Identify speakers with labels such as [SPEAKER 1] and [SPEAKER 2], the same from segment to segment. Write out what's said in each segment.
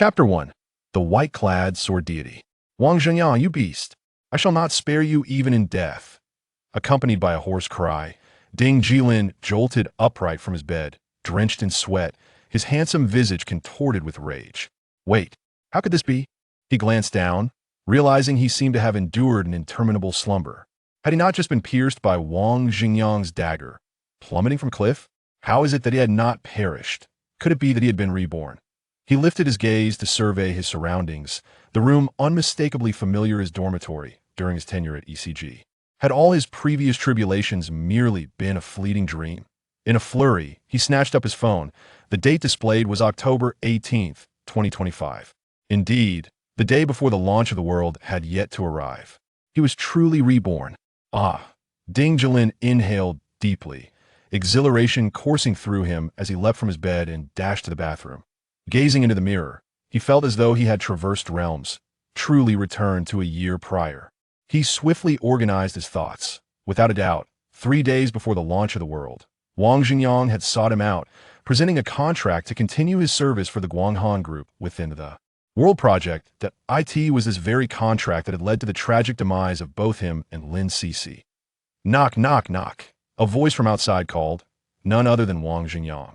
[SPEAKER 1] Chapter 1. The White-Clad Sword Deity. Wang Zhengyang, you beast! I shall not spare you even in death. Accompanied by a hoarse cry, Ding Jilin jolted upright from his bed, drenched in sweat, his handsome visage contorted with rage. Wait, how could this be? He glanced down, realizing he seemed to have endured an interminable slumber. Had he not just been pierced by Wang Zhengyang's dagger, plummeting from cliff? How is it that he had not perished? Could it be that he had been reborn? He lifted his gaze to survey his surroundings, the room unmistakably familiar as dormitory during his tenure at ECG. Had all his previous tribulations merely been a fleeting dream? In a flurry, he snatched up his phone. The date displayed was October 18th, 2025. Indeed, the day before the launch of the world had yet to arrive. He was truly reborn. Ah! Ding Jilin inhaled deeply, exhilaration coursing through him as he leapt from his bed and dashed to the bathroom. Gazing into the mirror, he felt as though he had traversed realms, truly returned to a year prior. He swiftly organized his thoughts. Without a doubt, 3 days before the launch of the world, Wang Zhengyang had sought him out, presenting a contract to continue his service for the Guanghan Group within the World Project. That IT was this very contract that had led to the tragic demise of both him and Lin Cece. Knock, knock, knock. A voice from outside called, none other than Wang Zhengyang.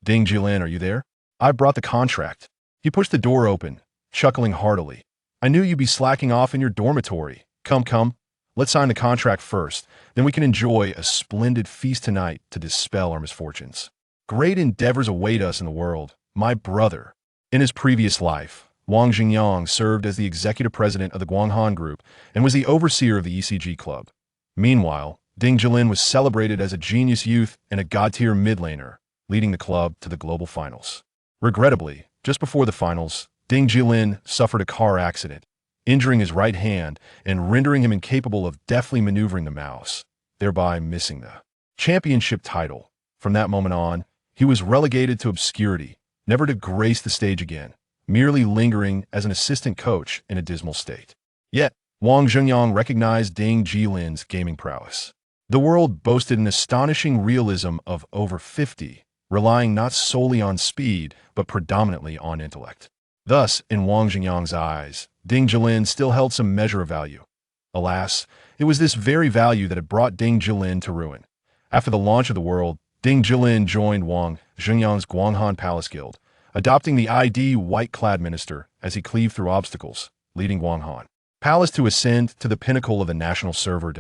[SPEAKER 1] Ding Jilin, are you there? I brought the contract. He pushed the door open, chuckling heartily. I knew you'd be slacking off in your dormitory. Come, let's sign the contract first, then we can enjoy a splendid feast tonight to dispel our misfortunes. Great endeavors await us in the world, my brother. In his previous life, Wang Zhengyang served as the executive president of the Guanghan Group and was the overseer of the ECG Club. Meanwhile, Ding Jilin was celebrated as a genius youth and a god-tier mid-laner, leading the club to the global finals. Regrettably, just before the finals, Ding Jilin suffered a car accident, injuring his right hand and rendering him incapable of deftly maneuvering the mouse, thereby missing the championship title. From that moment on, he was relegated to obscurity, never to grace the stage again, merely lingering as an assistant coach in a dismal state. Yet, Wang Zhengyang recognized Ding Jilin's gaming prowess. The world boasted an astonishing realism of over 50, relying not solely on speed, but predominantly on intellect. Thus, in Wang Zhengyang's eyes, Ding Jilin still held some measure of value. Alas, it was this very value that had brought Ding Jilin to ruin. After the launch of the world, Ding Jilin joined Wang Zhengyang's Guanghan Palace Guild, adopting the ID white-clad minister as he cleaved through obstacles, leading Guanghan Palace to ascend to the pinnacle of the national server.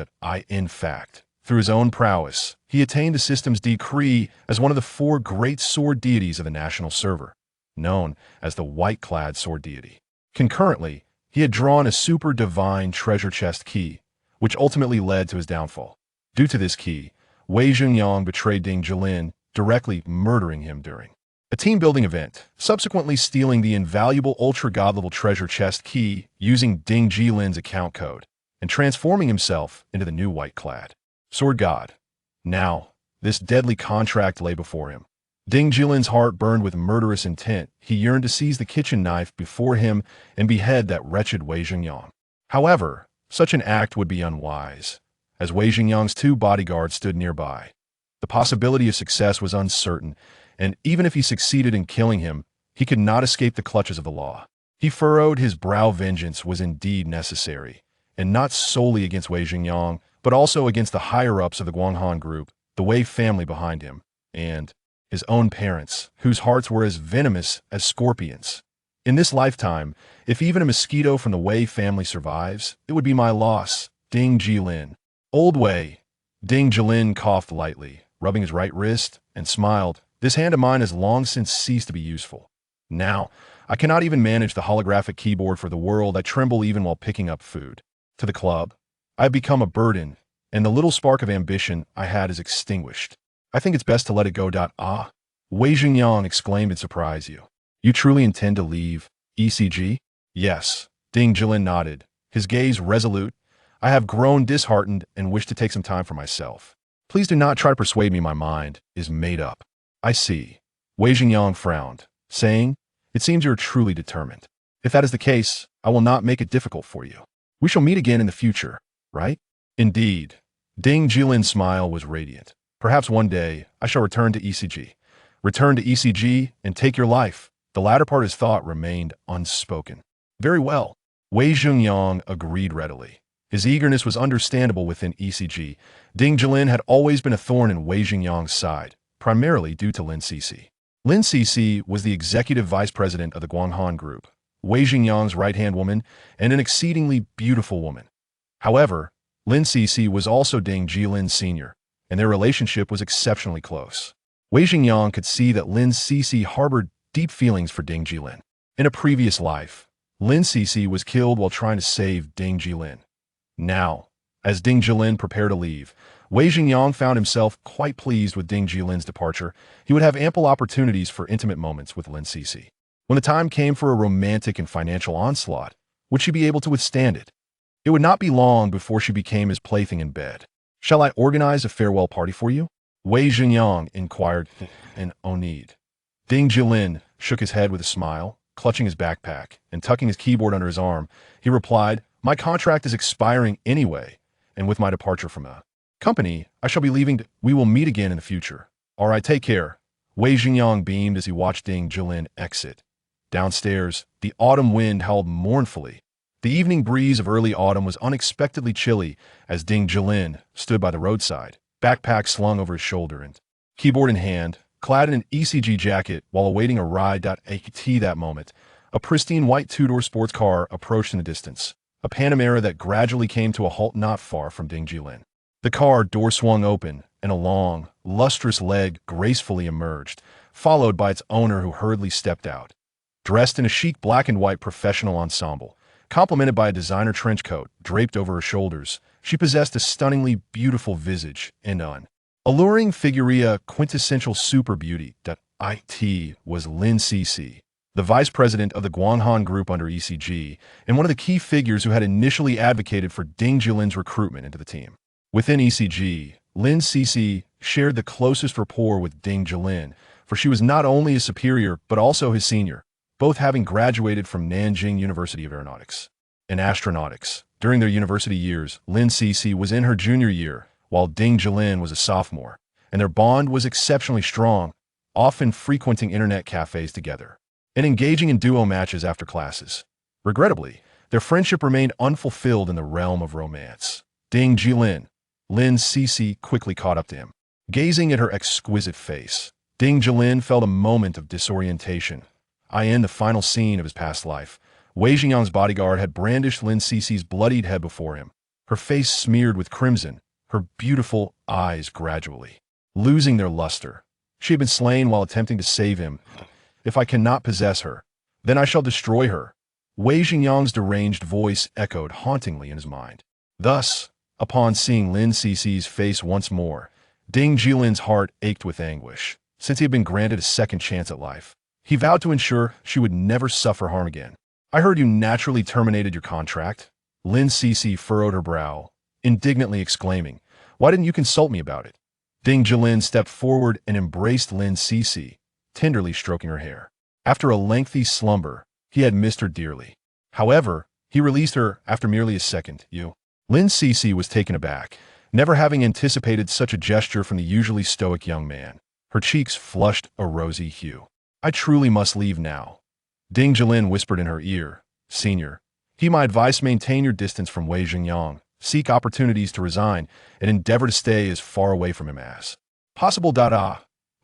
[SPEAKER 1] In fact, through his own prowess, he attained the system's decree as one of the 4 great sword deities of the national server, known as the White-Clad Sword Deity. Concurrently, he had drawn a super divine treasure chest key, which ultimately led to his downfall. Due to this key, Wei Zhengyang betrayed Ding Jilin, directly murdering him during a team-building event, subsequently stealing the invaluable ultra-god-level treasure chest key using Ding Jilin's account code, and transforming himself into the new White-Clad Sword God. Now, this deadly contract lay before him. Ding Jilin's heart burned with murderous intent. He yearned to seize the kitchen knife before him and behead that wretched Wei Zhengyang. However, such an act would be unwise, as Wei Zhengyang's 2 bodyguards stood nearby. The possibility of success was uncertain, and even if he succeeded in killing him, he could not escape the clutches of the law. He furrowed his brow. Vengeance was indeed necessary, and not solely against Wei Zhengyang, but also against the higher-ups of the Guanghan Group, the Wei family behind him, and his own parents, whose hearts were as venomous as scorpions. In this lifetime, if even a mosquito from the Wei family survives, it would be my loss. Ding Jilin. Old Wei. Ding Jilin coughed lightly, rubbing his right wrist, and smiled. This hand of mine has long since ceased to be useful. Now, I cannot even manage the holographic keyboard for the world. I tremble even while picking up food. To the club, I have become a burden, and the little spark of ambition I had is extinguished. I think it's best to let it go. Ah! Wei Zhengyang exclaimed in surprise. You truly intend to leave ECG? Yes. Ding Jilin nodded, his gaze resolute. I have grown disheartened and wish to take some time for myself. Please do not try to persuade me. My mind is made up. I see. Wei Zhengyang frowned, saying, it seems you're truly determined. If that is the case, I will not make it difficult for you. We shall meet again in the future, right? Indeed. Ding Jilin's smile was radiant. Perhaps one day I shall return to ECG. Return to ECG and take your life. The latter part of his thought remained unspoken. Very well. Wei Zhengyang agreed readily. His eagerness was understandable within ECG. Ding Jilin had always been a thorn in Wei Zhengyang's side, primarily due to Lin Cixi. Lin Cixi was the executive vice president of the Guanghan Group, Wei Zhengyang's right-hand woman, and an exceedingly beautiful woman. However, Lin Cixi was also Ding Jilin's senior, and their relationship was exceptionally close. Wei Zhengyang could see that Lin Cixi harbored deep feelings for Ding Jilin. In a previous life, Lin Cixi was killed while trying to save Ding Jilin. Now, as Ding Jilin prepared to leave, Wei Zhengyang found himself quite pleased with Ding Jilin's departure. He would have ample opportunities for intimate moments with Lin Cixi. When the time came for a romantic and financial onslaught, would she be able to withstand it? It would not be long before she became his plaything in bed. Shall I organize a farewell party for you? Wei Zhengyang inquired in Onid. Ding Jilin shook his head with a smile, clutching his backpack and tucking his keyboard under his arm. He replied, "My contract is expiring anyway, and with my departure from a company, I shall be leaving. We will meet again in the future. All right, take care." Wei Zhengyang beamed as he watched Ding Jilin exit. Downstairs, the autumn wind howled mournfully. The evening breeze of early autumn was unexpectedly chilly as Ding Jilin stood by the roadside, backpack slung over his shoulder and keyboard in hand, clad in an ECG jacket while awaiting a ride. At that moment, a pristine white two-door sports car approached in the distance, a Panamera that gradually came to a halt not far from Ding Jilin. The car door swung open, and a long, lustrous leg gracefully emerged, followed by its owner who hurriedly stepped out. Dressed in a chic black and white professional ensemble, complemented by a designer trench coat draped over her shoulders, she possessed a stunningly beautiful visage and an alluring figurea quintessential super beauty. It was Lin Cixi, the vice president of the Guanghan Group under ECG, and one of the key figures who had initially advocated for Ding Jilin's recruitment into the team. Within ECG, Lin Cixi shared the closest rapport with Ding Jilin, for she was not only his superior but also his senior, both having graduated from Nanjing University of Aeronautics and Astronautics. During their university years, Lin Cixi was in her junior year, while Ding Jilin was a sophomore, and their bond was exceptionally strong, often frequenting internet cafes together and engaging in duo matches after classes. Regrettably, their friendship remained unfulfilled in the realm of romance. Ding Jilin, Lin Cixi quickly caught up to him. Gazing at her exquisite face, Ding Jilin felt a moment of disorientation. In the final scene of his past life, Wei Zhengyang's bodyguard had brandished Lin Cixi's bloodied head before him, her face smeared with crimson, her beautiful eyes gradually losing their luster. She had been slain while attempting to save him. "If I cannot possess her, then I shall destroy her." Wei Zhengyang's deranged voice echoed hauntingly in his mind. Thus, upon seeing Lin Cixi's face once more, Ding Jilin's heart ached with anguish. Since he had been granted a second chance at life, he vowed to ensure she would never suffer harm again. "I heard you naturally terminated your contract." Lin Cixi furrowed her brow, indignantly exclaiming, "Why didn't you consult me about it?" Ding Jilin stepped forward and embraced Lin Cixi, tenderly stroking her hair. After a lengthy slumber, he had missed her dearly. However, he released her after merely a second. Lin Cixi was taken aback, never having anticipated such a gesture from the usually stoic young man. Her cheeks flushed a rosy hue. "I truly must leave now." Ding Jilin whispered in her ear, "Senior, heed my advice, maintain your distance from Wei Zhengyang, seek opportunities to resign, and endeavor to stay as far away from him as possible."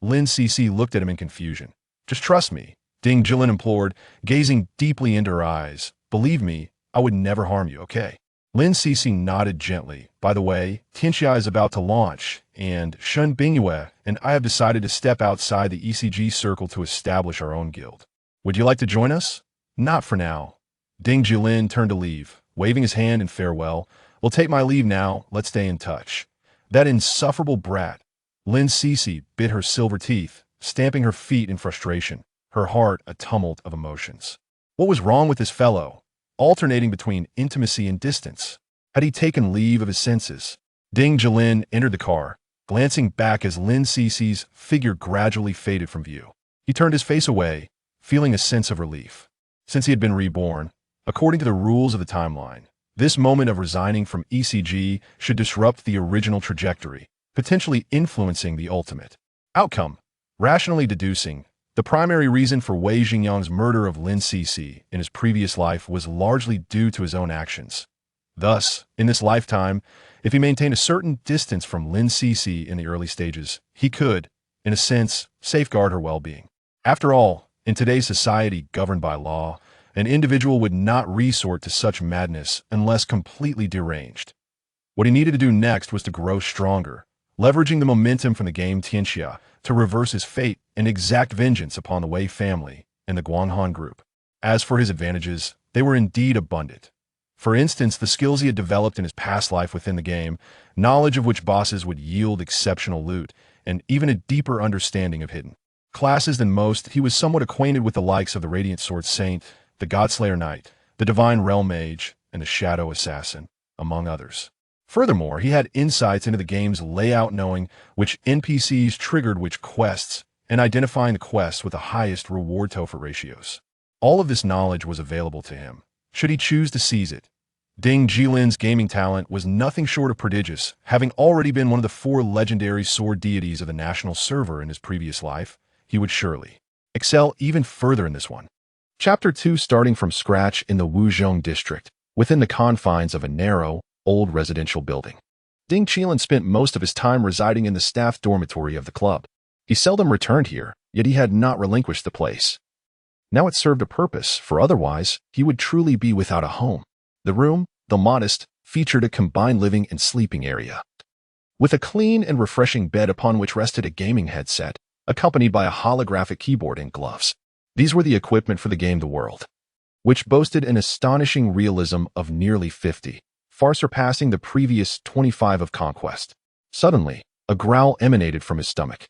[SPEAKER 1] Lin Cixi looked at him in confusion. "Just trust me," Ding Jilin implored, gazing deeply into her eyes. "Believe me, I would never harm you, okay?" Lin Cixi nodded gently. "By the way, Tianxia is about to launch, and Shen Bingyue and I have decided to step outside the ECG circle to establish our own guild. Would you like to join us?" "Not for now." Ding Jilin turned to leave, waving his hand in farewell. "We'll take my leave now. Let's stay in touch." That insufferable brat. Lin Cixi bit her silver teeth, stamping her feet in frustration, her heart a tumult of emotions. What was wrong with this fellow? Alternating between intimacy and distance. Had he taken leave of his senses? Ding Jilin entered the car, glancing back as Lin Cixi's figure gradually faded from view. He turned his face away, feeling a sense of relief. Since he had been reborn, according to the rules of the timeline, this moment of resigning from ECG should disrupt the original trajectory, potentially influencing the ultimate outcome. Rationally deducing, The primary reason for Wei Xingyang's murder of Lin Cixi in his previous life was largely due to his own actions. Thus, in this lifetime, if he maintained a certain distance from Lin Cixi in the early stages, he could, in a sense, safeguard her well-being. After all, in today's society governed by law, an individual would not resort to such madness unless completely deranged. What he needed to do next was to grow stronger, leveraging the momentum from the game Tianxia to reverse his fate and exact vengeance upon the Wei family and the Guanghan group. As for his advantages, they were indeed abundant. For instance, the skills he had developed in his past life within the game, knowledge of which bosses would yield exceptional loot, and even a deeper understanding of hidden classes than most. He was somewhat acquainted with the likes of the Radiant Sword Saint, the Godslayer Knight, the Divine Realm Mage, and the Shadow Assassin, among others. Furthermore, he had insights into the game's layout, knowing which NPCs triggered which quests, and identifying the quests with the highest reward-topher ratios. All of this knowledge was available to him, should he choose to seize it. Ding Jilin's gaming talent was nothing short of prodigious, having already been one of the 4 legendary sword deities of the national server in his previous life. He would surely excel even further in this one. Chapter 2, starting from scratch in the Wuzhong district, within the confines of a narrow, old residential building. Ding Jilin spent most of his time residing in the staff dormitory of the club. He seldom returned here, yet he had not relinquished the place. Now it served a purpose, for otherwise he would truly be without a home. The room, though modest, featured a combined living and sleeping area, with a clean and refreshing bed upon which rested a gaming headset, accompanied by a holographic keyboard and gloves. These were the equipment for the game The World, which boasted an astonishing realism of nearly 50, far surpassing the previous 25 of Conquest. Suddenly, a growl emanated from his stomach,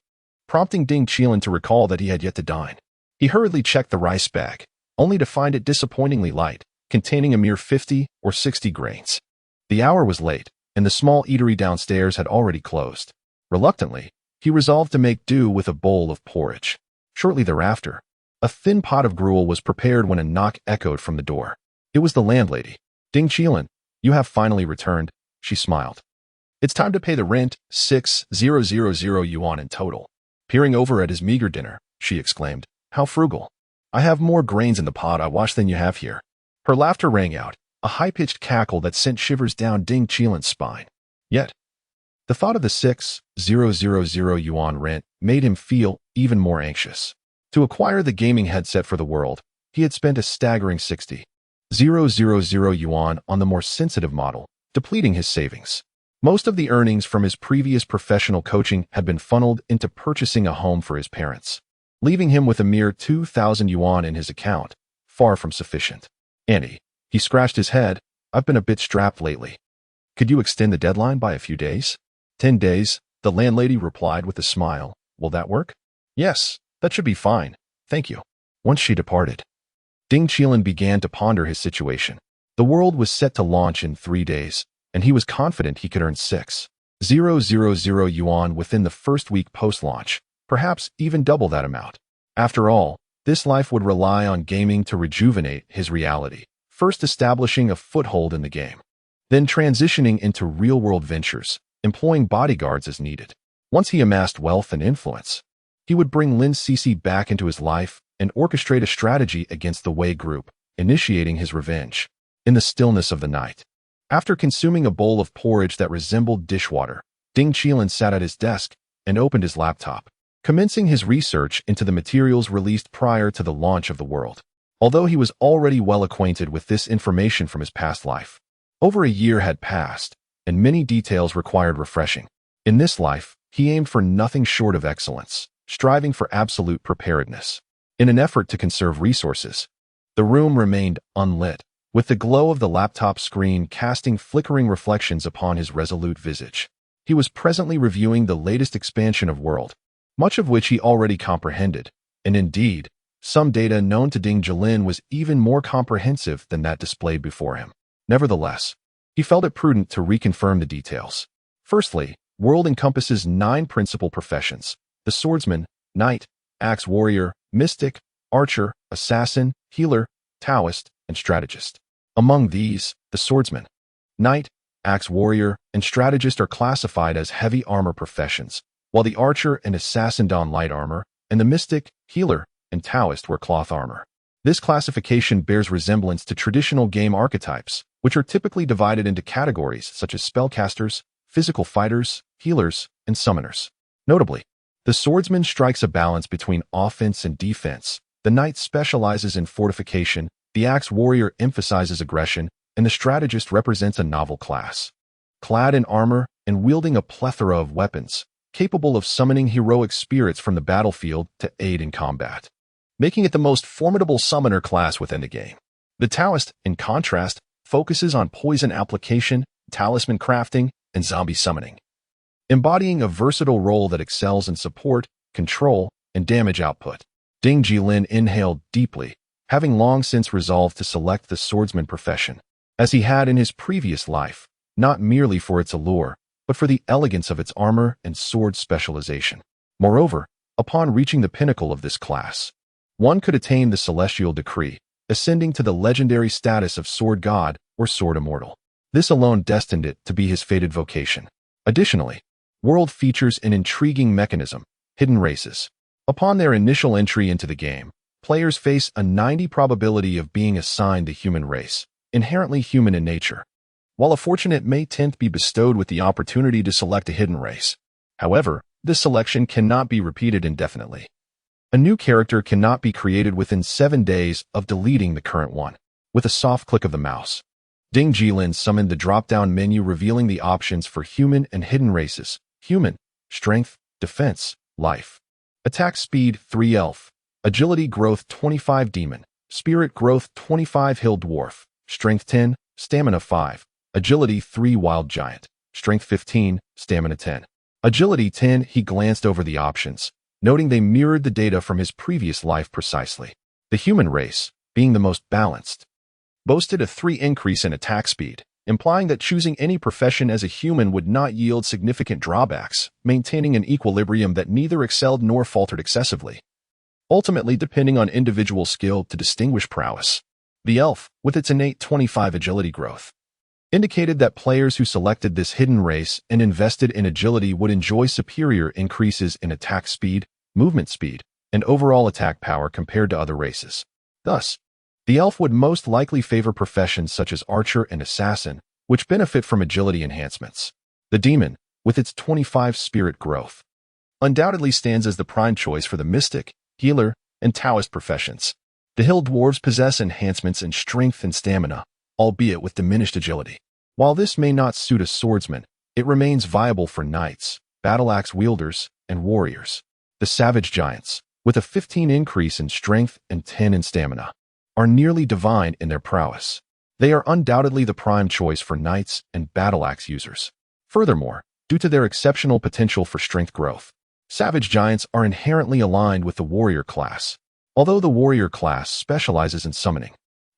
[SPEAKER 1] prompting Ding Jilin to recall that he had yet to dine. He hurriedly checked the rice bag, only to find it disappointingly light, containing a mere 50 or 60 grains. The hour was late, and the small eatery downstairs had already closed. Reluctantly, he resolved to make do with a bowl of porridge. Shortly thereafter, a thin pot of gruel was prepared when a knock echoed from the door. It was the landlady. "Ding Jilin, you have finally returned," she smiled. "It's time to pay the rent, 6,000 yuan in total." Peering over at his meager dinner, she exclaimed, "How frugal. I have more grains in the pot I wash than you have here." Her laughter rang out, a high-pitched cackle that sent shivers down Ding Jilin's spine. Yet, the thought of the 6,000 yuan rent made him feel even more anxious. To acquire the gaming headset for The World, he had spent a staggering 60,000 yuan on the more sensitive model, depleting his savings. Most of the earnings from his previous professional coaching had been funneled into purchasing a home for his parents, leaving him with a mere 2,000 yuan in his account, far from sufficient. "Annie," he scratched his head, "I've been a bit strapped lately. Could you extend the deadline by a few days?" 10 days, the landlady replied with a smile. "Will that work?" "Yes, that should be fine, thank you." Once she departed, Ding Jilin began to ponder his situation. The World was set to launch in 3 days, and he was confident he could earn 6,000 yuan within the first week post-launch, perhaps even double that amount. After all, this life would rely on gaming to rejuvenate his reality, first establishing a foothold in the game, then transitioning into real-world ventures, employing bodyguards as needed. Once he amassed wealth and influence, he would bring Lin Cixi back into his life and orchestrate a strategy against the Wei group, initiating his revenge. In the stillness of the night, after consuming a bowl of porridge that resembled dishwater, Ding Jilin sat at his desk and opened his laptop, commencing his research into the materials released prior to the launch of The World. Although he was already well acquainted with this information from his past life, over a year had passed, and many details required refreshing. In this life, he aimed for nothing short of excellence, striving for absolute preparedness. In an effort to conserve resources, the room remained unlit, with the glow of the laptop screen casting flickering reflections upon his resolute visage. He was presently reviewing the latest expansion of World, much of which he already comprehended, and indeed, some data known to Ding Jilin was even more comprehensive than that displayed before him. Nevertheless, he felt it prudent to reconfirm the details. Firstly, World encompasses 9 principal professions: the swordsman, knight, axe warrior, mystic, archer, assassin, healer, Taoist, and strategist. Among these, the swordsman, knight, axe warrior, and strategist are classified as heavy armor professions, while the archer and assassin don light armor, and the mystic, healer, and Taoist wear cloth armor. This classification bears resemblance to traditional game archetypes, which are typically divided into categories such as spellcasters, physical fighters, healers, and summoners. Notably, the swordsman strikes a balance between offense and defense, the knight specializes in fortification, the axe warrior emphasizes aggression, and the strategist represents a novel class. Clad in armor and wielding a plethora of weapons, capable of summoning heroic spirits from the battlefield to aid in combat, making it the most formidable summoner class within the game. The Taoist, in contrast, focuses on poison application, talisman crafting, and zombie summoning, embodying a versatile role that excels in support, control, and damage output. Ding Jilin inhaled deeply, having long since resolved to select the swordsman profession, as he had in his previous life, not merely for its allure, but for the elegance of its armor and sword specialization. Moreover, upon reaching the pinnacle of this class, one could attain the celestial decree, ascending to the legendary status of sword god or sword immortal. This alone destined it to be his fated vocation. Additionally, World features an intriguing mechanism, hidden races. Upon their initial entry into the game, players face a 90% probability of being assigned the human race, inherently human in nature, while a fortunate may tend to be bestowed with the opportunity to select a hidden race. However, this selection cannot be repeated indefinitely. A new character cannot be created within 7 days of deleting the current one, with a soft click of the mouse. Ding Jilin summoned the drop-down menu revealing the options for human and hidden races. Human, strength, defense, life. Attack speed 3 elf, agility growth 25 demon, spirit growth 25 hill dwarf, strength 10, stamina 5, agility 3 wild giant, strength 15, stamina 10. Agility 10. He glanced over the options, noting they mirrored the data from his previous life precisely. The human race, being the most balanced, boasted a 3 increase in attack speed, implying that choosing any profession as a human would not yield significant drawbacks, maintaining an equilibrium that neither excelled nor faltered excessively, ultimately depending on individual skill to distinguish prowess. The elf, with its innate 25 agility growth, indicated that players who selected this hidden race and invested in agility would enjoy superior increases in attack speed, movement speed, and overall attack power compared to other races. Thus, the elf would most likely favor professions such as archer and assassin, which benefit from agility enhancements. The demon, with its 25 spirit growth, undoubtedly stands as the prime choice for the mystic, healer, and Taoist professions. The hill dwarves possess enhancements in strength and stamina, albeit with diminished agility. While this may not suit a swordsman, it remains viable for knights, battle-axe wielders, and warriors. The savage giants, with a 15 increase in strength and 10 in stamina, are nearly divine in their prowess. They are undoubtedly the prime choice for knights and battle-axe users. Furthermore, due to their exceptional potential for strength growth, savage giants are inherently aligned with the warrior class. Although the warrior class specializes in summoning,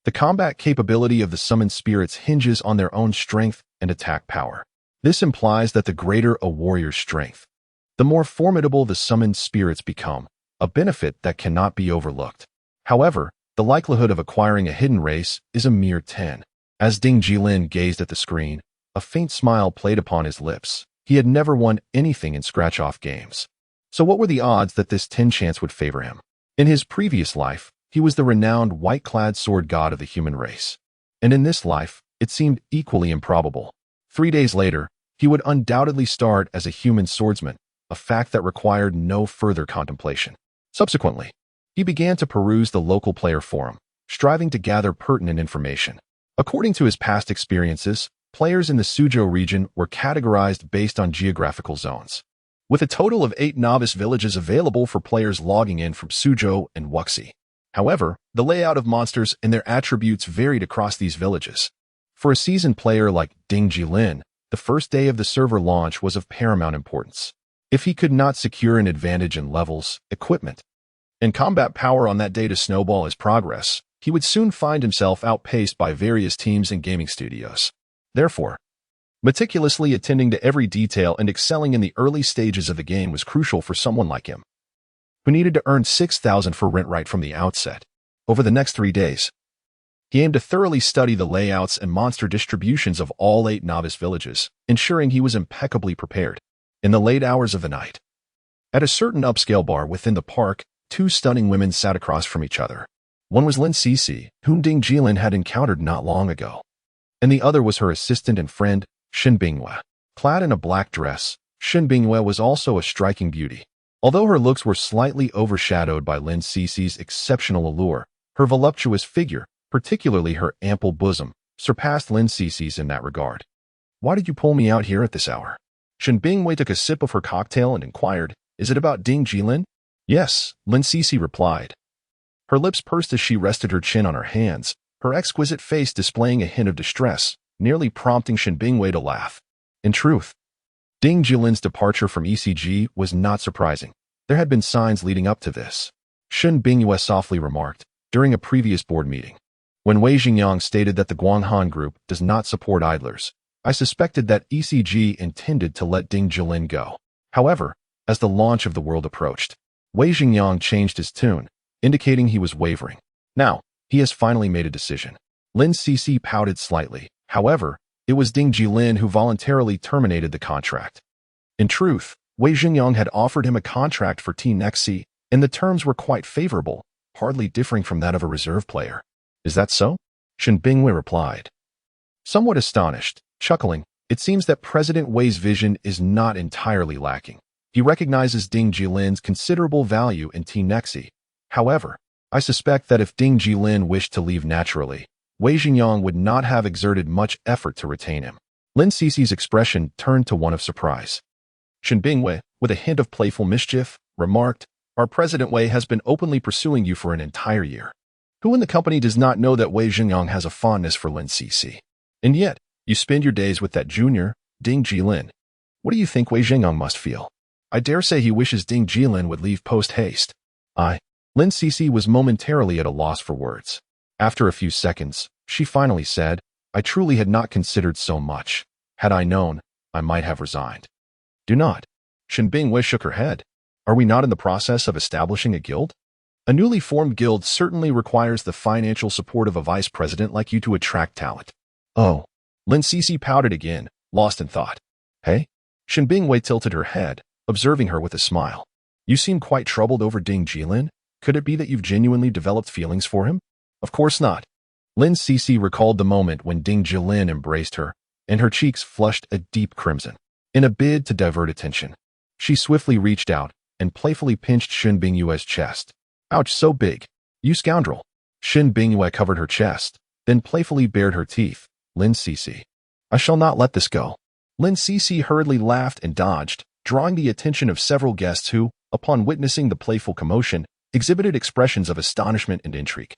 [SPEAKER 1] the combat capability of the summoned spirits hinges on their own strength and attack power. This implies that the greater a warrior's strength, the more formidable the summoned spirits become, a benefit that cannot be overlooked. However, the likelihood of acquiring a hidden race is a mere 10. As Ding Jilin gazed at the screen, a faint smile played upon his lips. He had never won anything in scratch-off games. So what were the odds that this 10 chance would favor him? In his previous life, he was the renowned white-clad sword god of the human race. And in this life, it seemed equally improbable. 3 days later, he would undoubtedly start as a human swordsman, a fact that required no further contemplation. Subsequently, he began to peruse the local player forum, striving to gather pertinent information. According to his past experiences, players in the Suzhou region were categorized based on geographical zones, with a total of 8 novice villages available for players logging in from Suzhou and Wuxi. However, the layout of monsters and their attributes varied across these villages. For a seasoned player like Ding Jilin, the first day of the server launch was of paramount importance. If he could not secure an advantage in levels, equipment, and combat power on that day to snowball his progress, he would soon find himself outpaced by various teams and gaming studios. Therefore, meticulously attending to every detail and excelling in the early stages of the game was crucial for someone like him, who needed to earn 6,000 for rent right from the outset. Over the next 3 days, he aimed to thoroughly study the layouts and monster distributions of all 8 novice villages, ensuring he was impeccably prepared. In the late hours of the night, at a certain upscale bar within the park, two stunning women sat across from each other. One was Lin Cixi, whom Ding Jilin had encountered not long ago, and the other was her assistant and friend, Shen Bingyue. Clad in a black dress, Shen Bingyue was also a striking beauty. Although her looks were slightly overshadowed by Lin Cixi's exceptional allure, her voluptuous figure, particularly her ample bosom, surpassed Lin Cixi's in that regard. "Why did you pull me out here at this hour?" Shen Bingyue took a sip of her cocktail and inquired, "Is it about Ding Jilin?" "Yes," Lin Cixi replied. Her lips pursed as she rested her chin on her hands, her exquisite face displaying a hint of distress, nearly prompting Shen Bingyue to laugh. In truth, Ding Jilin's departure from ECG was not surprising. There had been signs leading up to this. Shen Bingyue softly remarked, during a previous board meeting. When Wei Xingyang stated that the Guanghan Group does not support idlers, I suspected that ECG intended to let Ding Jilin go. However, as the launch of the world approached, Wei Xingyang changed his tune, indicating he was wavering. Now, he has finally made a decision. Lin Cixi pouted slightly. However, it was Ding Jilin who voluntarily terminated the contract. In truth, Wei Xingyang had offered him a contract for Team Nexi, and the terms were quite favorable, hardly differing from that of a reserve player. "Is that so?" Shen Bingyue replied. Somewhat astonished, chuckling, it seems that President Wei's vision is not entirely lacking. He recognizes Ding Jilin's considerable value in Team Nexi. However, I suspect that if Ding Jilin wished to leave naturally, Wei Xingyang would not have exerted much effort to retain him. Lin Cixi's expression turned to one of surprise. Shen Bingyue, with a hint of playful mischief, remarked, "Our President Wei has been openly pursuing you for an entire year. Who in the company does not know that Wei Xingyang has a fondness for Lin Cixi? And yet, you spend your days with that junior, Ding Jilin. What do you think Wei Xingyang must feel? I dare say he wishes Ding Jilin would leave post-haste." Lin Cixi was momentarily at a loss for words. After a few seconds, she finally said, "I truly had not considered so much. Had I known, I might have resigned." "Do not." Shen Bingyue shook her head. "Are we not in the process of establishing a guild? A newly formed guild certainly requires the financial support of a vice president like you to attract talent." "Oh." Lin Cixi pouted again, lost in thought. "Hey?" Shen Bingyue tilted her head, observing her with a smile. "You seem quite troubled over Ding Jilin. Could it be that you've genuinely developed feelings for him?" "Of course not." Lin Cixi recalled the moment when Ding Jilin embraced her, and her cheeks flushed a deep crimson. In a bid to divert attention, she swiftly reached out and playfully pinched Shen Bingyue's chest. "Ouch, so big. You scoundrel." Shen Bingyue covered her chest, then playfully bared her teeth. "Lin Cixi, I shall not let this go." Lin Cixi hurriedly laughed and dodged, drawing the attention of several guests who, upon witnessing the playful commotion, exhibited expressions of astonishment and intrigue.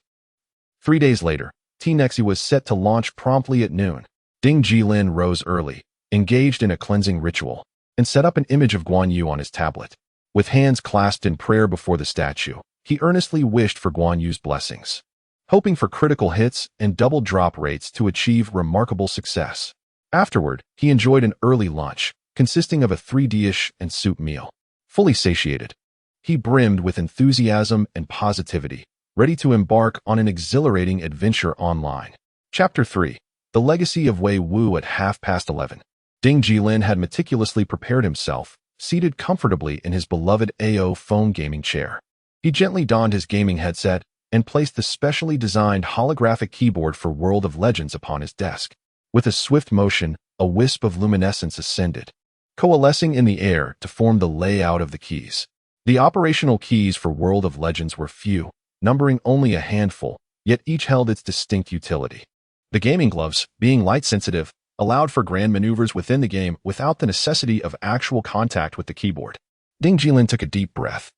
[SPEAKER 1] 3 days later, Team Nexi was set to launch promptly at noon. Ding Jilin rose early, engaged in a cleansing ritual, and set up an image of Guan Yu on his tablet. With hands clasped in prayer before the statue, he earnestly wished for Guan Yu's blessings, hoping for critical hits and double drop rates to achieve remarkable success. Afterward, he enjoyed an early lunch, consisting of a 3-dish and soup meal. Fully satiated, he brimmed with enthusiasm and positivity, ready to embark on an exhilarating adventure online. Chapter 3. The Legacy of Wei Wu at 11:30. Ding Jilin had meticulously prepared himself, seated comfortably in his beloved AO phone gaming chair. He gently donned his gaming headset and placed the specially designed holographic keyboard for World of Legends upon his desk. With a swift motion, a wisp of luminescence ascended, coalescing in the air to form the layout of the keys. The operational keys for World of Legends were few, numbering only a handful, yet each held its distinct utility. The gaming gloves, being light-sensitive, allowed for grand maneuvers within the game without the necessity of actual contact with the keyboard. Ding Jilin took a deep breath,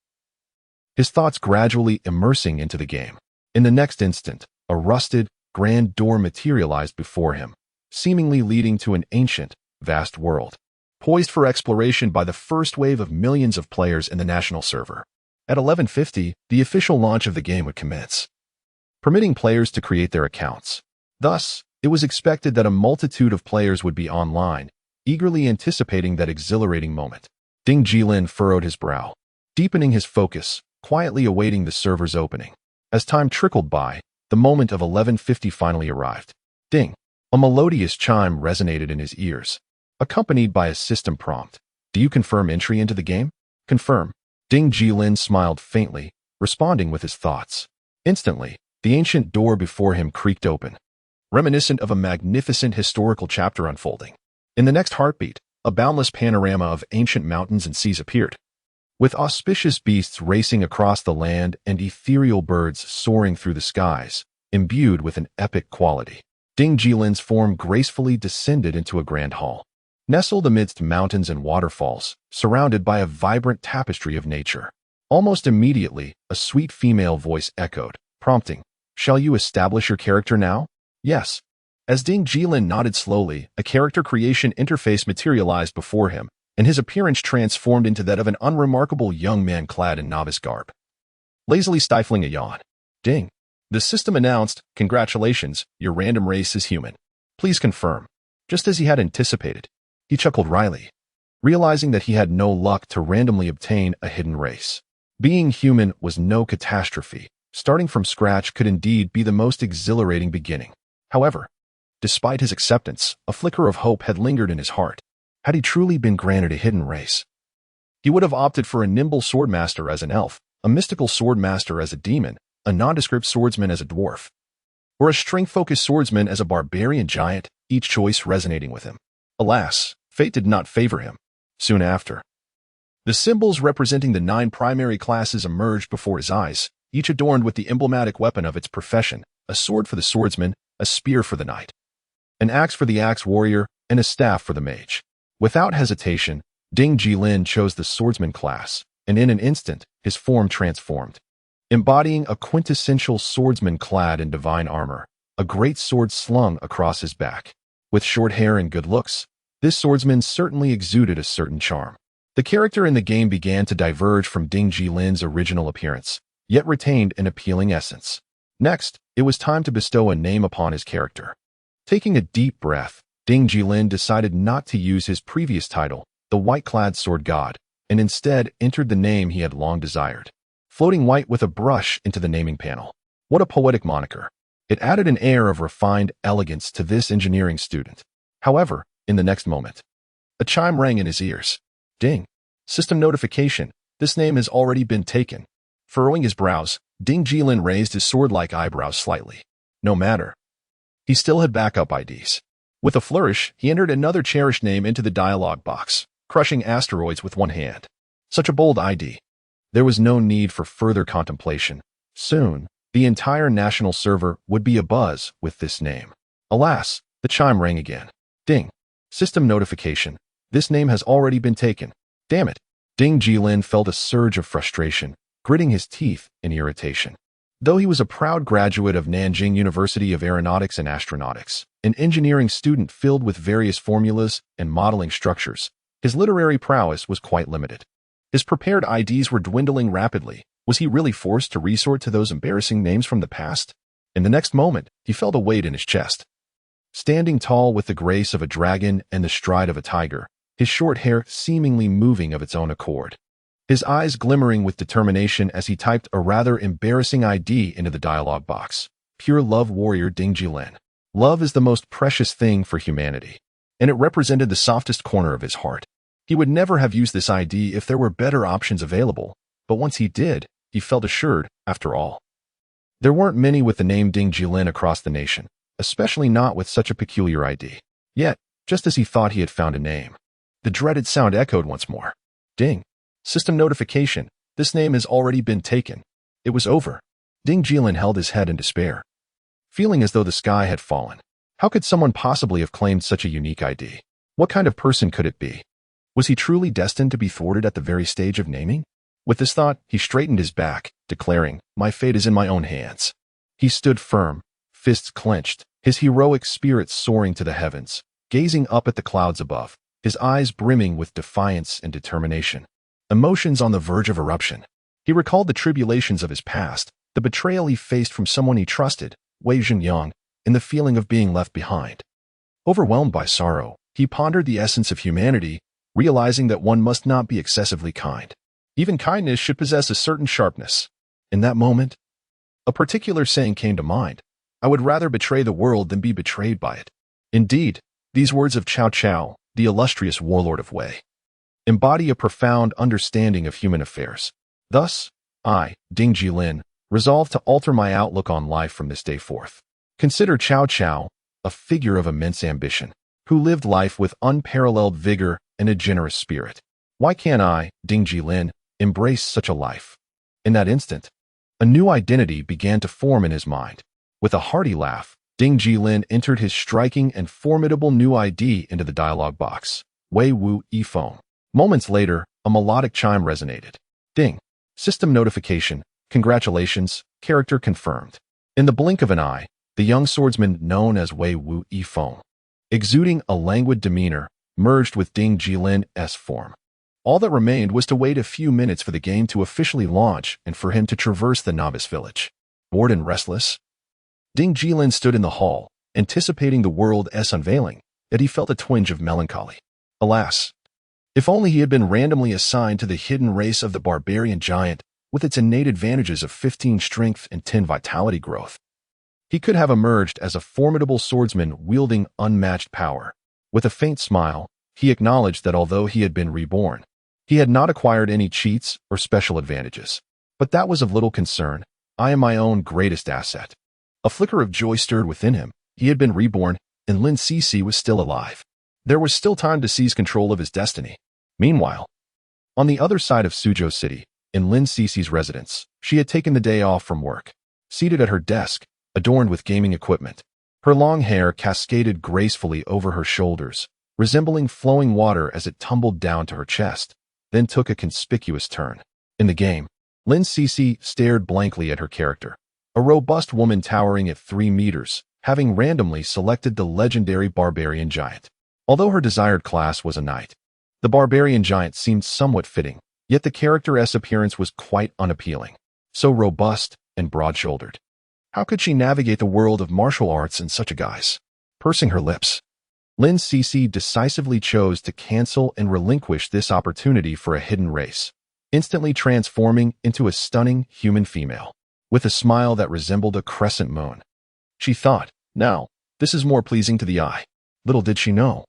[SPEAKER 1] his thoughts gradually immersing into the game. In the next instant, a rusted, grand door materialized before him, seemingly leading to an ancient, vast world, poised for exploration by the first wave of millions of players in the national server. At 11:50, the official launch of the game would commence, permitting players to create their accounts. Thus, it was expected that a multitude of players would be online, eagerly anticipating that exhilarating moment. Ding Jilin furrowed his brow, deepening his focus, quietly awaiting the server's opening. As time trickled by, the moment of 11:50 finally arrived. Ding! A melodious chime resonated in his ears, accompanied by a system prompt. "Do you confirm entry into the game?" "Confirm." Ding Jilin smiled faintly, responding with his thoughts. Instantly, the ancient door before him creaked open, reminiscent of a magnificent historical chapter unfolding. In the next heartbeat, a boundless panorama of ancient mountains and seas appeared, with auspicious beasts racing across the land and ethereal birds soaring through the skies, imbued with an epic quality. Ding Jilin's form gracefully descended into a grand hall, nestled amidst mountains and waterfalls, surrounded by a vibrant tapestry of nature. Almost immediately, a sweet female voice echoed, prompting, "Shall you establish your character now?" "Yes." As Ding Jilin nodded slowly, a character creation interface materialized before him, and his appearance transformed into that of an unremarkable young man clad in novice garb. Lazily stifling a yawn, "Ding." The system announced, "Congratulations, your random race is human. Please confirm." Just as he had anticipated, he chuckled wryly, realizing that he had no luck to randomly obtain a hidden race. Being human was no catastrophe. Starting from scratch could indeed be the most exhilarating beginning. However, despite his acceptance, a flicker of hope had lingered in his heart. Had he truly been granted a hidden race, he would have opted for a nimble swordmaster as an elf, a mystical swordmaster as a demon, a nondescript swordsman as a dwarf, or a strength-focused swordsman as a barbarian giant, each choice resonating with him. Alas, fate did not favor him. Soon after, the symbols representing the 9 primary classes emerged before his eyes, each adorned with the emblematic weapon of its profession: a sword for the swordsman, a spear for the knight, an axe for the axe warrior, and a staff for the mage. Without hesitation, Ding Jilin chose the swordsman class, and in an instant, his form transformed. Embodying a quintessential swordsman clad in divine armor, a great sword slung across his back. With short hair and good looks, this swordsman certainly exuded a certain charm. The character in the game began to diverge from Ding Jilin's original appearance, yet retained an appealing essence. Next, it was time to bestow a name upon his character. Taking a deep breath, Ding Jilin decided not to use his previous title, the White-Clad Sword God, and instead entered the name he had long desired, floating white with a brush into the naming panel. What a poetic moniker. It added an air of refined elegance to this engineering student. However, in the next moment, a chime rang in his ears. "Ding. System notification. This name has already been taken." Furrowing his brows, Ding Jilin raised his sword-like eyebrows slightly. No matter. He still had backup IDs. With a flourish, he entered another cherished name into the dialog box, crushing asteroids with one hand. Such a bold ID. There was no need for further contemplation. Soon, the entire national server would be abuzz with this name. Alas, the chime rang again. "Ding. System notification. This name has already been taken." Damn it. Ding Jilin felt a surge of frustration, gritting his teeth in irritation. Though he was a proud graduate of Nanjing University of Aeronautics and Astronautics, an engineering student filled with various formulas and modeling structures, his literary prowess was quite limited. His prepared IDs were dwindling rapidly. Was he really forced to resort to those embarrassing names from the past? In the next moment, he felt a weight in his chest. Standing tall with the grace of a dragon and the stride of a tiger, his short hair seemingly moving of its own accord, his eyes glimmering with determination as he typed a rather embarrassing ID into the dialog box. Pure love warrior Ding Jilin. Love is the most precious thing for humanity, and it represented the softest corner of his heart. He would never have used this ID if there were better options available, but once he did, he felt assured, after all. There weren't many with the name Ding Jilin across the nation, especially not with such a peculiar ID. Yet, just as he thought he had found a name, the dreaded sound echoed once more. "Ding. System notification. This name has already been taken." It was over. Ding Jilin held his head in despair, feeling as though the sky had fallen. How could someone possibly have claimed such a unique ID? What kind of person could it be? Was he truly destined to be thwarted at the very stage of naming? With this thought, he straightened his back, declaring, "My fate is in my own hands." He stood firm, fists clenched, his heroic spirit soaring to the heavens, gazing up at the clouds above, his eyes brimming with defiance and determination. Emotions on the verge of eruption. He recalled the tribulations of his past, the betrayal he faced from someone he trusted, Wei Zhenyang, and the feeling of being left behind. Overwhelmed by sorrow, he pondered the essence of humanity, realizing that one must not be excessively kind. Even kindness should possess a certain sharpness. In that moment, a particular saying came to mind: "I would rather betray the world than be betrayed by it." Indeed, these words of Cao Cao, the illustrious warlord of Wei, embody a profound understanding of human affairs. Thus, I, Ding Jilin, resolve to alter my outlook on life from this day forth. Consider Cao Cao, a figure of immense ambition, who lived life with unparalleled vigor and a generous spirit. Why can't I, Ding Jilin, embrace such a life? In that instant, a new identity began to form in his mind. With a hearty laugh, Ding Jilin entered his striking and formidable new ID into the dialog box. Wei Wu Yi phone. Moments later, a melodic chime resonated. Ding. System notification. Congratulations, character confirmed. In the blink of an eye, the young swordsman known as Wei Wu Yi phone, exuding a languid demeanor, merged with Ding Jilin's form. All that remained was to wait a few minutes for the game to officially launch and for him to traverse the novice village. Bored and restless, Ding Jilin stood in the hall, anticipating the world's unveiling, yet he felt a twinge of melancholy. Alas, if only he had been randomly assigned to the hidden race of the barbarian giant with its innate advantages of 15 strength and 10 vitality growth. He could have emerged as a formidable swordsman wielding unmatched power. With a faint smile, he acknowledged that although he had been reborn, he had not acquired any cheats or special advantages. But that was of little concern. I am my own greatest asset. A flicker of joy stirred within him. He had been reborn, and Lin Cixi was still alive. There was still time to seize control of his destiny. Meanwhile, on the other side of Suzhou City, in Lin Cixi's residence, she had taken the day off from work. Seated at her desk, adorned with gaming equipment, her long hair cascaded gracefully over her shoulders, resembling flowing water as it tumbled down to her chest, then took a conspicuous turn. In the game, Lin Cixi stared blankly at her character, a robust woman towering at 3 meters, having randomly selected the legendary barbarian giant. Although her desired class was a knight, the barbarian giant seemed somewhat fitting, yet the character's appearance was quite unappealing. So robust and broad-shouldered. How could she navigate the world of martial arts in such a guise? Pursing her lips, Lin Cixi decisively chose to cancel and relinquish this opportunity for a hidden race, instantly transforming into a stunning human female, with a smile that resembled a crescent moon. She thought, now, this is more pleasing to the eye. Little did she know,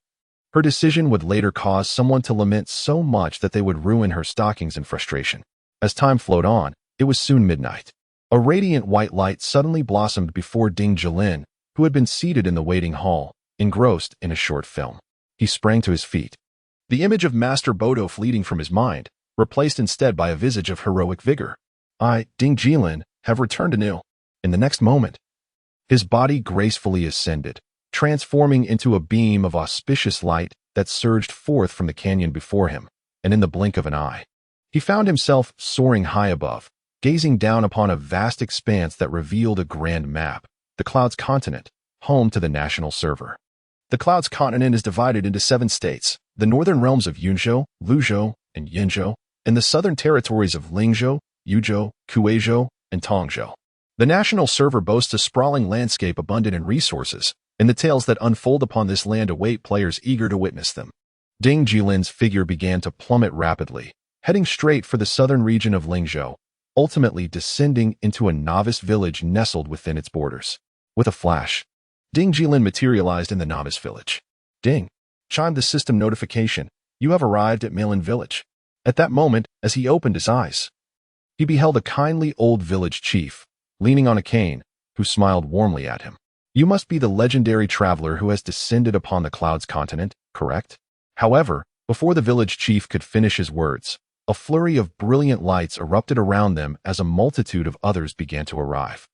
[SPEAKER 1] her decision would later cause someone to lament so much that they would ruin her stockings in frustration. As time flowed on, it was soon midnight. A radiant white light suddenly blossomed before Ding Jilin, who had been seated in the waiting hall, engrossed in a short film. He sprang to his feet, the image of Master Bodo fleeting from his mind, replaced instead by a visage of heroic vigor. I, Ding Jilin, have returned anew. In the next moment, his body gracefully ascended, transforming into a beam of auspicious light that surged forth from the canyon before him, and in the blink of an eye, he found himself soaring high above, gazing down upon a vast expanse that revealed a grand map, the Clouds continent, home to the national server. The Clouds continent is divided into 7 states, the northern realms of Yunzhou, Luzhou, and Yinzhou, and the southern territories of Lingzhou, Yuzhou, Kuizhou, and Tongzhou. The national server boasts a sprawling landscape abundant in resources, and the tales that unfold upon this land await players eager to witness them. Ding Jilin's figure began to plummet rapidly, heading straight for the southern region of Lingzhou, ultimately descending into a novice village nestled within its borders. With a flash, Ding Jilin materialized in the novice village. Ding! Chimed the system notification. You have arrived at Mailin Village. At that moment, as he opened his eyes, he beheld a kindly old village chief, leaning on a cane, who smiled warmly at him. You must be the legendary traveler who has descended upon the Clouds continent, correct? However, before the village chief could finish his words, a flurry of brilliant lights erupted around them as a multitude of others began to arrive,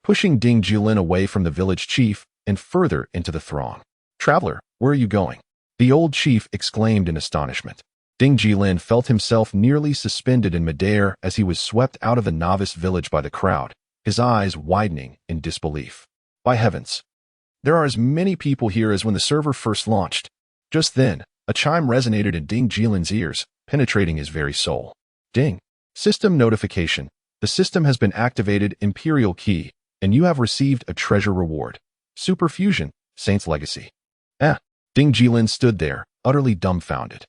[SPEAKER 1] pushing Ding Jilin away from the village chief and further into the throng. Traveler, where are you going? The old chief exclaimed in astonishment. Ding Jilin felt himself nearly suspended in midair as he was swept out of the novice village by the crowd, his eyes widening in disbelief. By heavens, there are as many people here as when the server first launched. Just then, a chime resonated in Ding Jilin's ears, penetrating his very soul. Ding! System notification. The system has been activated. Imperial key, and you have received a treasure reward. Superfusion, Saint's Legacy. Ding Jilin stood there, utterly dumbfounded.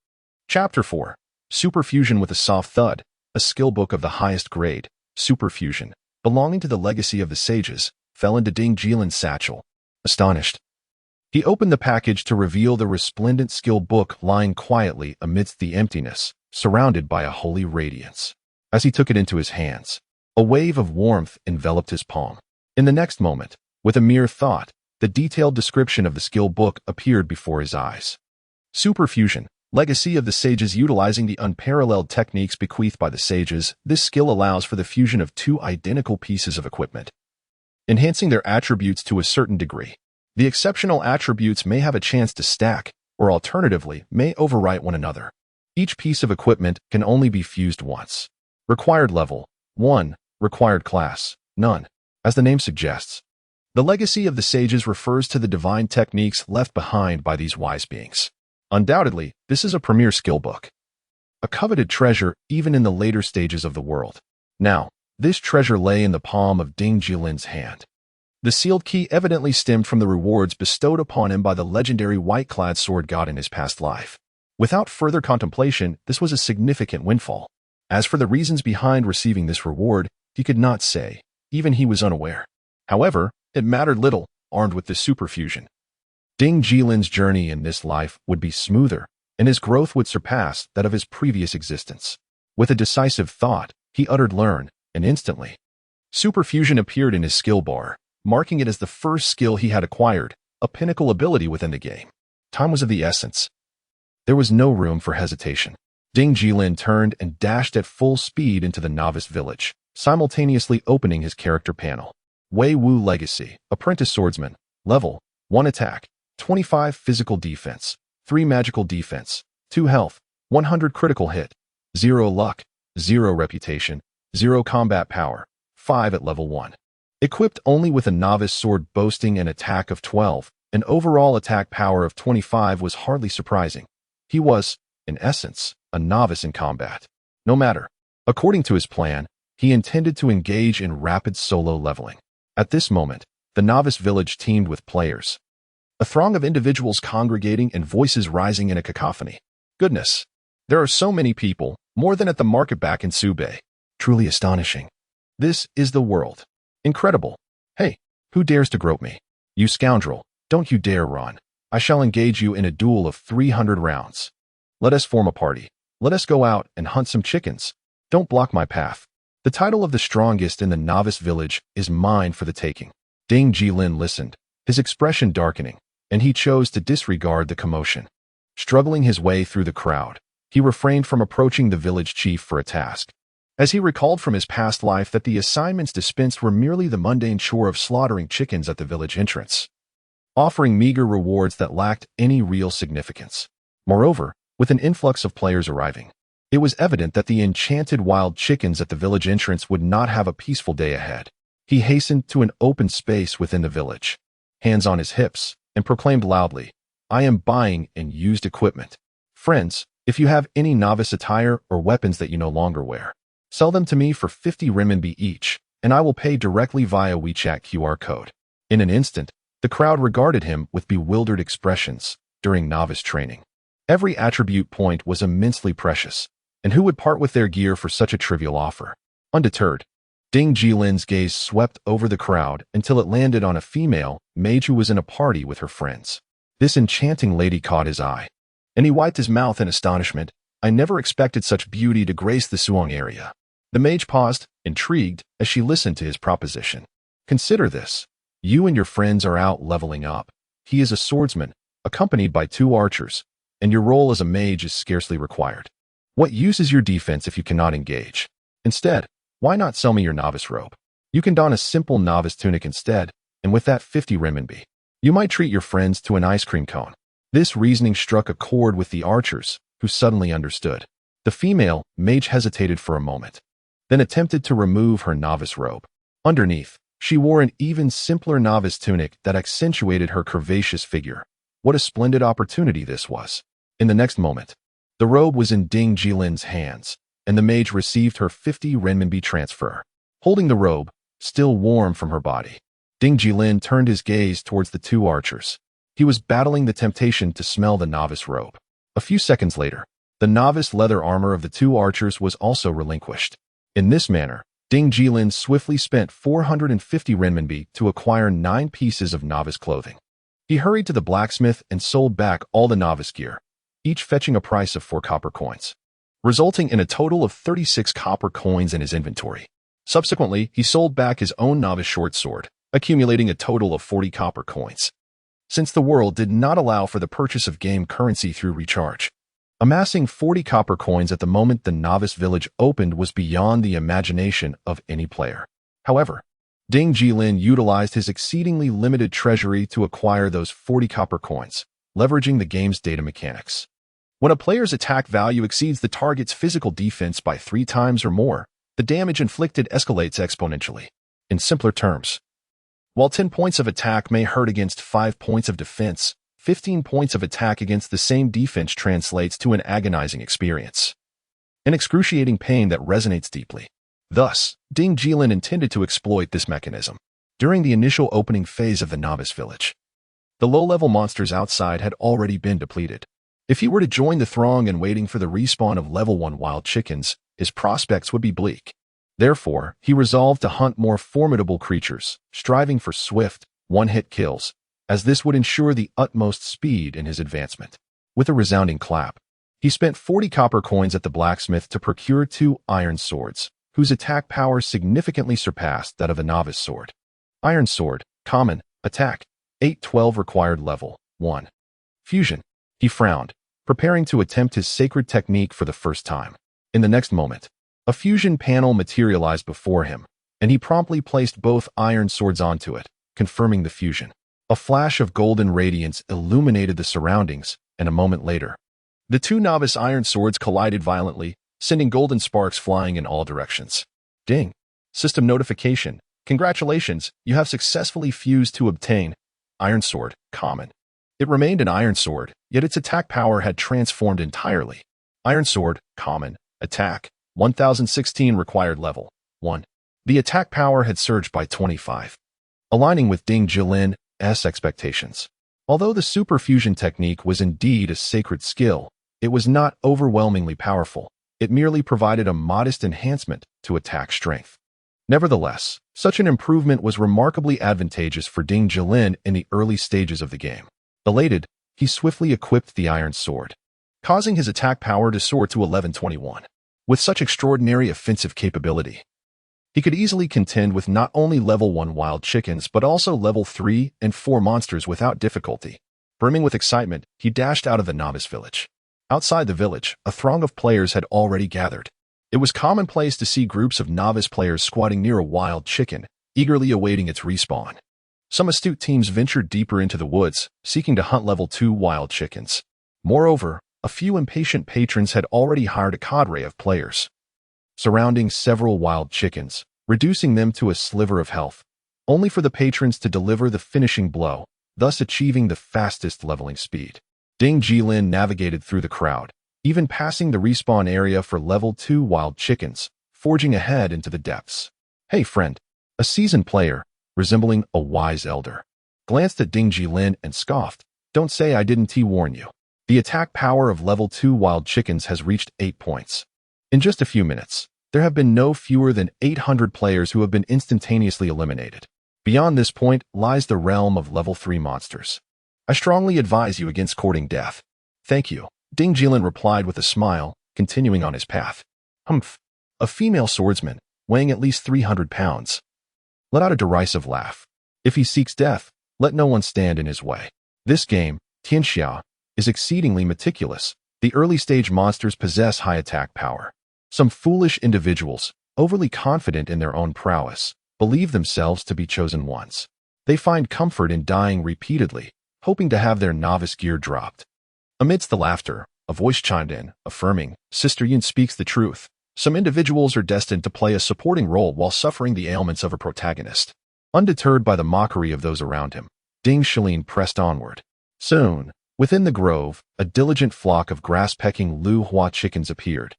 [SPEAKER 1] Chapter 4. Superfusion with a soft thud, a skill book of the highest grade, Superfusion, belonging to the legacy of the sages, fell into Ding Jilin's satchel. Astonished, he opened the package to reveal the resplendent skill book lying quietly amidst the emptiness, surrounded by a holy radiance. As he took it into his hands, a wave of warmth enveloped his palm. In the next moment, with a mere thought, the detailed description of the skill book appeared before his eyes. Superfusion, legacy of the sages. Utilizing the unparalleled techniques bequeathed by the sages, this skill allows for the fusion of two identical pieces of equipment, enhancing their attributes to a certain degree. The exceptional attributes may have a chance to stack, or alternatively, may overwrite one another. Each piece of equipment can only be fused once. Required level: 1. Required class: none. As the name suggests, the legacy of the sages refers to the divine techniques left behind by these wise beings. Undoubtedly, this is a premier skill book, a coveted treasure even in the later stages of the world. Now, this treasure lay in the palm of Ding Jilin's hand. The sealed key evidently stemmed from the rewards bestowed upon him by the legendary white-clad sword god in his past life. Without further contemplation, this was a significant windfall. As for the reasons behind receiving this reward, he could not say. Even he was unaware. However, it mattered little, armed with this superfusion. Ding Jilin's journey in this life would be smoother, and his growth would surpass that of his previous existence. With a decisive thought, he uttered "learn," and instantly, superfusion appeared in his skill bar, marking it as the first skill he had acquired, a pinnacle ability within the game. Time was of the essence. There was no room for hesitation. Ding Jilin turned and dashed at full speed into the novice village, simultaneously opening his character panel. Wei Wu Legacy, Apprentice Swordsman, Level 1 Attack, 25 Physical Defense, 3 Magical Defense, 2 Health, 100 Critical Hit, 0 Luck, 0 Reputation, 0 Combat Power, 5 at Level 1. Equipped only with a novice sword boasting an attack of 12, an overall attack power of 25 was hardly surprising. He was, in essence, a novice in combat. No matter. According to his plan, he intended to engage in rapid solo leveling. At this moment, the novice village teemed with players. A throng of individuals congregating and voices rising in a cacophony. Goodness! There are so many people, more than at the market back in Subei. Truly astonishing. This is the world. Incredible. Hey, who dares to grope me? You scoundrel, don't you dare run. I shall engage you in a duel of 300 rounds. Let us form a party. Let us go out and hunt some chickens. Don't block my path. The title of the strongest in the novice village is mine for the taking. Ding Jilin listened, his expression darkening, and he chose to disregard the commotion. Struggling his way through the crowd, he refrained from approaching the village chief for a task, as he recalled from his past life that the assignments dispensed were merely the mundane chore of slaughtering chickens at the village entrance, offering meager rewards that lacked any real significance. Moreover, with an influx of players arriving, it was evident that the enchanted wild chickens at the village entrance would not have a peaceful day ahead. He hastened to an open space within the village, hands on his hips, and proclaimed loudly, "I am buying and used equipment. Friends, if you have any novice attire or weapons that you no longer wear, sell them to me for 50 renminbi each, and I will pay directly via WeChat QR code." In an instant, the crowd regarded him with bewildered expressions. During novice training, every attribute point was immensely precious, and who would part with their gear for such a trivial offer? Undeterred, Ding Jilin's gaze swept over the crowd until it landed on a female mage who was in a party with her friends. This enchanting lady caught his eye, and he wiped his mouth in astonishment. I never expected such beauty to grace the Suong area. The mage paused, intrigued, as she listened to his proposition. Consider this. You and your friends are out leveling up. He is a swordsman, accompanied by 2 archers, and your role as a mage is scarcely required. What use is your defense if you cannot engage? Instead, why not sell me your novice robe? You can don a simple novice tunic instead, and with that 50 renminbi, you might treat your friends to an ice cream cone. This reasoning struck a chord with the archers, who suddenly understood. The female mage hesitated for a moment, then attempted to remove her novice robe. Underneath, she wore an even simpler novice tunic that accentuated her curvaceous figure. What a splendid opportunity this was. In the next moment, the robe was in Ding Jilin's hands, and the mage received her 50 renminbi transfer. Holding the robe, still warm from her body, Ding Jilin turned his gaze towards the 2 archers. He was battling the temptation to smell the novice robe. A few seconds later, the novice leather armor of the 2 archers was also relinquished. In this manner, Ding Jilin swiftly spent 450 renminbi to acquire 9 pieces of novice clothing. He hurried to the blacksmith and sold back all the novice gear, each fetching a price of 4 copper coins. resulting in a total of 36 copper coins in his inventory. Subsequently, he sold back his own novice short sword, accumulating a total of 40 copper coins. Since the world did not allow for the purchase of game currency through recharge, amassing 40 copper coins at the moment the novice village opened was beyond the imagination of any player. However, Ding Jilin utilized his exceedingly limited treasury to acquire those 40 copper coins, leveraging the game's data mechanics. When a player's attack value exceeds the target's physical defense by 3 times or more, the damage inflicted escalates exponentially. In simpler terms, while 10 points of attack may hurt against 5 points of defense, 15 points of attack against the same defense translates to an agonizing experience. An excruciating pain that resonates deeply. Thus, Ding Jilin intended to exploit this mechanism. During the initial opening phase of the novice village, the low-level monsters outside had already been depleted. If he were to join the throng and waiting for the respawn of level 1 wild chickens, his prospects would be bleak. Therefore, he resolved to hunt more formidable creatures, striving for swift, one-hit kills, as this would ensure the utmost speed in his advancement. With a resounding clap, he spent 40 copper coins at the blacksmith to procure 2 iron swords, whose attack power significantly surpassed that of a novice sword. Iron sword, common, attack, 812 required level, 1. Fusion. He frowned, preparing to attempt his sacred technique for the first time. In the next moment, a fusion panel materialized before him, and he promptly placed both iron swords onto it, confirming the fusion. A flash of golden radiance illuminated the surroundings, and a moment later, the 2 novice iron swords collided violently, sending golden sparks flying in all directions. Ding! System notification. Congratulations, you have successfully fused to obtain Iron Sword, common. It remained an iron sword, yet its attack power had transformed entirely. Iron Sword, common, attack, 1016 required level, 1. The attack power had surged by 25, aligning with Ding Jilin's expectations. Although the super fusion technique was indeed a sacred skill, it was not overwhelmingly powerful. It merely provided a modest enhancement to attack strength. Nevertheless, such an improvement was remarkably advantageous for Ding Jilin in the early stages of the game. Elated, he swiftly equipped the iron sword, causing his attack power to soar to 1121. With such extraordinary offensive capability, he could easily contend with not only level 1 wild chickens but also level 3 and 4 monsters without difficulty. Brimming with excitement, he dashed out of the novice village. Outside the village, a throng of players had already gathered. It was commonplace to see groups of novice players squatting near a wild chicken, eagerly awaiting its respawn. Some astute teams ventured deeper into the woods, seeking to hunt level 2 wild chickens. Moreover, a few impatient patrons had already hired a cadre of players, surrounding several wild chickens, reducing them to a sliver of health, only for the patrons to deliver the finishing blow, thus achieving the fastest leveling speed. Ding Jilin navigated through the crowd, even passing the respawn area for level 2 wild chickens, forging ahead into the depths. Hey friend, a seasoned player, resembling a wise elder, glanced at Ding Jilin and scoffed. Don't say I didn't warn you. The attack power of level 2 wild chickens has reached 8 points. In just a few minutes, there have been no fewer than 800 players who have been instantaneously eliminated. Beyond this point lies the realm of level 3 monsters. I strongly advise you against courting death. Thank you, Ding Jilin replied with a smile, continuing on his path. Humph. A female swordsman, weighing at least 300 pounds, let out a derisive laugh. If he seeks death, let no one stand in his way. This game, Tianxia, is exceedingly meticulous. The early-stage monsters possess high attack power. Some foolish individuals, overly confident in their own prowess, believe themselves to be chosen ones. They find comfort in dying repeatedly, hoping to have their novice gear dropped. Amidst the laughter, a voice chimed in, affirming, Sister Yun speaks the truth. Some individuals are destined to play a supporting role while suffering the ailments of a protagonist. Undeterred by the mockery of those around him, Ding Jilin pressed onward. Soon, within the grove, a diligent flock of grass-pecking Lu Hua chickens appeared,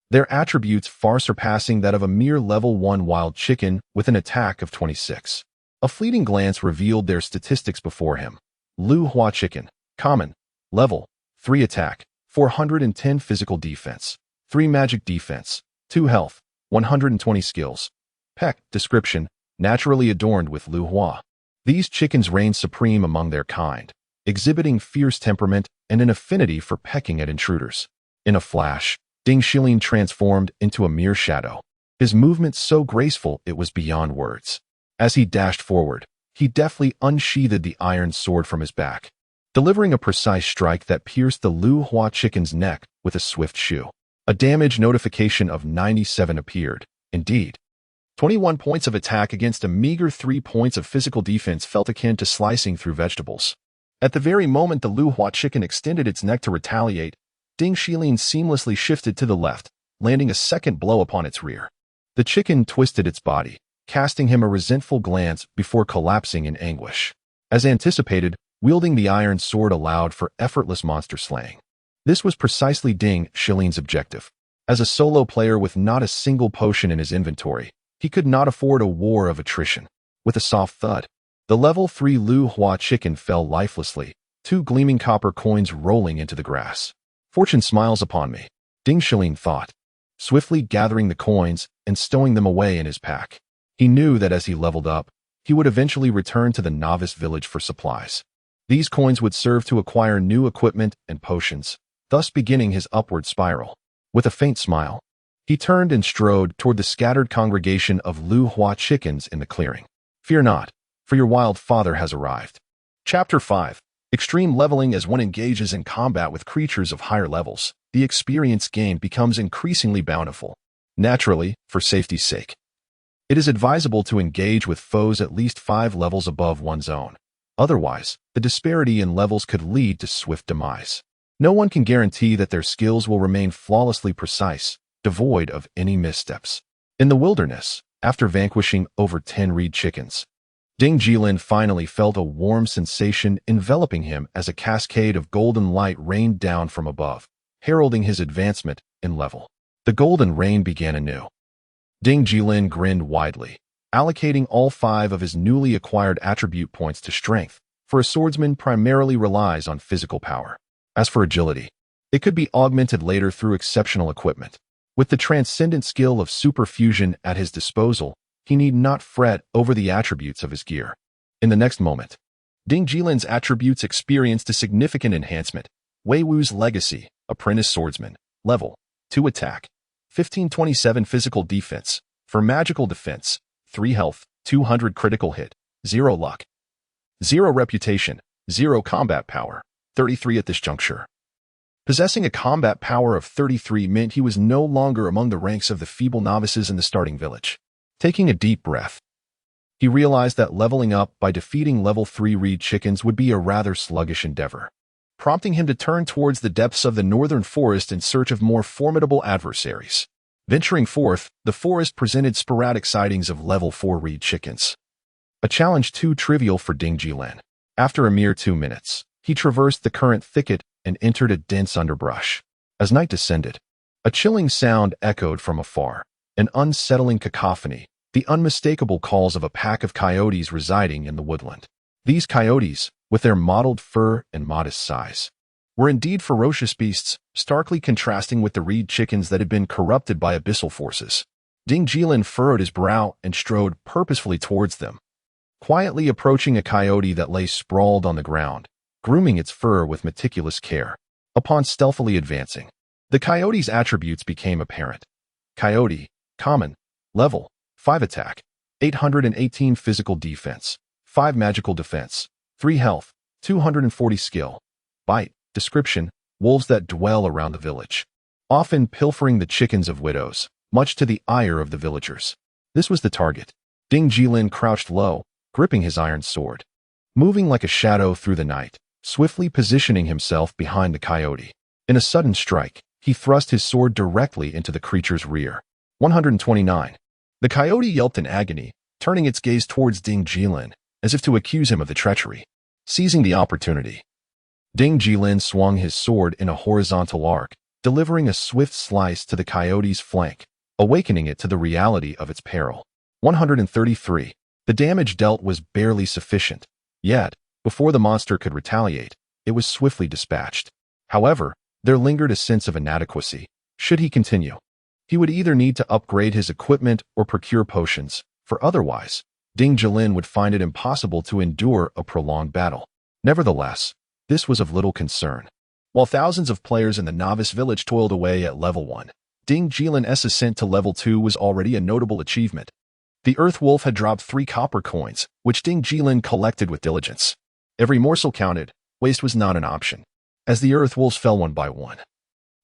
[SPEAKER 1] their attributes far surpassing that of a mere level 1 wild chicken with an attack of 26. A fleeting glance revealed their statistics before him. Lu Hua chicken, common, level 3 attack, 410 physical defense, 3 magic defense, 2 health, 120 skills. Peck, description, naturally adorned with Lu Hua. These chickens reign supreme among their kind, exhibiting fierce temperament and an affinity for pecking at intruders. In a flash, Ding Jilin transformed into a mere shadow, his movement so graceful it was beyond words. As he dashed forward, he deftly unsheathed the iron sword from his back, delivering a precise strike that pierced the Lu Hua chicken's neck with a swift shoe. A damage notification of 97 appeared. Indeed, 21 points of attack against a meager 3 points of physical defense felt akin to slicing through vegetables. At the very moment the Lu Hua chicken extended its neck to retaliate, Ding Jilin seamlessly shifted to the left, landing a second blow upon its rear. The chicken twisted its body, casting him a resentful glance before collapsing in anguish. As anticipated, wielding the iron sword allowed for effortless monster slaying. This was precisely Ding Jilin's objective. As a solo player with not a single potion in his inventory, he could not afford a war of attrition. With a soft thud, the level 3 Lu Hua chicken fell lifelessly, 2 gleaming copper coins rolling into the grass. Fortune smiles upon me, Ding Jilin thought, swiftly gathering the coins and stowing them away in his pack. He knew that as he leveled up, he would eventually return to the novice village for supplies. These coins would serve to acquire new equipment and potions, thus beginning his upward spiral. With a faint smile, he turned and strode toward the scattered congregation of Lu Hua chickens in the clearing. Fear not, for your wild father has arrived. Chapter 5. Extreme leveling. As one engages in combat with creatures of higher levels, the experience gained becomes increasingly bountiful. Naturally, for safety's sake, it is advisable to engage with foes at least 5 levels above one's own. Otherwise, the disparity in levels could lead to swift demise. No one can guarantee that their skills will remain flawlessly precise, devoid of any missteps. In the wilderness, after vanquishing over 10 reed chickens, Ding Jilin finally felt a warm sensation enveloping him as a cascade of golden light rained down from above, heralding his advancement in level. The golden rain began anew. Ding Jilin grinned widely, allocating all 5 of his newly acquired attribute points to strength, for a swordsman primarily relies on physical power. As for agility, it could be augmented later through exceptional equipment. With the transcendent skill of superfusion at his disposal, he need not fret over the attributes of his gear. In the next moment, Ding Jilin's attributes experienced a significant enhancement. Wei Wu's Legacy, Apprentice Swordsman, Level 2 Attack, 1527 Physical Defense, for Magical Defense, 3 Health, 200 Critical Hit, 0 Luck, 0 Reputation, 0 Combat Power, 33 at this juncture. Possessing a combat power of 33 meant he was no longer among the ranks of the feeble novices in the starting village. Taking a deep breath, he realized that leveling up by defeating level 3 reed chickens would be a rather sluggish endeavor, prompting him to turn towards the depths of the northern forest in search of more formidable adversaries. Venturing forth, the forest presented sporadic sightings of level 4 reed chickens, a challenge too trivial for Ding Jilin. After a mere 2 minutes, he traversed the current thicket and entered a dense underbrush. As night descended, a chilling sound echoed from afar, an unsettling cacophony, the unmistakable calls of a pack of coyotes residing in the woodland. These coyotes, with their mottled fur and modest size, were indeed ferocious beasts, starkly contrasting with the reed chickens that had been corrupted by abyssal forces. Ding Jilin furrowed his brow and strode purposefully towards them, quietly approaching a coyote that lay sprawled on the ground, grooming its fur with meticulous care. Upon stealthily advancing, the coyote's attributes became apparent. Coyote, Common, Level 5 Attack, 818 Physical Defense, 5 Magical Defense, 3 Health, 240 Skill. Bite. Description: wolves that dwell around the village, often pilfering the chickens of widows, much to the ire of the villagers. This was the target. Ding Jilin crouched low, gripping his iron sword, moving like a shadow through the night, swiftly positioning himself behind the coyote. In a sudden strike, he thrust his sword directly into the creature's rear. 129. The coyote yelped in agony, turning its gaze towards Ding Jilin, as if to accuse him of the treachery. Seizing the opportunity, Ding Jilin swung his sword in a horizontal arc, delivering a swift slice to the coyote's flank, awakening it to the reality of its peril. 133. The damage dealt was barely sufficient, yet, before the monster could retaliate, it was swiftly dispatched. However, there lingered a sense of inadequacy. Should he continue, he would either need to upgrade his equipment or procure potions, for otherwise, Ding Jilin would find it impossible to endure a prolonged battle. Nevertheless, this was of little concern. While thousands of players in the novice village toiled away at level 1, Ding Jilin's ascent to level 2 was already a notable achievement. The Earth Wolf had dropped 3 copper coins, which Ding Jilin collected with diligence. Every morsel counted. Waste was not an option. As the Earth Wolves fell one by one,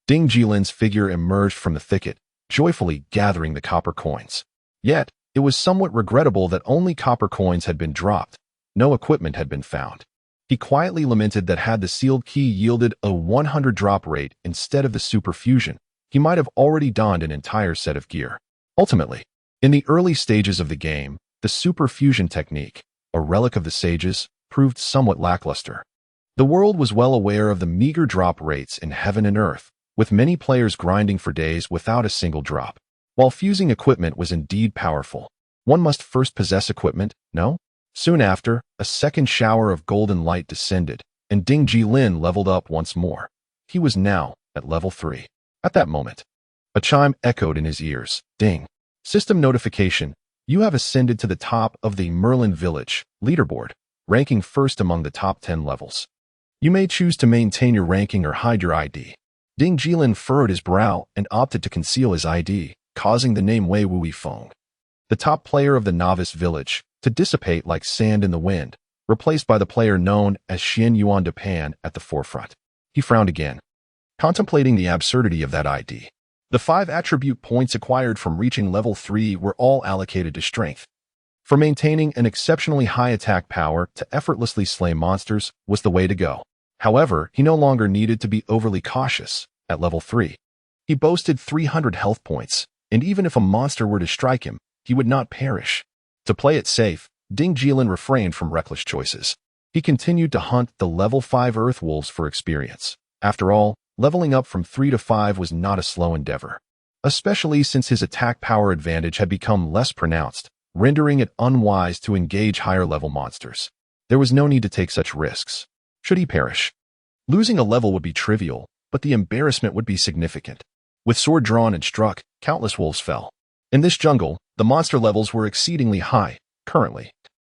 [SPEAKER 1] Ding Jilin's figure emerged from the thicket, joyfully gathering the copper coins. Yet, it was somewhat regrettable that only copper coins had been dropped. No equipment had been found. He quietly lamented that had the sealed key yielded a 100 drop rate instead of the super fusion, he might have already donned an entire set of gear. Ultimately, in the early stages of the game, the super fusion technique, a relic of the sages, proved somewhat lackluster. The world was well aware of the meager drop rates in heaven and earth, with many players grinding for days without a single drop. While fusing equipment was indeed powerful, one must first possess equipment, no? Soon after, a second shower of golden light descended, and Ding Jilin leveled up once more. He was now at level 3. At that moment, a chime echoed in his ears. Ding. System notification. You have ascended to the top of the Merlin Village leaderboard, ranking first among the top 10 levels. You may choose to maintain your ranking or hide your ID. Ding Jilin furrowed his brow and opted to conceal his ID, causing the name Wei Wui Feng, the top player of the novice village, to dissipate like sand in the wind, replaced by the player known as Xian Yuan de Pan at the forefront. He frowned again, contemplating the absurdity of that ID. The 5 attribute points acquired from reaching level 3 were all allocated to strength. For maintaining an exceptionally high attack power to effortlessly slay monsters was the way to go. However, he no longer needed to be overly cautious. At level 3, he boasted 300 health points, and even if a monster were to strike him, he would not perish. To play it safe, Ding Jilin refrained from reckless choices. He continued to hunt the level 5 Earth Wolves for experience. After all, leveling up from 3 to 5 was not a slow endeavor, especially since his attack power advantage had become less pronounced, rendering it unwise to engage higher-level monsters. There was no need to take such risks. Should he perish, losing a level would be trivial, but the embarrassment would be significant. With sword drawn and struck, countless wolves fell. In this jungle, the monster levels were exceedingly high. Currently,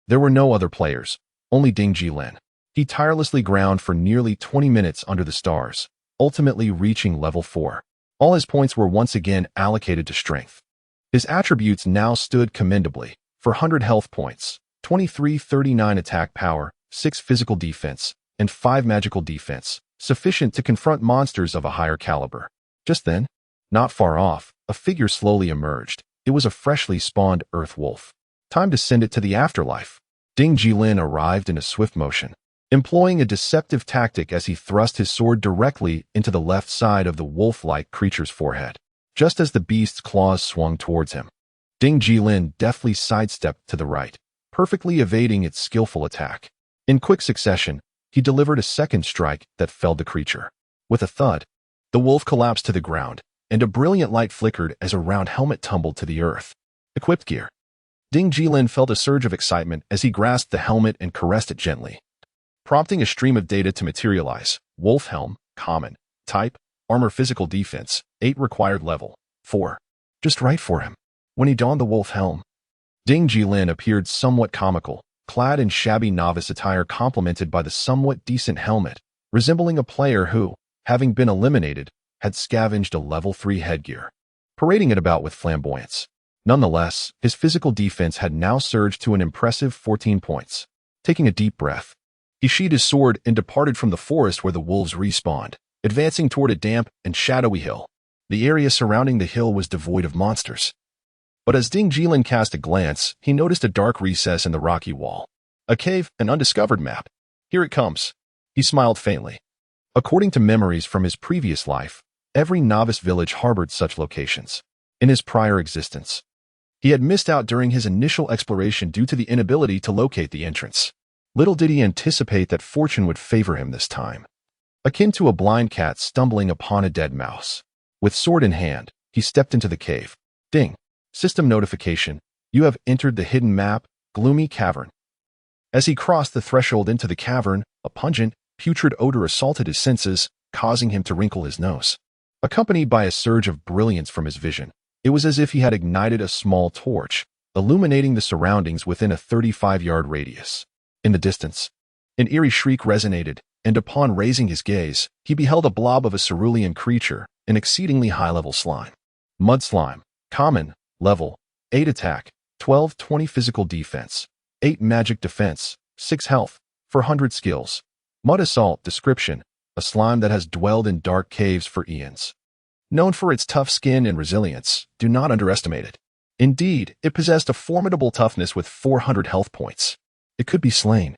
[SPEAKER 1] there were no other players, only Ding Jilin. He tirelessly ground for nearly 20 minutes under the stars, ultimately reaching level 4. All his points were once again allocated to strength. His attributes now stood commendably: 400 health points, 2339 attack power, 6 physical defense, and 5 magical defense, sufficient to confront monsters of a higher caliber. Just then, not far off, a figure slowly emerged. It was a freshly spawned Earth Wolf. Time to send it to the afterlife. Ding Jilin arrived in a swift motion, employing a deceptive tactic as he thrust his sword directly into the left side of the wolf-like creature's forehead. Just as the beast's claws swung towards him, Ding Jilin deftly sidestepped to the right, perfectly evading its skillful attack. In quick succession, he delivered a second strike that felled the creature. With a thud, the wolf collapsed to the ground, and a brilliant light flickered as a round helmet tumbled to the earth. Equipped gear. Ding Jilin felt a surge of excitement as he grasped the helmet and caressed it gently, prompting a stream of data to materialize. Wolf helm, common, type, armor, physical defense, 8 required, level 4. Just right for him. When he donned the wolf helm, Ding Jilin appeared somewhat comical, clad in shabby novice attire complemented by the somewhat decent helmet, resembling a player who, having been eliminated, had scavenged a level 3 headgear, parading it about with flamboyance. Nonetheless, his physical defense had now surged to an impressive 14 points. Taking a deep breath, he sheathed his sword and departed from the forest where the wolves respawned, advancing toward a damp and shadowy hill. The area surrounding the hill was devoid of monsters. But as Ding Jilin cast a glance, he noticed a dark recess in the rocky wall. A cave, an undiscovered map. Here it comes. He smiled faintly. According to memories from his previous life, every novice village harbored such locations. In his prior existence, he had missed out during his initial exploration due to the inability to locate the entrance. Little did he anticipate that fortune would favor him this time. Akin to a blind cat stumbling upon a dead mouse, with sword in hand, he stepped into the cave. Ding. System notification. You have entered the hidden map, Gloomy Cavern. As he crossed the threshold into the cavern, a pungent, putrid odor assaulted his senses, causing him to wrinkle his nose. Accompanied by a surge of brilliance from his vision, it was as if he had ignited a small torch, illuminating the surroundings within a 35-yard radius. In the distance, an eerie shriek resonated, and upon raising his gaze, he beheld a blob of a cerulean creature, an exceedingly high-level slime. Mud slime. Common. Level. 8 attack. 12-20 physical defense. 8 magic defense. 6 health. 400 skills. Mud assault. Description. A slime that has dwelled in dark caves for eons. Known for its tough skin and resilience, do not underestimate it. Indeed, it possessed a formidable toughness with 400 health points. It could be slain,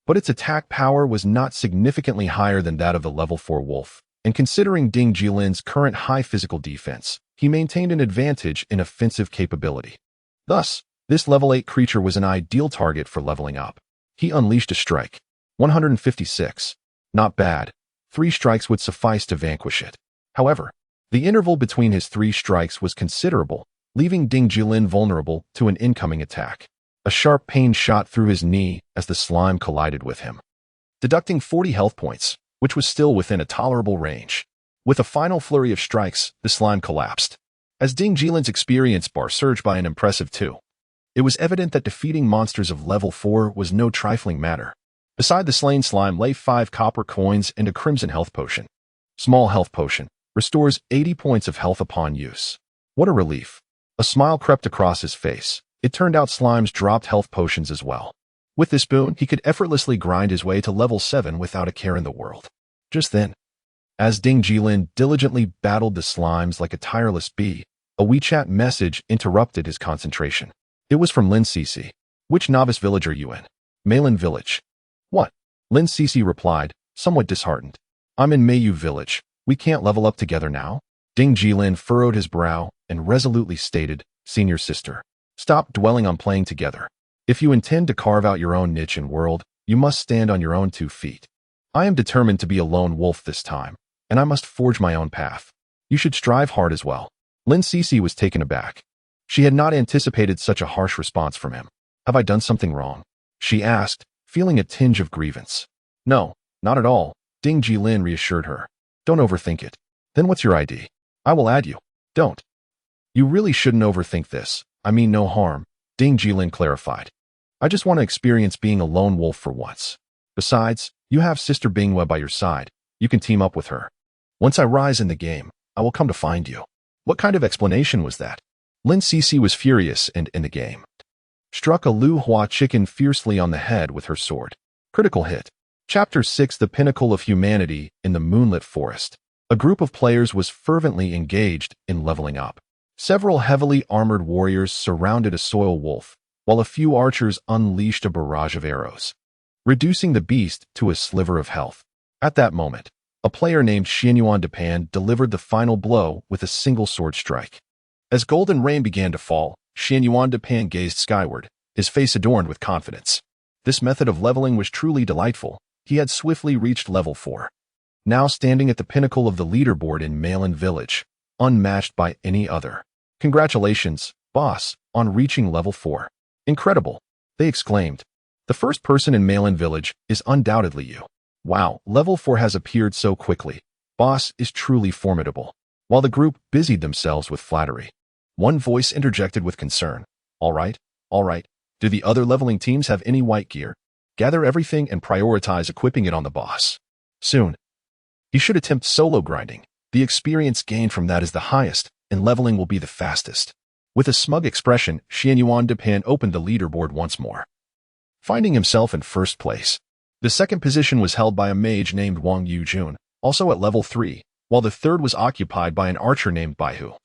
[SPEAKER 1] but its attack power was not significantly higher than that of the level 4 wolf, and considering Ding Jilin's current high physical defense, he maintained an advantage in offensive capability. Thus, this level 8 creature was an ideal target for leveling up. He unleashed a strike. 156. Not bad. 3 strikes would suffice to vanquish it. However, the interval between his 3 strikes was considerable, leaving Ding Jilin vulnerable to an incoming attack. A sharp pain shot through his knee as the slime collided with him, deducting 40 health points, which was still within a tolerable range. With a final flurry of strikes, the slime collapsed. As Ding Jilin's experience bar surged by an impressive 2. It was evident that defeating monsters of level 4 was no trifling matter. Beside the slain slime lay 5 copper coins and a crimson health potion. Small health potion. Restores 80 points of health upon use. What a relief. A smile crept across his face. It turned out slimes dropped health potions as well. With this boon, he could effortlessly grind his way to level 7 without a care in the world. Just then, as Ding Jilin diligently battled the slimes like a tireless bee, a WeChat message interrupted his concentration. It was from Lin Cece. Which novice village are you in? Maylin Village. What? Lin Cece replied, somewhat disheartened. I'm in Mayu Village. We can't level up together now? Ding Jilin furrowed his brow and resolutely stated, Senior sister, stop dwelling on playing together. If you intend to carve out your own niche and world, you must stand on your own 2 feet. I am determined to be a lone wolf this time, and I must forge my own path. You should strive hard as well. Lin Cece was taken aback. She had not anticipated such a harsh response from him. Have I done something wrong? She asked, feeling a tinge of grievance. No, not at all, Ding Jilin reassured her. Don't overthink it. Then what's your ID? I will add you. Don't. You really shouldn't overthink this. I mean no harm, Ding Jilin clarified. I just want to experience being a lone wolf for once. Besides, you have Sister Bingwe by your side. You can team up with her. Once I rise in the game, I will come to find you. What kind of explanation was that? Lin Cece was furious and, in the game, struck a Lu Hua chicken fiercely on the head with her sword. Critical hit. Chapter 6 The Pinnacle of Humanity in the Moonlit Forest. A group of players was fervently engaged in leveling up. Several heavily armored warriors surrounded a soil wolf, while a few archers unleashed a barrage of arrows, reducing the beast to a sliver of health. At that moment, a player named Xianyuan Depan delivered the final blow with a single sword strike. As golden rain began to fall, Xianyuan Depan gazed skyward, his face adorned with confidence. This method of leveling was truly delightful. He had swiftly reached level 4. Now standing at the pinnacle of the leaderboard in Maylin Village, unmatched by any other. Congratulations, boss, on reaching level 4. Incredible, they exclaimed. The first person in Maylin Village is undoubtedly you. Wow, level 4 has appeared so quickly. Boss is truly formidable. While the group busied themselves with flattery, one voice interjected with concern. All right. Do the other leveling teams have any white gear? Gather everything and prioritize equipping it on the boss. Soon. He should attempt solo grinding. The experience gained from that is the highest, and leveling will be the fastest. With a smug expression, Xianyuan Depan opened the leaderboard once more, finding himself in first place. The second position was held by a mage named Wang Yujun, also at level 3, while the third was occupied by an archer named Baihu.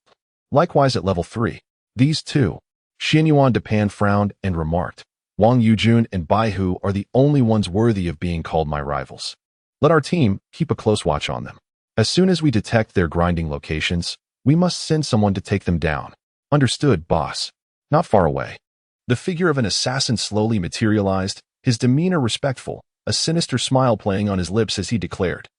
[SPEAKER 1] Likewise at level 3. These two, Xianyuan Depan frowned and remarked, Wang Yujun and Baihu are the only ones worthy of being called my rivals. Let our team keep a close watch on them. As soon as we detect their grinding locations, we must send someone to take them down. Understood, boss. Not far away. The figure of an assassin slowly materialized, his demeanor respectful, a sinister smile playing on his lips as he declared,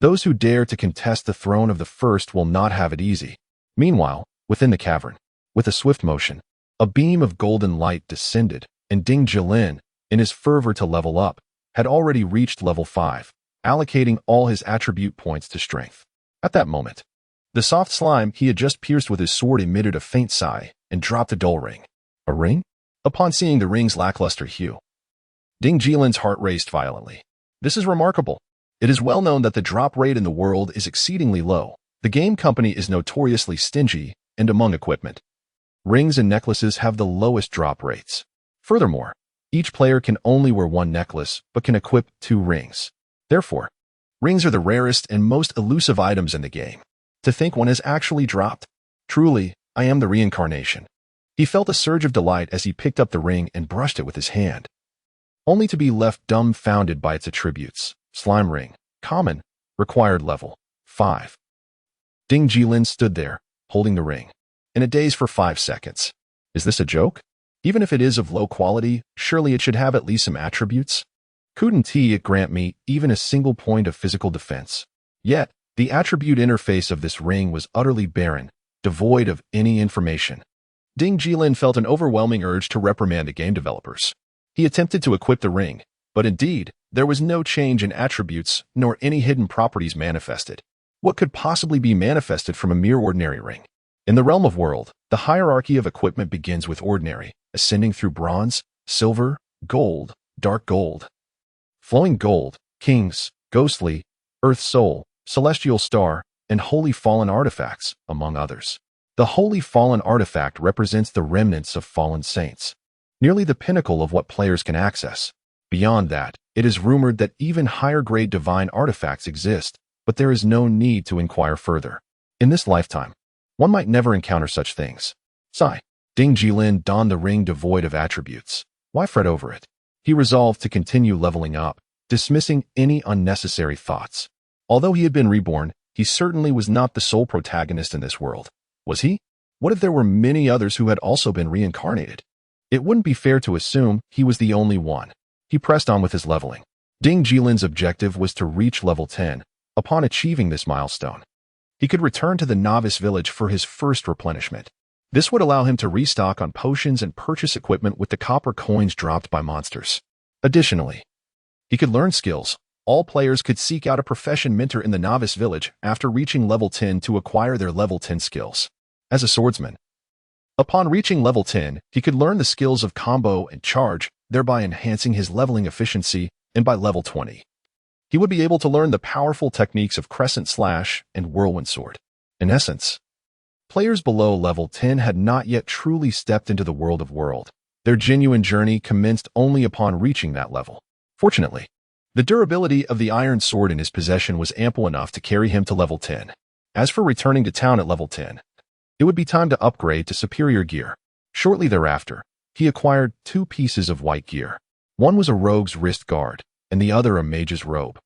[SPEAKER 1] those who dare to contest the throne of the first will not have it easy. Meanwhile, within the cavern, with a swift motion, a beam of golden light descended, and Ding Jilin, in his fervor to level up, had already reached level 5, allocating all his attribute points to strength. At that moment, the soft slime he had just pierced with his sword emitted a faint sigh and dropped a dull ring. A ring? Upon seeing the ring's lackluster hue, Ding Jilin's heart raced violently. This is remarkable. It is well known that the drop rate in the world is exceedingly low. The game company is notoriously stingy, and among equipment, rings and necklaces have the lowest drop rates. Furthermore, each player can only wear one necklace, but can equip 2 rings. Therefore, rings are the rarest and most elusive items in the game. To think one has actually dropped. Truly, I am the reincarnation. He felt a surge of delight as he picked up the ring and brushed it with his hand, only to be left dumbfounded by its attributes. Slime ring, common, required level 5. Ding Jilin stood there, holding the ring, in a daze for 5 seconds. Is this a joke? Even if it is of low quality, surely it should have at least some attributes. Couldn't it grant me even a single point of physical defense? Yet, the attribute interface of this ring was utterly barren, devoid of any information. Ding Jilin felt an overwhelming urge to reprimand the game developers. He attempted to equip the ring, but indeed, there was no change in attributes nor any hidden properties manifested. What could possibly be manifested from a mere ordinary ring? In the realm of world, the hierarchy of equipment begins with ordinary, ascending through bronze, silver, gold, dark gold, flowing gold, kings, ghostly, earth soul, celestial star, and holy fallen artifacts, among others. The holy fallen artifact represents the remnants of fallen saints, nearly the pinnacle of what players can access. Beyond that, it is rumored that even higher-grade divine artifacts exist, but there is no need to inquire further. In this lifetime, one might never encounter such things. Sigh. Ding Jilin donned the ring devoid of attributes. Why fret over it? He resolved to continue leveling up, dismissing any unnecessary thoughts. Although he had been reborn, he certainly was not the sole protagonist in this world. Was he? What if there were many others who had also been reincarnated? It wouldn't be fair to assume he was the only one. He pressed on with his leveling. Ding Jilin's objective was to reach level 10. Upon achieving this milestone, he could return to the novice village for his first replenishment. This would allow him to restock on potions and purchase equipment with the copper coins dropped by monsters. Additionally, he could learn skills. All players could seek out a profession mentor in the novice village after reaching level 10 to acquire their level 10 skills. As a swordsman, upon reaching level 10, he could learn the skills of combo and charge, thereby enhancing his leveling efficiency, and by level 20, he would be able to learn the powerful techniques of crescent slash and whirlwind sword. In essence, players below level 10 had not yet truly stepped into the world of world. Their genuine journey commenced only upon reaching that level. Fortunately, the durability of the iron sword in his possession was ample enough to carry him to level 10. As for returning to town at level 10, it would be time to upgrade to superior gear. Shortly thereafter, he acquired 2 pieces of white gear. One was a rogue's wrist guard, and the other a mage's robe,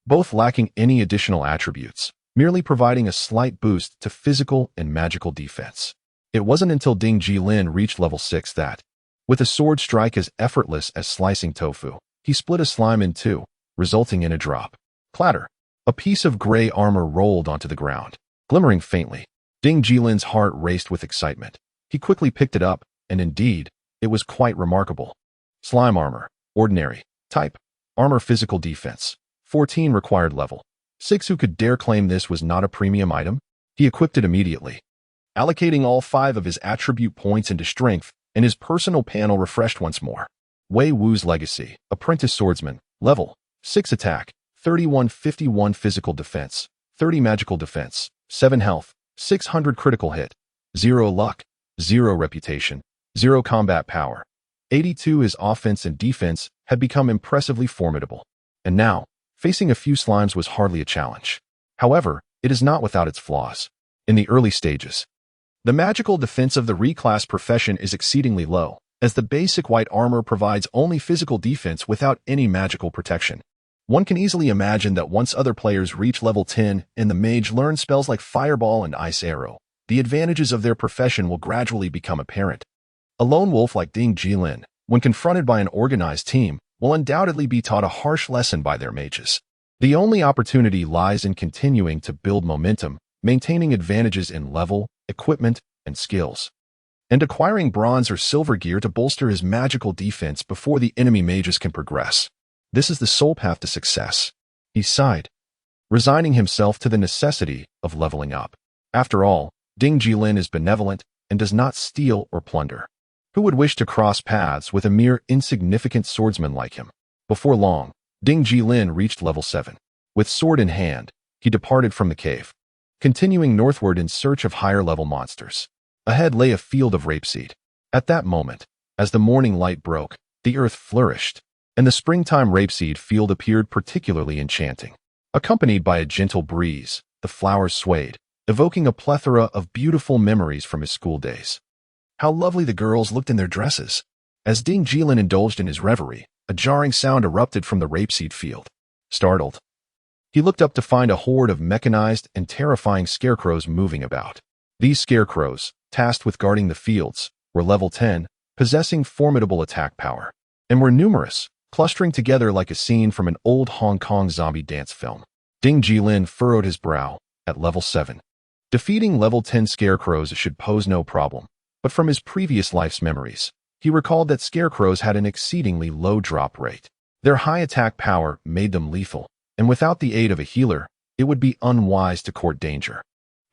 [SPEAKER 1] both lacking any additional attributes, merely providing a slight boost to physical and magical defense. It wasn't until Ding Jilin reached level 6 that, with a sword strike as effortless as slicing tofu, he split a slime in 2, resulting in a drop. Clatter. A piece of gray armor rolled onto the ground, glimmering faintly. Ding Jilin's heart raced with excitement. He quickly picked it up, and indeed, it was quite remarkable. Slime armor. Ordinary. Type. Armor physical defense. 14 required level. 6. Who could dare claim this was not a premium item? He equipped it immediately, allocating all 5 of his attribute points into strength, and his personal panel refreshed once more. Wei Wu's legacy. Apprentice swordsman. Level 6 attack, 3151 physical defense, 30 magical defense, 7 health, 600 critical hit, 0 luck, 0 reputation, 0 combat power. 82. His offense and defense had become impressively formidable. And now, facing a few slimes was hardly a challenge. However, it is not without its flaws. In the early stages, the magical defense of the reclass profession is exceedingly low, as the basic white armor provides only physical defense without any magical protection. One can easily imagine that once other players reach level 10 and the mage learns spells like Fireball and Ice Arrow, the advantages of their profession will gradually become apparent. A lone wolf like Ding Jilin, when confronted by an organized team, will undoubtedly be taught a harsh lesson by their mages. The only opportunity lies in continuing to build momentum, maintaining advantages in level, equipment, and skills, and acquiring bronze or silver gear to bolster his magical defense before the enemy mages can progress. This is the sole path to success. He sighed, resigning himself to the necessity of leveling up. After all, Ding Jilin is benevolent and does not steal or plunder. Who would wish to cross paths with a mere insignificant swordsman like him? Before long, Ding Jilin reached level 7. With sword in hand, he departed from the cave, continuing northward in search of higher-level monsters. Ahead lay a field of rapeseed. At that moment, as the morning light broke, the earth flourished, and the springtime rapeseed field appeared particularly enchanting. Accompanied by a gentle breeze, the flowers swayed, evoking a plethora of beautiful memories from his school days. How lovely the girls looked in their dresses! As Ding Jilin indulged in his reverie, a jarring sound erupted from the rapeseed field. Startled, he looked up to find a horde of mechanized and terrifying scarecrows moving about. These scarecrows, tasked with guarding the fields, were level 10, possessing formidable attack power, and were numerous, clustering together like a scene from an old Hong Kong zombie dance film. Ding Jilin furrowed his brow. At level 7, defeating level 10 scarecrows should pose no problem, but from his previous life's memories, he recalled that scarecrows had an exceedingly low drop rate. Their high attack power made them lethal, and without the aid of a healer, it would be unwise to court danger.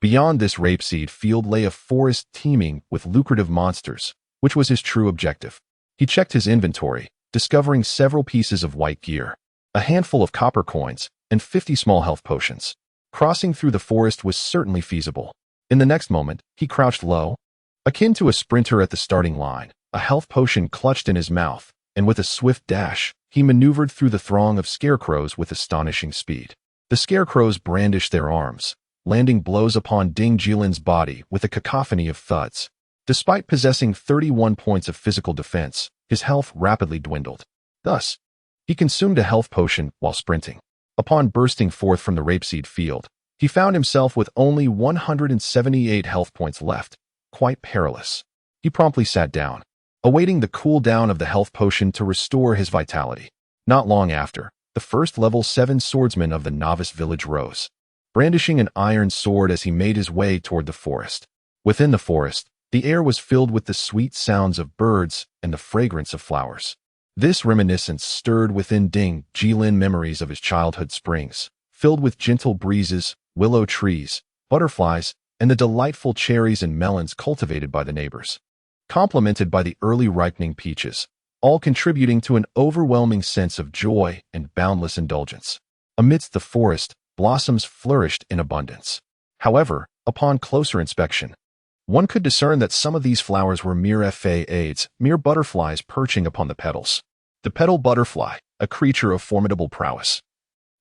[SPEAKER 1] Beyond this rapeseed field lay a forest teeming with lucrative monsters, which was his true objective. He checked his inventory, discovering several pieces of white gear, a handful of copper coins, and 50 small health potions. Crossing through the forest was certainly feasible. In the next moment, he crouched low, akin to a sprinter at the starting line, a health potion clutched in his mouth, and with a swift dash, he maneuvered through the throng of scarecrows with astonishing speed. The scarecrows brandished their arms, landing blows upon Ding Jilin's body with a cacophony of thuds. Despite possessing 31 points of physical defense, his health rapidly dwindled. Thus, he consumed a health potion while sprinting. Upon bursting forth from the rapeseed field, he found himself with only 178 health points left, quite perilous. He promptly sat down, awaiting the cooldown of the health potion to restore his vitality. Not long after, the first level 7 swordsman of the novice village rose, brandishing an iron sword as he made his way toward the forest. Within the forest, the air was filled with the sweet sounds of birds and the fragrance of flowers. This reminiscence stirred within Ding Jilin memories of his childhood springs, filled with gentle breezes, willow trees, butterflies, and the delightful cherries and melons cultivated by the neighbors, complemented by the early ripening peaches, all contributing to an overwhelming sense of joy and boundless indulgence. Amidst the forest, blossoms flourished in abundance. However, upon closer inspection, one could discern that some of these flowers were mere butterflies perching upon the petals. The petal butterfly, a creature of formidable prowess,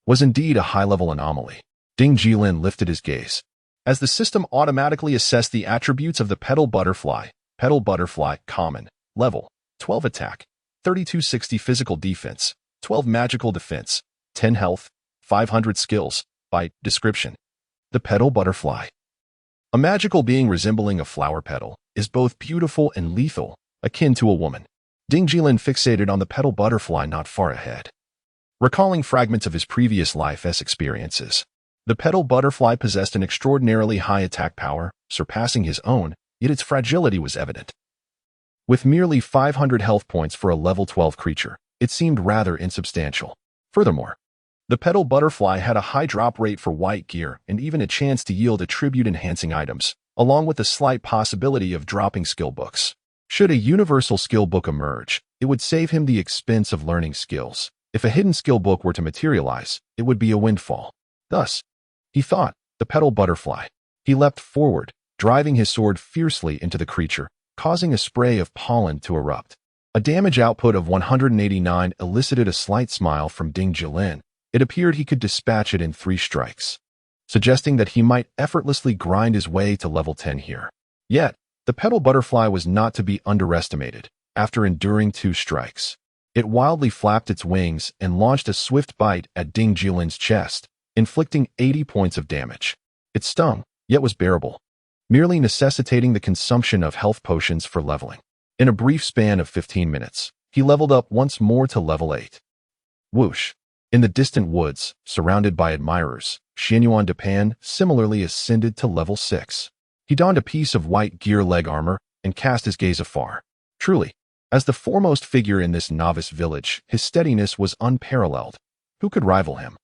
[SPEAKER 1] was indeed a high-level anomaly. Ding Jilin lifted his gaze, as the system automatically assessed the attributes of the petal butterfly. Petal butterfly, common, level, 12 attack, 3260 physical defense, 12 magical defense, 10 health, 500 skills. By description, the petal butterfly, a magical being resembling a flower petal, is both beautiful and lethal, akin to a woman. Ding Jilin fixated on the petal butterfly not far ahead. Recalling fragments of his previous life's experiences, the petal butterfly possessed an extraordinarily high attack power, surpassing his own, yet its fragility was evident. With merely 500 health points for a level 12 creature, it seemed rather insubstantial. Furthermore, the petal butterfly had a high drop rate for white gear and even a chance to yield attribute-enhancing items, along with the slight possibility of dropping skill books. Should a universal skill book emerge, it would save him the expense of learning skills. If a hidden skill book were to materialize, it would be a windfall. Thus, he thought, the petal butterfly. He leapt forward, driving his sword fiercely into the creature, causing a spray of pollen to erupt. A damage output of 189 elicited a slight smile from Ding Jilin. It appeared he could dispatch it in 3 strikes, suggesting that he might effortlessly grind his way to level 10 here. Yet, the petal butterfly was not to be underestimated. After enduring 2 strikes, it wildly flapped its wings and launched a swift bite at Ding Jilin's chest, inflicting 80 points of damage. It stung, yet was bearable, merely necessitating the consumption of health potions for leveling. In a brief span of 15 minutes, he leveled up once more to level 8. Whoosh! In the distant woods, surrounded by admirers, Xianyuan Depan similarly ascended to level 6. He donned a piece of white gear leg armor and cast his gaze afar. Truly, as the foremost figure in this novice village, his steadiness was unparalleled. Who could rival him?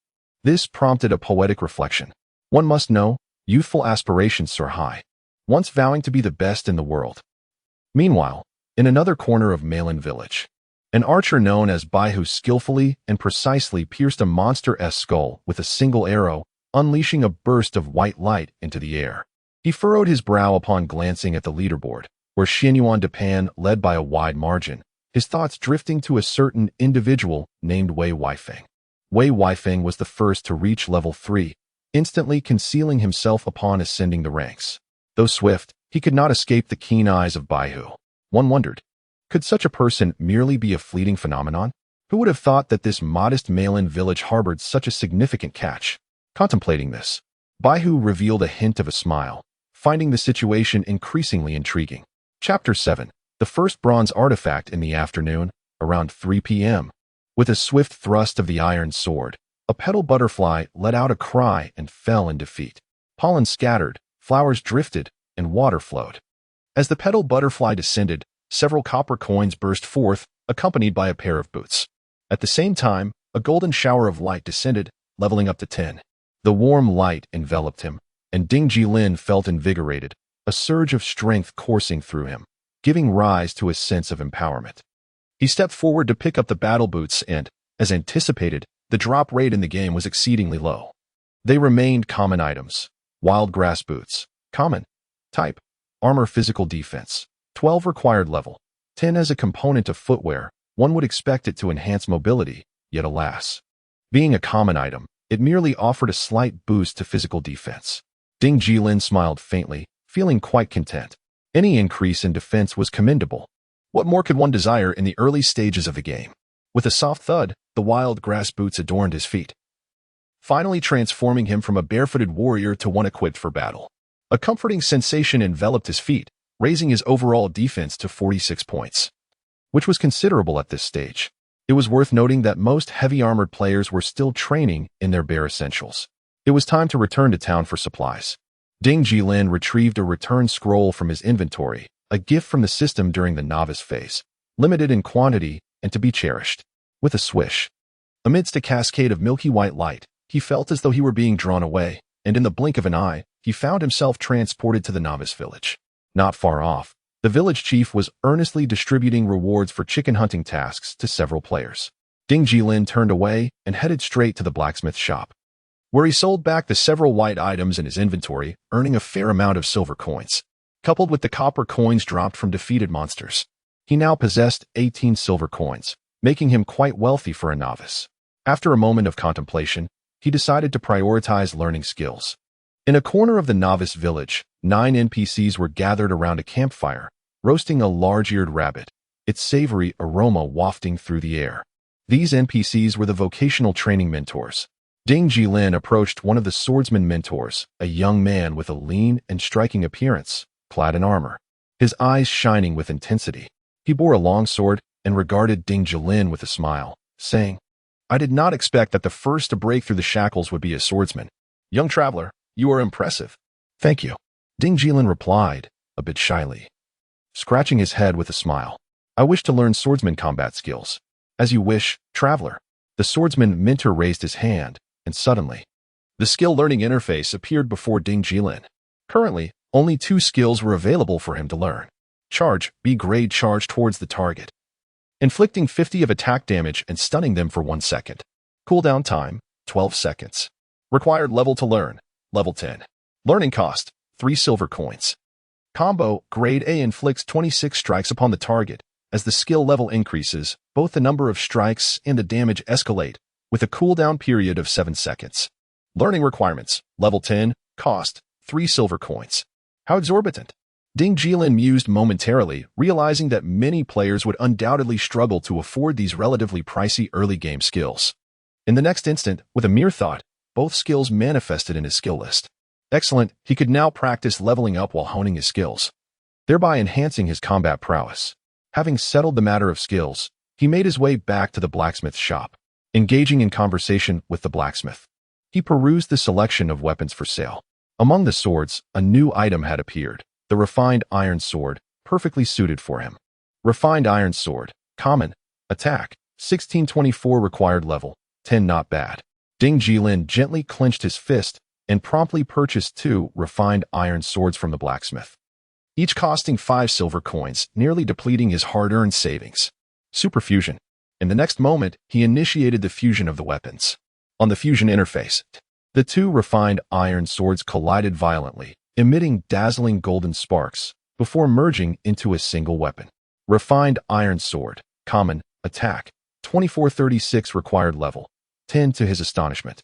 [SPEAKER 1] This prompted a poetic reflection. One must know, youthful aspirations soar high, once vowing to be the best in the world. Meanwhile, in another corner of Malin village, An archer known as Baihu skillfully and precisely pierced a monster-esque skull with a single arrow, unleashing a burst of white light into the air. He furrowed his brow upon glancing at the leaderboard, where Xianyuan Japan led by a wide margin, his thoughts drifting to a certain individual named Wei Weifeng. Wei Weifeng was the first to reach level 3, instantly concealing himself upon ascending the ranks. Though swift, he could not escape the keen eyes of Baihu. One wondered, could such a person merely be a fleeting phenomenon? Who would have thought that this modest Malin village harbored such a significant catch? Contemplating this, Baihu revealed a hint of a smile, finding the situation increasingly intriguing. Chapter 7. The first bronze artifact in the afternoon, around 3 p.m. With a swift thrust of the iron sword, a petal butterfly let out a cry and fell in defeat. Pollen scattered, flowers drifted, and water flowed. As the petal butterfly descended, several copper coins burst forth, accompanied by a pair of boots. At the same time, a golden shower of light descended, leveling up to 10. The warm light enveloped him, and Ding Jilin felt invigorated, a surge of strength coursing through him, giving rise to a sense of empowerment. He stepped forward to pick up the battle boots and, as anticipated, the drop rate in the game was exceedingly low. They remained common items. Wild grass boots. Common. Type. Armor physical defense. 12 required level. 10 as a component of footwear. One would expect it to enhance mobility, yet alas. Being a common item, it merely offered a slight boost to physical defense. Ding Jilin smiled faintly, feeling quite content. Any increase in defense was commendable. What more could one desire in the early stages of the game? With a soft thud, the wild grass boots adorned his feet, finally transforming him from a barefooted warrior to one equipped for battle. A comforting sensation enveloped his feet, raising his overall defense to 46 points, which was considerable at this stage. It was worth noting that most heavy-armored players were still training in their bare essentials. It was time to return to town for supplies. Ding Jilin retrieved a return scroll from his inventory, a gift from the system during the novice phase, limited in quantity and to be cherished. With a swish, amidst a cascade of milky white light, he felt as though he were being drawn away, and in the blink of an eye, he found himself transported to the novice village. Not far off, the village chief was earnestly distributing rewards for chicken hunting tasks to several players. Ding Jilin turned away and headed straight to the blacksmith shop, where he sold back the several white items in his inventory, earning a fair amount of silver coins. Coupled with the copper coins dropped from defeated monsters, he now possessed 18 silver coins, making him quite wealthy for a novice. After a moment of contemplation, he decided to prioritize learning skills. In a corner of the novice village, 9 NPCs were gathered around a campfire, roasting a large-eared rabbit, its savory aroma wafting through the air. These NPCs were the vocational training mentors. Ding Jilin approached one of the swordsman mentors, a young man with a lean and striking appearance, clad in armor, his eyes shining with intensity. He bore a long sword and regarded Ding Jilin with a smile, saying, "I did not expect that the first to break through the shackles would be a swordsman. Young traveler, you are impressive." "Thank you," Ding Jilin replied, a bit shyly, scratching his head with a smile. "I wish to learn swordsman combat skills." "As you wish, traveler." The swordsman mentor raised his hand, and suddenly, the skill learning interface appeared before Ding Jilin. Currently, only 2 skills were available for him to learn. Charge, B-grade charge towards the target, inflicting 50 of attack damage and stunning them for 1 second. Cooldown time, 12 seconds. Required level to learn, level 10. Learning cost, 3 silver coins. Combo, grade A inflicts 26 strikes upon the target. As the skill level increases, both the number of strikes and the damage escalate, with a cooldown period of 7 seconds. Learning requirements, level 10, cost, 3 silver coins. How exorbitant. Ding Jilin mused momentarily, realizing that many players would undoubtedly struggle to afford these relatively pricey early game skills. In the next instant, with a mere thought, both skills manifested in his skill list. Excellent, he could now practice leveling up while honing his skills, thereby enhancing his combat prowess. Having settled the matter of skills, he made his way back to the blacksmith's shop. Engaging in conversation with the blacksmith, he perused the selection of weapons for sale. Among the swords, a new item had appeared, the refined iron sword, perfectly suited for him. Refined iron sword, common, attack, 1624 required level, 10 not bad. Ding Jilin gently clenched his fist and promptly purchased 2 refined iron swords from the blacksmith, each costing 5 silver coins, nearly depleting his hard-earned savings. Superfusion. In the next moment, he initiated the fusion of the weapons. On the fusion interface, the two refined iron swords collided violently, emitting dazzling golden sparks, before merging into a single weapon. Refined iron sword, common, attack, 2436 required level, 10 to his astonishment.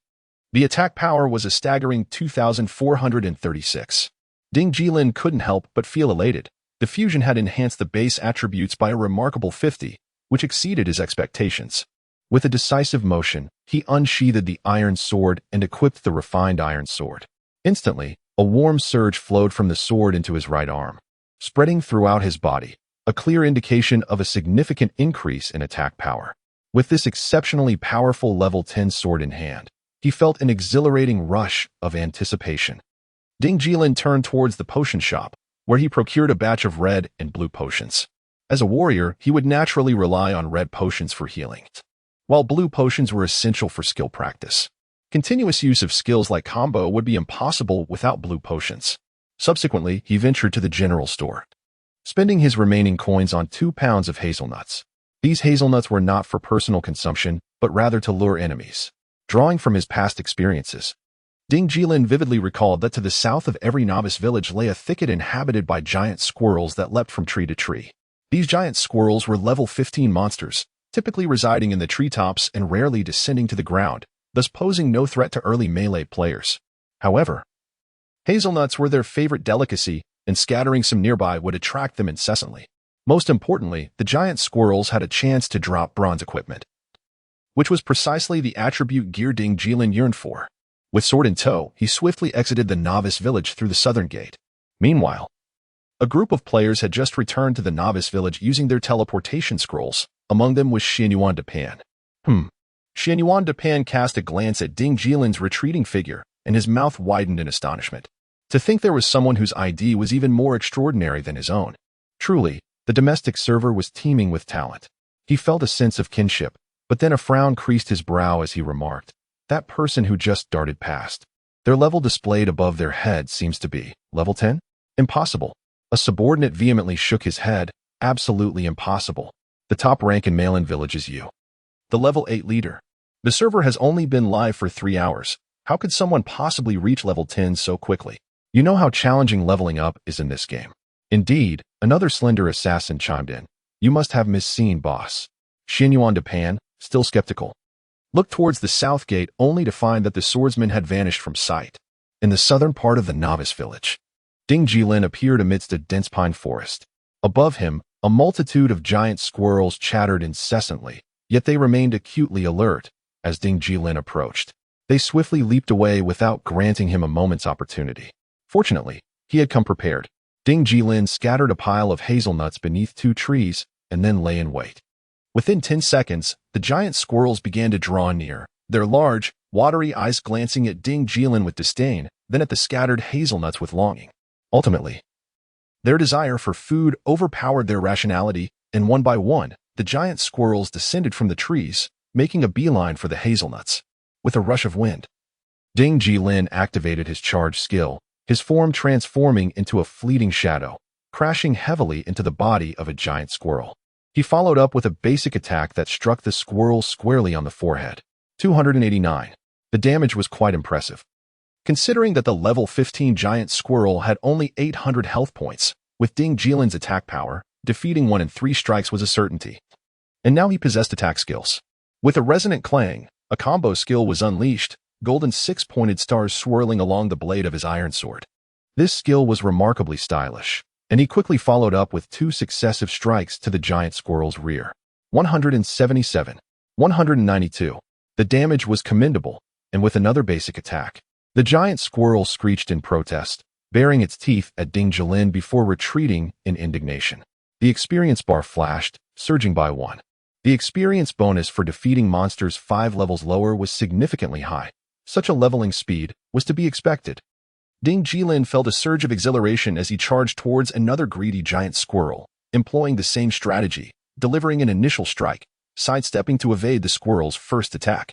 [SPEAKER 1] The attack power was a staggering 2,436. Ding Jilin couldn't help but feel elated. The fusion had enhanced the base attributes by a remarkable 50, which exceeded his expectations. With a decisive motion, he unsheathed the iron sword and equipped the refined iron sword. Instantly, a warm surge flowed from the sword into his right arm, spreading throughout his body, a clear indication of a significant increase in attack power. With this exceptionally powerful level 10 sword in hand, he felt an exhilarating rush of anticipation. Ding Jilin turned towards the potion shop, where he procured a batch of red and blue potions. As a warrior, he would naturally rely on red potions for healing, while blue potions were essential for skill practice. Continuous use of skills like combo would be impossible without blue potions. Subsequently, he ventured to the general store, spending his remaining coins on 2 pounds of hazelnuts. These hazelnuts were not for personal consumption, but rather to lure enemies. Drawing from his past experiences, Ding Jilin vividly recalled that to the south of every novice village lay a thicket inhabited by giant squirrels that leapt from tree to tree. These giant squirrels were level 15 monsters, typically residing in the treetops and rarely descending to the ground, thus posing no threat to early melee players. However, hazelnuts were their favorite delicacy, and scattering some nearby would attract them incessantly. Most importantly, the giant squirrels had a chance to drop bronze equipment, which was precisely the attribute gear Ding Jilin yearned for. With sword in tow, he swiftly exited the novice village through the southern gate. Meanwhile, a group of players had just returned to the novice village using their teleportation scrolls. Among them was Xianyuan Depan. Xianyuan Depan cast a glance at Ding Jilin's retreating figure, and his mouth widened in astonishment. To think there was someone whose ID was even more extraordinary than his own. Truly, the domestic server was teeming with talent. He felt a sense of kinship, but then a frown creased his brow as he remarked, "That person who just darted past. Their level displayed above their head seems to be level 10? Impossible." A subordinate vehemently shook his head. "Absolutely impossible. The top rank in Malin Village is you, the level 8 leader. The server has only been live for 3 hours. How could someone possibly reach level 10 so quickly? You know how challenging leveling up is in this game." Indeed, another slender assassin chimed in. "You must have misseen, boss." Xianyuan Depan, still skeptical, looked towards the south gate only to find that the swordsman had vanished from sight. In the southern part of the novice village, Ding Jilin appeared amidst a dense pine forest. Above him, a multitude of giant squirrels chattered incessantly, yet they remained acutely alert as Ding Jilin approached. They swiftly leaped away without granting him a moment's opportunity. Fortunately, he had come prepared. Ding Jilin scattered a pile of hazelnuts beneath 2 trees and then lay in wait. Within 10 seconds, the giant squirrels began to draw near, their large, watery eyes glancing at Ding Jilin with disdain, then at the scattered hazelnuts with longing. Ultimately, their desire for food overpowered their rationality, and one by one, the giant squirrels descended from the trees, making a beeline for the hazelnuts. With a rush of wind, Ding Jilin activated his charge skill, his form transforming into a fleeting shadow, crashing heavily into the body of a giant squirrel. He followed up with a basic attack that struck the squirrel squarely on the forehead. 289. The damage was quite impressive, considering that the level 15 giant squirrel had only 800 health points. With Ding Jilin's attack power, defeating one in 3 strikes was a certainty. And now he possessed attack skills. With a resonant clang, a combo skill was unleashed, golden 6-pointed stars swirling along the blade of his iron sword. This skill was remarkably stylish, and he quickly followed up with 2 successive strikes to the giant squirrel's rear. 177. 192. The damage was commendable, and with another basic attack, the giant squirrel screeched in protest, baring its teeth at Ding Jilin before retreating in indignation. The experience bar flashed, surging by 1. The experience bonus for defeating monsters 5 levels lower was significantly high. Such a leveling speed was to be expected. Ding Jilin felt a surge of exhilaration as he charged towards another greedy giant squirrel, employing the same strategy, delivering an initial strike, sidestepping to evade the squirrel's first attack,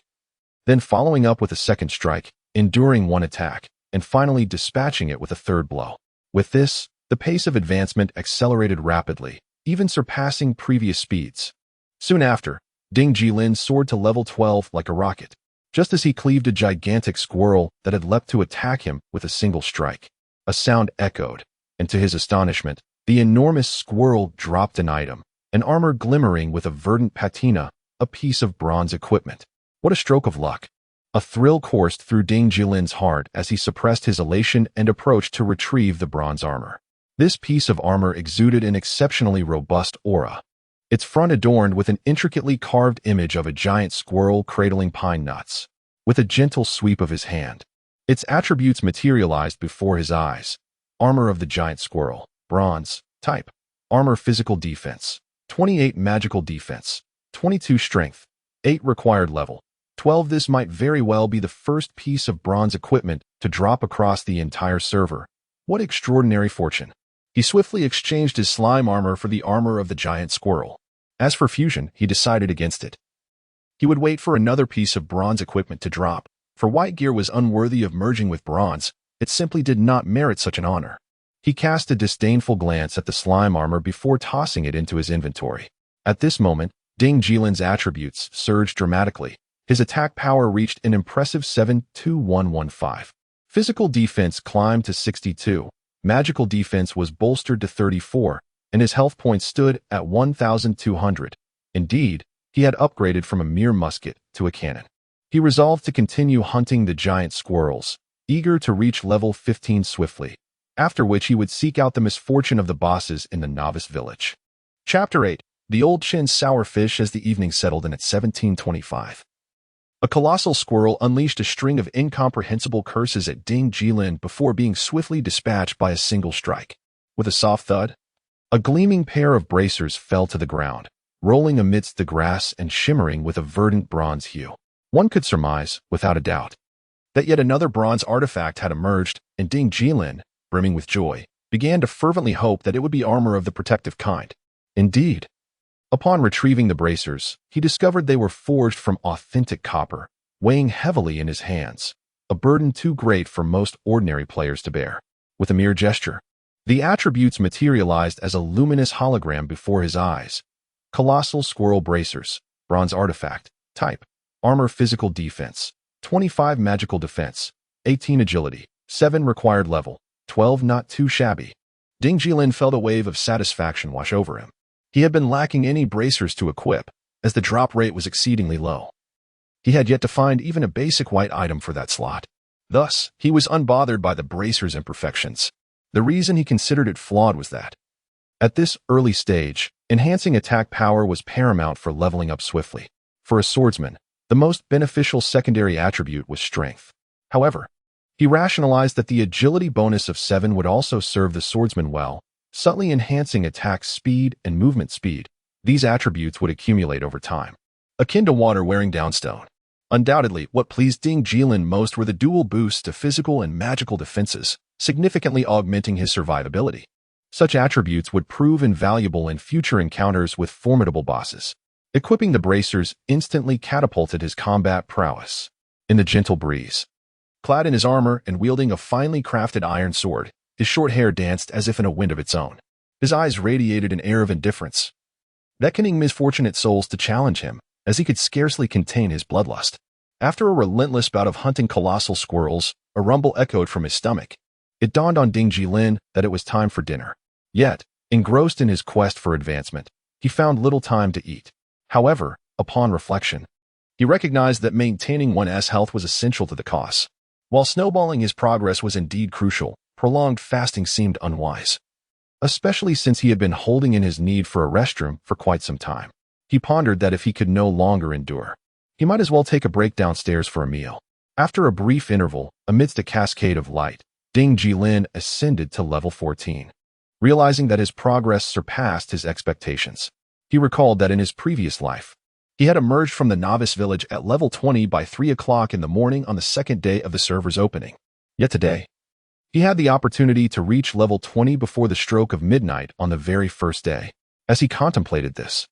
[SPEAKER 1] then following up with a second strike, enduring 1 attack, and finally dispatching it with a 3rd blow. With this, the pace of advancement accelerated rapidly, even surpassing previous speeds. Soon after, Ding Jilin soared to level 12 like a rocket, just as he cleaved a gigantic squirrel that had leapt to attack him with a single strike. A sound echoed, and to his astonishment, the enormous squirrel dropped an item, an armor glimmering with a verdant patina, a piece of bronze equipment. What a stroke of luck! A thrill coursed through Ding Jilin's heart as he suppressed his elation and approached to retrieve the bronze armor. This piece of armor exuded an exceptionally robust aura, its front adorned with an intricately carved image of a giant squirrel cradling pine nuts. With a gentle sweep of his hand, its attributes materialized before his eyes. Armor of the giant squirrel, bronze, type. Armor physical defense, 28 magical defense, 22 strength, 8 required level, 12. This might very well be the first piece of bronze equipment to drop across the entire server. What extraordinary fortune! He swiftly exchanged his slime armor for the armor of the giant squirrel. As for fusion, he decided against it. He would wait for another piece of bronze equipment to drop, for white gear was unworthy of merging with bronze. It simply did not merit such an honor. He cast a disdainful glance at the slime armor before tossing it into his inventory. At this moment, Ding Jilin's attributes surged dramatically. His attack power reached an impressive 72115. Physical defense climbed to 62. Magical defense was bolstered to 34, and his health points stood at 1,200. Indeed, he had upgraded from a mere musket to a cannon. He resolved to continue hunting the giant squirrels, eager to reach level 15 swiftly, after which he would seek out the misfortune of the bosses in the novice village. Chapter 8. The Old Chin's Sour Fish. As the evening settled in at 1725. A colossal squirrel unleashed a string of incomprehensible curses at Ding Jilin before being swiftly dispatched by a single strike. With a soft thud, a gleaming pair of bracers fell to the ground, rolling amidst the grass and shimmering with a verdant bronze hue. One could surmise, without a doubt, that yet another bronze artifact had emerged, and Ding Jilin, brimming with joy, began to fervently hope that it would be armor of the protective kind. Indeed, upon retrieving the bracers, he discovered they were forged from authentic copper, weighing heavily in his hands, a burden too great for most ordinary players to bear. With a mere gesture, the attributes materialized as a luminous hologram before his eyes. Colossal squirrel bracers, bronze artifact, type, armor physical defense, 25 magical defense, 18 agility, 7 required level, 12 not too shabby. Ding Jilin felt a wave of satisfaction wash over him. He had been lacking any bracers to equip, as the drop rate was exceedingly low. He had yet to find even a basic white item for that slot. Thus, he was unbothered by the bracer's imperfections. The reason he considered it flawed was that, at this early stage, enhancing attack power was paramount for leveling up swiftly. For a swordsman, the most beneficial secondary attribute was strength. However, he rationalized that the agility bonus of 7 would also serve the swordsman well, subtly enhancing attack speed and movement speed. These attributes would accumulate over time, akin to water wearing down stone. Undoubtedly, what pleased Ding Jilin most were the dual boosts to physical and magical defenses, significantly augmenting his survivability. Such attributes would prove invaluable in future encounters with formidable bosses. Equipping the bracers instantly catapulted his combat prowess. In the gentle breeze, clad in his armor and wielding a finely crafted iron sword, his short hair danced as if in a wind of its own. His eyes radiated an air of indifference, beckoning misfortunate souls to challenge him, as he could scarcely contain his bloodlust. After a relentless bout of hunting colossal squirrels, a rumble echoed from his stomach. It dawned on Ding Jilin that it was time for dinner. Yet, engrossed in his quest for advancement, he found little time to eat. However, upon reflection, he recognized that maintaining one's health was essential to the cause. While snowballing his progress was indeed crucial, prolonged fasting seemed unwise, especially since he had been holding in his need for a restroom for quite some time. He pondered that if he could no longer endure, he might as well take a break downstairs for a meal. After a brief interval, amidst a cascade of light, Ding Jilin ascended to level 14. Realizing that his progress surpassed his expectations, he recalled that in his previous life, he had emerged from the novice village at level 20 by 3 o'clock in the morning on the second day of the server's opening. Yet today, he had the opportunity to reach level 20 before the stroke of midnight on the very first day. As he contemplated this,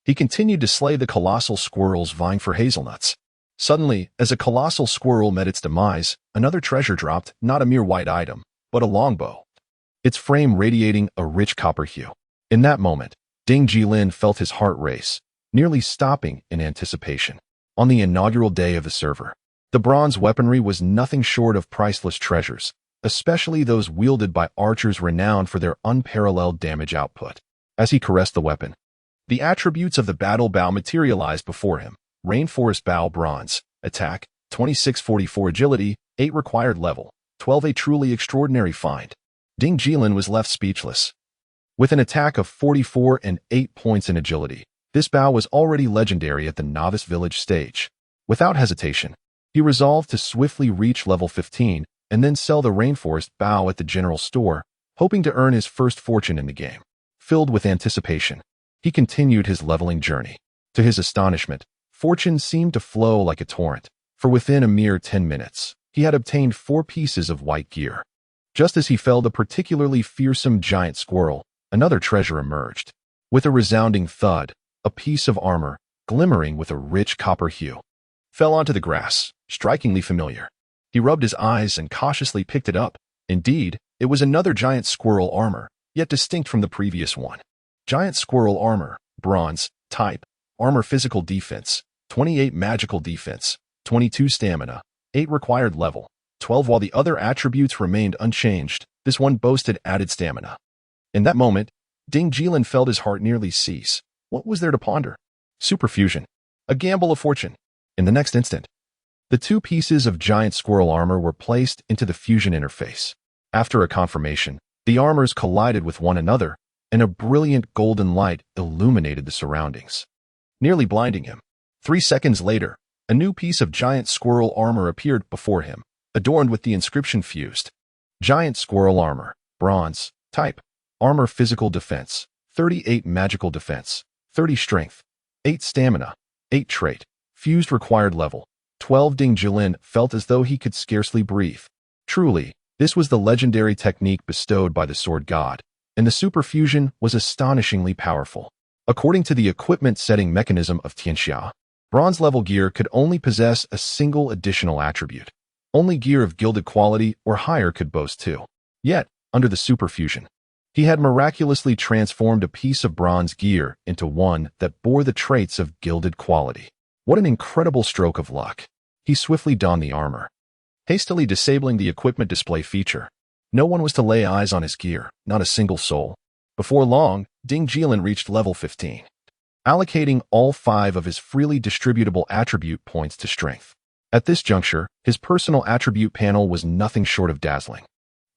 [SPEAKER 1] he continued to slay the colossal squirrels vying for hazelnuts. Suddenly, as a colossal squirrel met its demise, another treasure dropped, not a mere white item, but a longbow, its frame radiating a rich copper hue. In that moment, Ding Jilin felt his heart race. nearly stopping in anticipation. On the inaugural day of the server, the bronze weaponry was nothing short of priceless treasures, especially those wielded by archers renowned for their unparalleled damage output. As he caressed the weapon, the attributes of the battle bow materialized before him. Rainforest Bow Bronze. Attack, 2644 Agility, 8 required level, 12 a truly extraordinary find. Ding Jilin was left speechless. With an attack of 44 and 8 points in agility, this bow was already legendary at the Novice Village stage. Without hesitation, he resolved to swiftly reach level 15 and then sell the Rainforest Bow at the general store, hoping to earn his first fortune in the game. Filled with anticipation, he continued his leveling journey. To his astonishment, fortune seemed to flow like a torrent, for within a mere 10 minutes, he had obtained 4 pieces of white gear. Just as he felled a particularly fearsome giant squirrel, another treasure emerged. With a resounding thud, a piece of armor, glimmering with a rich copper hue, fell onto the grass, strikingly familiar. He rubbed his eyes and cautiously picked it up. Indeed, it was another giant squirrel armor, yet distinct from the previous one. Giant squirrel armor, bronze, type, armor physical defense, 28 magical defense, 22 stamina, 8 required level, 12 while the other attributes remained unchanged. This one boasted added stamina. In that moment, Ding Jilin felt his heart nearly cease. What was there to ponder? Superfusion. A gamble of fortune. In the next instant, the 2 pieces of giant squirrel armor were placed into the fusion interface. After a confirmation, the armors collided with one another, and a brilliant golden light illuminated the surroundings, nearly blinding him. 3 seconds later, a new piece of giant squirrel armor appeared before him, adorned with the inscription fused. Giant squirrel armor, bronze, type, armor physical defense, 38 magical defense, 30 strength, 8 stamina, 8 trait, fused required level, 12. Ding Jilin felt as though he could scarcely breathe. Truly, this was the legendary technique bestowed by the sword god, and the superfusion was astonishingly powerful. According to the equipment setting mechanism of Tianxia, bronze level gear could only possess a single additional attribute. Only gear of gilded quality or higher could boast 2. Yet, under the superfusion, he had miraculously transformed a piece of bronze gear into one that bore the traits of gilded quality. What an incredible stroke of luck. He swiftly donned the armor, hastily disabling the equipment display feature. No one was to lay eyes on his gear, not a single soul. Before long, Ding Jilin reached level 15, allocating all 5 of his freely distributable attribute points to strength. At this juncture, his personal attribute panel was nothing short of dazzling.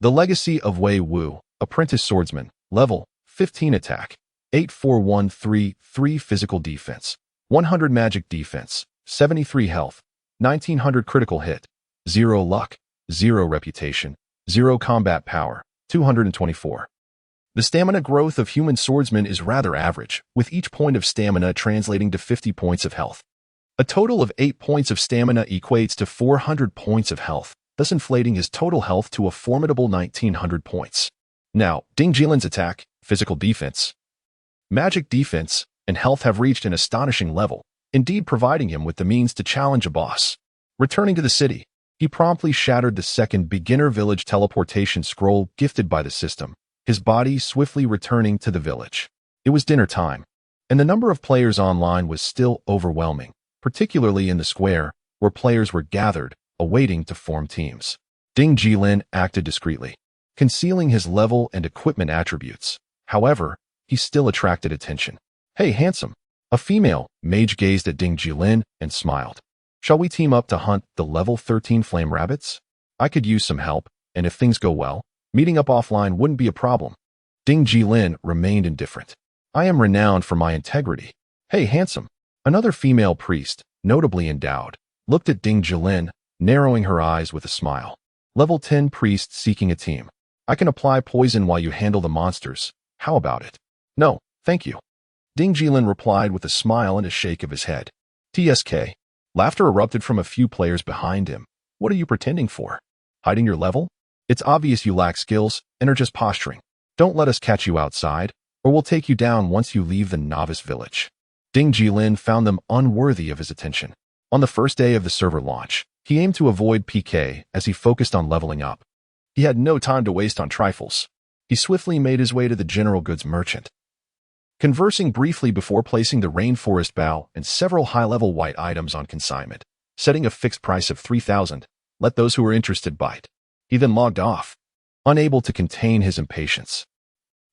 [SPEAKER 1] The legacy of Wei Wu, apprentice swordsman, level 15 attack, 8413 physical defense, 100 magic defense, 73 health, 1900 critical hit, 0 luck, 0 reputation, 0 combat power, 224. The stamina growth of human swordsmen is rather average, with each point of stamina translating to 50 points of health. A total of 8 points of stamina equates to 400 points of health, thus inflating his total health to a formidable 1900 points. Now, Ding Jilin's attack, physical defense, magic defense, and health have reached an astonishing level, indeed providing him with the means to challenge a boss. Returning to the city, he promptly shattered the second beginner village teleportation scroll gifted by the system, his body swiftly returning to the village. It was dinner time, and the number of players online was still overwhelming, particularly in the square, where players were gathered, awaiting to form teams. Ding Jilin acted discreetly, concealing his level and equipment attributes. However, he still attracted attention. "Hey, handsome." A female mage gazed at Ding Jilin and smiled. "Shall we team up to hunt the level 13 flame rabbits? I could use some help, and if things go well, meeting up offline wouldn't be a problem." Ding Jilin remained indifferent. "I am renowned for my integrity." "Hey, handsome." Another female priest, notably endowed, looked at Ding Jilin, narrowing her eyes with a smile. "Level 10 priest seeking a team. I can apply poison while you handle the monsters. How about it?" "No, thank you." Ding Jilin replied with a smile and a shake of his head. "TSK." Laughter erupted from a few players behind him. "What are you pretending for? Hiding your level? It's obvious you lack skills and are just posturing. Don't let us catch you outside, or we'll take you down once you leave the novice village." Ding Jilin found them unworthy of his attention. On the first day of the server launch, he aimed to avoid PK as he focused on leveling up. He had no time to waste on trifles. He swiftly made his way to the general goods merchant. conversing briefly before placing the rainforest bow and several high-level white items on consignment, setting a fixed price of 3,000. Let those who are interested bite. He then logged off, unable to contain his impatience.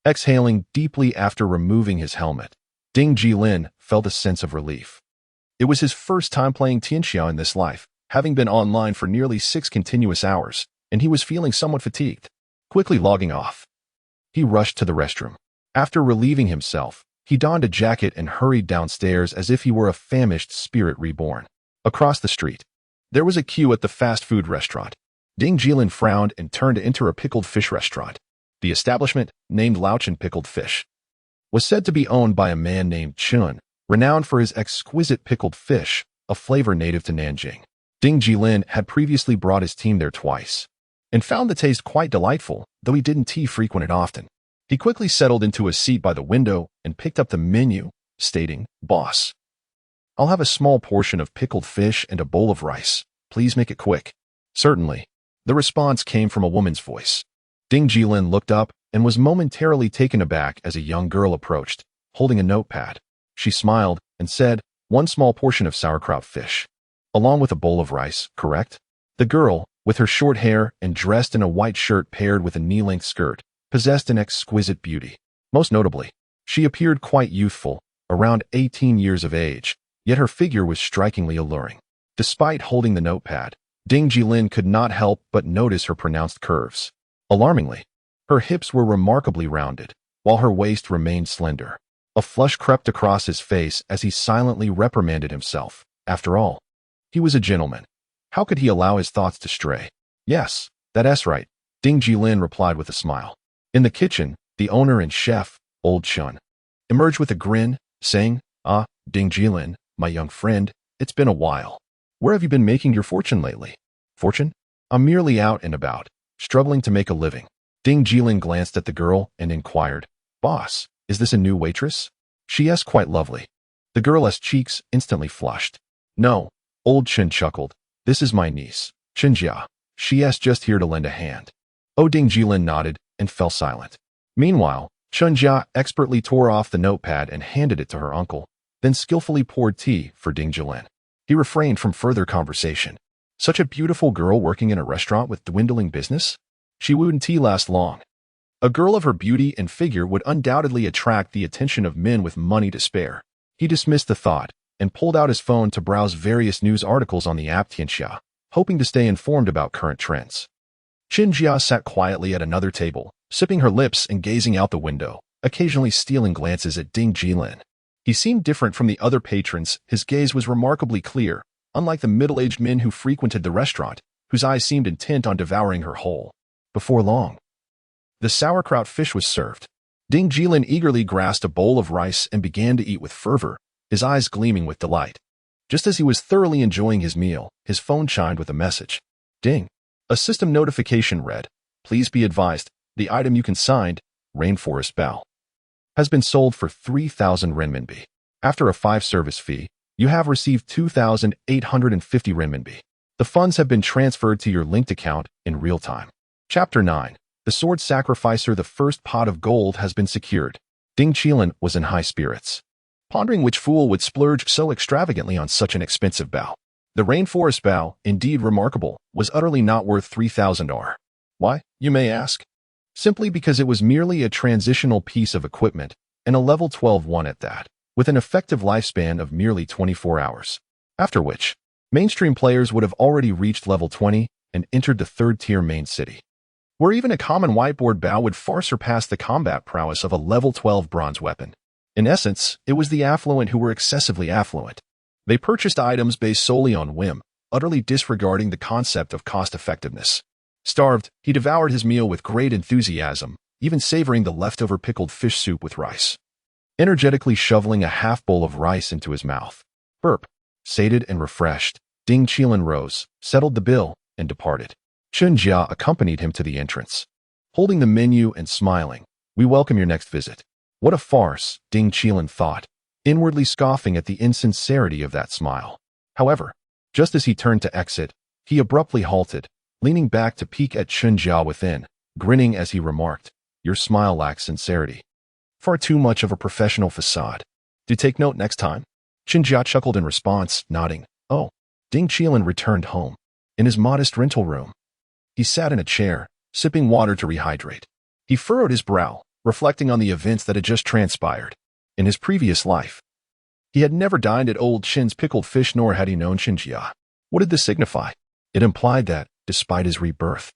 [SPEAKER 1] Exhaling deeply after removing his helmet, Ding Jilin felt a sense of relief. It was his first time playing Tianxia in this life, having been online for nearly 6 continuous hours, and he was feeling somewhat fatigued. Quickly logging off, he rushed to the restroom. After relieving himself, he donned a jacket and hurried downstairs as if he were a famished spirit reborn. Across the street, there was a queue at the fast food restaurant. Ding Jilin frowned and turned to enter a pickled fish restaurant. The establishment, named Lauchen Pickled Fish, was said to be owned by a man named Chun, renowned for his exquisite pickled fish, a flavor native to Nanjing. Ding Jilin had previously brought his team there twice, and found the taste quite delightful, though he didn't frequent it often. He quickly settled into a seat by the window and picked up the menu, stating, "Boss, I'll have a small portion of pickled fish and a bowl of rice. Please make it quick." "Certainly." The response came from a woman's voice. Ding Jilin looked up and was momentarily taken aback as a young girl approached, holding a notepad. She smiled and said, "1 small portion of sauerkraut fish, along with a bowl of rice, correct?" The girl, with her short hair and dressed in a white shirt paired with a knee-length skirt, possessed an exquisite beauty. Most notably, she appeared quite youthful, around 18 years of age, yet her figure was strikingly alluring. Despite holding the notepad, Ding Jilin could not help but notice her pronounced curves. Alarmingly, her hips were remarkably rounded, while her waist remained slender. A flush crept across his face as he silently reprimanded himself. After all, he was a gentleman. How could he allow his thoughts to stray? "Yes, that's right," Ding Jilin replied with a smile. In the kitchen, the owner and chef, Old Chun, emerged with a grin, saying, "Ah, Ding Jilin, my young friend, it's been a while. Where have you been making your fortune lately?" "Fortune? I'm merely out and about, struggling to make a living." Ding Jilin glanced at the girl and inquired, "Boss, is this a new waitress?" "She is quite lovely." The girl's cheeks instantly flushed. "No," Old Chun chuckled. "This is my niece, Chenjia. She is just here to lend a hand." Ding Jilin nodded and fell silent. Meanwhile, Chenjia expertly tore off the notepad and handed it to her uncle, then skillfully poured tea for Ding Jilin. He refrained from further conversation. Such a beautiful girl working in a restaurant with dwindling business? She wouldn't last long. A girl of her beauty and figure would undoubtedly attract the attention of men with money to spare. He dismissed the thought and pulled out his phone to browse various news articles on the app Tianxia, hoping to stay informed about current trends. Chenjia sat quietly at another table, sipping her lips and gazing out the window, occasionally stealing glances at Ding Jilin. He seemed different from the other patrons. His gaze was remarkably clear, unlike the middle-aged men who frequented the restaurant, whose eyes seemed intent on devouring her whole. Before long, the sauerkraut fish was served. Ding Jilin eagerly grasped a bowl of rice and began to eat with fervor, his eyes gleaming with delight. Just as he was thoroughly enjoying his meal, his phone chimed with a message. Ding. A system notification read, "Please be advised, the item you consigned, Rainforest Bow, has been sold for 3,000 renminbi. After a 5 service fee, you have received 2,850 renminbi. The funds have been transferred to your linked account in real time." Chapter 9. The Sword Sacrificer. The first pot of gold has been secured. Ding Jilin was in high spirits, pondering which fool would splurge so extravagantly on such an expensive bow. The rainforest bow, indeed remarkable, was utterly not worth 3,000 R. Why, you may ask? Simply because it was merely a transitional piece of equipment, and a level 12 one at that, with an effective lifespan of merely 24 hours. After which, mainstream players would have already reached level 20 and entered the third-tier main city, where even a common whiteboard bow would far surpass the combat prowess of a level 12 bronze weapon. In essence, it was the affluent who were excessively affluent. They purchased items based solely on whim, utterly disregarding the concept of cost-effectiveness. Starved, he devoured his meal with great enthusiasm, even savoring the leftover pickled fish soup with rice. Energetically shoveling a half bowl of rice into his mouth. Burp. Sated and refreshed, Ding Jilin rose, settled the bill, and departed. Chenjia accompanied him to the entrance, holding the menu and smiling. "We welcome your next visit." What a farce, Ding Jilin thought, inwardly scoffing at the insincerity of that smile. However, just as he turned to exit, he abruptly halted, leaning back to peek at Chenjia within, grinning as he remarked, "Your smile lacks sincerity." Far too much of a professional facade. Do take note next time. Xinjia chuckled in response, nodding. Oh. Ding Jilin returned home. In his modest rental room, he sat in a chair, sipping water to rehydrate. He furrowed his brow, reflecting on the events that had just transpired. In his previous life, he had never dined at old Shin's pickled fish, nor had he known Xinjia. What did this signify? It implied that, despite his rebirth,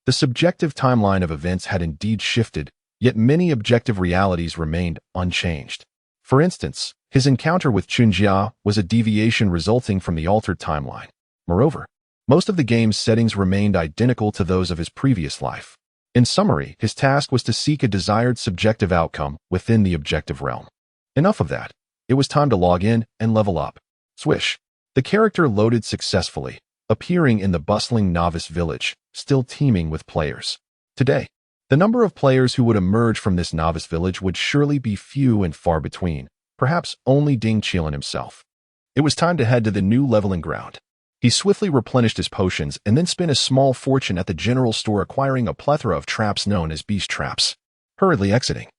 [SPEAKER 1] the subjective timeline of events had indeed shifted, yet many objective realities remained unchanged. For instance, his encounter with Xinjia was a deviation resulting from the altered timeline. Moreover, most of the game's settings remained identical to those of his previous life. In summary, his task was to seek a desired subjective outcome within the objective realm. Enough of that. It was time to log in and level up. Swish. The character loaded successfully, appearing in the bustling novice village, still teeming with players. Today, the number of players who would emerge from this novice village would surely be few and far between, perhaps only Ding Jilin himself. It was time to head to the new leveling ground. He swiftly replenished his potions and then spent a small fortune at the general store, acquiring a plethora of traps known as beast traps. Hurriedly exiting,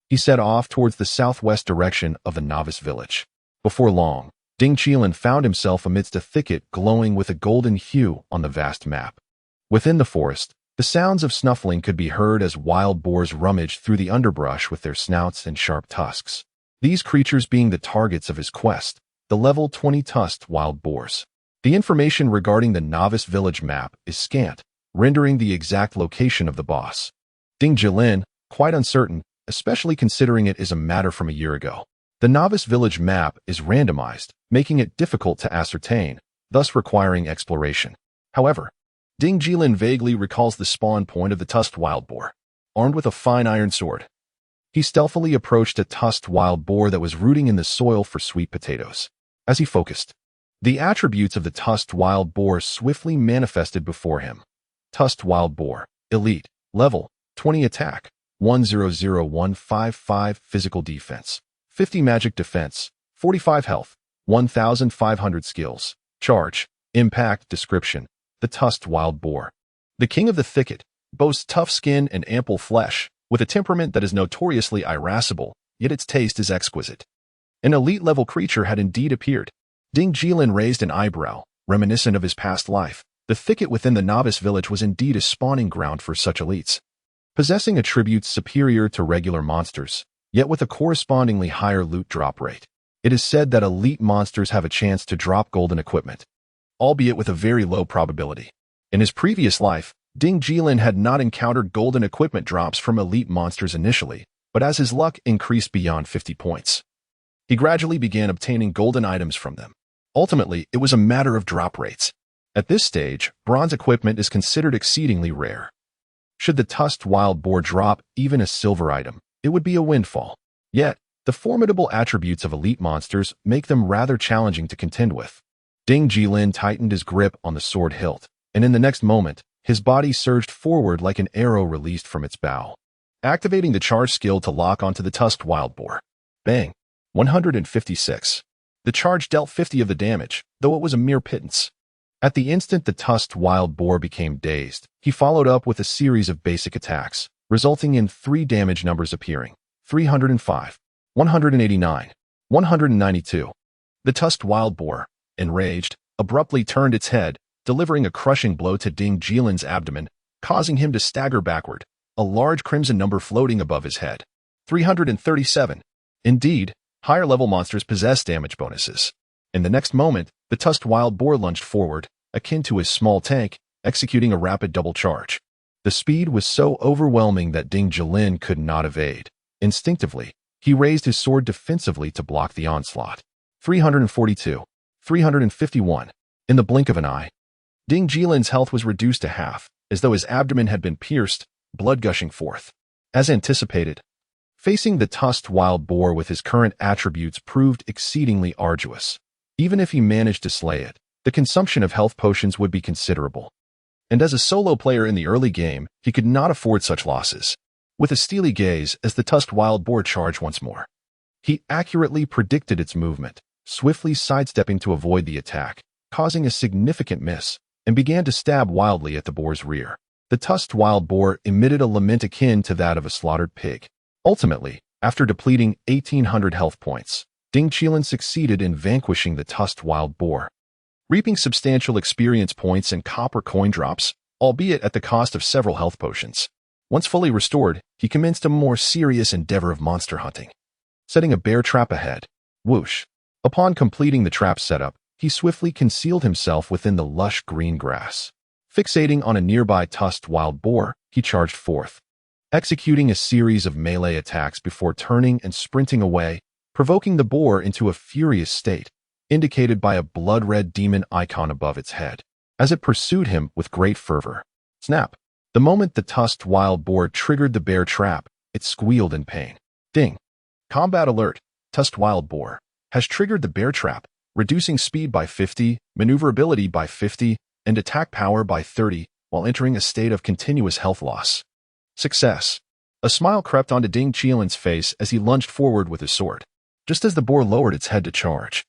[SPEAKER 1] he set off towards the southwest direction of the novice village. Before long, Ding Jilin found himself amidst a thicket glowing with a golden hue on the vast map. Within the forest, the sounds of snuffling could be heard as wild boars rummaged through the underbrush with their snouts and sharp tusks. These creatures being the targets of his quest, the level 20 tusked wild boars. The information regarding the novice village map is scant, rendering the exact location of the boss, Ding Jilin, quite uncertain, especially considering it is a matter from a year ago. The novice village map is randomized, making it difficult to ascertain, thus requiring exploration. However, Ding Jilin vaguely recalls the spawn point of the tusked wild boar. Armed with a fine iron sword, he stealthily approached a tusked wild boar that was rooting in the soil for sweet potatoes. As he focused, the attributes of the tusked wild boar swiftly manifested before him. Tusked wild boar, elite, level 20 attack, 100155 physical defense, 50 magic defense, 45 health, 1500 skills, charge, impact. Description: the tusked wild boar, the king of the thicket, boasts tough skin and ample flesh, with a temperament that is notoriously irascible, yet its taste is exquisite. An elite-level creature had indeed appeared. Ding Jilin raised an eyebrow, reminiscent of his past life. The thicket within the novice village was indeed a spawning ground for such elites, possessing attributes superior to regular monsters, yet with a correspondingly higher loot drop rate. It is said that elite monsters have a chance to drop golden equipment, albeit with a very low probability. In his previous life, Ding Jilin had not encountered golden equipment drops from elite monsters initially, but as his luck increased beyond 50 points, he gradually began obtaining golden items from them. Ultimately, it was a matter of drop rates. At this stage, bronze equipment is considered exceedingly rare. Should the tusked wild boar drop even a silver item, it would be a windfall. Yet, the formidable attributes of elite monsters make them rather challenging to contend with. Ding Jilin tightened his grip on the sword hilt, and in the next moment, his body surged forward like an arrow released from its bow, activating the charge skill to lock onto the tusked wild boar. Bang! 156. The charge dealt 50 of the damage, though it was a mere pittance. At the instant the tusked wild boar became dazed, he followed up with a series of basic attacks, resulting in 3 damage numbers appearing: 305, 189, 192. The tusked wild boar, enraged, abruptly turned its head, delivering a crushing blow to Ding Jilin's abdomen, causing him to stagger backward, a large crimson number floating above his head. 337. Indeed, higher-level monsters possess damage bonuses. In the next moment, the tusked wild boar lunged forward, akin to a small tank, executing a rapid double charge. The speed was so overwhelming that Ding Jilin could not evade. Instinctively, he raised his sword defensively to block the onslaught. 342. 351. In the blink of an eye, Ding Jilin's health was reduced to half, as though his abdomen had been pierced, blood gushing forth. As anticipated, facing the tusked wild boar with his current attributes proved exceedingly arduous. Even if he managed to slay it, the consumption of health potions would be considerable. And as a solo player in the early game, he could not afford such losses. With a steely gaze as the tusked wild boar charged once more, he accurately predicted its movement, swiftly sidestepping to avoid the attack, causing a significant miss, and began to stab wildly at the boar's rear. The tusked wild boar emitted a lament akin to that of a slaughtered pig. Ultimately, After depleting 1,800 health points, Ding Jilin succeeded in vanquishing the tusked wild boar, reaping substantial experience points and copper coin drops, albeit at the cost of several health potions. Once fully restored, he commenced a more serious endeavor of monster hunting, setting a bear trap ahead. Whoosh! Upon completing the trap setup, he swiftly concealed himself within the lush green grass. Fixating on a nearby tusked wild boar, he charged forth, executing a series of melee attacks before turning and sprinting away, provoking the boar into a furious state, indicated by a blood-red demon icon above its head, as it pursued him with great fervor. Snap! The moment the tusked wild boar triggered the bear trap, it squealed in pain. Ding! Combat alert! Tusked wild boar has triggered the bear trap, reducing speed by 50, maneuverability by 50, and attack power by 30, while entering a state of continuous health loss. Success! A smile crept onto Ding Jilin's face as he lunged forward with his sword. Just as the boar lowered its head to charge,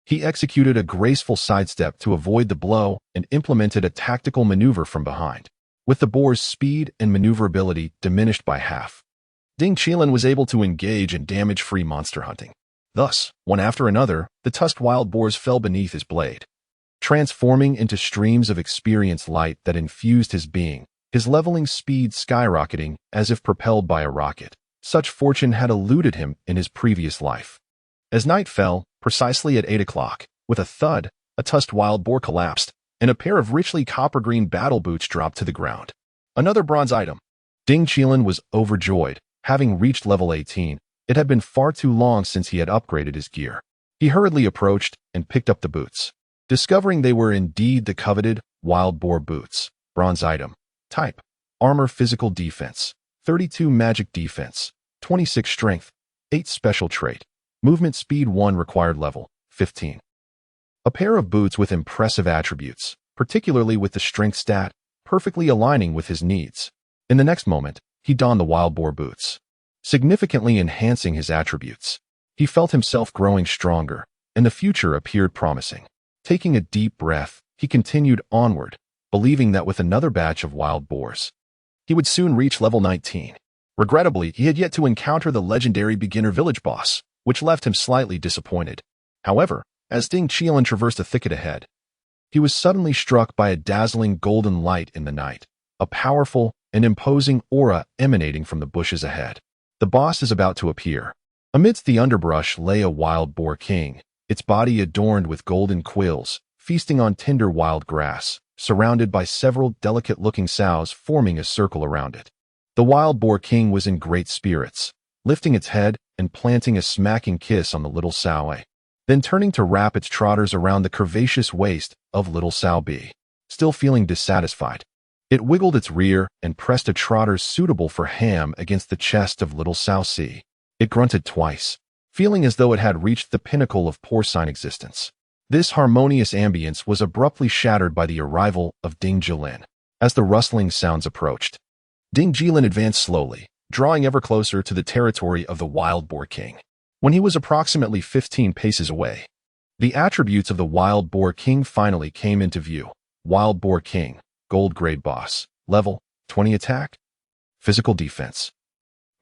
[SPEAKER 1] he executed a graceful sidestep to avoid the blow and implemented a tactical maneuver from behind. With the boar's speed and maneuverability diminished by half, Ding Jilin was able to engage in damage-free monster hunting. Thus, one after another, the tusked wild boars fell beneath his blade, transforming into streams of experience light that infused his being, his leveling speed skyrocketing as if propelled by a rocket. Such fortune had eluded him in his previous life. As night fell, precisely at 8 o'clock, with a thud, a tusked wild boar collapsed, and a pair of richly copper-green battle boots dropped to the ground. Another bronze item. Ding Jilin was overjoyed. Having reached level 18, it had been far too long since he had upgraded his gear. He hurriedly approached and picked up the boots, discovering they were indeed the coveted wild boar boots. Bronze item. Type: Armor Physical Defense, 32 Magic Defense, 26 Strength, 8 Special Trait, Movement Speed 1 Required Level, 15. A pair of boots with impressive attributes, particularly with the Strength stat, perfectly aligning with his needs. In the next moment, he donned the wild boar boots, significantly enhancing his attributes. He felt himself growing stronger, and the future appeared promising. Taking a deep breath, he continued onward, believing that with another batch of wild boars, he would soon reach level 19. Regrettably, he had yet to encounter the legendary beginner village boss, which left him slightly disappointed. However, as Ding Jilin traversed a thicket ahead, he was suddenly struck by a dazzling golden light in the night, a powerful and imposing aura emanating from the bushes ahead. The boss is about to appear. Amidst the underbrush lay a wild boar king, its body adorned with golden quills, feasting on tender wild grass, surrounded by several delicate-looking sows forming a circle around it. The wild boar king was in great spirits, lifting its head and planting a smacking kiss on the little sow A, then turning to wrap its trotters around the curvaceous waist of little sow B. Still feeling dissatisfied, it wiggled its rear and pressed a trotter suitable for ham against the chest of little sow C. It grunted twice, feeling as though it had reached the pinnacle of porcine existence. This harmonious ambience was abruptly shattered by the arrival of Ding Jilin. As the rustling sounds approached, Ding Jilin advanced slowly, drawing ever closer to the territory of the wild boar king. When he was approximately 15 paces away, the attributes of the wild boar king finally came into view. Wild boar king, gold grade boss, level 20 attack, physical defense,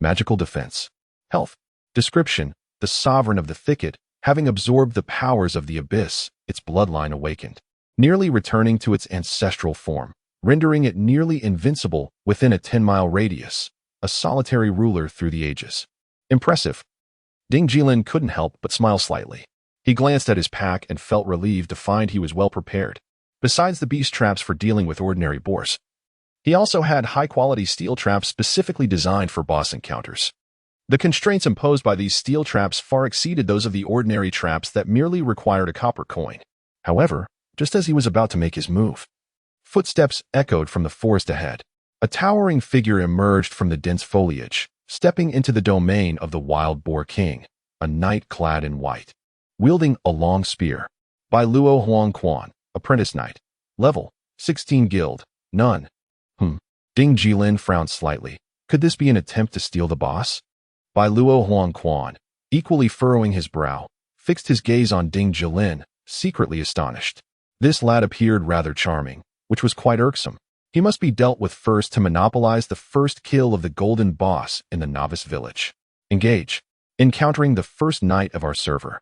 [SPEAKER 1] magical defense, health. Description: the sovereign of the thicket, having absorbed the powers of the abyss, its bloodline awakened, nearly returning to its ancestral form, rendering it nearly invincible within a 10-mile radius, a solitary ruler through the ages. Impressive. Ding Jilin couldn't help but smile slightly. He glanced at his pack and felt relieved to find he was well prepared. Besides the beast traps for dealing with ordinary boars, he also had high-quality steel traps specifically designed for boss encounters. The constraints imposed by these steel traps far exceeded those of the ordinary traps that merely required a copper coin. However, just as he was about to make his move, footsteps echoed from the forest ahead. A towering figure emerged from the dense foliage, stepping into the domain of the wild boar king, a knight clad in white, wielding a long spear. By Luo Huang Quan, apprentice knight. Level 16 guild, none. Ding Jilin frowned slightly. Could this be an attempt to steal the boss? By Luo Huang Quan, equally furrowing his brow, fixed his gaze on Ding Jilin, secretly astonished. This lad appeared rather charming, which was quite irksome. He must be dealt with first to monopolize the first kill of the golden boss in the novice village. Engage. Encountering the first knight of our server.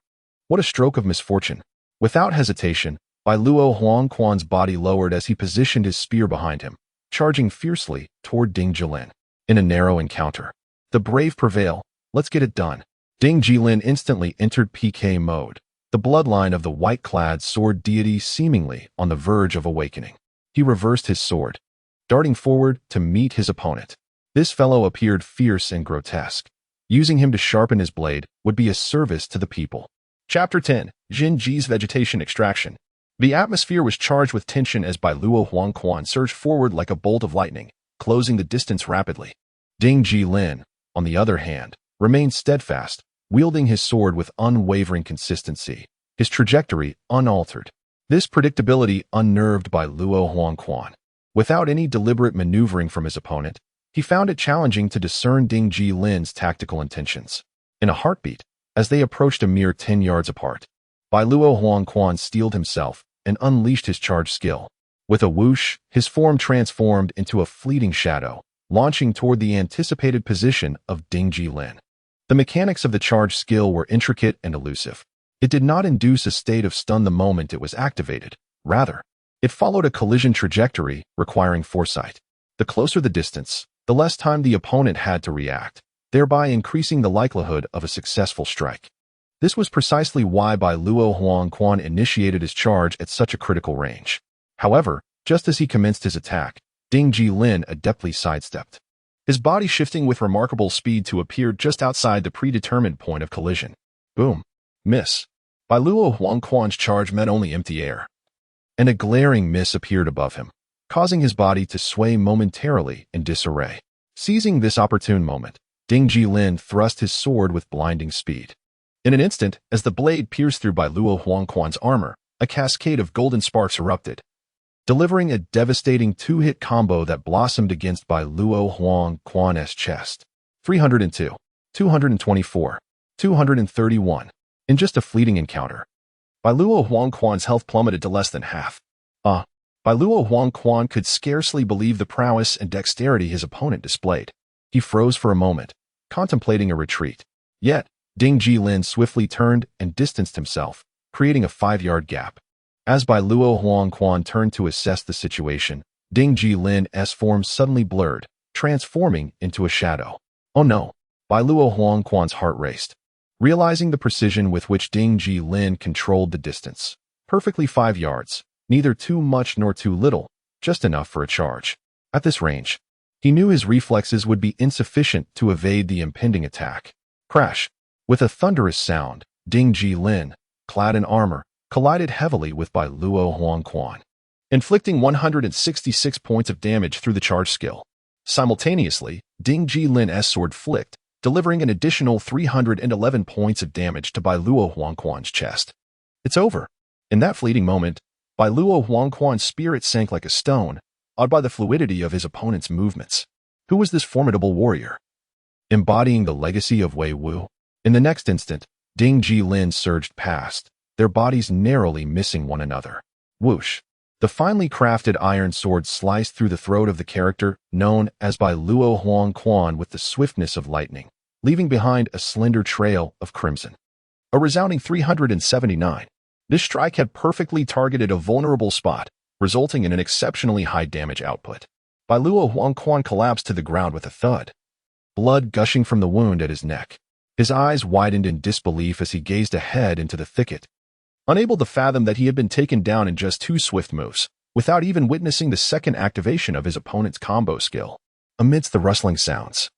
[SPEAKER 1] What a stroke of misfortune. Without hesitation, Bai Luo Huangquan's body lowered as he positioned his spear behind him, charging fiercely toward Ding Jilin. In a narrow encounter. The brave prevail. Let's get it done. Ding Jilin instantly entered PK mode, the bloodline of the white-clad sword deity seemingly on the verge of awakening. He reversed his sword, darting forward to meet his opponent. This fellow appeared fierce and grotesque. Using him to sharpen his blade would be a service to the people. Chapter 10. Jin Ji's Vegetation Extraction. The atmosphere was charged with tension as Bai Luo Huangquan surged forward like a bolt of lightning, closing the distance rapidly. Ding Jilin, on the other hand, remained steadfast, wielding his sword with unwavering consistency, his trajectory unaltered. This predictability unnerved Bai Luo Huangquan. Without any deliberate maneuvering from his opponent, he found it challenging to discern Ding Jilin's tactical intentions. In a heartbeat, as they approached a mere 10 yards apart, Bai Luo Huangquan steeled himself and unleashed his charge skill. With a whoosh, his form transformed into a fleeting shadow, launching toward the anticipated position of Ding Jilin. The mechanics of the charge skill were intricate and elusive. It did not induce a state of stun the moment it was activated. Rather, it followed a collision trajectory requiring foresight. The closer the distance, the less time the opponent had to react, thereby increasing the likelihood of a successful strike. This was precisely why Bai Luo Huangquan initiated his charge at such a critical range. However, just as he commenced his attack, Ding Jilin adeptly sidestepped, his body shifting with remarkable speed to appear just outside the predetermined point of collision. Boom. Miss. Bai Luo Huangquan's charge met only empty air, and a glaring miss appeared above him, causing his body to sway momentarily in disarray. Seizing this opportune moment, Ding Jilin thrust his sword with blinding speed. In an instant, as the blade pierced through Bai Luo Huangquan's armor, a cascade of golden sparks erupted, delivering a devastating two-hit combo that blossomed against Bai Luo Huangquan's chest. 302, 224, 231. In just a fleeting encounter, Bai Luo Huangquan's health plummeted to less than half. Bai Luo Huangquan could scarcely believe the prowess and dexterity his opponent displayed. He froze for a moment, contemplating a retreat. Yet, Ding Jilin swiftly turned and distanced himself, creating a 5-yard gap. As Bai Luo Huangquan turned to assess the situation, Ding Jilin's form suddenly blurred, transforming into a shadow. Oh no! Bai Luo Huangquan's heart raced, realizing the precision with which Ding Jilin controlled the distance. Perfectly 5 yards, neither too much nor too little, just enough for a charge. At this range, he knew his reflexes would be insufficient to evade the impending attack. Crash! With a thunderous sound, Ding Jilin, clad in armor, collided heavily with Bai Luo Huangquan, inflicting 166 points of damage through the charge skill. Simultaneously, Ding Jilin's sword flicked, delivering an additional 311 points of damage to Bai Luo Huangquan's chest. It's over. In that fleeting moment, Bai Luo Huangquan's spirit sank like a stone, awed by the fluidity of his opponent's movements. Who was this formidable warrior? Embodying the legacy of Wei Wu? In the next instant, Ding Jilin surged past, their bodies narrowly missing one another. Whoosh! The finely crafted iron sword sliced through the throat of the character known as Bai Luo Huangquan with the swiftness of lightning, leaving behind a slender trail of crimson. A resounding 379. This strike had perfectly targeted a vulnerable spot, resulting in an exceptionally high damage output. Bai Luo Huangquan collapsed to the ground with a thud, blood gushing from the wound at his neck. His eyes widened in disbelief as he gazed ahead into the thicket, unable to fathom that he had been taken down in just 2 swift moves, without even witnessing the second activation of his opponent's combo skill. Amidst the rustling sounds,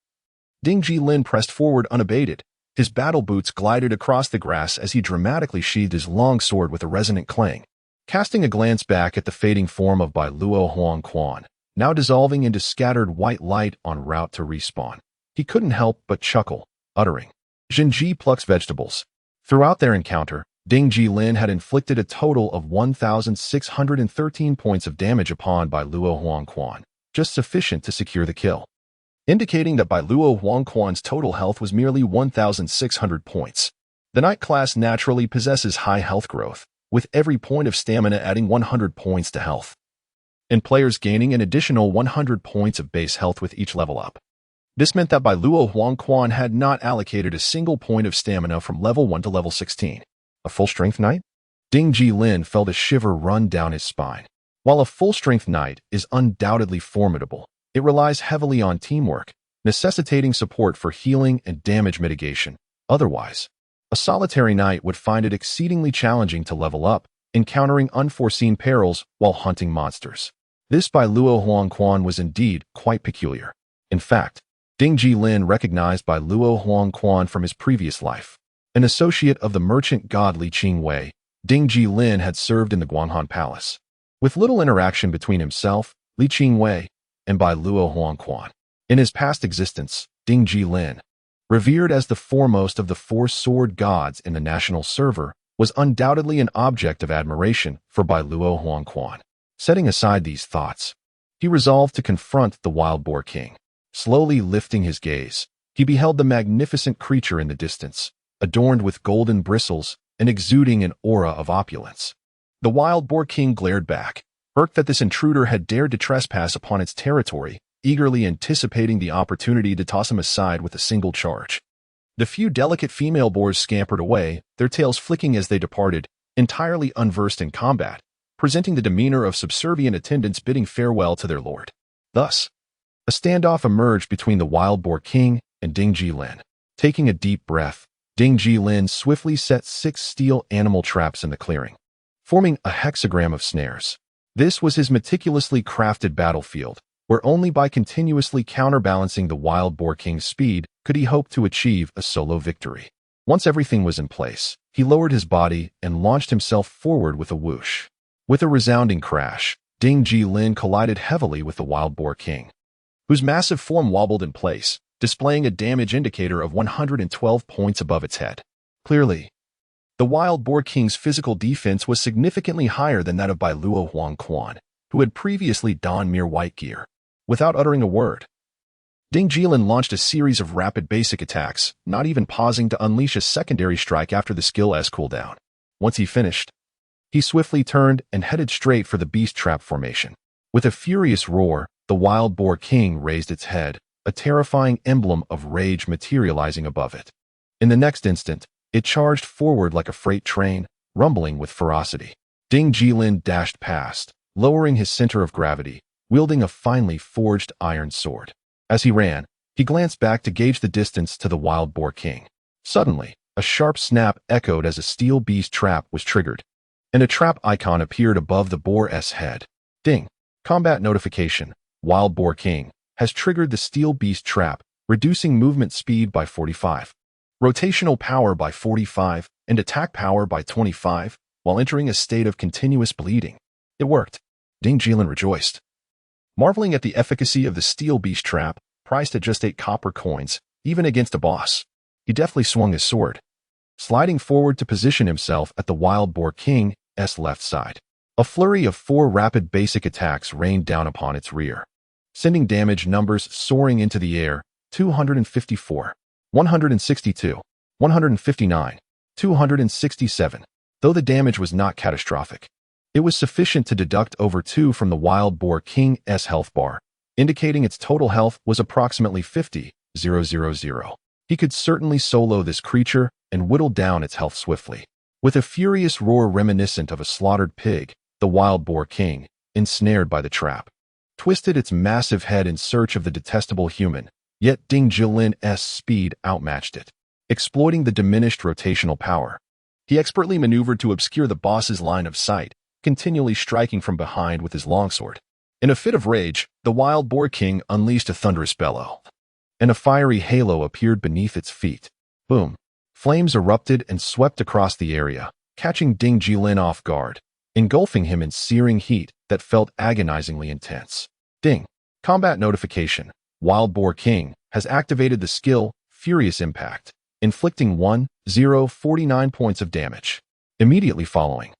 [SPEAKER 1] Ding Jilin pressed forward unabated. His battle boots glided across the grass as he dramatically sheathed his long sword with a resonant clang. Casting a glance back at the fading form of Bai Luo Huangquan, now dissolving into scattered white light en route to respawn, he couldn't help but chuckle, uttering, "Jinji plucks vegetables." Throughout their encounter, Ding Jilin had inflicted a total of 1,613 points of damage upon Bai Luo Huangquan, just sufficient to secure the kill, indicating that Bai Luo Huangquan's total health was merely 1,600 points. The Knight class naturally possesses high health growth, with every point of stamina adding 100 points to health, and players gaining an additional 100 points of base health with each level up. This meant that Bai Luo Huangquan had not allocated a single point of stamina from level 1 to level 16. A full-strength knight? Ding Jilin felt a shiver run down his spine. While a full-strength knight is undoubtedly formidable, it relies heavily on teamwork, necessitating support for healing and damage mitigation. Otherwise, a solitary knight would find it exceedingly challenging to level up, encountering unforeseen perils while hunting monsters. This Bai Luo Huangquan was indeed quite peculiar. In fact, Ding Jilin recognized Bai Luo Huangquan from his previous life. An associate of the merchant god Li Qingwei, Ding Jilin had served in the Guanghan Palace. With little interaction between himself, Li Qingwei, and Bai Luo Huangquan. In his past existence, Ding Jilin, revered as the foremost of the four sword gods in the national server, was undoubtedly an object of admiration for Bai Luo Huangquan. Setting aside these thoughts, he resolved to confront the wild boar king. Slowly lifting his gaze, he beheld the magnificent creature in the distance, adorned with golden bristles and exuding an aura of opulence. The wild boar king glared back, irked that this intruder had dared to trespass upon its territory, eagerly anticipating the opportunity to toss him aside with a single charge. The few delicate female boars scampered away, their tails flicking as they departed, entirely unversed in combat, presenting the demeanor of subservient attendants bidding farewell to their lord. Thus, a standoff emerged between the wild boar king and Ding Jilin. Taking a deep breath, Ding Jilin swiftly set 6 steel animal traps in the clearing, forming a hexagram of snares. This was his meticulously crafted battlefield, where only by continuously counterbalancing the wild boar king's speed could he hope to achieve a solo victory. Once everything was in place, he lowered his body and launched himself forward with a whoosh. With a resounding crash, Ding Jilin collided heavily with the wild boar king, whose massive form wobbled in place, displaying a damage indicator of 112 points above its head. Clearly, the wild boar king's physical defense was significantly higher than that of Bai Luo Huangquan, who had previously donned mere white gear. Without uttering a word, Ding Jilin launched a series of rapid basic attacks, not even pausing to unleash a secondary strike after the skill's cooldown. Once he finished, he swiftly turned and headed straight for the beast trap formation. With a furious roar, the wild boar king raised its head, a terrifying emblem of rage materializing above it. In the next instant, it charged forward like a freight train, rumbling with ferocity. Ding Jilin dashed past, lowering his center of gravity, wielding a finely forged iron sword. As he ran, he glanced back to gauge the distance to the wild boar king. Suddenly, a sharp snap echoed as a steel beast trap was triggered, and a trap icon appeared above the boar's head. Ding! Combat notification. Wild boar king has triggered the steel beast trap, reducing movement speed by 45, rotational power by 45, and attack power by 25, while entering a state of continuous bleeding. It worked. Ding Jilin rejoiced, marveling at the efficacy of the steel beast trap, priced at just 8 copper coins, even against a boss. He deftly swung his sword, sliding forward to position himself at the wild boar king's left side. A flurry of 4 rapid basic attacks rained down upon its rear, sending damage numbers soaring into the air: 254, 162, 159, 267. Though the damage was not catastrophic, it was sufficient to deduct over 2 from the wild boar king's health bar, indicating its total health was approximately 50,000. He could certainly solo this creature and whittle down its health swiftly. With a furious roar reminiscent of a slaughtered pig, the wild boar king, ensnared by the trap, twisted its massive head in search of the detestable human, yet Ding Jilin's speed outmatched it. Exploiting the diminished rotational power, he expertly maneuvered to obscure the boss's line of sight, continually striking from behind with his longsword. In a fit of rage, the wild boar king unleashed a thunderous bellow, and a fiery halo appeared beneath its feet. Boom! Flames erupted and swept across the area, catching Ding Jilin off guard, engulfing him in searing heat that felt agonizingly intense. Ding! Combat notification. Wild boar king has activated the skill Furious Impact, inflicting 49 points of damage. Immediately following,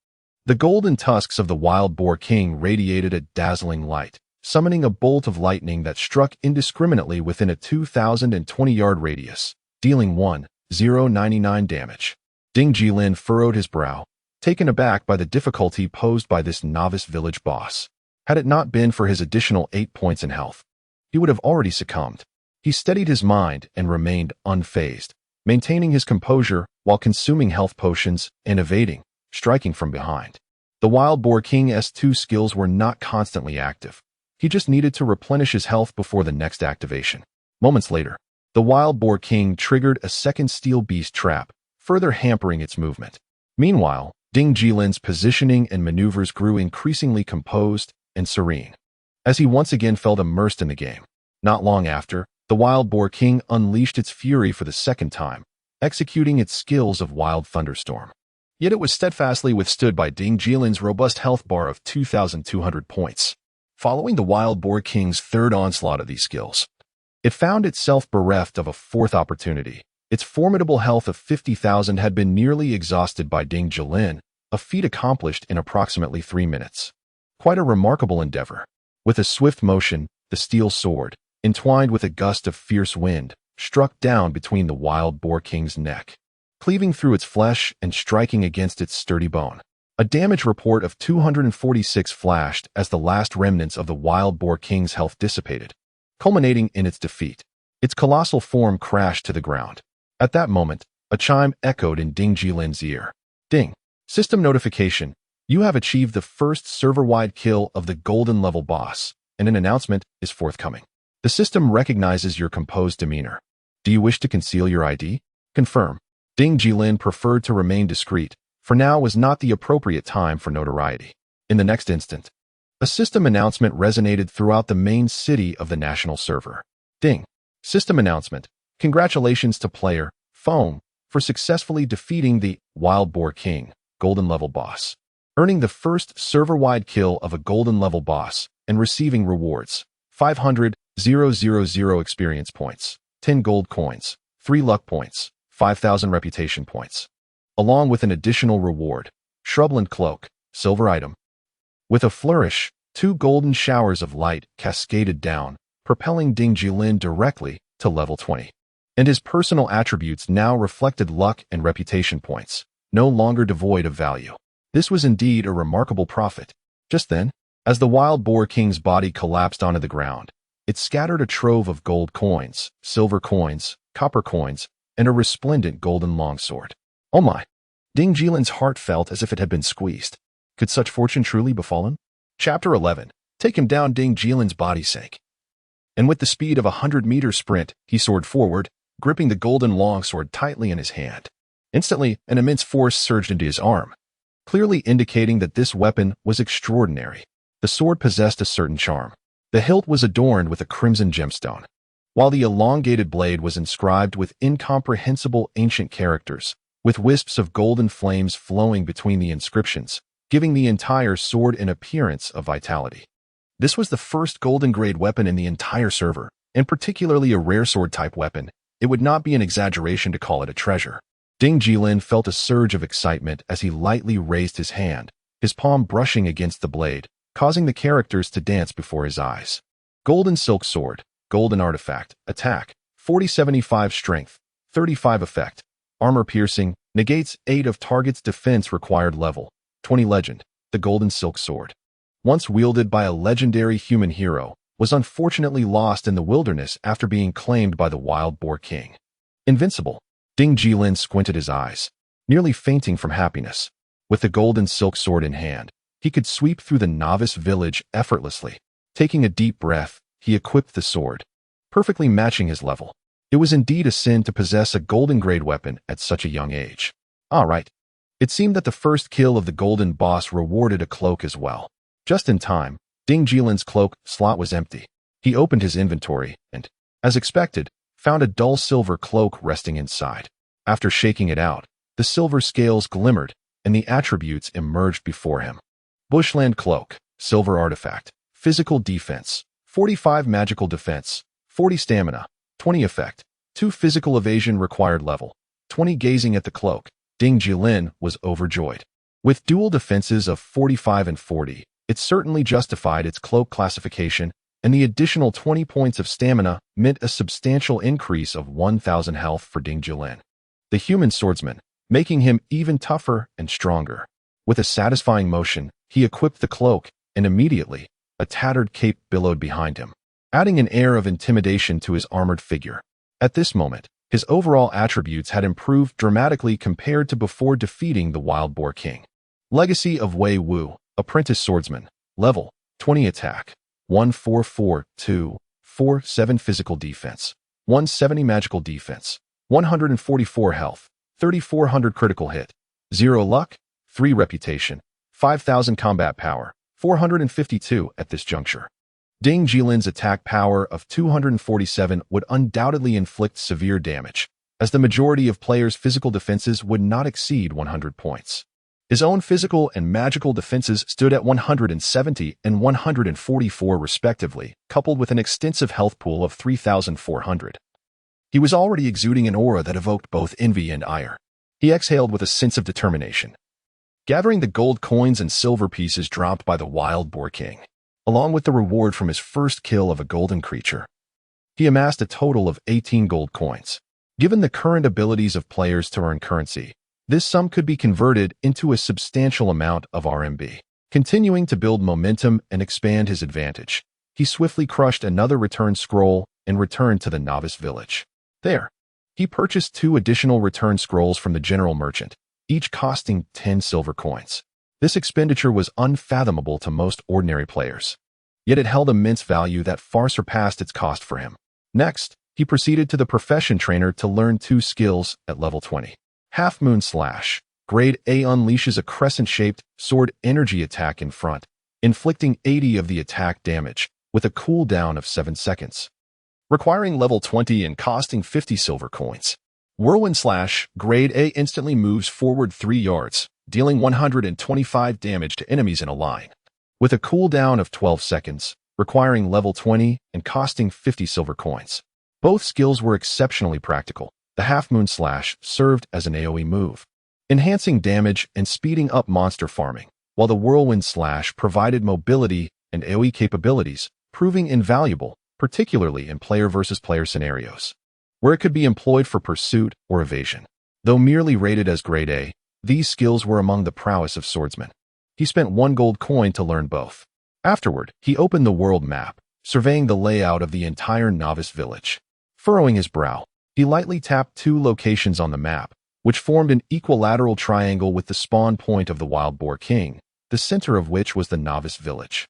[SPEAKER 1] the golden tusks of the wild boar king radiated a dazzling light, summoning a bolt of lightning that struck indiscriminately within a 2,020-yard radius, dealing 1,099 damage. Ding Jilin furrowed his brow, taken aback by the difficulty posed by this novice village boss. Had it not been for his additional 8 points in health, he would have already succumbed. He steadied his mind and remained unfazed, maintaining his composure while consuming health potions and evading, striking from behind. The Wild Boar King's two skills were not constantly active. He just needed to replenish his health before the next activation. Moments later, the Wild Boar King triggered a second steel beast trap, further hampering its movement. Meanwhile, Ding Jilin's positioning and maneuvers grew increasingly composed and serene, as he once again felt immersed in the game. Not long after, the Wild Boar King unleashed its fury for the second time, executing its skills of Wild Thunderstorm. Yet it was steadfastly withstood by Ding Jilin's robust health bar of 2,200 points. Following the Wild Boar King's third onslaught of these skills, it found itself bereft of a fourth opportunity. Its formidable health of 50,000 had been nearly exhausted by Ding Jilin, a feat accomplished in approximately 3 minutes. Quite a remarkable endeavor. With a swift motion, the steel sword, entwined with a gust of fierce wind, struck down between the Wild Boar King's neck, cleaving through its flesh and striking against its sturdy bone. A damage report of 246 flashed as the last remnants of the Wild Boar King's health dissipated, culminating in its defeat. Its colossal form crashed to the ground. At that moment, a chime echoed in Ding Jilin's ear. Ding. System notification. You have achieved the first server-wide kill of the golden level boss, and an announcement is forthcoming. The system recognizes your composed demeanor. Do you wish to conceal your ID? Confirm. Ding Jilin preferred to remain discreet, for now was not the appropriate time for notoriety. In the next instant, a system announcement resonated throughout the main city of the national server. Ding. System announcement. Congratulations to player Foam for successfully defeating the Wild Boar King, golden level boss, earning the first server-wide kill of a golden level boss and receiving rewards: 500,000 experience points, 10 gold coins, 3 luck points, 5,000 reputation points, along with an additional reward, Shrubland Cloak, silver item. With a flourish, 2 golden showers of light cascaded down, propelling Ding Jilin directly to level 20. And his personal attributes now reflected luck and reputation points, no longer devoid of value. This was indeed a remarkable profit. Just then, as the Wild Boar King's body collapsed onto the ground, it scattered a trove of gold coins, silver coins, copper coins, and a resplendent golden longsword. Oh my! Ding Jilin's heart felt as if it had been squeezed. Could such fortune truly befall him? Chapter 11. Take him down. Ding Jilin's body's sake. And with the speed of a 100-meter sprint, he soared forward, gripping the golden longsword tightly in his hand. Instantly, an immense force surged into his arm, clearly indicating that this weapon was extraordinary. The sword possessed a certain charm. The hilt was adorned with a crimson gemstone, while the elongated blade was inscribed with incomprehensible ancient characters, with wisps of golden flames flowing between the inscriptions, giving the entire sword an appearance of vitality. This was the first golden-grade weapon in the entire server, and particularly a rare sword-type weapon. It would not be an exaggeration to call it a treasure. Ding Jilin felt a surge of excitement as he lightly raised his hand, his palm brushing against the blade, causing the characters to dance before his eyes. Golden Silk Sword, Golden Artifact, Attack, 40-75 Strength, 35 Effect, Armor Piercing, negates 8 of target's defense required level, 20 Legend. The Golden Silk Sword, once wielded by a legendary human hero, was unfortunately lost in the wilderness after being claimed by the Wild Boar King. Invincible. Ding Jilin squinted his eyes, nearly fainting from happiness. With the golden silk sword in hand, he could sweep through the novice village effortlessly. Taking a deep breath, he equipped the sword, perfectly matching his level. It was indeed a sin to possess a golden-grade weapon at such a young age. All right. It seemed that the first kill of the golden boss rewarded a cloak as well. Just in time, Ding Jilin's cloak slot was empty. He opened his inventory and, as expected, found a dull silver cloak resting inside. After shaking it out, the silver scales glimmered, and the attributes emerged before him. Bushland Cloak, Silver Artifact, Physical Defense, 45 Magical Defense, 40 Stamina, 20 Effect, 2 Physical Evasion required level, 20 Gazing at the cloak. Ding Jilin was overjoyed. With dual defenses of 45 and 40, it certainly justified its cloak classification, and the additional 20 points of stamina meant a substantial increase of 1,000 health for Ding Jilin, the human swordsman, making him even tougher and stronger. With a satisfying motion, he equipped the cloak, and immediately, a tattered cape billowed behind him. adding an air of intimidation to his armored figure. At this moment, his overall attributes had improved dramatically compared to before defeating the Wild Boar King. Legacy of Wei Wu, Apprentice Swordsman, Level 20 Attack, 144247 Physical Defense, 170 Magical Defense, 144 Health, 3400 Critical Hit, 0 Luck, 3 Reputation, 5000 Combat Power, 452 at this juncture. Ding Jilin's attack power of 247 would undoubtedly inflict severe damage, as the majority of players' physical defenses would not exceed 100 points. His own physical and magical defenses stood at 170 and 144 respectively, coupled with an extensive health pool of 3,400. He was already exuding an aura that evoked both envy and ire. He exhaled with a sense of determination. Gathering the gold coins and silver pieces dropped by the Wild Boar King, along with the reward from his first kill of a golden creature, he amassed a total of 18 gold coins. Given the current abilities of players to earn currency, this sum could be converted into a substantial amount of RMB. Continuing to build momentum and expand his advantage, he swiftly crushed another return scroll and returned to the novice village. There, he purchased 2 additional return scrolls from the general merchant, each costing 10 silver coins. This expenditure was unfathomable to most ordinary players, yet it held immense value that far surpassed its cost for him. Next, he proceeded to the profession trainer to learn 2 skills at level 20. Half Moon Slash, Grade A, unleashes a crescent-shaped sword energy attack in front, inflicting 80 of the attack damage, with a cooldown of 7 seconds. Requiring level 20 and costing 50 silver coins. Whirlwind Slash, Grade A, instantly moves forward 3 yards, dealing 125 damage to enemies in a line, with a cooldown of 12 seconds, requiring level 20 and costing 50 silver coins. Both skills were exceptionally practical. The Half Moon Slash served as an AoE move, enhancing damage and speeding up monster farming, while the Whirlwind Slash provided mobility and AoE capabilities, proving invaluable, particularly in player-versus-player scenarios, where it could be employed for pursuit or evasion. Though merely rated as Grade A, these skills were among the prowess of swordsmen. He spent 1 gold coin to learn both. Afterward, he opened the world map, surveying the layout of the entire novice village. Furrowing his brow, he lightly tapped 2 locations on the map, which formed an equilateral triangle with the spawn point of the Wild Boar King, the center of which was the novice village.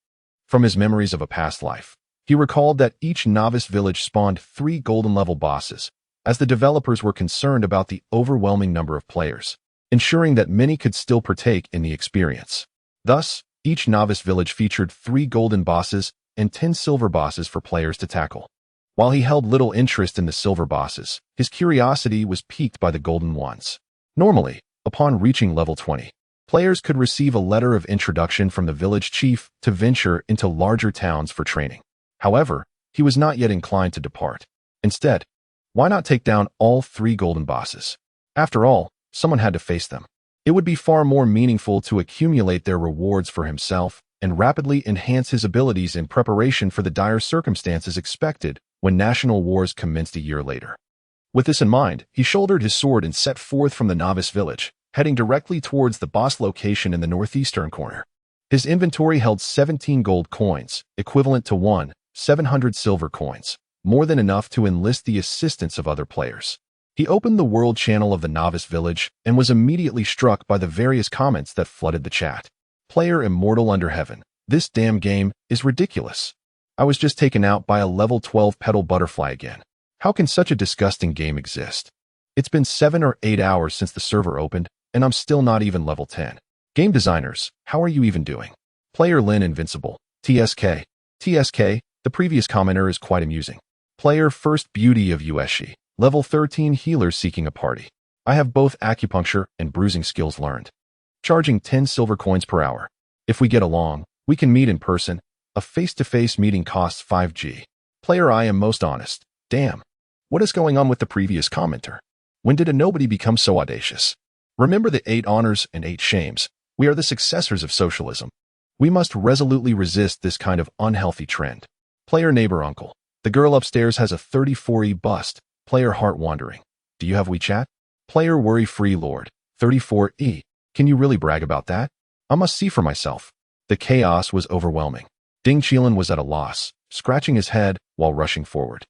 [SPEAKER 1] From his memories of a past life, he recalled that each novice village spawned 3 golden-level bosses, as the developers were concerned about the overwhelming number of players, ensuring that many could still partake in the experience. Thus, each novice village featured 3 golden bosses and 10 silver bosses for players to tackle. While he held little interest in the silver bosses, his curiosity was piqued by the golden ones. Normally, upon reaching level 20, players could receive a letter of introduction from the village chief to venture into larger towns for training. However, he was not yet inclined to depart. Instead, why not take down all 3 golden bosses? After all, someone had to face them. It would be far more meaningful to accumulate their rewards for himself and rapidly enhance his abilities in preparation for the dire circumstances expected when national wars commenced a year later. With this in mind, he shouldered his sword and set forth from the novice village, heading directly towards the boss location in the northeastern corner. His inventory held 17 gold coins, equivalent to 700 silver coins, more than enough to enlist the assistance of other players. He opened the world channel of the novice village and was immediately struck by the various comments that flooded the chat. Player immortal under heaven. This damn game is ridiculous. I was just taken out by a level 12 petal butterfly again. How can such a disgusting game exist? It's been 7 or 8 hours since the server opened, and I'm still not even level 10. Game designers, how are you even doing? Player Lin Invincible. TSK. TSK, the previous commenter is quite amusing. Player First Beauty of Ueshi. Level 13 healer seeking a party. I have both acupuncture and bruising skills learned. Charging 10 silver coins per hour. If we get along, we can meet in person. A face-to-face meeting costs 5G. Player I am most honest. Damn. What is going on with the previous commenter? When did a nobody become so audacious? Remember the 8 honors and 8 shames. We are the successors of socialism. We must resolutely resist this kind of unhealthy trend. Player Neighbor Uncle. The girl upstairs has a 34E bust. Player Heart Wandering. Do you have WeChat? Player Worry Free Lord. 34E. Can you really brag about that? I must see for myself. The chaos was overwhelming. Ding Jilin was at a loss, scratching his head while rushing forward,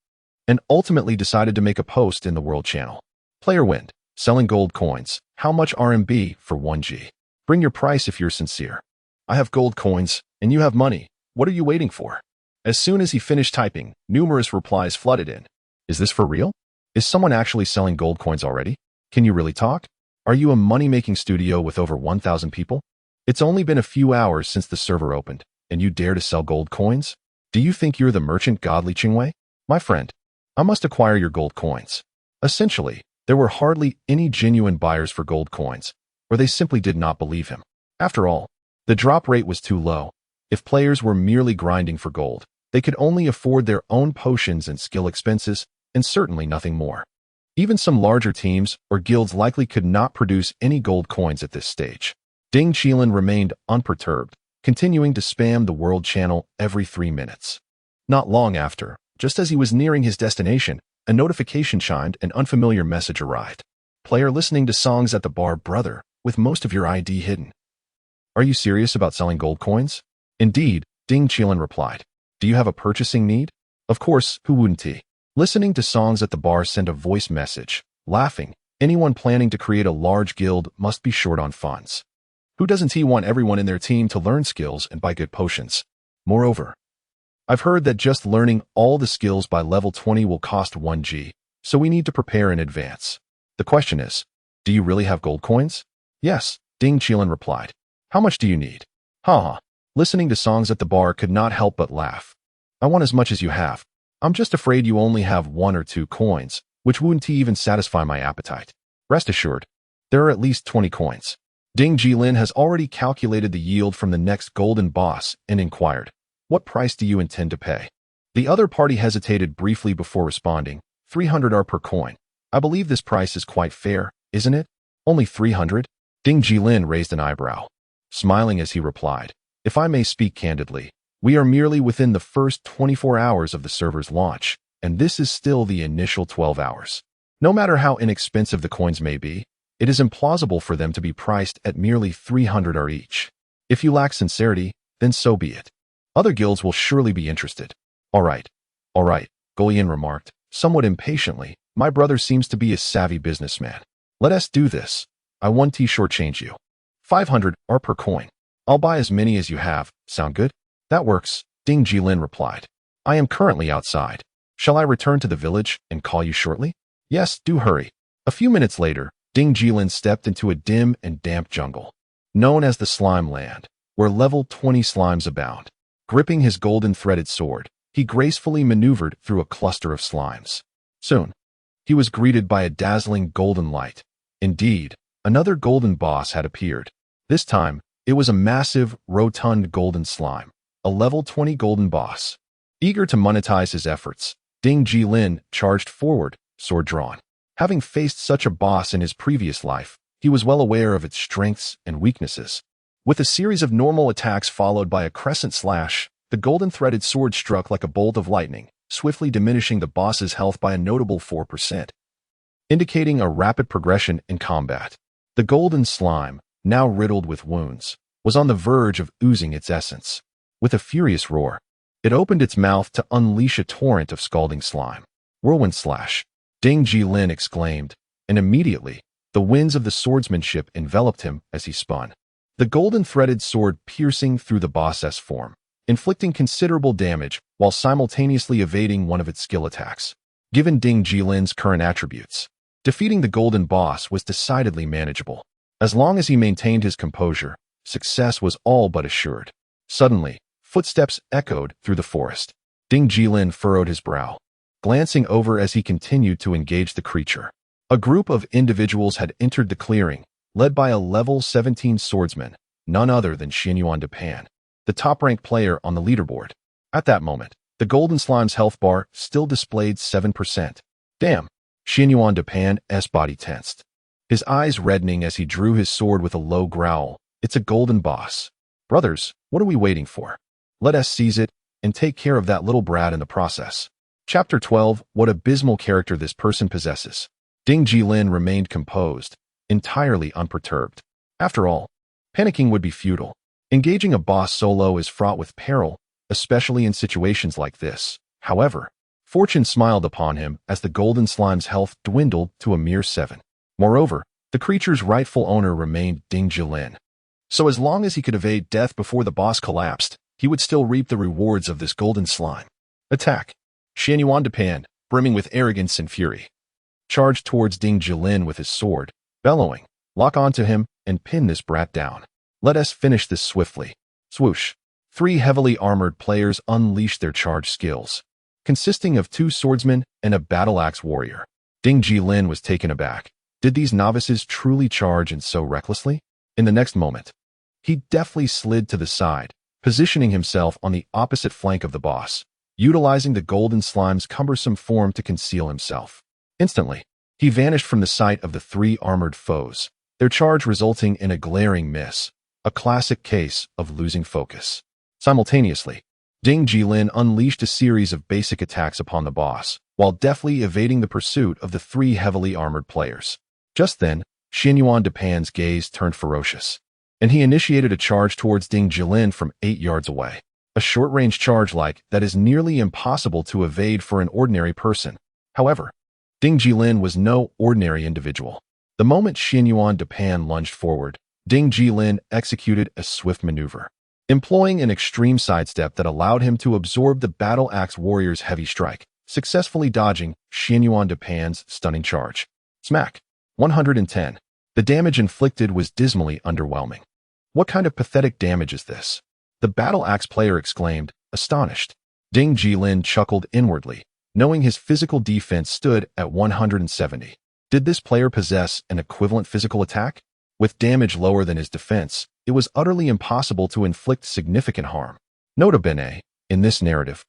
[SPEAKER 1] and ultimately decided to make a post in the World Channel. Player wind, selling gold coins. How much RMB for 1G? Bring your price if you're sincere. I have gold coins, and you have money. What are you waiting for? As soon as he finished typing, numerous replies flooded in. Is this for real? Is someone actually selling gold coins already? Can you really talk? Are you a money-making studio with over 1,000 people? It's only been a few hours since the server opened, and you dare to sell gold coins? Do you think you're the merchant godly Qingwei? My friend, I must acquire your gold coins. Essentially, there were hardly any genuine buyers for gold coins, or they simply did not believe him. After all, the drop rate was too low. If players were merely grinding for gold, they could only afford their own potions and skill expenses, and certainly nothing more. Even some larger teams or guilds likely could not produce any gold coins at this stage. Ding Jilin remained unperturbed, continuing to spam the World Channel every 3 minutes. Not long after, just as he was nearing his destination, a notification chimed and unfamiliar message arrived. Player listening to songs at the bar, brother, with most of your ID hidden. Are you serious about selling gold coins? Indeed, Ding Jilin replied. Do you have a purchasing need? Of course, who wouldn't he? Listening to songs at the bar sent a voice message, laughing. Anyone planning to create a large guild must be short on funds. Who doesn't he want everyone in their team to learn skills and buy good potions? Moreover, I've heard that just learning all the skills by level 20 will cost 1G, so we need to prepare in advance. The question is, do you really have gold coins? Yes, Ding Jilin replied. How much do you need? Haha. Listening to songs at the bar could not help but laugh. I want as much as you have. I'm just afraid you only have 1 or 2 coins, which wouldn't even satisfy my appetite. Rest assured, there are at least 20 coins. Ding Jilin has already calculated the yield from the next golden boss and inquired, what price do you intend to pay? The other party hesitated briefly before responding, 300 R per coin. I believe this price is quite fair, isn't it? Only 300? Ding Jilin raised an eyebrow, smiling as he replied, if I may speak candidly, we are merely within the first 24 hours of the server's launch, and this is still the initial 12 hours. No matter how inexpensive the coins may be, it is implausible for them to be priced at merely 300 R each. If you lack sincerity, then so be it. Other guilds will surely be interested. All right, Goyin remarked, somewhat impatiently. My brother seems to be a savvy businessman. Let us do this. I 1T shortchange you. 500 R per coin. I'll buy as many as you have. Sound good? That works, Ding Jilin replied. I am currently outside. Shall I return to the village and call you shortly? Yes, do hurry. A few minutes later, Ding Jilin stepped into a dim and damp jungle, known as the Slime Land, where level 20 slimes abound. Gripping his golden threaded sword, he gracefully maneuvered through a cluster of slimes. Soon, he was greeted by a dazzling golden light. Indeed, another golden boss had appeared. This time, it was a massive, rotund golden slime, a level 20 golden boss. Eager to monetize his efforts, Ding Jilin charged forward, sword drawn. Having faced such a boss in his previous life, he was well aware of its strengths and weaknesses. With a series of normal attacks followed by a crescent slash, the golden-threaded sword struck like a bolt of lightning, swiftly diminishing the boss's health by a notable 4%, indicating a rapid progression in combat. The golden slime, now riddled with wounds, was on the verge of oozing its essence. With a furious roar, it opened its mouth to unleash a torrent of scalding slime. Whirlwind slash, Ding Jilin exclaimed, and immediately, the winds of the swordsmanship enveloped him as he spun. The golden-threaded sword piercing through the boss's form, inflicting considerable damage while simultaneously evading one of its skill attacks. Given Ding Jilin's current attributes, defeating the golden boss was decidedly manageable. As long as he maintained his composure, success was all but assured. Suddenly, footsteps echoed through the forest. Ding Jilin furrowed his brow, glancing over as he continued to engage the creature. A group of individuals had entered the clearing, led by a level 17 swordsman, none other than Xianyuan Depan, the top-ranked player on the leaderboard. At that moment, the golden slime's health bar still displayed 7%. Damn, Xianyuan Depan's body tensed, his eyes reddening as he drew his sword with a low growl. It's a golden boss. Brothers, what are we waiting for? Let us seize it and take care of that little brat in the process. Chapter 12, what abysmal character this person possesses. Ding Jilin remained composed, entirely unperturbed. After all, panicking would be futile. Engaging a boss solo is fraught with peril, especially in situations like this. However, fortune smiled upon him as the golden slime's health dwindled to a mere 7. Moreover, the creature's rightful owner remained Ding Jilin. So as long as he could evade death before the boss collapsed, he would still reap the rewards of this golden slime. Attack. Xianyuan Depan, brimming with arrogance and fury, charged towards Ding Jilin with his sword, bellowing, "Lock onto him and pin this brat down. Let us finish this swiftly." Swoosh. 3 heavily armored players unleashed their charge skills, consisting of 2 swordsmen and a battle-axe warrior. Ding Jilin was taken aback. Did these novices truly charge and so recklessly? In the next moment, he deftly slid to the side, positioning himself on the opposite flank of the boss, utilizing the golden slime's cumbersome form to conceal himself. Instantly, he vanished from the sight of the 3 armored foes, their charge resulting in a glaring miss, a classic case of losing focus. Simultaneously, Ding Jilin unleashed a series of basic attacks upon the boss, while deftly evading the pursuit of the 3 heavily armored players. Just then, Xianyuan Depan's gaze turned ferocious, and he initiated a charge towards Ding Jilin from 8 yards away. A short-range charge like that is nearly impossible to evade for an ordinary person. However, Ding Jilin was no ordinary individual. The moment Xianyuan Depan lunged forward, Ding Jilin executed a swift maneuver, employing an extreme sidestep that allowed him to absorb the battle-axe warrior's heavy strike, successfully dodging Xianyuan Depan's stunning charge. Smack. 110. The damage inflicted was dismally underwhelming. What kind of pathetic damage is this? The battle-axe player exclaimed, astonished. Ding Jilin chuckled inwardly, knowing his physical defense stood at 170. Did this player possess an equivalent physical attack? With damage lower than his defense, it was utterly impossible to inflict significant harm. Nota bene, in this narrative,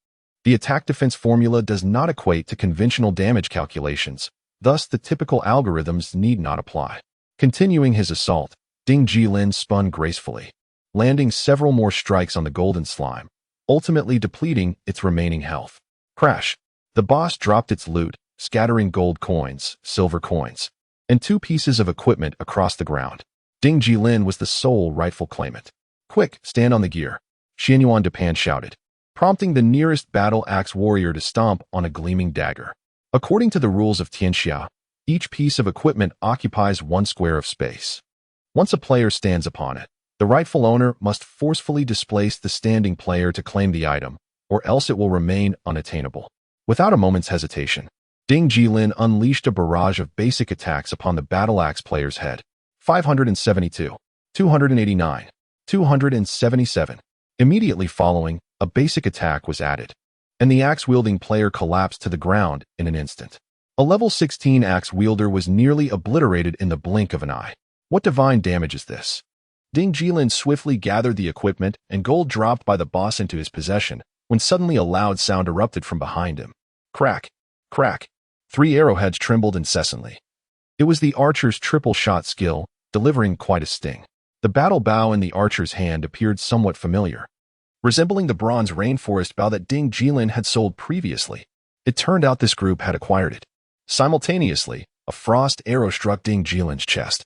[SPEAKER 1] the attack-defense formula does not equate to conventional damage calculations, thus the typical algorithms need not apply. Continuing his assault, Ding Jilin spun gracefully, landing several more strikes on the golden slime, ultimately depleting its remaining health. Crash! The boss dropped its loot, scattering gold coins, silver coins, and 2 pieces of equipment across the ground. Ding Jilin was the sole rightful claimant. Quick, stand on the gear, Xianyuan Depan shouted, prompting the nearest battle-axe warrior to stomp on a gleaming dagger. According to the rules of Tianxia, each piece of equipment occupies 1 square of space. Once a player stands upon it, the rightful owner must forcefully displace the standing player to claim the item, or else it will remain unattainable. Without a moment's hesitation, Ding Jilin unleashed a barrage of basic attacks upon the battle-axe player's head. 572, 289, 277. Immediately following, a basic attack was added, and the axe-wielding player collapsed to the ground in an instant. A level 16 axe wielder was nearly obliterated in the blink of an eye. What divine damage is this? Ding Jilin swiftly gathered the equipment and gold dropped by the boss into his possession, when suddenly a loud sound erupted from behind him. Crack! Crack! 3 arrowheads trembled incessantly. It was the archer's triple shot skill, delivering quite a sting. The battle bow in the archer's hand appeared somewhat familiar, resembling the bronze rainforest bow that Ding Jilin had sold previously. It turned out this group had acquired it. Simultaneously, a frost arrow struck Ding Jilin's chest,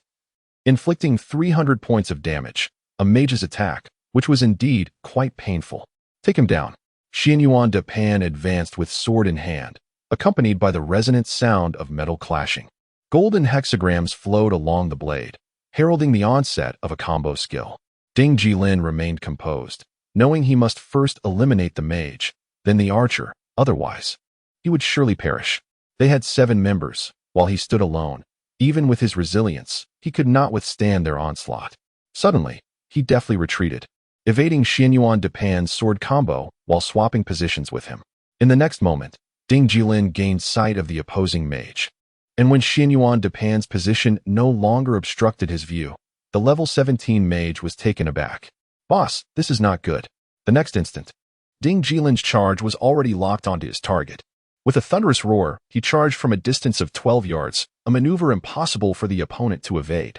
[SPEAKER 1] inflicting 300 points of damage, a mage's attack, which was indeed quite painful. Take him down. Xianyuan Depan advanced with sword in hand, accompanied by the resonant sound of metal clashing. Golden hexagrams flowed along the blade, heralding the onset of a combo skill. Ding Jilin remained composed, knowing he must first eliminate the mage, then the archer, otherwise he would surely perish. They had 7 members, while he stood alone. Even with his resilience, he could not withstand their onslaught. Suddenly, he deftly retreated, evading Xianyuan Depan's sword combo while swapping positions with him. In the next moment, Ding Jilin gained sight of the opposing mage, and when Xianyuan Depan's position no longer obstructed his view, the level 17 mage was taken aback. Boss, this is not good. The next instant, Ding Jilin's charge was already locked onto his target. With a thunderous roar, he charged from a distance of 12 yards, a maneuver impossible for the opponent to evade.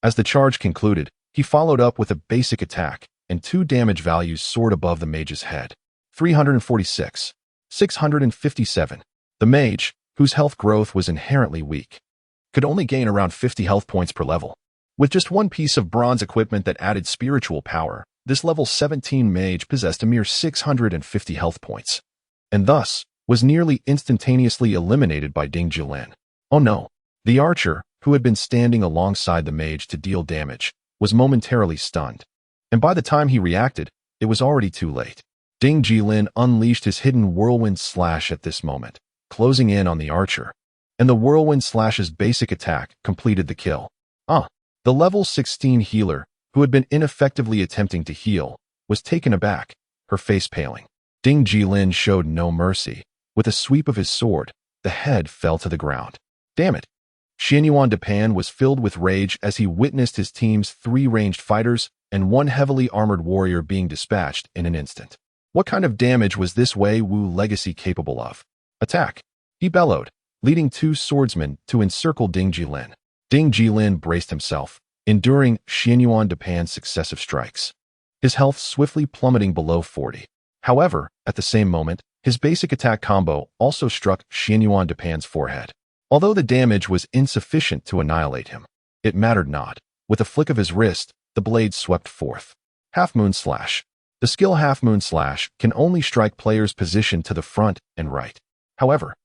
[SPEAKER 1] As the charge concluded, he followed up with a basic attack, and 2 damage values soared above the mage's head. 346. 657. The mage, whose health growth was inherently weak, could only gain around 50 health points per level. With just 1 piece of bronze equipment that added spiritual power, This level 17 mage possessed a mere 650 health points, and thus was nearly instantaneously eliminated by Ding Jilin. Oh no! The archer, who had been standing alongside the mage to deal damage, was momentarily stunned, and by the time he reacted, it was already too late. Ding Jilin unleashed his hidden whirlwind slash at this moment, closing in on the archer, and the whirlwind slash's basic attack completed the kill. The level 16 healer, who had been ineffectively attempting to heal, was taken aback, her face paling. Ding Jilin showed no mercy. With a sweep of his sword, the head fell to the ground. Damn it! Xianyuan Depan was filled with rage as he witnessed his team's 3 ranged fighters and 1 heavily armored warrior being dispatched in an instant. What kind of damage was this Wei Wu legacy capable of? Attack! He bellowed, leading 2 swordsmen to encircle Ding Jilin. Ding Jilin braced himself, enduring Xianyuan Depan's successive strikes, his health swiftly plummeting below 40. However, at the same moment, his basic attack combo also struck Xianyuan Depan's forehead. Although the damage was insufficient to annihilate him, it mattered not. With a flick of his wrist, the blade swept forth. Half-Moon Slash. The skill Half-Moon Slash can only strike players positioned to the front and right. However,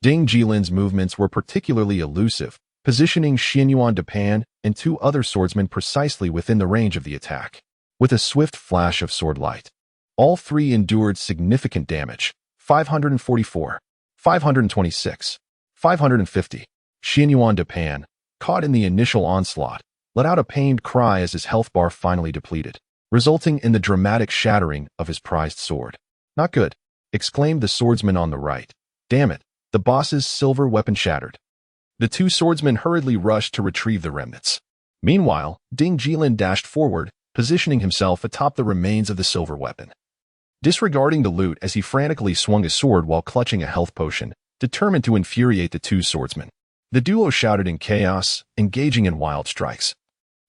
[SPEAKER 1] Ding Jilin's movements were particularly elusive, positioning Xianyuan Depan and 2 other swordsmen precisely within the range of the attack. With a swift flash of sword light, all 3 endured significant damage. 544, 526, 550. Xianyuan Depan, caught in the initial onslaught, let out a pained cry as his health bar finally depleted, resulting in the dramatic shattering of his prized sword. Not good, exclaimed the swordsman on the right. Damn it, the boss's silver weapon shattered. The 2 swordsmen hurriedly rushed to retrieve the remnants. Meanwhile, Ding Jilin dashed forward, positioning himself atop the remains of the silver weapon. Disregarding the loot as he frantically swung his sword while clutching a health potion, determined to infuriate the 2 swordsmen. The duo shouted in chaos, engaging in wild strikes,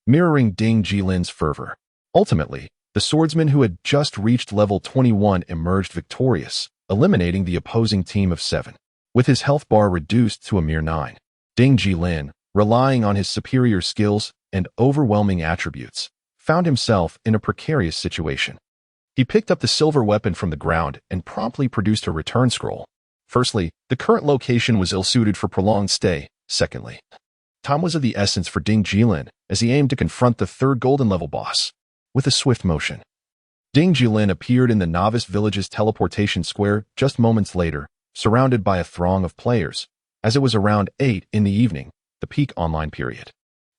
[SPEAKER 1] mirroring Ding Jilin's fervor. Ultimately, the swordsman who had just reached level 21 emerged victorious, eliminating the opposing team of 7. With his health bar reduced to a mere 9, Ding Jilin, relying on his superior skills and overwhelming attributes, found himself in a precarious situation. He picked up the silver weapon from the ground and promptly produced a return scroll. Firstly, the current location was ill-suited for prolonged stay. Secondly, time was of the essence for Ding Jilin as he aimed to confront the 3rd golden level boss. With a swift motion, Ding Jilin appeared in the novice village's teleportation square just moments later, surrounded by a throng of players, as it was around 8 in the evening, the peak online period.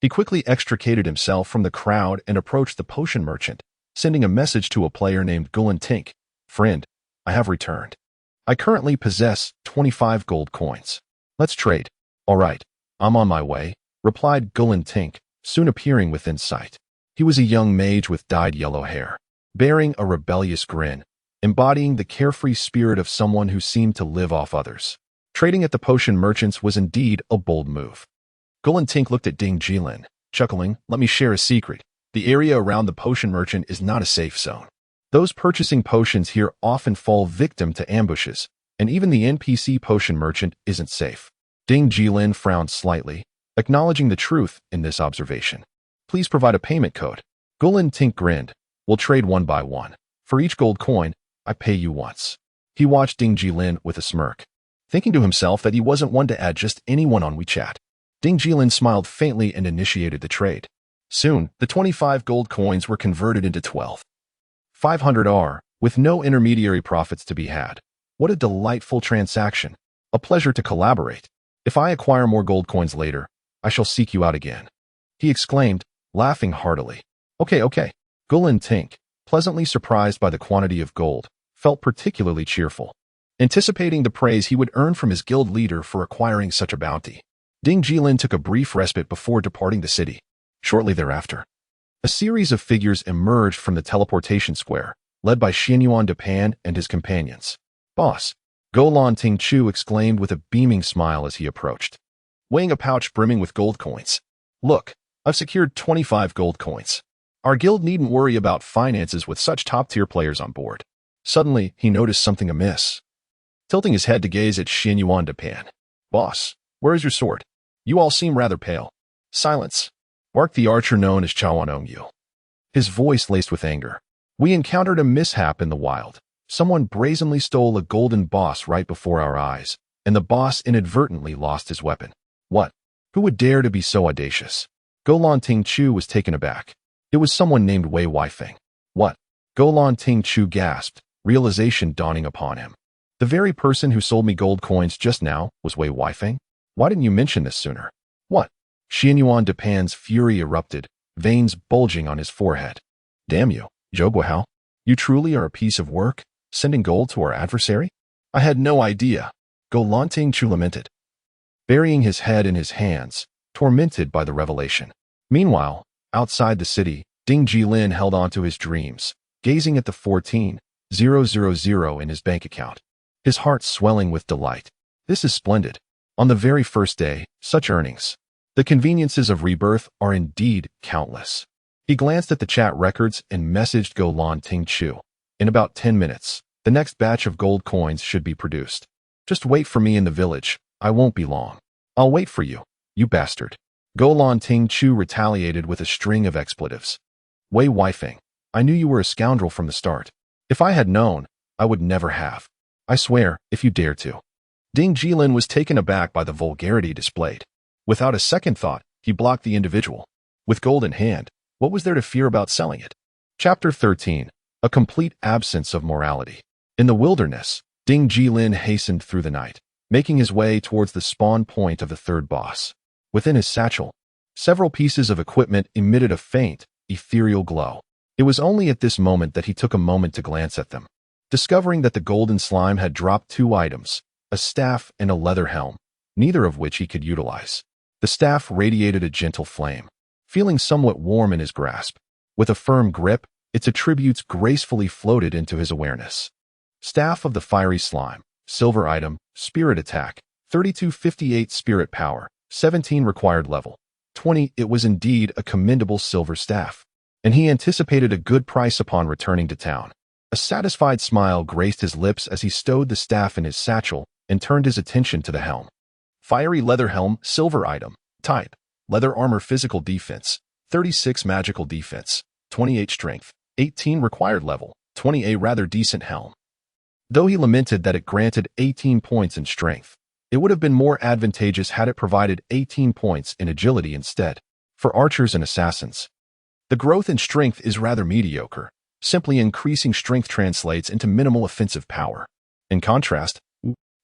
[SPEAKER 1] He quickly extricated himself from the crowd and approached the potion merchant, sending a message to a player named Gulin Tink. Friend, I have returned. I currently possess 25 gold coins. Let's trade. All right, I'm on my way, replied Gulin Tink, soon appearing within sight. He was a young mage with dyed yellow hair, bearing a rebellious grin, embodying the carefree spirit of someone who seemed to live off others. Trading at the potion merchants was indeed a bold move. Gulin Tink looked at Ding Jilin, chuckling. Let me share a secret. The area around the potion merchant is not a safe zone. Those purchasing potions here often fall victim to ambushes, and even the NPC potion merchant isn't safe. Ding Jilin frowned slightly, acknowledging the truth in this observation. Please provide a payment code. Gulin Tink grinned. We'll trade 1 by 1. For each gold coin, I pay you once. He watched Ding Jilin with a smirk, thinking to himself that he wasn't one to add just anyone on WeChat. Ding Jilin smiled faintly and initiated the trade. Soon, the 25 gold coins were converted into 12,500 R, with no intermediary profits to be had. What a delightful transaction. A pleasure to collaborate. If I acquire more gold coins later, I shall seek you out again, he exclaimed, laughing heartily. Okay. Gulin Tink, pleasantly surprised by the quantity of gold, felt particularly cheerful, anticipating the praise he would earn from his guild leader for acquiring such a bounty. Ding Jilin took a brief respite before departing the city. Shortly thereafter, a series of figures emerged from the teleportation square, led by Xianyuan Depan and his companions. Boss, Golan Ting Chu exclaimed with a beaming smile as he approached, weighing a pouch brimming with gold coins. Look, I've secured 25 gold coins. Our guild needn't worry about finances with such top-tier players on board. Suddenly, he noticed something amiss. Tilting his head to gaze at Xianyuan Depan. Boss, where is your sword? You all seem rather pale. Silence, barked the archer known as Chawan Ongyu, his voice laced with anger. We encountered a mishap in the wild. Someone brazenly stole a golden boss right before our eyes, and the boss inadvertently lost his weapon. What? Who would dare to be so audacious? Golan Ting Chu was taken aback. It was someone named Wei Weifeng. What? Golan Ting Chu gasped, realization dawning upon him. The very person who sold me gold coins just now was Wei Weifeng? Why didn't you mention this sooner? What? Xianyuan Depan's fury erupted, veins bulging on his forehead. Damn you, Zhou Guihao. You truly are a piece of work, sending gold to our adversary? I had no idea. Golan Ting Chu lamented, burying his head in his hands, tormented by the revelation. Meanwhile, outside the city, Ding Jilin held on to his dreams, gazing at the 14,000 in his bank account. His heart swelling with delight. This is splendid. On the very first day, such earnings. The conveniences of rebirth are indeed countless. He glanced at the chat records and messaged Golan Ting Chu. In about 10 minutes, the next batch of gold coins should be produced. Just wait for me in the village. I won't be long. I'll wait for you, you bastard. Golan Ting Chu retaliated with a string of expletives. Wei Weifeng, I knew you were a scoundrel from the start. If I had known, I would never have. I swear, if you dare to. Ding Jilin was taken aback by the vulgarity displayed. Without a second thought, he blocked the individual. With gold in hand, what was there to fear about selling it? Chapter 13. A complete absence of morality. In the wilderness, Ding Jilin hastened through the night, making his way towards the spawn point of the third boss. Within his satchel, several pieces of equipment emitted a faint, ethereal glow. It was only at this moment that he took a moment to glance at them, discovering that the golden slime had dropped 2 items, a staff and a leather helm, neither of which he could utilize. The staff radiated a gentle flame, feeling somewhat warm in his grasp. With a firm grip, its attributes gracefully floated into his awareness. Staff of the Fiery Slime, silver item, spirit attack, 3258 spirit power, 17 required level, 20. It was indeed a commendable silver staff, and he anticipated a good price upon returning to town. A satisfied smile graced his lips as he stowed the staff in his satchel and turned his attention to the helm. Fiery leather helm, silver item, type, leather armor physical defense, 36 magical defense, 28 strength, 18 required level, 20. A rather decent helm. Though he lamented that it granted 18 points in strength, it would have been more advantageous had it provided 18 points in agility instead. For archers and assassins, the growth in strength is rather mediocre. Simply increasing strength translates into minimal offensive power. In contrast,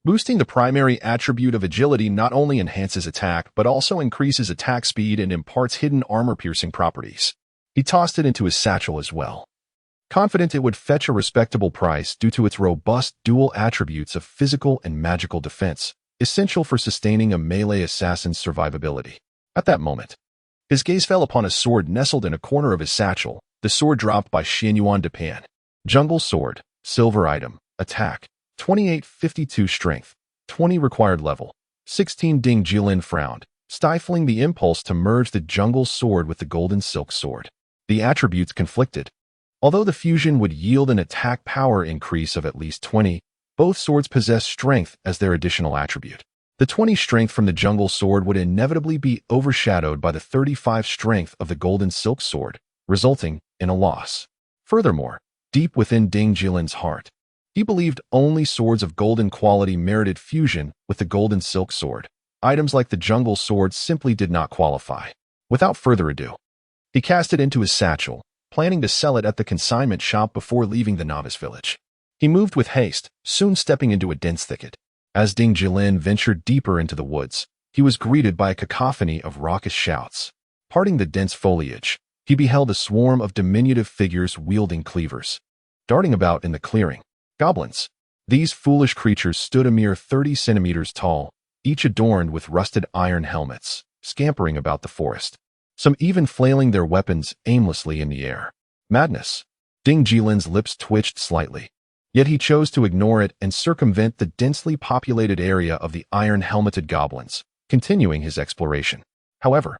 [SPEAKER 1] boosting the primary attribute of agility not only enhances attack but also increases attack speed and imparts hidden armor-piercing properties. He tossed it into his satchel as well, confident it would fetch a respectable price due to its robust dual attributes of physical and magical defense, essential for sustaining a melee assassin's survivability. At that moment, his gaze fell upon a sword nestled in a corner of his satchel, the sword dropped by Xianyuan Depan. Jungle sword, silver item, attack, 2852 strength, 20 required level, 16. Ding Jilin frowned, stifling the impulse to merge the jungle sword with the golden silk sword. The attributes conflicted. Although the fusion would yield an attack power increase of at least 20, both swords possess strength as their additional attribute. The 20 strength from the jungle sword would inevitably be overshadowed by the 35 strength of the golden silk sword, resulting in a loss. Furthermore, deep within Ding Jilin's heart, he believed only swords of golden quality merited fusion with the golden silk sword. Items like the jungle sword simply did not qualify. Without further ado, he cast it into his satchel, planning to sell it at the consignment shop before leaving the novice village. He moved with haste, soon stepping into a dense thicket. As Ding Jilin ventured deeper into the woods, he was greeted by a cacophony of raucous shouts. Parting the dense foliage, he beheld a swarm of diminutive figures wielding cleavers, darting about in the clearing. Goblins. These foolish creatures stood a mere 30 centimeters tall, each adorned with rusted iron helmets, scampering about the forest, some even flailing their weapons aimlessly in the air. Madness. Ding Jilin's lips twitched slightly. Yet he chose to ignore it and circumvent the densely populated area of the iron-helmeted goblins, continuing his exploration. However,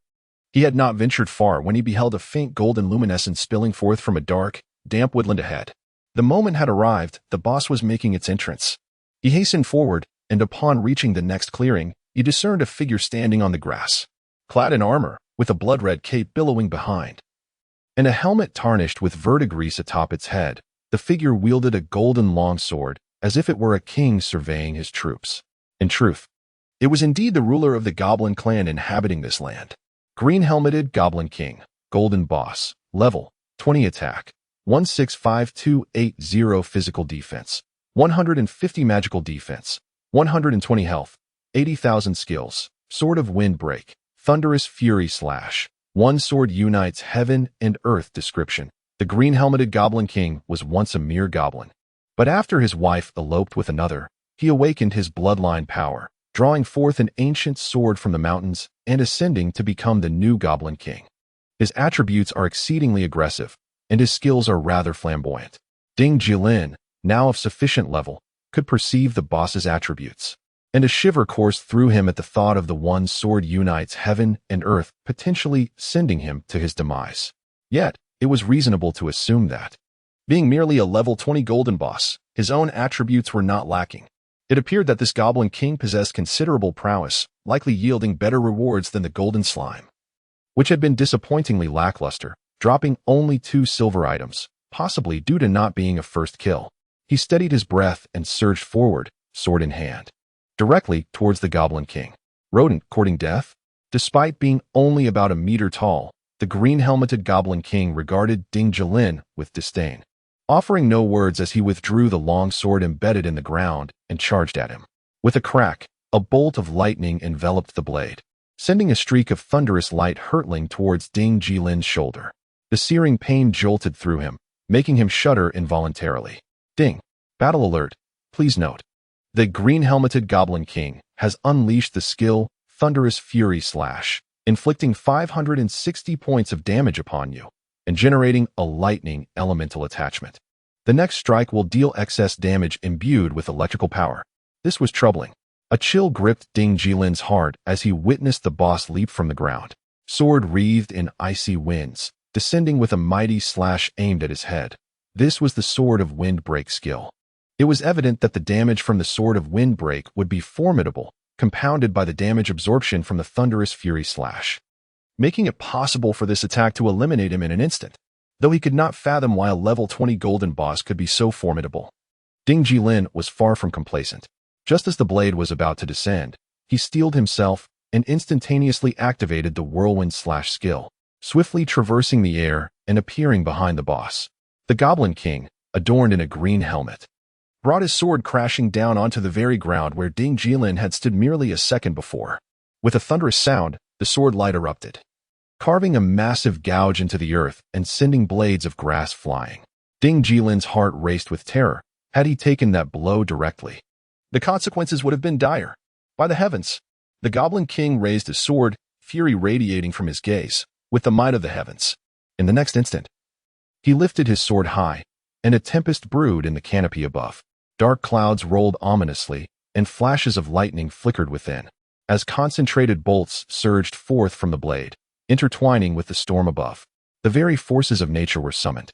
[SPEAKER 1] he had not ventured far when he beheld a faint golden luminescence spilling forth from a dark, damp woodland ahead. The moment had arrived, the boss was making its entrance. He hastened forward, and upon reaching the next clearing, he discerned a figure standing on the grass, clad in armor, with a blood-red cape billowing behind. and a helmet tarnished with verdigris atop its head. The figure wielded a golden longsword, as if it were a king surveying his troops. In truth, it was indeed the ruler of the goblin clan inhabiting this land. Green-helmeted Goblin King, Golden Boss, Level 20 Attack, 165280 Physical Defense, 150 Magical Defense, 120 Health, 80,000 Skills, Sword of Windbreak, Thunderous Fury Slash. One sword unites heaven and earth. Description: the green-helmeted Goblin King was once a mere goblin. But after his wife eloped with another, he awakened his bloodline power, drawing forth an ancient sword from the mountains and ascending to become the new Goblin King. His attributes are exceedingly aggressive, and his skills are rather flamboyant. Ding Jilin, now of sufficient level, could perceive the boss's attributes, and a shiver coursed through him at the thought of the one sword unites heaven and earth, potentially sending him to his demise. Yet, it was reasonable to assume that, being merely a level 20 golden boss, his own attributes were not lacking. It appeared that this Goblin King possessed considerable prowess, likely yielding better rewards than the Golden Slime, which had been disappointingly lackluster, dropping only 2 silver items, possibly due to not being a first kill. He steadied his breath and surged forward, sword in hand, directly towards the Goblin King. Rodent courting death? Despite being only about a meter tall, the green-helmeted Goblin King regarded Ding Jilin with disdain, offering no words as he withdrew the long sword embedded in the ground and charged at him. With a crack, a bolt of lightning enveloped the blade, sending a streak of thunderous light hurtling towards Ding Jilin's shoulder. The searing pain jolted through him, making him shudder involuntarily. Ding! Battle alert! Please note, the green-helmeted Goblin King has unleashed the skill Thunderous Fury Slash, inflicting 560 points of damage upon you and generating a lightning elemental attachment. The next strike will deal excess damage imbued with electrical power. This was troubling. A chill gripped Ding Jilin's heart as he witnessed the boss leap from the ground, sword wreathed in icy winds, descending with a mighty slash aimed at his head. This was the Sword of Windbreak skill. It was evident that the damage from the Sword of Windbreak would be formidable, compounded by the damage absorption from the Thunderous Fury Slash, making it possible for this attack to eliminate him in an instant, though he could not fathom why a level 20 golden boss could be so formidable. Ding Jilin was far from complacent. Just as the blade was about to descend, he steeled himself and instantaneously activated the Whirlwind Slash skill, swiftly traversing the air and appearing behind the boss. The Goblin King, adorned in a green helmet, brought his sword crashing down onto the very ground where Ding Jilin had stood merely a second before. With a thunderous sound, the sword light erupted, carving a massive gouge into the earth and sending blades of grass flying. Ding Jilin's heart raced with terror. Had he taken that blow directly, the consequences would have been dire. By the heavens! The Goblin King raised his sword, fury radiating from his gaze, with the might of the heavens. In the next instant, he lifted his sword high, and a tempest brewed in the canopy above. Dark clouds rolled ominously, and flashes of lightning flickered within, as concentrated bolts surged forth from the blade, intertwining with the storm above. The very forces of nature were summoned,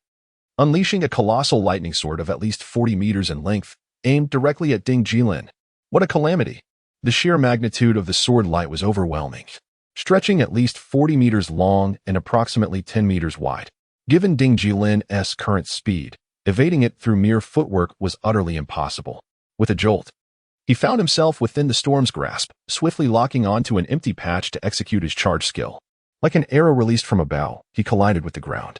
[SPEAKER 1] unleashing a colossal lightning sword of at least 40 meters in length, aimed directly at Ding Jilin. What a calamity! The sheer magnitude of the sword light was overwhelming, stretching at least 40 meters long and approximately 10 meters wide. Given Ding Jilin's current speed, evading it through mere footwork was utterly impossible. With a jolt, he found himself within the storm's grasp, swiftly locking onto an empty patch to execute his charge skill. Like an arrow released from a bow, he collided with the ground,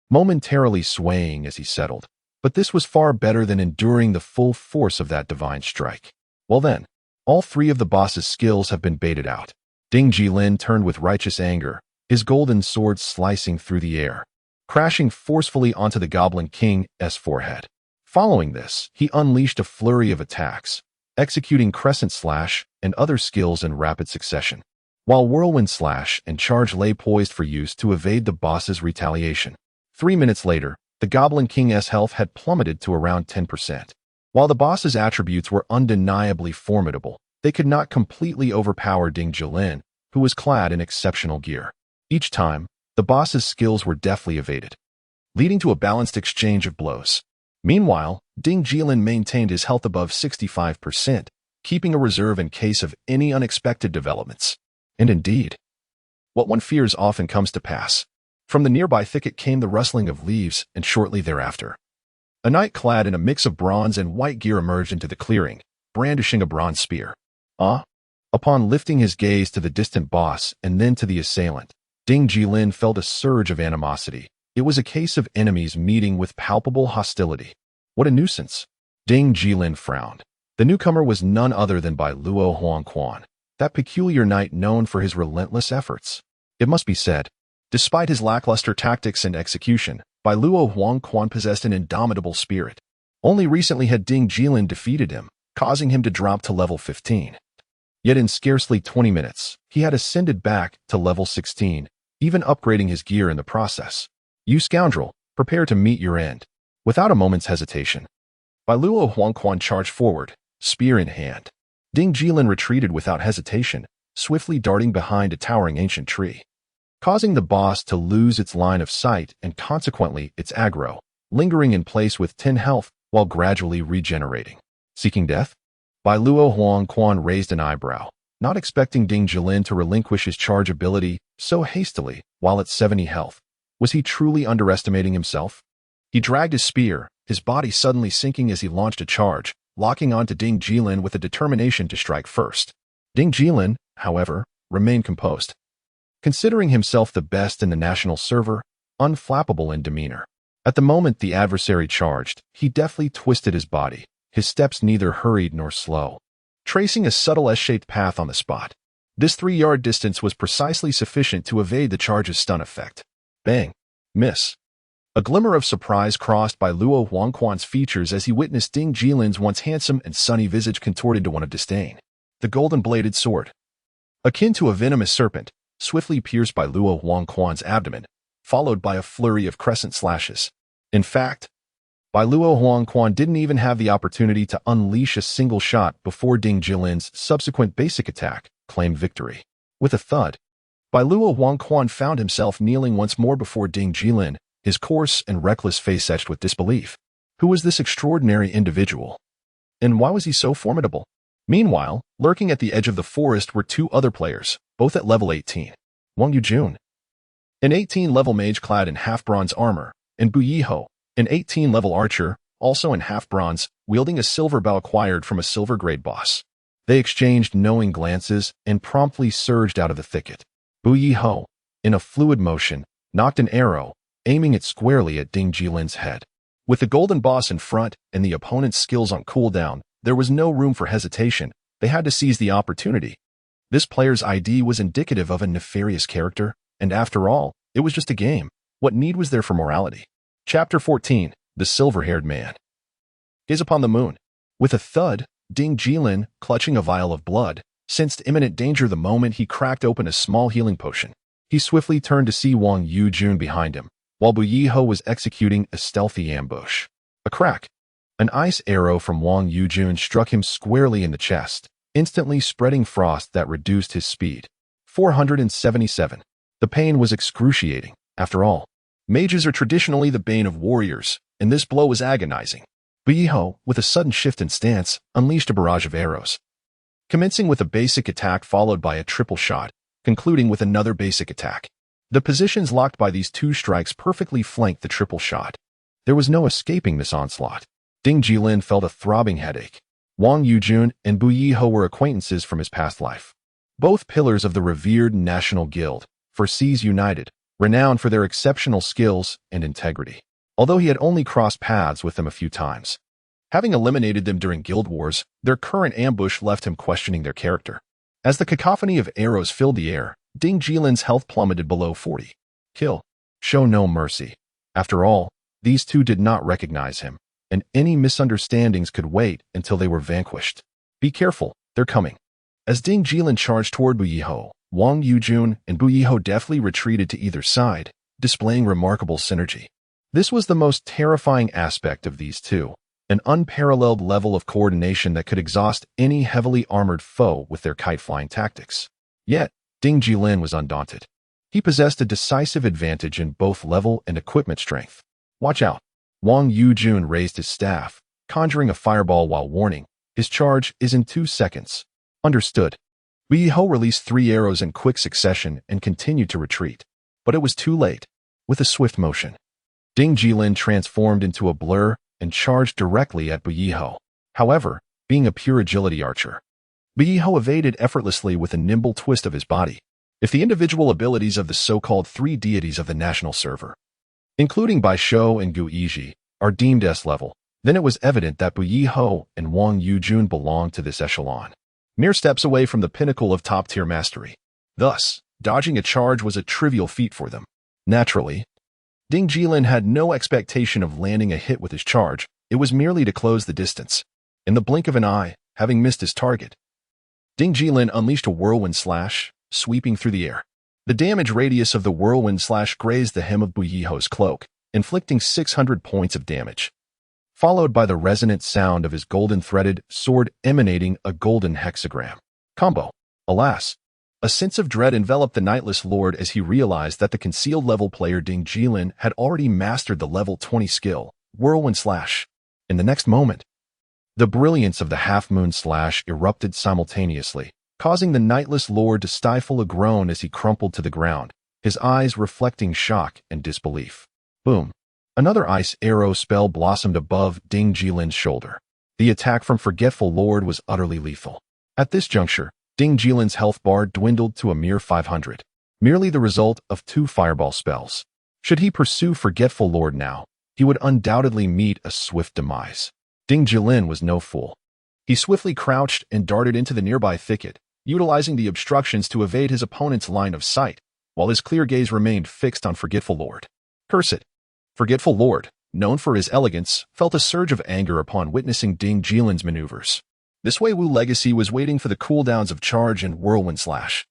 [SPEAKER 1] momentarily swaying as he settled. But this was far better than enduring the full force of that divine strike. Well then, all 3 of the boss's skills have been baited out. Ding Jilin turned with righteous anger, his golden sword slicing through the air, crashing forcefully onto the Goblin King's forehead. Following this, he unleashed a flurry of attacks, executing Crescent Slash and other skills in rapid succession, while Whirlwind Slash and Charge lay poised for use to evade the boss's retaliation. 3 minutes later, the Goblin King's health had plummeted to around 10%. While the boss's attributes were undeniably formidable, they could not completely overpower Ding Jilin, who was clad in exceptional gear. Each time, the boss's skills were deftly evaded, leading to a balanced exchange of blows. Meanwhile, Ding Jilin maintained his health above 65%, keeping a reserve in case of any unexpected developments. And indeed, what one fears often comes to pass. From the nearby thicket came the rustling of leaves, and shortly thereafter, a knight clad in a mix of bronze and white gear emerged into the clearing, brandishing a bronze spear. Upon lifting his gaze to the distant boss and then to the assailant, Ding Jilin felt a surge of animosity. It was a case of enemies meeting with palpable hostility. What a nuisance! Ding Jilin frowned. The newcomer was none other than Bai Luo Huangquan, that peculiar knight known for his relentless efforts. It must be said, despite his lackluster tactics and execution, Bai Luo Huangquan possessed an indomitable spirit. Only recently had Ding Jilin defeated him, causing him to drop to level 15. Yet in scarcely 20 minutes, he had ascended back to level 16, even upgrading his gear in the process. You scoundrel, prepare to meet your end. Without a moment's hesitation, Bai Luo Huangquan charged forward, spear in hand. Ding Jilin retreated without hesitation, swiftly darting behind a towering ancient tree, causing the boss to lose its line of sight and consequently its aggro, lingering in place with 10 health while gradually regenerating. Seeking death? Bai Luo Huangquan raised an eyebrow, not expecting Ding Jilin to relinquish his charge ability so hastily while at 70 health. Was he truly underestimating himself? He dragged his spear, his body suddenly sinking as he launched a charge, locking onto Ding Jilin with a determination to strike first. Ding Jilin, however, remained composed, considering himself the best in the national server, unflappable in demeanor. At the moment the adversary charged, he deftly twisted his body, his steps neither hurried nor slow, tracing a subtle S-shaped path on the spot. This 3-yard distance was precisely sufficient to evade the charge's stun effect. Bang! Miss! A glimmer of surprise crossed Bai Luo Huangquan's features as he witnessed Ding Jilin's once handsome and sunny visage contorted to one of disdain. The golden-bladed sword, akin to a venomous serpent, swiftly pierced Bai Luo Huangquan's abdomen, followed by a flurry of crescent slashes. In fact, Bai Luo Huangquan didn't even have the opportunity to unleash a single shot before Ding Jilin's subsequent basic attack claimed victory. With a thud, Bai Luo Huangquan found himself kneeling once more before Ding Jilin, his coarse and reckless face etched with disbelief. Who was this extraordinary individual? And why was he so formidable? Meanwhile, lurking at the edge of the forest were 2 other players, both at level 18. Wang Yujun, an 18-level mage clad in half-bronze armor, and Bu Yiho, an 18-level archer, also in half-bronze, wielding a silver bow acquired from a silver-grade boss. They exchanged knowing glances and promptly surged out of the thicket. Bu Yiho, in a fluid motion, knocked an arrow, aiming it squarely at Ding Jilin's head. With the golden boss in front and the opponent's skills on cooldown, there was no room for hesitation. They had to seize the opportunity. This player's ID was indicative of a nefarious character, and after all, it was just a game. What need was there for morality? Chapter 14, The Silver-Haired Man. Gaze upon the moon. With a thud, Ding Jilin, clutching a vial of blood, sensed imminent danger the moment he cracked open a small healing potion. He swiftly turned to see Wang Yujun behind him, while Bu Yiho was executing a stealthy ambush. A crack. An ice arrow from Wang Yujun struck him squarely in the chest, instantly spreading frost that reduced his speed. 477. The pain was excruciating. After all, mages are traditionally the bane of warriors, and this blow was agonizing. Bu Yiho, with a sudden shift in stance, unleashed a barrage of arrows, commencing with a basic attack followed by a triple shot, concluding with another basic attack. The positions locked by these 2 strikes perfectly flanked the triple shot. There was no escaping this onslaught. Ding Jilin felt a throbbing headache. Wang Yujun and Bu Yiho were acquaintances from his past life, both pillars of the revered National Guild, for Seas United, renowned for their exceptional skills and integrity. Although he had only crossed paths with them a few times, having eliminated them during guild wars, their current ambush left him questioning their character. As the cacophony of arrows filled the air, Ding Jilin's health plummeted below 40. Kill. Show no mercy. After all, these 2 did not recognize him, and any misunderstandings could wait until they were vanquished. Be careful, they're coming. As Ding Jilin charged toward Bu Yiho, Wang Yujun and Bu Yiho deftly retreated to either side, displaying remarkable synergy. This was the most terrifying aspect of these 2, an unparalleled level of coordination that could exhaust any heavily armored foe with their kite-flying tactics. Yet, Ding Jilin was undaunted. He possessed a decisive advantage in both level and equipment strength. Watch out. Wang Yujun raised his staff, conjuring a fireball while warning, his charge is in 2 seconds. Understood. Bu Yiho released 3 arrows in quick succession and continued to retreat. But it was too late. With a swift motion, Ding Jilin transformed into a blur and charged directly at Bu Yiho. However, being a pure agility archer, Bu Yiho evaded effortlessly with a nimble twist of his body. If the individual abilities of the so-called three deities of the national server, including Bai Shou and Gu Yizhi, are deemed S-level, then it was evident that Bu Yiho and Wang Yujun belonged to this echelon, mere steps away from the pinnacle of top-tier mastery. Thus, dodging a charge was a trivial feat for them. Naturally, Ding Jilin had no expectation of landing a hit with his charge. It was merely to close the distance. In the blink of an eye, having missed his target, Ding Jilin unleashed a whirlwind slash, sweeping through the air. The damage radius of the whirlwind slash grazed the hem of Bu Yiho's cloak, inflicting 600 points of damage, followed by the resonant sound of his golden-threaded sword emanating a golden hexagram combo. Alas, a sense of dread enveloped the Knightless Lord as he realized that the concealed level player Ding Jilin had already mastered the level 20 skill, Whirlwind Slash. In the next moment, the brilliance of the half-moon slash erupted simultaneously, causing the Knightless Lord to stifle a groan as he crumpled to the ground, his eyes reflecting shock and disbelief. Boom. Another ice arrow spell blossomed above Ding Jilin's shoulder. The attack from Forgetful Lord was utterly lethal. At this juncture, Ding Jilin's health bar dwindled to a mere 500, merely the result of 2 fireball spells. Should he pursue Forgetful Lord now, he would undoubtedly meet a swift demise. Ding Jilin was no fool. He swiftly crouched and darted into the nearby thicket, utilizing the obstructions to evade his opponent's line of sight, while his clear gaze remained fixed on Forgetful Lord. Curse it! Forgetful Lord, known for his elegance, felt a surge of anger upon witnessing Ding Jilin's maneuvers. This Wei Wu legacy was waiting for the cooldowns of Charge and Whirlwind Slash,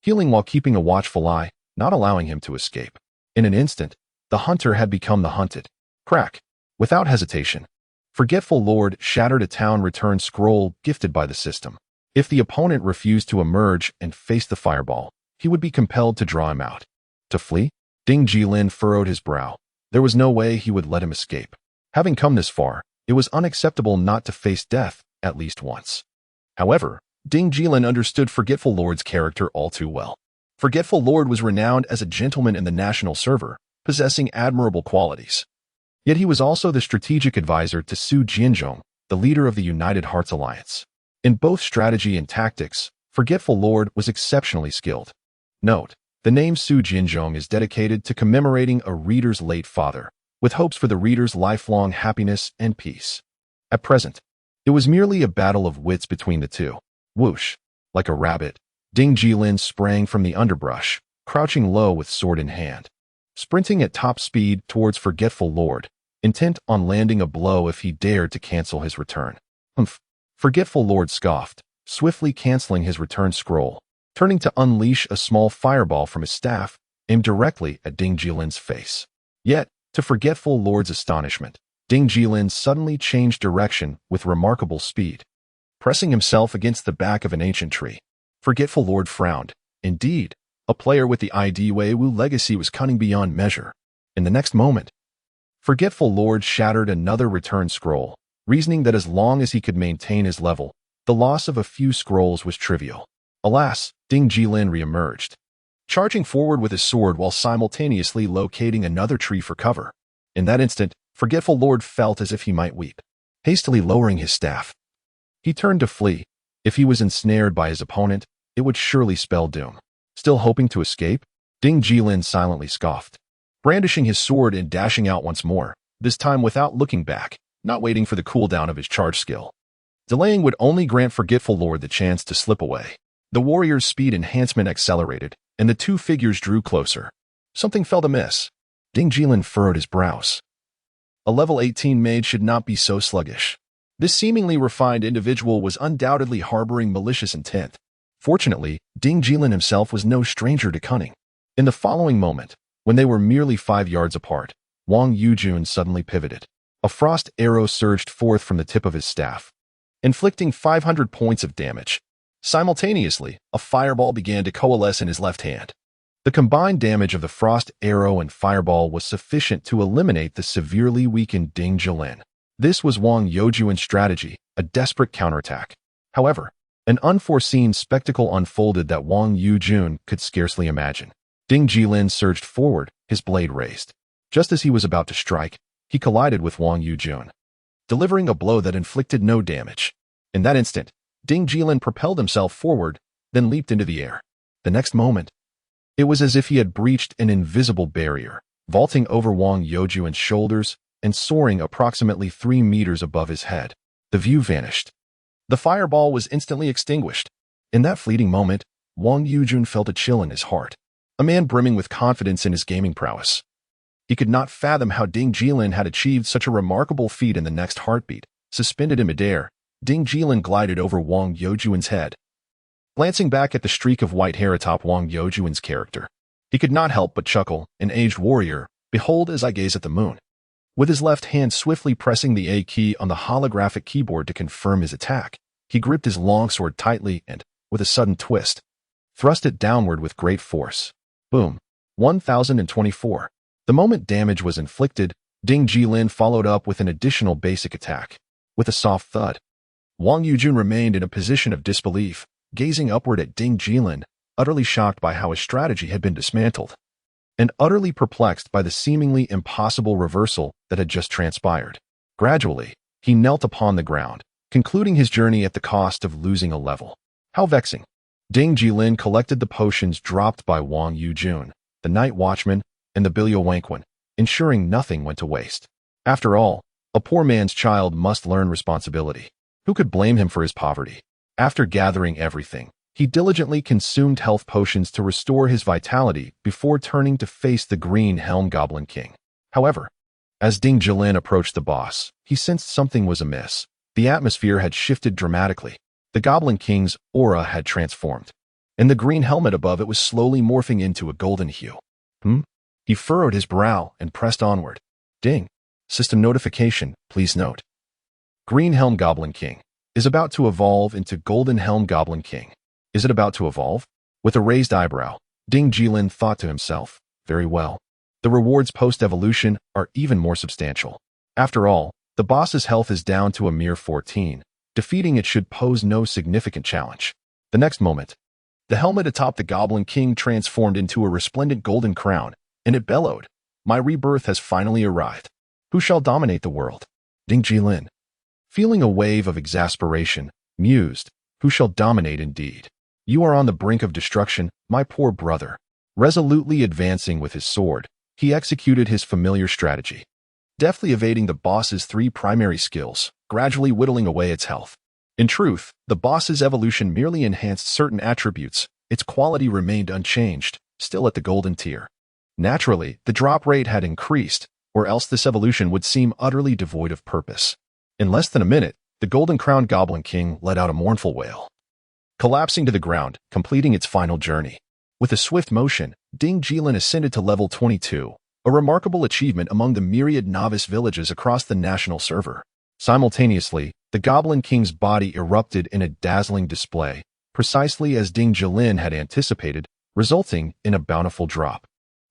[SPEAKER 1] healing while keeping a watchful eye, not allowing him to escape. In an instant, the hunter had become the hunted. Crack. Without hesitation, Forgetful Lord shattered a town return scroll gifted by the system. If the opponent refused to emerge and face the fireball, he would be compelled to draw him out. To flee? Ding Jilin furrowed his brow. There was no way he would let him escape. Having come this far, it was unacceptable not to face death at least once. However, Ding Jilin understood Forgetful Lord's character all too well. Forgetful Lord was renowned as a gentleman in the national server, possessing admirable qualities. Yet he was also the strategic advisor to Su Jianzhong, the leader of the United Hearts Alliance. In both strategy and tactics, Forgetful Lord was exceptionally skilled. Note, the name Su Jianzhong is dedicated to commemorating a reader's late father, with hopes for the reader's lifelong happiness and peace. At present, it was merely a battle of wits between the two. Whoosh! Like a rabbit, Ding Jilin sprang from the underbrush, crouching low with sword in hand, sprinting at top speed towards Forgetful Lord, intent on landing a blow if he dared to cancel his return. Humph! Forgetful Lord scoffed, swiftly canceling his return scroll, turning to unleash a small fireball from his staff, aimed directly at Ding Jilin's face. Yet, to Forgetful Lord's astonishment, Ding Jilin suddenly changed direction with remarkable speed, pressing himself against the back of an ancient tree. Forgetful Lord frowned. Indeed, a player with the ID Wei Wu legacy was cunning beyond measure. In the next moment, Forgetful Lord shattered another return scroll, reasoning that as long as he could maintain his level, the loss of a few scrolls was trivial. Alas, Ding Jilin re-emerged, charging forward with his sword while simultaneously locating another tree for cover. In that instant, Forgetful Lord felt as if he might weep. Hastily lowering his staff, he turned to flee. If he was ensnared by his opponent, it would surely spell doom. Still hoping to escape, Ding Jilin silently scoffed, brandishing his sword and dashing out once more, this time without looking back, not waiting for the cooldown of his charge skill. Delaying would only grant Forgetful Lord the chance to slip away. The warrior's speed enhancement accelerated, and the two figures drew closer. Something felt amiss. Ding Jilin furrowed his brows. A level 18 mage should not be so sluggish. This seemingly refined individual was undoubtedly harboring malicious intent. Fortunately, Ding Jilin himself was no stranger to cunning. In the following moment, when they were merely 5 yards apart, Wang Yujun suddenly pivoted. A frost arrow surged forth from the tip of his staff, inflicting 500 points of damage. Simultaneously, a fireball began to coalesce in his left hand. The combined damage of the frost arrow and fireball was sufficient to eliminate the severely weakened Ding Jilin. This was Wang Yujun's strategy, a desperate counterattack. However, an unforeseen spectacle unfolded that Wang Yujun could scarcely imagine. Ding Jilin surged forward, his blade raised. Just as he was about to strike, he collided with Wang Yujun, delivering a blow that inflicted no damage. In that instant, Ding Jilin propelled himself forward, then leaped into the air. The next moment, it was as if he had breached an invisible barrier, vaulting over Wang Yujun's shoulders and soaring approximately 3 meters above his head. The view vanished. The fireball was instantly extinguished. In that fleeting moment, Wang Yujun felt a chill in his heart, a man brimming with confidence in his gaming prowess. He could not fathom how Ding Jilin had achieved such a remarkable feat. In the next heartbeat, suspended in midair, Ding Jilin glided over Wang Yujun's head. Glancing back at the streak of white hair atop Wang Yujun's character, he could not help but chuckle. An aged warrior, behold as I gaze at the moon. With his left hand swiftly pressing the A key on the holographic keyboard to confirm his attack, he gripped his longsword tightly and, with a sudden twist, thrust it downward with great force. Boom. 1024. The moment damage was inflicted, Ding Jilin followed up with an additional basic attack. With a soft thud, Wang Yujun remained in a position of disbelief, gazing upward at Ding Jilin, utterly shocked by how his strategy had been dismantled, and utterly perplexed by the seemingly impossible reversal that had just transpired. Gradually, he knelt upon the ground, concluding his journey at the cost of losing a level. How vexing. Ding Jilin collected the potions dropped by Wang Yujun, the Night Watchman, and the Bilyo Wanquan, ensuring nothing went to waste. After all, a poor man's child must learn responsibility. Who could blame him for his poverty? After gathering everything, he diligently consumed health potions to restore his vitality before turning to face the Green Helm Goblin King. However, as Ding Jilin approached the boss, he sensed something was amiss. The atmosphere had shifted dramatically. The Goblin King's aura had transformed, and the green helmet above it was slowly morphing into a golden hue. He furrowed his brow and pressed onward. Ding. System notification, please note. Green Helm Goblin King is about to evolve into Golden Helm Goblin King. Is it about to evolve? With a raised eyebrow, Ding Jilin thought to himself, very well. The rewards post-evolution are even more substantial. After all, the boss's health is down to a mere 14. Defeating it should pose no significant challenge. The next moment, the helmet atop the Goblin King transformed into a resplendent golden crown, and it bellowed, "My rebirth has finally arrived. Who shall dominate the world?" Ding Jilin, feeling a wave of exasperation, mused, "Who shall dominate indeed? You are on the brink of destruction, my poor brother." Resolutely advancing with his sword, he executed his familiar strategy, deftly evading the boss's 3 primary skills, gradually whittling away its health. In truth, the boss's evolution merely enhanced certain attributes. Its quality remained unchanged, still at the golden tier. Naturally, the drop rate had increased, or else this evolution would seem utterly devoid of purpose. In less than a minute, the golden-crowned Goblin King let out a mournful wail, collapsing to the ground, completing its final journey. With a swift motion, Ding Jilin ascended to level 22, a remarkable achievement among the myriad novice villages across the national server. Simultaneously, the Goblin King's body erupted in a dazzling display, precisely as Ding Jilin had anticipated, resulting in a bountiful drop.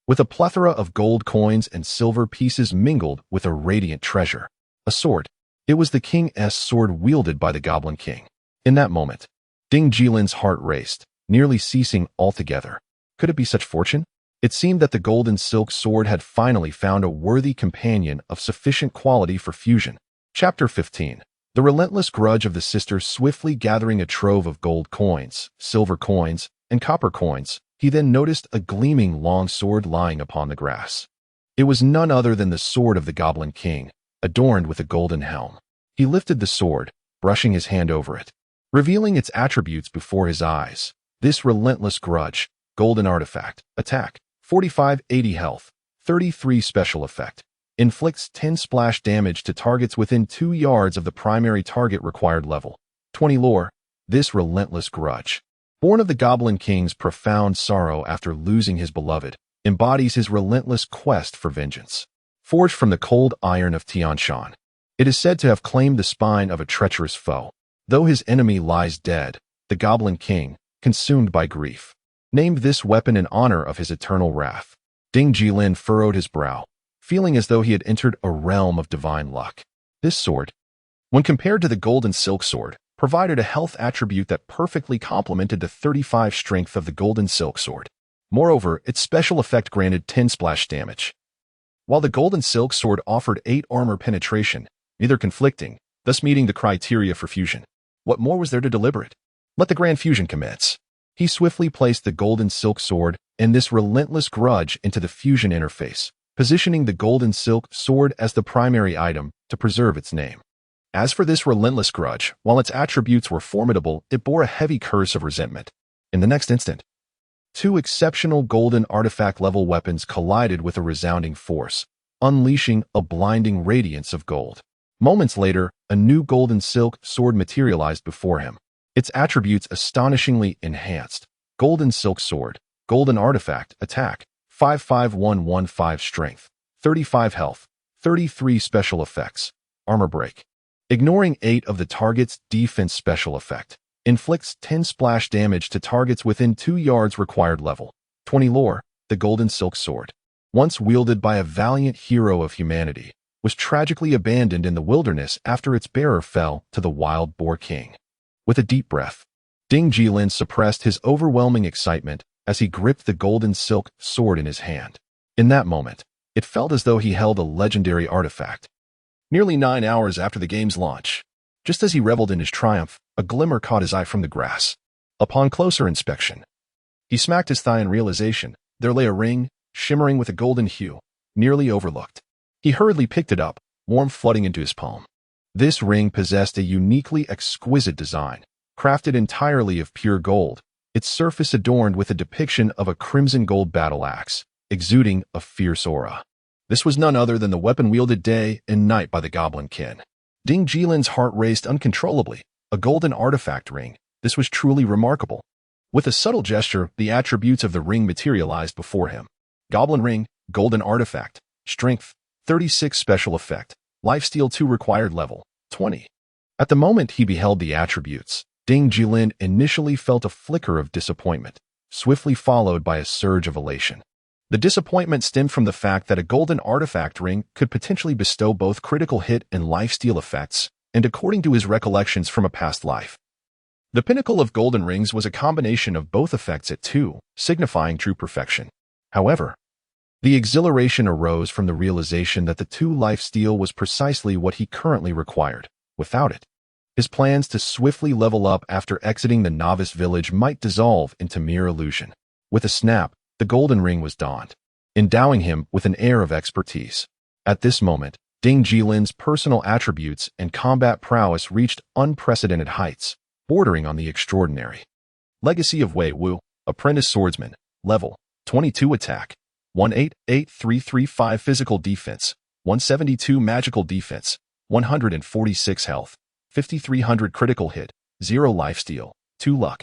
[SPEAKER 1] With a plethora of gold coins and silver pieces mingled with a radiant treasure, a sword. It was the King's sword wielded by the Goblin King. In that moment, Ding Jilin's heart raced, nearly ceasing altogether. Could it be such fortune? It seemed that the golden silk sword had finally found a worthy companion of sufficient quality for fusion. Chapter 15. The relentless grudge of the sister. Swiftly gathering a trove of gold coins, silver coins, and copper coins, he then noticed a gleaming long sword lying upon the grass. It was none other than the sword of the Goblin King, adorned with a golden helm. He lifted the sword, brushing his hand over it, revealing its attributes before his eyes. This relentless grudge, golden artifact, attack, 45-80 health, 33 special effect, inflicts 10 splash damage to targets within 2 yards of the primary target required level, 20 lore. This relentless grudge, born of the Goblin King's profound sorrow after losing his beloved, embodies his relentless quest for vengeance. Forged from the cold iron of Tianshan, it is said to have claimed the spine of a treacherous foe. Though his enemy lies dead, the Goblin King, consumed by grief, named this weapon in honor of his eternal wrath. Ding Jilin furrowed his brow, feeling as though he had entered a realm of divine luck. This sword, when compared to the golden silk sword, provided a health attribute that perfectly complemented the 35 strength of the golden silk sword. Moreover, its special effect granted 10 splash damage, while the golden silk sword offered 8 armor penetration, neither conflicting, thus meeting the criteria for fusion. What more was there to deliberate? Let the grand fusion commence. He swiftly placed the golden silk sword and this relentless grudge into the fusion interface, positioning the golden silk sword as the primary item to preserve its name. As for this relentless grudge, while its attributes were formidable, it bore a heavy curse of resentment. In the next instant, 2 exceptional golden artifact-level weapons collided with a resounding force, unleashing a blinding radiance of gold. Moments later, a new golden silk sword materialized before him, its attributes astonishingly enhanced. Golden silk sword, golden artifact, attack, 55115 strength, 35 health, 33 special effects, armor break. Ignoring 8 of the target's defense special effect, inflicts 10 splash damage to targets within 2 yards required level. 20 lore, the golden silk sword, once wielded by a valiant hero of humanity, was tragically abandoned in the wilderness after its bearer fell to the wild boar king. With a deep breath, Ding Jilin suppressed his overwhelming excitement as he gripped the golden silk sword in his hand. In that moment, it felt as though he held a legendary artifact. Nearly 9 hours after the game's launch, just as he reveled in his triumph, a glimmer caught his eye from the grass. Upon closer inspection, he smacked his thigh in realization there lay a ring, shimmering with a golden hue, nearly overlooked. He hurriedly picked it up, warmth flooding into his palm. This ring possessed a uniquely exquisite design, crafted entirely of pure gold, its surface adorned with a depiction of a crimson gold battle axe, exuding a fierce aura. This was none other than the weapon wielded day and night by the Goblin Kin. Ding Jilin's heart raced uncontrollably. A golden artifact ring. This was truly remarkable. With a subtle gesture, the attributes of the ring materialized before him. Goblin ring, golden artifact, strength, 36 special effect, lifesteal 2 required level, 20. At the moment he beheld the attributes, Ding Jilin initially felt a flicker of disappointment, swiftly followed by a surge of elation. The disappointment stemmed from the fact that a golden artifact ring could potentially bestow both critical hit and lifesteal effects, and according to his recollections from a past life. The pinnacle of golden rings was a combination of both effects at 2, signifying true perfection. However, the exhilaration arose from the realization that the 2 lifesteal was precisely what he currently required. Without it, his plans to swiftly level up after exiting the novice village might dissolve into mere illusion. With a snap, the golden ring was donned, endowing him with an air of expertise. At this moment, Ding Jilin's personal attributes and combat prowess reached unprecedented heights, bordering on the extraordinary. Legacy of Wei Wu, Apprentice Swordsman, level 22 attack, 188,335 physical defense, 172 magical defense, 146 health, 5,300 critical hit, 0 lifesteal, 2 luck,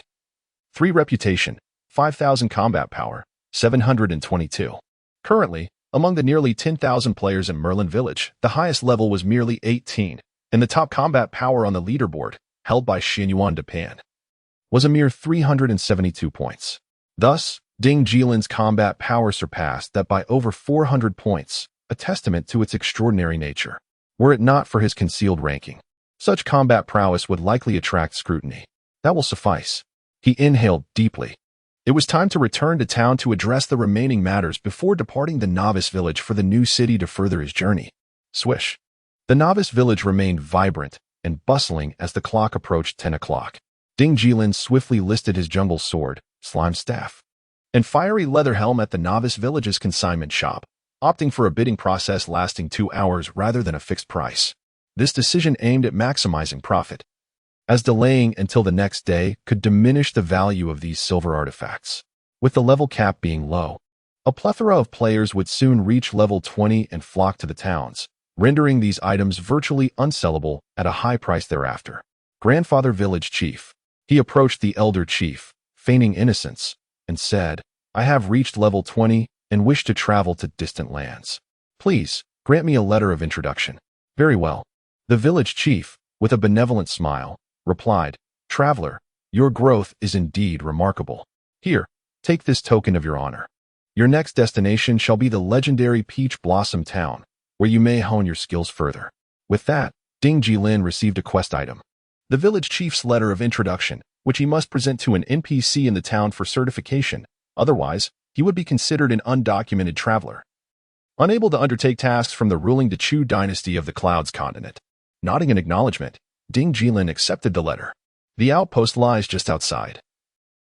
[SPEAKER 1] 3 reputation, 5,000 combat power, 722. Currently, among the nearly 10,000 players in Merlin Village, the highest level was merely 18, and the top combat power on the leaderboard, held by Xinyuan Depan, was a mere 372 points. Thus, Ding Jilin's combat power surpassed that by over 400 points, a testament to its extraordinary nature. Were it not for his concealed ranking, such combat prowess would likely attract scrutiny. That will suffice. He inhaled deeply. It was time to return to town to address the remaining matters before departing the novice village for the new city to further his journey. Swish. The novice village remained vibrant and bustling as the clock approached 10 o'clock. Ding Jilin swiftly listed his jungle sword, slime staff, and fiery leather helm at the novice village's consignment shop, opting for a bidding process lasting 2 hours rather than a fixed price. This decision aimed at maximizing profit, as delaying until the next day could diminish the value of these silver artifacts. With the level cap being low, a plethora of players would soon reach level 20 and flock to the towns, rendering these items virtually unsellable at a high price thereafter. Grandfather Village Chief. He approached the elder chief, feigning innocence, and said, "I have reached level 20 and wish to travel to distant lands. Please, grant me a letter of introduction." "Very well." The village chief, with a benevolent smile, replied, "Traveler, your growth is indeed remarkable. Here, take this token of your honor. Your next destination shall be the legendary Peach Blossom Town, where you may hone your skills further." With that, Ding Jilin received a quest item. The village chief's letter of introduction, which he must present to an NPC in the town for certification. Otherwise, he would be considered an undocumented traveler, unable to undertake tasks from the ruling Chu dynasty of the Clouds continent. Nodding in acknowledgement, Ding Jilin accepted the letter. The outpost lies just outside,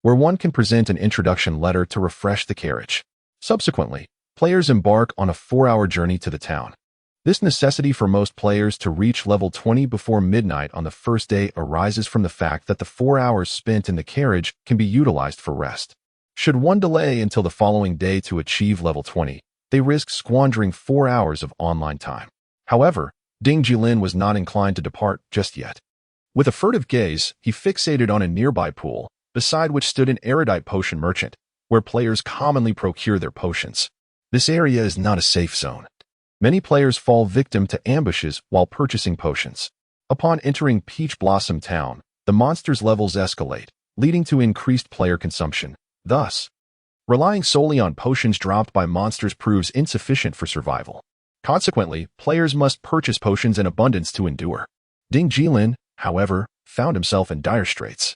[SPEAKER 1] where one can present an introduction letter to refresh the carriage. Subsequently, players embark on a 4-hour journey to the town. This necessity for most players to reach level 20 before midnight on the first day arises from the fact that the 4 hours spent in the carriage can be utilized for rest. Should one delay until the following day to achieve level 20, they risk squandering 4 hours of online time. However, Ding Jilin was not inclined to depart just yet. With a furtive gaze, he fixated on a nearby pool, beside which stood an erudite potion merchant, where players commonly procure their potions. This area is not a safe zone. Many players fall victim to ambushes while purchasing potions. Upon entering Peach Blossom Town, the monsters' levels escalate, leading to increased player consumption. Thus, relying solely on potions dropped by monsters proves insufficient for survival. Consequently, players must purchase potions in abundance to endure. Ding Jilin, however, found himself in dire straits,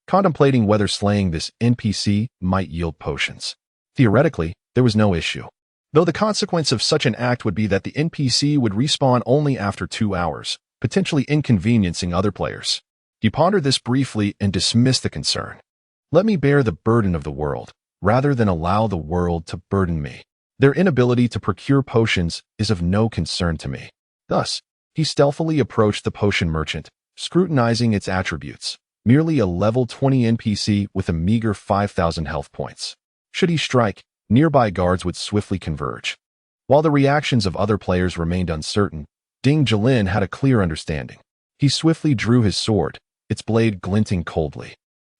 [SPEAKER 1] contemplating whether slaying this NPC might yield potions. Theoretically, there was no issue, though the consequence of such an act would be that the NPC would respawn only after 2 hours, potentially inconveniencing other players. He pondered this briefly and dismissed the concern. Let me bear the burden of the world, rather than allow the world to burden me. Their inability to procure potions is of no concern to me. Thus, he stealthily approached the potion merchant, scrutinizing its attributes. Merely a level 20 NPC with a meager 5,000 health points. Should he strike, nearby guards would swiftly converge. While the reactions of other players remained uncertain, Ding Jilin had a clear understanding. He swiftly drew his sword, its blade glinting coldly,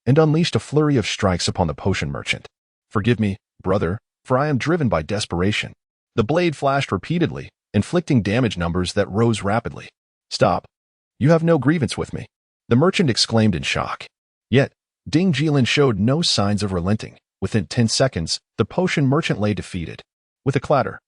[SPEAKER 1] and unleashed a flurry of strikes upon the potion merchant. Forgive me, brother, for I am driven by desperation. The blade flashed repeatedly, inflicting damage numbers that rose rapidly. Stop. You have no grievance with me, the merchant exclaimed in shock. Yet, Ding Jilin showed no signs of relenting. Within 10 seconds, the potion merchant lay defeated. With a clatter,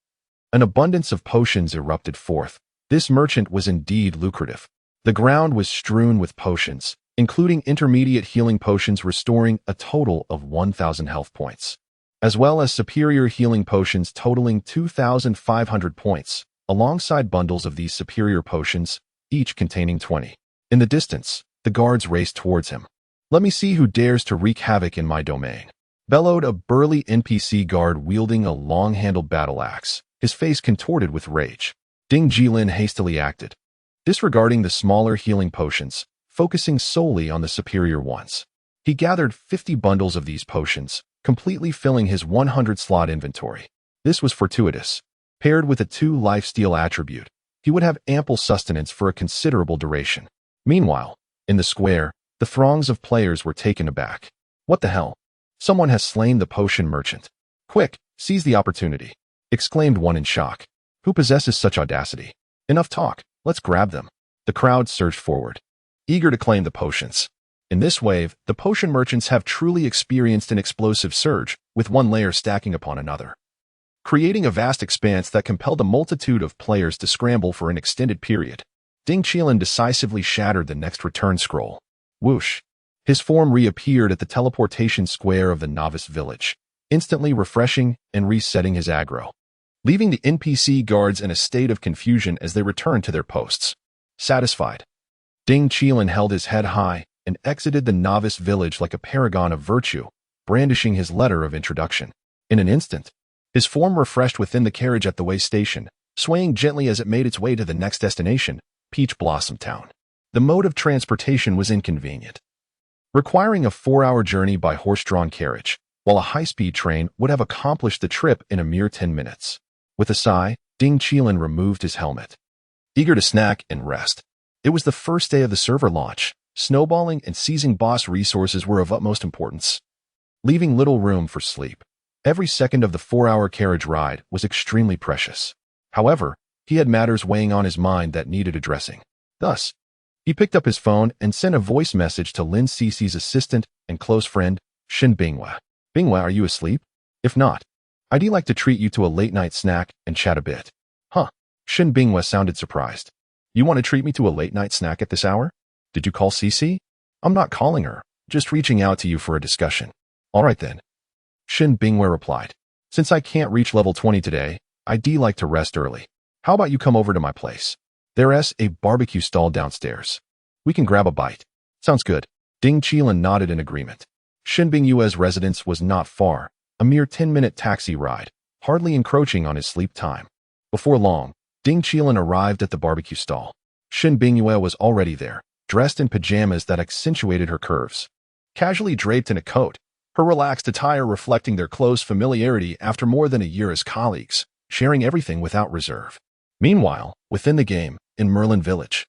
[SPEAKER 1] an abundance of potions erupted forth. This merchant was indeed lucrative. The ground was strewn with potions, including intermediate healing potions restoring a total of 1,000 health points, as well as superior healing potions totaling 2,500 points, alongside bundles of these superior potions, each containing 20. In the distance, the guards raced towards him. Let me see who dares to wreak havoc in my domain, bellowed a burly NPC guard wielding a long-handled battle axe, his face contorted with rage. Ding Jilin hastily acted, disregarding the smaller healing potions, focusing solely on the superior ones. He gathered 50 bundles of these potions, completely filling his 100-slot inventory. This was fortuitous. Paired with a 2 lifesteal attribute, he would have ample sustenance for a considerable duration. Meanwhile, in the square, the throngs of players were taken aback. What the hell? Someone has slain the potion merchant. Quick, seize the opportunity, exclaimed one in shock. Who possesses such audacity? Enough talk, let's grab them. The crowd surged forward, eager to claim the potions. In this wave, the potion merchants have truly experienced an explosive surge, with one layer stacking upon another, creating a vast expanse that compelled a multitude of players to scramble for an extended period. Ding Jilin decisively shattered the next return scroll. Whoosh! His form reappeared at the teleportation square of the novice village, instantly refreshing and resetting his aggro, leaving the NPC guards in a state of confusion as they returned to their posts. Satisfied, Ding Jilin held his head high and exited the novice village like a paragon of virtue, brandishing his letter of introduction. In an instant, his form refreshed within the carriage at the way station, swaying gently as it made its way to the next destination, Peach Blossom Town. The mode of transportation was inconvenient, requiring a 4-hour journey by horse-drawn carriage, while a high-speed train would have accomplished the trip in a mere 10 minutes. With a sigh, Ding Jilin removed his helmet, eager to snack and rest. It was the first day of the server launch. Snowballing and seizing boss resources were of utmost importance, leaving little room for sleep. Every second of the 4-hour carriage ride was extremely precious. However, he had matters weighing on his mind that needed addressing. Thus, he picked up his phone and sent a voice message to Lin Cici's assistant and close friend, Shin Binghua. Binghua, are you asleep? If not, I'd like to treat you to a late-night snack and chat a bit. Huh? Shin Binghua sounded surprised. You want to treat me to a late-night snack at this hour? Did you call Cici? I'm not calling her, just reaching out to you for a discussion. All right then. Shin Binghua replied. Since I can't reach level 20 today, I'd like to rest early. How about you come over to my place? There's a barbecue stall downstairs. We can grab a bite. Sounds good. Ding Jilin nodded in agreement. Shinbing Yue's residence was not far, a mere 10-minute taxi ride, hardly encroaching on his sleep time. Before long, Ding Jilin arrived at the barbecue stall. Shinbing Yue was already there, dressed in pajamas that accentuated her curves. Casually draped in a coat, her relaxed attire reflecting their close familiarity after more than a year as colleagues, sharing everything without reserve. Meanwhile, within the game, in Merlin Village,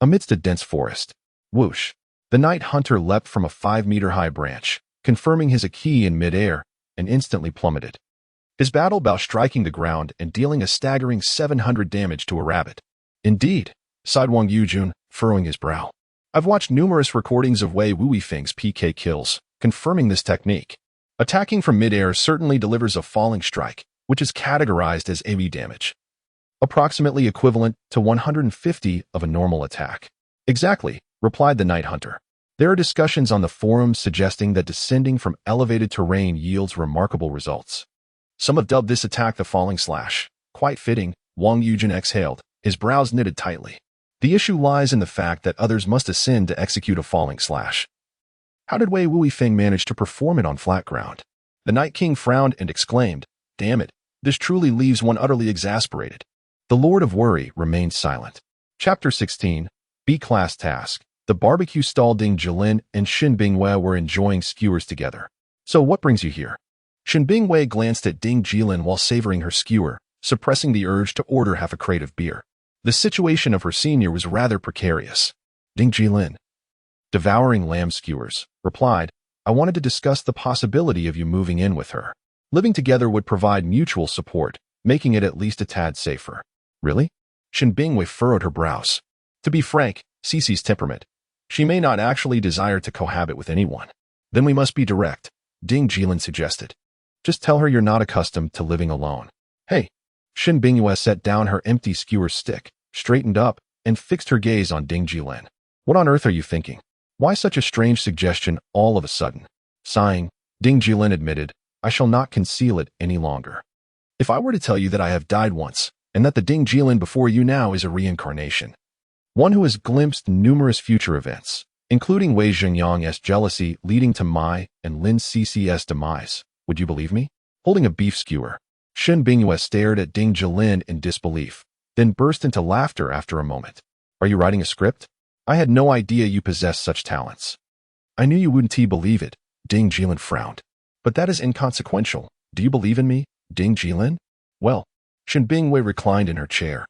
[SPEAKER 1] amidst a dense forest, whoosh, the night hunter leapt from a 5-meter-high branch, confirming his Aki in midair, and instantly plummeted. His battle bow striking the ground and dealing a staggering 700 damage to a rabbit. Indeed, sighed Wang Yujun, furrowing his brow. I've watched numerous recordings of Wei Wuifeng's PK kills, confirming this technique. Attacking from midair certainly delivers a falling strike, which is categorized as AoE damage, approximately equivalent to 150 of a normal attack. Exactly, replied the Night Hunter. There are discussions on the forums suggesting that descending from elevated terrain yields remarkable results. Some have dubbed this attack the falling slash. Quite fitting, Wang Yujin exhaled, his brows knitted tightly. The issue lies in the fact that others must ascend to execute a falling slash. How did Wei Wuifeng manage to perform it on flat ground? The Night King frowned and exclaimed, damn it, this truly leaves one utterly exasperated. The Lord of Worry remained silent. Chapter 16, B-Class Task. The barbecue stall. Ding Jilin and Shinbing Wei were enjoying skewers together. So what brings you here? Shinbing Wei glanced at Ding Jilin while savoring her skewer, suppressing the urge to order half a crate of beer. The situation of her senior was rather precarious. Ding Jilin, devouring lamb skewers, replied, I wanted to discuss the possibility of you moving in with her. Living together would provide mutual support, making it at least a tad safer. Really? Shinbing Wei furrowed her brows. To be frank, Cece's temperament. She may not actually desire to cohabit with anyone. Then we must be direct, Ding Jilin suggested. Just tell her you're not accustomed to living alone. Hey. Shinbing Yue set down her empty skewer stick, straightened up, and fixed her gaze on Ding Jilin. What on earth are you thinking? Why such a strange suggestion all of a sudden? Sighing, Ding Jilin admitted, I shall not conceal it any longer. If I were to tell you that I have died once, and that the Ding Jilin before you now is a reincarnation, one who has glimpsed numerous future events, including Wei Zhengyang's jealousy leading to my and Lin Cc's demise, would you believe me? Holding a beef skewer, Shinbing Yue stared at Ding Jilin in disbelief, then burst into laughter after a moment. Are you writing a script? I had no idea you possessed such talents. I knew you wouldn't believe it, Ding Jilin frowned. But that is inconsequential. Do you believe in me, Ding Jilin? Well, Shinbing Wei reclined in her chair,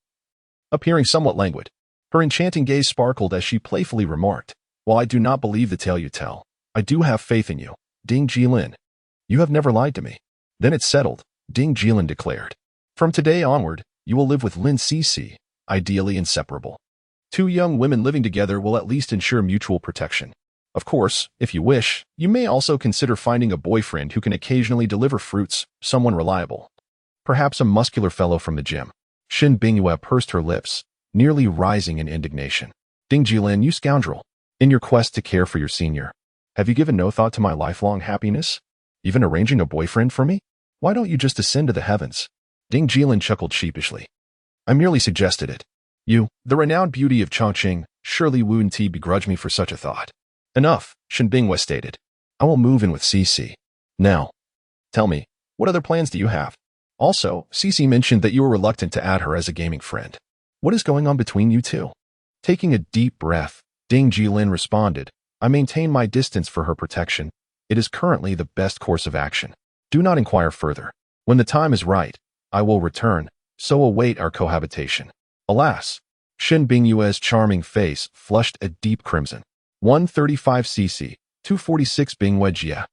[SPEAKER 1] appearing somewhat languid. Her enchanting gaze sparkled as she playfully remarked, while I do not believe the tale you tell, I do have faith in you, Ding Jilin. You have never lied to me. Then it's settled, Ding Jilin declared. From today onward, you will live with Lin Cc, ideally inseparable. Two young women living together will at least ensure mutual protection. Of course, if you wish, you may also consider finding a boyfriend who can occasionally deliver fruits, someone reliable. Perhaps a muscular fellow from the gym. Shinbing Yue pursed her lips, nearly rising in indignation. Ding Jilin, you scoundrel. In your quest to care for your senior, have you given no thought to my lifelong happiness? Even arranging a boyfriend for me? Why don't you just ascend to the heavens? Ding Jilin chuckled sheepishly. I merely suggested it. You, the renowned beauty of Chongqing, surely wouldn't begrudge me for such a thought. Enough, Shinbing Wei stated. I will move in with Cece. Now, tell me, what other plans do you have? Also, Cece mentioned that you were reluctant to add her as a gaming friend. What is going on between you two? Taking a deep breath, Ding Jilin responded, I maintain my distance for her protection. It is currently the best course of action. Do not inquire further. When the time is right, I will return, so await our cohabitation. Alas, Shinbing Yue's charming face flushed a deep crimson. 135 cc, 246 Bing Jia.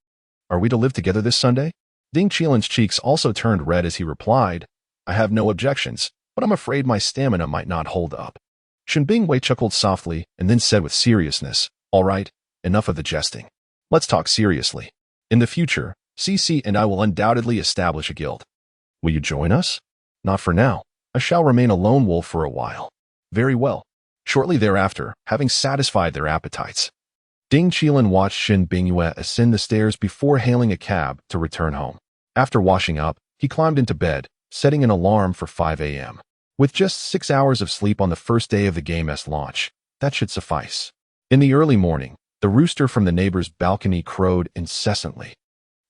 [SPEAKER 1] Are we to live together this Sunday? Ding Jilin's cheeks also turned red as he replied, I have no objections, but I'm afraid my stamina might not hold up. Shinbing Wei chuckled softly and then said with seriousness, all right, enough of the jesting. Let's talk seriously. In the future, Cece and I will undoubtedly establish a guild. Will you join us? Not for now. I shall remain a lone wolf for a while. Very well. Shortly thereafter, having satisfied their appetites, Ding Jilin watched Shinbing Yue ascend the stairs before hailing a cab to return home. After washing up, He climbed into bed, setting an alarm for 5 a.m. With just 6 hours of sleep on the first day of the game's launch, that should suffice. In the early morning, the rooster from the neighbor's balcony crowed incessantly,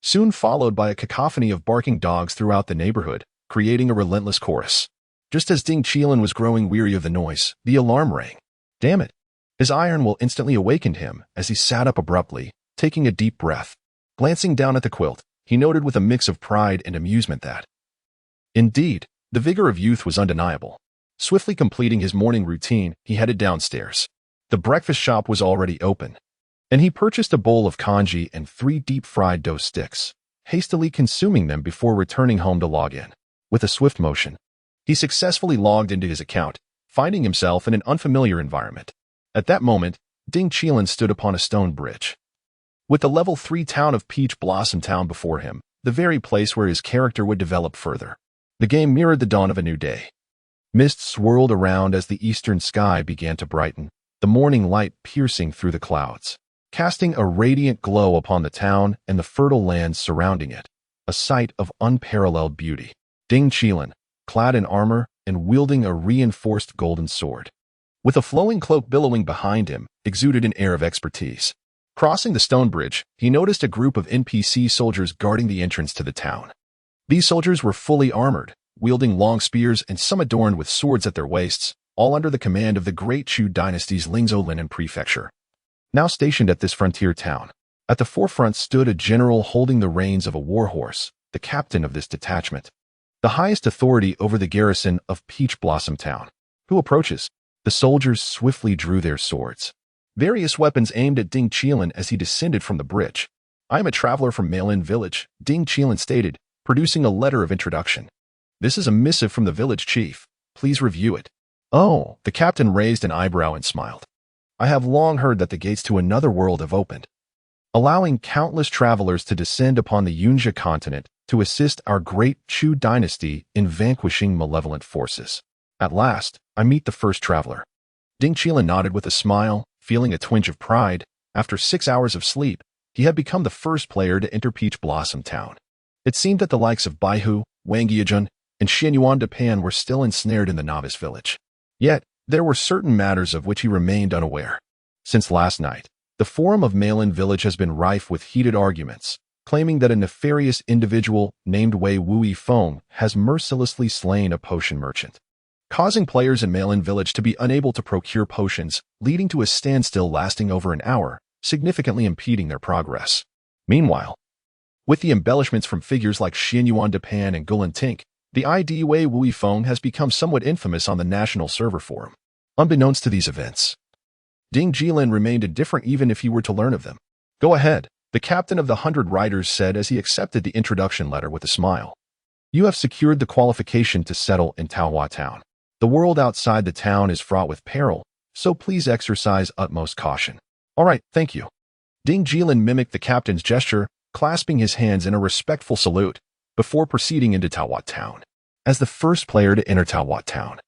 [SPEAKER 1] soon followed by a cacophony of barking dogs throughout the neighborhood, creating a relentless chorus. Just as Ding Jilin was growing weary of the noise, the alarm rang. Damn it! His iron will instantly awakened him as he sat up abruptly, taking a deep breath. Glancing down at the quilt, he noted with a mix of pride and amusement that, indeed, the vigor of youth was undeniable. Swiftly completing his morning routine, he headed downstairs. The breakfast shop was already open, and he purchased a bowl of congee and 3 deep-fried dough sticks, hastily consuming them before returning home to log in. With a swift motion, he successfully logged into his account, finding himself in an unfamiliar environment. At that moment, Ding Jilin stood upon a stone bridge. With the level 3 town of Peach Blossom Town before him, the very place where his character would develop further. The game mirrored the dawn of a new day. Mist swirled around as the eastern sky began to brighten, the morning light piercing through the clouds, casting a radiant glow upon the town and the fertile lands surrounding it, a sight of unparalleled beauty. Ding Jilin, clad in armor and wielding a reinforced golden sword, with a flowing cloak billowing behind him, exuded an air of expertise. Crossing the stone bridge, he noticed a group of NPC soldiers guarding the entrance to the town. These soldiers were fully armored, wielding long spears and some adorned with swords at their waists, all under the command of the Great Chu Dynasty's Lingzhou Linen Prefecture. Now stationed at this frontier town, at the forefront stood a general holding the reins of a warhorse, the captain of this detachment, the highest authority over the garrison of Peach Blossom Town. Who approaches? The soldiers swiftly drew their swords, various weapons aimed at Ding Jilin as he descended from the bridge. I am a traveler from Mailin Village, Ding Jilin stated, producing a letter of introduction. This is a missive from the village chief. Please review it. Oh, the captain raised an eyebrow and smiled. I have long heard that the gates to another world have opened, allowing countless travelers to descend upon the Yunjia continent to assist our Great Chu Dynasty in vanquishing malevolent forces. At last, I meet the first traveler. Ding Jilin nodded with a smile, feeling a twinge of pride. After 6 hours of sleep, he had become the first player to enter Peach Blossom Town. It seemed that the likes of Baihu, Wang Yijun, and Xianyuan Depan were still ensnared in the novice village. Yet, there were certain matters of which he remained unaware. Since last night, the forum of Mailin Village has been rife with heated arguments, claiming that a nefarious individual named Wei Wui Feng has mercilessly slain a potion merchant, causing players in Mailin Village to be unable to procure potions, leading to a standstill lasting over an hour, significantly impeding their progress. Meanwhile, with the embellishments from figures like Xianyuan Depan and Gulan Tink, the ID Wei Wui Feng has become somewhat infamous on the national server forum. Unbeknownst to these events, Ding Jilin remained indifferent even if he were to learn of them. Go ahead, the captain of the 100 Riders said as he accepted the introduction letter with a smile. You have secured the qualification to settle in Taohua Town. The world outside the town is fraught with peril, so please exercise utmost caution. All right, thank you. Ding Jilin mimicked the captain's gesture, clasping his hands in a respectful salute, before proceeding into Taohua Town. As the first player to enter Taohua Town,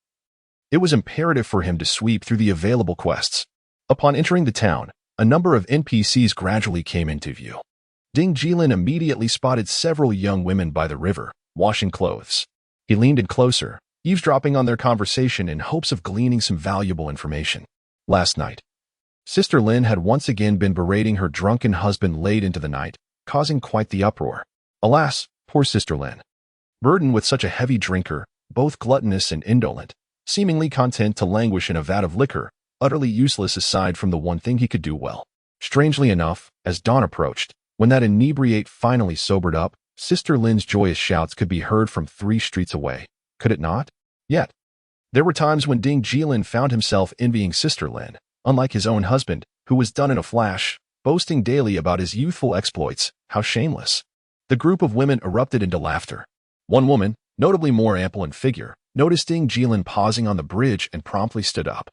[SPEAKER 1] it was imperative for him to sweep through the available quests. Upon entering the town, a number of NPCs gradually came into view. Ding Jilin immediately spotted several young women by the river, washing clothes. He leaned in closer, eavesdropping on their conversation in hopes of gleaning some valuable information. Last night, Sister Lin had once again been berating her drunken husband late into the night, causing quite the uproar. Alas, poor Sister Lin, burdened with such a heavy drinker, both gluttonous and indolent, seemingly content to languish in a vat of liquor, utterly useless aside from the one thing he could do well. Strangely enough, as dawn approached, when that inebriate finally sobered up, Sister Lin's joyous shouts could be heard from 3 streets away. Could it not? Yet, there were times when Ding Jilin found himself envying Sister Lin, unlike his own husband, who was done in a flash, boasting daily about his youthful exploits. How shameless. The group of women erupted into laughter. One woman, notably more ample in figure, noticed Ding Jilin pausing on the bridge and promptly stood up,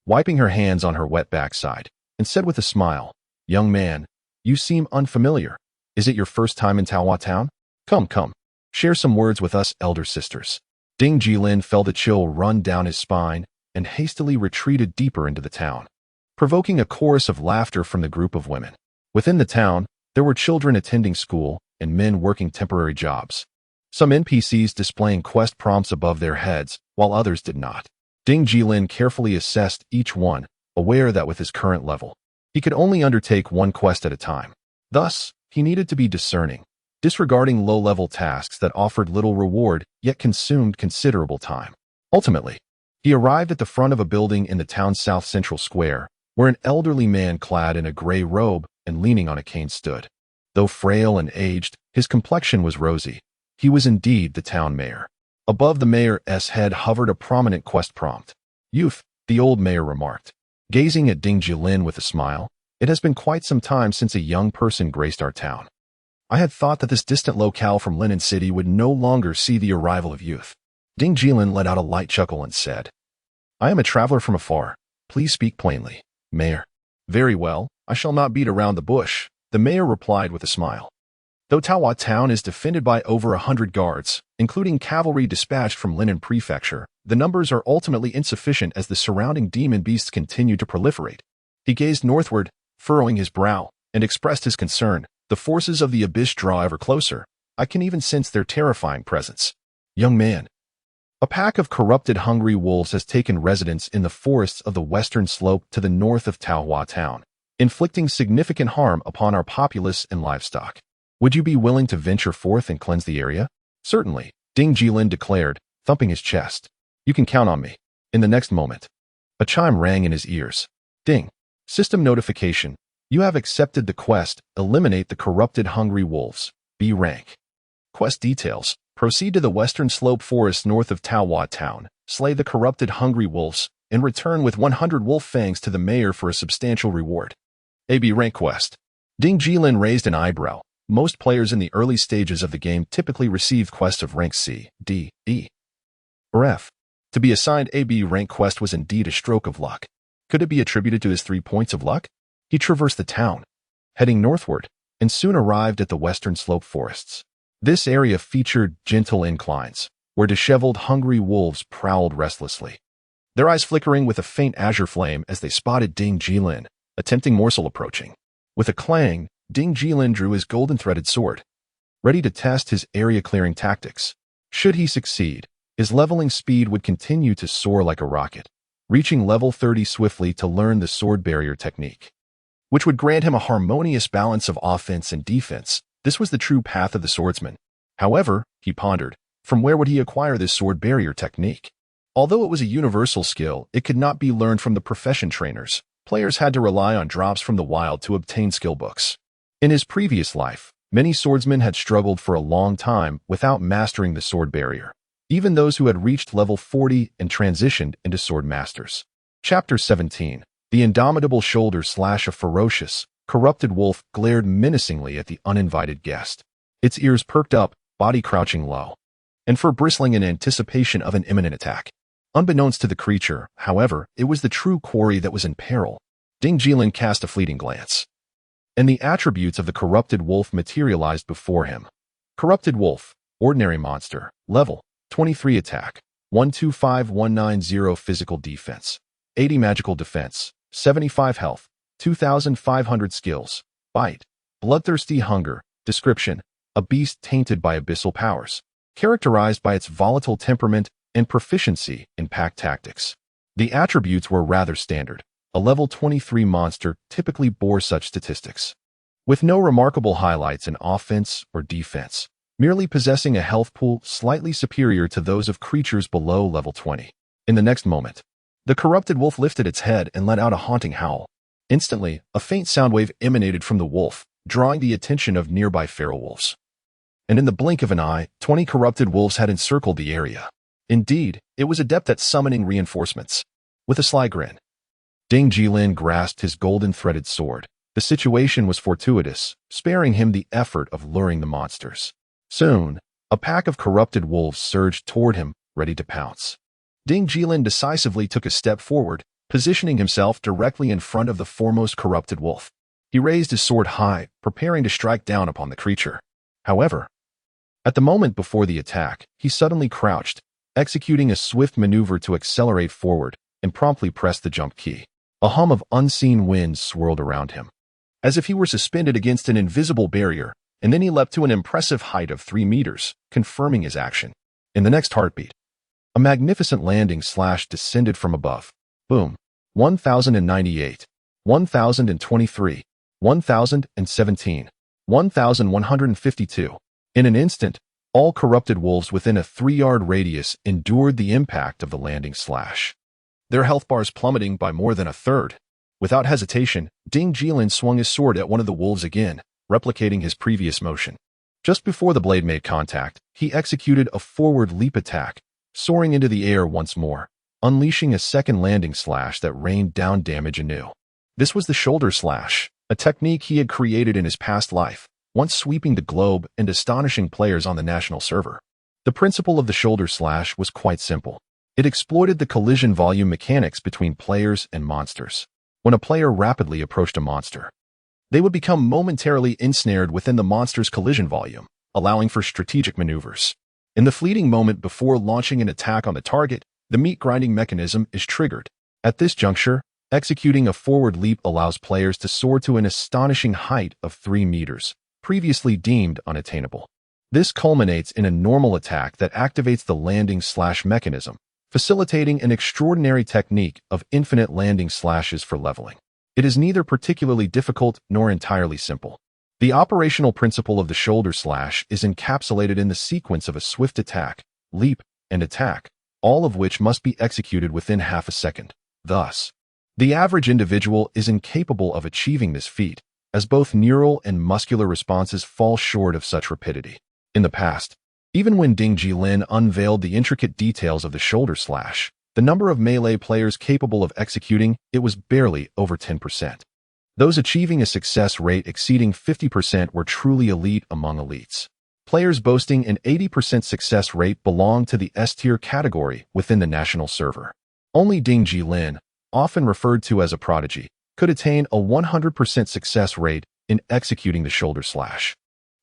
[SPEAKER 1] wiping her hands on her wet backside, and said with a smile, "Young man, you seem unfamiliar. Is it your first time in Taohua Town? Come, share some words with us elder sisters." Ding Jilin felt a chill run down his spine and hastily retreated deeper into the town, provoking a chorus of laughter from the group of women. Within the town, there were children attending school and men working temporary jobs. some NPCs displaying quest prompts above their heads, while others did not. Ding Jilin carefully assessed each one, aware that with his current level, he could only undertake one quest at a time. Thus, he needed to be discerning, disregarding low-level tasks that offered little reward yet consumed considerable time. Ultimately, he arrived at the front of a building in the town's south-central square, where an elderly man clad in a gray robe and leaning on a cane stood. Though frail and aged, his complexion was rosy. He was indeed the town mayor. Above the mayor's head hovered a prominent quest prompt. "Youth," the old mayor remarked, gazing at Ding Jilin with a smile. "It has been quite some time since a young person graced our town. I had thought that this distant locale from Linen City would no longer see the arrival of youth." Ding Jilin let out a light chuckle and said, "I am a traveler from afar. Please speak plainly, Mayor." "Very well, I shall not beat around the bush," the mayor replied with a smile. "Though Taohua Town is defended by over 100 guards, including cavalry dispatched from Linen Prefecture, the numbers are ultimately insufficient as the surrounding demon beasts continue to proliferate." He gazed northward, furrowing his brow, and expressed his concern. "The forces of the abyss draw ever closer. I can even sense their terrifying presence." "Young man, a pack of corrupted hungry wolves has taken residence in the forests of the western slope to the north of Taohua Town, inflicting significant harm upon our populace and livestock. Would you be willing to venture forth and cleanse the area?" "Certainly," Ding Jilin declared, thumping his chest. "You can count on me." In the next moment, a chime rang in his ears. "Ding. System notification. You have accepted the quest, eliminate the corrupted hungry wolves. B rank. Quest details. Proceed to the western slope forest north of Taohua Town, slay the corrupted hungry wolves, and return with 100 wolf fangs to the mayor for a substantial reward. AB rank quest." Ding Jilin raised an eyebrow. Most players in the early stages of the game typically receive quests of rank C, D, E, or F. To be assigned AB rank quest was indeed a stroke of luck. Could it be attributed to his 3 points of luck? He traversed the town, heading northward, and soon arrived at the western slope forests. This area featured gentle inclines, where disheveled hungry wolves prowled restlessly, their eyes flickering with a faint azure flame as they spotted Ding Jilin, a tempting morsel approaching. With a clang, Ding Jilin drew his golden-threaded sword, ready to test his area-clearing tactics. Should he succeed, his leveling speed would continue to soar like a rocket, reaching level 30 swiftly to learn the sword barrier technique, which would grant him a harmonious balance of offense and defense. This was the true path of the swordsman. However, he pondered, from where would he acquire this sword barrier technique? Although it was a universal skill, it could not be learned from the profession trainers. Players had to rely on drops from the wild to obtain skill books. In his previous life, many swordsmen had struggled for a long time without mastering the sword barrier, even those who had reached level 40 and transitioned into sword masters. Chapter 17. The indomitable shoulder slash a ferocious, corrupted wolf glared menacingly at the uninvited guest. Its ears perked up, body crouching low, and fur bristling in anticipation of an imminent attack. Unbeknownst to the creature, however, it was the true quarry that was in peril. Ding Jilin cast a fleeting glance, and the attributes of the corrupted wolf materialized before him. Corrupted wolf, ordinary monster, level 23 attack, 125190 physical defense, 80 magical defense, 75 health, 2,500 skills, bite, bloodthirsty hunger. Description: a beast tainted by abyssal powers, characterized by its volatile temperament and proficiency in pack tactics. The attributes were rather standard. A level 23 monster typically bore such statistics, with no remarkable highlights in offense or defense, merely possessing a health pool slightly superior to those of creatures below level 20. In the next moment, the corrupted wolf lifted its head and let out a haunting howl. Instantly, a faint sound wave emanated from the wolf, drawing the attention of nearby feral wolves. And in the blink of an eye, 20 corrupted wolves had encircled the area. Indeed, it was adept at summoning reinforcements. With a sly grin, Ding Jilin grasped his golden-threaded sword. The situation was fortuitous, sparing him the effort of luring the monsters. Soon, a pack of corrupted wolves surged toward him, ready to pounce. Ding Jilin decisively took a step forward, positioning himself directly in front of the foremost corrupted wolf. He raised his sword high, preparing to strike down upon the creature. However, at the moment before the attack, he suddenly crouched, executing a swift maneuver to accelerate forward, and promptly pressed the jump key. A hum of unseen wind swirled around him, as if he were suspended against an invisible barrier, and then he leapt to an impressive height of 3 meters, confirming his action. In the next heartbeat, a magnificent landing slash descended from above. Boom. 1098, 1023, 1017, 1152. In an instant, all corrupted wolves within a 3-yard radius endured the impact of the landing slash, their health bars plummeting by more than a third. Without hesitation, Ding Jilin swung his sword at one of the wolves again, replicating his previous motion. Just before the blade made contact, he executed a forward leap attack, soaring into the air once more, unleashing a second landing slash that rained down damage anew. This was the shoulder slash, a technique he had created in his past life, once sweeping the globe and astonishing players on the national server. The principle of the shoulder slash was quite simple. It exploited the collision volume mechanics between players and monsters. When a player rapidly approached a monster, they would become momentarily ensnared within the monster's collision volume, allowing for strategic maneuvers. In the fleeting moment before launching an attack on the target, the meat-grinding mechanism is triggered. At this juncture, executing a forward leap allows players to soar to an astonishing height of 3 meters, previously deemed unattainable. This culminates in a normal attack that activates the landing slash mechanism, facilitating an extraordinary technique of infinite landing slashes for leveling. It is neither particularly difficult nor entirely simple. The operational principle of the shoulder slash is encapsulated in the sequence of a swift attack, leap, and attack, all of which must be executed within half a second. Thus, the average individual is incapable of achieving this feat, as both neural and muscular responses fall short of such rapidity. In the past, even when Ding Jilin unveiled the intricate details of the shoulder slash, the number of melee players capable of executing it was barely over 10%. Those achieving a success rate exceeding 50% were truly elite among elites. Players boasting an 80% success rate belong to the S-tier category within the national server. Only Ding Jilin, often referred to as a prodigy, could attain a 100% success rate in executing the shoulder slash,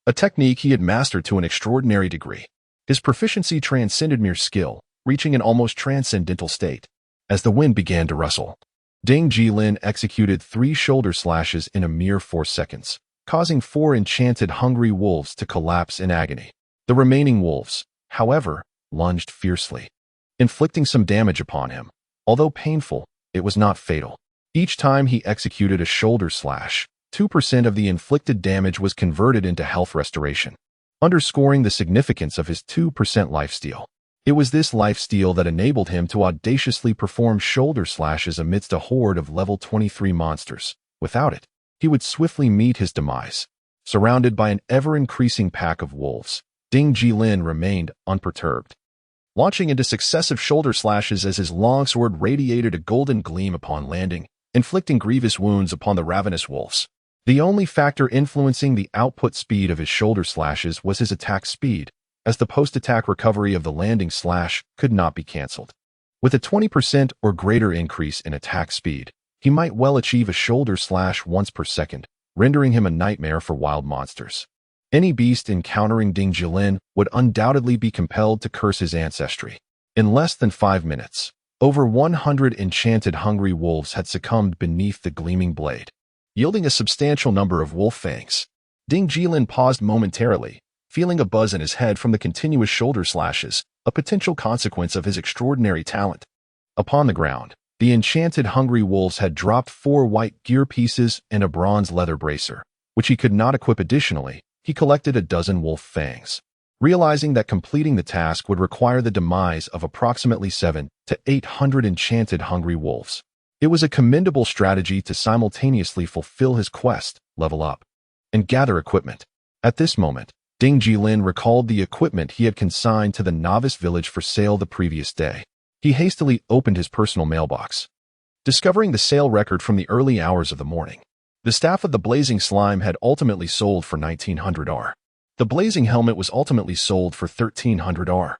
[SPEAKER 1] a technique he had mastered to an extraordinary degree. His proficiency transcended mere skill, reaching an almost transcendental state. As the wind began to rustle, Ding Jilin executed 3 shoulder slashes in a mere 4 seconds, causing 4 enchanted hungry wolves to collapse in agony. The remaining wolves, however, lunged fiercely, inflicting some damage upon him. Although painful, it was not fatal. Each time he executed a shoulder slash, 2% of the inflicted damage was converted into health restoration, underscoring the significance of his 2% lifesteal. It was this lifesteal that enabled him to audaciously perform shoulder slashes amidst a horde of level 23 monsters. Without it, he would swiftly meet his demise. Surrounded by an ever-increasing pack of wolves, Ding Jilin remained unperturbed, launching into successive shoulder slashes as his longsword radiated a golden gleam upon landing, inflicting grievous wounds upon the ravenous wolves. The only factor influencing the output speed of his shoulder slashes was his attack speed, as the post-attack recovery of the landing slash could not be cancelled. With a 20% or greater increase in attack speed, he might well achieve a shoulder slash once per second, rendering him a nightmare for wild monsters. Any beast encountering Ding Jilin would undoubtedly be compelled to curse his ancestry. In less than 5 minutes, over 100 enchanted hungry wolves had succumbed beneath the gleaming blade, yielding a substantial number of wolf fangs. Ding Jilin paused momentarily, feeling a buzz in his head from the continuous shoulder slashes, a potential consequence of his extraordinary talent. Upon the ground, the enchanted hungry wolves had dropped 4 white gear pieces and a bronze leather bracer, which he could not equip additionally. He collected a dozen wolf fangs, realizing that completing the task would require the demise of approximately 700 to 800 enchanted hungry wolves. It was a commendable strategy to simultaneously fulfill his quest, level up, and gather equipment. At this moment, Ding Jilin recalled the equipment he had consigned to the novice village for sale the previous day. He hastily opened his personal mailbox, discovering the sale record from the early hours of the morning. The staff of the Blazing Slime had ultimately sold for 1900 R. The Blazing Helmet was ultimately sold for 1300 R,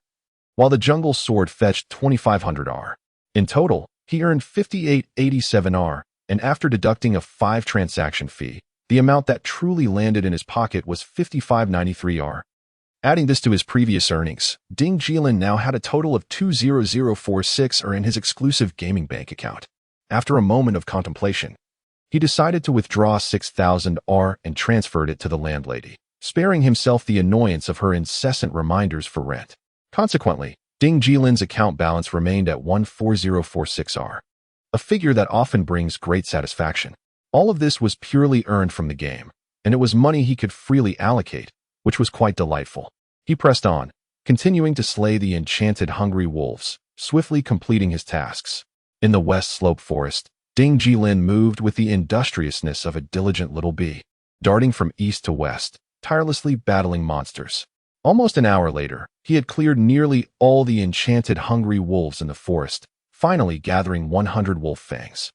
[SPEAKER 1] while the Jungle Sword fetched 2500 R. In total, he earned 5887 R, and after deducting a 5 transaction fee, the amount that truly landed in his pocket was 5593 R. Adding this to his previous earnings, Ding Jilin now had a total of 20046 R in his exclusive gaming bank account. After a moment of contemplation, he decided to withdraw 6000 R and transferred it to the landlady. sparing himself the annoyance of her incessant reminders for rent. Consequently, Ding Jilin's account balance remained at 14046R, a figure that often brings great satisfaction. All of this was purely earned from the game, and it was money he could freely allocate, which was quite delightful. He pressed on, continuing to slay the enchanted hungry wolves, swiftly completing his tasks. In the West Slope Forest, Ding Jilin moved with the industriousness of a diligent little bee, darting from east to west, tirelessly battling monsters. Almost an hour later, he had cleared nearly all the enchanted hungry wolves in the forest, finally gathering 100 wolf fangs.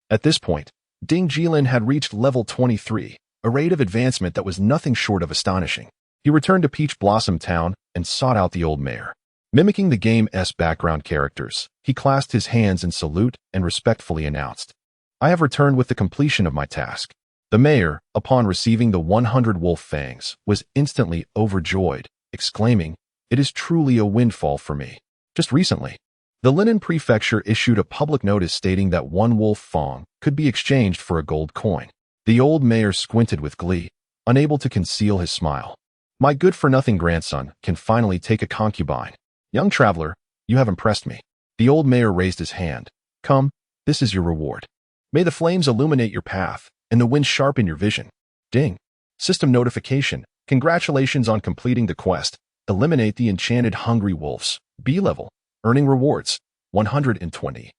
[SPEAKER 1] At this point, Ding Jilin had reached level 23, a rate of advancement that was nothing short of astonishing. He returned to Peach Blossom Town and sought out the old mayor. Mimicking the game's background characters, he clasped his hands in salute and respectfully announced, "I have returned with the completion of my task." The mayor, upon receiving the 100 wolf fangs, was instantly overjoyed, exclaiming, "It is truly a windfall for me." Just recently, the Linen Prefecture issued a public notice stating that one wolf fang could be exchanged for a gold coin. The old mayor squinted with glee, unable to conceal his smile. "My good-for-nothing grandson can finally take a concubine. Young traveler, you have impressed me." The old mayor raised his hand. "Come, this is your reward. May the flames illuminate your path, and the wind sharpen your vision." Ding. System notification. Congratulations on completing the quest. Eliminate the enchanted hungry wolves. B level. Earning rewards. 120.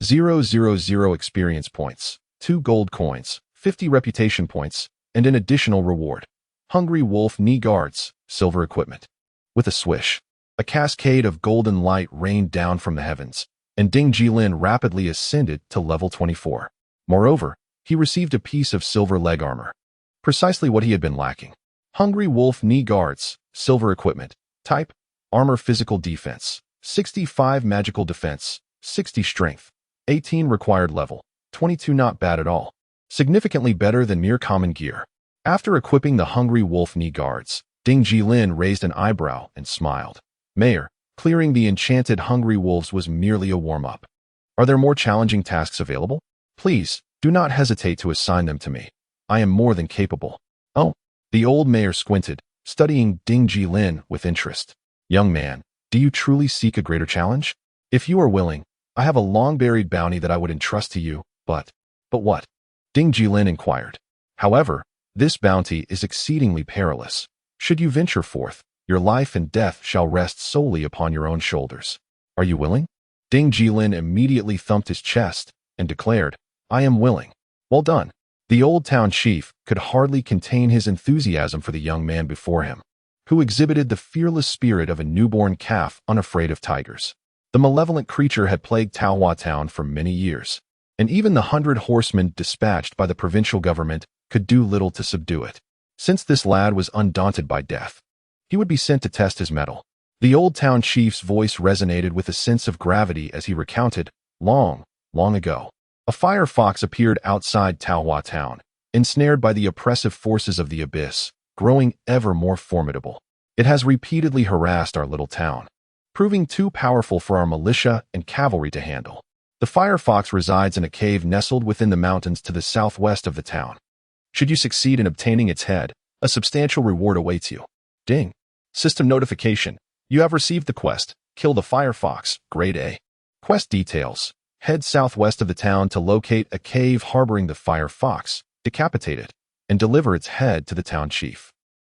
[SPEAKER 1] 000 experience points, 2 gold coins, 50 reputation points, and an additional reward. Hungry wolf knee guards, silver equipment. With a swish, a cascade of golden light rained down from the heavens, and Ding Jilin rapidly ascended to level 24. Moreover, he received a piece of silver leg armor. Precisely what he had been lacking. Hungry wolf knee guards, silver equipment. Type, armor physical defense. 65 magical defense, 60 strength. 18 required level. 22 not bad at all. Significantly better than mere common gear. After equipping the hungry wolf knee guards, Ding Jilin raised an eyebrow and smiled. Mayor, clearing the enchanted hungry wolves was merely a warm-up. Are there more challenging tasks available? Please, do not hesitate to assign them to me. I am more than capable. Oh, the old mayor squinted, studying Ding Jilin with interest. Young man, do you truly seek a greater challenge? If you are willing, I have a long-buried bounty that I would entrust to you, but what? Ding Jilin inquired. However, this bounty is exceedingly perilous. Should you venture forth, your life and death shall rest solely upon your own shoulders. Are you willing? Ding Jilin immediately thumped his chest and declared, I am willing. Well done. The old town chief could hardly contain his enthusiasm for the young man before him, who exhibited the fearless spirit of a newborn calf unafraid of tigers. The malevolent creature had plagued Taohua Town for many years, and even the 100 horsemen dispatched by the provincial government could do little to subdue it. Since this lad was undaunted by death, he would be sent to test his mettle. The old town chief's voice resonated with a sense of gravity as he recounted, long ago, a fire fox appeared outside Taohua Town, ensnared by the oppressive forces of the abyss, growing ever more formidable. It has repeatedly harassed our little town, proving too powerful for our militia and cavalry to handle. The fire fox resides in a cave nestled within the mountains to the southwest of the town. Should you succeed in obtaining its head, a substantial reward awaits you. Ding. System notification. You have received the quest, Kill the Fire Fox, Grade A. Quest details. Head southwest of the town to locate a cave harboring the fire fox, decapitate it, and deliver its head to the town chief.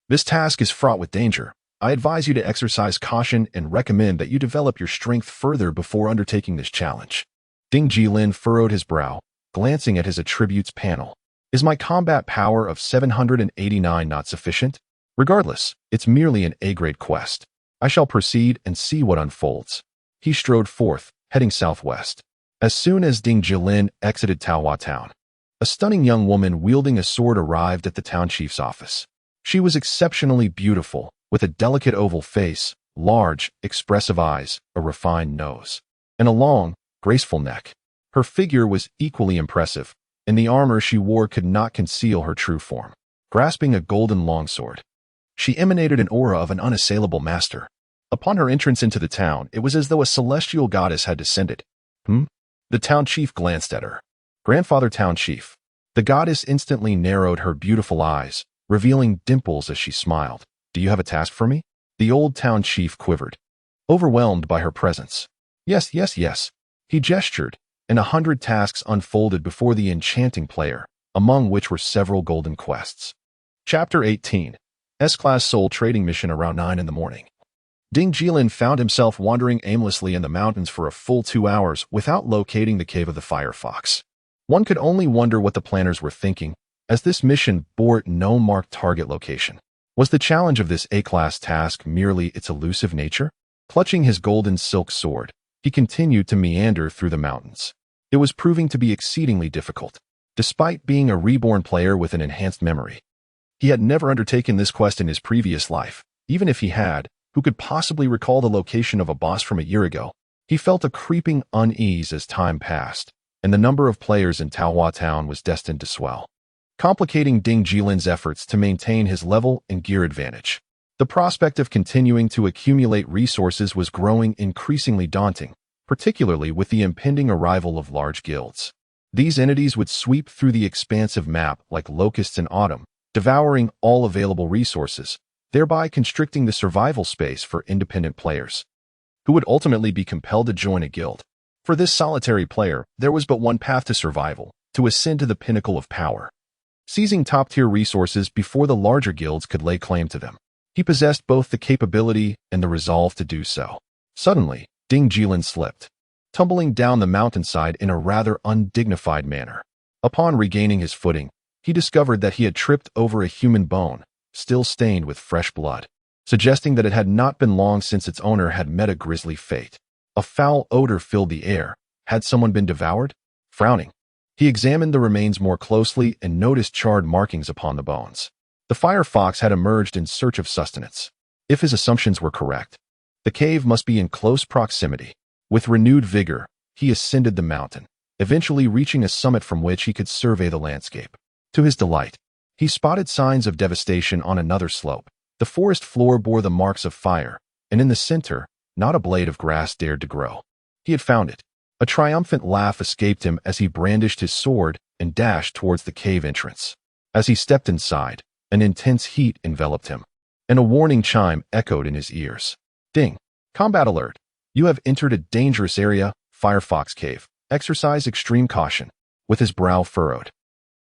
[SPEAKER 1] This task is fraught with danger. I advise you to exercise caution and recommend that you develop your strength further before undertaking this challenge. Ding Jilin furrowed his brow, glancing at his attributes panel. Is my combat power of 789 not sufficient? Regardless, it's merely an A-grade quest. I shall proceed and see what unfolds. He strode forth, heading southwest. As soon as Ding Jilin exited Taohua Town, a stunning young woman wielding a sword arrived at the town chief's office. She was exceptionally beautiful, with a delicate oval face, large, expressive eyes, a refined nose, and a long, graceful neck. Her figure was equally impressive, and the armor she wore could not conceal her true form. Grasping a golden longsword, she emanated an aura of an unassailable master. Upon her entrance into the town, it was as though a celestial goddess had descended. The town chief glanced at her. Grandfather Town Chief. The goddess instantly narrowed her beautiful eyes, revealing dimples as she smiled. "Do you have a task for me?" The old town chief quivered, overwhelmed by her presence. "Yes, yes, yes." He gestured, and 100 tasks unfolded before the enchanting player, among which were several golden quests. Chapter 18. S-Class Soul Trading Mission. Around 9 in the morning, Ding Jilin found himself wandering aimlessly in the mountains for a full 2 hours without locating the cave of the Fire Fox. One could only wonder what the planners were thinking, as this mission bore no marked target location. Was the challenge of this A-class task merely its elusive nature? Clutching his golden silk sword, he continued to meander through the mountains. It was proving to be exceedingly difficult, despite being a reborn player with an enhanced memory. He had never undertaken this quest in his previous life. Even if he had, who could possibly recall the location of a boss from a year ago? He felt a creeping unease as time passed, and the number of players in Taohua Town was destined to swell, complicating Ding Jilin's efforts to maintain his level and gear advantage. The prospect of continuing to accumulate resources was growing increasingly daunting, particularly with the impending arrival of large guilds. These entities would sweep through the expansive map like locusts in autumn, devouring all available resources, thereby constricting the survival space for independent players, who would ultimately be compelled to join a guild. For this solitary player, there was but one path to survival: to ascend to the pinnacle of power, seizing top-tier resources before the larger guilds could lay claim to them. He possessed both the capability and the resolve to do so. Suddenly, Ding Jilin slipped, tumbling down the mountainside in a rather undignified manner. Upon regaining his footing, he discovered that he had tripped over a human bone, still stained with fresh blood, suggesting that it had not been long since its owner had met a grisly fate. A foul odor filled the air. Had someone been devoured? Frowning, he examined the remains more closely and noticed charred markings upon the bones. The Fire Fox had emerged in search of sustenance. If his assumptions were correct, the cave must be in close proximity. With renewed vigor, he ascended the mountain, eventually reaching a summit from which he could survey the landscape. To his delight, he spotted signs of devastation on another slope. The forest floor bore the marks of fire, and in the center, not a blade of grass dared to grow. He had found it. A triumphant laugh escaped him as he brandished his sword and dashed towards the cave entrance. As he stepped inside, an intense heat enveloped him, and a warning chime echoed in his ears. "Ding! Combat alert! You have entered a dangerous area, Firefox Cave. Exercise extreme caution." With his brow furrowed,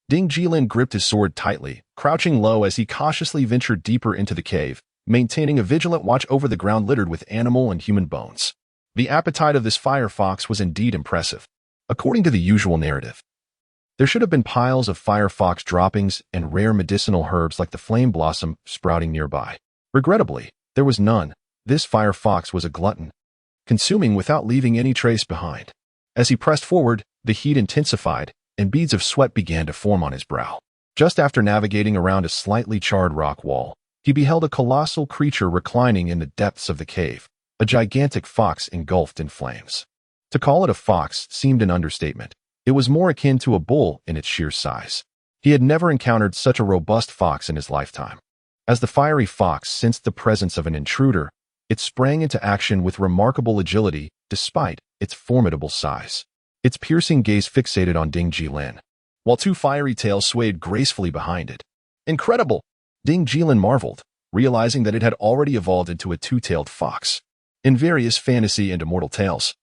[SPEAKER 1] Ding Jilin gripped his sword tightly, crouching low as he cautiously ventured deeper into the cave, maintaining a vigilant watch over the ground littered with animal and human bones. The appetite of this Fire Fox was indeed impressive. According to the usual narrative, there should have been piles of Fire Fox droppings and rare medicinal herbs like the flame blossom sprouting nearby. Regrettably, there was none. This Fire Fox was a glutton, consuming without leaving any trace behind. As he pressed forward, the heat intensified, and beads of sweat began to form on his brow. Just after navigating around a slightly charred rock wall, he beheld a colossal creature reclining in the depths of the cave, a gigantic fox engulfed in flames. To call it a fox seemed an understatement. It was more akin to a bull in its sheer size. He had never encountered such a robust fox in his lifetime. As the fiery fox sensed the presence of an intruder, it sprang into action with remarkable agility despite its formidable size. Its piercing gaze fixated on Ding Jilin, while two fiery tails swayed gracefully behind it. "Incredible!" Ding Jilin marveled, realizing that it had already evolved into a two-tailed fox. In various fantasy and immortal tales,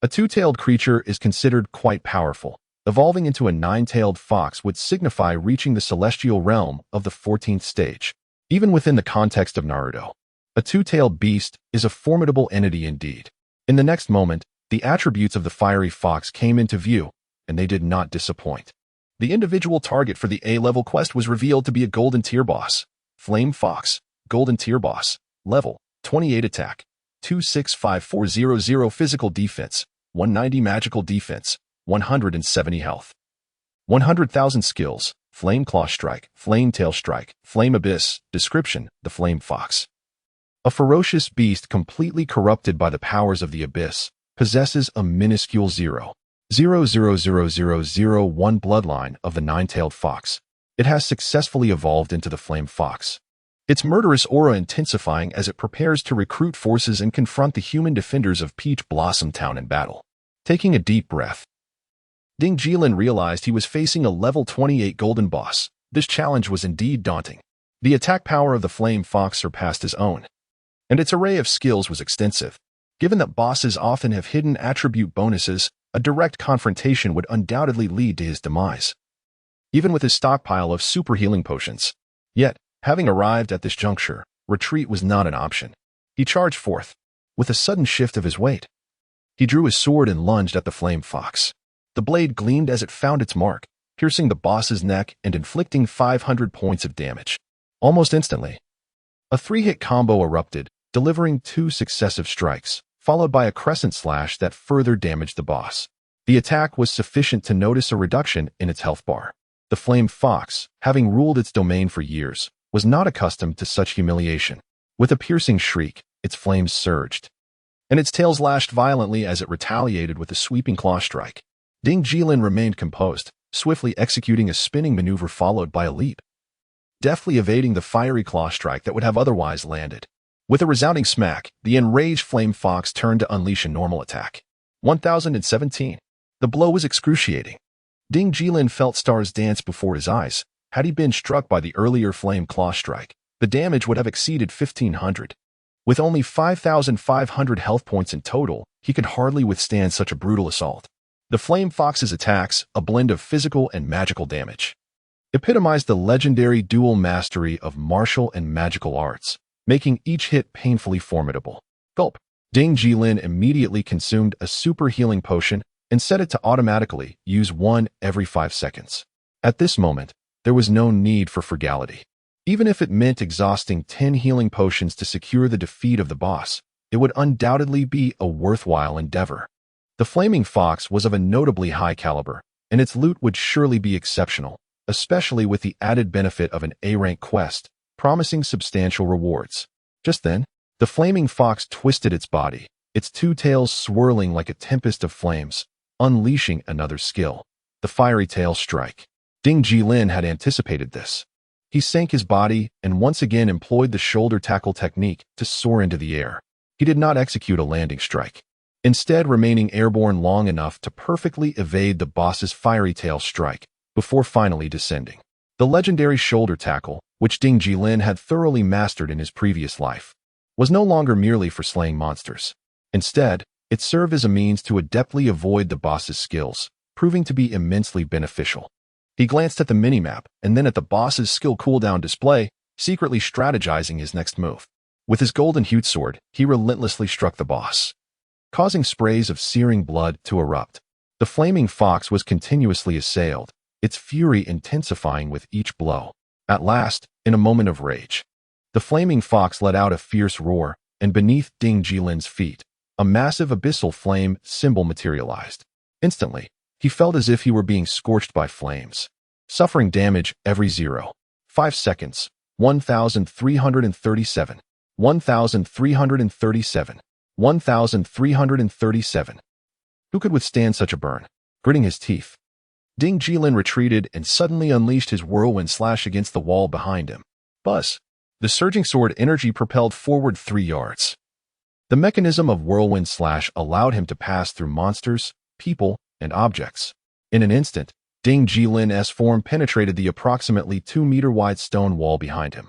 [SPEAKER 1] a two-tailed creature is considered quite powerful. Evolving into a nine-tailed fox would signify reaching the celestial realm of the 14th stage. Even within the context of Naruto, a two-tailed beast is a formidable entity indeed. In the next moment, the attributes of the fiery fox came into view, and they did not disappoint. The individual target for the A-level quest was revealed to be a golden tier boss. Flame Fox, golden tier boss, level 28 attack, 265400 physical defense, 190 magical defense, 170 health, 100,000 skills, Flame Claw Strike, Flame Tail Strike, Flame Abyss. Description: the Flame Fox, a ferocious beast completely corrupted by the powers of the Abyss, possesses a minuscule 0.0000001 bloodline of the nine-tailed fox. It has successfully evolved into the Flame Fox, its murderous aura intensifying as it prepares to recruit forces and confront the human defenders of Peach Blossom Town in battle. Taking a deep breath, Ding Jilin realized he was facing a level 28 golden boss. This challenge was indeed daunting. The attack power of the Flame Fox surpassed his own, and its array of skills was extensive. Given that bosses often have hidden attribute bonuses, a direct confrontation would undoubtedly lead to his demise, even with his stockpile of super healing potions. Yet, having arrived at this juncture, retreat was not an option. He charged forth. With a sudden shift of his weight, he drew his sword and lunged at the Flame Fox. The blade gleamed as it found its mark, piercing the boss's neck and inflicting 500 points of damage. Almost instantly, a 3-hit combo erupted, delivering 2 successive strikes, followed by a crescent slash that further damaged the boss. The attack was sufficient to notice a reduction in its health bar. The Flame Fox, having ruled its domain for years, was not accustomed to such humiliation. With a piercing shriek, its flames surged, and its tails lashed violently as it retaliated with a sweeping claw strike. Ding Jilin remained composed, swiftly executing a spinning maneuver followed by a leap, deftly evading the fiery claw strike that would have otherwise landed. With a resounding smack, the enraged Flame Fox turned to unleash a normal attack. 1017. The blow was excruciating. Ding Jilin felt stars dance before his eyes. Had he been struck by the earlier flame claw strike, the damage would have exceeded 1,500. With only 5,500 health points in total, he could hardly withstand such a brutal assault. The Flame Fox's attacks, a blend of physical and magical damage, epitomized the legendary dual mastery of martial and magical arts, making each hit painfully formidable. Gulp. Ding Jilin immediately consumed a super healing potion and set it to automatically use one every 5 seconds. At this moment, there was no need for frugality. Even if it meant exhausting 10 healing potions to secure the defeat of the boss, it would undoubtedly be a worthwhile endeavor. The Flaming Fox was of a notably high caliber, and its loot would surely be exceptional, especially with the added benefit of an A-rank quest, promising substantial rewards. Just then, the Flaming Fox twisted its body, its 2 tails swirling like a tempest of flames, unleashing another skill, the Fiery Tail Strike. Ding Jilin had anticipated this. He sank his body and once again employed the shoulder tackle technique to soar into the air. He did not execute a landing strike, instead remaining airborne long enough to perfectly evade the boss's Fiery Tail Strike before finally descending. The legendary shoulder tackle, which Ding Jilin had thoroughly mastered in his previous life, was no longer merely for slaying monsters. Instead, it served as a means to adeptly avoid the boss's skills, proving to be immensely beneficial. He glanced at the minimap and then at the boss's skill cooldown display, secretly strategizing his next move. With his golden-hued sword, he relentlessly struck the boss, causing sprays of searing blood to erupt. The Flaming Fox was continuously assailed, its fury intensifying with each blow. At last, in a moment of rage, the Flaming Fox let out a fierce roar, and beneath Ding Jilin's feet, a massive abyssal flame symbol materialized. Instantly, he felt as if he were being scorched by flames, suffering damage every 0.5 seconds. 1,337. 1,337. 1,337. Who could withstand such a burn? Gritting his teeth, Ding Jilin retreated and suddenly unleashed his whirlwind slash against the wall behind him. Buzz. The surging sword energy propelled forward 3 yards. The mechanism of whirlwind slash allowed him to pass through monsters, people, and objects. In an instant, Ding Jilin's form penetrated the approximately 2-meter-wide stone wall behind him.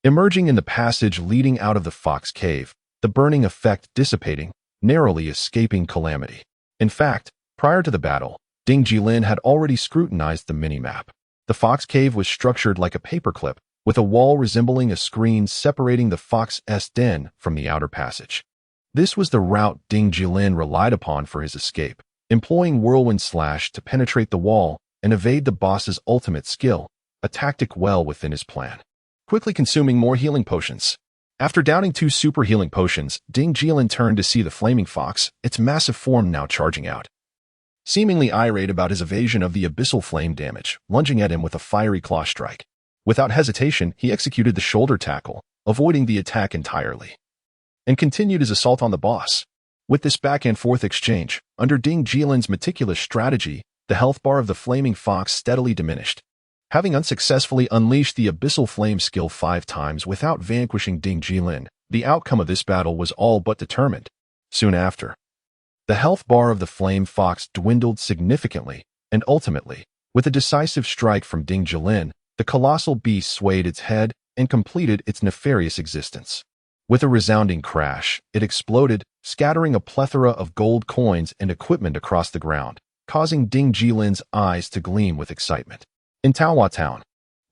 [SPEAKER 1] Emerging in the passage leading out of the Fox Cave, the burning effect dissipating, narrowly escaping calamity. In fact, prior to the battle, Ding Jilin had already scrutinized the minimap. The Fox Cave was structured like a paperclip, with a wall resembling a screen separating the Fox's den from the outer passage. This was the route Ding Jilin relied upon for his escape, employing whirlwind slash to penetrate the wall and evade the boss's ultimate skill, a tactic well within his plan. Quickly consuming more healing potions. After downing 2 super healing potions, Ding Jilin turned to see the Flaming Fox, its massive form now charging out. Seemingly irate about his evasion of the abyssal flame damage, lunging at him with a fiery claw strike. Without hesitation, he executed the shoulder tackle, avoiding the attack entirely, and continued his assault on the boss. With this back-and-forth exchange, under Ding Jilin's meticulous strategy, the health bar of the Flaming Fox steadily diminished. Having unsuccessfully unleashed the abyssal flame skill 5 times without vanquishing Ding Jilin, the outcome of this battle was all but determined. Soon after, the health bar of the Flame Fox dwindled significantly, and ultimately, with a decisive strike from Ding Jilin, the colossal beast swayed its head and completed its nefarious existence. With a resounding crash, it exploded, scattering a plethora of gold coins and equipment across the ground, causing Ding Jilin's eyes to gleam with excitement. In Taohua Town,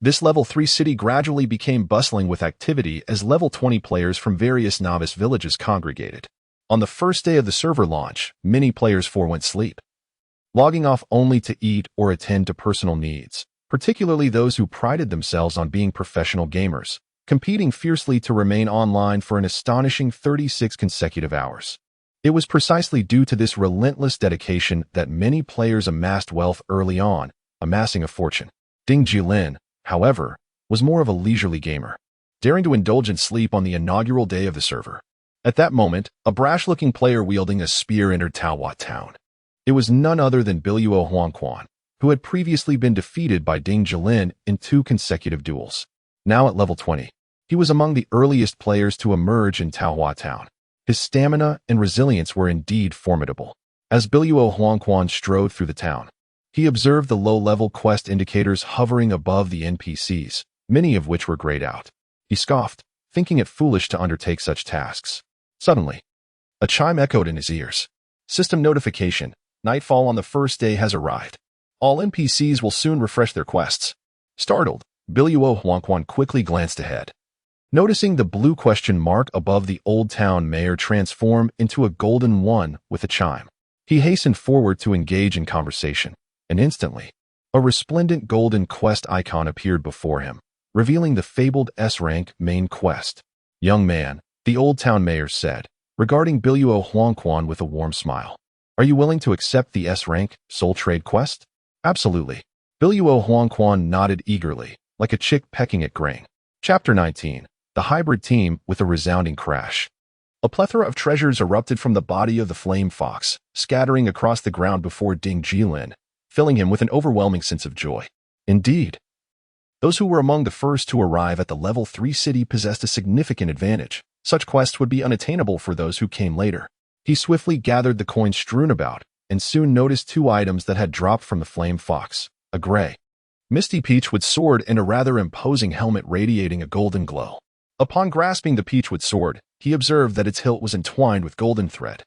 [SPEAKER 1] this level 3 city gradually became bustling with activity as level 20 players from various novice villages congregated. On the first day of the server launch, many players forewent sleep, logging off only to eat or attend to personal needs, particularly those who prided themselves on being professional gamers, competing fiercely to remain online for an astonishing 36 consecutive hours. It was precisely due to this relentless dedication that many players amassed wealth early on, amassing a fortune. Ding Jilin, however, was more of a leisurely gamer, daring to indulge in sleep on the inaugural day of the server. At that moment, a brash-looking player wielding a spear entered Taohua Town. It was none other than Biluo Huangquan, who had previously been defeated by Ding Jilin in 2 consecutive duels. Now at level 20, he was among the earliest players to emerge in Taohua Town. His stamina and resilience were indeed formidable. As Biluo Huangquan strode through the town, he observed the low-level quest indicators hovering above the NPCs, many of which were grayed out. He scoffed, thinking it foolish to undertake such tasks. Suddenly, a chime echoed in his ears. System notification: nightfall on the first day has arrived. All NPCs will soon refresh their quests. Startled, Biluo Huangquan quickly glanced ahead. Noticing the blue question mark above the Old Town Mayor transform into a golden one with a chime, he hastened forward to engage in conversation, and instantly, a resplendent golden quest icon appeared before him, revealing the fabled S-rank main quest. "Young man," the Old Town Mayor said, regarding Biluo Huangquan with a warm smile. "Are you willing to accept the S-rank soul trade quest?" "Absolutely." Biluo Huangquan nodded eagerly, like a chick pecking at grain. Chapter 19. The Hybrid Team with a Resounding Crash. A plethora of treasures erupted from the body of the flame fox, scattering across the ground before Ding Jilin, filling him with an overwhelming sense of joy. Indeed, those who were among the first to arrive at the level 3 city possessed a significant advantage. Such quests would be unattainable for those who came later. He swiftly gathered the coins strewn about, and soon noticed 2 items that had dropped from the flame fox: a gray, misty peachwood sword and a rather imposing helmet radiating a golden glow. Upon grasping the peachwood sword, he observed that its hilt was entwined with golden thread,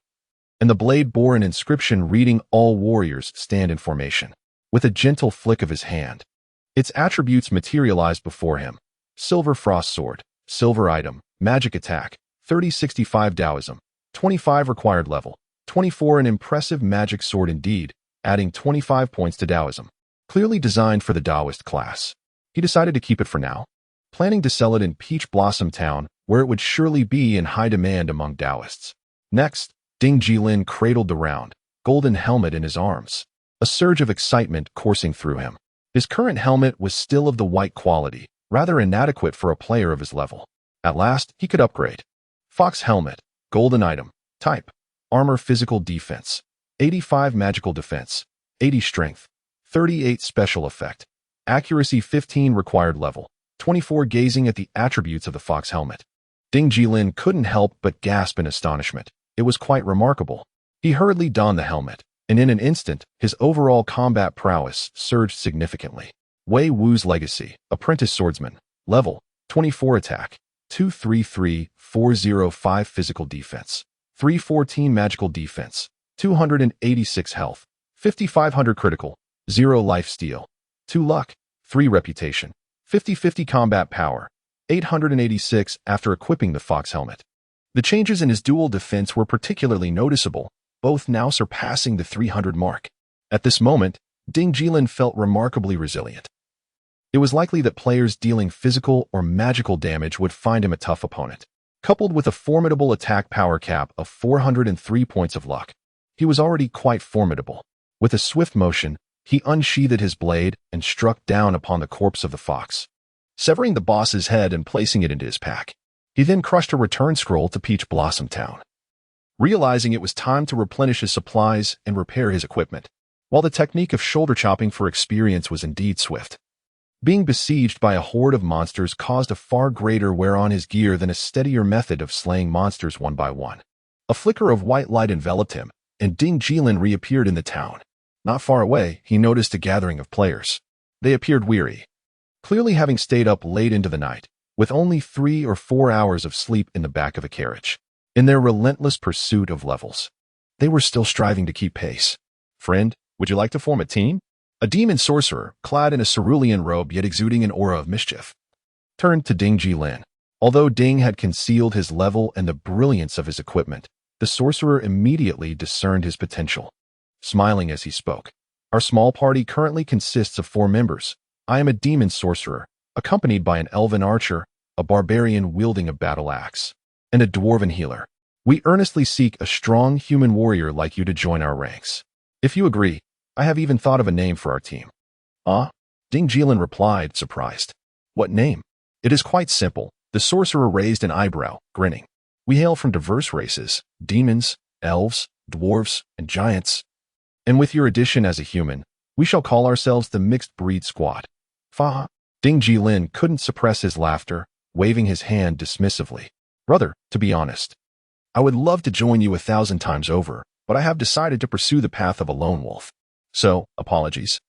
[SPEAKER 1] and the blade bore an inscription reading, "All warriors stand in formation." With a gentle flick of his hand, its attributes materialized before him: silver frost sword, silver item, magic attack, 3065 Taoism, 25 required level, 24 an impressive magic sword indeed, adding 25 points to Taoism. Clearly designed for the Taoist class. He decided to keep it for now, planning to sell it in Peach Blossom Town, where it would surely be in high demand among Taoists. Next, Ding Jilin cradled the round, golden helmet in his arms, a surge of excitement coursing through him. His current helmet was still of the white quality, rather inadequate for a player of his level. At last, he could upgrade. Fox helmet, golden item, type, armor physical defense, 85 magical defense, 80 strength, 38 special effect, accuracy 15 required level, 24 gazing at the attributes of the fox helmet. Ding Jilin couldn't help but gasp in astonishment. It was quite remarkable. He hurriedly donned the helmet, and in an instant, his overall combat prowess surged significantly. Wei Wu's Legacy, Apprentice Swordsman, level, 24 attack, 233-405 physical defense, 314 magical defense, 286 health, 5500 critical, 0 life steal, 2 luck, 3 reputation, 50-50 combat power, 886 after equipping the fox helmet. The changes in his dual defense were particularly noticeable, both now surpassing the 300 mark. At this moment, Ding Jilin felt remarkably resilient. It was likely that players dealing physical or magical damage would find him a tough opponent. Coupled with a formidable attack power cap of 403 points of luck, he was already quite formidable. With a swift motion, he unsheathed his blade and struck down upon the corpse of the fox, severing the boss's head and placing it into his pack. He then crushed a return scroll to Peach Blossom Town, realizing it was time to replenish his supplies and repair his equipment. While the technique of shoulder chopping for experience was indeed swift, being besieged by a horde of monsters caused a far greater wear on his gear than a steadier method of slaying monsters one by one. A flicker of white light enveloped him, and Ding Jilin reappeared in the town. Not far away, he noticed a gathering of players. They appeared weary, clearly having stayed up late into the night, with only 3 or 4 hours of sleep in the back of a carriage. In their relentless pursuit of levels, they were still striving to keep pace. Friend, would you like to form a team? A demon sorcerer, clad in a cerulean robe yet exuding an aura of mischief, turned to Ding Jilin. Although Ding had concealed his level and the brilliance of his equipment, the sorcerer immediately discerned his potential. Smiling as he spoke, "Our small party currently consists of 4 members. I am a demon sorcerer, accompanied by an elven archer, a barbarian wielding a battle axe, and a dwarven healer. We earnestly seek a strong human warrior like you to join our ranks. If you agree, I have even thought of a name for our team." "Ah?" Ding Jilin replied, surprised. "What name?" "It is quite simple." The sorcerer raised an eyebrow, grinning. "We hail from diverse races, demons, elves, dwarves, and giants. And with your addition as a human, we shall call ourselves the Mixed Breed Squad." "Fa." Ding Jilin couldn't suppress his laughter, waving his hand dismissively. "Brother, to be honest, I would love to join you 1,000 times over, but I have decided to pursue the path of a lone wolf. So, apologies.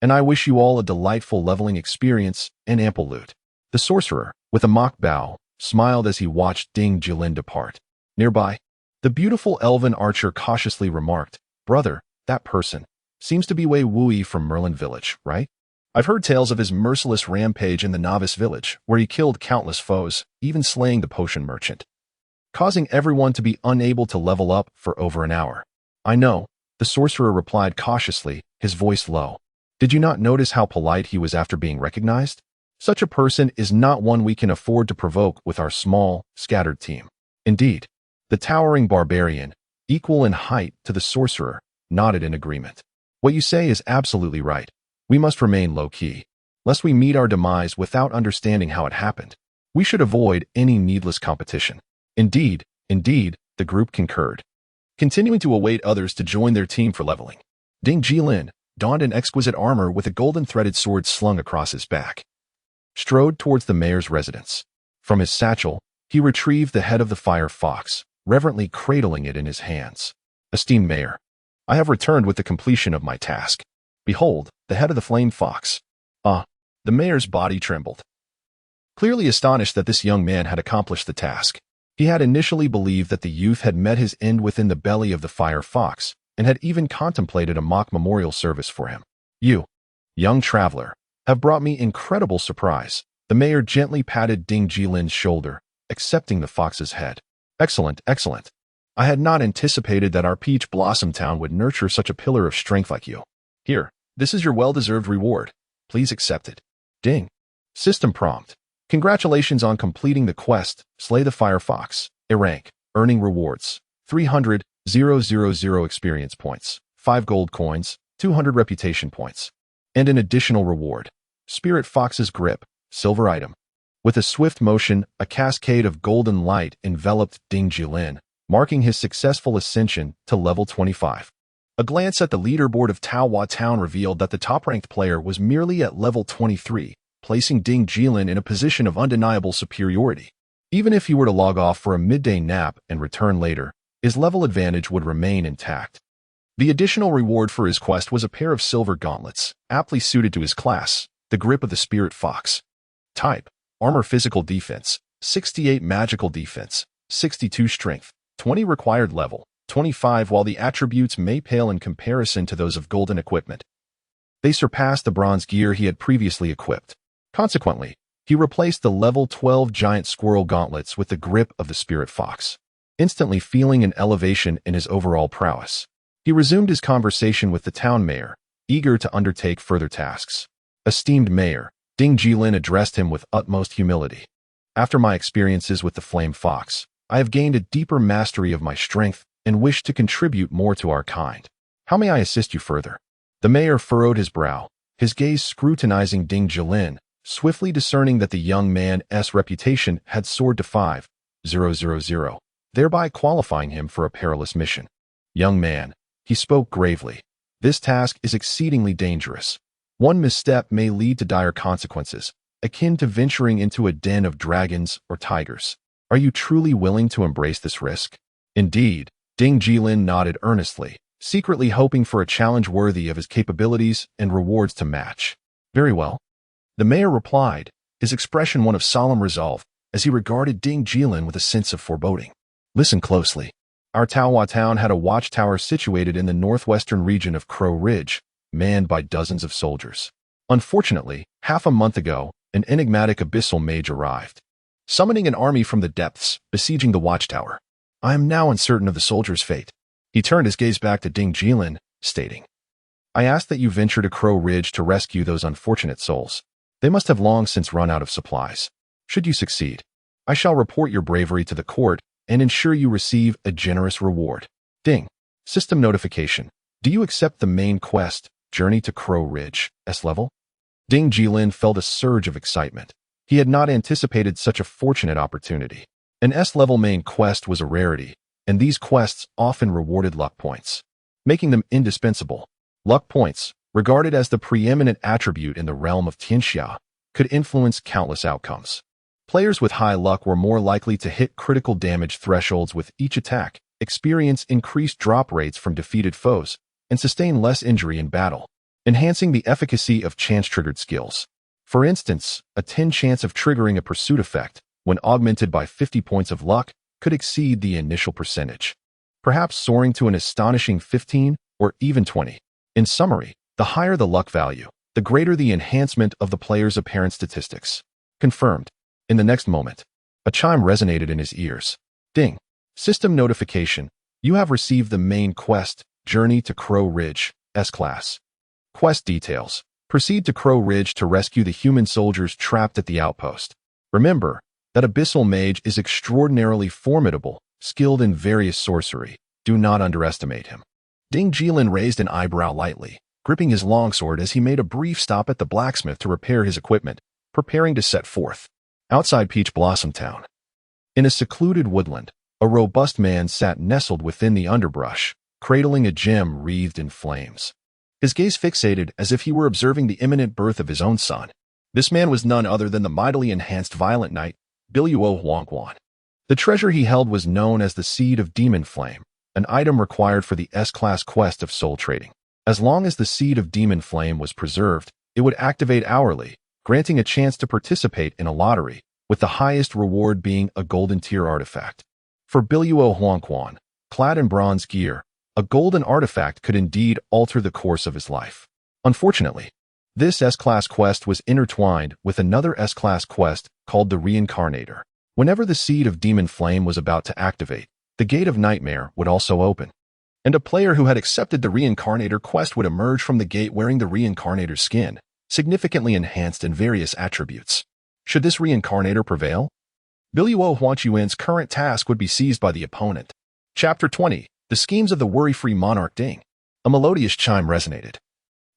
[SPEAKER 1] And I wish you all a delightful leveling experience and ample loot." The sorcerer, with a mock bow, smiled as he watched Ding Jilin depart. Nearby, the beautiful elven archer cautiously remarked, "Brother, that person seems to be Wei Wuyi from Merlin Village, right? I've heard tales of his merciless rampage in the novice village, where he killed countless foes, even slaying the potion merchant, causing everyone to be unable to level up for over an hour." "I know," the sorcerer replied cautiously, his voice low. "Did you not notice how polite he was after being recognized? Such a person is not one we can afford to provoke with our small, scattered team." Indeed, the towering barbarian, equal in height to the sorcerer, nodded in agreement. "What you say is absolutely right. We must remain low-key, lest we meet our demise without understanding how it happened. We should avoid any needless competition." Indeed, the group concurred, continuing to await others to join their team for leveling. Ding Jilin, donned in exquisite armor with a golden threaded sword slung across his back, strode towards the mayor's residence. From his satchel, he retrieved the head of the fire fox, reverently cradling it in his hands. "Esteemed mayor, I have returned with the completion of my task. Behold, the head of the flame fox." "Ah!" The mayor's body trembled, clearly astonished that this young man had accomplished the task. He had initially believed that the youth had met his end within the belly of the fire fox, and had even contemplated a mock memorial service for him. "You, young traveler, have brought me incredible surprise." The mayor gently patted Ding Jilin's shoulder, accepting the fox's head. Excellent. I had not anticipated that our Peach Blossom Town would nurture such a pillar of strength like you. Here, this is your well-deserved reward. Please accept it." Ding. System prompt. "Congratulations on completing the quest, Slay the Fire Fox. A rank. Earning rewards. 300,000 experience points, 5 gold coins, 200 reputation points. And an additional reward. Spirit Fox's Grip. Silver item." With a swift motion, a cascade of golden light enveloped Ding Jilin, marking his successful ascension to level 25. A glance at the leaderboard of Taohua Town revealed that the top-ranked player was merely at level 23, placing Ding Jilin in a position of undeniable superiority. Even if he were to log off for a midday nap and return later, his level advantage would remain intact. The additional reward for his quest was a pair of silver gauntlets, aptly suited to his class, the Grip of the Spirit Fox. Type: Armor Physical Defense, 68 Magical Defense, 62 Strength, 20 required level, 25. While the attributes may pale in comparison to those of golden equipment, they surpassed the bronze gear he had previously equipped. Consequently, he replaced the level 12 giant squirrel gauntlets with the Grip of the Spirit Fox, instantly feeling an elevation in his overall prowess. He resumed his conversation with the town mayor, eager to undertake further tasks. "Esteemed mayor," Ding Jilin addressed him with utmost humility. "After my experiences with the Flame Fox, I have gained a deeper mastery of my strength and wish to contribute more to our kind. How may I assist you further?" The mayor furrowed his brow, his gaze scrutinizing Ding Jilin, swiftly discerning that the young man's reputation had soared to 5,000, thereby qualifying him for a perilous mission. "Young man," he spoke gravely, "this task is exceedingly dangerous. One misstep may lead to dire consequences, akin to venturing into a den of dragons or tigers. Are you truly willing to embrace this risk?" Indeed, Ding Jilin nodded earnestly, secretly hoping for a challenge worthy of his capabilities and rewards to match. "Very well," the mayor replied, his expression one of solemn resolve, as he regarded Ding Jilin with a sense of foreboding. Listen closely. Our Taohua town had a watchtower situated in the northwestern region of Crow Ridge, manned by dozens of soldiers. Unfortunately, half a month ago, an enigmatic abyssal mage arrived, summoning an army from the depths, besieging the watchtower. I am now uncertain of the soldier's fate. He turned his gaze back to Ding Jilin, stating, I ask that you venture to Crow Ridge to rescue those unfortunate souls. They must have long since run out of supplies. Should you succeed, I shall report your bravery to the court and ensure you receive a generous reward. Ding. System notification. Do you accept the main quest, Journey to Crow Ridge, S level? Ding Jilin felt a surge of excitement. He had not anticipated such a fortunate opportunity. An S-level main quest was a rarity, and these quests often rewarded luck points, making them indispensable. Luck points, regarded as the preeminent attribute in the realm of Tianxia, could influence countless outcomes. Players with high luck were more likely to hit critical damage thresholds with each attack, experience increased drop rates from defeated foes, and sustain less injury in battle, enhancing the efficacy of chance-triggered skills. For instance, a 10 chance of triggering a pursuit effect, when augmented by 50 points of luck, could exceed the initial percentage, perhaps soaring to an astonishing 15 or even 20. In summary, the higher the luck value, the greater the enhancement of the player's apparent statistics. Confirmed. In the next moment, a chime resonated in his ears. Ding. System notification. You have received the main quest, Journey to Crow Ridge, S-Class. Quest details. Proceed to Crow Ridge to rescue the human soldiers trapped at the outpost. Remember that Abyssal Mage is extraordinarily formidable, skilled in various sorcery. Do not underestimate him. Ding Jilin raised an eyebrow lightly, gripping his longsword as he made a brief stop at the blacksmith to repair his equipment, preparing to set forth. Outside Peach Blossom Town. In a secluded woodland, a robust man sat nestled within the underbrush, cradling a gem wreathed in flames. His gaze fixated as if he were observing the imminent birth of his own son. This man was none other than the mightily enhanced Violent Knight, Biluo Huangquan. The treasure he held was known as the Seed of Demon Flame, an item required for the S-Class quest of soul trading. As long as the Seed of Demon Flame was preserved, it would activate hourly, granting a chance to participate in a lottery, with the highest reward being a golden tier artifact. For Biluo Huangquan, clad in bronze gear, a golden artifact could indeed alter the course of his life. Unfortunately, this S-Class quest was intertwined with another S-Class quest called the Reincarnator. Whenever the Seed of Demon Flame was about to activate, the Gate of Nightmare would also open, and a player who had accepted the Reincarnator quest would emerge from the gate wearing the Reincarnator's skin, significantly enhanced in various attributes. Should this Reincarnator prevail, Biluo Huangquan's current task would be seized by the opponent. Chapter 20. The Schemes of the Worry-Free Monarch Ding. A melodious chime resonated,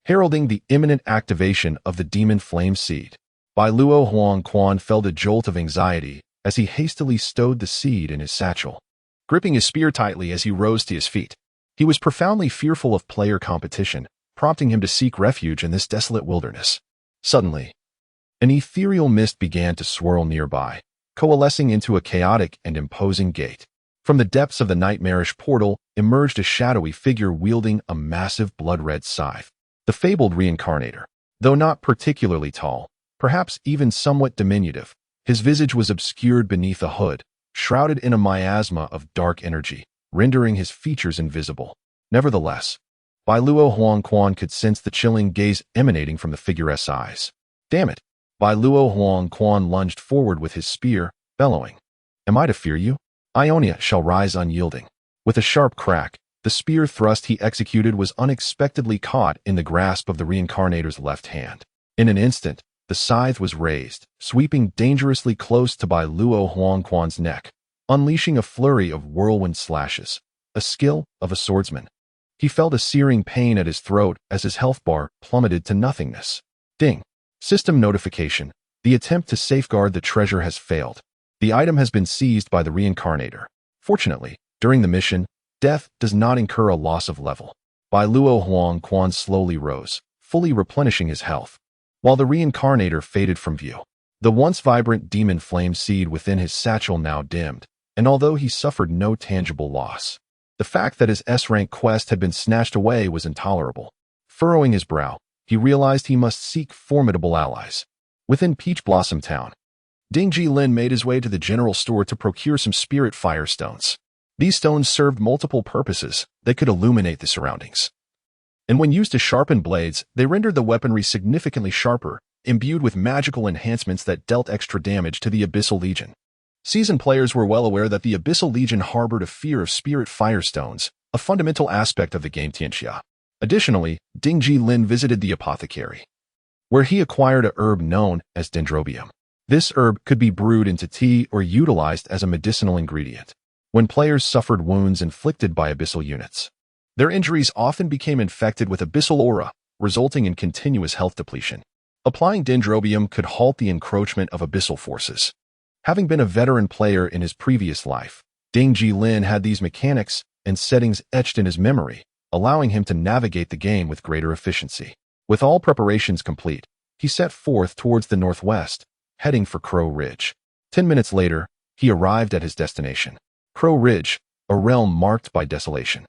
[SPEAKER 1] heralding the imminent activation of the Demon Flame Seed. Biluo Huangquan felt a jolt of anxiety as he hastily stowed the seed in his satchel, gripping his spear tightly as he rose to his feet. He was profoundly fearful of player competition, prompting him to seek refuge in this desolate wilderness. Suddenly, an ethereal mist began to swirl nearby, coalescing into a chaotic and imposing gate. From the depths of the nightmarish portal emerged a shadowy figure wielding a massive blood-red scythe. The fabled Reincarnator. Though not particularly tall, perhaps even somewhat diminutive, his visage was obscured beneath a hood, shrouded in a miasma of dark energy, rendering his features invisible. Nevertheless, Biluo Huangquan could sense the chilling gaze emanating from the figure's eyes. Damn it! Biluo Huangquan lunged forward with his spear, bellowing, Am I to fear you? Ionia shall rise unyielding. With a sharp crack, the spear thrust he executed was unexpectedly caught in the grasp of the Reincarnator's left hand. In an instant, the scythe was raised, sweeping dangerously close to Biluo Huangquan's neck, unleashing a flurry of whirlwind slashes, a skill of a swordsman. He felt a searing pain at his throat as his health bar plummeted to nothingness. Ding. System notification. The attempt to safeguard the treasure has failed. The item has been seized by the Reincarnator. Fortunately, during the mission, death does not incur a loss of level. Biluo Huangquan slowly rose, fully replenishing his health, while the Reincarnator faded from view. The once vibrant demon flame seed within his satchel now dimmed, and although he suffered no tangible loss, the fact that his S-rank quest had been snatched away was intolerable. Furrowing his brow, he realized he must seek formidable allies. Within Peach Blossom Town, Ding Jilin made his way to the general store to procure some spirit fire stones. These stones served multiple purposes. They could illuminate the surroundings, and when used to sharpen blades, they rendered the weaponry significantly sharper, imbued with magical enhancements that dealt extra damage to the Abyssal Legion. Seasoned players were well aware that the Abyssal Legion harbored a fear of spirit firestones, a fundamental aspect of the game Tianxia. Additionally, Ding Jilin visited the apothecary, where he acquired a herb known as dendrobium. This herb could be brewed into tea or utilized as a medicinal ingredient. When players suffered wounds inflicted by abyssal units, their injuries often became infected with abyssal aura, resulting in continuous health depletion. Applying dendrobium could halt the encroachment of abyssal forces. Having been a veteran player in his previous life, Ding Jilin had these mechanics and settings etched in his memory, allowing him to navigate the game with greater efficiency. With all preparations complete, he set forth towards the northwest, heading for Crow Ridge. 10 minutes later, he arrived at his destination, Crow Ridge, a realm marked by desolation.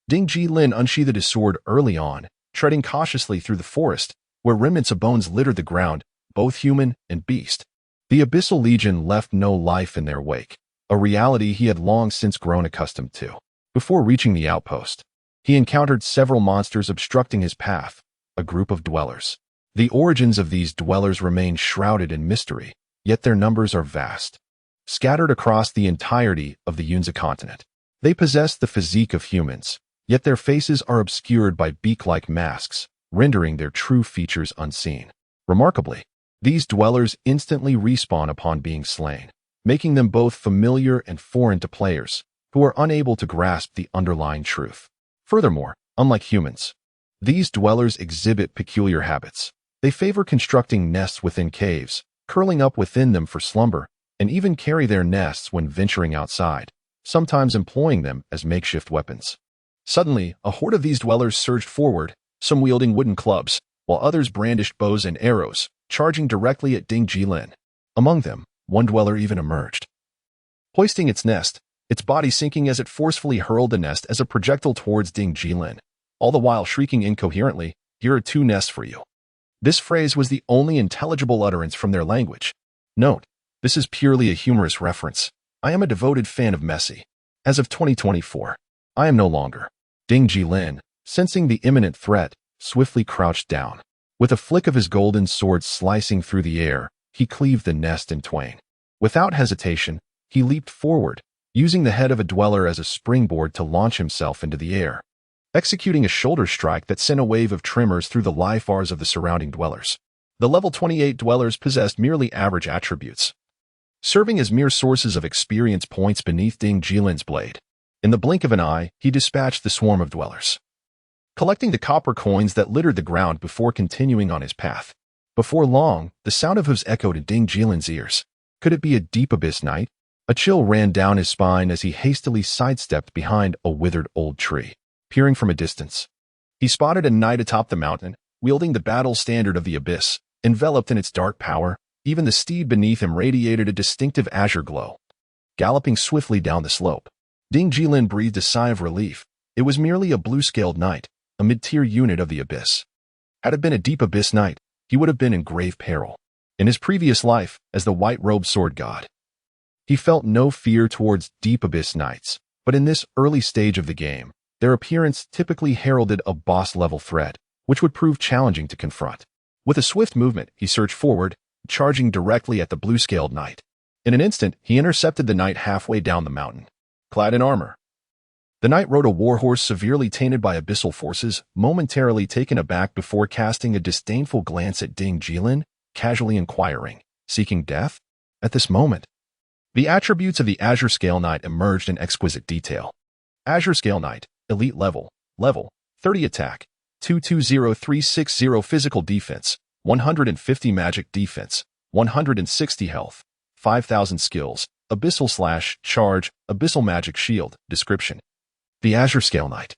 [SPEAKER 1] Ding Jilin unsheathed his sword early on, treading cautiously through the forest, where remnants of bones littered the ground, both human and beast. The Abyssal Legion left no life in their wake, a reality he had long since grown accustomed to. Before reaching the outpost, he encountered several monsters obstructing his path, a group of dwellers. The origins of these dwellers remain shrouded in mystery, yet their numbers are vast. Scattered across the entirety of the Yunza continent, they possess the physique of humans, yet their faces are obscured by beak-like masks, rendering their true features unseen. Remarkably, these dwellers instantly respawn upon being slain, making them both familiar and foreign to players who are unable to grasp the underlying truth. Furthermore, unlike humans, these dwellers exhibit peculiar habits. They favor constructing nests within caves, curling up within them for slumber, and even carry their nests when venturing outside, sometimes employing them as makeshift weapons. Suddenly, a horde of these dwellers surged forward, some wielding wooden clubs, while others brandished bows and arrows, charging directly at Ding Jilin. Among them, one dweller even emerged, hoisting its nest, its body sinking as it forcefully hurled the nest as a projectile towards Ding Jilin, all the while shrieking incoherently, "Here are 2 nests for you." This phrase was the only intelligible utterance from their language. Note, this is purely a humorous reference. I am a devoted fan of Messi. As of 2024, I am no longer. Ding Jilin, sensing the imminent threat, swiftly crouched down. With a flick of his golden sword slicing through the air, he cleaved the nest in twain. Without hesitation, he leaped forward, using the head of a dweller as a springboard to launch himself into the air, executing a shoulder strike that sent a wave of tremors through the life bars of the surrounding dwellers. The level 28 dwellers possessed merely average attributes, serving as mere sources of experience points beneath Ding Jilin's blade. In the blink of an eye, he dispatched the swarm of dwellers, collecting the copper coins that littered the ground before continuing on his path. Before long, the sound of hooves echoed in Ding Jilin's ears. Could it be a deep abyss knight? A chill ran down his spine as he hastily sidestepped behind a withered old tree. Peering from a distance, he spotted a knight atop the mountain, wielding the battle standard of the abyss. Enveloped in its dark power, even the steed beneath him radiated a distinctive azure glow. Galloping swiftly down the slope, Ding Jilin breathed a sigh of relief. It was merely a blue-scaled knight, a mid-tier unit of the abyss. Had it been a deep abyss knight, he would have been in grave peril. In his previous life, as the white-robed sword god, he felt no fear towards deep abyss knights, but in this early stage of the game, their appearance typically heralded a boss-level threat, which would prove challenging to confront. With a swift movement, he surged forward, charging directly at the blue-scaled knight. In an instant, he intercepted the knight halfway down the mountain, clad in armor. The knight rode a warhorse severely tainted by abyssal forces, momentarily taken aback before casting a disdainful glance at Ding Jilin, casually inquiring, "Seeking death?" At this moment, the attributes of the Azure Scale Knight emerged in exquisite detail. Azure Scale Knight, Elite Level, Level 30 Attack, 220360 Physical Defense, 150 Magic Defense, 160 Health, 5000 Skills, Abyssal / Charge, Abyssal Magic Shield. Description: the Azure Scale Knight,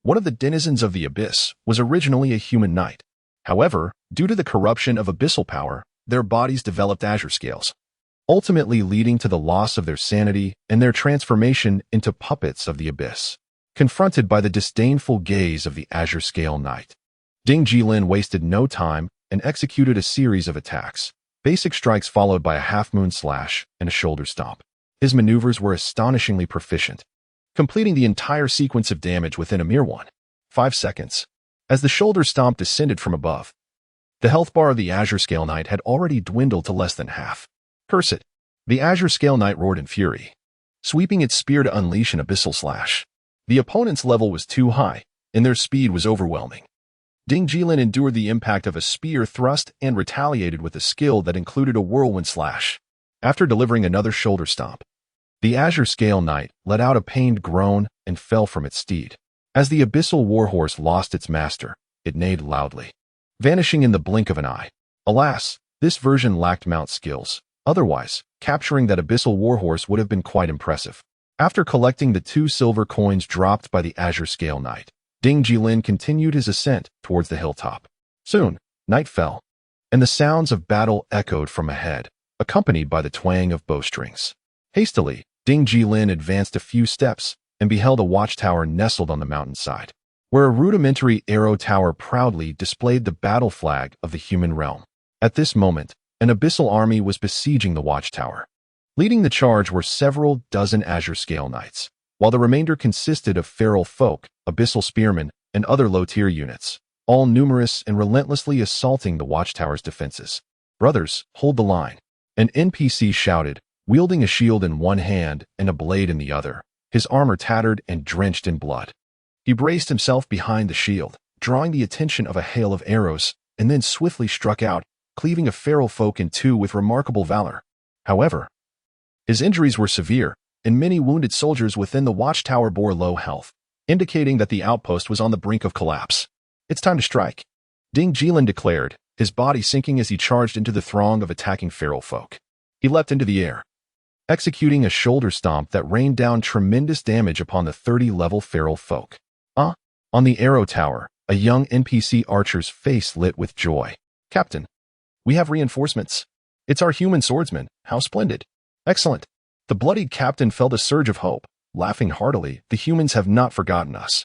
[SPEAKER 1] one of the denizens of the Abyss, was originally a human knight. However, due to the corruption of abyssal power, their bodies developed azure scales, ultimately leading to the loss of their sanity and their transformation into puppets of the Abyss. Confronted by the disdainful gaze of the Azure Scale Knight, Ding Jilin wasted no time and executed a series of attacks. Basic strikes followed by a half-moon slash and a shoulder stomp. His maneuvers were astonishingly proficient, completing the entire sequence of damage within a mere 1.5 seconds. As the shoulder stomp descended from above, the health bar of the Azure Scale Knight had already dwindled to less than half. Curse it! The Azure Scale Knight roared in fury, sweeping its spear to unleash an abyssal slash. The opponent's level was too high, and their speed was overwhelming. Ding Jilin endured the impact of a spear thrust and retaliated with a skill that included a whirlwind slash. After delivering another shoulder stomp, the Azure Scale Knight let out a pained groan and fell from its steed. As the abyssal warhorse lost its master, it neighed loudly, vanishing in the blink of an eye. Alas, this version lacked mount skills. Otherwise, capturing that abyssal warhorse would have been quite impressive. After collecting the 2 silver coins dropped by the Azure Scale Knight, Ding Jilin continued his ascent towards the hilltop. Soon, night fell, and the sounds of battle echoed from ahead, accompanied by the twang of bowstrings. Hastily, Ding Jilin advanced a few steps and beheld a watchtower nestled on the mountainside, where a rudimentary arrow tower proudly displayed the battle flag of the human realm. At this moment, an abyssal army was besieging the watchtower. Leading the charge were several dozen Azure Scale Knights, while the remainder consisted of feral folk, abyssal spearmen, and other low-tier units, all numerous and relentlessly assaulting the watchtower's defenses. "Brothers, hold the line," an NPC shouted, wielding a shield in one hand and a blade in the other, his armor tattered and drenched in blood. He braced himself behind the shield, drawing the attention of a hail of arrows, and then swiftly struck out, cleaving a feral folk in two with remarkable valor. However, his injuries were severe, and many wounded soldiers within the watchtower bore low health, indicating that the outpost was on the brink of collapse. "It's time to strike," Ding Jilin declared, his body sinking as he charged into the throng of attacking feral folk. He leapt into the air, executing a shoulder stomp that rained down tremendous damage upon the 30-level feral folk. On the arrow tower, a young NPC archer's face lit with joy. "Captain, we have reinforcements. It's our human swordsmen. How splendid. Excellent." The bloodied captain felt a surge of hope, laughing heartily. "The humans have not forgotten us.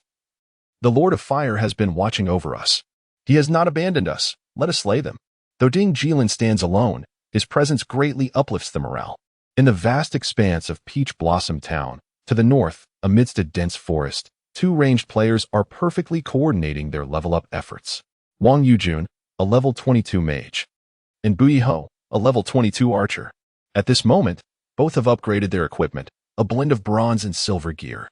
[SPEAKER 1] The Lord of Fire has been watching over us. He has not abandoned us. Let us slay them." Though Ding Jilin stands alone, his presence greatly uplifts the morale. In the vast expanse of Peach Blossom Town, to the north, amidst a dense forest, 2 ranged players are perfectly coordinating their level-up efforts. Wang Yujun, a level 22 mage, and Bu Yiho, a level 22 archer. At this moment, both have upgraded their equipment, a blend of bronze and silver gear,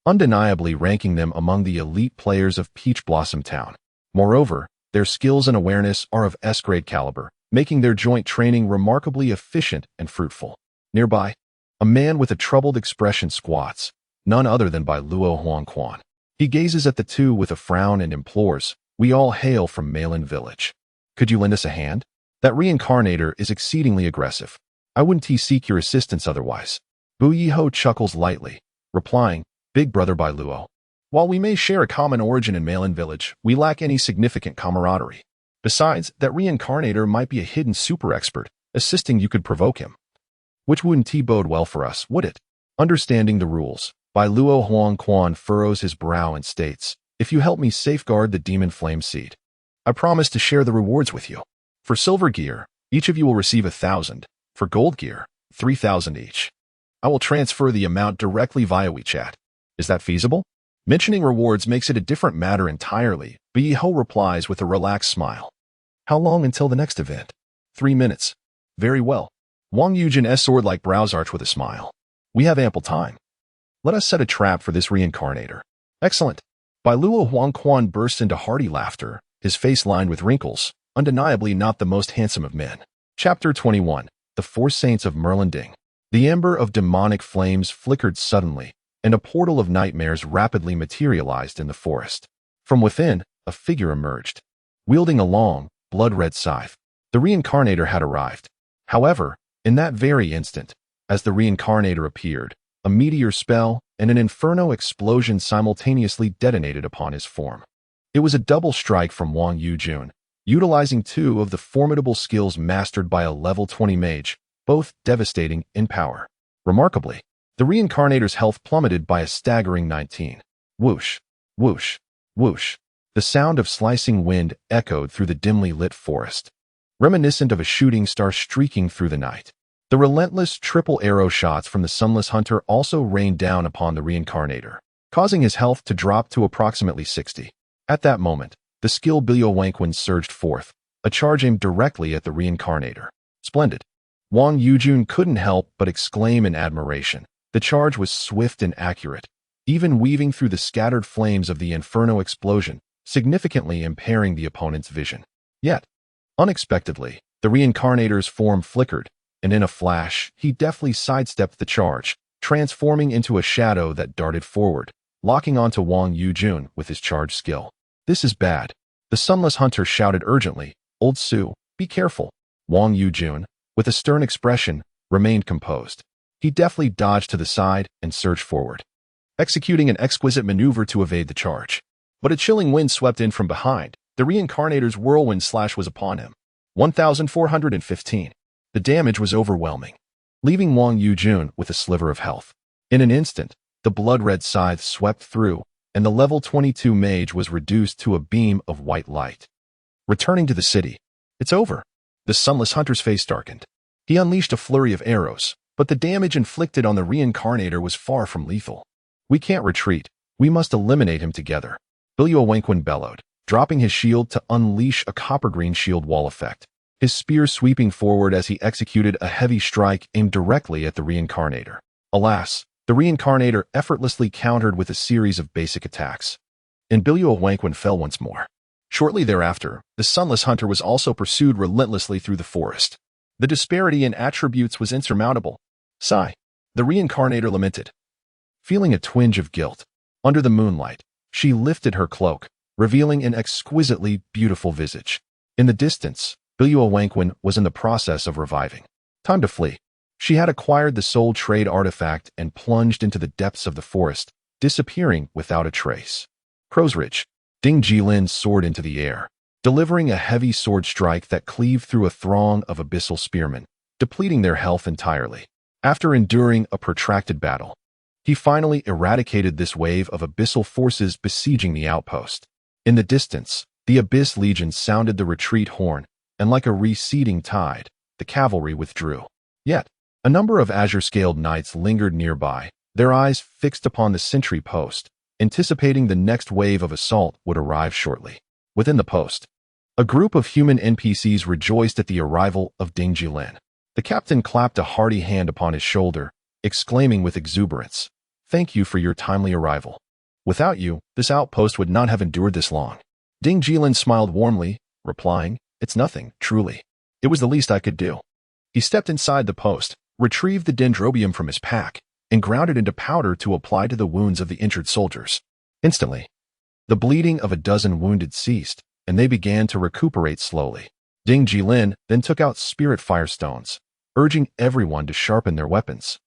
[SPEAKER 1] undeniably ranking them among the elite players of Peach Blossom Town. Moreover, their skills and awareness are of S-grade caliber, making their joint training remarkably efficient and fruitful. Nearby, a man with a troubled expression squats, none other than Bai Luo Huangquan. He gazes at the two with a frown and implores, "We all hail from Malin Village. Could you lend us a hand? That reincarnator is exceedingly aggressive. I wouldn't seek your assistance otherwise." Bu Yiho chuckles lightly, replying, "Big brother Bai Luo. While we may share a common origin in Malin Village, we lack any significant camaraderie. Besides, that reincarnator might be a hidden super expert. Assisting you could provoke him. Which wouldn't bode well for us, would it?" Understanding the rules, Bai Luo Huangquan furrows his brow and states, "If you help me safeguard the demon flame seed, I promise to share the rewards with you. For silver gear, each of you will receive 1,000. For gold gear, 3,000 each. I will transfer the amount directly via WeChat. Is that feasible?" Mentioning rewards makes it a different matter entirely. Bu Yiho replies with a relaxed smile. "How long until the next event?" 3 minutes. "Very well." Wang Yujin's sword-like brows arch with a smile. "We have ample time. Let us set a trap for this reincarnator." "Excellent." Bai Luo Huangquan burst into hearty laughter, his face lined with wrinkles, undeniably not the most handsome of men. Chapter 21. The Four Saints of Merlinding. The ember of demonic flames flickered suddenly, and a portal of nightmares rapidly materialized in the forest. From within, a figure emerged, wielding a long, blood-red scythe. The reincarnator had arrived. However, in that very instant, as the reincarnator appeared, a meteor spell and an inferno explosion simultaneously detonated upon his form. It was a double strike from Wang Yujun, utilizing 2 of the formidable skills mastered by a level 20 mage, both devastating in power. Remarkably, the reincarnator's health plummeted by a staggering 19. Whoosh, whoosh, whoosh. The sound of slicing wind echoed through the dimly lit forest, reminiscent of a shooting star streaking through the night. The relentless triple arrow shots from the Sunless Hunter also rained down upon the Reincarnator, causing his health to drop to approximately 60. At that moment, the skilled Bilio Wanquin surged forth, a charge aimed directly at the Reincarnator. Splendid. Wang Yujun couldn't help but exclaim in admiration. The charge was swift and accurate, even weaving through the scattered flames of the Inferno explosion, significantly impairing the opponent's vision. Yet, unexpectedly, the Reincarnator's form flickered, and in a flash, he deftly sidestepped the charge, transforming into a shadow that darted forward, locking onto Wang Yujun with his charge skill. This is bad. The Sunless Hunter shouted urgently, "Old Su, be careful." Wang Yujun, with a stern expression, remained composed. He deftly dodged to the side and surged forward, executing an exquisite maneuver to evade the charge. But a chilling wind swept in from behind. The Reincarnator's whirlwind slash was upon him. 1,415. The damage was overwhelming, leaving Wang Yujun with a sliver of health. In an instant, the blood-red scythe swept through, and the level 22 mage was reduced to a beam of white light. Returning to the city. It's over. The Sunless Hunter's face darkened. He unleashed a flurry of arrows, but the damage inflicted on the Reincarnator was far from lethal. We can't retreat. We must eliminate him together. Bilio Wanquin bellowed, dropping his shield to unleash a copper-green shield wall effect, his spear sweeping forward as he executed a heavy strike aimed directly at the Reincarnator. Alas, the Reincarnator effortlessly countered with a series of basic attacks, and Bilio Wanquin fell once more. Shortly thereafter, the Sunless Hunter was also pursued relentlessly through the forest. The disparity in attributes was insurmountable. Sigh. The Reincarnator lamented. Feeling a twinge of guilt, under the moonlight, she lifted her cloak, revealing an exquisitely beautiful visage. In the distance, Bilio Wanquin was in the process of reviving. Time to flee. She had acquired the soul trade artifact and plunged into the depths of the forest, disappearing without a trace. Crow's Ridge. Ding Jilin soared into the air, delivering a heavy sword strike that cleaved through a throng of abyssal spearmen, depleting their health entirely. After enduring a protracted battle, he finally eradicated this wave of abyssal forces besieging the outpost. In the distance, the Abyss Legion sounded the retreat horn, and like a receding tide, the cavalry withdrew. Yet, a number of azure-scaled knights lingered nearby, their eyes fixed upon the sentry post, anticipating the next wave of assault would arrive shortly. Within the post, a group of human NPCs rejoiced at the arrival of Ding Jilin. The captain clapped a hearty hand upon his shoulder, exclaiming with exuberance, "Thank you for your timely arrival. Without you, this outpost would not have endured this long." Ding Jilin smiled warmly, replying, "It's nothing, truly. It was the least I could do." He stepped inside the post, retrieved the dendrobium from his pack, and ground it into powder to apply to the wounds of the injured soldiers. Instantly, the bleeding of a dozen wounded ceased, and they began to recuperate slowly. Ding Jilin then took out spirit firestones, urging everyone to sharpen their weapons,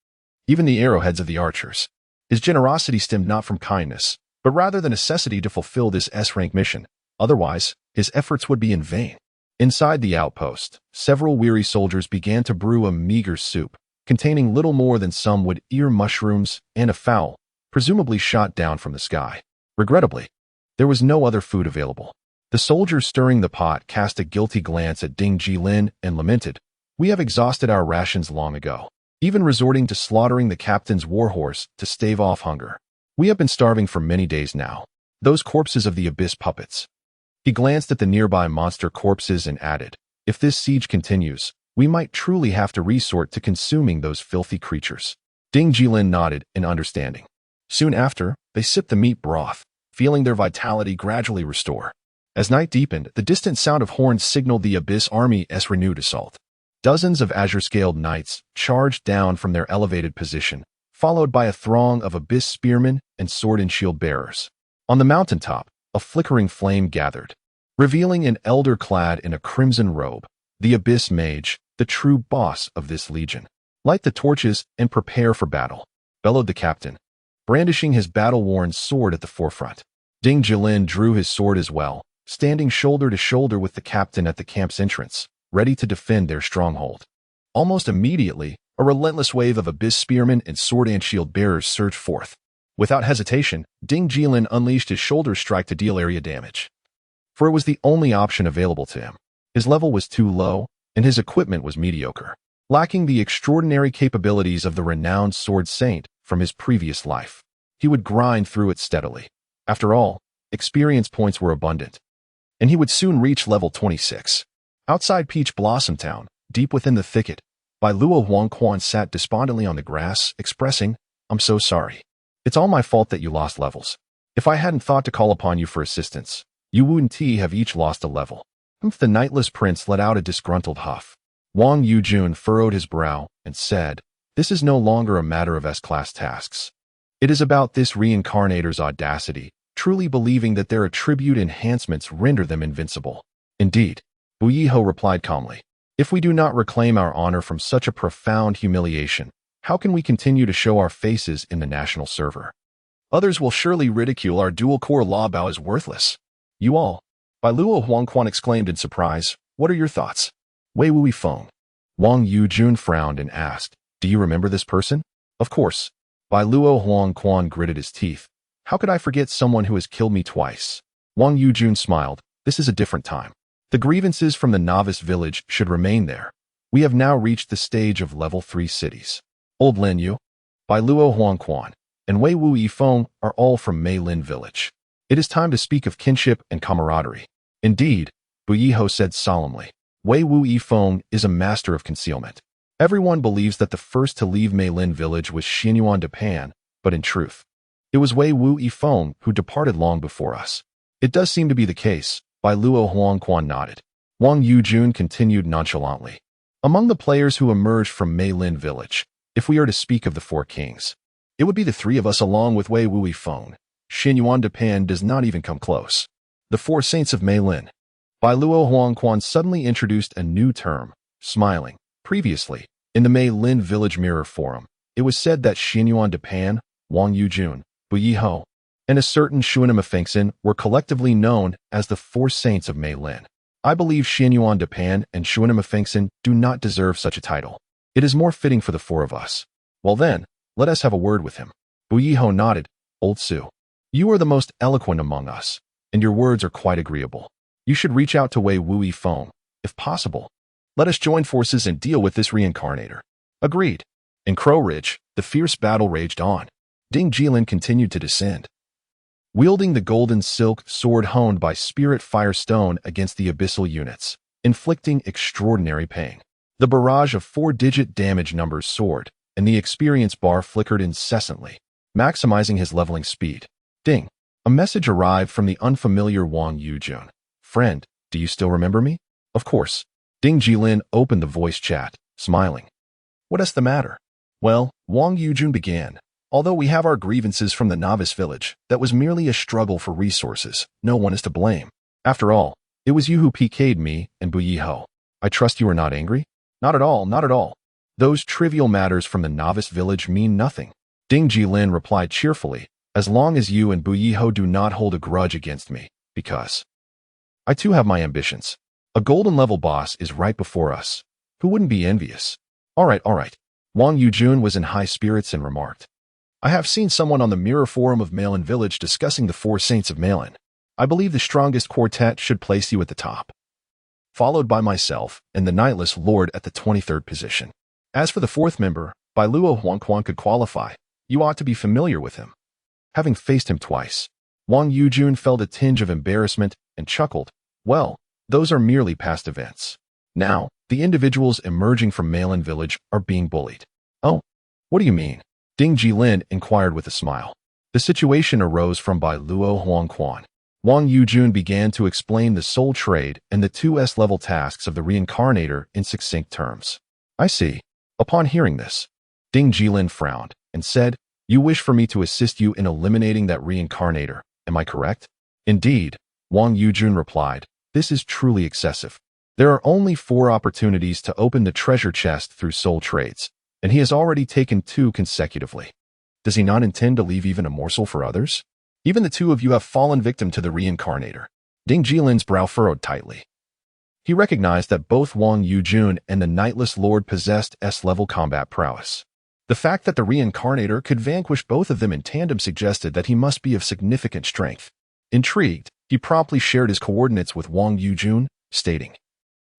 [SPEAKER 1] even the arrowheads of the archers. His generosity stemmed not from kindness, but rather the necessity to fulfill this S-rank mission. Otherwise, his efforts would be in vain. Inside the outpost, several weary soldiers began to brew a meager soup, containing little more than some wood-ear mushrooms and a fowl, presumably shot down from the sky. Regrettably, there was no other food available. The soldier stirring the pot cast a guilty glance at Ding Jilin and lamented, "We have exhausted our rations long ago, even resorting to slaughtering the captain's warhorse to stave off hunger. We have been starving for many days now. Those corpses of the abyss puppets." He glanced at the nearby monster corpses and added, "If this siege continues, we might truly have to resort to consuming those filthy creatures." Ding Jilin nodded in understanding. Soon after, they sipped the meat broth, feeling their vitality gradually restore. As night deepened, the distant sound of horns signaled the Abyss Army's renewed assault. Dozens of azure-scaled knights charged down from their elevated position, followed by a throng of Abyss spearmen and sword and shield bearers. On the mountaintop, a flickering flame gathered, revealing an elder clad in a crimson robe, the Abyss Mage, the true boss of this legion. "Light the torches and prepare for battle," bellowed the captain, brandishing his battle-worn sword at the forefront. Ding Jilin drew his sword as well, standing shoulder to shoulder with the captain at the camp's entrance, ready to defend their stronghold. Almost immediately, a relentless wave of Abyss spearmen and sword and shield bearers surged forth. Without hesitation, Ding Jilin unleashed his shoulder strike to deal area damage. for it was the only option available to him. His level was too low, and his equipment was mediocre, lacking the extraordinary capabilities of the renowned sword saint from his previous life. He would grind through it steadily. After all, experience points were abundant, and he would soon reach level 26. Outside Peach Blossom Town, deep within the thicket, Bai Luo Huangquan sat despondently on the grass, expressing, "I'm so sorry. It's all my fault that you lost levels. If I hadn't thought to call upon you for assistance, you and Ti have each lost a level." The Knightless Prince let out a disgruntled huff. Wang Yujun furrowed his brow and said, "This is no longer a matter of S-class tasks. It is about this reincarnator's audacity, truly believing that their attribute enhancements render them invincible." "Indeed," Bu Yiho replied calmly. "If we do not reclaim our honor from such a profound humiliation, how can we continue to show our faces in the national server? Others will surely ridicule our dual-core law bao as worthless." "You all," Bai Luo Huangquan exclaimed in surprise, "what are your thoughts?" "Wei Wui Feng." Wang Yujun frowned and asked, "Do you remember this person?" "Of course." Bai Luo Huangquan gritted his teeth. "How could I forget someone who has killed me twice?" Wang Yujun smiled. "This is a different time. The grievances from the novice village should remain there. We have now reached the stage of level 3 cities. Old Lin Yu, Bai Luo Huangquan, and Wei Wu Yifeng are all from Mei Lin village. It is time to speak of kinship and camaraderie." "Indeed," Bu Yiho said solemnly. "Wei Wu Yifeng is a master of concealment. Everyone believes that the first to leave Mei Lin village was Xinyuan de Pan, but in truth, it was Wei Wu Yifeng who departed long before us." "It does seem to be the case," Bai Luo Huangquan nodded. Wang Yujun continued nonchalantly. "Among the players who emerged from Mei Lin village, if we are to speak of the 4 kings, it would be the 3 of us along with Wei Wu Yifeng. Xinyuan de Pan does not even come close. The 4 saints of Mei Lin." Bai Luo Huangquan suddenly introduced a new term, smiling. Previously, in the Mei Lin village mirror forum, it was said that Xinyuan de Pan, Wang Yujun, Bu Yiho, and a certain Shuanima Fengxin were collectively known as the 4 saints of Mei Lin. I believe Xinyuan de Pan and Shuanima Fengxin do not deserve such a title. It is more fitting for the 4 of us. Well then, let us have a word with him." Bu Yiho nodded. "Old Su, you are the most eloquent among us, and your words are quite agreeable. You should reach out to Wei Wu Yifeng, if possible. Let us join forces and deal with this reincarnator." "Agreed." In Crow Ridge, the fierce battle raged on. Ding Jilin continued to descend, wielding the golden silk sword honed by Spirit Firestone against the abyssal units, inflicting extraordinary pain. The barrage of 4-digit damage numbers soared, and the experience bar flickered incessantly, maximizing his leveling speed. Ding! A message arrived from the unfamiliar Wang Yujun. "Friend, do you still remember me?" "Of course." Ding Jilin opened the voice chat, smiling. "What is the matter?" "Well," Wang Yujun began, "although we have our grievances from the novice village, that was merely a struggle for resources. No one is to blame. After all, it was you who PK'd me and Bu Yiho. I trust you are not angry?" "Not at all, not at all. Those trivial matters from the novice village mean nothing." Ding Jilin replied cheerfully, "As long as you and Bu Yiho do not hold a grudge against me, because I too have my ambitions. A golden level boss is right before us. Who wouldn't be envious?" All right. Wang Yujun was in high spirits and remarked, "I have seen someone on the mirror forum of Mei Lin village discussing the 4 saints of Mei Lin. I believe the strongest quartet should place you at the top, followed by myself and the Knightless Lord at the 23rd position. As for the 4th member, Bai Luo Huangquan could qualify. You ought to be familiar with him." Having faced him twice, Wang Yujun felt a tinge of embarrassment and chuckled. "Well, those are merely past events. Now, the individuals emerging from Mei Lin village are being bullied." "Oh, what do you mean?" Ding Jilin inquired with a smile. The situation arose from Bai Luo Huangquan. Wang Yujun began to explain the soul trade and the 2 S-level tasks of the reincarnator in succinct terms. "I see." Upon hearing this, Ding Jilin frowned and said, "You wish for me to assist you in eliminating that reincarnator, am I correct?" "Indeed," Wang Yujun replied. "This is truly excessive. There are only 4 opportunities to open the treasure chest through soul trades, and he has already taken 2 consecutively. Does he not intend to leave even a morsel for others? Even the 2 of you have fallen victim to the reincarnator." Ding Jilin's brow furrowed tightly. He recognized that both Wang Yujun and the Knightless Lord possessed S-level combat prowess. The fact that the reincarnator could vanquish both of them in tandem suggested that he must be of significant strength. Intrigued, He promptly shared his coordinates with Wang Yujun, stating,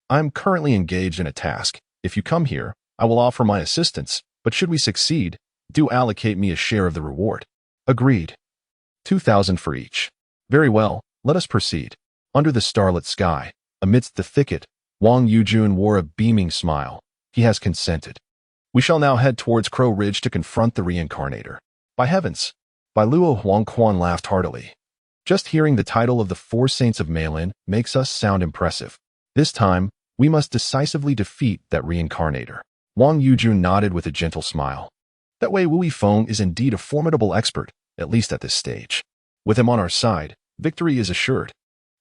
[SPEAKER 1] "I'm currently engaged in a task. If you come here, I will offer my assistance, but should we succeed, do allocate me a share of the reward." Agreed. 2,000 for each. Very well, let us proceed. Under the starlit sky, amidst the thicket, Wang Yujun wore a beaming smile. He has consented. We shall now head towards Crow Ridge to confront the reincarnator. By heavens! Bai Luo Huangquan laughed heartily. Just hearing the title of the Four Saints of Meilin makes us sound impressive. This time, we must decisively defeat that reincarnator. Wang Yujun nodded with a gentle smile. That Wei Wuifeng is indeed a formidable expert, at least at this stage. With him on our side, victory is assured.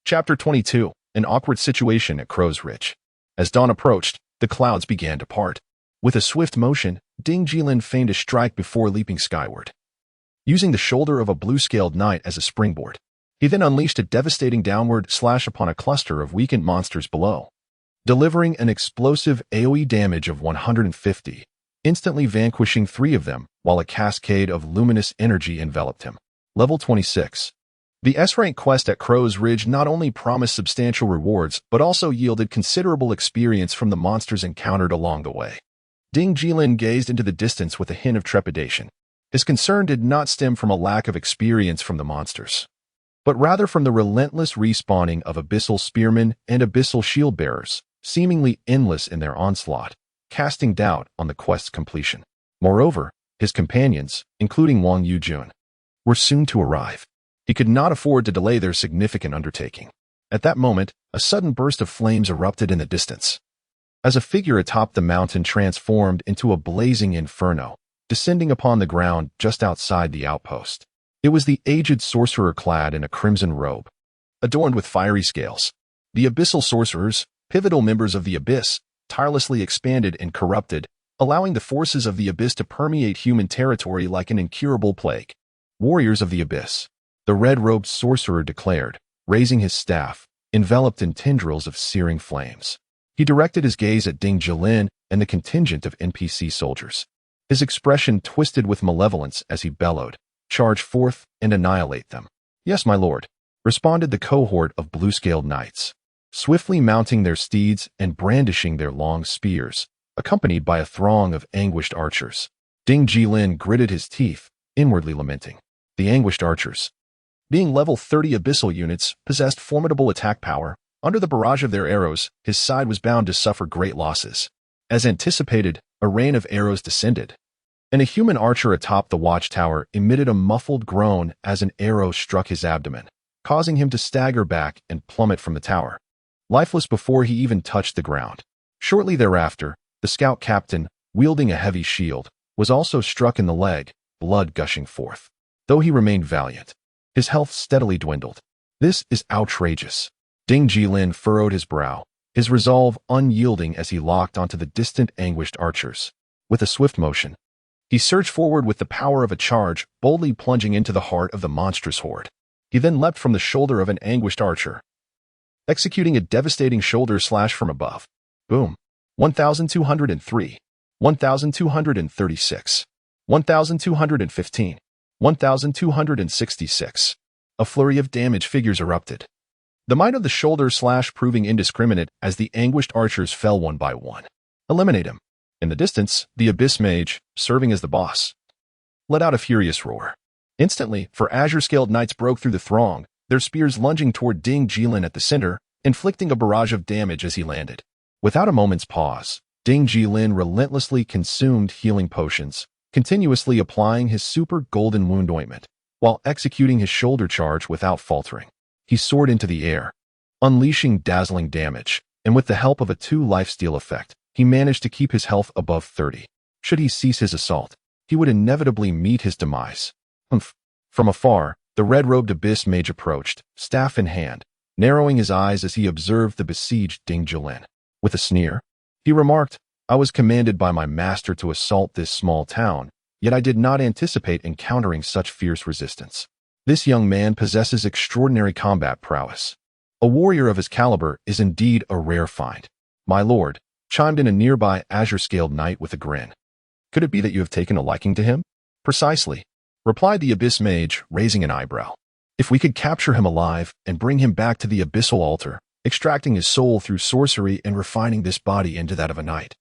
[SPEAKER 1] Chapter 22. An awkward situation at Crow's Ridge. As dawn approached, the clouds began to part. With a swift motion, Ding Jilin feigned a strike before leaping skyward. Using the shoulder of a blue-scaled knight as a springboard, he then unleashed a devastating downward slash upon a cluster of weakened monsters below, delivering an explosive AoE damage of 150, instantly vanquishing 3 of them, while a cascade of luminous energy enveloped him. Level 26. The S-rank quest at Crow's Ridge not only promised substantial rewards, but also yielded considerable experience from the monsters encountered along the way. Ding Jilin gazed into the distance with a hint of trepidation. His concern did not stem from a lack of experience from the monsters, but rather from the relentless respawning of abyssal spearmen and abyssal shield bearers, seemingly endless in their onslaught, casting doubt on the quest's completion. Moreover, his companions, including Wang Yujun, were soon to arrive. He could not afford to delay their significant undertaking. At that moment, a sudden burst of flames erupted in the distance, as a figure atop the mountain transformed into a blazing inferno, descending upon the ground just outside the outpost. It was the aged sorcerer clad in a crimson robe, adorned with fiery scales. The abyssal sorcerers, pivotal members of the abyss, tirelessly expanded and corrupted, allowing the forces of the abyss to permeate human territory like an incurable plague. Warriors of the abyss, the red-robed sorcerer declared, raising his staff, enveloped in tendrils of searing flames. He directed his gaze at Ding Jilin and the contingent of NPC soldiers. His expression twisted with malevolence as he bellowed, "Charge forth and annihilate them." "Yes, my lord," responded the cohort of blue-scaled knights, swiftly mounting their steeds and brandishing their long spears, accompanied by a throng of anguished archers. Ding Jilin gritted his teeth, inwardly lamenting. The anguished archers, being level 30 abyssal units, possessed formidable attack power. Under the barrage of their arrows, his side was bound to suffer great losses. As anticipated, a rain of arrows descended, and a human archer atop the watchtower emitted a muffled groan as an arrow struck his abdomen, causing him to stagger back and plummet from the tower, lifeless before he even touched the ground. Shortly thereafter, the scout captain, wielding a heavy shield, was also struck in the leg, blood gushing forth. Though he remained valiant, his health steadily dwindled. This is outrageous. Ding Jilin furrowed his brow, his resolve unyielding as he locked onto the distant anguished archers. With a swift motion, he surged forward with the power of a charge, boldly plunging into the heart of the monstrous horde. He then leapt from the shoulder of an anguished archer, executing a devastating shoulder slash from above. Boom. 1,203, 1,236, 1,215, 1,266. A flurry of damage figures erupted, the might of the shoulder slash proving indiscriminate as the anguished archers fell one by one. Eliminate him. In the distance, the Abyss Mage, serving as the boss, let out a furious roar. Instantly, four azure-scaled knights broke through the throng, their spears lunging toward Ding Jilin at the center, inflicting a barrage of damage as he landed. Without a moment's pause, Ding Jilin relentlessly consumed healing potions, continuously applying his super golden wound ointment, while executing his shoulder charge without faltering. He soared into the air, unleashing dazzling damage, and with the help of a 2 lifesteal effect, he managed to keep his health above 30. Should he cease his assault, he would inevitably meet his demise. Humph. From afar, the red-robed Abyss Mage approached, staff in hand, narrowing his eyes as he observed the besieged Ding Jilin. With a sneer, he remarked, "I was commanded by my master to assault this small town, yet I did not anticipate encountering such fierce resistance. This young man possesses extraordinary combat prowess. A warrior of his caliber is indeed a rare find." "My lord," chimed in a nearby azure-scaled knight with a grin. "Could it be that you have taken a liking to him?" "Precisely," replied the Abyss Mage, raising an eyebrow. If we could capture him alive and bring him back to the abyssal altar, extracting his soul through sorcery and refining this body into that of a knight.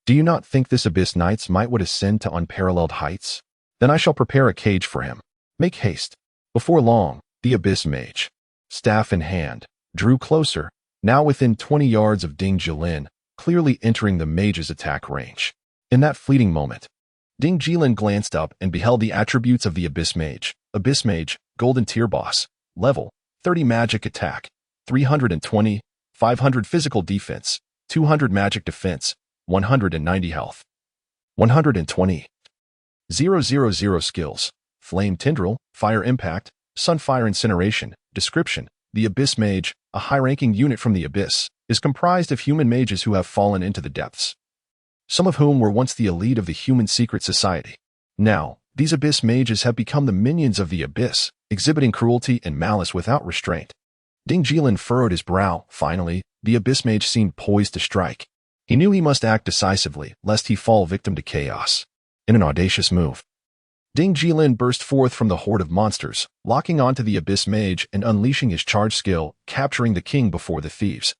[SPEAKER 1] Do you not think this abyss knight's might would ascend to unparalleled heights? Then I shall prepare a cage for him. Make haste. Before long, the abyss mage, staff in hand, drew closer, now within 20 yards of Ding Jilin, clearly entering the mage's attack range. In that fleeting moment, Ding Jilin glanced up and beheld the attributes of the abyss mage. Abyss mage, golden tier boss, level 30 magic attack, 320, 500 physical defense, 200 magic defense, 190 health, 120. 000 skills, flame tendril, fire impact, sunfire incineration. Description: the abyss mage, a high-ranking unit from the abyss, is comprised of human mages who have fallen into the depths, some of whom were once the elite of the human secret society. Now, these abyss mages have become the minions of the abyss, exhibiting cruelty and malice without restraint. Ding Jilin furrowed his brow. Finally, the abyss mage seemed poised to strike. He knew he must act decisively, lest he fall victim to chaos. In an audacious move, Ding Jilin burst forth from the horde of monsters, locking onto the abyss mage and unleashing his charge skill, capturing the king before the thieves.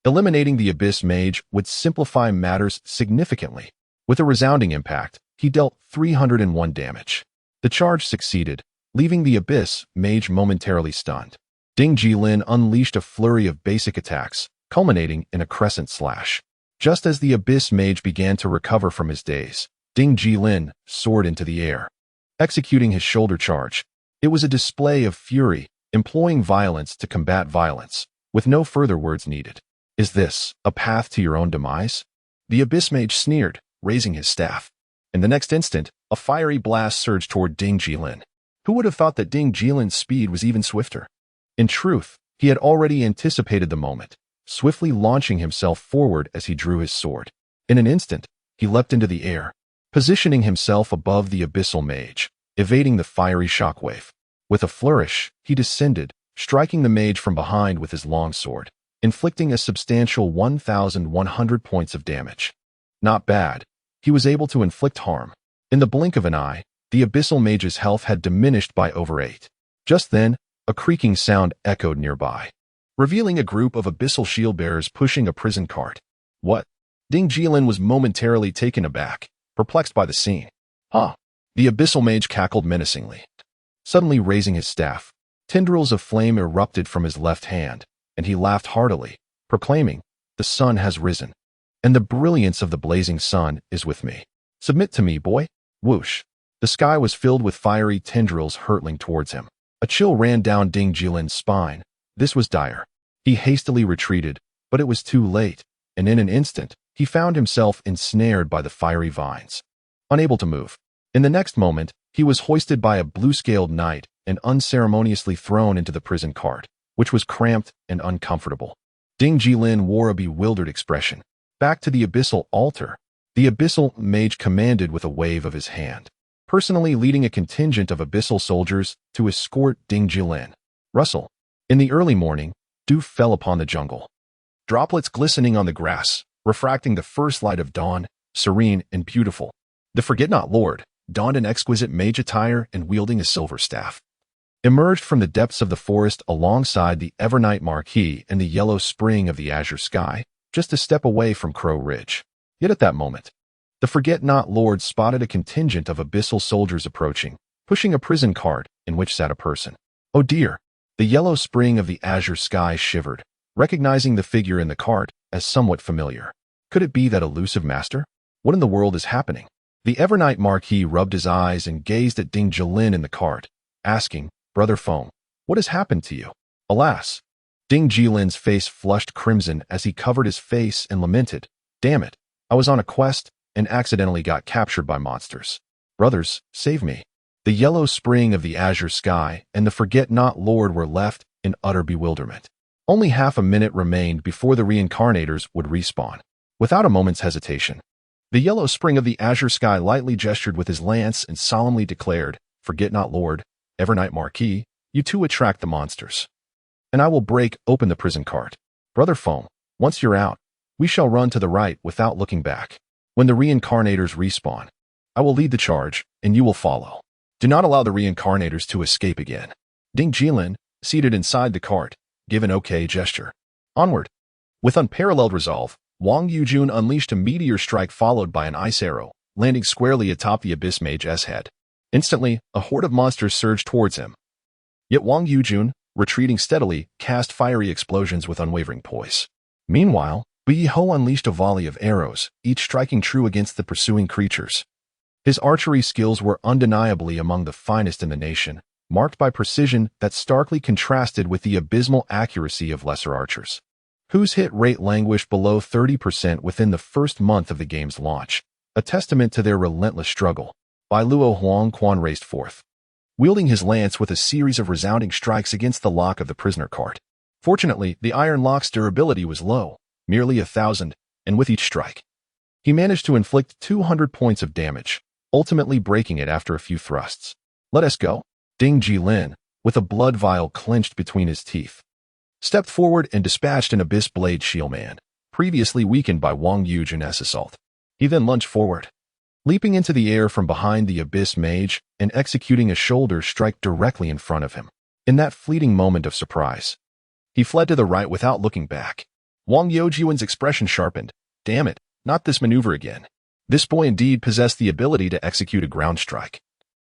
[SPEAKER 1] Eliminating the abyss mage would simplify matters significantly. With a resounding impact, he dealt 301 damage. The charge succeeded, leaving the abyss mage momentarily stunned. Ding Jilin unleashed a flurry of basic attacks, culminating in a crescent slash. Just as the abyss mage began to recover from his daze, Ding Jilin soared into the air, executing his shoulder charge. It was a display of fury, employing violence to combat violence, with no further words needed. Is this a path to your own demise? The abyss mage sneered, raising his staff. In the next instant, a fiery blast surged toward Ding Jilin. Who would have thought that Ding Jilin's speed was even swifter? In truth, he had already anticipated the moment, swiftly launching himself forward as he drew his sword. In an instant, he leapt into the air, positioning himself above the abyssal mage, evading the fiery shockwave. With a flourish, he descended, striking the mage from behind with his long sword, inflicting a substantial 1,100 points of damage. Not bad. He was able to inflict harm. In the blink of an eye, the abyssal mage's health had diminished by over 8. Just then, a creaking sound echoed nearby, revealing a group of abyssal shield-bearers pushing a prison cart. What? Ding Jilin was momentarily taken aback, perplexed by the scene. Huh? The abyssal mage cackled menacingly, suddenly raising his staff. Tendrils of flame erupted from his left hand, and he laughed heartily, proclaiming, "The sun has risen, and the brilliance of the blazing sun is with me. Submit to me, boy." Whoosh! The sky was filled with fiery tendrils hurtling towards him. A chill ran down Ding Jilin's spine. This was dire. He hastily retreated, but it was too late, and in an instant, he found himself ensnared by the fiery vines, unable to move. In the next moment, he was hoisted by a blue-scaled knight and unceremoniously thrown into the prison cart, which was cramped and uncomfortable. Ding Jilin wore a bewildered expression. Back to the abyssal altar, the abyssal mage commanded with a wave of his hand, personally leading a contingent of abyssal soldiers to escort Ding Jilin. Rustle. In the early morning, dew fell upon the jungle, droplets glistening on the grass, refracting the first light of dawn, serene and beautiful. The Forget-Not Lord, donned in exquisite mage attire and wielding a silver staff, emerged from the depths of the forest alongside the Evernight Marquis and the yellow spring of the azure sky, just a step away from Crow Ridge. Yet at that moment, the Forget-Not Lord spotted a contingent of abyssal soldiers approaching, pushing a prison cart in which sat a person. Oh dear! The yellow spring of the azure sky shivered, recognizing the figure in the cart as somewhat familiar. Could it be that elusive master? What in the world is happening? The Evernight Marquis rubbed his eyes and gazed at Ding Jilin in the cart, asking, "Brother Feng, what has happened to you?" Alas! Ding Jilin's face flushed crimson as he covered his face and lamented, "Damn it, I was on a quest and accidentally got captured by monsters. Brothers, save me." The yellow spring of the azure sky and the Forget-Not Lord were left in utter bewilderment. Only half a minute remained before the reincarnators would respawn. Without a moment's hesitation, the yellow spring of the azure sky lightly gestured with his lance and solemnly declared, "Forget-Not Lord, Evernight Marquis, you too attract the monsters, and I will break open the prison cart. Brother Feng, once you're out, we shall run to the right without looking back. When the reincarnators respawn, I will lead the charge, and you will follow. Do not allow the reincarnators to escape again." Ding Jilin, seated inside the cart, gave an okay gesture. Onward. With unparalleled resolve, Wang Yujun unleashed a meteor strike followed by an ice arrow, landing squarely atop the Abyss Mage's head. Instantly, a horde of monsters surged towards him. Yet Wang Yujun, retreating steadily, cast fiery explosions with unwavering poise. Meanwhile, Bi Ho unleashed a volley of arrows, each striking true against the pursuing creatures. His archery skills were undeniably among the finest in the nation, marked by precision that starkly contrasted with the abysmal accuracy of lesser archers. Hu's hit rate languished below 30% within the first month of the game's launch, a testament to their relentless struggle. Bai Luo Huangquan raced forth, wielding his lance with a series of resounding strikes against the lock of the prisoner cart. Fortunately, the iron lock's durability was low, merely 1,000, and with each strike, he managed to inflict 200 points of damage, ultimately breaking it after a few thrusts. Let us go. Ding Jilin, with a blood vial clenched between his teeth, stepped forward and dispatched an Abyss Blade Shieldman, previously weakened by Wang Yujun's assault. He then lunged forward, leaping into the air from behind the Abyss Mage and executing a shoulder strike directly in front of him. In that fleeting moment of surprise, he fled to the right without looking back. Wang Yujun's expression sharpened. Damn it, not this maneuver again. This boy indeed possessed the ability to execute a ground strike.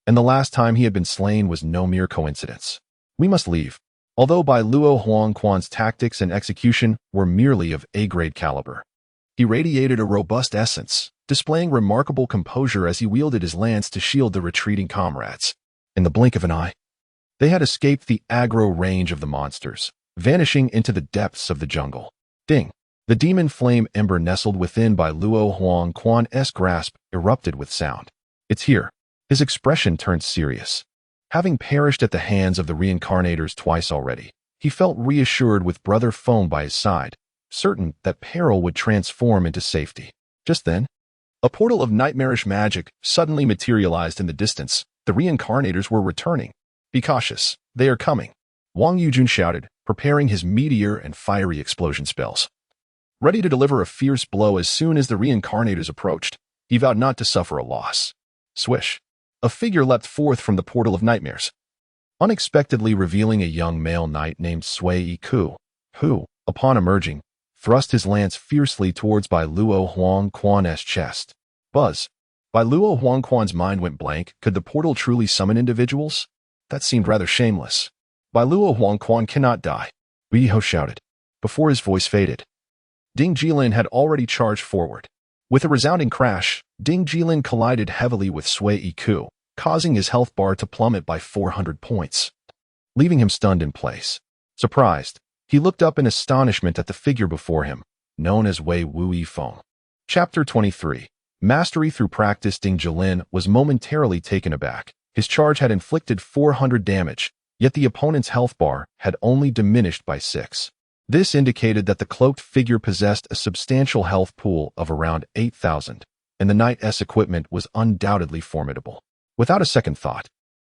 [SPEAKER 1] And the last time he had been slain was no mere coincidence. We must leave. Although Bai Luo Huangquan's tactics and execution were merely of A-grade caliber, he radiated a robust essence, displaying remarkable composure as he wielded his lance to shield the retreating comrades. In the blink of an eye, they had escaped the aggro range of the monsters, vanishing into the depths of the jungle. Ding! The demon flame ember nestled within Bai Luo Huangquan's grasp erupted with sound. It's here. His expression turned serious. Having perished at the hands of the reincarnators twice already, he felt reassured with Brother Foam by his side, certain that peril would transform into safety. Just then, a portal of nightmarish magic suddenly materialized in the distance. The reincarnators were returning. Be cautious, they are coming. Wang Yujun shouted, preparing his meteor and fiery explosion spells. Ready to deliver a fierce blow as soon as the reincarnators approached, he vowed not to suffer a loss. Swish! A figure leapt forth from the portal of nightmares, unexpectedly revealing a young male knight named Sui Ku, who, upon emerging, thrust his lance fiercely towards Bai Luo Huangquan's chest. Buzz! Bai Luo Huangquan's mind went blank. Could the portal truly summon individuals? That seemed rather shameless. Bai Luo Huangquan cannot die, Bi Ho shouted, before his voice faded. Ding Jilin had already charged forward. With a resounding crash, Ding Jilin collided heavily with Sui Ku, causing his health bar to plummet by 400 points, leaving him stunned in place. Surprised, he looked up in astonishment at the figure before him, known as Wei Wui Feng. Chapter 23. Mastery through practice. Ding Jilin was momentarily taken aback. His charge had inflicted 400 damage, yet the opponent's health bar had only diminished by 6. This indicated that the cloaked figure possessed a substantial health pool of around 8,000, and the knight's equipment was undoubtedly formidable. Without a second thought,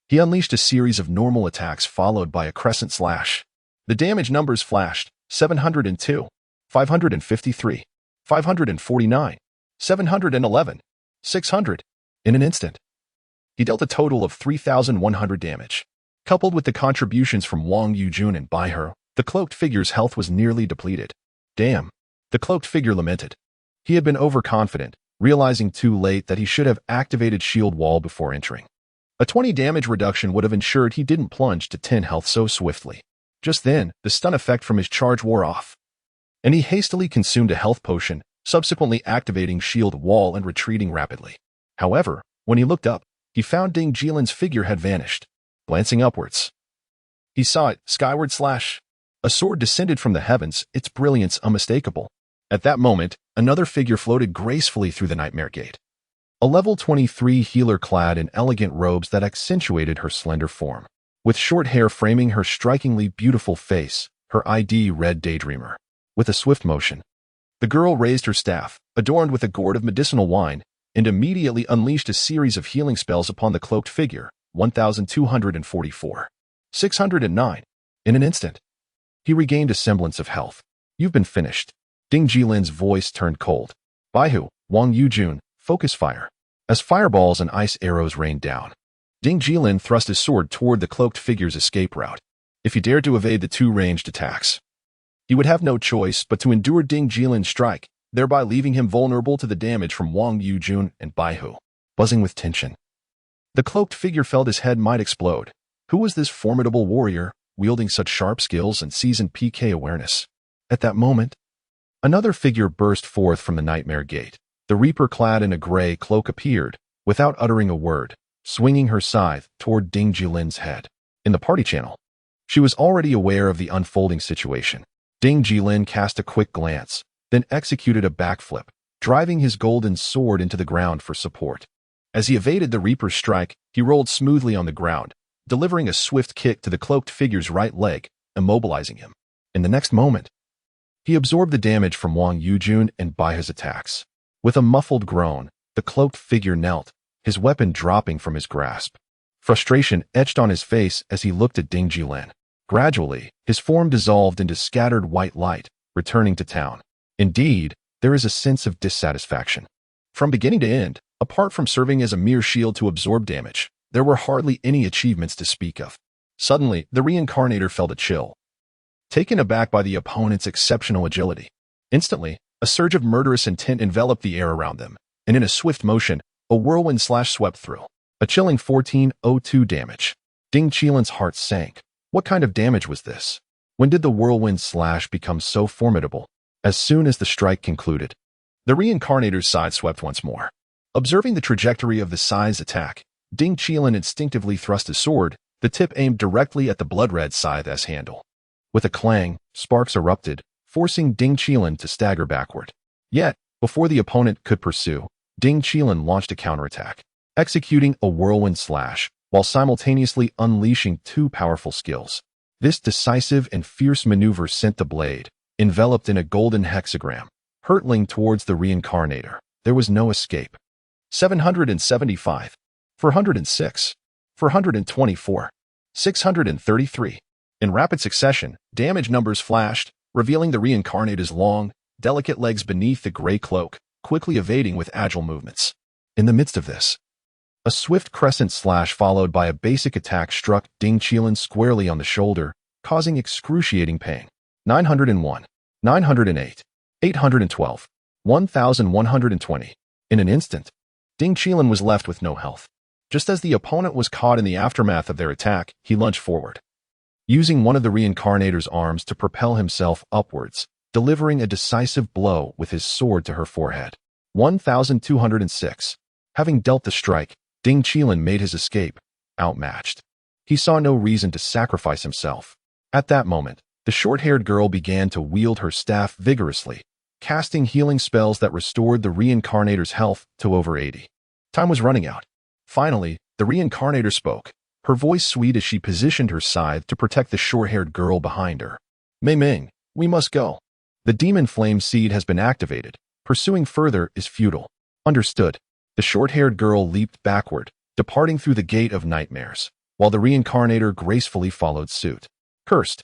[SPEAKER 1] he unleashed a series of normal attacks followed by a crescent slash. The damage numbers flashed: 702, 553, 549, 711, 600. In an instant, he dealt a total of 3,100 damage. Coupled with the contributions from Wang Yujun and Bai He, the cloaked figure's health was nearly depleted. Damn, the cloaked figure lamented. He had been overconfident, realizing too late that he should have activated Shield Wall before entering. A 20 damage reduction would have ensured he didn't plunge to 10 health so swiftly. Just then, the stun effect from his charge wore off, and he hastily consumed a health potion, subsequently activating Shield Wall and retreating rapidly. However, when he looked up, he found Ding Jilin's figure had vanished. Glancing upwards, he saw it, skyward slash. A sword descended from the heavens, its brilliance unmistakable. At that moment, another figure floated gracefully through the Nightmare Gate. A level 23 healer clad in elegant robes that accentuated her slender form. With short hair framing her strikingly beautiful face, her ID read Daydreamer. With a swift motion, the girl raised her staff, adorned with a gourd of medicinal wine, and immediately unleashed a series of healing spells upon the cloaked figure. 1,244. 609. In an instant, he regained a semblance of health. You've been finished. Ding Jilin's voice turned cold. Baihu, Wang Yujun, focus fire. As fireballs and ice arrows rained down, Ding Jilin thrust his sword toward the cloaked figure's escape route. If he dared to evade the two ranged attacks, he would have no choice but to endure Ding Jilin's strike, thereby leaving him vulnerable to the damage from Wang Yujun and Baihu. Buzzing with tension, the cloaked figure felt his head might explode. Who was this formidable warrior, wielding such sharp skills and seasoned PK awareness? At that moment, another figure burst forth from the Nightmare Gate. The Reaper clad in a gray cloak appeared, without uttering a word, swinging her scythe toward Ding Jilin's head. In the party channel, she was already aware of the unfolding situation. Ding Jilin cast a quick glance, then executed a backflip, driving his golden sword into the ground for support. As he evaded the Reaper's strike, he rolled smoothly on the ground, delivering a swift kick to the cloaked figure's right leg, immobilizing him. In the next moment, he absorbed the damage from Wang Yujun and Baihu's attacks. With a muffled groan, the cloaked figure knelt, his weapon dropping from his grasp. Frustration etched on his face as he looked at Ding Jilin. Gradually, his form dissolved into scattered white light, returning to town. Indeed, there is a sense of dissatisfaction. From beginning to end, apart from serving as a mere shield to absorb damage, there were hardly any achievements to speak of. Suddenly, the reincarnator felt a chill, taken aback by the opponent's exceptional agility. Instantly, a surge of murderous intent enveloped the air around them, and in a swift motion, a whirlwind slash swept through. A chilling 1402 damage. Ding Jilin's heart sank. What kind of damage was this? When did the whirlwind slash become so formidable? As soon as the strike concluded, the reincarnator's side swept once more. Observing the trajectory of the scythe's attack, Ding Jilin instinctively thrust his sword, the tip aimed directly at the blood-red scythe's handle. With a clang, sparks erupted, forcing Ding Jilin to stagger backward. Yet, before the opponent could pursue, Ding Jilin launched a counterattack, executing a whirlwind slash, while simultaneously unleashing two powerful skills. This decisive and fierce maneuver sent the blade, enveloped in a golden hexagram, hurtling towards the reincarnator. There was no escape. 775, 406, 424, 633. In rapid succession, damage numbers flashed, revealing the reincarnator's long, delicate legs beneath the gray cloak, quickly evading with agile movements. In the midst of this, a swift crescent slash followed by a basic attack struck Ding Jilin squarely on the shoulder, causing excruciating pain. 901, 908, 812, 1120. In an instant, Ding Jilin was left with no health. Just as the opponent was caught in the aftermath of their attack, he lunged forward, using one of the reincarnator's arms to propel himself upwards, delivering a decisive blow with his sword to her forehead. 1206. Having dealt the strike, Ding Jilin made his escape, outmatched. He saw no reason to sacrifice himself. At that moment, the short-haired girl began to wield her staff vigorously, casting healing spells that restored the reincarnator's health to over 80. Time was running out. Finally, the reincarnator spoke, her voice sweet as she positioned her scythe to protect the short-haired girl behind her. Mei Ming, we must go. The demon flame seed has been activated. Pursuing further is futile. Understood. The short-haired girl leaped backward, departing through the gate of nightmares, while the reincarnator gracefully followed suit. Cursed.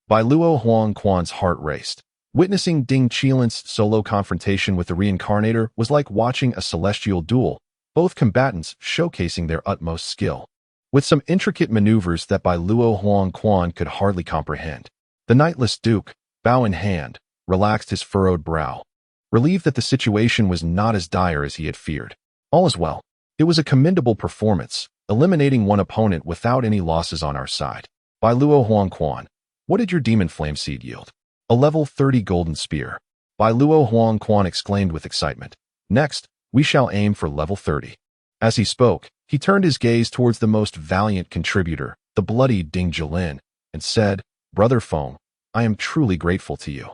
[SPEAKER 1] By Luo Huangquan's heart raced. Witnessing Ding Jilin's solo confrontation with the reincarnator was like watching a celestial duel, both combatants showcasing their utmost skill, with some intricate maneuvers that Bai Luo Huangquan could hardly comprehend. The Knightless Duke, bow in hand, relaxed his furrowed brow, relieved that the situation was not as dire as he had feared. All is well. It was a commendable performance, eliminating one opponent without any losses on our side. Bai Luo Huangquan, what did your demon flame seed yield? A level 30 golden spear. Bai Luo Huangquan exclaimed with excitement. Next, we shall aim for level 30. As he spoke, he turned his gaze towards the most valiant contributor, the bloody Ding Jilin, and said, Brother Feng, I am truly grateful to you.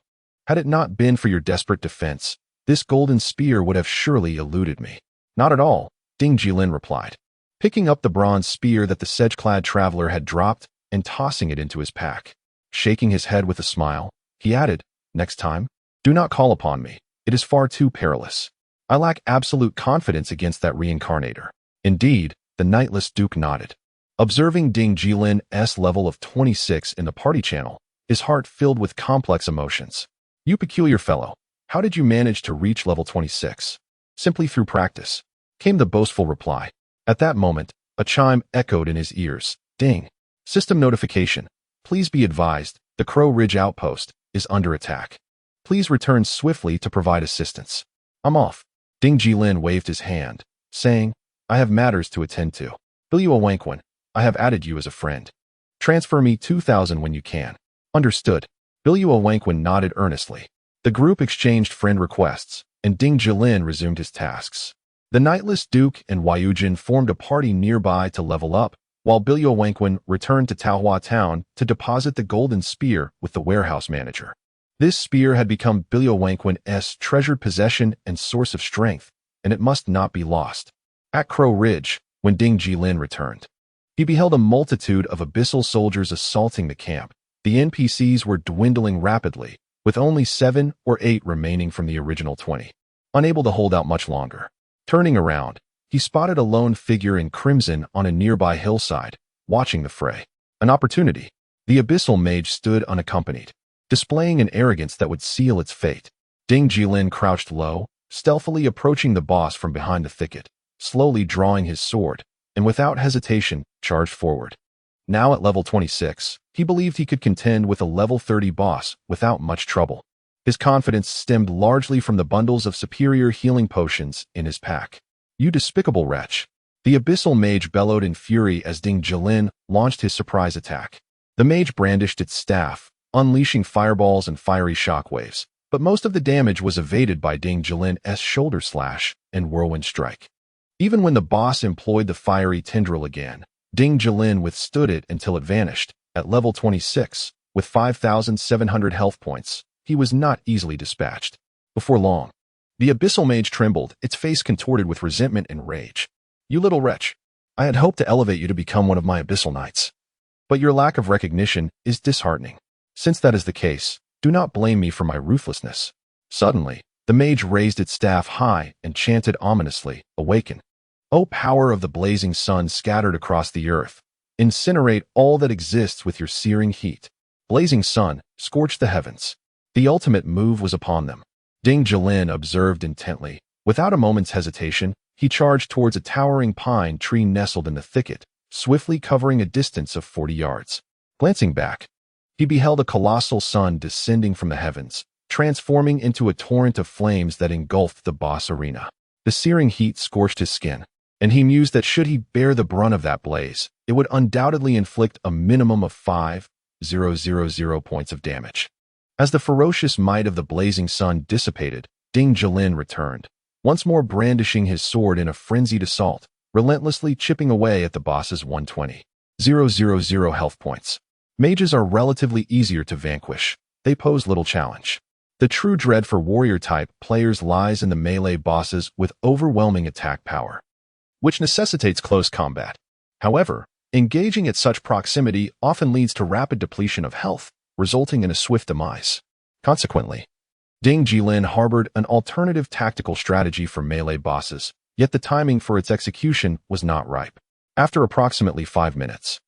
[SPEAKER 1] Had it not been for your desperate defense, this golden spear would have surely eluded me. Not at all, Ding Jilin replied, picking up the bronze spear that the sedge-clad traveler had dropped and tossing it into his pack. Shaking his head with a smile, he added, next time, do not call upon me. It is far too perilous. I lack absolute confidence against that reincarnator. Indeed, the Knightless Duke nodded. Observing Ding Jilin's level of 26 in the party channel, his heart filled with complex emotions. You peculiar fellow, how did you manage to reach level 26? Simply through practice, came the boastful reply. At that moment, A chime echoed in his ears. Ding. System notification. Please be advised, the Crow Ridge outpost is under attack. Please return swiftly to provide assistance. I'm off. Ding Jilin waved his hand, saying, I have matters to attend to. Bilyu Wankwan, I have added you as a friend. Transfer me 2,000 when you can. Understood. Bilyu Wankwan nodded earnestly. The group exchanged friend requests, and Ding Jilin resumed his tasks. The Knightless Duke and Waiyujin formed a party nearby to level up, while Bilyu Wankwan returned to Taohua Town to deposit the golden spear with the warehouse manager. This spear had become Bilyu Wankwan's treasured possession and source of strength, and it must not be lost. At Crow Ridge, when Ding Jilin returned, he beheld a multitude of abyssal soldiers assaulting the camp. The NPCs were dwindling rapidly, with only 7 or 8 remaining from the original 20. Unable to hold out much longer. Turning around, he spotted a lone figure in crimson on a nearby hillside, watching the fray. An opportunity. The abyssal mage stood unaccompanied, displaying an arrogance that would seal its fate. Ding Jilin crouched low, stealthily approaching the boss from behind the thicket, slowly drawing his sword, and without hesitation, charged forward. Now at level 26, he believed he could contend with a level 30 boss without much trouble. His confidence stemmed largely from the bundles of superior healing potions in his pack. You despicable wretch! The abyssal mage bellowed in fury as Ding Jilin launched his surprise attack. The mage brandished its staff, unleashing fireballs and fiery shockwaves, but most of the damage was evaded by Ding Jilin's shoulder slash and whirlwind strike. Even when the boss employed the fiery tendril again, Ding Jilin withstood it until it vanished. At level 26, with 5,700 health points, he was not easily dispatched. Before long, the abyssal mage trembled, its face contorted with resentment and rage. You little wretch! I had hoped to elevate you to become one of my abyssal knights. But your lack of recognition is disheartening. Since that is the case, do not blame me for my ruthlessness. Suddenly, the mage raised its staff high and chanted ominously, Awaken. O power of the blazing sun scattered across the earth, incinerate all that exists with your searing heat. Blazing sun, scorch the heavens. The ultimate move was upon them. Ding Jilin observed intently. Without a moment's hesitation, he charged towards a towering pine tree nestled in the thicket, swiftly covering a distance of 40 yards. Glancing back, he beheld a colossal sun descending from the heavens, transforming into a torrent of flames that engulfed the boss arena. The searing heat scorched his skin, and he mused that should he bear the brunt of that blaze, it would undoubtedly inflict a minimum of 5,000 points of damage. As the ferocious might of the blazing sun dissipated, Ding Jilin returned, once more brandishing his sword in a frenzied assault, relentlessly chipping away at the boss's 120,000 health points. Mages are relatively easier to vanquish. They pose little challenge. The true dread for warrior-type players lies in the melee bosses with overwhelming attack power, which necessitates close combat. However, engaging at such proximity often leads to rapid depletion of health, resulting in a swift demise. Consequently, Ding Jilin harbored an alternative tactical strategy for melee bosses, yet the timing for its execution was not ripe. After approximately 5 minutes,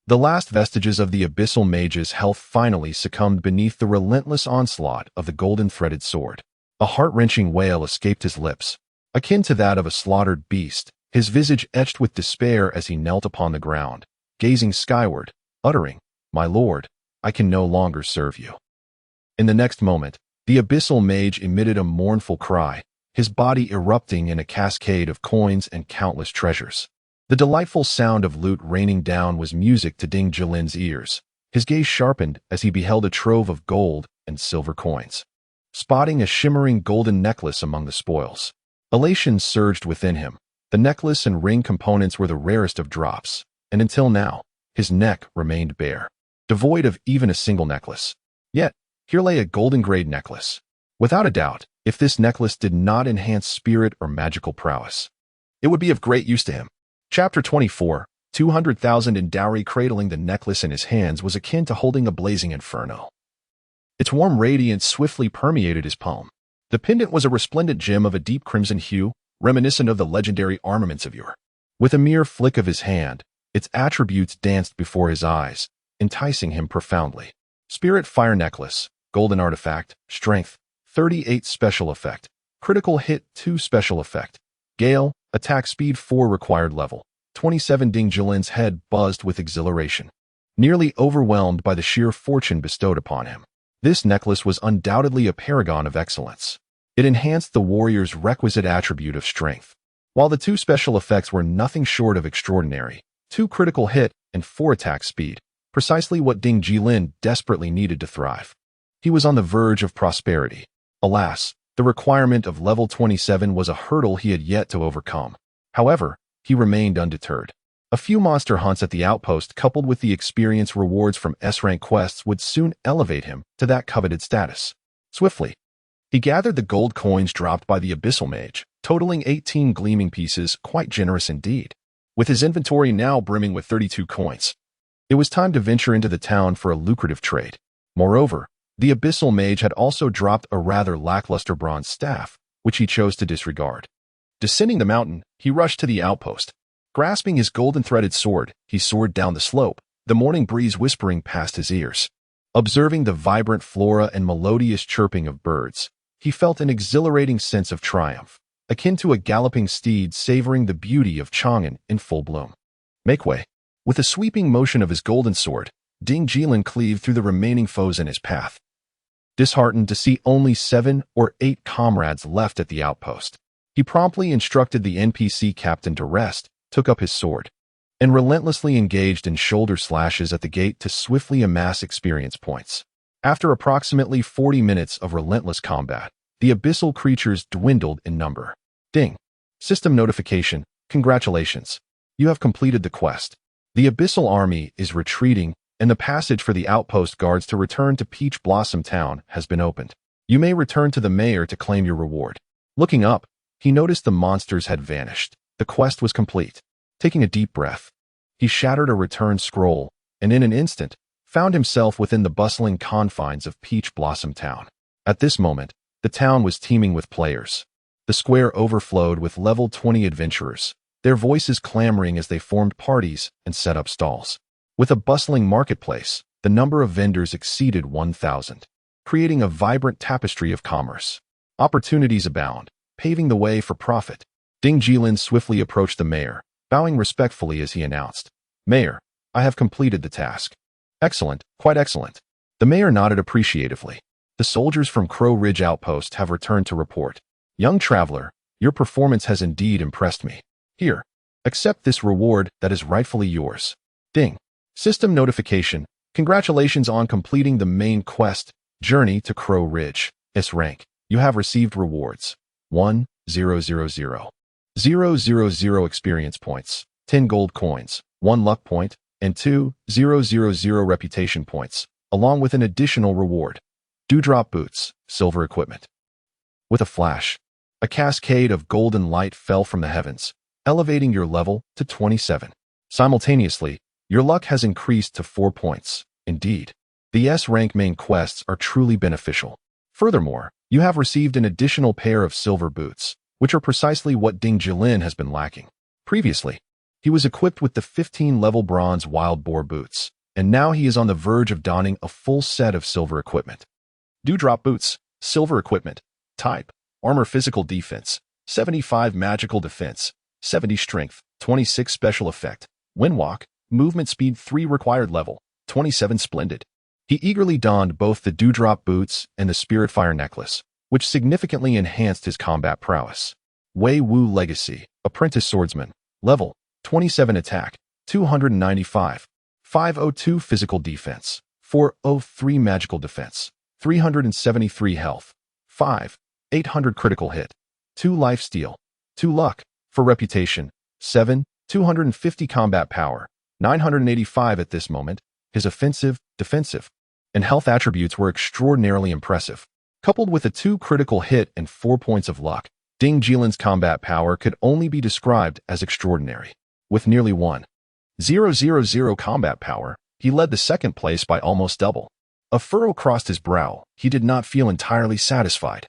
[SPEAKER 1] the last vestiges of the abyssal mage's health finally succumbed beneath the relentless onslaught of the golden-threaded sword. A heart-wrenching wail escaped his lips, akin to that of a slaughtered beast, his visage etched with despair as he knelt upon the ground, gazing skyward, uttering, My lord, I can no longer serve you. In the next moment, the abyssal mage emitted a mournful cry, his body erupting in a cascade of coins and countless treasures. The delightful sound of loot raining down was music to Ding Jilin's ears. His gaze sharpened as he beheld a trove of gold and silver coins. Spotting a shimmering golden necklace among the spoils, elation surged within him. The necklace and ring components were the rarest of drops, and until now, his neck remained bare, devoid of even a single necklace. Yet, here lay a golden-grade necklace. Without a doubt, if this necklace did not enhance spirit or magical prowess, it would be of great use to him. Chapter 24, 200,000 in dowry. Cradling the necklace in his hands was akin to holding a blazing inferno. Its warm radiance swiftly permeated his palm. The pendant was a resplendent gem of a deep crimson hue, reminiscent of the legendary armaments of yore. With a mere flick of his hand, its attributes danced before his eyes, enticing him profoundly. Spirit Fire Necklace, Golden Artifact, Strength, 38 Special Effect, Critical Hit 2 Special Effect, Gale, Attack Speed 4 Required Level, 27. Ding Jilin's head buzzed with exhilaration, nearly overwhelmed by the sheer fortune bestowed upon him. This necklace was undoubtedly a paragon of excellence. It enhanced the warrior's requisite attribute of strength. While the 2 special effects were nothing short of extraordinary, 2 critical hit and 4 attack speed, precisely what Ding Jilin desperately needed to thrive. He was on the verge of prosperity. Alas, the requirement of level 27 was a hurdle he had yet to overcome. However, he remained undeterred. A few monster hunts at the outpost coupled with the experience rewards from S-rank quests would soon elevate him to that coveted status. Swiftly, he gathered the gold coins dropped by the Abyssal Mage, totaling 18 gleaming pieces, quite generous indeed. With his inventory now brimming with 32 coins, it was time to venture into the town for a lucrative trade. Moreover, the Abyssal Mage had also dropped a rather lackluster bronze staff, which he chose to disregard. Descending the mountain, he rushed to the outpost. Grasping his golden-threaded sword, he soared down the slope, the morning breeze whispering past his ears. Observing the vibrant flora and melodious chirping of birds, he felt an exhilarating sense of triumph, akin to a galloping steed savoring the beauty of Chang'an in full bloom. Make way. With a sweeping motion of his golden sword, Ding Jilin cleaved through the remaining foes in his path. Disheartened to see only 7 or 8 comrades left at the outpost, he promptly instructed the NPC captain to rest, took up his sword, and relentlessly engaged in shoulder slashes at the gate to swiftly amass experience points. After approximately 40 minutes of relentless combat, the abyssal creatures dwindled in number. Ding. System notification. Congratulations. You have completed the quest. The abyssal army is retreating, and the passage for the outpost guards to return to Peach Blossom Town has been opened. You may return to the mayor to claim your reward. Looking up, he noticed the monsters had vanished. The quest was complete. Taking a deep breath, he shattered a return scroll, and in an instant, found himself within the bustling confines of Peach Blossom Town. At this moment, the town was teeming with players. The square overflowed with level 20 adventurers, their voices clamoring as they formed parties and set up stalls. With a bustling marketplace, the number of vendors exceeded 1,000, creating a vibrant tapestry of commerce. Opportunities abound, paving the way for profit. Ding Jilin swiftly approached the mayor, bowing respectfully as he announced, "Mayor, I have completed the task." "Excellent, quite excellent." The mayor nodded appreciatively. "The soldiers from Crow Ridge Outpost have returned to report. Young traveler, your performance has indeed impressed me. Here, accept this reward that is rightfully yours." Ding. System notification. Congratulations on completing the main quest, Journey to Crow Ridge. S rank. You have received rewards. 1,000. 000 experience points, 10 gold coins, 1 luck point, and 2,000 reputation points, along with an additional reward. Dewdrop boots, silver equipment. With a flash, a cascade of golden light fell from the heavens, elevating your level to 27. Simultaneously, your luck has increased to 4 points. Indeed, the S-rank main quests are truly beneficial. Furthermore, you have received an additional pair of silver boots, which are precisely what Ding Jilin has been lacking. Previously, he was equipped with the 15-level bronze wild boar boots, and now he is on the verge of donning a full set of silver equipment. Dewdrop boots, silver equipment, type, armor physical defense, 75 magical defense, 70 strength, 26 special effect, windwalk, movement speed 3 required level, 27 splendid. He eagerly donned both the dewdrop boots and the spiritfire necklace, which significantly enhanced his combat prowess. Wei Wu Legacy, Apprentice Swordsman, level, 27 attack, 295, 502 physical defense, 403 magical defense, 373 health, 800 critical hit, 2 lifesteal, 2 luck, for reputation, 7, 250 combat power, 985 at this moment. His offensive, defensive, and health attributes were extraordinarily impressive. Coupled with a 2 critical hit and 4 points of luck, Ding Jilin's combat power could only be described as extraordinary. With nearly 1,000 combat power, he led the second place by almost double. A furrow crossed his brow. He did not feel entirely satisfied,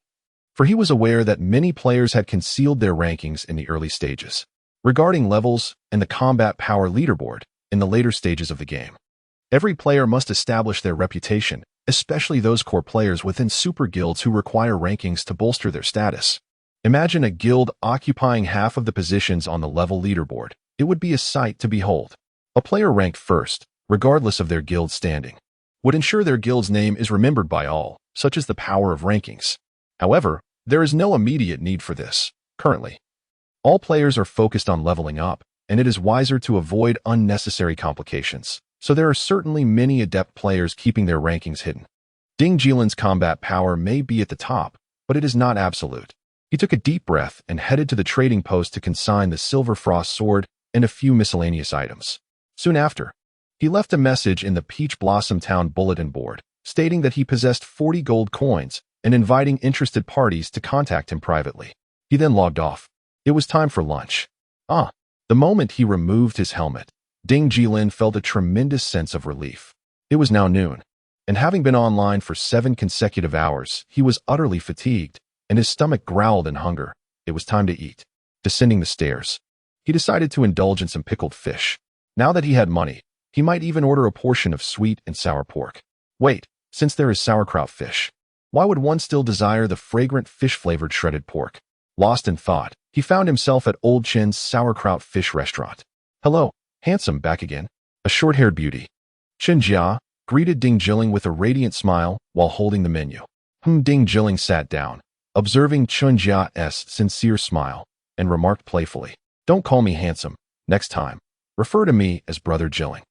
[SPEAKER 1] for he was aware that many players had concealed their rankings in the early stages, regarding levels and the combat power leaderboard in the later stages of the game. Every player must establish their reputation, especially those core players within super guilds who require rankings to bolster their status. Imagine a guild occupying half of the positions on the level leaderboard, It would be a sight to behold. A player ranked first, regardless of their guild standing, would ensure their guild's name is remembered by all, such as the power of rankings. However, there is no immediate need for this, currently. All players are focused on leveling up, and it is wiser to avoid unnecessary complications, so there are certainly many adept players keeping their rankings hidden. Ding Jilin's combat power may be at the top, but it is not absolute. He took a deep breath and headed to the trading post to consign the Silver Frost sword and a few miscellaneous items. Soon after, he left a message in the Peach Blossom Town bulletin board, stating that he possessed 40 gold coins and inviting interested parties to contact him privately. He then logged off. It was time for lunch. The moment he removed his helmet, Ding Jilin felt a tremendous sense of relief. It was now noon, and having been online for 7 consecutive hours, he was utterly fatigued, and his stomach growled in hunger. It was time to eat. Descending the stairs, he decided to indulge in some pickled fish. Now that he had money, he might even order a portion of sweet and sour pork. Wait, since there is sauerkraut fish, why would one still desire the fragrant fish-flavored shredded pork? Lost in thought, he found himself at Old Chin's sauerkraut fish restaurant. Hello, handsome, back again. A short-haired beauty. Chen Jia greeted Ding Jilin with a radiant smile while holding the menu. Ding Jilin sat down, observing Chen Jia's sincere smile, and remarked playfully, "Don't call me handsome. Next time, refer to me as Brother Jilin."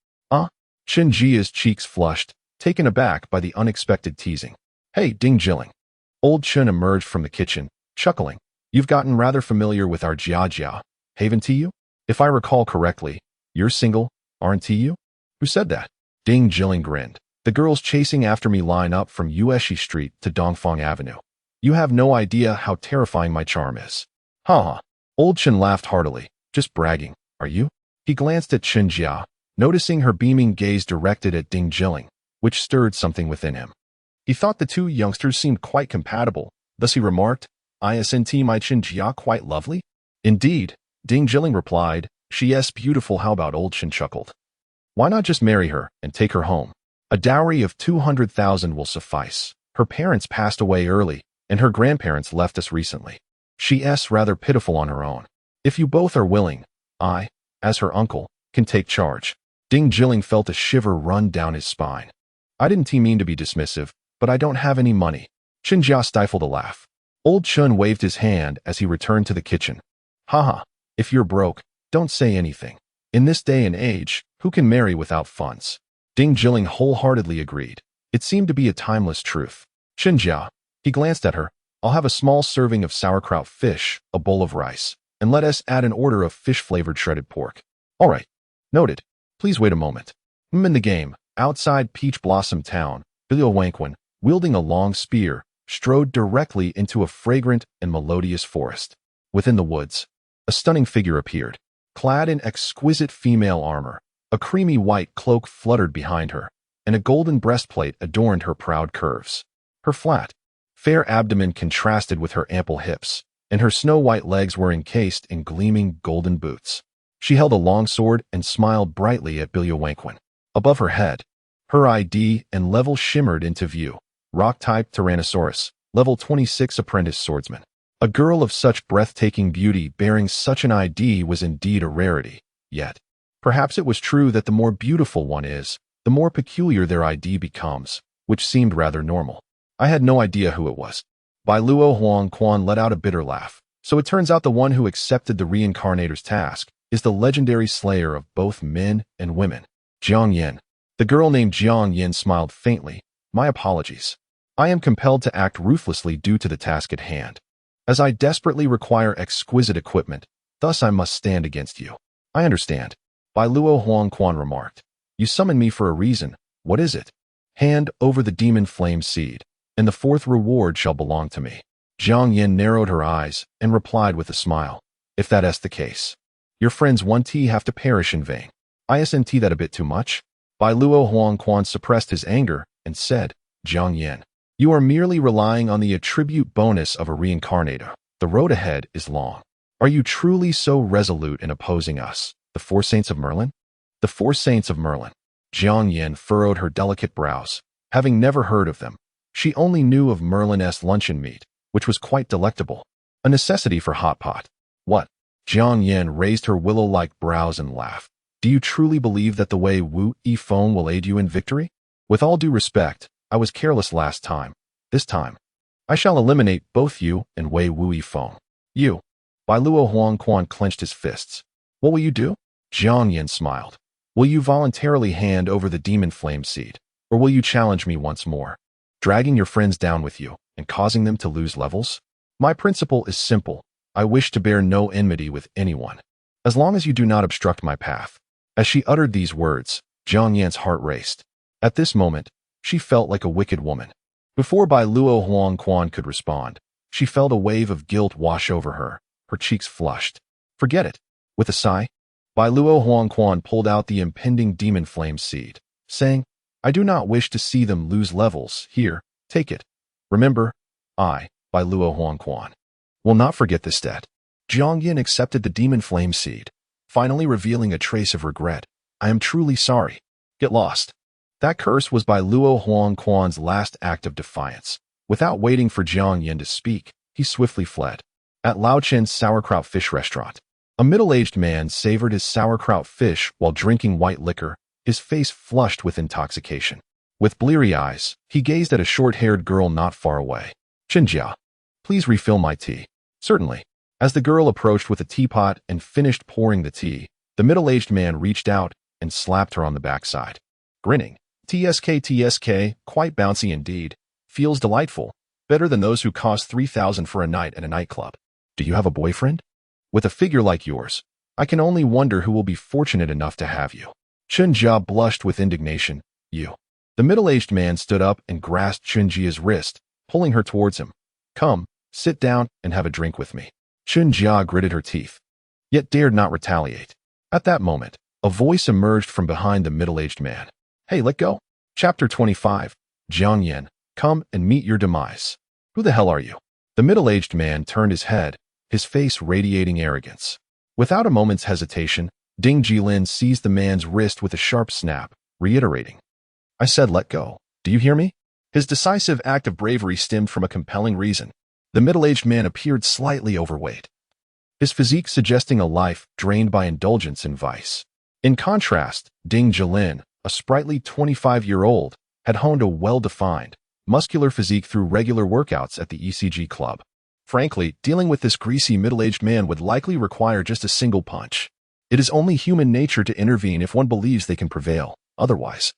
[SPEAKER 1] Chen Jia's cheeks flushed, taken aback by the unexpected teasing. "Hey, Ding Jilin." Old Chen emerged from the kitchen, chuckling. "You've gotten rather familiar with our Jia, haven't you? If I recall correctly, you're single, aren't you?" "Who said that?" Ding Jilin grinned. "The girls chasing after me line up from Yueshi Street to Dongfang Avenue. You have no idea how terrifying my charm is." "Ha." Old Chen laughed heartily. "Just bragging, are you?" He glanced at Chen Jia, noticing her beaming gaze directed at Ding Jilin, which stirred something within him. He thought the two youngsters seemed quite compatible, thus he remarked, "Isn't my Chen Jia quite lovely?" "Indeed," Ding Jilin replied. "She is beautiful." "How about?" Old Chen chuckled. "Why not just marry her and take her home? A dowry of 200,000 will suffice. Her parents passed away early, and her grandparents left us recently. She is rather pitiful on her own. If you both are willing, I, as her uncle, can take charge." Ding Jilin felt a shiver run down his spine. "I didn't mean to be dismissive, but I don't have any money." Chen Jia stifled a laugh. Old Chen waved his hand as he returned to the kitchen. "Haha, if you're broke, don't say anything. In this day and age, who can marry without funds?" Ding Jilin wholeheartedly agreed. It seemed to be a timeless truth. "Chen Jia," he glanced at her, "I'll have a small serving of sauerkraut fish, a bowl of rice, and let us add an order of fish-flavored shredded pork." "All right. Noted. Please wait a moment." In the game, outside Peach Blossom Town, Liu Wangquan, wielding a long spear, strode directly into a fragrant and melodious forest. Within the woods, a stunning figure appeared, clad in exquisite female armor. A creamy white cloak fluttered behind her, and a golden breastplate adorned her proud curves. Her flat, fair abdomen contrasted with her ample hips, and her snow-white legs were encased in gleaming golden boots. She held a long sword and smiled brightly at Liu Wangquan. Above her head, her ID and level shimmered into view. Rock-type Tyrannosaurus, level 26 apprentice swordsman. A girl of such breathtaking beauty bearing such an ID was indeed a rarity, yet perhaps it was true that the more beautiful one is, the more peculiar their ID becomes, which seemed rather normal. "I had no idea who it was." Bai Luo Huangquan let out a bitter laugh. "So it turns out the one who accepted the reincarnator's task is the legendary slayer of both men and women, Jiang Yin." The girl named Jiang Yin smiled faintly. "My apologies. I am compelled to act ruthlessly due to the task at hand, as I desperately require exquisite equipment, thus I must stand against you." "I understand," Bai Luo Huangquan remarked. "You summoned me for a reason. What is it?" "Hand over the demon flame seed, and the 4th reward shall belong to me." Jiang Yin narrowed her eyes and replied with a smile. "If that is the case, your friends 1T have to perish in vain." "Isn't that a bit too much?" Bai Luo Huangquan suppressed his anger and said, "Jiang Yin, you are merely relying on the attribute bonus of a reincarnator. The road ahead is long. Are you truly so resolute in opposing us, the 4 Saints of Merlin?" "The 4 Saints of Merlin." Jiang Yin furrowed her delicate brows. Having never heard of them, she only knew of Merlin's luncheon meat, which was quite delectable, a necessity for hot pot. "What? Jiang Yan raised her willow-like brows and laughed. Do you truly believe that the way Wu Yifeng will aid you in victory? With all due respect, I was careless last time. This time, I shall eliminate both you and Wei Wu Yifeng. You. Bai Luo Huangquan clenched his fists. What will you do? Jiang Yan smiled. Will you voluntarily hand over the demon flame seed? Or will you challenge me once more, dragging your friends down with you and causing them to lose levels? My principle is simple. I wish to bear no enmity with anyone, as long as you do not obstruct my path. As she uttered these words, Jiang Yan's heart raced. At this moment, she felt like a wicked woman. Before Bai Luo Huangquan could respond, she felt a wave of guilt wash over her. Her cheeks flushed. Forget it. With a sigh, Bai Luo Huangquan pulled out the impending demon flame seed, saying, I do not wish to see them lose levels. Here, take it. Remember, I, Bai Luo Huangquan, will not forget this debt. Jiang Yan accepted the demon flame seed, finally revealing a trace of regret. I am truly sorry. Get lost. That curse was Bai Luo Huangquan's last act of defiance. Without waiting for Jiang Yan to speak, he swiftly fled. At Lao Chen's sauerkraut fish restaurant, a middle-aged man savored his sauerkraut fish while drinking white liquor, his face flushed with intoxication. With bleary eyes, he gazed at a short-haired girl not far away. Chinjia, please refill my tea. Certainly. As the girl approached with a teapot and finished pouring the tea, the middle-aged man reached out and slapped her on the backside. Grinning, TSK, quite bouncy indeed. Feels delightful. Better than those who cost 3,000 for a night at a nightclub. Do you have a boyfriend? With a figure like yours, I can only wonder who will be fortunate enough to have you. Chinjia blushed with indignation. You. The middle-aged man stood up and grasped Chinjia's wrist, pulling her towards him. Come, sit down and have a drink with me. Chinjia gritted her teeth, yet dared not retaliate. At that moment, a voice emerged from behind the middle-aged man. Hey, let go. Chapter 25. Jiang Yan, come and meet your demise. Who the hell are you? The middle-aged man turned his head, his face radiating arrogance. Without a moment's hesitation, Ding Jilin seized the man's wrist with a sharp snap, reiterating, I said let go. Do you hear me? His decisive act of bravery stemmed from a compelling reason. The middle-aged man appeared slightly overweight, his physique suggesting a life drained by indulgence and vice. In contrast, Ding Jilin, a sprightly 25-year-old, had honed a well-defined, muscular physique through regular workouts at the ECG club. Frankly, dealing with this greasy middle-aged man would likely require just a single punch. It is only human nature to intervene if one believes they can prevail. Otherwise,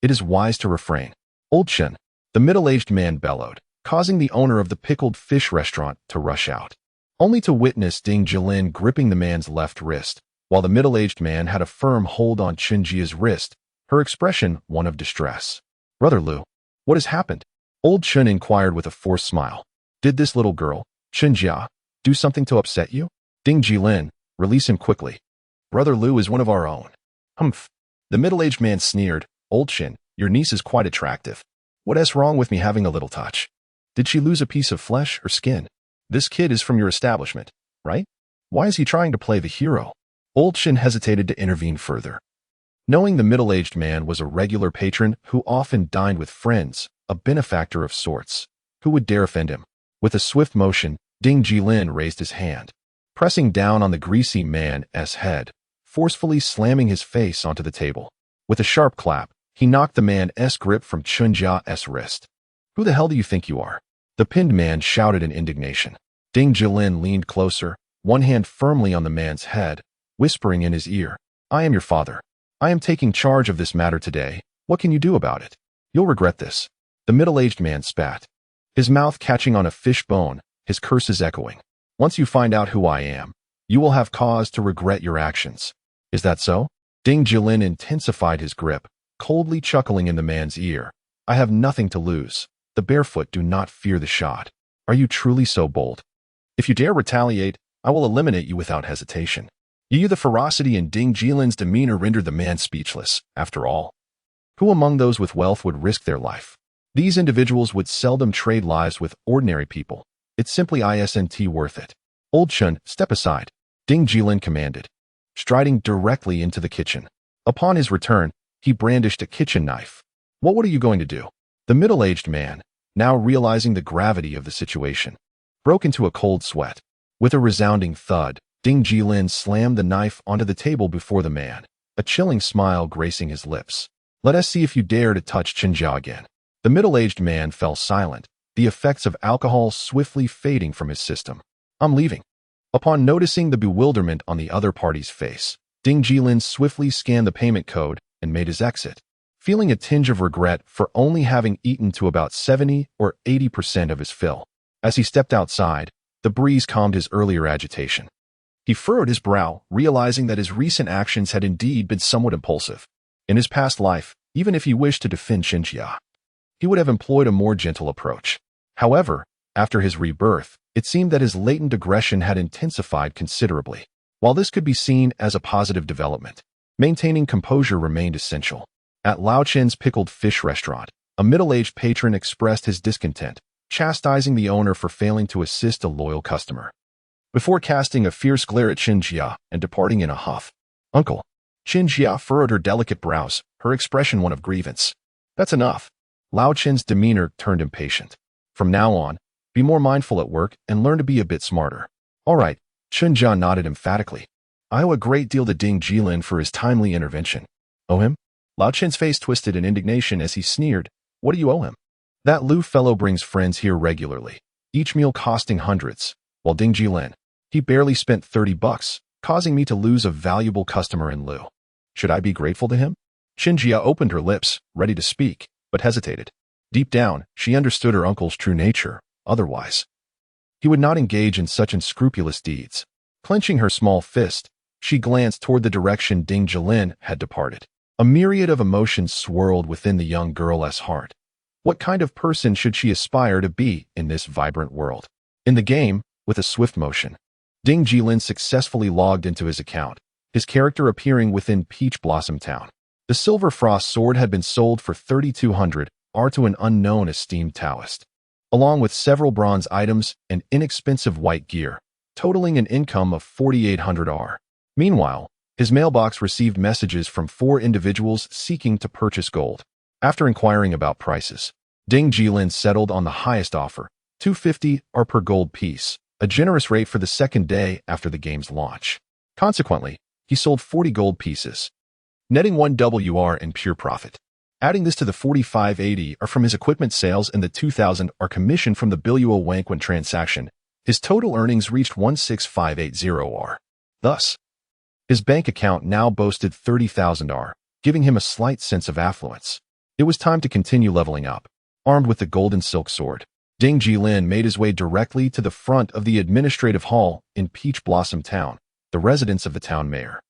[SPEAKER 1] it is wise to refrain. Old Chen, the middle-aged man bellowed, causing the owner of the pickled fish restaurant to rush out, only to witness Ding Jilin gripping the man's left wrist, while the middle-aged man had a firm hold on Chinjia's wrist, her expression one of distress. Brother Lu, what has happened? Old Chen inquired with a forced smile. Did this little girl, Chinjia, do something to upset you? Ding Jilin, release him quickly. Brother Lu is one of our own. Humph. The middle-aged man sneered. Old Chen, your niece is quite attractive. What's wrong with me having a little touch? Did she lose a piece of flesh or skin? This kid is from your establishment, right? Why is he trying to play the hero? Old Chen hesitated to intervene further. Knowing the middle-aged man was a regular patron who often dined with friends, a benefactor of sorts, who would dare offend him? With a swift motion, Ding Jilin raised his hand, pressing down on the greasy man's head, forcefully slamming his face onto the table. With a sharp clap, he knocked the man's grip from Chinjia's wrist. Who the hell do you think you are? The pinned man shouted in indignation. Ding Jilin leaned closer, one hand firmly on the man's head, whispering in his ear, I am your father. I am taking charge of this matter today. What can you do about it? You'll regret this. The middle-aged man spat, his mouth catching on a fish bone, his curses echoing. Once you find out who I am, you will have cause to regret your actions. Is that so? Ding Jilin intensified his grip, coldly chuckling in the man's ear. I have nothing to lose. The barefoot do not fear the shot. Are you truly so bold? If you dare retaliate, I will eliminate you without hesitation. The ferocity in Ding Jilin's demeanor rendered the man speechless. After all, who among those with wealth would risk their life? These individuals would seldom trade lives with ordinary people. It's simply isn't worth it. Old Chen, step aside. Ding Jilin commanded, striding directly into the kitchen. Upon his return, he brandished a kitchen knife. What are you going to do? The middle-aged man, now realizing the gravity of the situation, broke into a cold sweat. With a resounding thud, Ding Jilin slammed the knife onto the table before the man, a chilling smile gracing his lips. Let us see if you dare to touch Qinjia again. The middle-aged man fell silent, the effects of alcohol swiftly fading from his system. I'm leaving. Upon noticing the bewilderment on the other party's face, Ding Jilin swiftly scanned the payment code and made his exit, feeling a tinge of regret for only having eaten to about 70 or 80% of his fill. As he stepped outside, the breeze calmed his earlier agitation. He furrowed his brow, realizing that his recent actions had indeed been somewhat impulsive. In his past life, even if he wished to defend Qinjia, he would have employed a more gentle approach. However, after his rebirth, it seemed that his latent aggression had intensified considerably. While this could be seen as a positive development, maintaining composure remained essential. At Lao Chen's Pickled Fish restaurant, a middle-aged patron expressed his discontent, chastising the owner for failing to assist a loyal customer. Before casting a fierce glare at Qinjia and departing in a huff, "Uncle." Qinjia furrowed her delicate brows, her expression one of grievance. "That's enough." Lao Chen's demeanor turned impatient. "From now on, be more mindful at work and learn to be a bit smarter." "All right." Qinjia nodded emphatically. "I owe a great deal to Ding Jilin for his timely intervention." "Owe him?" Lao Chen's face twisted in indignation as he sneered. "What do you owe him?" "That Lu fellow brings friends here regularly, each meal costing hundreds, while Ding Jilin, he barely spent $30, causing me to lose a valuable customer in Lu. Should I be grateful to him?" Qinjia opened her lips, ready to speak, but hesitated. Deep down, she understood her uncle's true nature. Otherwise, he would not engage in such unscrupulous deeds. Clenching her small fist, she glanced toward the direction Ding Jilin had departed. A myriad of emotions swirled within the young girl's heart. What kind of person should she aspire to be in this vibrant world? In the game, with a swift motion, Ding Jilin successfully logged into his account, his character appearing within Peach Blossom Town. The Silver Frost sword had been sold for 3,200 R to an unknown esteemed Taoist, along with several bronze items and inexpensive white gear, totaling an income of 4,800 R. Meanwhile, his mailbox received messages from 4 individuals seeking to purchase gold. After inquiring about prices, Ding Jilin settled on the highest offer, 250 R per gold piece, a generous rate for the second day after the game's launch. Consequently, he sold 40 gold pieces, netting 1 WR in pure profit. Adding this to the 4,580 are from his equipment sales and the 2,000 are commission from the Biluo Wanquan transaction, his total earnings reached 16,580 R. Thus, his bank account now boasted 30,000 R, giving him a slight sense of affluence. It was time to continue leveling up. Armed with the golden silk sword, Ding Jilin made his way directly to the front of the administrative hall in Peach Blossom Town, the residence of the town mayor,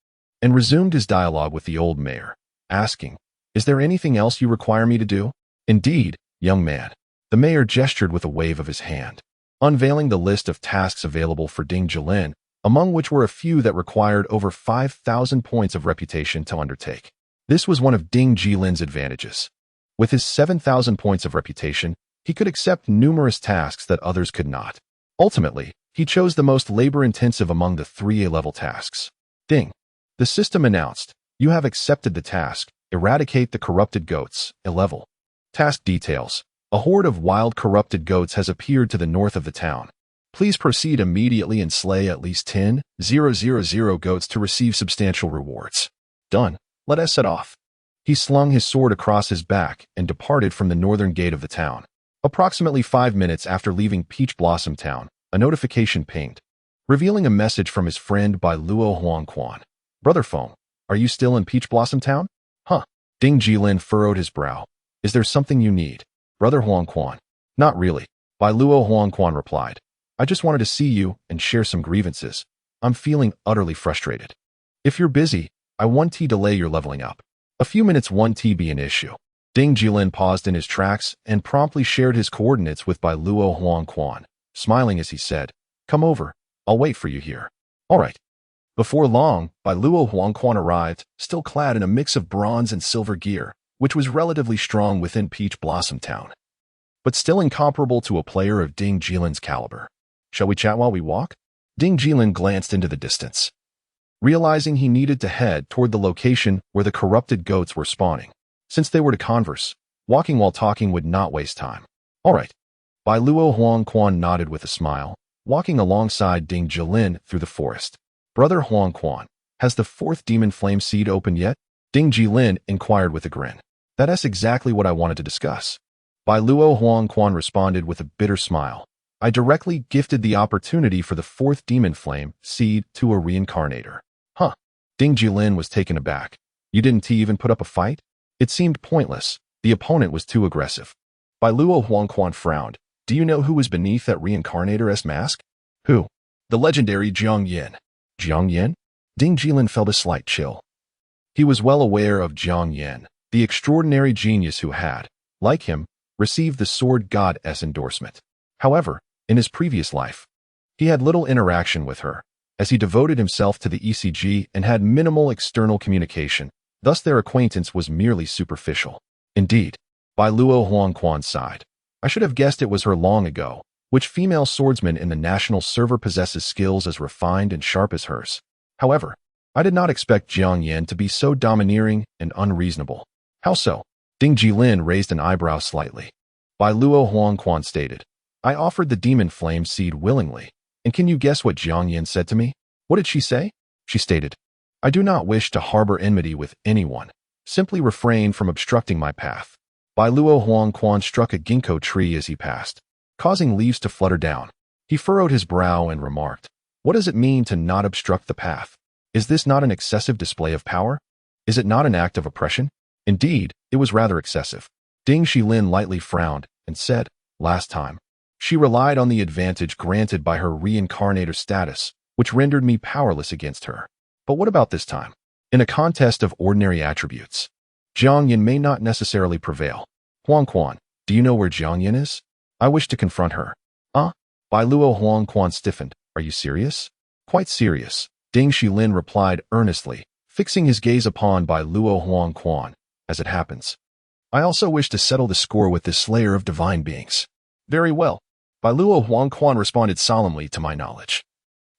[SPEAKER 1] and resumed his dialogue with the old mayor, asking, "Is there anything else you require me to do?" "Indeed, young man." The mayor gestured with a wave of his hand, unveiling the list of tasks available for Ding Jilin, among which were a few that required over 5,000 points of reputation to undertake. This was one of Ding Jilin's advantages. With his 7,000 points of reputation, he could accept numerous tasks that others could not. Ultimately, he chose the most labor-intensive among the 3 A-level tasks. "Ding." The system announced, "You have accepted the task. Eradicate the corrupted goats, A-level." Task details. A horde of wild corrupted goats has appeared to the north of the town. Please proceed immediately and slay at least 10,000 goats to receive substantial rewards. Done. Let us set off. He slung his sword across his back and departed from the northern gate of the town. Approximately 5 minutes after leaving Peach Blossom Town, a notification pinged, revealing a message from his friend by Luo Huangquan. "Brother Feng, are you still in Peach Blossom Town?" "Huh." Ding Jilin furrowed his brow. "Is there something you need?" "Brother Huangquan." "Not really." Bai Luo Huangquan replied. "I just wanted to see you and share some grievances. I'm feeling utterly frustrated. If you're busy, I 1T delay your leveling up. A few minutes 1T be an issue." Ding Jilin paused in his tracks and promptly shared his coordinates with Bai Luo Huangquan, smiling as he said, "Come over. I'll wait for you here." "All right." Before long, Bai Luo Huangquan arrived, still clad in a mix of bronze and silver gear, which was relatively strong within Peach Blossom Town, but still incomparable to a player of Ding Jilin's caliber. "Shall we chat while we walk?" Ding Jilin glanced into the distance, realizing he needed to head toward the location where the corrupted goats were spawning. Since they were to converse, walking while talking would not waste time. "All right." Bai Luo Huangquan nodded with a smile, walking alongside Ding Jilin through the forest. Brother Huang Quan, has the fourth demon flame seed opened yet? Ding Jilin inquired with a grin. That's exactly what I wanted to discuss. Bai Luo Huang Quan responded with a bitter smile. I directly gifted the opportunity for the fourth demon flame seed to a reincarnator. Huh. Ding Jilin was taken aback. You didn't even put up a fight? It seemed pointless. The opponent was too aggressive. Bai Luo Huang Quan frowned. Do you know who was beneath that reincarnator's mask? Who? The legendary Jiang Yin. Jiang Yin? Ding Jilin felt a slight chill. He was well aware of Jiang Yin, the extraordinary genius who had, like him, received the Sword God's endorsement. However, in his previous life, he had little interaction with her, as he devoted himself to the ECG and had minimal external communication, thus their acquaintance was merely superficial. Indeed, Bai Luo Huang Quan sighed. I should have guessed it was her long ago. Which female swordsman in the national server possesses skills as refined and sharp as hers? However, I did not expect Jiang Yin to be so domineering and unreasonable. How so? Ding Jilin raised an eyebrow slightly. Bai Luo Huang Quan stated, I offered the demon flame seed willingly, and can you guess what Jiang Yin said to me? What did she say? She stated, I do not wish to harbor enmity with anyone. Simply refrain from obstructing my path. Bai Luo Huang Quan struck a ginkgo tree as he passed, causing leaves to flutter down. He furrowed his brow and remarked, what does it mean to not obstruct the path? Is this not an excessive display of power? Is it not an act of oppression? Indeed, it was rather excessive. Ding Jilin lightly frowned and said, last time, she relied on the advantage granted by her reincarnator status, which rendered me powerless against her. But what about this time? In a contest of ordinary attributes, Jiang Yin may not necessarily prevail. Huang Quan, do you know where Jiang Yin is? I wish to confront her. Bai Luo Huang Quan stiffened. Are you serious? Quite serious, Ding Jilin replied earnestly, fixing his gaze upon Bai Luo Huang Quan. As it happens, I also wish to settle the score with this slayer of divine beings. Very well, Bai Luo Huang Quan responded solemnly. To my knowledge,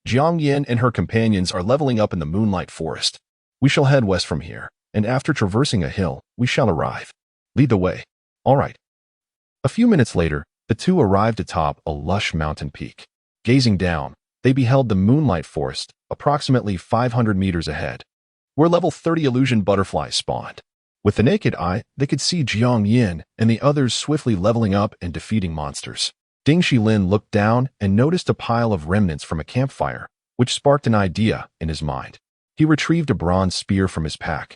[SPEAKER 1] Jiang Yin and her companions are leveling up in the Moonlight Forest. We shall head west from here, and after traversing a hill, we shall arrive. Lead the way. All right. A few minutes later, the two arrived atop a lush mountain peak. Gazing down, they beheld the Moonlight Forest, approximately 500 meters ahead, where level 30 illusion butterflies spawned. With the naked eye, they could see Jiang Yin and the others swiftly leveling up and defeating monsters. Ding Jilin looked down and noticed a pile of remnants from a campfire, which sparked an idea in his mind. He retrieved a bronze spear from his pack,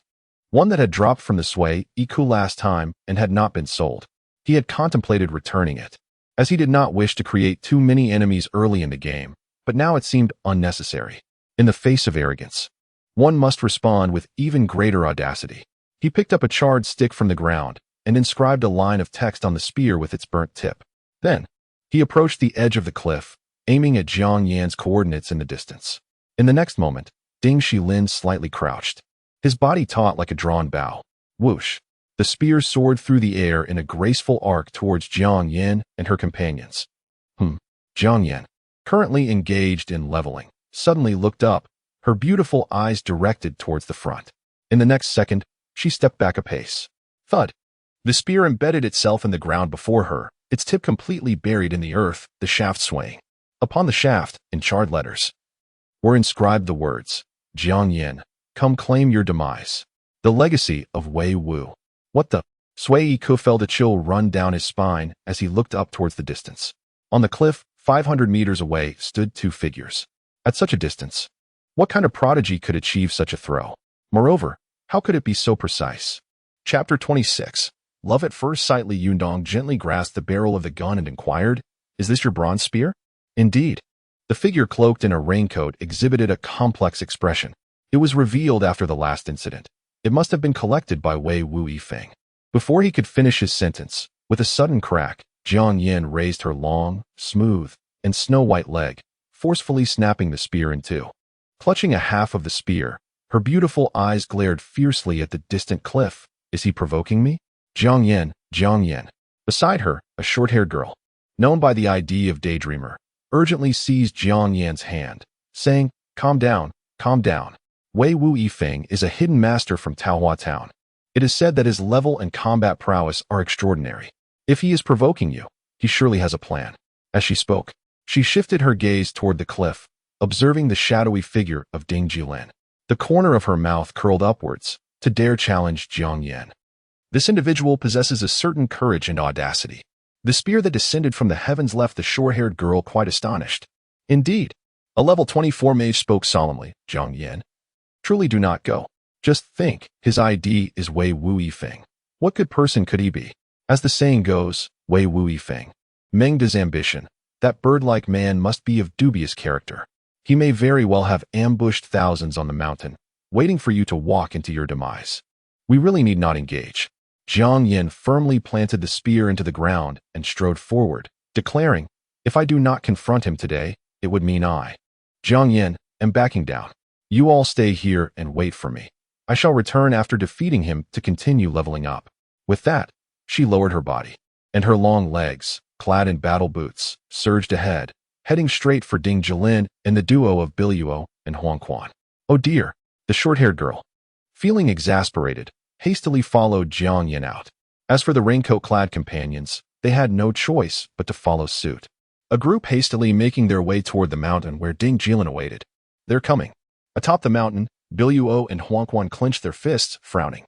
[SPEAKER 1] one that had dropped from the Sui Iku last time and had not been sold. He had contemplated returning it, as he did not wish to create too many enemies early in the game, but now it seemed unnecessary. In the face of arrogance, one must respond with even greater audacity. He picked up a charred stick from the ground and inscribed a line of text on the spear with its burnt tip. Then, he approached the edge of the cliff, aiming at Jiang Yan's coordinates in the distance. In the next moment, Ding Jilin slightly crouched, his body taut like a drawn bow. Whoosh! The spear soared through the air in a graceful arc towards Jiang Yin and her companions. Jiang Yin, currently engaged in leveling, suddenly looked up, her beautiful eyes directed towards the front. In the next second, she stepped back a pace. Thud! The spear embedded itself in the ground before her, its tip completely buried in the earth, the shaft swaying. Upon the shaft, in charred letters, were inscribed the words, Jiang Yin, come claim your demise. The legacy of Wei Wu. What the? Sui Iku felt a chill run down his spine as he looked up towards the distance. On the cliff, 500 meters away, stood two figures. At such a distance, what kind of prodigy could achieve such a throw? Moreover, how could it be so precise? Chapter 26. Love at first sight. Li Yundong gently grasped the barrel of the gun and inquired, is this your bronze spear? Indeed. The figure cloaked in a raincoat exhibited a complex expression. It was revealed after the last incident. It must have been collected by Wei Wu Yifeng. Before he could finish his sentence, with a sudden crack, Jiang Yin raised her long, smooth, and snow-white leg, forcefully snapping the spear in two. Clutching a half of the spear, her beautiful eyes glared fiercely at the distant cliff. Is he provoking me? Jiang Yin, Jiang Yin. Beside her, a short-haired girl, known by the ID of Daydreamer, urgently seized Jiang Yan's hand, saying, calm down, calm down. Wei Wu Yifeng is a hidden master from Taohua Town. It is said that his level and combat prowess are extraordinary. If he is provoking you, he surely has a plan. As she spoke, she shifted her gaze toward the cliff, observing the shadowy figure of Ding Jilin. The corner of her mouth curled upwards to dare challenge Jiang Yan. This individual possesses a certain courage and audacity. The spear that descended from the heavens left the short-haired girl quite astonished. Indeed, a level 24 mage spoke solemnly, Jiang Yan. Truly do not go. Just think, his ID is Wei Wu Yifeng. What good person could he be? As the saying goes, Wei Wu Yifeng. Mengda's ambition. That bird-like man must be of dubious character. He may very well have ambushed thousands on the mountain, waiting for you to walk into your demise. We really need not engage. Jiang Yan firmly planted the spear into the ground and strode forward, declaring, if I do not confront him today, it would mean I, Jiang Yan, am backing down. You all stay here and wait for me. I shall return after defeating him to continue leveling up. With that, she lowered her body, and her long legs, clad in battle boots, surged ahead, heading straight for Ding Jilin and the duo of Biluo and Huang Quan. Oh dear, the short-haired girl, feeling exasperated, hastily followed Jiang Yan out. As for the raincoat-clad companions, they had no choice but to follow suit. A group hastily making their way toward the mountain where Ding Jilin awaited. They're coming. Atop the mountain, Biluo and Huang Quan clenched their fists, frowning.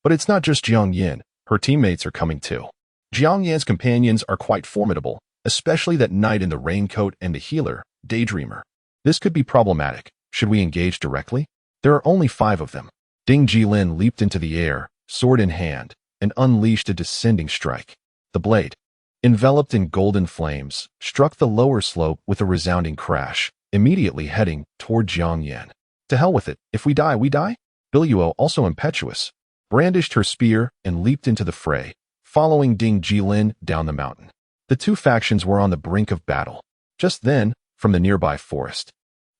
[SPEAKER 1] But it's not just Jiang Yan, her teammates are coming too. Jiang Yan's companions are quite formidable, especially that knight in the raincoat and the healer, Daydreamer. This could be problematic. Should we engage directly? There are only 5 of them. Ding Jilin leaped into the air, sword in hand, and unleashed a descending strike. The blade, enveloped in golden flames, struck the lower slope with a resounding crash, immediately heading toward Jiang Yan. To hell with it, if we die, we die? Biluo, also impetuous, brandished her spear and leaped into the fray, following Ding Jilin down the mountain. The two factions were on the brink of battle. Just then, from the nearby forest,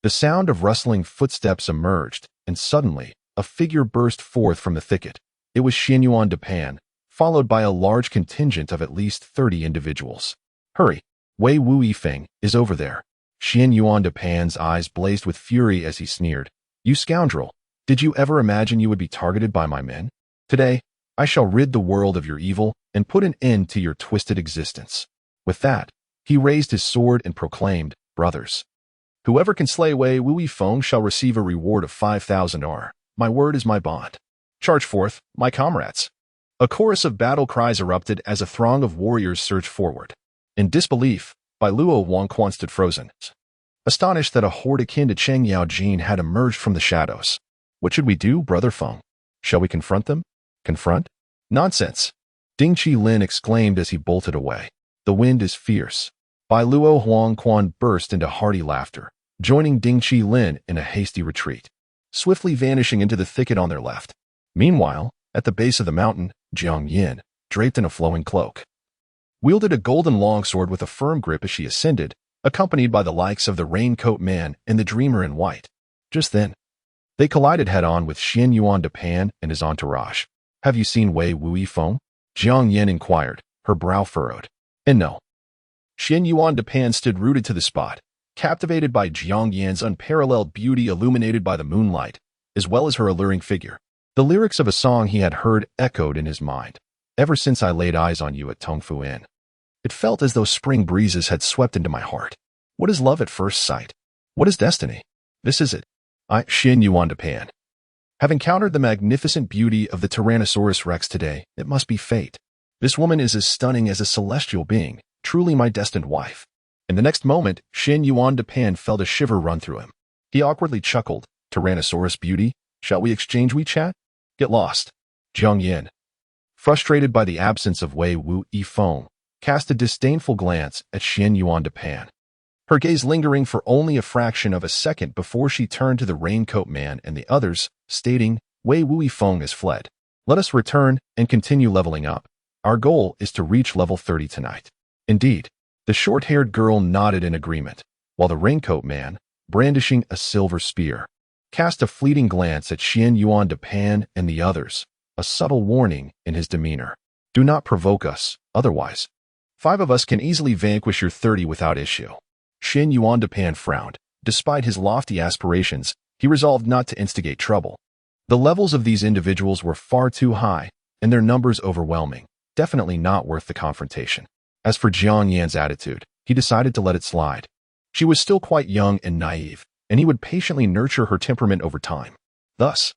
[SPEAKER 1] the sound of rustling footsteps emerged, and suddenly, a figure burst forth from the thicket. It was Xianyuan Depan, followed by a large contingent of at least 30 individuals. Hurry, Wei Wu Yifeng is over there. Xianyuan Depan's eyes blazed with fury as he sneered. You scoundrel, did you ever imagine you would be targeted by my men? Today, I shall rid the world of your evil and put an end to your twisted existence. With that, he raised his sword and proclaimed, Brothers, whoever can slay Wei Wu Yifeng shall receive a reward of 5,000 R. My word is my bond. Charge forth, my comrades. A chorus of battle cries erupted as a throng of warriors surged forward. In disbelief, Biluo Huang Quan stood frozen, astonished that a horde akin to Cheng Yao Jin had emerged from the shadows. What should we do, Brother Feng? Shall we confront them? Confront? Nonsense! Ding Jilin exclaimed as he bolted away. The wind is fierce. Biluo Huang Quan burst into hearty laughter, joining Ding Jilin in a hasty retreat, swiftly vanishing into the thicket on their left. Meanwhile, at the base of the mountain, Jiang Yan, draped in a flowing cloak, wielded a golden longsword with a firm grip as she ascended, accompanied by the likes of the raincoat man and the dreamer in white. Just then, they collided head-on with Xianyuan Depan and his entourage. Have you seen Wei Wu Yifeng? Jiang Yan inquired, her brow furrowed. And no. Xianyuan Depan stood rooted to the spot, captivated by Jiang Yan's unparalleled beauty illuminated by the moonlight, as well as her alluring figure. The lyrics of a song he had heard echoed in his mind. Ever since I laid eyes on you at Tongfu Inn, it felt as though spring breezes had swept into my heart. What is love at first sight? What is destiny? This is it. I, Xianyuan Depan, have encountered the magnificent beauty of the Tyrannosaurus Rex today. It must be fate. This woman is as stunning as a celestial being, truly my destined wife. In the next moment, Xianyuan Depan felt a shiver run through him. He awkwardly chuckled. Tyrannosaurus beauty? Shall we exchange WeChat? Get lost. Jiang Yan, frustrated by the absence of Wei Wu Yifeng, cast a disdainful glance at Xianyuan Depan, her gaze lingering for only a fraction of a second before she turned to the raincoat man and the others, stating, Wei Wu Yifeng has fled. Let us return and continue leveling up. Our goal is to reach level 30 tonight. Indeed, the short-haired girl nodded in agreement, while the raincoat man, brandishing a silver spear, cast a fleeting glance at Xianyuan Depan and the others, a subtle warning in his demeanor. Do not provoke us, otherwise 5 of us can easily vanquish your 30 without issue. Xianyuan Depan frowned. Despite his lofty aspirations, he resolved not to instigate trouble. The levels of these individuals were far too high, and their numbers overwhelming, definitely not worth the confrontation. As for Jiang Yan's attitude, he decided to let it slide. She was still quite young and naive, and he would patiently nurture her temperament over time. Thus,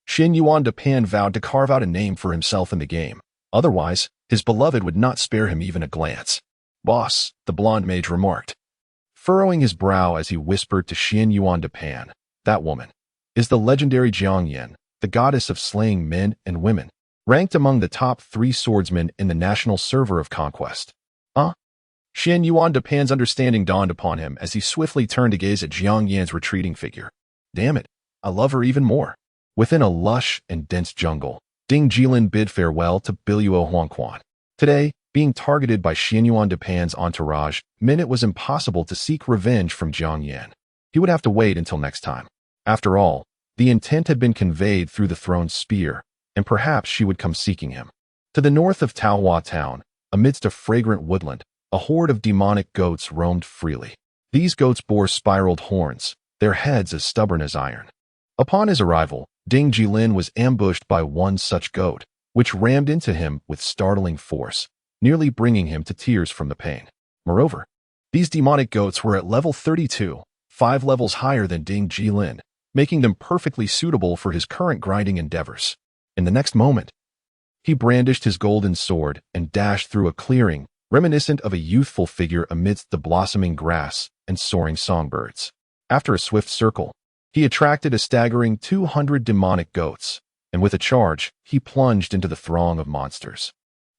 [SPEAKER 1] Xin Yuan de Pan vowed to carve out a name for himself in the game. Otherwise, his beloved would not spare him even a glance. "Boss," the blonde mage remarked, furrowing his brow as he whispered to Xin Yuan de Pan, "That woman is the legendary Jiang Yan, the goddess of slaying men and women, ranked among the top 3 swordsmen in the national server of conquest." Huh? Xin Yuan de Pan's understanding dawned upon him as he swiftly turned to gaze at Jiang Yan's retreating figure. Damn it, I love her even more. Within a lush and dense jungle, Ding Jilin bid farewell to Biluo Huangquan. Today, being targeted by Xin Yuan de Pan's entourage meant it was impossible to seek revenge from Jiang Yan. He would have to wait until next time. After all, the intent had been conveyed through the throne's spear, and perhaps she would come seeking him. To the north of Taohua town, amidst a fragrant woodland, a horde of demonic goats roamed freely. These goats bore spiraled horns, their heads as stubborn as iron. Upon his arrival, Ding Jilin was ambushed by one such goat, which rammed into him with startling force, nearly bringing him to tears from the pain. Moreover, these demonic goats were at level 32, 5 levels higher than Ding Jilin, making them perfectly suitable for his current grinding endeavors. In the next moment, he brandished his golden sword and dashed through a clearing, reminiscent of a youthful figure amidst the blossoming grass and soaring songbirds. After a swift circle, he attracted a staggering 200 demonic goats, and with a charge, he plunged into the throng of monsters,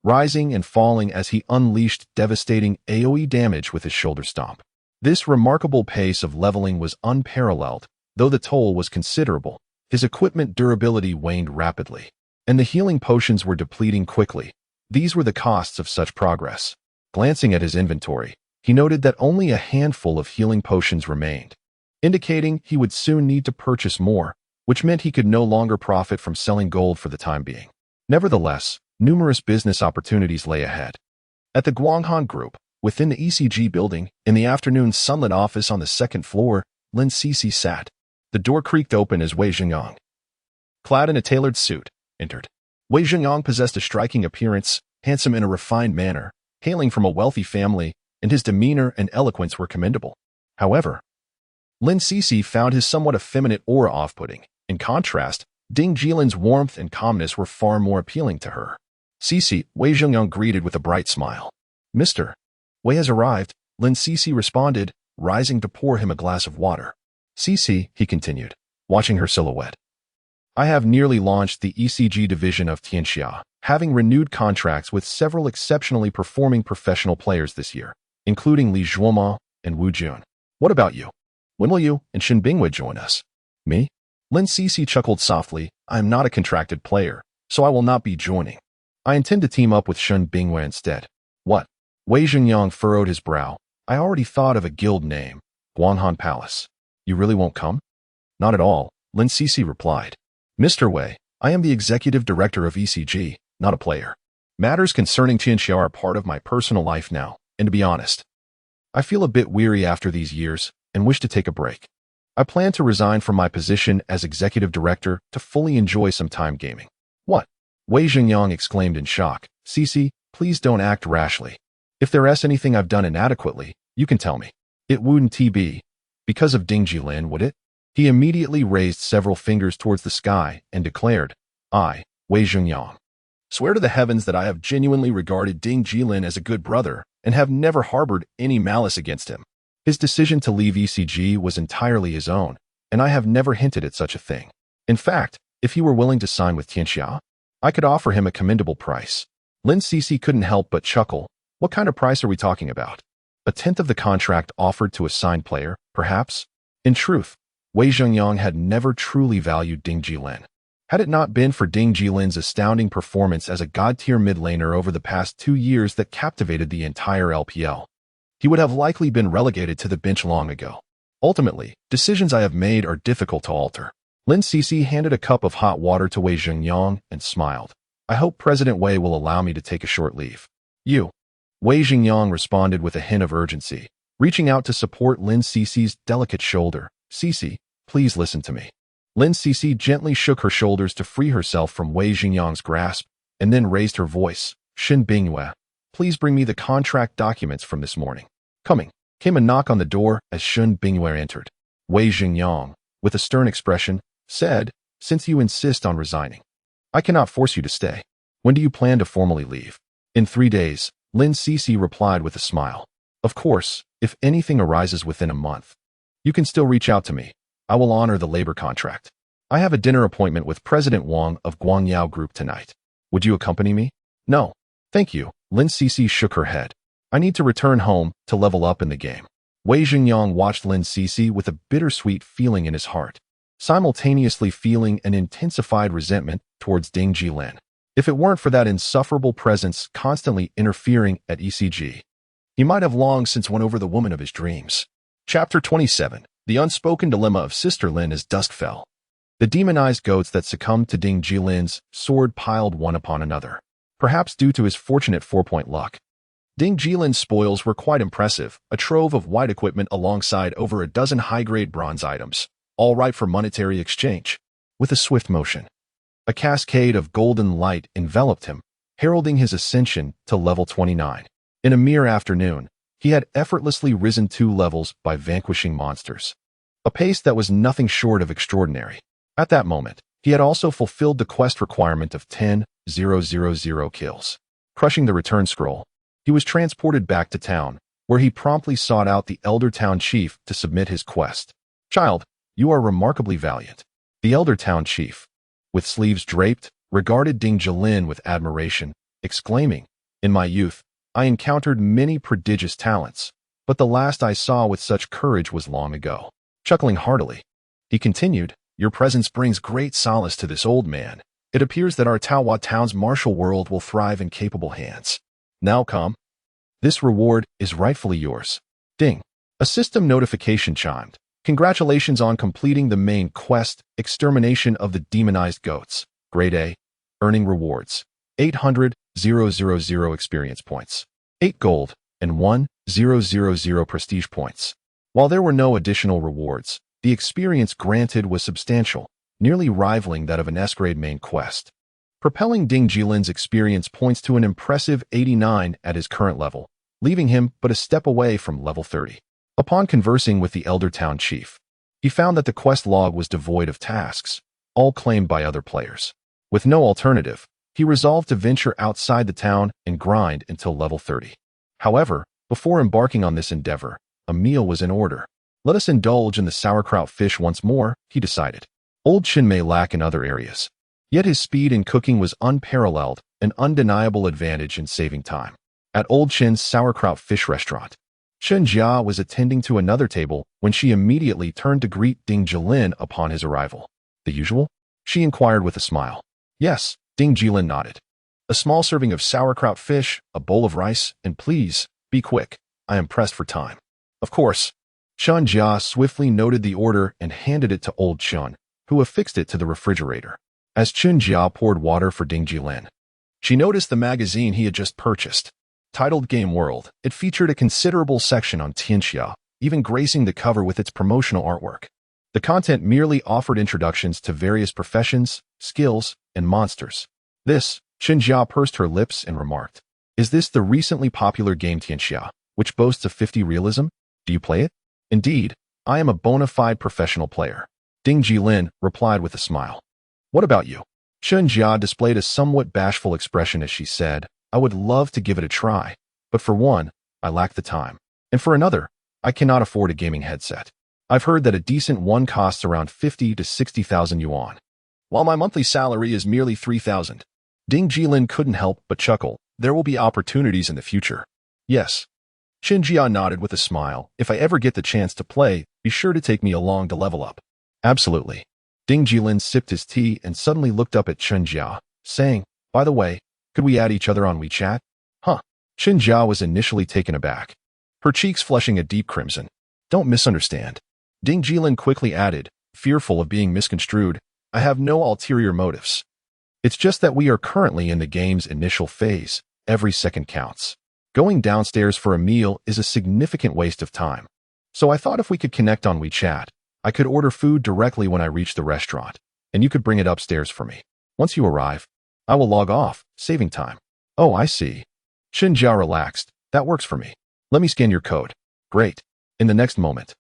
[SPEAKER 1] rising and falling as he unleashed devastating AoE damage with his shoulder stomp. This remarkable pace of leveling was unparalleled, though the toll was considerable. His equipment durability waned rapidly, and the healing potions were depleting quickly. These were the costs of such progress. Glancing at his inventory, he noted that only a handful of healing potions remained, indicating he would soon need to purchase more, which meant he could no longer profit from selling gold for the time being. Nevertheless, numerous business opportunities lay ahead. At the Guanghan Group, within the ECG building, in the afternoon sunlit office on the 2nd floor, Lin Cixi sat. The door creaked open as Wei Zhengyang, clad in a tailored suit, entered. Wei Zhengyang possessed a striking appearance, handsome in a refined manner, hailing from a wealthy family, and his demeanor and eloquence were commendable. However, Lin Cixi found his somewhat effeminate aura off-putting. In contrast, Ding Jilin's warmth and calmness were far more appealing to her. "Cixi," Wei Zhengyang greeted with a bright smile. "Mr. Wei has arrived," Lin Cixi responded, rising to pour him a glass of water. "Cixi," he continued, watching her silhouette, "I have nearly launched the ECG division of Tianxia, having renewed contracts with several exceptionally performing professional players this year, including Li Zhuoma and Wu Jun. What about you? When will you and Shen Bingwei join us?" "Me?" Lin Cixi chuckled softly. "I am not a contracted player, so I will not be joining. I intend to team up with Shen Bingwei instead." "What?" Wei Zhengyang furrowed his brow. "I already thought of a guild name, Guanghan Palace." "You really won't come?" "Not at all," Lin Cixi replied. "Mr. Wei, I am the executive director of ECG, not a player. Matters concerning Tianxia are part of my personal life now, and to be honest, I feel a bit weary after these years and wish to take a break. I plan to resign from my position as executive director to fully enjoy some time gaming." "What?" Wei Zhengyang exclaimed in shock. "Cixi, please don't act rashly. If there's anything I've done inadequately, you can tell me. It wouldn't be because of Ding Jilin, would it?" He immediately raised several fingers towards the sky and declared, "I, Wei Zhengyang, swear to the heavens that I have genuinely regarded Ding Jilin as a good brother and have never harbored any malice against him. His decision to leave ECG was entirely his own, and I have never hinted at such a thing. In fact, if he were willing to sign with Tianxia, I could offer him a commendable price." Lin Cixi couldn't help but chuckle. "What kind of price are we talking about? 1/10 of the contract offered to a signed player, perhaps?" In truth, Wei Zhengyang had never truly valued Ding Jilin. Had it not been for Ding Jilin's astounding performance as a god-tier mid-laner over the past 2 years that captivated the entire LPL, he would have likely been relegated to the bench long ago. Ultimately, decisions I have made are difficult to alter. Lin Cixi handed a cup of hot water to Wei Zhengyang and smiled. "I hope President Wei will allow me to take a short leave." "You?" Wei Zhengyang responded with a hint of urgency, reaching out to support Lin Cixi's delicate shoulder. "Cixi, please listen to me." Lin Cixi gently shook her shoulders to free herself from Wei Zhengyang's grasp, and then raised her voice. "Shen Bingwei, please bring me the contract documents from this morning." "Coming." Came a knock on the door as Shun Bingyue entered. Wei Xingyang, with a stern expression, said, "Since you insist on resigning, I cannot force you to stay. When do you plan to formally leave?" "In 3 days," Lin Cixi replied with a smile. "Of course, if anything arises within a month, you can still reach out to me. I will honor the labor contract. I have a dinner appointment with President Wang of Guangyao Group tonight. Would you accompany me?" "No, thank you." Lin Cixi shook her head. "I need to return home to level up in the game." Wei Xingyang watched Lin Cixi with a bittersweet feeling in his heart, simultaneously feeling an intensified resentment towards Ding Jilin. If it weren't for that insufferable presence constantly interfering at ECG, he might have long since won over the woman of his dreams. Chapter 27. The unspoken dilemma of Sister Lin as dusk fell. The demonized goats that succumbed to Ding Jilin's sword piled one upon another, perhaps due to his fortunate 4-point luck. Ding Jilin's spoils were quite impressive, a trove of white equipment alongside over a dozen high-grade bronze items, all right for monetary exchange. With a swift motion, a cascade of golden light enveloped him, heralding his ascension to level 29. In a mere afternoon, he had effortlessly risen 2 levels by vanquishing monsters, a pace that was nothing short of extraordinary. At that moment, he had also fulfilled the quest requirement of 10,000 kills. Crushing the return scroll, he was transported back to town, where he promptly sought out the Elder Town Chief to submit his quest. "Child, you are remarkably valiant." The Elder Town Chief, with sleeves draped, regarded Ding Jilin with admiration, exclaiming, "In my youth, I encountered many prodigious talents, but the last I saw with such courage was long ago." Chuckling heartily, he continued, "Your presence brings great solace to this old man. It appears that our Taohua town's martial world will thrive in capable hands. Now come. This reward is rightfully yours." Ding. A system notification chimed. "Congratulations on completing the main quest, Extermination of the Demonized Goats. Grade A. Earning rewards. 800,000 experience points, 8 gold, and 1,000 prestige points." While there were no additional rewards, the experience granted was substantial, nearly rivaling that of an S-grade main quest, propelling Ding Jilin's experience points to an impressive 89 at his current level, leaving him but a step away from level 30. Upon conversing with the Elder Town Chief, he found that the quest log was devoid of tasks, all claimed by other players. With no alternative, he resolved to venture outside the town and grind until level 30. However, before embarking on this endeavor, a meal was in order. "Let us indulge in the sauerkraut fish once more," he decided. Old Chen may lack in other areas, yet his speed in cooking was unparalleled, an undeniable advantage in saving time. At Old Chen's sauerkraut fish restaurant, Chen Jia was attending to another table when she immediately turned to greet Ding Jilin upon his arrival. "The usual?" she inquired with a smile. "Yes," Ding Jilin nodded. "A small serving of sauerkraut fish, a bowl of rice, and please, be quick. I am pressed for time." "Of course." Chen Jia swiftly noted the order and handed it to Old Chen, who affixed it to the refrigerator. As Chen Jia poured water for Ding Jilin, she noticed the magazine he had just purchased. Titled Game World, it featured a considerable section on Tianxia, even gracing the cover with its promotional artwork. The content merely offered introductions to various professions, skills, and monsters. "This," Chen Jia pursed her lips and remarked, "is this the recently popular game Tianxia, which boasts of 50 realism? Do you play it?" "Indeed, I am a bona fide professional player," Ding Jilin replied with a smile. "What about you?" Chen Jia displayed a somewhat bashful expression as she said, "I would love to give it a try, but for one, I lack the time. And for another, I cannot afford a gaming headset. I've heard that a decent one costs around 50 to 60,000 yuan, while my monthly salary is merely 3,000. Ding Jilin couldn't help but chuckle. "There will be opportunities in the future." "Yes." Chen Jia nodded with a smile. "If I ever get the chance to play, be sure to take me along to level up." "Absolutely." Ding Jilin sipped his tea and suddenly looked up at Chen Jia, saying, "By the way, could we add each other on WeChat?" "Huh." Chen Jia was initially taken aback, her cheeks flushing a deep crimson. "Don't misunderstand." Ding Jilin quickly added, fearful of being misconstrued, "I have no ulterior motives. It's just that we are currently in the game's initial phase. Every second counts. Going downstairs for a meal is a significant waste of time. So I thought if we could connect on WeChat, I could order food directly when I reach the restaurant, and you could bring it upstairs for me. Once you arrive, I will log off, saving time." "Oh, I see." Chen Jia relaxed. "That works for me. Let me scan your code." "Great." In the next moment,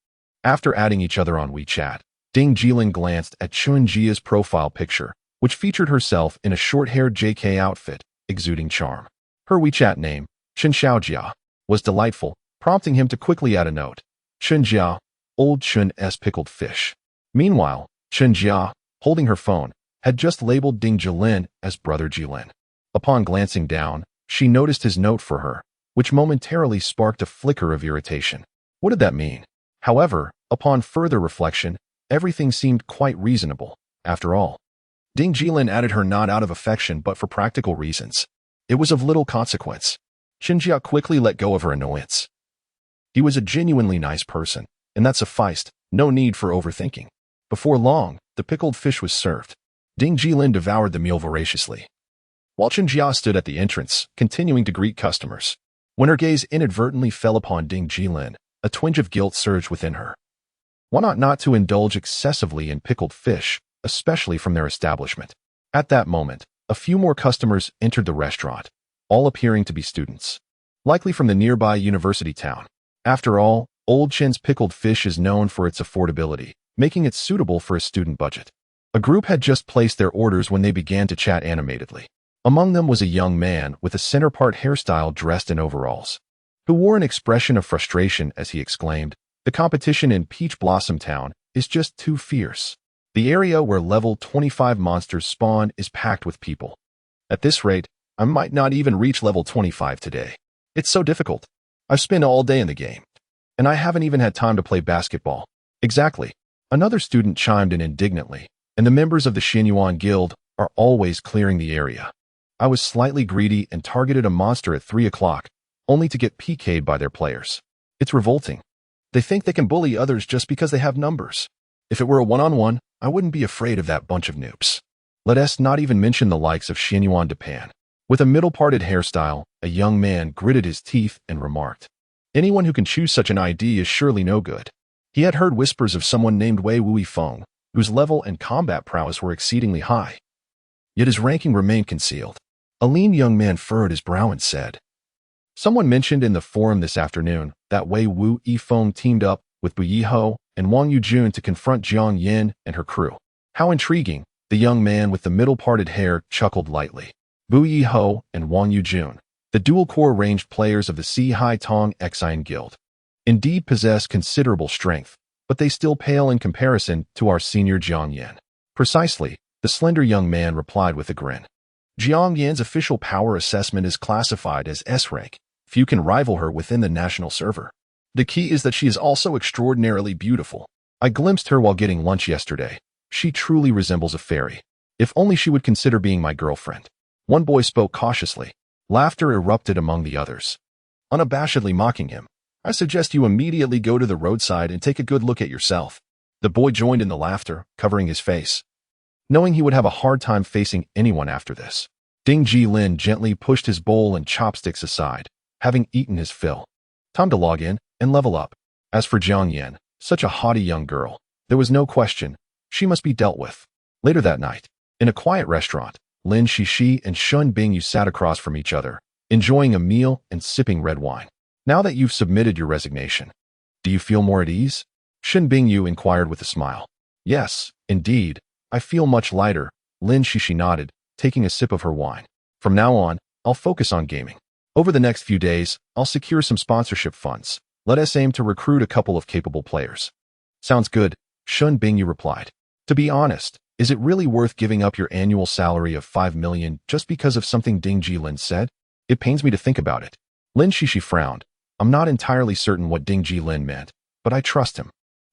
[SPEAKER 1] after adding each other on WeChat, Ding Jilin glanced at Chunjia's profile picture, which featured herself in a short-haired JK outfit, exuding charm. Her WeChat name, Chen Xiaojia, was delightful, prompting him to quickly add a note. Chunjia, old Chun's pickled fish. Meanwhile, Chunjia, holding her phone, had just labeled Ding Jilin as Brother Jilin. Upon glancing down, she noticed his note for her, which momentarily sparked a flicker of irritation. What did that mean? However, upon further reflection, everything seemed quite reasonable. After all, Ding Jilin added her not out of affection but for practical reasons. It was of little consequence. Chunjia quickly let go of her annoyance. He was a genuinely nice person, and that sufficed, no need for overthinking. Before long, the pickled fish was served. Ding Jilin devoured the meal voraciously, while Chunjia stood at the entrance, continuing to greet customers. When her gaze inadvertently fell upon Ding Jilin, a twinge of guilt surged within her. One ought not to indulge excessively in pickled fish, especially from their establishment. At that moment, a few more customers entered the restaurant, all appearing to be students, likely from the nearby university town. After all, Old Chen's pickled fish is known for its affordability, making it suitable for a student budget. A group had just placed their orders when they began to chat animatedly. Among them was a young man with a center-part hairstyle dressed in overalls, who wore an expression of frustration as he exclaimed, "The competition in Peach Blossom Town is just too fierce. The area where level 25 monsters spawn is packed with people. At this rate, I might not even reach level 25 today. It's so difficult. I've spent all day in the game, and I haven't even had time to play basketball." Exactly. Another student chimed in indignantly, and the members of the Xinyuan Guild are always clearing the area. I was slightly greedy and targeted a monster at 3 o'clock, only to get PK'd by their players. It's revolting. They think they can bully others just because they have numbers. If it were a one-on-one, I wouldn't be afraid of that bunch of noobs. Let us not even mention the likes of Xinyuan Depan. With a middle-parted hairstyle, a young man gritted his teeth and remarked, "Anyone who can choose such an ID is surely no good." He had heard whispers of someone named Wei Wuifeng, whose level and combat prowess were exceedingly high. Yet his ranking remained concealed. A lean young man furrowed his brow and said, "Someone mentioned in the forum this afternoon that Wei Wuifeng teamed up with Bu Yiho and Wang Yujun to confront Jiang Yin and her crew." How intriguing, the young man with the middle-parted hair chuckled lightly. Bu Yiho and Wang Yujun, the dual-core ranged players of the Si Hai Tong Xian Guild, indeed possess considerable strength, but they still pale in comparison to our senior Jiang Yin. Precisely, the slender young man replied with a grin. Jiang Yin's official power assessment is classified as S-rank. Few can rival her within the national server. The key is that she is also extraordinarily beautiful. I glimpsed her while getting lunch yesterday. She truly resembles a fairy. If only she would consider being my girlfriend. One boy spoke cautiously. Laughter erupted among the others. Unabashedly mocking him, "I suggest you immediately go to the roadside and take a good look at yourself." The boy joined in the laughter, covering his face, knowing he would have a hard time facing anyone after this. Ding Jilin gently pushed his bowl and chopsticks aside, having eaten his fill. Time to log in and level up. As for Jiang Yin, such a haughty young girl, there was no question, she must be dealt with. Later that night, in a quiet restaurant, Lin Shishi and Shun Bingyu sat across from each other, enjoying a meal and sipping red wine. "Now that you've submitted your resignation, do you feel more at ease?" Shun Bingyu inquired with a smile. "Yes, indeed, I feel much lighter," Lin Shishi nodded, taking a sip of her wine. "From now on, I'll focus on gaming. Over the next few days, I'll secure some sponsorship funds. Let us aim to recruit a couple of capable players." "Sounds good," Shun Bingyu replied. "To be honest, is it really worth giving up your annual salary of 5 million just because of something Ding Jilin said? It pains me to think about it." Lin Shishi frowned. "I'm not entirely certain what Ding Jilin meant, but I trust him.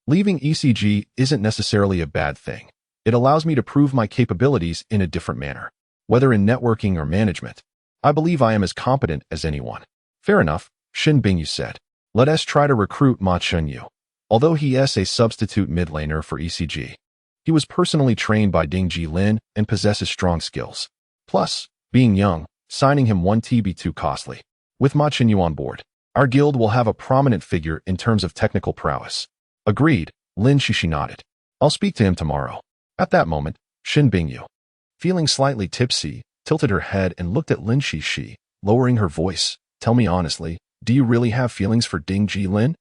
[SPEAKER 1] Leaving ECG isn't necessarily a bad thing. It allows me to prove my capabilities in a different manner, whether in networking or management. I believe I am as competent as anyone." "Fair enough," Shin Bingyu said. "Let us try to recruit Ma Chunyu. Although he is a substitute mid laner for ECG, he was personally trained by Ding Jilin and possesses strong skills. Plus, being young, signing him won't be too costly. With Ma Chunyu on board, our guild will have a prominent figure in terms of technical prowess." "Agreed," Lin Shishi nodded. "I'll speak to him tomorrow." At that moment, Shin Bingyu, feeling slightly tipsy, tilted her head and looked at Lin Shishi, lowering her voice. "Tell me honestly, do you really have feelings for Ding Jilin?"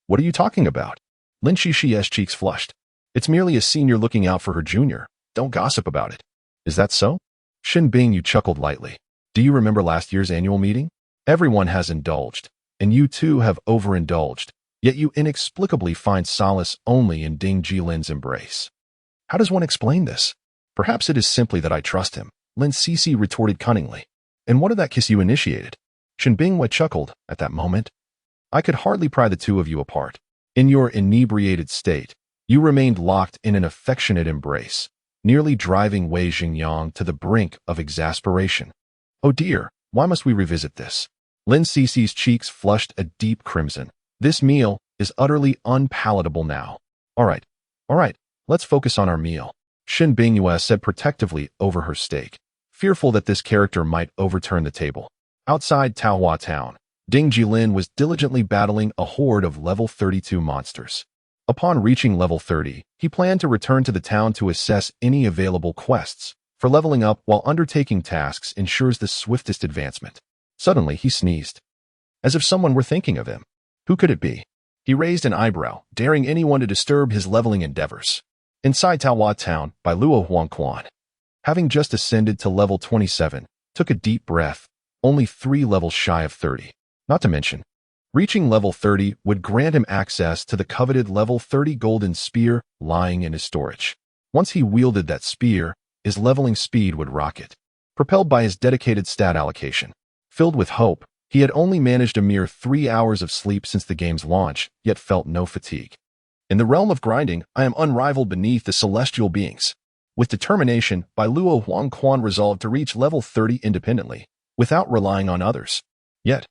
[SPEAKER 1] What are you talking about? Lin Shixi's cheeks flushed. It's merely a senior looking out for her junior. Don't gossip about it. Is that so? Shin Bing, chuckled lightly. Do you remember last year's annual meeting? Everyone has indulged, and you too have overindulged, yet you inexplicably find solace only in Ding Jilin's embrace. How does one explain this? Perhaps it is simply that I trust him, Lin Cixi retorted cunningly. And what of that kiss you initiated? Shin Bing chuckled at that moment. I could hardly pry the two of you apart. In your inebriated state, you remained locked in an affectionate embrace, nearly driving Wei Xingyang to the brink of exasperation. Oh dear, why must we revisit this? Lin Cixi's cheeks flushed a deep crimson. This meal is utterly unpalatable now. All right, let's focus on our meal, Shin Bingyue said protectively over her steak, fearful that this character might overturn the table. Outside Taohua Town, Ding Jilin was diligently battling a horde of level 32 monsters. Upon reaching level 30, he planned to return to the town to assess any available quests, for leveling up while undertaking tasks ensures the swiftest advancement. Suddenly, he sneezed, as if someone were thinking of him. Who could it be? He raised an eyebrow, daring anyone to disturb his leveling endeavors. Inside Taohua Town, by Luo Huangquan, having just ascended to level 27, took a deep breath, only 3 levels shy of 30. Not to mention, reaching level 30 would grant him access to the coveted level 30 golden spear lying in his storage. Once he wielded that spear, his leveling speed would rocket. Propelled by his dedicated stat allocation, filled with hope, he had only managed a mere 3 hours of sleep since the game's launch, yet felt no fatigue. In the realm of grinding, I am unrivaled beneath the celestial beings. With determination, Bai Luo Huangquan resolved to reach level 30 independently, without relying on others. Yet,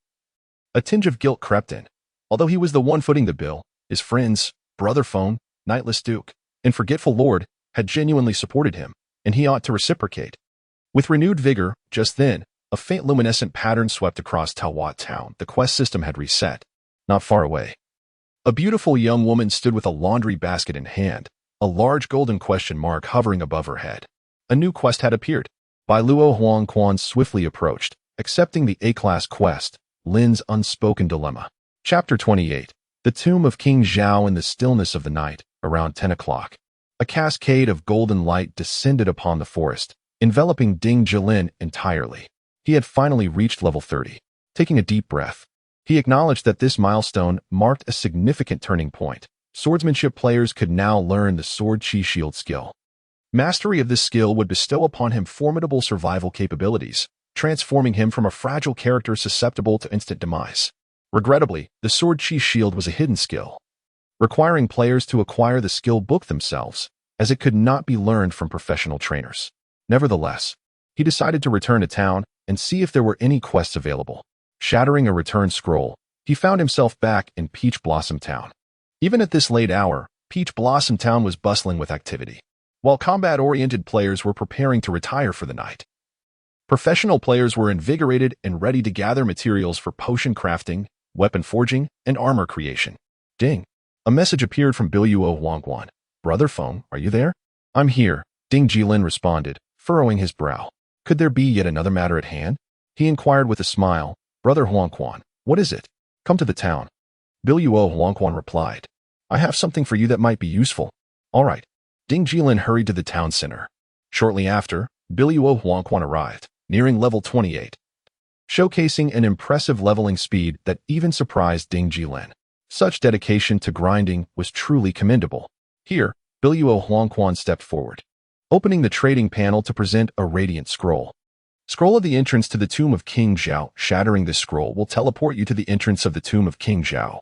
[SPEAKER 1] a tinge of guilt crept in. Although he was the one footing the bill, his friends, Brother Phone, Knightless Duke, and Forgetful Lord had genuinely supported him, and he ought to reciprocate. With renewed vigor, just then, a faint luminescent pattern swept across Taohua Town. The quest system had reset. Not far away, a beautiful young woman stood with a laundry basket in hand, a large golden question mark hovering above her head. A new quest had appeared. Bai Luo Huangquan swiftly approached, accepting the A-class quest, Lin's Unspoken Dilemma. Chapter 28. The Tomb of King Zhao. In the stillness of the night, around 10 o'clock, a cascade of golden light descended upon the forest, enveloping Ding Jilin entirely. He had finally reached level 30. Taking a deep breath, he acknowledged that this milestone marked a significant turning point. Swordsmanship players could now learn the sword chi shield skill. Mastery of this skill would bestow upon him formidable survival capabilities, transforming him from a fragile character susceptible to instant demise. Regrettably, the sword chi shield was a hidden skill, requiring players to acquire the skill book themselves, as it could not be learned from professional trainers. Nevertheless, he decided to return to town and see if there were any quests available. Shattering a return scroll, he found himself back in Peach Blossom Town. Even at this late hour, Peach Blossom Town was bustling with activity. While combat-oriented players were preparing to retire for the night, professional players were invigorated and ready to gather materials for potion crafting, weapon forging, and armor creation. Ding! A message appeared from Biluo Huangquan. Brother Phone, are you there? I'm here, Ding Jilin responded, furrowing his brow. Could there be yet another matter at hand? He inquired with a smile. Brother Huangquan, what is it? Come to the town. Biluo Huangquan replied. I have something for you that might be useful. All right. Ding Jilin hurried to the town center. Shortly after, Biluo Huangquan arrived, nearing level 28, showcasing an impressive leveling speed that even surprised Ding Jilin. Such dedication to grinding was truly commendable. Here, Biluo Huangquan stepped forward, opening the trading panel to present a radiant scroll. Scroll of the entrance to the tomb of King Zhao. Shattering this scroll will teleport you to the entrance of the tomb of King Zhao,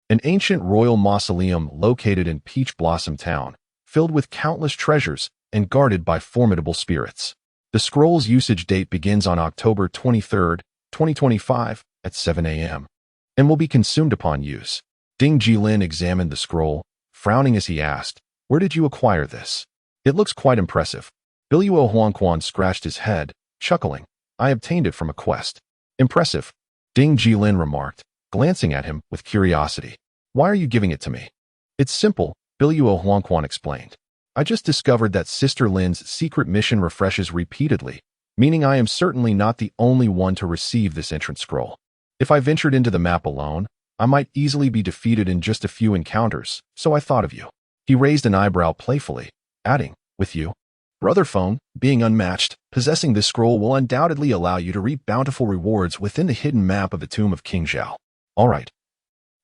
[SPEAKER 1] an ancient royal mausoleum located in Peach Blossom Town, filled with countless treasures and guarded by formidable spirits. The scroll's usage date begins on October 23, 2025, at 7 a.m., and will be consumed upon use. Ding Jilin examined the scroll, frowning as he asked, Where did you acquire this? It looks quite impressive. Biluo Huangquan scratched his head, chuckling. I obtained it from a quest. Impressive, Ding Jilin remarked, glancing at him with curiosity. Why are you giving it to me? It's simple, Biluo Huangquan explained. I just discovered that Sister Lin's secret mission refreshes repeatedly, meaning I am certainly not the only one to receive this entrance scroll. If I ventured into the map alone, I might easily be defeated in just a few encounters, so I thought of you. He raised an eyebrow playfully, adding, with you. Brother Phone, being unmatched, possessing this scroll will undoubtedly allow you to reap bountiful rewards within the hidden map of the tomb of King Zhao. All right.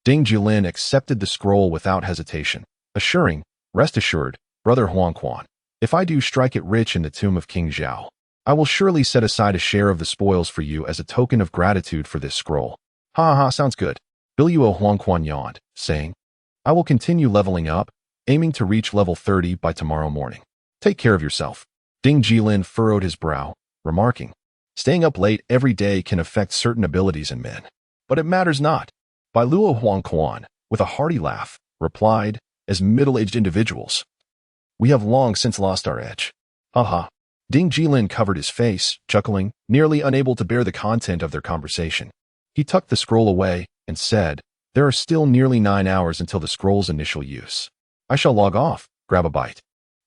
[SPEAKER 1] Ding Jilin accepted the scroll without hesitation, assuring, rest assured, Brother Huang Quan, if I do strike it rich in the tomb of King Zhao, I will surely set aside a share of the spoils for you as a token of gratitude for this scroll. Ha ha, sounds good. Biluo Huang Quan yawned, saying, I will continue leveling up, aiming to reach level 30 by tomorrow morning. Take care of yourself. Ding Jilin furrowed his brow, remarking, staying up late every day can affect certain abilities in men. But it matters not. Biluo Huang Quan, with a hearty laugh, replied, as middle-aged individuals, we have long since lost our edge. Ha. Ding Jilin covered his face, chuckling, nearly unable to bear the content of their conversation. He tucked the scroll away and said, there are still nearly 9 hours until the scroll's initial use. I shall log off, grab a bite,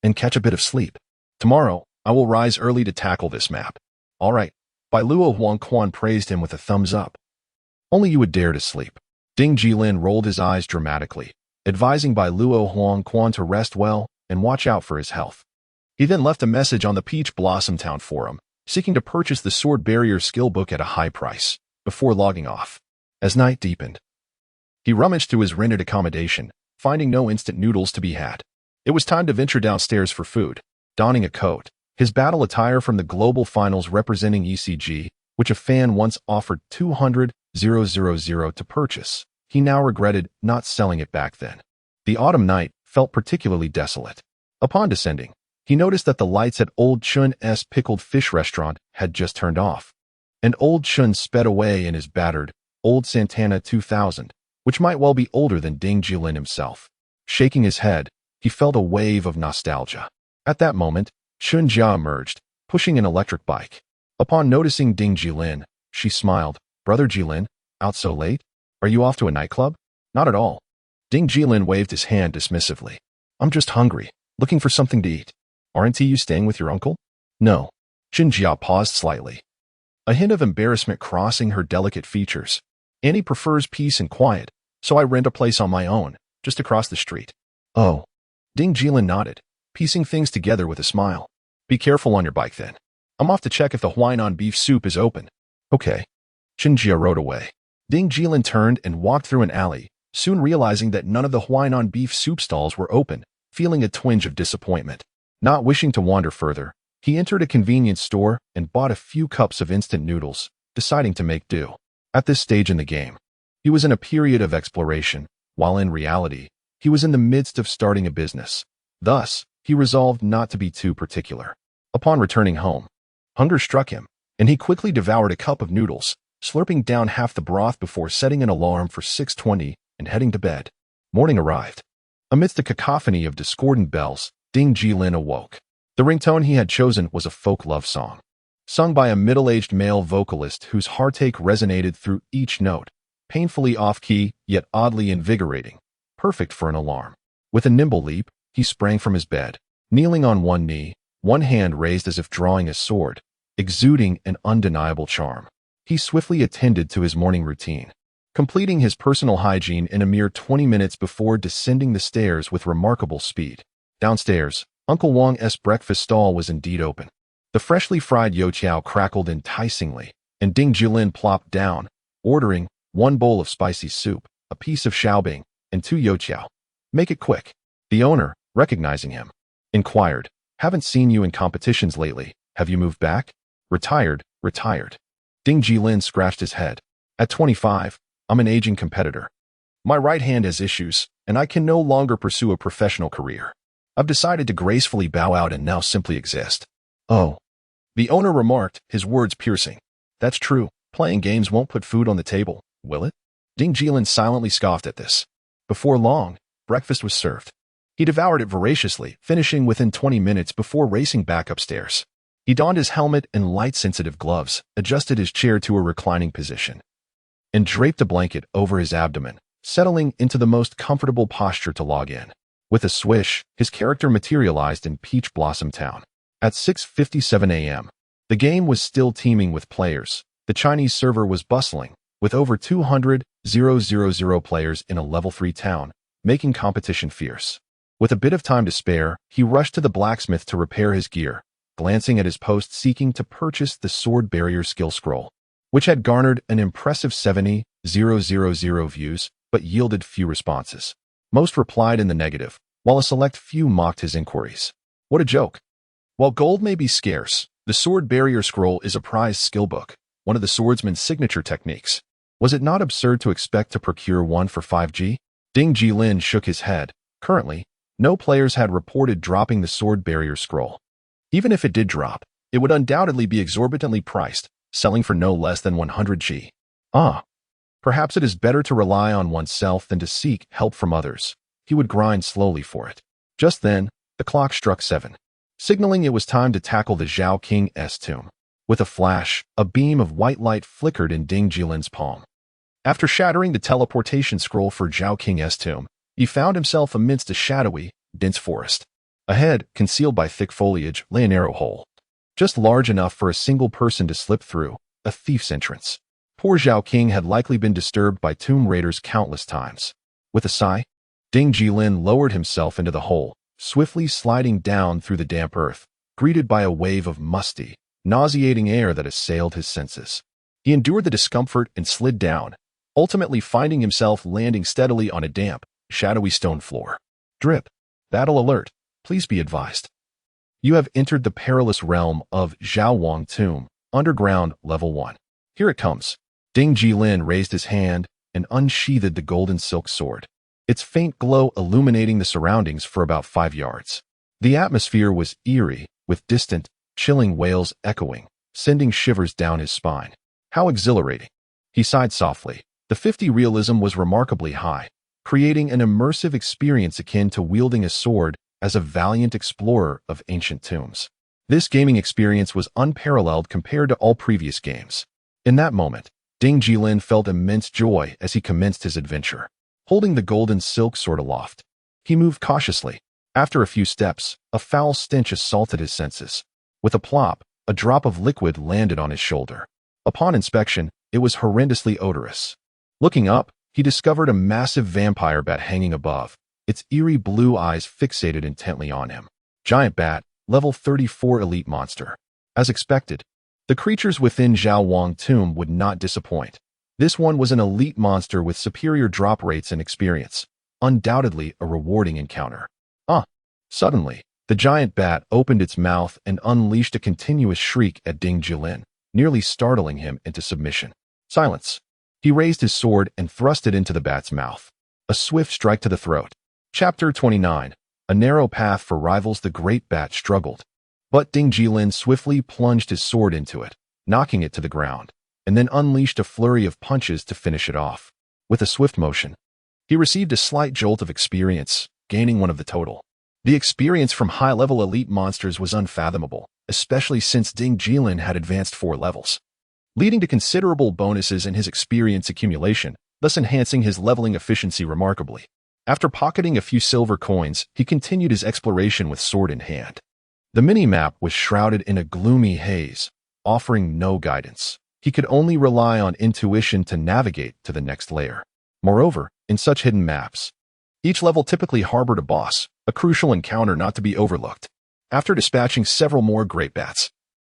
[SPEAKER 1] and catch a bit of sleep. Tomorrow, I will rise early to tackle this map. All right. Biluo Huang Quan praised him with a thumbs up. Only you would dare to sleep. Ding Jilin rolled his eyes dramatically, advising Biluo Huang Quan to rest well and watch out for his health. He then left a message on the Peach Blossom Town forum, seeking to purchase the Sword Barrier skill book at a high price, before logging off. As night deepened, he rummaged through his rented accommodation, finding no instant noodles to be had. It was time to venture downstairs for food. Donning a coat, his battle attire from the global finals representing ECG, which a fan once offered 200,000 to purchase, he now regretted not selling it back then. The autumn night felt particularly desolate. Upon descending, he noticed that the lights at Old Chun's pickled fish restaurant had just turned off, and Old Chun sped away in his battered, old Santana 2000, which might well be older than Ding Jilin himself. Shaking his head, he felt a wave of nostalgia. At that moment, Chun Jia emerged, pushing an electric bike. Upon noticing Ding Jilin, she smiled. Brother Jilin, out so late? Are you off to a nightclub? Not at all. Ding Jilin waved his hand dismissively. I'm just hungry, looking for something to eat. Aren't you staying with your uncle? No. Chun Jia paused slightly, a hint of embarrassment crossing her delicate features. Annie prefers peace and quiet, so I rent a place on my own, just across the street. Oh. Ding Jilin nodded, piecing things together with a smile. Be careful on your bike then. I'm off to check if the Huainan beef soup is open. Okay. Chun Jia rode away. Ding Jilin turned and walked through an alley, soon realizing that none of the Huainan beef soup stalls were open, feeling a twinge of disappointment. Not wishing to wander further, he entered a convenience store and bought a few cups of instant noodles, deciding to make do. At this stage in the game, he was in a period of exploration, while in reality, he was in the midst of starting a business. Thus, he resolved not to be too particular. Upon returning home, hunger struck him, and he quickly devoured a cup of noodles, slurping down half the broth before setting an alarm for 6:20 and heading to bed. Morning arrived. Amidst a cacophony of discordant bells, Ding Jilin awoke. The ringtone he had chosen was a folk love song, sung by a middle-aged male vocalist whose heartache resonated through each note, painfully off-key, yet oddly invigorating, perfect for an alarm. With a nimble leap, he sprang from his bed, kneeling on one knee, one hand raised as if drawing a sword, exuding an undeniable charm. He swiftly attended to his morning routine, completing his personal hygiene in a mere 20 minutes before descending the stairs with remarkable speed. Downstairs, Uncle Wang's breakfast stall was indeed open. The freshly fried youtiao crackled enticingly, and Ding Jilin plopped down, ordering 1 bowl of spicy soup, a piece of xiaobing, and 2 youtiao. Make it quick. The owner, recognizing him, inquired, haven't seen you in competitions lately. Have you moved back? Retired. Ding Jilin scratched his head. At 25, I'm an aging competitor. My right hand has issues, and I can no longer pursue a professional career. I've decided to gracefully bow out and now simply exist. Oh. The owner remarked, his words piercing. That's true. Playing games won't put food on the table, will it? Ding Jilin silently scoffed at this. Before long, breakfast was served. He devoured it voraciously, finishing within 20 minutes before racing back upstairs. He donned his helmet and light-sensitive gloves, adjusted his chair to a reclining position, and draped a blanket over his abdomen, settling into the most comfortable posture to log in. With a swish, his character materialized in Peach Blossom Town. At 6:57 a.m., the game was still teeming with players. The Chinese server was bustling, with over 200,000 players in a level 3 town, making competition fierce. With a bit of time to spare, he rushed to the blacksmith to repair his gear, glancing at his post seeking to purchase the sword barrier skill scroll, which had garnered an impressive 70,000 views, but yielded few responses. Most replied in the negative, while a select few mocked his inquiries. What a joke! While gold may be scarce, the sword barrier scroll is a prized skill book, one of the swordsman's signature techniques. Was it not absurd to expect to procure one for 5G? Ding Jilin shook his head. Currently, no players had reported dropping the sword barrier scroll. Even if it did drop, it would undoubtedly be exorbitantly priced, selling for no less than 100G. Perhaps it is better to rely on oneself than to seek help from others. He would grind slowly for it. Just then, the clock struck 7, signaling it was time to tackle the Zhao King's tomb. With a flash, a beam of white light flickered in Ding Jilin's palm. After shattering the teleportation scroll for Zhao King's tomb, he found himself amidst a shadowy, dense forest. Ahead, concealed by thick foliage, lay a narrow hole, just large enough for a single person to slip through, a thief's entrance. Poor Zhao King had likely been disturbed by tomb raiders countless times. With a sigh, Ding Jilin lowered himself into the hole, swiftly sliding down through the damp earth, greeted by a wave of musty, nauseating air that assailed his senses. He endured the discomfort and slid down, ultimately finding himself landing steadily on a damp, shadowy stone floor. Drip. Battle alert. Please be advised. You have entered the perilous realm of Zhao Wang Tomb, underground, level 1. Here it comes. Ding Jilin raised his hand and unsheathed the golden silk sword, its faint glow illuminating the surroundings for about 5 yards. The atmosphere was eerie, with distant, chilling wails echoing, sending shivers down his spine. How exhilarating! He sighed softly. The 50 realism was remarkably high, creating an immersive experience akin to wielding a sword as a valiant explorer of ancient tombs. This gaming experience was unparalleled compared to all previous games. In that moment, Ding Jilin felt immense joy as he commenced his adventure. Holding the golden silk sword aloft, he moved cautiously. After a few steps, a foul stench assaulted his senses. With a plop, a drop of liquid landed on his shoulder. Upon inspection, it was horrendously odorous. Looking up, he discovered a massive vampire bat hanging above, its eerie blue eyes fixated intently on him. Giant bat, level 34 elite monster. As expected, the creatures within Zhao Wang Tomb would not disappoint. This one was an elite monster with superior drop rates and experience, undoubtedly a rewarding encounter. Suddenly, the giant bat opened its mouth and unleashed a continuous shriek at Ding Jilin, nearly startling him into submission. Silence. He raised his sword and thrust it into the bat's mouth. A swift strike to the throat. Chapter 29. A narrow path for rivals. The great bat struggled, but Ding Jilin swiftly plunged his sword into it, knocking it to the ground, and then unleashed a flurry of punches to finish it off. With a swift motion, he received a slight jolt of experience, gaining one of the total. The experience from high-level elite monsters was unfathomable, especially since Ding Jilin had advanced 4 levels, leading to considerable bonuses in his experience accumulation, thus enhancing his leveling efficiency remarkably. After pocketing a few silver coins, he continued his exploration with sword in hand. The mini-map was shrouded in a gloomy haze, offering no guidance. He could only rely on intuition to navigate to the next layer. Moreover, in such hidden maps, each level typically harbored a boss, a crucial encounter not to be overlooked. After dispatching several more great bats,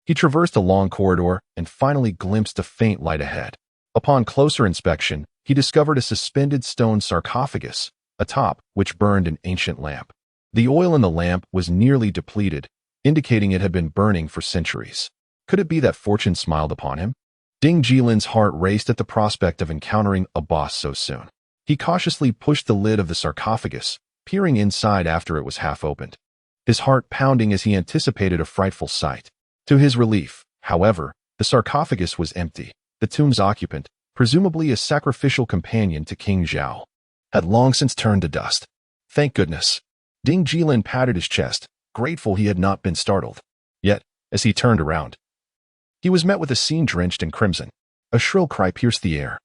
[SPEAKER 1] he traversed a long corridor and finally glimpsed a faint light ahead. Upon closer inspection, he discovered a suspended stone sarcophagus, atop which burned an ancient lamp. The oil in the lamp was nearly depleted, indicating it had been burning for centuries. Could it be that fortune smiled upon him? Ding Jilin's heart raced at the prospect of encountering a boss so soon. He cautiously pushed the lid of the sarcophagus, peering inside after it was half opened, his heart pounding as he anticipated a frightful sight. To his relief, however, the sarcophagus was empty. The tomb's occupant, presumably a sacrificial companion to King Zhao, had long since turned to dust. Thank goodness. Ding Jilin patted his chest, grateful he had not been startled. Yet, as he turned around, he was met with a scene drenched in crimson. A shrill cry pierced the air,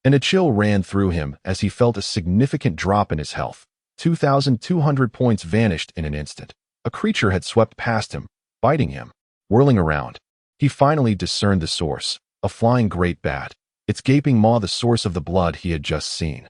[SPEAKER 1] and a chill ran through him as he felt a significant drop in his health. 2,200 points vanished in an instant. A creature had swept past him, biting him. Whirling around, he finally discerned the source, a flying great bat, its gaping maw the source of the blood he had just seen.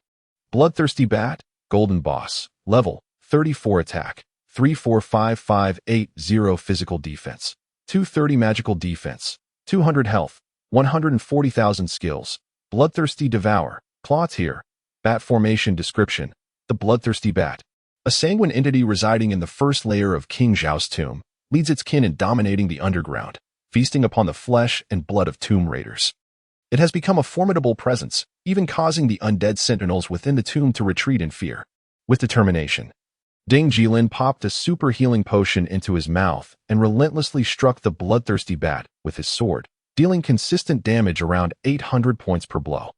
[SPEAKER 1] Bloodthirsty Bat, Golden Boss, level 34 attack, 345580 physical defense, 230 magical defense, 200 health, 140,000 skills. Bloodthirsty Devour, Claw Tier, Bat Formation Description: the Bloodthirsty Bat, a sanguine entity residing in the first layer of King Zhao's tomb, leads its kin in dominating the underground, feasting upon the flesh and blood of tomb raiders. It has become a formidable presence, even causing the undead sentinels within the tomb to retreat in fear. With determination, Ding Jilin popped a super healing potion into his mouth and relentlessly struck the bloodthirsty bat with his sword, dealing consistent damage around 800 points per blow.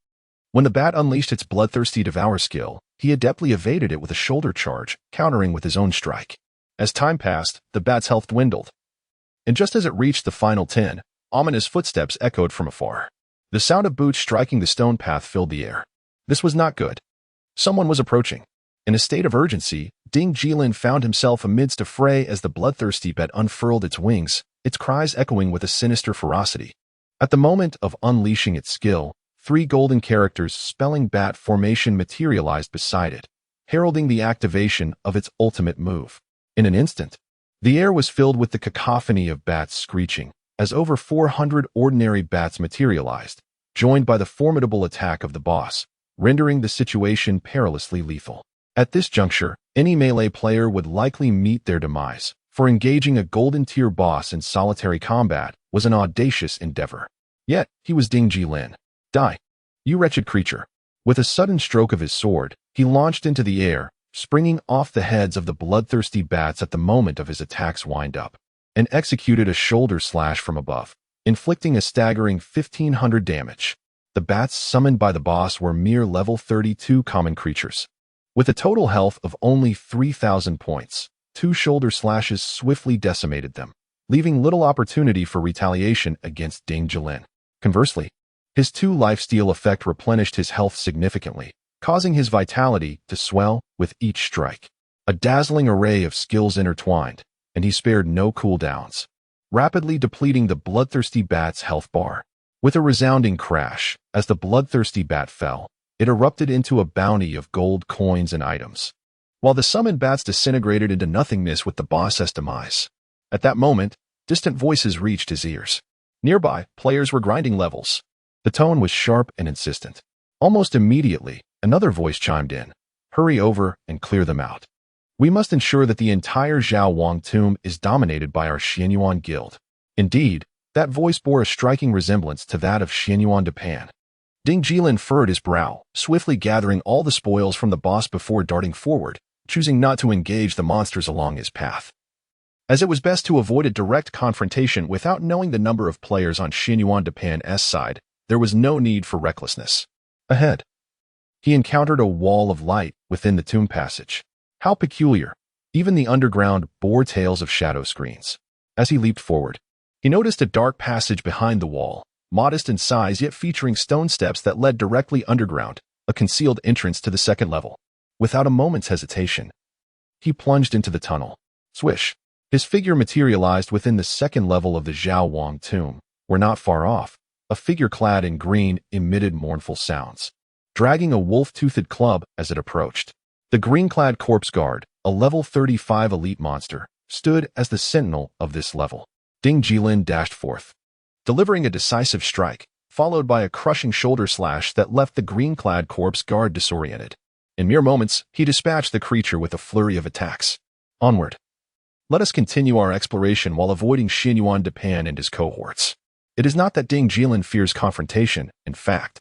[SPEAKER 1] When the bat unleashed its bloodthirsty devour skill, he adeptly evaded it with a shoulder charge, countering with his own strike. As time passed, the bat's health dwindled, and just as it reached the final 10, ominous footsteps echoed from afar. The sound of boots striking the stone path filled the air. This was not good. Someone was approaching. In a state of urgency, Ding Jilin found himself amidst a fray as the bloodthirsty bat unfurled its wings, its cries echoing with a sinister ferocity. At the moment of unleashing its skill, 3 golden characters spelling bat formation materialized beside it, heralding the activation of its ultimate move. In an instant, the air was filled with the cacophony of bats screeching, as over 400 ordinary bats materialized, joined by the formidable attack of the boss, rendering the situation perilously lethal. At this juncture, any melee player would likely meet their demise, for engaging a golden tier boss in solitary combat was an audacious endeavor. Yet, he was Ding Jilin. Die, you wretched creature. With a sudden stroke of his sword, he launched into the air, springing off the heads of the bloodthirsty bats at the moment of his attack's wind-up, and executed a shoulder slash from above, inflicting a staggering 1,500 damage. The bats summoned by the boss were mere level 32 common creatures. With a total health of only 3,000 points, 2 shoulder slashes swiftly decimated them, leaving little opportunity for retaliation against Ding Jilin. Conversely, his 2 lifesteal effect replenished his health significantly, causing his vitality to swell with each strike. A dazzling array of skills intertwined, and he spared no cooldowns, rapidly depleting the bloodthirsty bat's health bar. With a resounding crash, as the bloodthirsty bat fell, it erupted into a bounty of gold coins and items, while the summoned bats disintegrated into nothingness with the boss's demise. At that moment, distant voices reached his ears. Nearby, players were grinding levels. The tone was sharp and insistent. Almost immediately, another voice chimed in. Hurry over and clear them out. We must ensure that the entire Zhao Wang tomb is dominated by our Xianyuan guild. Indeed, that voice bore a striking resemblance to that of Xianyuan de Pan. Ding Jilin furrowed his brow, swiftly gathering all the spoils from the boss before darting forward, choosing not to engage the monsters along his path, as it was best to avoid a direct confrontation without knowing the number of players on Xianyuan de Pan's side. There was no need for recklessness. Ahead, he encountered a wall of light within the tomb passage. How peculiar! Even the underground bore tales of shadow screens. As he leaped forward, he noticed a dark passage behind the wall, modest in size yet featuring stone steps that led directly underground, a concealed entrance to the second level. Without a moment's hesitation, he plunged into the tunnel. Swish! His figure materialized within the second level of the Zhao Wang tomb, where not far off, a figure clad in green emitted mournful sounds, dragging a wolf-toothed club as it approached. The green-clad corpse guard, a level 35 elite monster, stood as the sentinel of this level. Ding Jilin dashed forth, delivering a decisive strike, followed by a crushing shoulder slash that left the green-clad corpse guard disoriented. In mere moments, he dispatched the creature with a flurry of attacks. Onward. Let us continue our exploration while avoiding Xianyuan de Pan and his cohorts. It is not that Ding Jilin fears confrontation, in fact.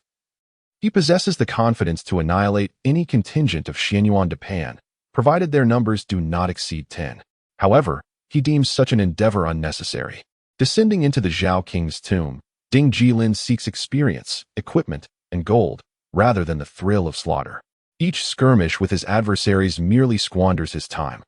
[SPEAKER 1] He possesses the confidence to annihilate any contingent of Xianyuan de Pan, provided their numbers do not exceed 10. However, he deems such an endeavor unnecessary. Descending into the Zhao King's tomb, Ding Jilin seeks experience, equipment, and gold, rather than the thrill of slaughter. Each skirmish with his adversaries merely squanders his time.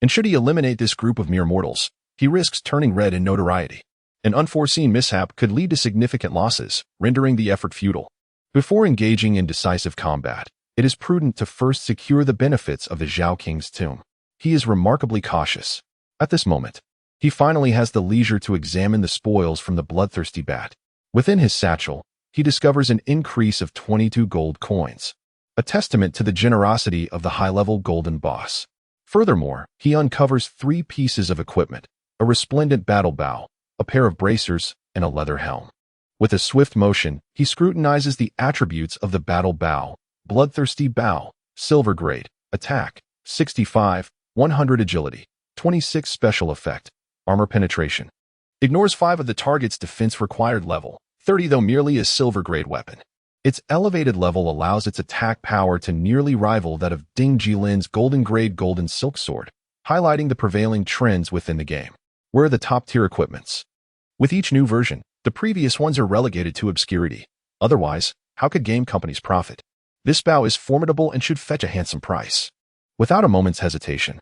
[SPEAKER 1] And should he eliminate this group of mere mortals, he risks turning red in notoriety. An unforeseen mishap could lead to significant losses, rendering the effort futile. Before engaging in decisive combat, it is prudent to first secure the benefits of the Zhao King's tomb. He is remarkably cautious. At this moment, he finally has the leisure to examine the spoils from the bloodthirsty bat. Within his satchel, he discovers an increase of 22 gold coins, a testament to the generosity of the high-level golden boss. Furthermore, he uncovers 3 pieces of equipment: a resplendent battle bow, a pair of bracers, and a leather helm. With a swift motion, he scrutinizes the attributes of the battle bow: bloodthirsty bow, silver grade, attack, 65, 100 agility, 26 special effect, armor penetration. Ignores 5 of the target's defense required level, 30 though merely a silver grade weapon. Its elevated level allows its attack power to nearly rival that of Ding Jilin's golden grade golden silk sword, highlighting the prevailing trends within the game. Where are the top-tier equipments? With each new version, the previous ones are relegated to obscurity. Otherwise, how could game companies profit? This bow is formidable and should fetch a handsome price. Without a moment's hesitation,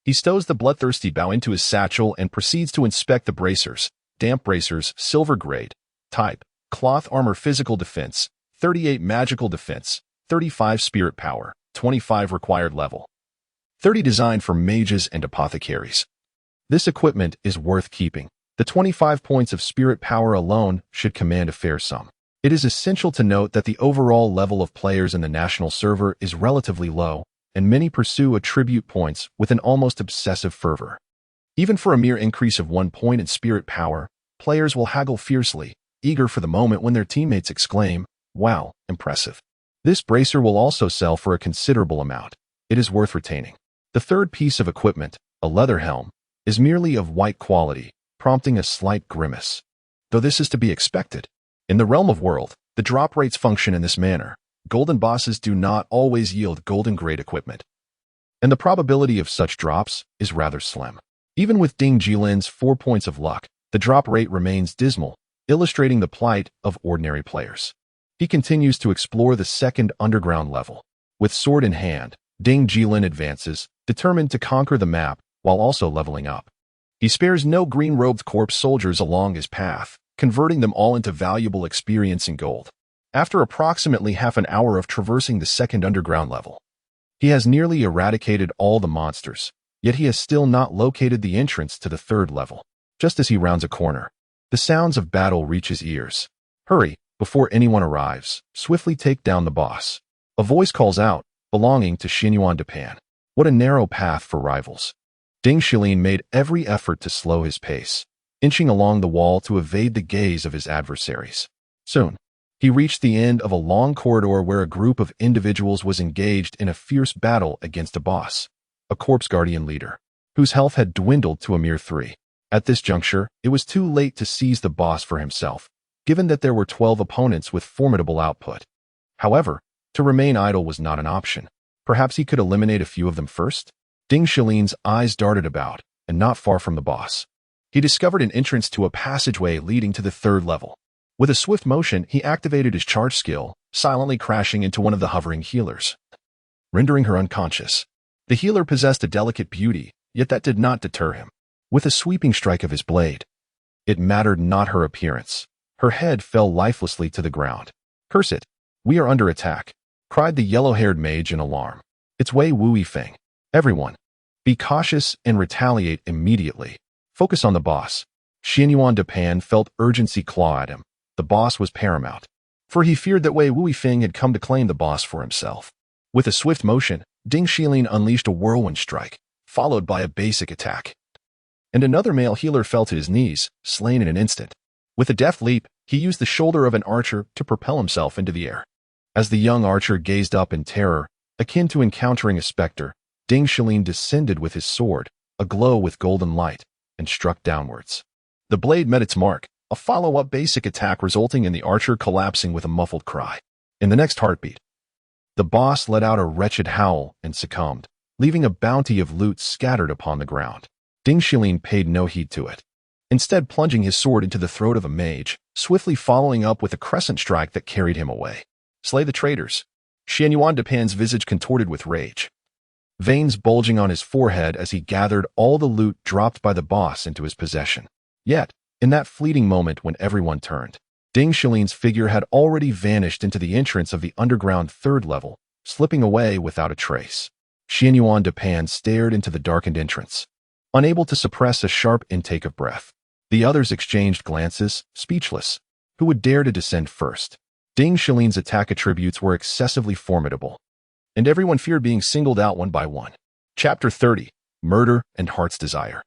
[SPEAKER 1] he stows the bloodthirsty bow into his satchel and proceeds to inspect the bracers. Damp bracers, silver grade, type, cloth armor, physical defense, 38 magical defense, 35 spirit power, 25 required level, 30 designed for mages and apothecaries. This equipment is worth keeping. The 25 points of spirit power alone should command a fair sum. It is essential to note that the overall level of players in the national server is relatively low, and many pursue attribute points with an almost obsessive fervor. Even for a mere increase of 1 point in spirit power, players will haggle fiercely, eager for the moment when their teammates exclaim, "Wow, impressive." This bracer will also sell for a considerable amount. It is worth retaining. The third piece of equipment, a leather helm, is merely of white quality, prompting a slight grimace. Though this is to be expected. In the realm of world, the drop rates function in this manner. Golden bosses do not always yield golden grade equipment, and the probability of such drops is rather slim. Even with Ding Jilin's 4 points of luck, the drop rate remains dismal, illustrating the plight of ordinary players. He continues to explore the second underground level. With sword in hand, Ding Jilin advances, determined to conquer the map while also leveling up. He spares no green-robed corpse soldiers along his path, converting them all into valuable experience in gold. After approximately half an hour of traversing the second underground level, he has nearly eradicated all the monsters, yet he has still not located the entrance to the third level. Just as he rounds a corner, the sounds of battle reach his ears. "Hurry, before anyone arrives, swiftly take down the boss." A voice calls out, belonging to Xinyuan Depan. What a narrow path for rivals. Ding Jilin made every effort to slow his pace, inching along the wall to evade the gaze of his adversaries. Soon, he reached the end of a long corridor where a group of individuals was engaged in a fierce battle against a boss, a corpse guardian leader, whose health had dwindled to a mere 3. At this juncture, it was too late to seize the boss for himself, given that there were 12 opponents with formidable output. However, to remain idle was not an option. Perhaps he could eliminate a few of them first? Ding Jilin's eyes darted about, and not far from the boss, he discovered an entrance to a passageway leading to the third level. With a swift motion, he activated his charge skill, silently crashing into one of the hovering healers, rendering her unconscious. The healer possessed a delicate beauty, yet that did not deter him. With a sweeping strike of his blade, it mattered not her appearance. Her head fell lifelessly to the ground. "Curse it! We are under attack," cried the yellow-haired mage in alarm. "It's Wei Wuifeng. Everyone, be cautious and retaliate immediately. Focus on the boss." Xinyuan Depan felt urgency claw at him. The boss was paramount, for he feared that Wei Wuifeng had come to claim the boss for himself. With a swift motion, Ding Jilin unleashed a whirlwind strike, followed by a basic attack. And another male healer fell to his knees, slain in an instant. With a deft leap, he used the shoulder of an archer to propel himself into the air. As the young archer gazed up in terror, akin to encountering a specter, Ding Jilin descended with his sword, aglow with golden light, and struck downwards. The blade met its mark, a follow-up basic attack resulting in the archer collapsing with a muffled cry. In the next heartbeat, the boss let out a wretched howl and succumbed, leaving a bounty of loot scattered upon the ground. Ding Jilin paid no heed to it, instead plunging his sword into the throat of a mage, swiftly following up with a crescent strike that carried him away. "Slay the traitors." Xianyuan Depan's visage contorted with rage, veins bulging on his forehead as he gathered all the loot dropped by the boss into his possession. Yet, in that fleeting moment when everyone turned, Ding Jilin's figure had already vanished into the entrance of the underground third level, slipping away without a trace. Xianyuan Depan stared into the darkened entrance, unable to suppress a sharp intake of breath. The others exchanged glances, speechless. Who would dare to descend first? Ding Jilin's attack attributes were excessively formidable, and everyone feared being singled out one by one. Chapter 30. Murder and Heart's Desire.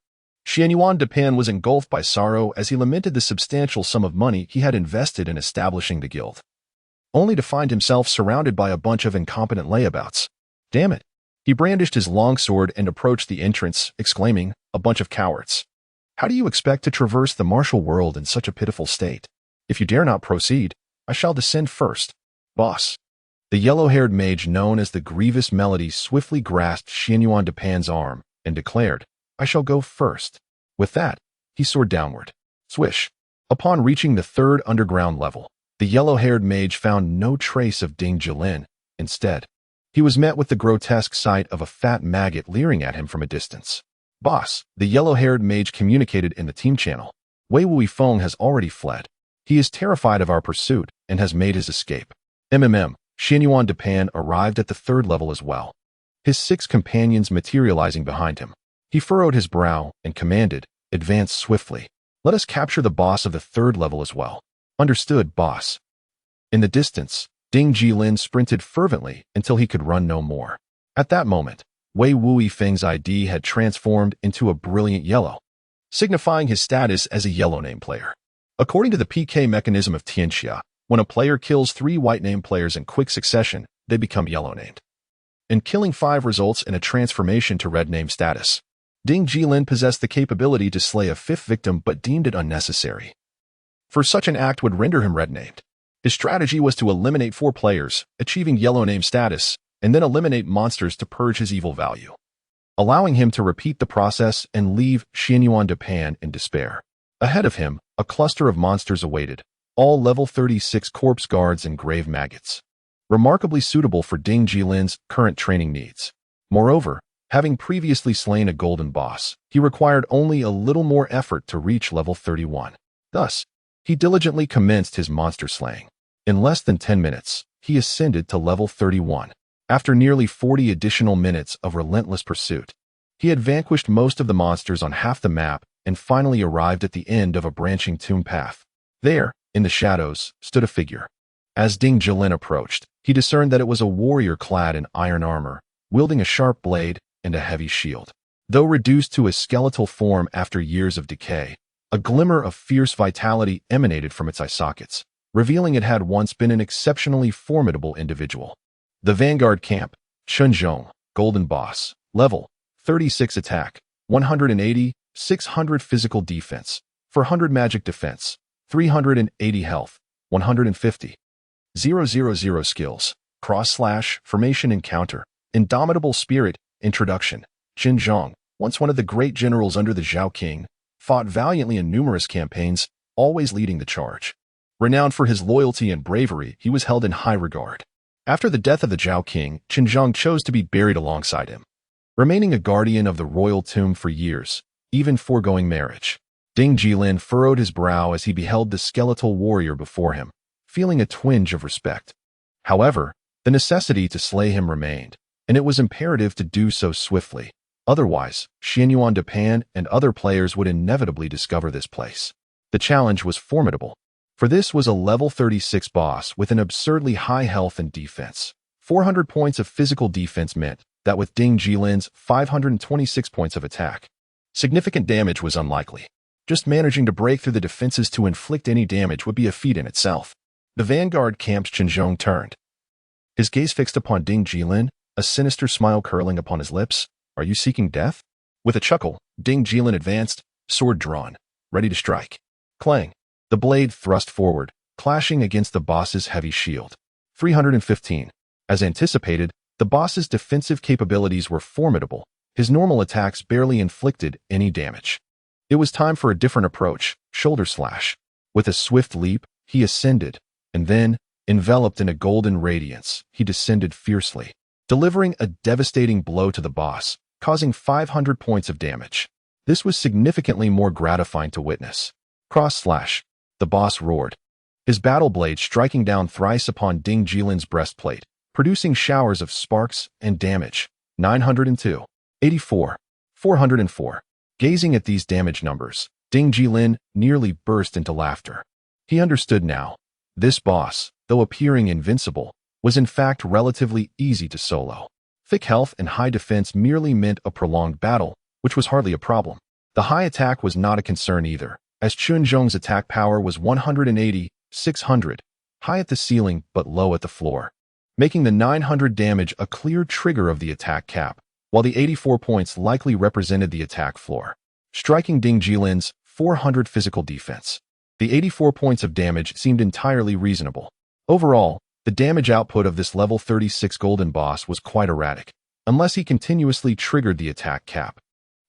[SPEAKER 1] Xianyuan Depan was engulfed by sorrow as he lamented the substantial sum of money he had invested in establishing the guild, only to find himself surrounded by a bunch of incompetent layabouts. Damn it! He brandished his longsword and approached the entrance, exclaiming, "A bunch of cowards. How do you expect to traverse the martial world in such a pitiful state? If you dare not proceed, I shall descend first. Boss." The yellow-haired mage known as the Grievous Melody swiftly grasped Xianyuan Depan's arm and declared, "I shall go first." With that, he soared downward. Swish! Upon reaching the third underground level, the yellow-haired mage found no trace of Ding Jilin. Instead, he was met with the grotesque sight of a fat maggot leering at him from a distance. "Boss," the yellow-haired mage communicated in the team channel, "Wei Wuifeng has already fled. He is terrified of our pursuit and has made his escape." Xianyuan Depan arrived at the third level as well, his 6 companions materializing behind him. He furrowed his brow and commanded, "Advance swiftly. Let us capture the boss of the third level as well." "Understood, boss." In the distance, Ding Jilin sprinted fervently until he could run no more. At that moment, Wei Wuifeng's ID had transformed into a brilliant yellow, signifying his status as a yellow name player. According to the PK mechanism of Tianxia, when a player kills 3 white name players in quick succession, they become yellow named. And killing 5 results in a transformation to red name status. Ding Jilin possessed the capability to slay a 5th victim but deemed it unnecessary, for such an act would render him red named. His strategy was to eliminate 4 players, achieving yellow name status, and then eliminate monsters to purge his evil value, allowing him to repeat the process and leave Xianyuan Depan in despair. Ahead of him, a cluster of monsters awaited, all level 36 corpse guards and grave maggots, remarkably suitable for Ding Jilin's current training needs. Moreover, having previously slain a golden boss, he required only a little more effort to reach level 31. Thus, he diligently commenced his monster slaying. In less than 10 minutes, he ascended to level 31. After nearly 40 additional minutes of relentless pursuit, he had vanquished most of the monsters on half the map and finally arrived at the end of a branching tomb path. There, in the shadows, stood a figure. As Ding Jilin approached, he discerned that it was a warrior clad in iron armor, wielding a sharp blade and a heavy shield. Though reduced to a skeletal form after years of decay, a glimmer of fierce vitality emanated from its eye sockets, revealing it had once been an exceptionally formidable individual. The Vanguard Camp, Chunzhong, Golden Boss, level 36 attack, 180, 600 physical defense, 400 magic defense, 380 health, 150. 000 skills, cross/, formation encounter, indomitable spirit, introduction. Xinjiang, once one of the great generals under the Zhao King, fought valiantly in numerous campaigns, always leading the charge. Renowned for his loyalty and bravery, he was held in high regard. After the death of the Zhao King, Xinjiang chose to be buried alongside him, remaining a guardian of the royal tomb for years, even foregoing marriage. Ding Jilin furrowed his brow as he beheld the skeletal warrior before him, feeling a twinge of respect. However, the necessity to slay him remained, and it was imperative to do so swiftly. Otherwise, Xianyuan Depan and other players would inevitably discover this place. The challenge was formidable, for this was a level 36 boss with an absurdly high health and defense. 400 points of physical defense meant that with Ding Jilin's 526 points of attack, significant damage was unlikely. Just managing to break through the defenses to inflict any damage would be a feat in itself. The Vanguard Camp's Xinjiang turned, his gaze fixed upon Ding Jilin, a sinister smile curling upon his lips. "Are you seeking death?" With a chuckle, Ding Jilin advanced, sword drawn, ready to strike. Clang! The blade thrust forward, clashing against the boss's heavy shield. 315. As anticipated, the boss's defensive capabilities were formidable. His normal attacks barely inflicted any damage. It was time for a different approach, shoulder slash. With a swift leap, he ascended, and then, enveloped in a golden radiance, he descended fiercely, delivering a devastating blow to the boss, causing 500 points of damage. This was significantly more gratifying to witness. Cross slash. The boss roared, his battle blade striking down thrice upon Ding Jilin's breastplate, producing showers of sparks and damage. 902. 84. 404. Gazing at these damage numbers, Ding Jilin nearly burst into laughter. He understood now. This boss, though appearing invincible, was in fact relatively easy to solo. Thick health and high defense merely meant a prolonged battle, which was hardly a problem. The high attack was not a concern either, as Chun Zhong's attack power was 180, 600, high at the ceiling but low at the floor, making the 900 damage a clear trigger of the attack cap, while the 84 points likely represented the attack floor, striking Ding Jilin's 400 physical defense. The 84 points of damage seemed entirely reasonable. Overall, the damage output of this level 36 golden boss was quite erratic, unless he continuously triggered the attack cap.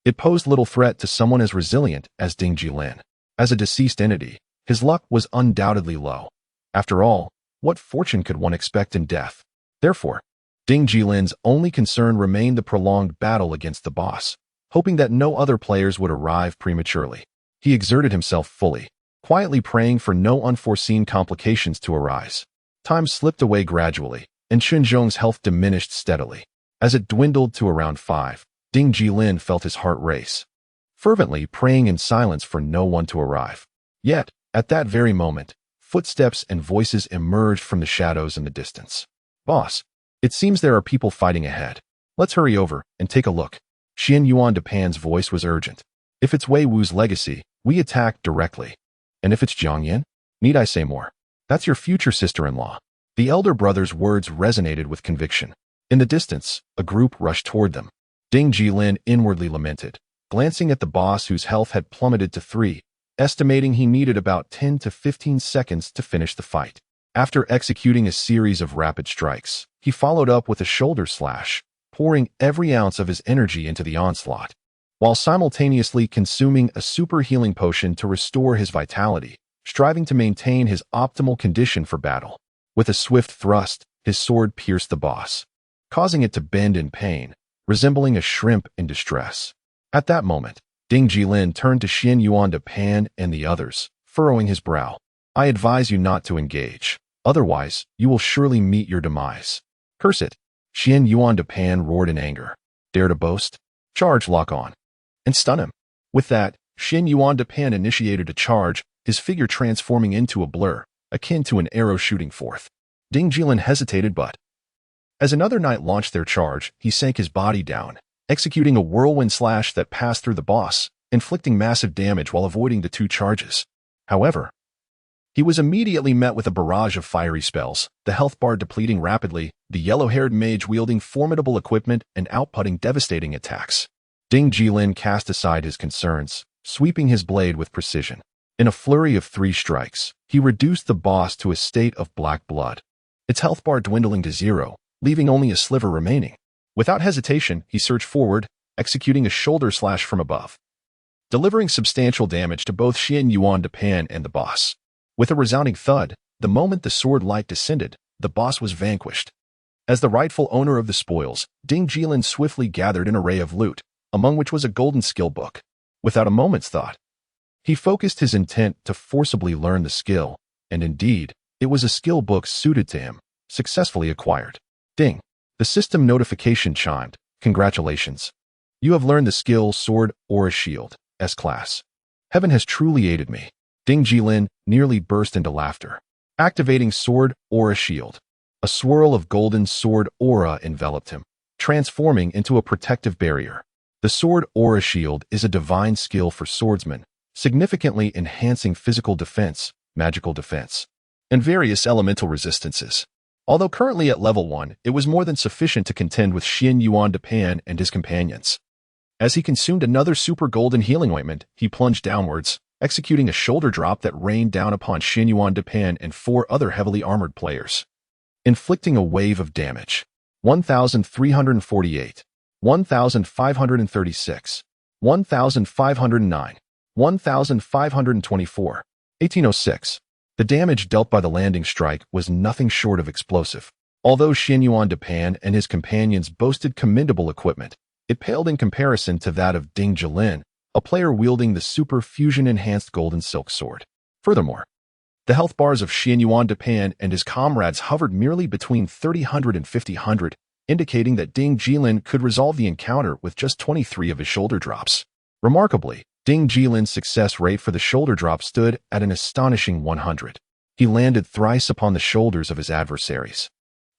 [SPEAKER 1] It posed little threat to someone as resilient as Ding Jilin. As a deceased entity, his luck was undoubtedly low. After all, what fortune could one expect in death? Therefore, Ding Jilin's only concern remained the prolonged battle against the boss, hoping that no other players would arrive prematurely. He exerted himself fully, quietly praying for no unforeseen complications to arise. Time slipped away gradually, and Chun Zhong's health diminished steadily. As it dwindled to around 5, Ding Jilin felt his heart race, fervently praying in silence for no one to arrive. Yet, at that very moment, footsteps and voices emerged from the shadows in the distance. "Boss, it seems there are people fighting ahead. Let's hurry over and take a look." Xian Yuan Depan's voice was urgent. "If it's Wei Wu's legacy, we attack directly. And if it's Jiang Yan, need I say more? That's your future sister-in-law." The elder brother's words resonated with conviction. In the distance, a group rushed toward them. Ding Jilin inwardly lamented, glancing at the boss whose health had plummeted to 3, estimating he needed about 10 to 15 seconds to finish the fight. After executing a series of rapid strikes, he followed up with a shoulder slash, pouring every ounce of his energy into the onslaught, while simultaneously consuming a super healing potion to restore his vitality, striving to maintain his optimal condition for battle. With a swift thrust, his sword pierced the boss, causing it to bend in pain, resembling a shrimp in distress. At that moment, Ding Jilin turned to Xian Yuan Depan and the others, furrowing his brow. "I advise you not to engage. Otherwise, you will surely meet your demise." "Curse it!" Xian Yuan Depan roared in anger. "Dare to boast? Charge, lock on, and stun him." With that, Xian Yuan Depan initiated a charge, his figure transforming into a blur, akin to an arrow shooting forth. Ding Jilin hesitated, but as another knight launched their charge, he sank his body down, executing a whirlwind slash that passed through the boss, inflicting massive damage while avoiding the 2 charges. However, he was immediately met with a barrage of fiery spells, the health bar depleting rapidly, the yellow-haired mage wielding formidable equipment and outputting devastating attacks. Ding Jilin cast aside his concerns, sweeping his blade with precision. In a flurry of 3 strikes, he reduced the boss to a state of black blood, its health bar dwindling to 0, leaving only a sliver remaining. Without hesitation, he surged forward, executing a shoulder slash from above, delivering substantial damage to both Xian Yuan Depan and the boss. With a resounding thud, the moment the sword light descended, the boss was vanquished. As the rightful owner of the spoils, Ding Jilin swiftly gathered an array of loot, among which was a golden skill book. Without a moment's thought, he focused his intent to forcibly learn the skill, and indeed, it was a skill book suited to him, successfully acquired. Ding. The system notification chimed. "Congratulations. You have learned the skill Sword Aura Shield, S-Class. Heaven has truly aided me." Ding Jilin nearly burst into laughter. Activating Sword Aura Shield. A swirl of golden sword aura enveloped him, transforming into a protective barrier. The Sword Aura Shield is a divine skill for swordsmen, significantly enhancing physical defense, magical defense, and various elemental resistances. Although currently at level 1, it was more than sufficient to contend with Xian Yuan Depan and his companions. As he consumed another super golden healing ointment, he plunged downwards, executing a shoulder drop that rained down upon Xian Yuan Depan and 4 other heavily armored players, inflicting a wave of damage. 1,348, 1,536, 1,509, 1,524, 1806. The damage dealt by the landing strike was nothing short of explosive. Although Xian Yuan Depan and his companions boasted commendable equipment, it paled in comparison to that of Ding Jilin, a player wielding the super fusion-enhanced golden silk sword. Furthermore, the health bars of Xian Yuan Depan and his comrades hovered merely between 3000 and 5000, indicating that Ding Jilin could resolve the encounter with just 23 of his shoulder drops. Remarkably, Ding Jilin's success rate for the shoulder drop stood at an astonishing 100. He landed thrice upon the shoulders of his adversaries,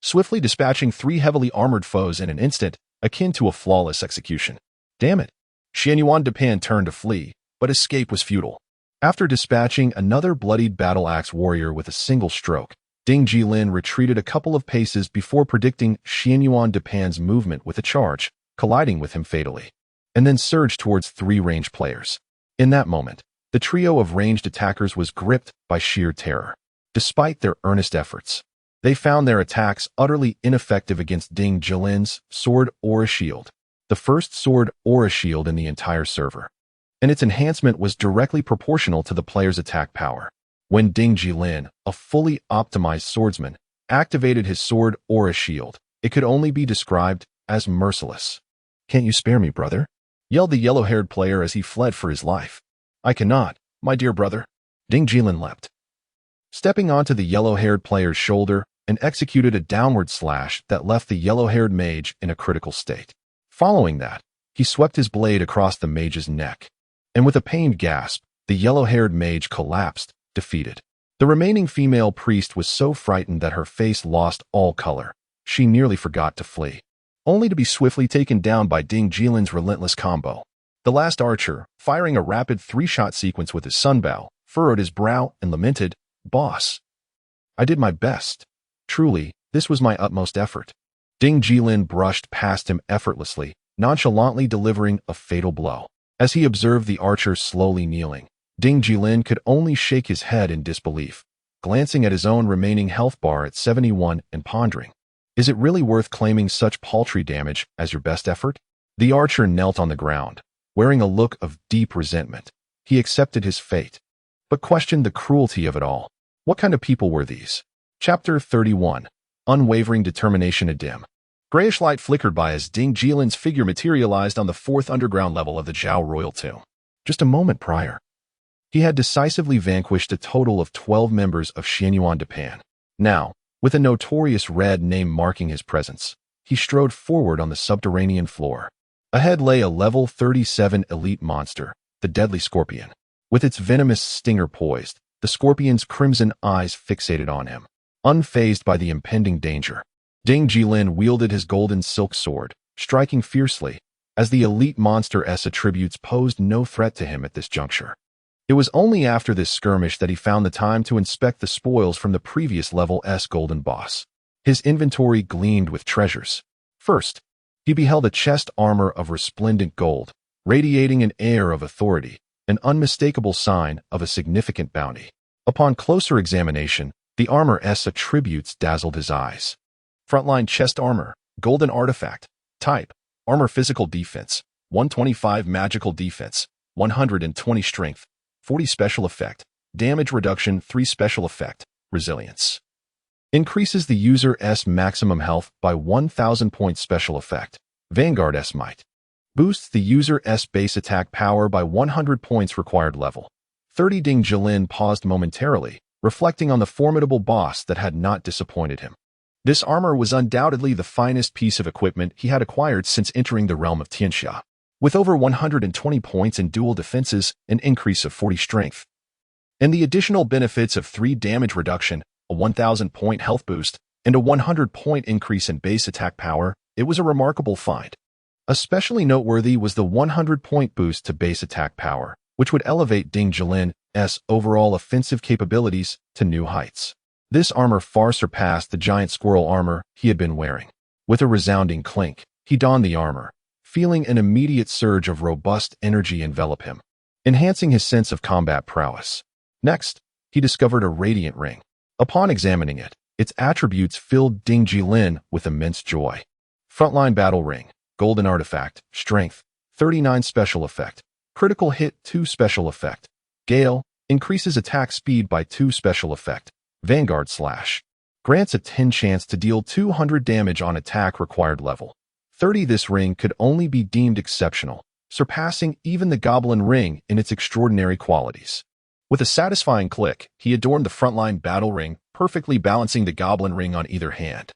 [SPEAKER 1] swiftly dispatching 3 heavily armored foes in an instant, akin to a flawless execution. Damn it! Xianyuan Depan turned to flee, but escape was futile. After dispatching another bloodied battle-axe warrior with a single stroke, Ding Jilin retreated a couple of paces before predicting Xianyuan Depan's movement with a charge, colliding with him fatally, and then surged towards 3 ranged players. In that moment, the trio of ranged attackers was gripped by sheer terror. Despite their earnest efforts, they found their attacks utterly ineffective against Ding Jilin's sword aura shield, the first sword aura shield in the entire server, and its enhancement was directly proportional to the player's attack power. When Ding Jilin, a fully optimized swordsman, activated his sword aura shield, it could only be described as merciless. "Can't you spare me, brother?" yelled the yellow-haired player as he fled for his life. "I cannot, my dear brother." Ding Jilin leapt, stepping onto the yellow-haired player's shoulder, and executed a downward slash that left the yellow-haired mage in a critical state. Following that, he swept his blade across the mage's neck, and with a pained gasp, the yellow-haired mage collapsed, defeated. The remaining female priest was so frightened that her face lost all color. She nearly forgot to flee, only to be swiftly taken down by Ding Jilin's relentless combo. The last archer, firing a rapid 3-shot sequence with his sunbow, furrowed his brow and lamented, "Boss, I did my best. Truly, this was my utmost effort." Ding Jilin brushed past him effortlessly, nonchalantly delivering a fatal blow. As he observed the archer slowly kneeling, Ding Jilin could only shake his head in disbelief, glancing at his own remaining health bar at 71 and pondering, is it really worth claiming such paltry damage as your best effort? The archer knelt on the ground, wearing a look of deep resentment. He accepted his fate, but questioned the cruelty of it all. What kind of people were these? Chapter 31. Unwavering Determination. A dim, grayish light flickered by as Ding Jilin's figure materialized on the 4th underground level of the Zhao Royal Tomb. Just a moment prior, he had decisively vanquished a total of 12 members of Xianyuan Depan. Now, with a notorious red name marking his presence, he strode forward on the subterranean floor. Ahead lay a level 37 elite monster, the deadly scorpion. With its venomous stinger poised, the scorpion's crimson eyes fixated on him. Unfazed by the impending danger, Ding Jilin wielded his golden silk sword, striking fiercely, as the elite monster's attributes posed no threat to him at this juncture. It was only after this skirmish that he found the time to inspect the spoils from the previous level S golden boss. His inventory gleamed with treasures. First, he beheld a chest armor of resplendent gold, radiating an air of authority, an unmistakable sign of a significant bounty. Upon closer examination, the armor's attributes dazzled his eyes. Frontline chest armor, golden artifact, type, armor physical defense, 125 magical defense, 120 strength, 40 special effect, damage reduction 3 special effect, resilience. Increases the user's maximum health by 1000 points special effect, Vanguard's might. Boosts the user's base attack power by 100 points required level. 30 Ding Jilin paused momentarily, reflecting on the formidable boss that had not disappointed him. This armor was undoubtedly the finest piece of equipment he had acquired since entering the realm of Tianxia. With over 120 points in dual defenses, an increase of 40 strength, and the additional benefits of 3 damage reduction, a 1000-point health boost, and a 100-point increase in base attack power, it was a remarkable find. Especially noteworthy was the 100-point boost to base attack power, which would elevate Ding Jilin's overall offensive capabilities to new heights. This armor far surpassed the giant squirrel armor he had been wearing. With a resounding clink, he donned the armor, feeling an immediate surge of robust energy envelop him, enhancing his sense of combat prowess. Next, he discovered a radiant ring. Upon examining it, its attributes filled Ding Jilin with immense joy. Frontline battle ring, golden artifact, strength, 39 special effect, critical hit 2 special effect, gale, increases attack speed by 2 special effect, Vanguard slash, grants a 10 chance to deal 200 damage on attack required level. 30 This ring could only be deemed exceptional, surpassing even the goblin ring in its extraordinary qualities. With a satisfying click, he adorned the frontline battle ring, perfectly balancing the goblin ring on either hand.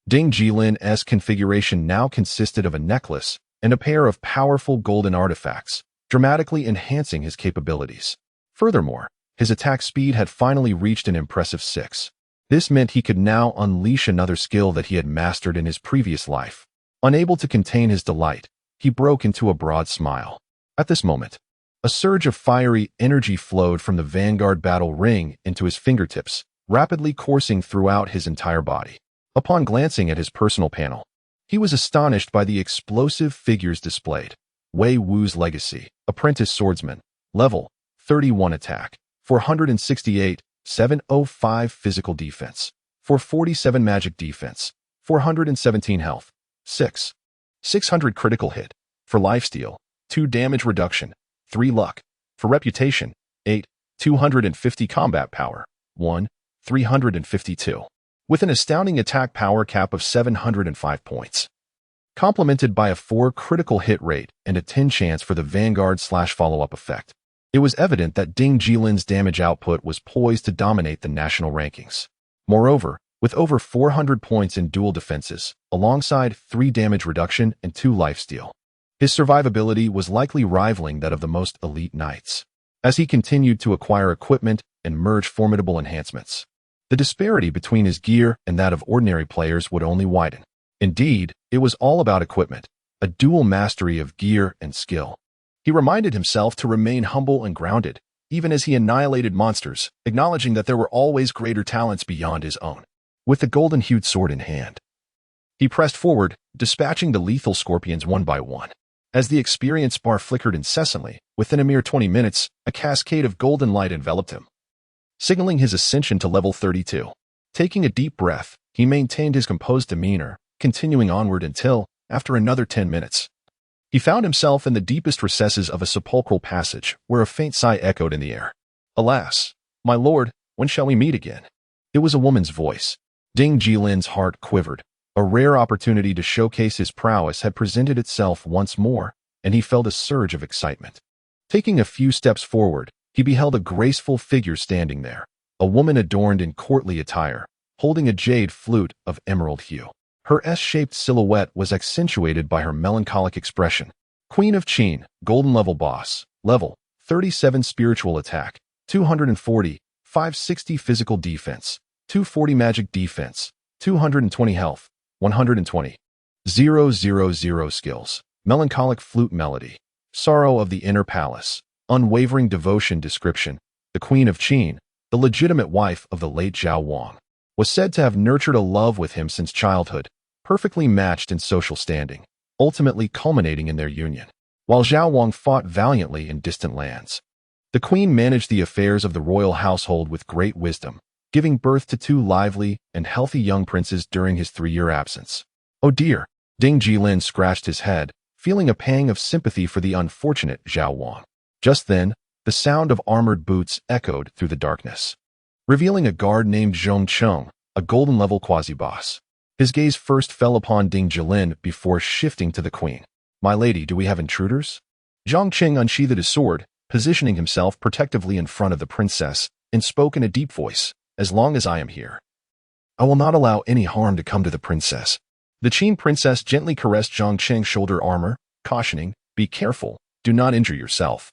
[SPEAKER 1] Ding Jilin's configuration now consisted of a necklace and a pair of powerful golden artifacts, dramatically enhancing his capabilities. Furthermore, His attack speed had finally reached an impressive 6. This meant he could now unleash another skill that he had mastered in his previous life. Unable to contain his delight, he broke into a broad smile. At this moment, a surge of fiery energy flowed from the Vanguard battle ring into his fingertips, rapidly coursing throughout his entire body. Upon glancing at his personal panel, he was astonished by the explosive figures displayed. Wei Wu's legacy, apprentice swordsman, level 31 attack, 468, 705 physical defense, 447 magic defense, 417 health, 600 critical hit, for lifesteal, 2 damage reduction, 3 luck, for reputation, 8, 250 combat power, 1, 352, with an astounding attack power cap of 705 points. Complemented by a 4 critical hit rate and a 10 chance for the Vanguard/follow-up effect. It was evident that Ding Jilin's damage output was poised to dominate the national rankings. Moreover, with over 400 points in dual defenses, alongside 3 damage reduction and 2 lifesteal, his survivability was likely rivaling that of the most elite knights. As he continued to acquire equipment and merge formidable enhancements, the disparity between his gear and that of ordinary players would only widen. Indeed, it was all about equipment, a dual mastery of gear and skill. He reminded himself to remain humble and grounded, even as he annihilated monsters, acknowledging that there were always greater talents beyond his own. With the golden-hued sword in hand, he pressed forward, dispatching the lethal scorpions one by one. As the experience bar flickered incessantly, within a mere 20 minutes, a cascade of golden light enveloped him, signaling his ascension to level 32. Taking a deep breath, he maintained his composed demeanor, continuing onward until, after another 10 minutes, he found himself in the deepest recesses of a sepulchral passage where a faint sigh echoed in the air. "Alas, my lord, when shall we meet again?" It was a woman's voice. Ding Jilin's heart quivered. A rare opportunity to showcase his prowess had presented itself once more, and he felt a surge of excitement. Taking a few steps forward, he beheld a graceful figure standing there, a woman adorned in courtly attire, holding a jade flute of emerald hue. Her S-shaped silhouette was accentuated by her melancholic expression. Queen of Qin, golden level boss, level 37 spiritual attack, 240, 560 physical defense, 240 magic defense, 220 health, 120. 000 skills, melancholic flute melody, sorrow of the inner palace, unwavering devotion description. The Queen of Qin, the legitimate wife of the late Zhao Wang, was said to have nurtured a love with him since childhood, perfectly matched in social standing, ultimately culminating in their union. While Zhao Wang fought valiantly in distant lands, the queen managed the affairs of the royal household with great wisdom, giving birth to 2 lively and healthy young princes during his 3-year absence. Oh dear, Ding Jilin scratched his head, feeling a pang of sympathy for the unfortunate Zhao Wang. Just then, the sound of armored boots echoed through the darkness, revealing a guard named Zhong Cheng, a golden-level quasi-boss. His gaze first fell upon Ding Jilin before shifting to the queen. "My lady, do we have intruders?" Zhong Cheng unsheathed his sword, positioning himself protectively in front of the princess, and spoke in a deep voice, "As long as I am here, I will not allow any harm to come to the princess." The Qin princess gently caressed Zhong Cheng's shoulder armor, cautioning, "Be careful, do not injure yourself.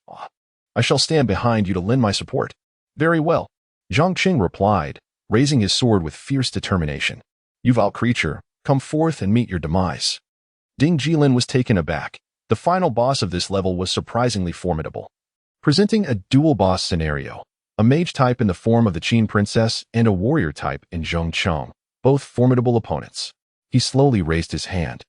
[SPEAKER 1] I shall stand behind you to lend my support." "Very well," Zhong Cheng replied, raising his sword with fierce determination. "You vile creature, come forth and meet your demise." Ding Jilin was taken aback. The final boss of this level was surprisingly formidable, presenting a dual boss scenario, a mage type in the form of the Qin princess and a warrior type in Zhong Cheng, both formidable opponents. He slowly raised his hand,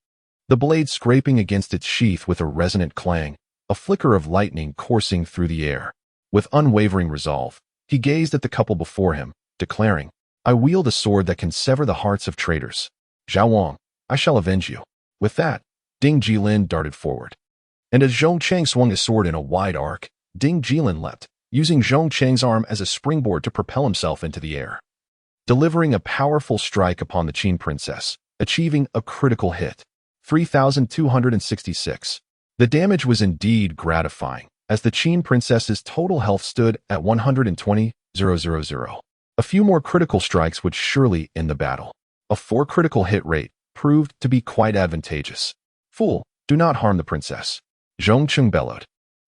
[SPEAKER 1] the blade scraping against its sheath with a resonant clang, a flicker of lightning coursing through the air. With unwavering resolve, he gazed at the couple before him, declaring, "I wield a sword that can sever the hearts of traitors. Zhao Wang, I shall avenge you." With that, Ding Jilin darted forward. And as Zhong Cheng swung his sword in a wide arc, Ding Jilin leapt, using Zhong Cheng's arm as a springboard to propel himself into the air, delivering a powerful strike upon the Qin princess, achieving a critical hit. 3,266. The damage was indeed gratifying, as the Qin princess's total health stood at 120,000. A few more critical strikes would surely end the battle. A 4 critical hit rate proved to be quite advantageous. "Fool, do not harm the princess," Zhong Cheng bellowed,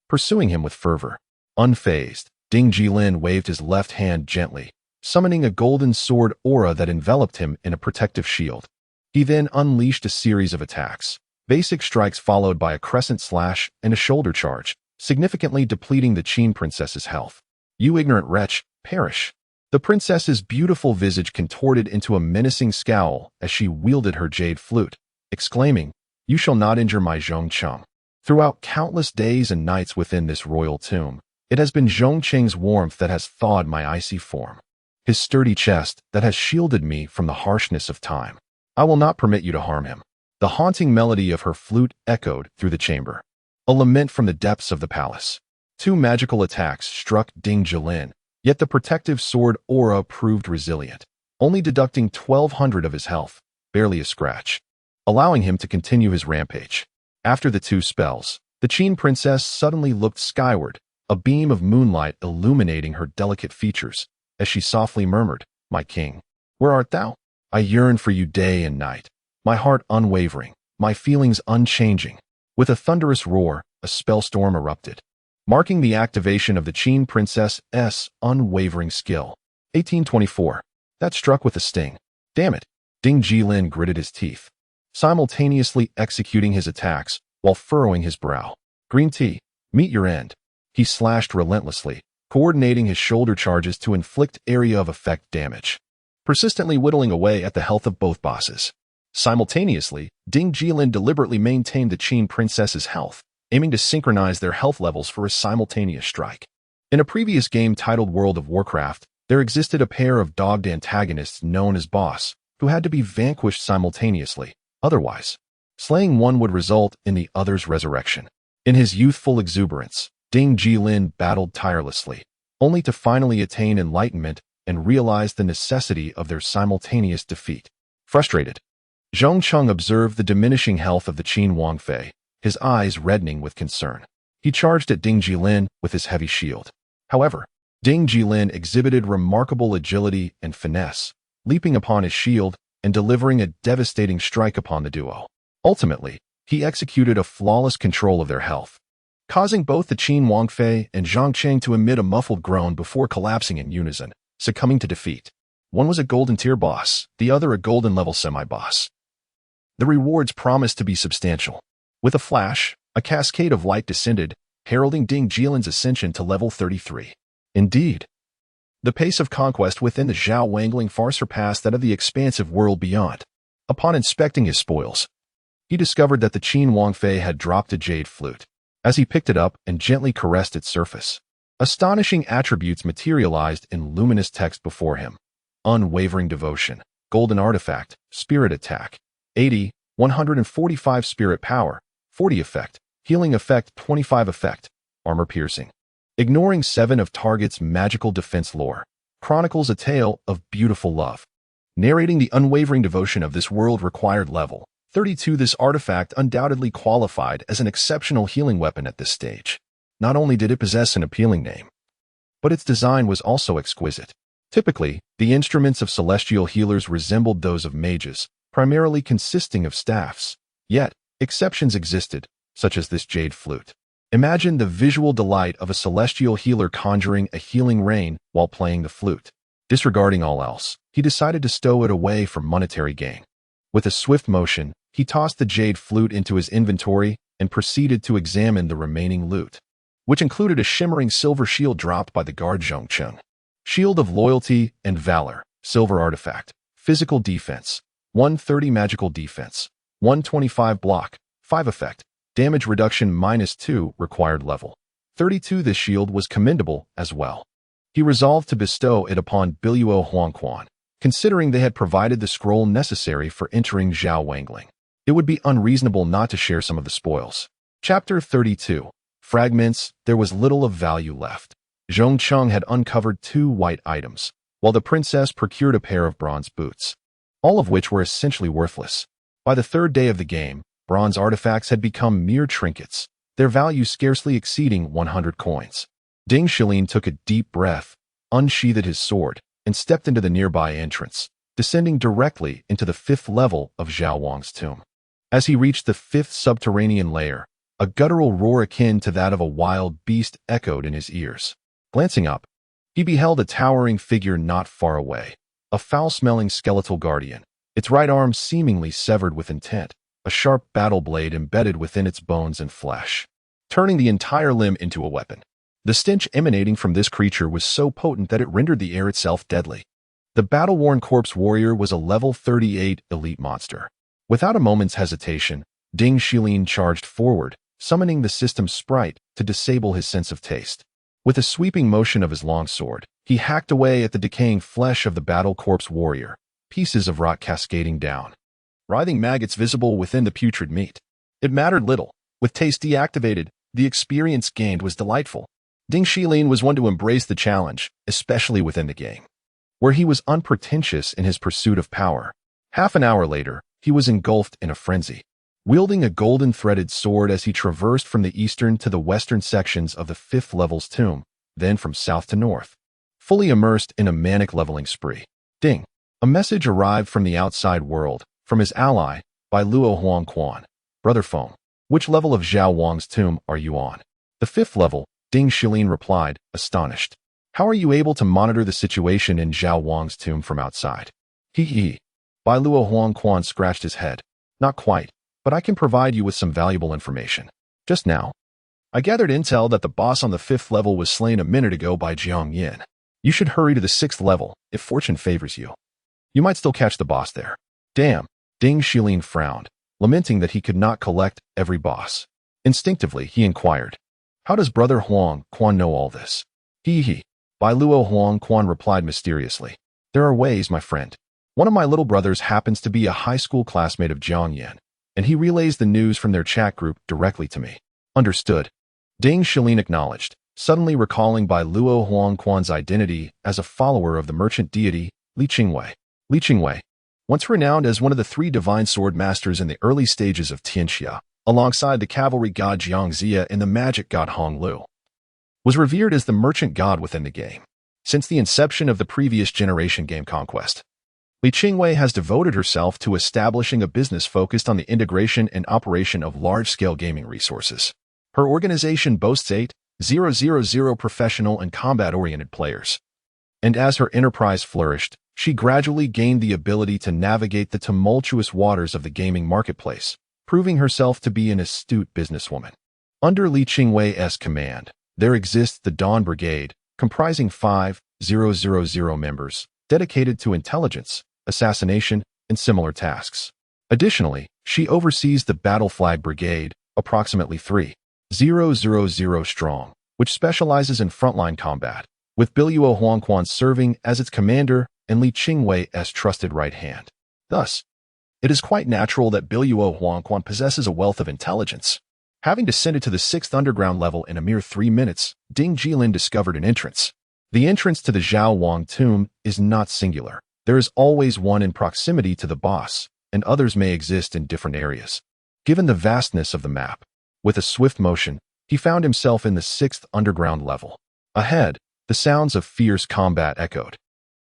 [SPEAKER 1] pursuing him with fervor. Unfazed, Ding Jilin waved his left hand gently, summoning a golden sword aura that enveloped him in a protective shield. He then unleashed a series of attacks. Basic strikes followed by a crescent slash and a shoulder charge, significantly depleting the Qin princess's health. "You ignorant wretch, perish!" The princess's beautiful visage contorted into a menacing scowl as she wielded her jade flute, exclaiming, "You shall not injure my Zhongcheng." Throughout countless days and nights within this royal tomb, it has been Zhongcheng's warmth that has thawed my icy form, his sturdy chest that has shielded me from the harshness of time. I will not permit you to harm him. The haunting melody of her flute echoed through the chamber, a lament from the depths of the palace. 2 magical attacks struck Ding Jilin, yet the protective sword aura proved resilient, only deducting 1,200 of his health, barely a scratch, allowing him to continue his rampage. After the 2 spells, the Qin princess suddenly looked skyward, a beam of moonlight illuminating her delicate features, as she softly murmured, "My king, where art thou? I yearn for you day and night, my heart unwavering, my feelings unchanging." With a thunderous roar, a spellstorm erupted, marking the activation of the Qin princess's unwavering skill. 1824. That struck with a sting. Damn it! Ding Jilin gritted his teeth, simultaneously executing his attacks while furrowing his brow. "Green tea, meet your end." He slashed relentlessly, coordinating his shoulder charges to inflict area of effect damage, persistently whittling away at the health of both bosses. Simultaneously, Ding Jilin deliberately maintained the Qin princess's health, aiming to synchronize their health levels for a simultaneous strike. In a previous game titled World of Warcraft, there existed a pair of dogged antagonists known as boss, who had to be vanquished simultaneously. Otherwise, slaying one would result in the other's resurrection. In his youthful exuberance, Ding Jilin battled tirelessly, only to finally attain enlightenment and realize the necessity of their simultaneous defeat. Frustrated, Zhongcheng observed the diminishing health of the Qin Wangfei, his eyes reddening with concern. He charged at Ding Jilin with his heavy shield. However, Ding Jilin exhibited remarkable agility and finesse, leaping upon his shield and delivering a devastating strike upon the duo. Ultimately, he executed a flawless control of their health, causing both the Qin Wangfei and Zhongcheng to emit a muffled groan before collapsing in unison, succumbing to defeat. One was a golden tier boss, the other a golden level semi-boss. The rewards promised to be substantial. With a flash, a cascade of light descended, heralding Ding Jilin's ascension to level 33. Indeed, the pace of conquest within the Zhao Wangling far surpassed that of the expansive world beyond. Upon inspecting his spoils, he discovered that the Qin Wangfei had dropped a jade flute. As he picked it up and gently caressed its surface, astonishing attributes materialized in luminous text before him. Unwavering devotion, golden artifact, spirit attack, 80, 145 spirit power, 40 effect, healing effect 25 effect, armor piercing. Ignoring 7 of target's magical defense lore, chronicles a tale of beautiful love. Narrating the unwavering devotion of this world required level 32. This artifact undoubtedly qualified as an exceptional healing weapon at this stage. Not only did it possess an appealing name, but its design was also exquisite. Typically, the instruments of celestial healers resembled those of mages, primarily consisting of staffs. Yet, exceptions existed, such as this jade flute. Imagine the visual delight of a celestial healer conjuring a healing rain while playing the flute. Disregarding all else, he decided to stow it away for monetary gain. With a swift motion, he tossed the jade flute into his inventory and proceeded to examine the remaining loot, which included a shimmering silver shield dropped by the guard Zhongcheng. Shield of Loyalty and Valor, silver artifact, physical defense, 130 magical defense, 125 block, 5 effect, damage reduction -2 required level 32. This shield was commendable as well. He resolved to bestow it upon Biluo Huangquan, considering they had provided the scroll necessary for entering Zhao Wangling. It would be unreasonable not to share some of the spoils. Chapter 32. Fragments. There was little of value left. Zhongcheng had uncovered 2 white items, while the princess procured a pair of bronze boots, all of which were essentially worthless. By the 3rd day of the game, bronze artifacts had become mere trinkets, their value scarcely exceeding 100 coins. Ding Jilin took a deep breath, unsheathed his sword, and stepped into the nearby entrance, descending directly into the 5th level of Zhao Wang's tomb. As he reached the 5th subterranean layer, a guttural roar akin to that of a wild beast echoed in his ears. Glancing up, he beheld a towering figure not far away, a foul-smelling skeletal guardian, its right arm seemingly severed with intent, a sharp battle blade embedded within its bones and flesh, turning the entire limb into a weapon. The stench emanating from this creature was so potent that it rendered the air itself deadly. The battle-worn corpse warrior was a level 38 elite monster. Without a moment's hesitation, Ding Jilin charged forward, summoning the system's sprite to disable his sense of taste. With a sweeping motion of his long sword, he hacked away at the decaying flesh of the battle corpse warrior, pieces of rot cascading down, writhing maggots visible within the putrid meat. It mattered little. With taste deactivated, the experience gained was delightful. Ding Jilin was one to embrace the challenge, especially within the game, where he was unpretentious in his pursuit of power. Half an hour later, he was engulfed in a frenzy, wielding a golden-threaded sword as he traversed from the eastern to the western sections of the 5th level's tomb, then from south to north, fully immersed in a manic leveling spree. Ding! A message arrived from the outside world, from his ally, by Luo Huangquan. Brother Feng, which level of Zhao Wang's tomb are you on? The 5th level, Ding Jilin replied, astonished. How are you able to monitor the situation in Zhao Wang's tomb from outside? Hee. Bai Luo Huangquan scratched his head. Not quite, but I can provide you with some valuable information. Just now, I gathered intel that the boss on the 5th level was slain a minute ago by Jiang Yin. You should hurry to the 6th level, if fortune favors you. You might still catch the boss there. Damn, Ding Jilin frowned, lamenting that he could not collect every boss. Instinctively, he inquired, how does Brother Huangquan know all this? Hee. Bai Luo Huangquan replied mysteriously. There are ways, my friend. One of my little brothers happens to be a high school classmate of Jiang Yin, and he relays the news from their chat group directly to me. Understood. Ding Jilin acknowledged, suddenly recalling Bai Luo Huangquan's identity as a follower of the merchant deity, Li Qingwei. Li Qingwei, once renowned as one of the 3 divine sword masters in the early stages of Tianxia, alongside the cavalry god Jiang Zia and the magic god Hong Lu, was revered as the merchant god within the game. Since the inception of the previous generation game Conquest, Li Qingwei has devoted herself to establishing a business focused on the integration and operation of large-scale gaming resources. Her organization boasts 8,000 professional and combat-oriented players. And as her enterprise flourished, she gradually gained the ability to navigate the tumultuous waters of the gaming marketplace, proving herself to be an astute businesswoman. Under Li Qingwei's command, there exists the Dawn Brigade, comprising 5,000 members, dedicated to intelligence, assassination, and similar tasks. Additionally, she oversees the Battle Flag Brigade, approximately 3,000 strong, which specializes in frontline combat, with Biluo Huangquan serving as its commander and Li Qingwei's trusted right hand. Thus, it is quite natural that Biluo Huangquan possesses a wealth of intelligence. Having descended to the 6th underground level in a mere 3 minutes, Ding Jilin discovered an entrance. The entrance to the Zhao Wang tomb is not singular. There is always one in proximity to the boss, and others may exist in different areas. Given the vastness of the map, with a swift motion, he found himself in the 6th underground level. Ahead, the sounds of fierce combat echoed,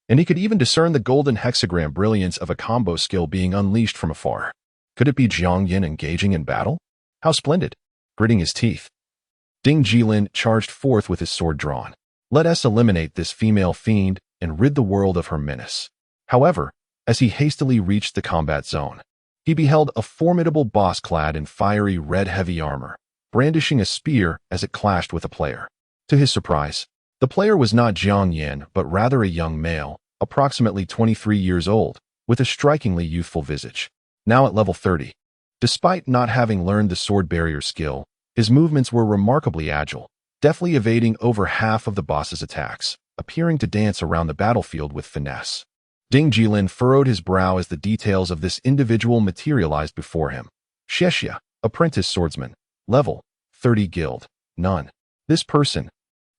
[SPEAKER 1] and he could even discern the golden hexagram brilliance of a combo skill being unleashed from afar. Could it be Jiang Yin engaging in battle? How splendid! Gritting his teeth, Ding Jilin charged forth with his sword drawn. Let us eliminate this female fiend and rid the world of her menace. However, as he hastily reached the combat zone, he beheld a formidable boss clad in fiery red heavy armor, brandishing a spear as it clashed with a player. To his surprise, the player was not Jiang Yin, but rather a young male, approximately 23 years old, with a strikingly youthful visage. Now at level 30. Despite not having learned the sword barrier skill, his movements were remarkably agile, deftly evading over half of the boss's attacks, appearing to dance around the battlefield with finesse. Ding Jilin furrowed his brow as the details of this individual materialized before him. Xexia, apprentice swordsman, level 30 guild, none. This person.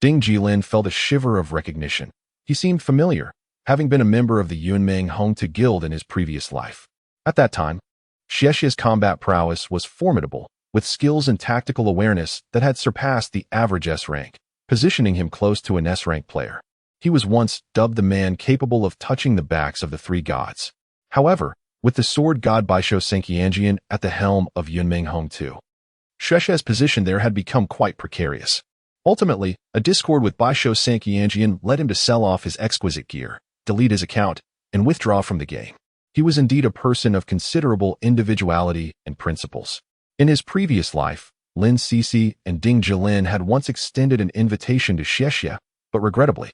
[SPEAKER 1] Ding Jilin felt a shiver of recognition. He seemed familiar, having been a member of the Yunmeng Hongtu Guild in his previous life. At that time, Xiexia's combat prowess was formidable, with skills and tactical awareness that had surpassed the average S rank, positioning him close to an S rank player. He was once dubbed the man capable of touching the backs of the 3 gods. However, with the sword god Baisho Senqianjian at the helm of Yunmeng Hongtu, Xiexia's position there had become quite precarious. Ultimately, a discord with Baisho Sanqianjian led him to sell off his exquisite gear, delete his account, and withdraw from the game. He was indeed a person of considerable individuality and principles. In his previous life, Lin Cixi and Ding Jilin had once extended an invitation to Xie, but regrettably,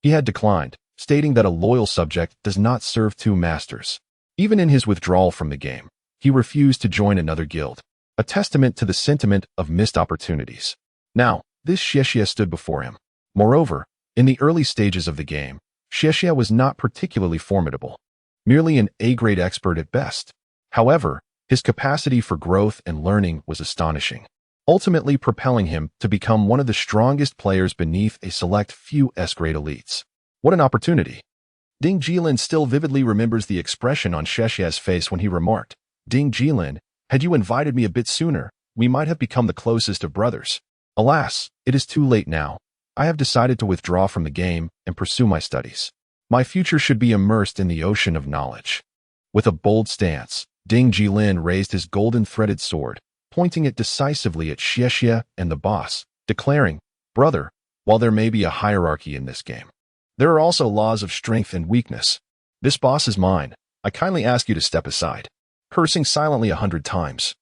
[SPEAKER 1] he had declined, stating that a loyal subject does not serve two masters. Even in his withdrawal from the game, he refused to join another guild, a testament to the sentiment of missed opportunities. Now, this Xie stood before him. Moreover, in the early stages of the game, Xie was not particularly formidable, merely an A-grade expert at best. However, his capacity for growth and learning was astonishing, ultimately propelling him to become one of the strongest players beneath a select few S-grade elites. What an opportunity! Ding Jilin still vividly remembers the expression on Xie's face when he remarked, "Ding Jilin, had you invited me a bit sooner, we might have become the closest of brothers. Alas, it is too late now. I have decided to withdraw from the game and pursue my studies. My future should be immersed in the ocean of knowledge." With a bold stance, Ding Jilin raised his golden-threaded sword, pointing it decisively at Xie and the boss, declaring, "Brother, while there may be a hierarchy in this game, there are also laws of strength and weakness. This boss is mine. I kindly ask you to step aside." Cursing silently 100 times,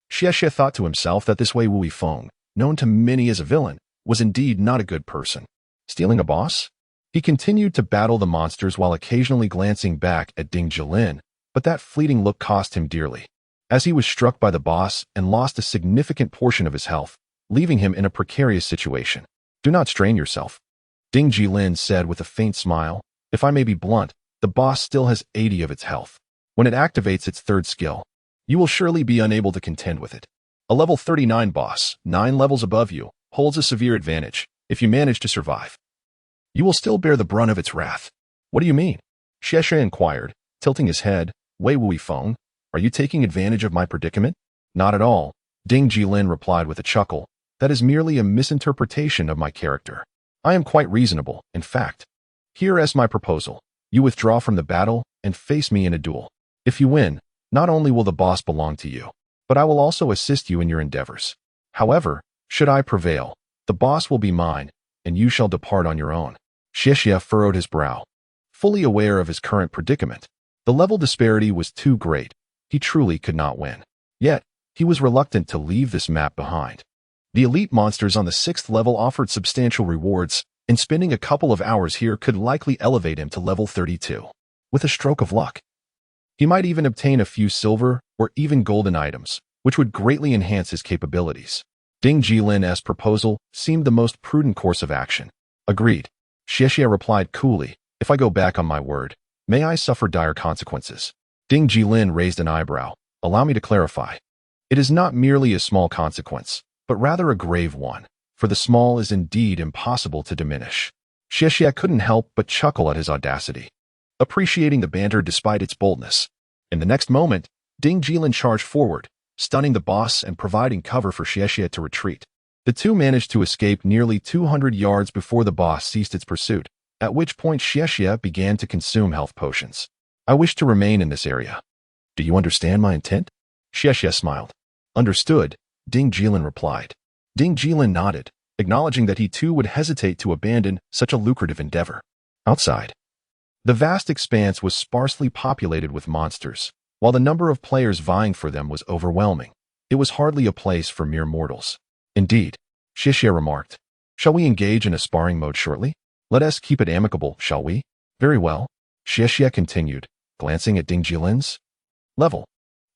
[SPEAKER 1] Xie thought to himself that this Wei Wuifeng, known to many as a villain, was indeed not a good person. Stealing a boss? He continued to battle the monsters while occasionally glancing back at Ding Jilin, but that fleeting look cost him dearly, as he was struck by the boss and lost a significant portion of his health, leaving him in a precarious situation. "Do not strain yourself," Ding Jilin said with a faint smile. "If I may be blunt, the boss still has 80 of its health. When it activates its third skill, you will surely be unable to contend with it. A level 39 boss, 9 levels above you, holds a severe advantage. If you manage to survive, you will still bear the brunt of its wrath." "What do you mean?" Xie inquired, tilting his head. "Wei Wuifeng, are you taking advantage of my predicament?" "Not at all," Ding Jilin replied with a chuckle. "That is merely a misinterpretation of my character. I am quite reasonable, in fact. Here is my proposal. You withdraw from the battle and face me in a duel. If you win, not only will the boss belong to you, but I will also assist you in your endeavors. However, should I prevail, the boss will be mine, and you shall depart on your own." Xie furrowed his brow, fully aware of his current predicament. The level disparity was too great. He truly could not win. Yet, he was reluctant to leave this map behind. The elite monsters on the 6th level offered substantial rewards, and spending a couple of hours here could likely elevate him to level 32. With a stroke of luck, he might even obtain a few silver or even golden items, which would greatly enhance his capabilities. Ding Jilin's proposal seemed the most prudent course of action. "Agreed," Xie replied coolly. "If I go back on my word, may I suffer dire consequences?" Ding Jilin raised an eyebrow. "Allow me to clarify. It is not merely a small consequence, but rather a grave one, for the small is indeed impossible to diminish." Xie couldn't help but chuckle at his audacity, appreciating the banter despite its boldness. In the next moment, Ding Jilin charged forward, stunning the boss and providing cover for Xie to retreat. The two managed to escape nearly 200 yards before the boss ceased its pursuit, at which point Xie began to consume health potions. "I wish to remain in this area. Do you understand my intent?" Xie smiled. "Understood," Ding Jilin replied. Ding Jilin nodded, acknowledging that he too would hesitate to abandon such a lucrative endeavor. Outside, the vast expanse was sparsely populated with monsters, while the number of players vying for them was overwhelming. It was hardly a place for mere mortals. "Indeed," Xie remarked. "Shall we engage in a sparring mode shortly? Let us keep it amicable, shall we?" "Very well," Xie continued, glancing at Ding Jilin's level.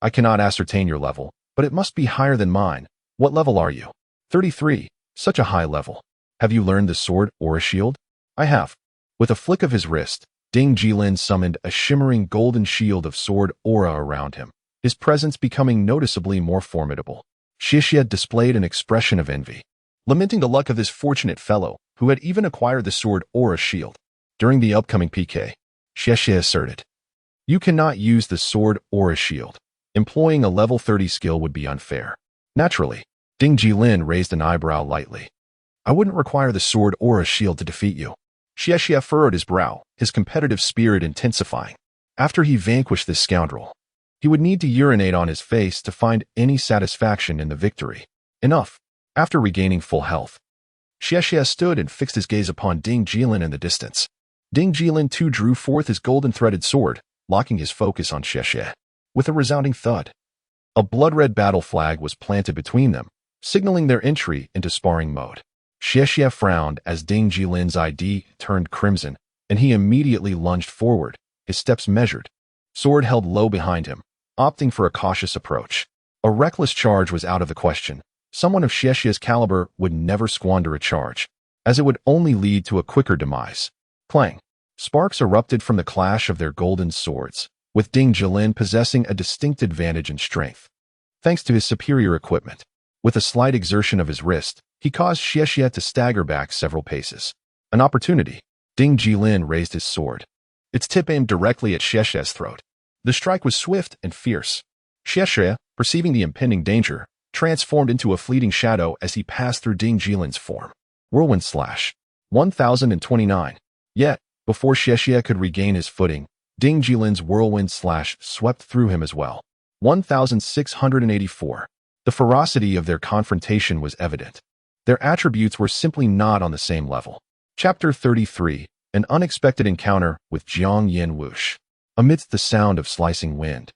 [SPEAKER 1] "I cannot ascertain your level, but it must be higher than mine. What level are you?" 33. "Such a high level. Have you learned the sword or a shield?" "I have." With a flick of his wrist, Ding Jilin summoned a shimmering golden shield of sword aura around him, his presence becoming noticeably more formidable. Xie displayed an expression of envy, lamenting the luck of this fortunate fellow who had even acquired the sword aura shield. During the upcoming PK, Xie asserted, "You cannot use the sword aura shield. Employing a level 30 skill would be unfair." Naturally, Ding Jilin raised an eyebrow lightly. "I wouldn't require the sword aura shield to defeat you." Xie furrowed his brow, his competitive spirit intensifying. After he vanquished this scoundrel, he would need to urinate on his face to find any satisfaction in the victory. Enough. After regaining full health, Xie stood and fixed his gaze upon Ding Jilin in the distance. Ding Jilin too drew forth his golden-threaded sword, locking his focus on Xie. With a resounding thud, a blood-red battle flag was planted between them, signaling their entry into sparring mode. Xie frowned as Ding Jilin's ID turned crimson, and he immediately lunged forward, his steps measured, sword held low behind him, opting for a cautious approach. A reckless charge was out of the question. Someone of Xie's caliber would never squander a charge, as it would only lead to a quicker demise. Clang! Sparks erupted from the clash of their golden swords, with Ding Jilin possessing a distinct advantage in strength, thanks to his superior equipment. With a slight exertion of his wrist, he caused Xie to stagger back several paces. An opportunity. Ding Jilin raised his sword, its tip aimed directly at Xie's throat. The strike was swift and fierce. Xie, perceiving the impending danger, transformed into a fleeting shadow as he passed through Ding Jilin's form. Whirlwind slash. 1029. Yet, before Xie could regain his footing, Ding Jilin's whirlwind slash swept through him as well. 1684. The ferocity of their confrontation was evident. Their attributes were simply not on the same level. Chapter 33. An unexpected encounter with Jiang Yin Wush. Amidst the sound of slicing wind,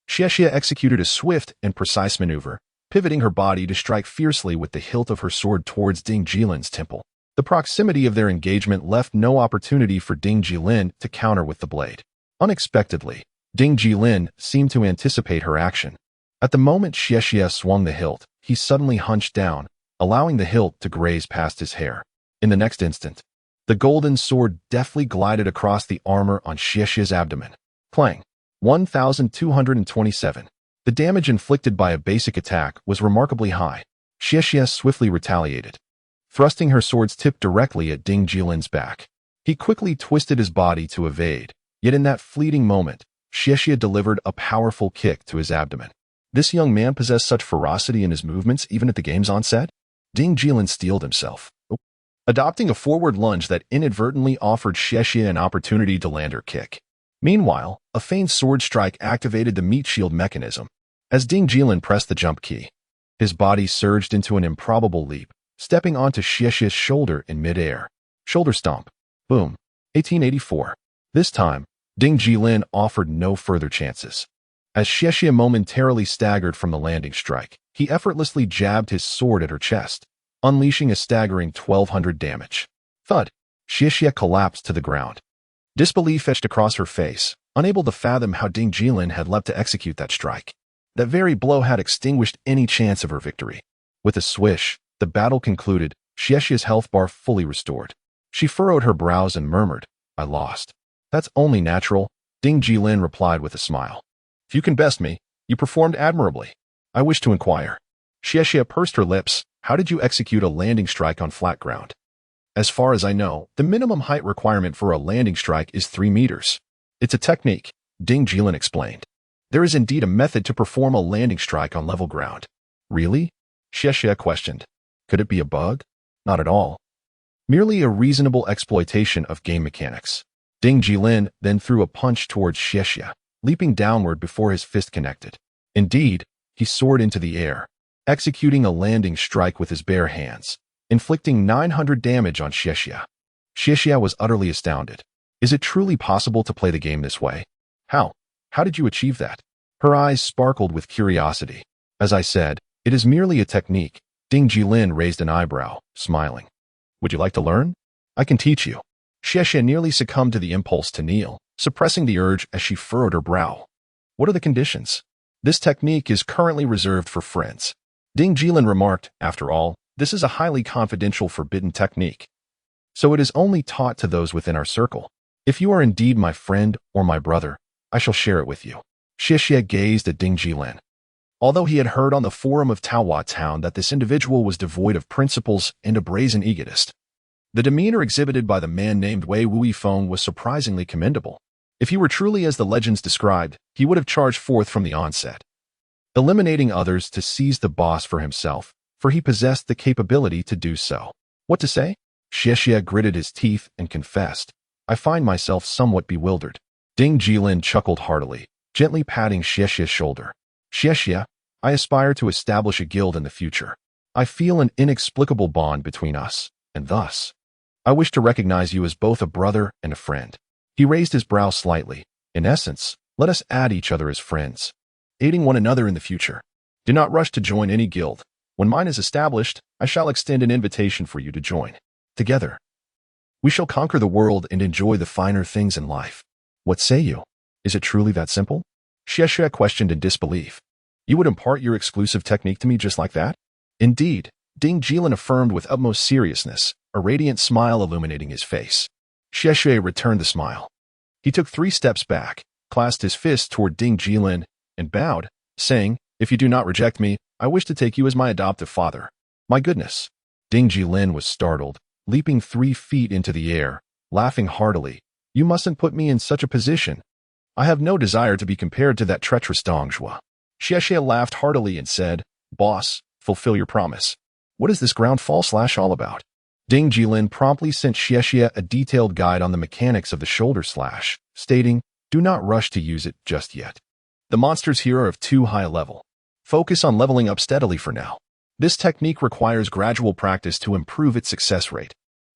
[SPEAKER 1] Xie executed a swift and precise maneuver, pivoting her body to strike fiercely with the hilt of her sword towards Ding Jilin's temple. The proximity of their engagement left no opportunity for Ding Jilin to counter with the blade. Unexpectedly, Ding Jilin seemed to anticipate her action. At the moment Xie swung the hilt, he suddenly hunched down, allowing the hilt to graze past his hair. In the next instant, the golden sword deftly glided across the armor on Xie's abdomen. Clang! 1227. The damage inflicted by a basic attack was remarkably high. Xie swiftly retaliated, thrusting her sword's tip directly at Ding Jilin's back. He quickly twisted his body to evade, yet in that fleeting moment, Xie delivered a powerful kick to his abdomen. This young man possessed such ferocity in his movements even at the game's onset? Ding Jilin steeled himself, adopting a forward lunge that inadvertently offered Xie an opportunity to land her kick. Meanwhile, a feigned sword strike activated the meat shield mechanism. As Ding Jilin pressed the jump key, his body surged into an improbable leap, stepping onto Xie's shoulder in midair. Shoulder stomp. Boom. 1884. This time, Ding Jilin offered no further chances. As Xie momentarily staggered from the landing strike, he effortlessly jabbed his sword at her chest, unleashing a staggering 1200 damage. Thud. Xie collapsed to the ground. Disbelief etched across her face, unable to fathom how Ding Jilin had leapt to execute that strike. That very blow had extinguished any chance of her victory. With a swish, the battle concluded, Xie's health bar fully restored. She furrowed her brows and murmured, "I lost." "That's only natural," Ding Jilin replied with a smile. "If you can best me, you performed admirably. I wish to inquire." Xie pursed her lips. "How did you execute a landing strike on flat ground?" "As far as I know, the minimum height requirement for a landing strike is 3 meters. It's a technique," Ding Jilin explained. "There is indeed a method to perform a landing strike on level ground." "Really?" Xie questioned. "Could it be a bug?" "Not at all. Merely a reasonable exploitation of game mechanics." Ding Jilin then threw a punch towards Xie, leaping downward before his fist connected. Indeed, he soared into the air, executing a landing strike with his bare hands, inflicting 900 damage on Xie. Xie was utterly astounded. Is it truly possible to play the game this way? How? How did you achieve that? Her eyes sparkled with curiosity. As I said, it is merely a technique. Ding Jilin raised an eyebrow, smiling. Would you like to learn? I can teach you. Xie nearly succumbed to the impulse to kneel, suppressing the urge as she furrowed her brow. What are the conditions? This technique is currently reserved for friends. Ding Jilin remarked, after all, this is a highly confidential forbidden technique, so it is only taught to those within our circle. If you are indeed my friend or my brother, I shall share it with you. Xie gazed at Ding Jilin. Although he had heard on the forum of Taohua Town that this individual was devoid of principles and a brazen egotist, the demeanor exhibited by the man named Wei Wuifeng was surprisingly commendable. If he were truly as the legends described, he would have charged forth from the onset, eliminating others to seize the boss for himself, for he possessed the capability to do so. What to say? Xie gritted his teeth and confessed, I find myself somewhat bewildered. Ding Jilin chuckled heartily, gently patting Xie's shoulder. Xie, I aspire to establish a guild in the future. I feel an inexplicable bond between us. and thus, I wish to recognize you as both a brother and a friend. He raised his brow slightly. In essence, let us add each other as friends, aiding one another in the future. Do not rush to join any guild. When mine is established, I shall extend an invitation for you to join. Together, we shall conquer the world and enjoy the finer things in life. What say you? Is it truly that simple? Xie questioned in disbelief. You would impart your exclusive technique to me just like that? Indeed, Ding Jilin affirmed with utmost seriousness, a radiant smile illuminating his face. Xie returned the smile. He took 3 steps back, clasped his fist toward Ding Jilin, and bowed, saying, "If you do not reject me, I wish to take you as my adoptive father." My goodness. Ding Jilin was startled, leaping 3 feet into the air, laughing heartily. You mustn't put me in such a position. I have no desire to be compared to that treacherous Dong Zhuo. Xie laughed heartily and said, "Boss, fulfill your promise. What is this ground fall slash all about?" Ding Jilin promptly sent Xie a detailed guide on the mechanics of the shoulder slash, stating, "Do not rush to use it just yet. The monsters here are of too high a level. Focus on leveling up steadily for now. This technique requires gradual practice to improve its success rate.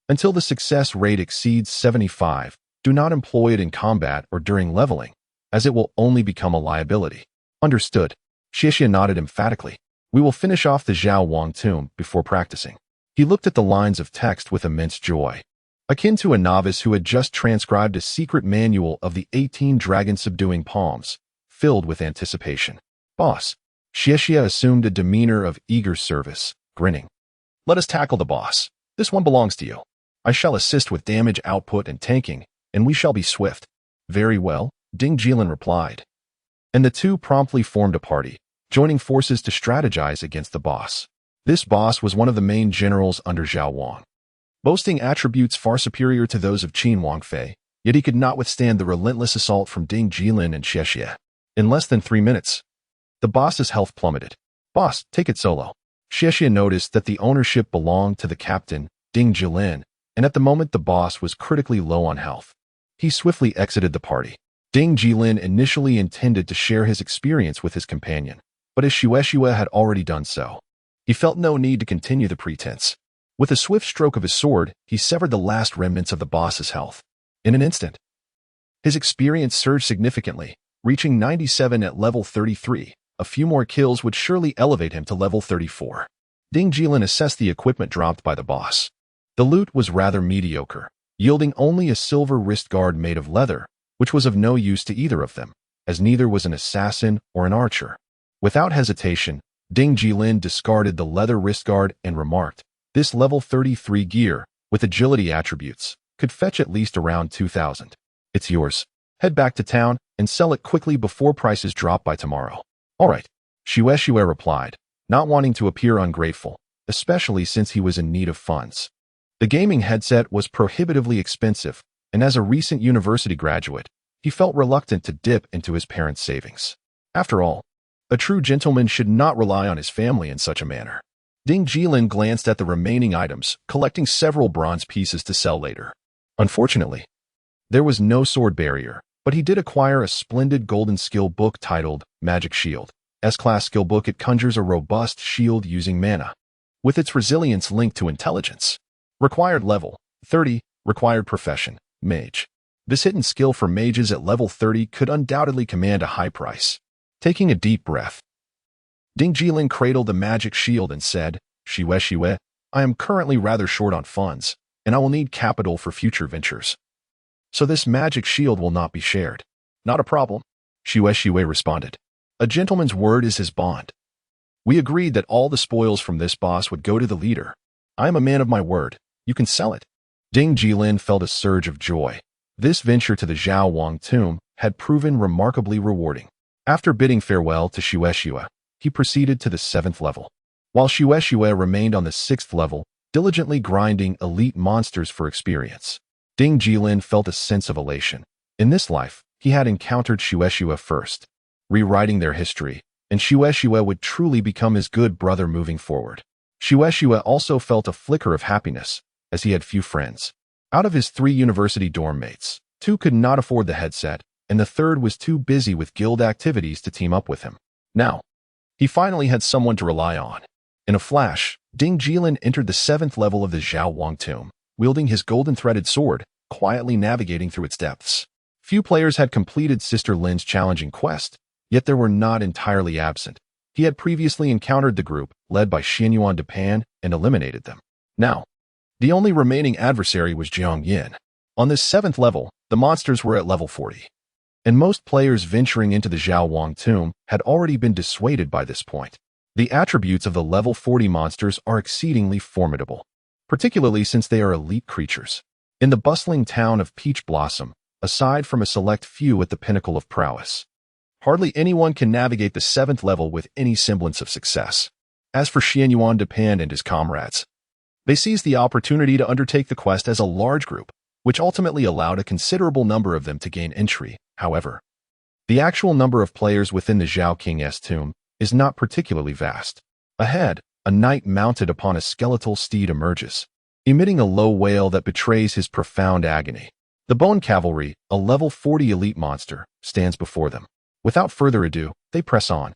[SPEAKER 1] Until the success rate exceeds 75, do not employ it in combat or during leveling, as it will only become a liability." Understood. Xie nodded emphatically. We will finish off the Zhao Wang tomb before practicing. He looked at the lines of text with immense joy, akin to a novice who had just transcribed a secret manual of the 18 dragon-subduing palms, filled with anticipation. Boss. Xie assumed a demeanor of eager service, grinning. Let us tackle the boss. This one belongs to you. I shall assist with damage output and tanking, and we shall be swift. Very well, Ding Jilin replied. And the two promptly formed a party, joining forces to strategize against the boss. This boss was one of the main generals under Zhao Wang, boasting attributes far superior to those of Qin Wangfei, yet he could not withstand the relentless assault from Ding Jilin and Xie. In less than 3 minutes, the boss's health plummeted. Boss, take it solo. Xie noticed that the ownership belonged to the captain, Ding Jilin, and at the moment the boss was critically low on health. He swiftly exited the party. Ding Jilin initially intended to share his experience with his companion, but as Xue had already done so, he felt no need to continue the pretense. With a swift stroke of his sword, he severed the last remnants of the boss's health. In an instant, his experience surged significantly, reaching 97 at level 33. A few more kills would surely elevate him to level 34. Ding Jilin assessed the equipment dropped by the boss. The loot was rather mediocre, yielding only a silver wrist guard made of leather, which was of no use to either of them, as neither was an assassin or an archer. Without hesitation, Ding Jilin discarded the leather wrist guard and remarked, "This level 33 gear, with agility attributes, could fetch at least around 2,000. It's yours. Head back to town and sell it quickly before prices drop by tomorrow." "All right," Xue replied, not wanting to appear ungrateful, especially since he was in need of funds. The gaming headset was prohibitively expensive, and as a recent university graduate, he felt reluctant to dip into his parents' savings. After all, a true gentleman should not rely on his family in such a manner. Ding Jilin glanced at the remaining items, collecting several bronze pieces to sell later. Unfortunately, there was no sword barrier, but he did acquire a splendid golden skill book titled Magic Shield. S-class skill book. It conjures a robust shield using mana, with its resilience linked to intelligence. Required level 30, required profession, mage. This hidden skill for mages at level 30 could undoubtedly command a high price. Taking a deep breath, Ding Jilin cradled the magic shield and said, Xue, I am currently rather short on funds, and I will need capital for future ventures. So this magic shield will not be shared. Not a problem, Xue responded. A gentleman's word is his bond. We agreed that all the spoils from this boss would go to the leader. I am a man of my word. You can sell it. Ding Jilin felt a surge of joy. This venture to the Zhao Wang tomb had proven remarkably rewarding. After bidding farewell to Xue, he proceeded to the 7th level, while Xue remained on the 6th level, diligently grinding elite monsters for experience. Ding Jilin felt a sense of elation. In this life, he had encountered Xue first, rewriting their history, and Xue would truly become his good brother moving forward. Xue also felt a flicker of happiness, as he had few friends. Out of his 3 university dorm mates, 2 could not afford the headset, and the 3rd was too busy with guild activities to team up with him. Now, he finally had someone to rely on. In a flash, Ding Jilin entered the 7th level of the Zhao Wang tomb, wielding his golden-threaded sword, quietly navigating through its depths. Few players had completed Sister Lin's challenging quest, yet they were not entirely absent. He had previously encountered the group, led by Xianyuan Depan, and eliminated them. Now, the only remaining adversary was Jiang Yin. On this 7th level, the monsters were at level 40. And most players venturing into the Zhao Wang tomb had already been dissuaded by this point. The attributes of the level 40 monsters are exceedingly formidable, particularly since they are elite creatures. In the bustling town of Peach Blossom, aside from a select few at the pinnacle of prowess, hardly anyone can navigate the 7th level with any semblance of success. As for Xianyuan Depan and his comrades, they seized the opportunity to undertake the quest as a large group, which ultimately allowed a considerable number of them to gain entry. However, the actual number of players within the Zhao King's tomb is not particularly vast. Ahead, a knight mounted upon a skeletal steed emerges, emitting a low wail that betrays his profound agony. The Bone Cavalry, a level 40 elite monster, stands before them. Without further ado, they press on.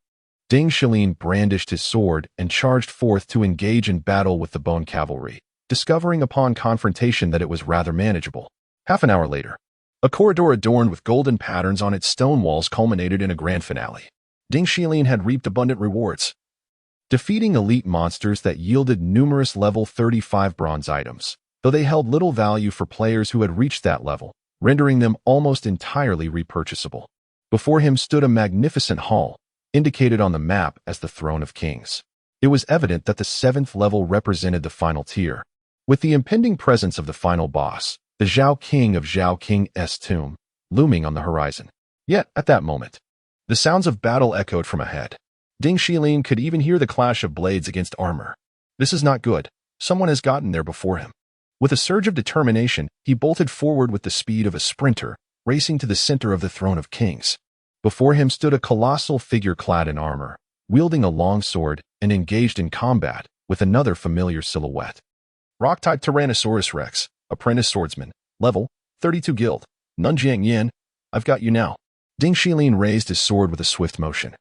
[SPEAKER 1] Ding Jilin brandished his sword and charged forth to engage in battle with the Bone Cavalry, discovering upon confrontation that it was rather manageable. Half an hour later, a corridor adorned with golden patterns on its stone walls culminated in a grand finale. Ding Jilin had reaped abundant rewards, defeating elite monsters that yielded numerous level 35 bronze items, though they held little value for players who had reached that level, rendering them almost entirely repurchasable. Before him stood a magnificent hall, indicated on the map as the Throne of Kings. It was evident that the 7th level represented the final tier. With the impending presence of the final boss, the Zhao King of Zhao King's tomb, looming on the horizon. Yet, at that moment, the sounds of battle echoed from ahead. Ding Jilin could even hear the clash of blades against armor. This is not good. Someone has gotten there before him. With a surge of determination, he bolted forward with the speed of a sprinter, racing to the center of the Throne of Kings. Before him stood a colossal figure clad in armor, wielding a long sword and engaged in combat with another familiar silhouette. Rock-type Tyrannosaurus Rex, apprentice swordsman, level 32 guild. Jiang Yin, I've got you now. Ding Jilin raised his sword with a swift motion,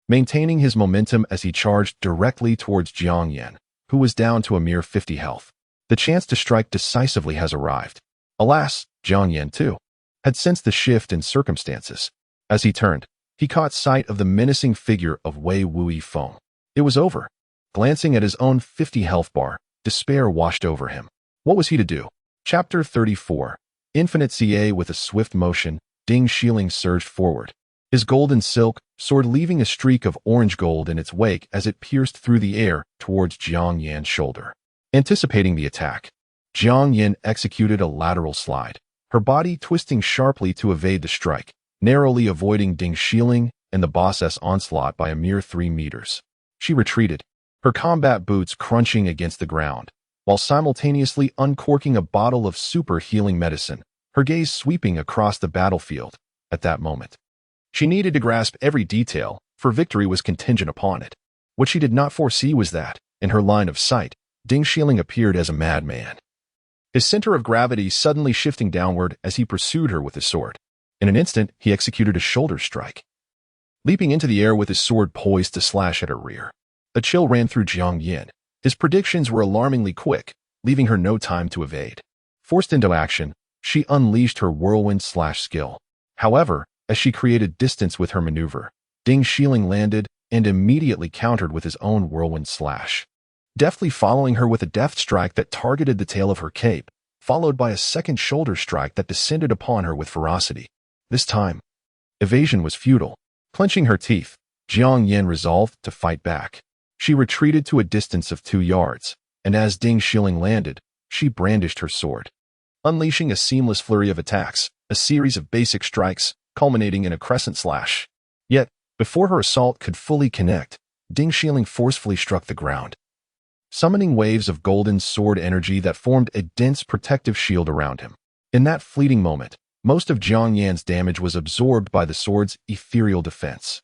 [SPEAKER 1] maintaining his momentum as he charged directly towards Jiang Yin, who was down to a mere 50 health. The chance to strike decisively has arrived. Alas, Jiang Yin, too, had sensed the shift in circumstances. As he turned, he caught sight of the menacing figure of Wei Wui Feng. It was over. Glancing at his own 50 health bar, despair washed over him. What was he to do? Chapter 34. Infinite CA. With a swift motion, Ding Jilin surged forward, his golden silk sword leaving a streak of orange gold in its wake as it pierced through the air towards Jiang Yin's shoulder. Anticipating the attack, Jiang Yin executed a lateral slide, her body twisting sharply to evade the strike, narrowly avoiding Ding Jilin and the boss's onslaught by a mere 3 meters. She retreated, her combat boots crunching against the ground, while simultaneously uncorking a bottle of super healing medicine, her gaze sweeping across the battlefield. At that moment, she needed to grasp every detail, for victory was contingent upon it. What she did not foresee was that, in her line of sight, Ding Jilin appeared as a madman, his center of gravity suddenly shifting downward as he pursued her with his sword. In an instant, he executed a shoulder strike, leaping into the air with his sword poised to slash at her rear. A chill ran through Jiang Yin. His predictions were alarmingly quick, leaving her no time to evade. Forced into action, she unleashed her whirlwind slash skill. However, as she created distance with her maneuver, Ding Jilin landed and immediately countered with his own whirlwind slash, deftly following her with a deft strike that targeted the tail of her cape, followed by a second shoulder strike that descended upon her with ferocity. This time, evasion was futile. Clenching her teeth, Jiang Yin resolved to fight back. She retreated to a distance of 2 yards, and as Ding Jilin landed, she brandished her sword, unleashing a seamless flurry of attacks, a series of basic strikes, culminating in a crescent slash. Yet, before her assault could fully connect, Ding Jilin forcefully struck the ground, summoning waves of golden sword energy that formed a dense protective shield around him. In that fleeting moment, most of Jiang Yin's damage was absorbed by the sword's ethereal defense.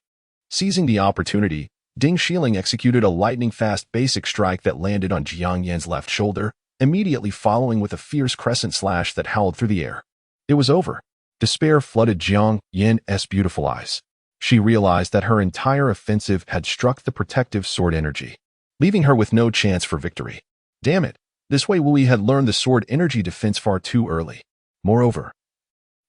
[SPEAKER 1] Seizing the opportunity, Ding Jilin executed a lightning-fast basic strike that landed on Jiang Yin's left shoulder, immediately following with a fierce crescent slash that howled through the air. It was over. Despair flooded Jiang Yin's beautiful eyes. She realized that her entire offensive had struck the protective sword energy. leaving her with no chance for victory. Damn it, this Wei Wuyi had learned the sword energy defense far too early. Moreover,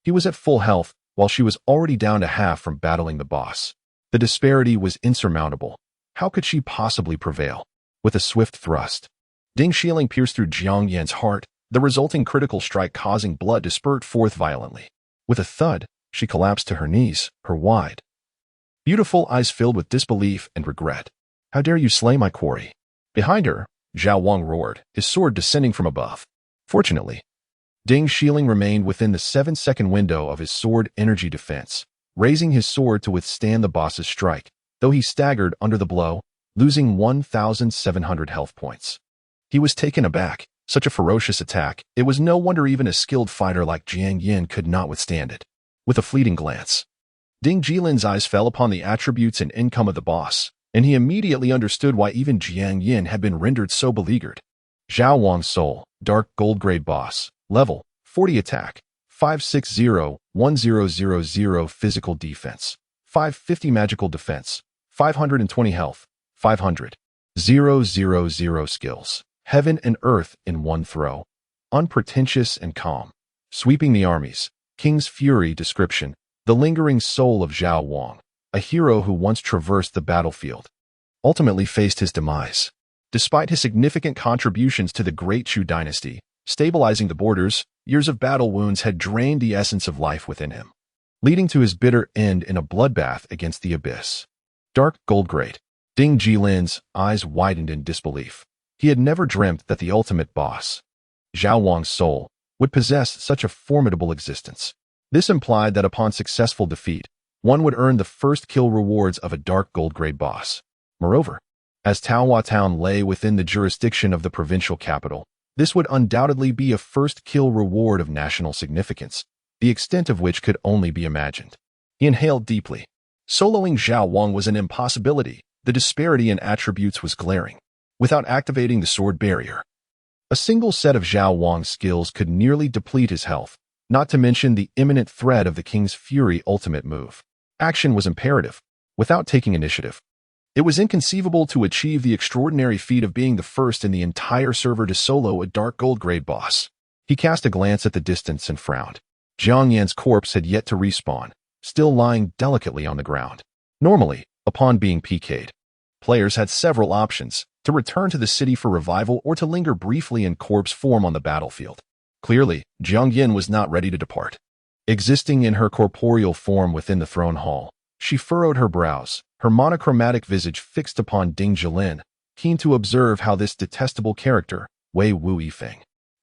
[SPEAKER 1] he was at full health, while she was already down to half from battling the boss. The disparity was insurmountable. How could she possibly prevail? With a swift thrust, Ding Jilin pierced through Jiang Yan's heart, the resulting critical strike causing blood to spurt forth violently. With a thud, she collapsed to her knees, her wide, beautiful eyes filled with disbelief and regret. How dare you slay my quarry? Behind her, Zhao Wang roared, his sword descending from above. Fortunately, Ding Jilin remained within the 7-second window of his sword energy defense, raising his sword to withstand the boss's strike, though he staggered under the blow, losing 1,700 health points. He was taken aback. Such a ferocious attack, it was no wonder even a skilled fighter like Jiang Yin could not withstand it. With a fleeting glance, Ding Jilin's eyes fell upon the attributes and income of the boss, and he immediately understood why even Jiang Yin had been rendered so beleaguered. Zhao Wang's soul, dark gold grade boss, level 40 attack, 560-1000 physical defense, 550 magical defense, 520 health, 500,000 skills. Heaven and earth in one throw. Unpretentious and calm. Sweeping the armies. King's fury description. The lingering soul of Zhao Wang, a hero who once traversed the battlefield, ultimately faced his demise. Despite his significant contributions to the Great Chu dynasty, stabilizing the borders, years of battle wounds had drained the essence of life within him, leading to his bitter end in a bloodbath against the abyss. Dark gold grade. Ding Jilin's eyes widened in disbelief. He had never dreamt that the ultimate boss, Zhao Wang's soul, would possess such a formidable existence. This implied that upon successful defeat, one would earn the first kill rewards of a dark gold grade boss. Moreover, as Taohua Town lay within the jurisdiction of the provincial capital, this would undoubtedly be a first kill reward of national significance, the extent of which could only be imagined. He inhaled deeply. Soloing Zhao Wang was an impossibility. The disparity in attributes was glaring. Without activating the sword barrier, a single set of Zhao Wang's skills could nearly deplete his health, not to mention the imminent threat of the King's Fury ultimate move. Action was imperative, without taking initiative. It was inconceivable to achieve the extraordinary feat of being the first in the entire server to solo a dark gold grade boss. He cast a glance at the distance and frowned. Jiang Yan's corpse had yet to respawn, still lying delicately on the ground. Normally, upon being PK'd, players had several options: to return to the city for revival or to linger briefly in corpse form on the battlefield. Clearly, Jiang Yin was not ready to depart. Existing in her corporeal form within the throne hall, she furrowed her brows, her monochromatic visage fixed upon Ding Jilin, keen to observe how this detestable character, Wei Wuyi,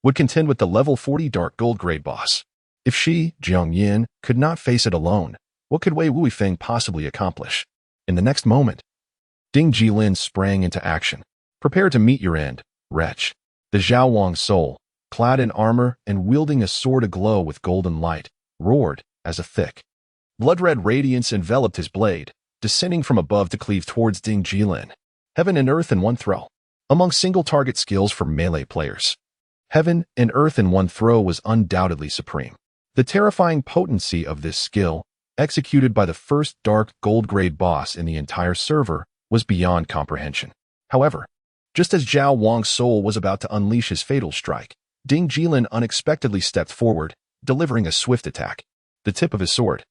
[SPEAKER 1] would contend with the level 40 dark gold grade boss. If she, Jiang Yin, could not face it alone, what could Wei Wuyi possibly accomplish? In the next moment, Ding Jilin sprang into action. Prepare to meet your end, wretch. The Zhao Wang soul, clad in armor and wielding a sword aglow with golden light, roared as a thick, blood-red radiance enveloped his blade, descending from above to cleave towards Ding Jilin. Heaven and earth in one throw. Among single-target skills for melee players, heaven and earth in one throw was undoubtedly supreme. The terrifying potency of this skill, executed by the first dark gold grade boss in the entire server, was beyond comprehension. However, just as Zhao Wang's soul was about to unleash his fatal strike, Ding Jilin unexpectedly stepped forward, delivering a swift attack. The tip of his sword,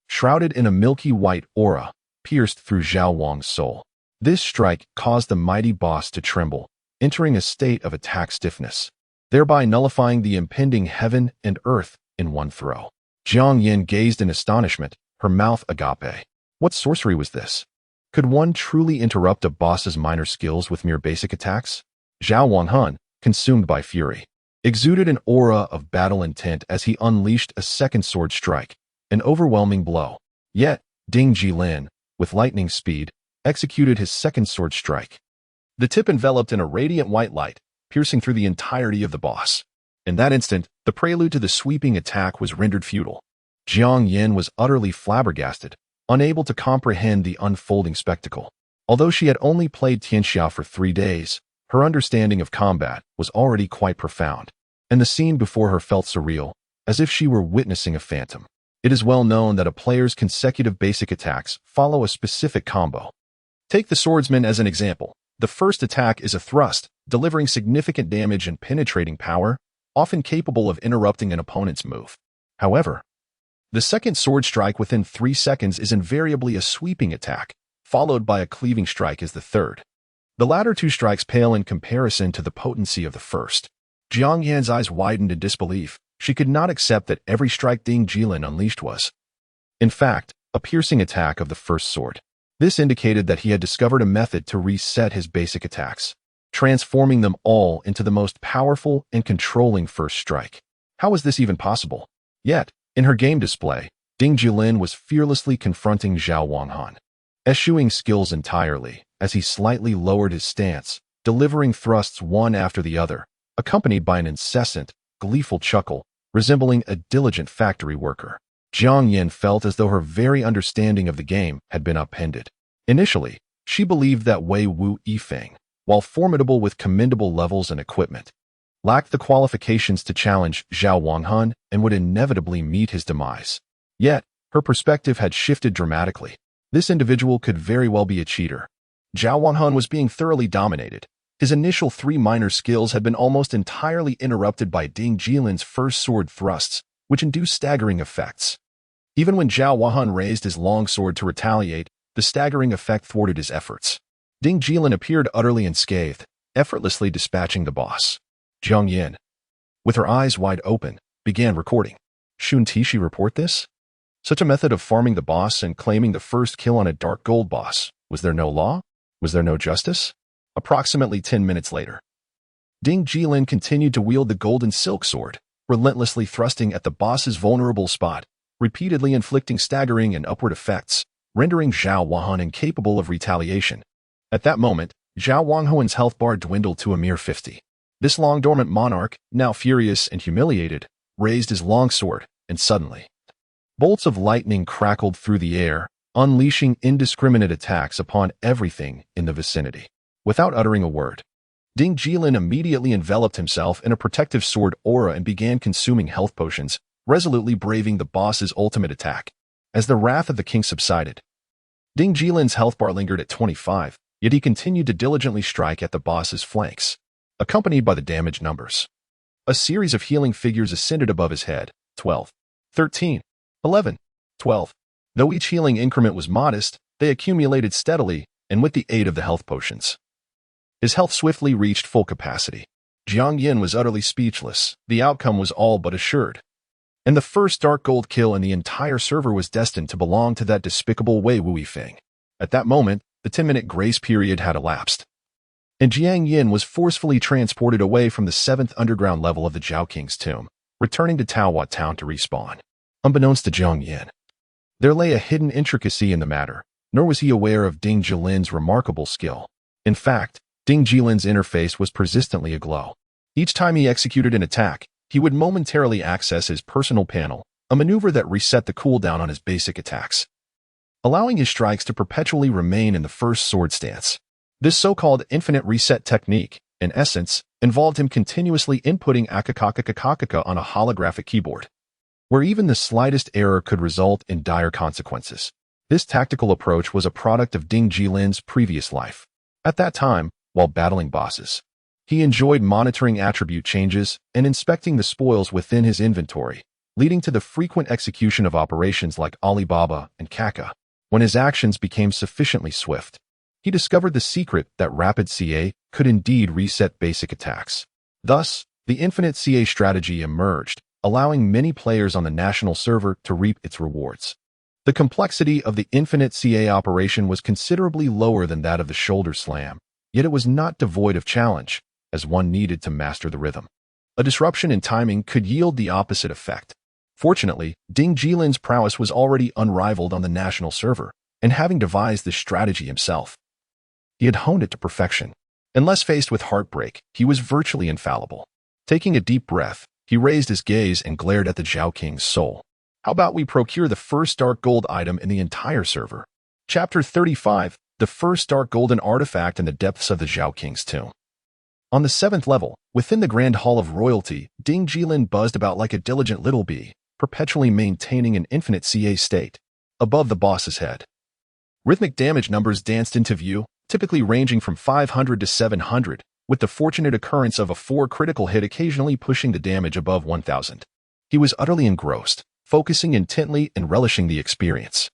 [SPEAKER 1] shrouded in a milky white aura, pierced through Zhao Wang's soul. This strike caused the mighty boss to tremble, entering a state of attack stiffness, thereby nullifying the impending heaven and earth in one throw. Jiang Yin gazed in astonishment, her mouth agape. What sorcery was this? Could one truly interrupt a boss's minor skills with mere basic attacks? Zhao Wanghan, consumed by fury, exuded an aura of battle intent as he unleashed a second sword strike, an overwhelming blow. Yet, Ding Jilin, with lightning speed, executed his second sword strike. The tip enveloped in a radiant white light, piercing through the entirety of the boss. In that instant, the prelude to the sweeping attack was rendered futile. Jiang Yin was utterly flabbergasted, unable to comprehend the unfolding spectacle. Although she had only played Tianxia for 3 days, her understanding of combat was already quite profound, and the scene before her felt surreal, as if she were witnessing a phantom. It is well known that a player's consecutive basic attacks follow a specific combo. Take the swordsman as an example. The first attack is a thrust, delivering significant damage and penetrating power, often capable of interrupting an opponent's move. However, the second sword strike within 3 seconds is invariably a sweeping attack, followed by a cleaving strike as the third. The latter two strikes pale in comparison to the potency of the first. Jiang Yan's eyes widened in disbelief. She could not accept that every strike Ding Jilin unleashed was, in fact, a piercing attack of the first sword. This indicated that he had discovered a method to reset his basic attacks, transforming them all into the most powerful and controlling first strike. How was this even possible? Yet, in her game display, Ding Jilin was fearlessly confronting Zhao Wanghan, eschewing skills entirely as he slightly lowered his stance, delivering thrusts one after the other, accompanied by an incessant, gleeful chuckle, resembling a diligent factory worker. Jiang Yan felt as though her very understanding of the game had been upended. Initially, she believed that Wei Wu Yifeng, while formidable with commendable levels and equipment, lacked the qualifications to challenge Zhao Wanghan and would inevitably meet his demise. Yet, her perspective had shifted dramatically. This individual could very well be a cheater. Zhao Wanghan was being thoroughly dominated. His initial 3 minor skills had been almost entirely interrupted by Ding Jilin's first sword thrusts, which induced staggering effects. Even when Zhao Wanghan raised his long sword to retaliate, the staggering effect thwarted his efforts. Ding Jilin appeared utterly unscathed, effortlessly dispatching the boss. Jiang Yan, with her eyes wide open, began recording. Shouldn't Tishi report this? Such a method of farming the boss and claiming the first kill on a dark gold boss. Was there no law? Was there no justice? Approximately 10 minutes later, Ding Jilin continued to wield the golden silk sword, relentlessly thrusting at the boss's vulnerable spot, repeatedly inflicting staggering and upward effects, rendering Zhao Wanghan incapable of retaliation. At that moment, Zhao Wanghan's health bar dwindled to a mere 50. This long-dormant monarch, now furious and humiliated, raised his long sword, and suddenly, bolts of lightning crackled through the air, unleashing indiscriminate attacks upon everything in the vicinity. Without uttering a word, Ding Jilin immediately enveloped himself in a protective sword aura and began consuming health potions, resolutely braving the boss's ultimate attack. As the wrath of the king subsided, Ding Jilin's health bar lingered at 25, yet he continued to diligently strike at the boss's flanks, accompanied by the damage numbers. A series of healing figures ascended above his head, 12, 13, 11, 12. Though each healing increment was modest, they accumulated steadily, and with the aid of the health potions, his health swiftly reached full capacity. Jiang Yan was utterly speechless. The outcome was all but assured. And the first dark gold kill in the entire server was destined to belong to that despicable Wei Wu Yifeng. At that moment, the 10-minute grace period had elapsed, and Jiang Yan was forcefully transported away from the 7th underground level of the Zhao King's tomb, returning to Taohua Town to respawn. Unbeknownst to Jiang Yan, there lay a hidden intricacy in the matter, nor was he aware of Ding Jilin's remarkable skill. In fact, Ding Jilin's interface was persistently aglow. Each time he executed an attack, he would momentarily access his personal panel, a maneuver that reset the cooldown on his basic attacks, allowing his strikes to perpetually remain in the first sword stance. This so-called infinite reset technique, in essence, involved him continuously inputting akakakakakaka on a holographic keyboard, where even the slightest error could result in dire consequences. This tactical approach was a product of Ding Jilin's previous life. At that time, while battling bosses, he enjoyed monitoring attribute changes and inspecting the spoils within his inventory, leading to the frequent execution of operations like Alibaba and Kaka. When his actions became sufficiently swift, he discovered the secret that rapid CA could indeed reset basic attacks. Thus, the infinite CA strategy emerged, allowing many players on the national server to reap its rewards. The complexity of the infinite CA operation was considerably lower than that of the shoulder slam, yet it was not devoid of challenge, as one needed to master the rhythm. A disruption in timing could yield the opposite effect. Fortunately, Ding Jilin's prowess was already unrivaled on the national server, and having devised this strategy himself, he had honed it to perfection. Unless faced with heartbreak, he was virtually infallible. Taking a deep breath, he raised his gaze and glared at the Zhao King's soul. How about we procure the first dark gold item in the entire server? Chapter 35, the first dark golden artifact in the depths of the Zhao King's tomb. On the 7th level, within the Grand Hall of Royalty, Ding Jilin buzzed about like a diligent little bee, perpetually maintaining an infinite CA state above the boss's head. Rhythmic damage numbers danced into view, typically ranging from 500 to 700, with the fortunate occurrence of a 4 critical hit occasionally pushing the damage above 1000. He was utterly engrossed, focusing intently and relishing the experience.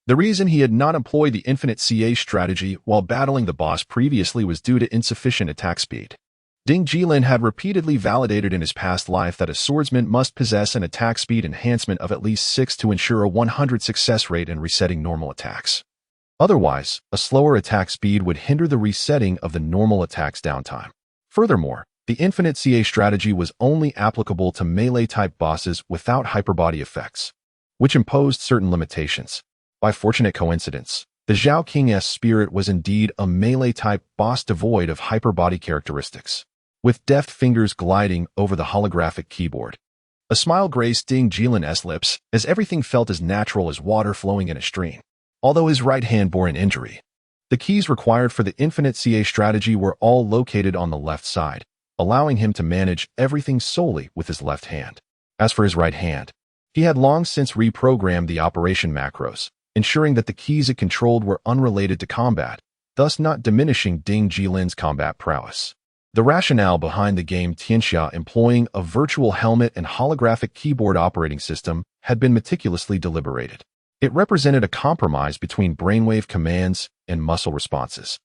[SPEAKER 1] The reason he had not employed the infinite CA strategy while battling the boss previously was due to insufficient attack speed. Ding Jilin had repeatedly validated in his past life that a swordsman must possess an attack speed enhancement of at least 6 to ensure a 100 success rate in resetting normal attacks. Otherwise, a slower attack speed would hinder the resetting of the normal attack's downtime. Furthermore, the infinite CA strategy was only applicable to melee-type bosses without hyperbody effects, which imposed certain limitations. By fortunate coincidence, the Zhao King's spirit was indeed a melee-type boss devoid of hyperbody characteristics, with deft fingers gliding over the holographic keyboard. A smile graced Ding Jilin's lips as everything felt as natural as water flowing in a stream. Although his right hand bore an injury, the keys required for the infinite CA strategy were all located on the left side, allowing him to manage everything solely with his left hand. As for his right hand, he had long since reprogrammed the operation macros, ensuring that the keys it controlled were unrelated to combat, thus not diminishing Ding Jilin's combat prowess. The rationale behind the game Tianxia employing a virtual helmet and holographic keyboard operating system had been meticulously deliberated. It represented a compromise between brainwave commands and muscle responses.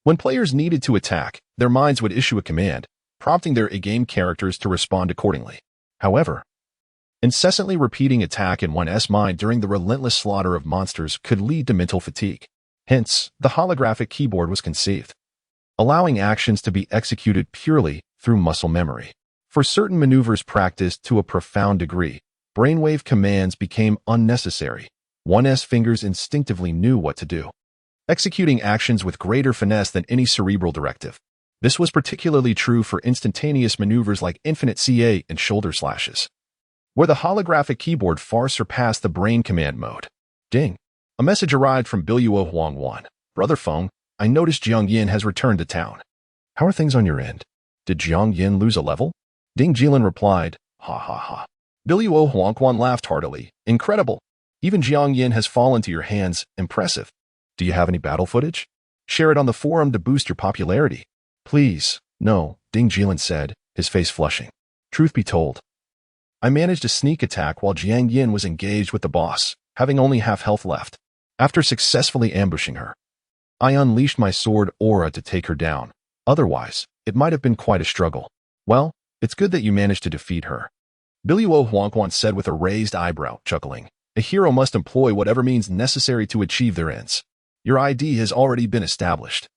[SPEAKER 1] When players needed to attack, their minds would issue a command, prompting their in-game characters to respond accordingly. However, incessantly repeating attack in one's mind during the relentless slaughter of monsters could lead to mental fatigue. Hence, the holographic keyboard was conceived, allowing actions to be executed purely through muscle memory. For certain maneuvers practiced to a profound degree, brainwave commands became unnecessary. One's fingers instinctively knew what to do, executing actions with greater finesse than any cerebral directive. This was particularly true for instantaneous maneuvers like infinite CA and shoulder slashes, where the holographic keyboard far surpassed the brain command mode. Ding. A message arrived from Biluo Huangwan. Brother Feng, I noticed Jiang Yin has returned to town. How are things on your end? Did Jiang Yin lose a level? Ding Jilin replied, ha ha ha. Biluo Huangwan laughed heartily. Incredible. Even Jiang Yin has fallen to your hands. Impressive. Do you have any battle footage? Share it on the forum to boost your popularity. Please. No, Ding Jilin said, his face flushing. Truth be told, I managed a sneak attack while Jiang Yin was engaged with the boss, having only half health left. After successfully ambushing her, I unleashed my sword aura to take her down. Otherwise, it might have been quite a struggle. Well, it's good that you managed to defeat her. Biluo Huangquan said with a raised eyebrow, chuckling. A hero must employ whatever means necessary to achieve their ends. Your ID has already been established.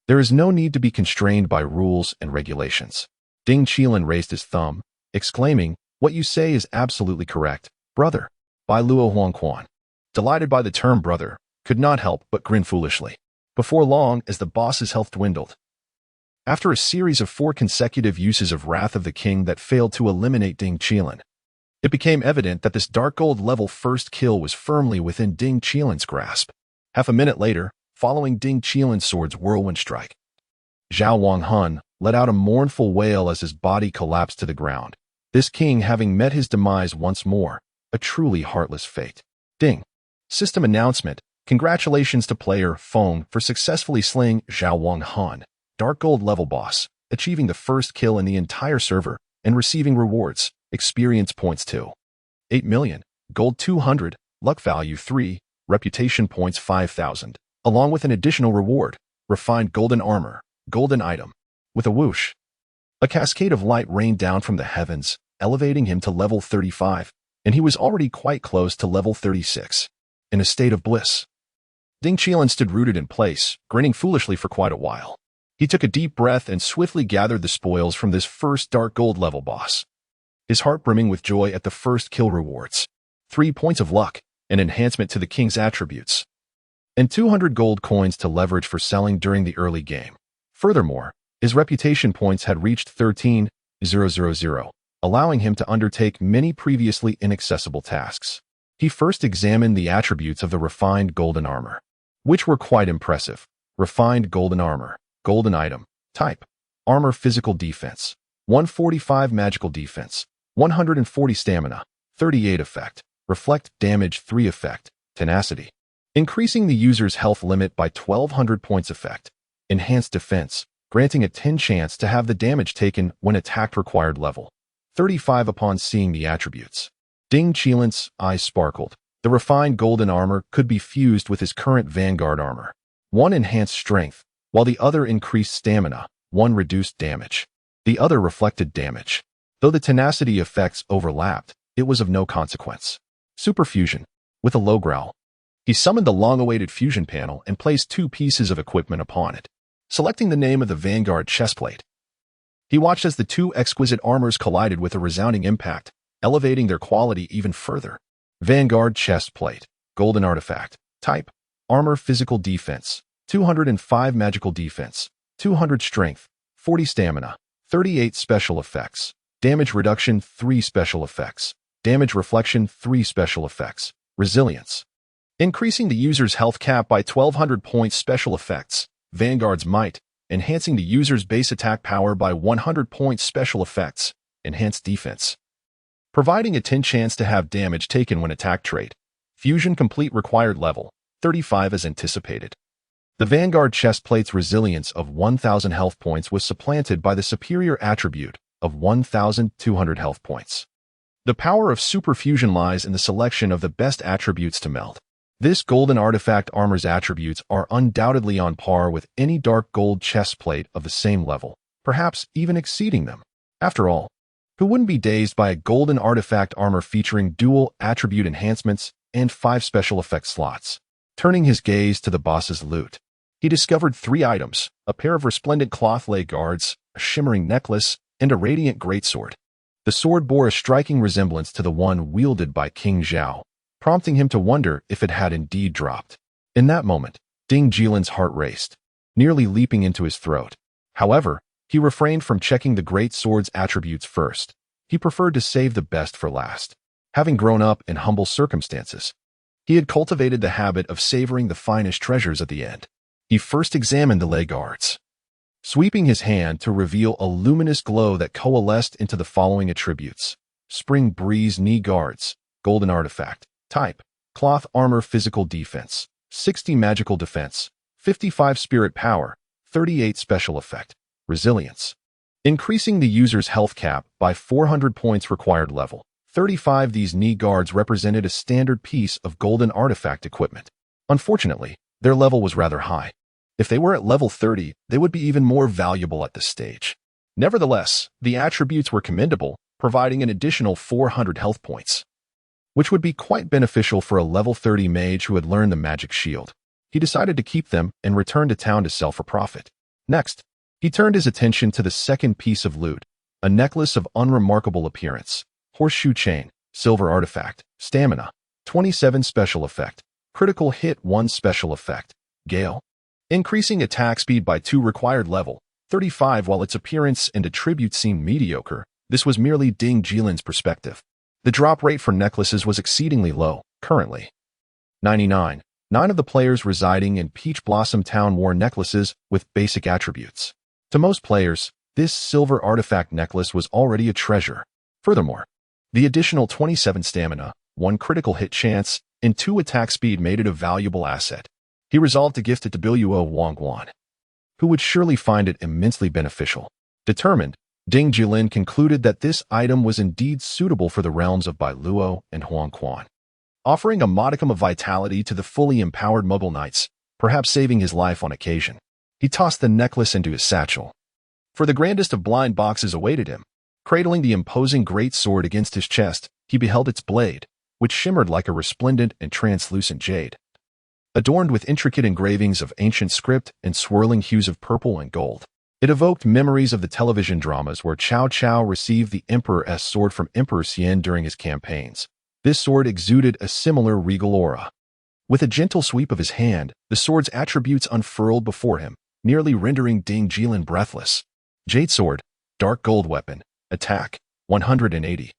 [SPEAKER 1] There is no need to be constrained by rules and regulations. Ding Jilin raised his thumb, exclaiming, what you say is absolutely correct, brother. Bai Luo Huangquan, delighted by the term brother, could not help but grin foolishly. Before long, as the boss's health dwindled, after a series of 4 consecutive uses of Wrath of the King that failed to eliminate Ding Jilin, it became evident that this dark gold level first kill was firmly within Ding Jilin's grasp. Half a minute later, following Ding Jilin's sword's whirlwind strike, Zhao Wanghan let out a mournful wail as his body collapsed to the ground. This king having met his demise once more, a truly heartless fate. Ding. System announcement. Congratulations to player Feng for successfully slaying Zhao Wanghan, Dark Gold level boss, achieving the first kill in the entire server, and receiving rewards, experience points 2. 8 million, gold 200, luck value 3, reputation points 5,000, along with an additional reward, refined golden armor, golden item. With a whoosh, a cascade of light rained down from the heavens, elevating him to level 35, and he was already quite close to level 36. In a state of bliss, Ding Jilin stood rooted in place, grinning foolishly for quite a while. He took a deep breath and swiftly gathered the spoils from this first Dark Gold level boss, his heart brimming with joy at the first kill rewards, 3 points of luck, an enhancement to the king's attributes, and 200 gold coins to leverage for selling during the early game. Furthermore, his reputation points had reached 13,000, allowing him to undertake many previously inaccessible tasks. He first examined the attributes of the refined golden armor, which were quite impressive. Refined golden armor, golden item, type, armor physical defense, 145 magical defense, 140 stamina, 38 effect, reflect damage 3 effect, tenacity, Increasing the user's health limit by 1200 points effect. Enhanced defense, granting a 10 chance to have the damage taken when attacked required level 35 upon seeing the attributes. Ding Jilin's eyes sparkled. The refined golden armor could be fused with his current Vanguard armor. One enhanced strength, while the other increased stamina. One reduced damage. The other reflected damage. Though the tenacity effects overlapped, it was of no consequence. Superfusion. With a low growl, he summoned the long-awaited fusion panel and placed 2 pieces of equipment upon it. Selecting the name of the Vanguard chestplate, he watched as the 2 exquisite armors collided with a resounding impact, elevating their quality even further. Vanguard chestplate. Golden artifact. Type: armor physical defense. 205 magical defense. 200 strength. 40 stamina. 38 special effects. Damage reduction 3 special effects. Damage reflection 3 special effects. Resilience. Increasing the user's health cap by 1200 points. Special effects. Vanguard's might. Enhancing the user's base attack power by 100 points. Special effects. Enhanced defense. Providing a 10 chance to have damage taken when attacked. Trait: fusion complete required level 35 as anticipated. The Vanguard chestplate's resilience of 1000 health points was supplanted by the superior attribute of 1200 health points. The power of superfusion lies in the selection of the best attributes to meld. This golden artifact armor's attributes are undoubtedly on par with any dark gold chestplate of the same level, perhaps even exceeding them. After all, who wouldn't be dazed by a golden artifact armor featuring dual attribute enhancements and 5 special effect slots? Turning his gaze to the boss's loot, he discovered 3 items: a pair of resplendent cloth leg guards, a shimmering necklace, and a radiant greatsword. The sword bore a striking resemblance to the one wielded by King Zhao, prompting him to wonder if it had indeed dropped. In that moment, Ding Jilin's heart raced, nearly leaping into his throat. However, he refrained from checking the great sword's attributes first. He preferred to save the best for last. Having grown up in humble circumstances, he had cultivated the habit of savoring the finest treasures at the end. He first examined the leg guards, sweeping his hand to reveal a luminous glow that coalesced into the following attributes: spring breeze knee guards, golden artifact. Type: cloth armor physical defense. 60 magical defense. 55 spirit power. 38 special effect. Resilience. Increasing the user's health cap by 400 points required level 35. These knee guards represented a standard piece of golden artifact equipment. Unfortunately, their level was rather high. If they were at level 30, they would be even more valuable at this stage. Nevertheless, the attributes were commendable, providing an additional 400 health points, which would be quite beneficial for a level 30 mage who had learned the magic shield. He decided to keep them and return to town to sell for profit. Next, he turned his attention to the second piece of loot, a necklace of unremarkable appearance. Horseshoe chain, silver artifact, stamina, 27 special effect, critical hit 1 special effect, gale. Increasing attack speed by 2 required level 35. While its appearance and attributes seemed mediocre, this was merely Ding Jilin's perspective. The drop rate for necklaces was exceedingly low, currently 99. 9 of the players residing in Peach Blossom Town wore necklaces with basic attributes. To most players, this silver artifact necklace was already a treasure. Furthermore, the additional 27 stamina, 1 critical hit chance, and 2 attack speed made it a valuable asset. He resolved to gift it to Biluo Wangguan, who would surely find it immensely beneficial. Determined, Ding Jilin concluded that this item was indeed suitable for the realms of Biluo and Huangquan, offering a modicum of vitality to the fully empowered mobile knights, perhaps saving his life on occasion. He tossed the necklace into his satchel, for the grandest of blind boxes awaited him. Cradling the imposing great sword against his chest, he beheld its blade, which shimmered like a resplendent and translucent jade, adorned with intricate engravings of ancient script and swirling hues of purple and gold. It evoked memories of the television dramas where Cao Cao received the Emperor's sword from Emperor Xian during his campaigns. This sword exuded a similar regal aura. With a gentle sweep of his hand, the sword's attributes unfurled before him, nearly rendering Ding Jilin breathless. Jade sword, dark gold weapon, attack, 180.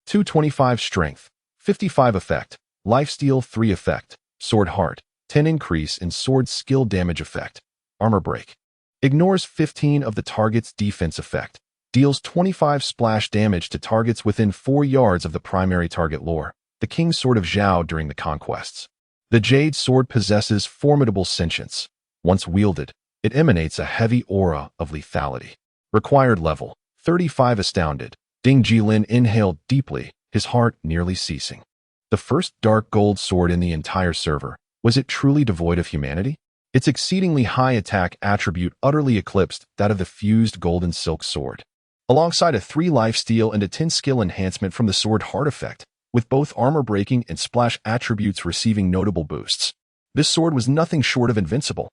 [SPEAKER 1] 225 strength, 55 effect, lifesteal 3 effect, sword heart, 10 increase in sword skill damage effect, armor break. Ignores 15 of the target's defense effect. Deals 25 splash damage to targets within 4 yards of the primary target lore, the King's Sword of Zhao during the conquests. The jade sword possesses formidable sentience. Once wielded, it emanates a heavy aura of lethality. Required level 35. Astounded, Ding Jilin inhaled deeply, his heart nearly ceasing. The first dark gold sword in the entire server. Was it truly devoid of humanity? Its exceedingly high attack attribute utterly eclipsed that of the fused golden silk sword. Alongside a 3 lifesteal and a 10 skill enhancement from the sword heart effect, with both armor breaking and splash attributes receiving notable boosts. This sword was nothing short of invincible.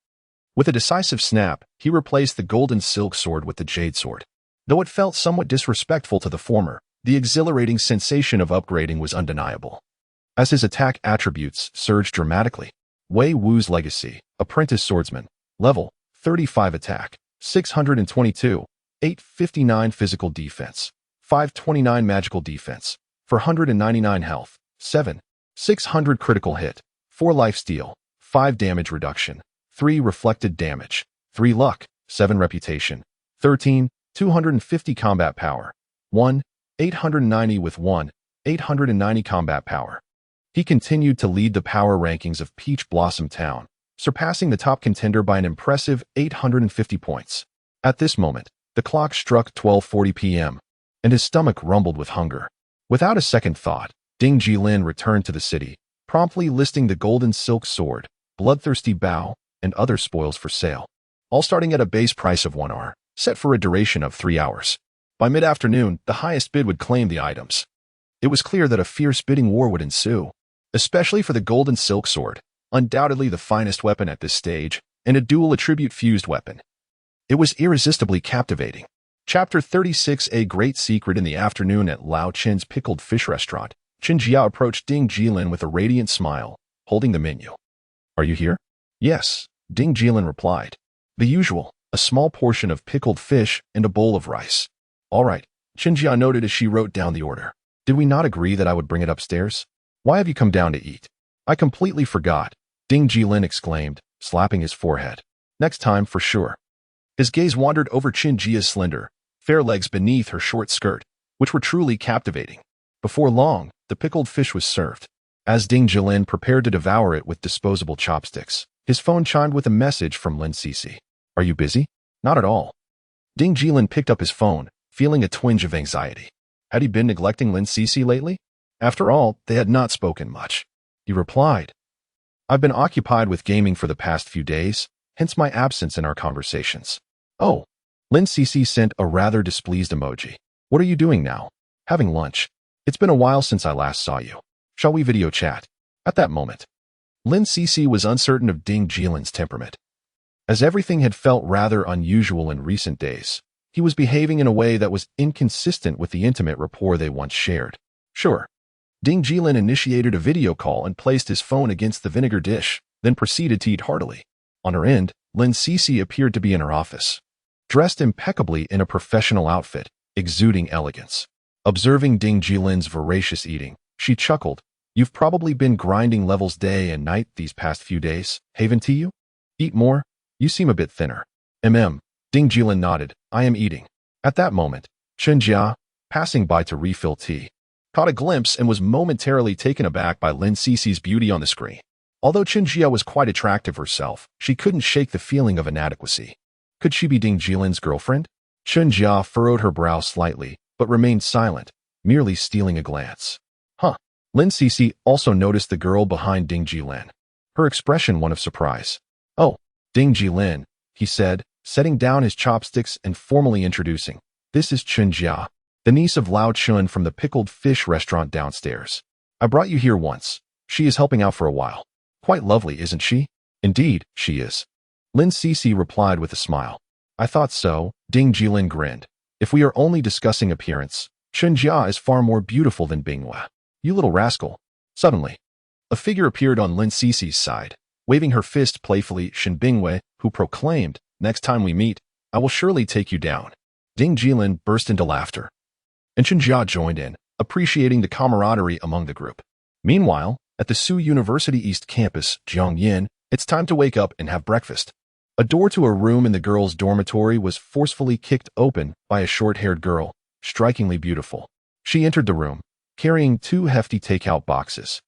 [SPEAKER 1] With a decisive snap, he replaced the golden silk sword with the jade sword. Though it felt somewhat disrespectful to the former, the exhilarating sensation of upgrading was undeniable. As his attack attributes surged dramatically, Wei Wu's legacy, apprentice swordsman, level 35 attack, 622, 859 physical defense, 529 magical defense, 499 health, 600 critical hit, 4 lifesteal, 5 damage reduction, 3 reflected damage, 3 luck, 7 reputation, 13, 250 combat power, 890 with 890 combat power. He continued to lead the power rankings of Peach Blossom Town, surpassing the top contender by an impressive 850 points. At this moment, the clock struck 12:40 p.m., and his stomach rumbled with hunger. Without a second thought, Ding Jilin returned to the city, promptly listing the golden silk sword, bloodthirsty bow, and other spoils for sale, all starting at a base price of 1 R, set for a duration of 3 hours. By mid-afternoon, the highest bid would claim the items. It was clear that a fierce bidding war would ensue, especially for the golden silk sword, undoubtedly the finest weapon at this stage, and a dual attribute fused weapon. It was irresistibly captivating. Chapter 36. A great secret. In the afternoon at Lao Chen's Pickled Fish Restaurant, Chen Jia approached Ding Jilin with a radiant smile, holding the menu. Are you here? Yes, Ding Jilin replied. The usual, a small portion of pickled fish and a bowl of rice. All right, Chen Jia noted as she wrote down the order. Did we not agree that I would bring it upstairs? Why have you come down to eat? I completely forgot, Ding Jilin exclaimed, slapping his forehead. Next time, for sure. His gaze wandered over Chen Jia's slender, fair legs beneath her short skirt, which were truly captivating. Before long, the pickled fish was served. As Ding Jilin prepared to devour it with disposable chopsticks, his phone chimed with a message from Lin Cece. Are you busy? Not at all. Ding Jilin picked up his phone, feeling a twinge of anxiety. Had he been neglecting Lin Cece lately? After all, they had not spoken much. He replied, I've been occupied with gaming for the past few days, hence my absence in our conversations. Oh, Lin Cece sent a rather displeased emoji. What are you doing now? Having lunch. It's been a while since I last saw you. Shall we video chat? At that moment, Lin Cece was uncertain of Ding Jilin's temperament. As everything had felt rather unusual in recent days, he was behaving in a way that was inconsistent with the intimate rapport they once shared. Sure. Ding Jilin initiated a video call and placed his phone against the vinegar dish, then proceeded to eat heartily. On her end, Lin Cece appeared to be in her office, dressed impeccably in a professional outfit, exuding elegance. Observing Ding Jilin's voracious eating, she chuckled. You've probably been grinding levels day and night these past few days, haven't you? Eat more? You seem a bit thinner. Ding Jilin nodded. I am eating. At that moment, Chen Jia, passing by to refill tea, caught a glimpse and was momentarily taken aback by Lin Cece's beauty on the screen. Although Chen Jia was quite attractive herself, she couldn't shake the feeling of inadequacy. Could she be Ding Jilin's girlfriend? Chen Jia furrowed her brow slightly, but remained silent, merely stealing a glance. Lin Cece also noticed the girl behind Ding Jilin, her expression one of surprise. Oh, Ding Jilin, he said, setting down his chopsticks and formally introducing. This is Chen Jia, the niece of Lao Chun from the Pickled Fish Restaurant downstairs. I brought you here once. She is helping out for a while. Quite lovely, isn't she? Indeed, she is. Lin Cece replied with a smile. I thought so, Ding Jilin grinned. If we are only discussing appearance, Chen Jia is far more beautiful than Bingwa. You little rascal. Suddenly, a figure appeared on Lin Cece's side, waving her fist playfully. Shen Bingwei, who proclaimed, next time we meet, I will surely take you down. Ding Jilin burst into laughter, and Chen Jia joined in, appreciating the camaraderie among the group. Meanwhile, at the Sioux University East Campus, Jiangyin, it's time to wake up and have breakfast. A door to a room in the girls' dormitory was forcefully kicked open by a short-haired girl, strikingly beautiful. She entered the room, carrying 2 hefty takeout boxes,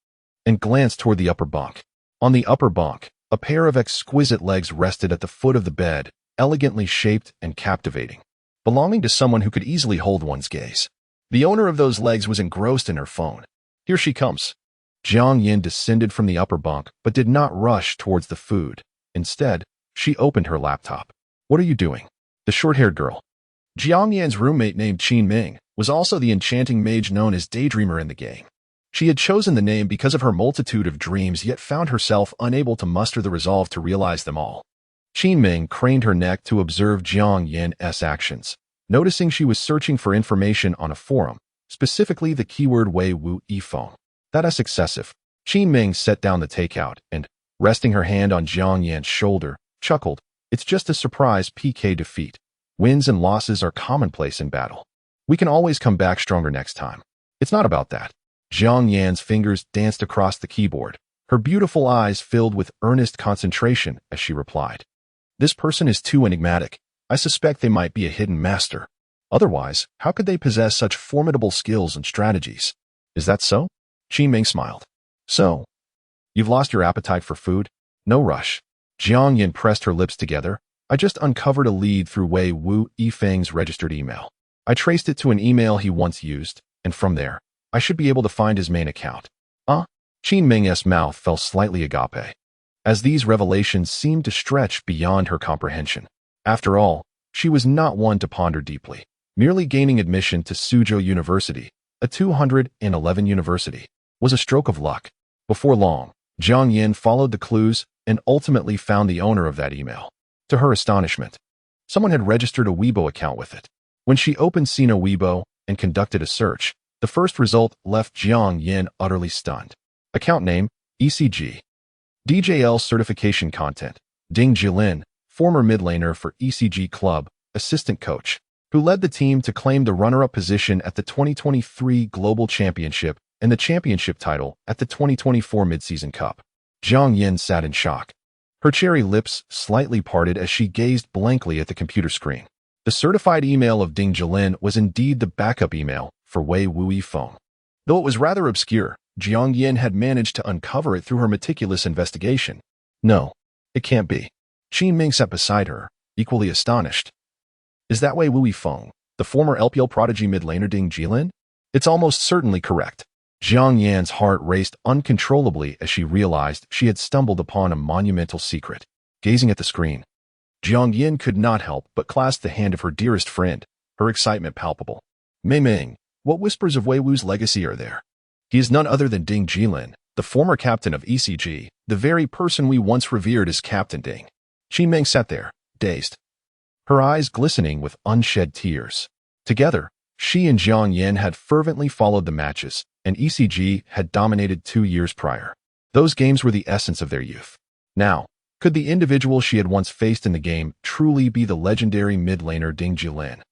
[SPEAKER 1] and glanced toward the upper bunk. On the upper bunk, a pair of exquisite legs rested at the foot of the bed, elegantly shaped and captivating, belonging to someone who could easily hold one's gaze. The owner of those legs was engrossed in her phone. Here she comes. Jiang Yin descended from the upper bunk, but did not rush towards the food. Instead, she opened her laptop. What are you doing? The short-haired girl. Jiang Yin's roommate named Qin Ming was also the enchanting mage known as Daydreamer in the gang. She had chosen the name because of her multitude of dreams, yet found herself unable to muster the resolve to realize them all. Qin Ming craned her neck to observe Jiang Yin's actions, noticing she was searching for information on a forum, specifically the keyword Wei Wu Yifeng. That's excessive. Qin Ming set down the takeout and, resting her hand on Jiang Yin's shoulder, chuckled. It's just a surprise PK defeat. Wins and losses are commonplace in battle. We can always come back stronger next time. It's not about that. Jiang Yan's fingers danced across the keyboard, her beautiful eyes filled with earnest concentration as she replied. This person is too enigmatic. I suspect they might be a hidden master. Otherwise, how could they possess such formidable skills and strategies? Is that so? Qin Ming smiled. So, you've lost your appetite for food? No rush. Jiang Yin pressed her lips together. I just uncovered a lead through Wei Wu Yifeng's registered email. I traced it to an email he once used, and from there, I should be able to find his main account. Qin Ming's mouth fell slightly agape, as these revelations seemed to stretch beyond her comprehension. After all, she was not one to ponder deeply. Merely gaining admission to Suzhou University, a 211 university, was a stroke of luck. Before long, Jiang Yin followed the clues and ultimately found the owner of that email. To her astonishment, someone had registered a Weibo account with it. When she opened Sina Weibo and conducted a search, the first result left Jiang Yin utterly stunned. Account name, ECG. DJL certification content, Ding Jilin, former mid laner for ECG Club, assistant coach, who led the team to claim the runner-up position at the 2023 Global Championship and the championship title at the 2024 Midseason Cup. Jiang Yin sat in shock. Her cherry lips slightly parted as she gazed blankly at the computer screen. The certified email of Ding Jilin was indeed the backup email for Wei Wu Yifeng. Though it was rather obscure, Jiang Yin had managed to uncover it through her meticulous investigation. No, it can't be. Qin Ming sat beside her, equally astonished. Is that Wei Wu Yifeng, the former LPL prodigy mid laner Ding Jilin? It's almost certainly correct. Jiang Yan's heart raced uncontrollably as she realized she had stumbled upon a monumental secret. Gazing at the screen, Jiang Yin could not help but clasp the hand of her dearest friend, her excitement palpable. Mei Ming, what whispers of Wei Wu's legacy are there? He is none other than Ding Jilin, the former captain of ECG, the very person we once revered as Captain Ding. Qin Ming sat there, dazed, her eyes glistening with unshed tears. Together, she and Jiang Yin had fervently followed the matches, and ECG had dominated 2 years prior. Those games were the essence of their youth. Now, could the individual she had once faced in the game truly be the legendary mid laner Ding Jilin,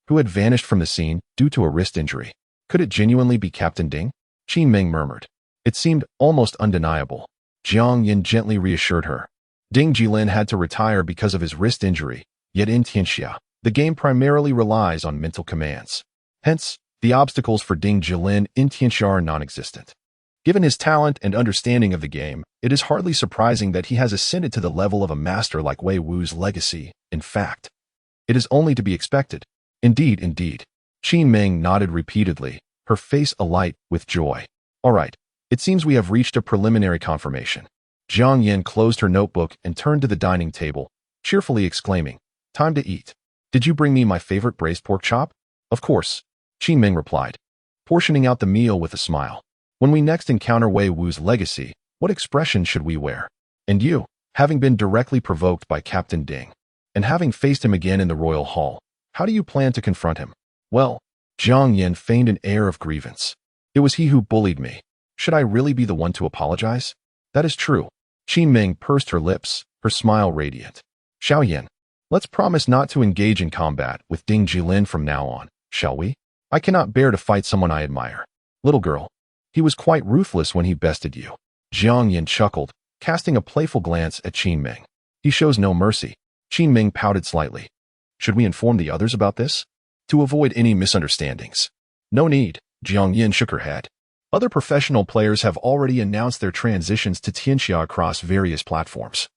[SPEAKER 1] who had vanished from the scene due to a wrist injury? Could it genuinely be Captain Ding? Qin Ming murmured. It seemed almost undeniable. Jiang Yin gently reassured her. Ding Jilin had to retire because of his wrist injury, yet in Tianxia, the game primarily relies on mental commands. Hence, the obstacles for Ding Jilin in Tianxia are non-existent. Given his talent and understanding of the game, it is hardly surprising that he has ascended to the level of a master like Wei Wu's legacy. In fact, it is only to be expected. Indeed, indeed. Qin Ming nodded repeatedly, her face alight with joy. All right, it seems we have reached a preliminary confirmation. Jiang Yin closed her notebook and turned to the dining table, cheerfully exclaiming, time to eat. Did you bring me my favorite braised pork chop? Of course, Qin Ming replied, portioning out the meal with a smile. When we next encounter Wei Wu's legacy, what expression should we wear? And you, having been directly provoked by Captain Ding, and having faced him again in the royal hall, how do you plan to confront him? Well, Jiang Yin feigned an air of grievance. It was he who bullied me. Should I really be the one to apologize? That is true. Qin Ming pursed her lips, her smile radiant. Xiaoyan, let's promise not to engage in combat with Ding Jilin from now on, shall we? I cannot bear to fight someone I admire. Little girl, he was quite ruthless when he bested you. Jiang Yin chuckled, casting a playful glance at Qin Ming. He shows no mercy. Qin Ming pouted slightly. Should we inform the others about this? To avoid any misunderstandings. No need, Jiang Yin shook her head. Other professional players have already announced their transitions to Tianxia across various platforms.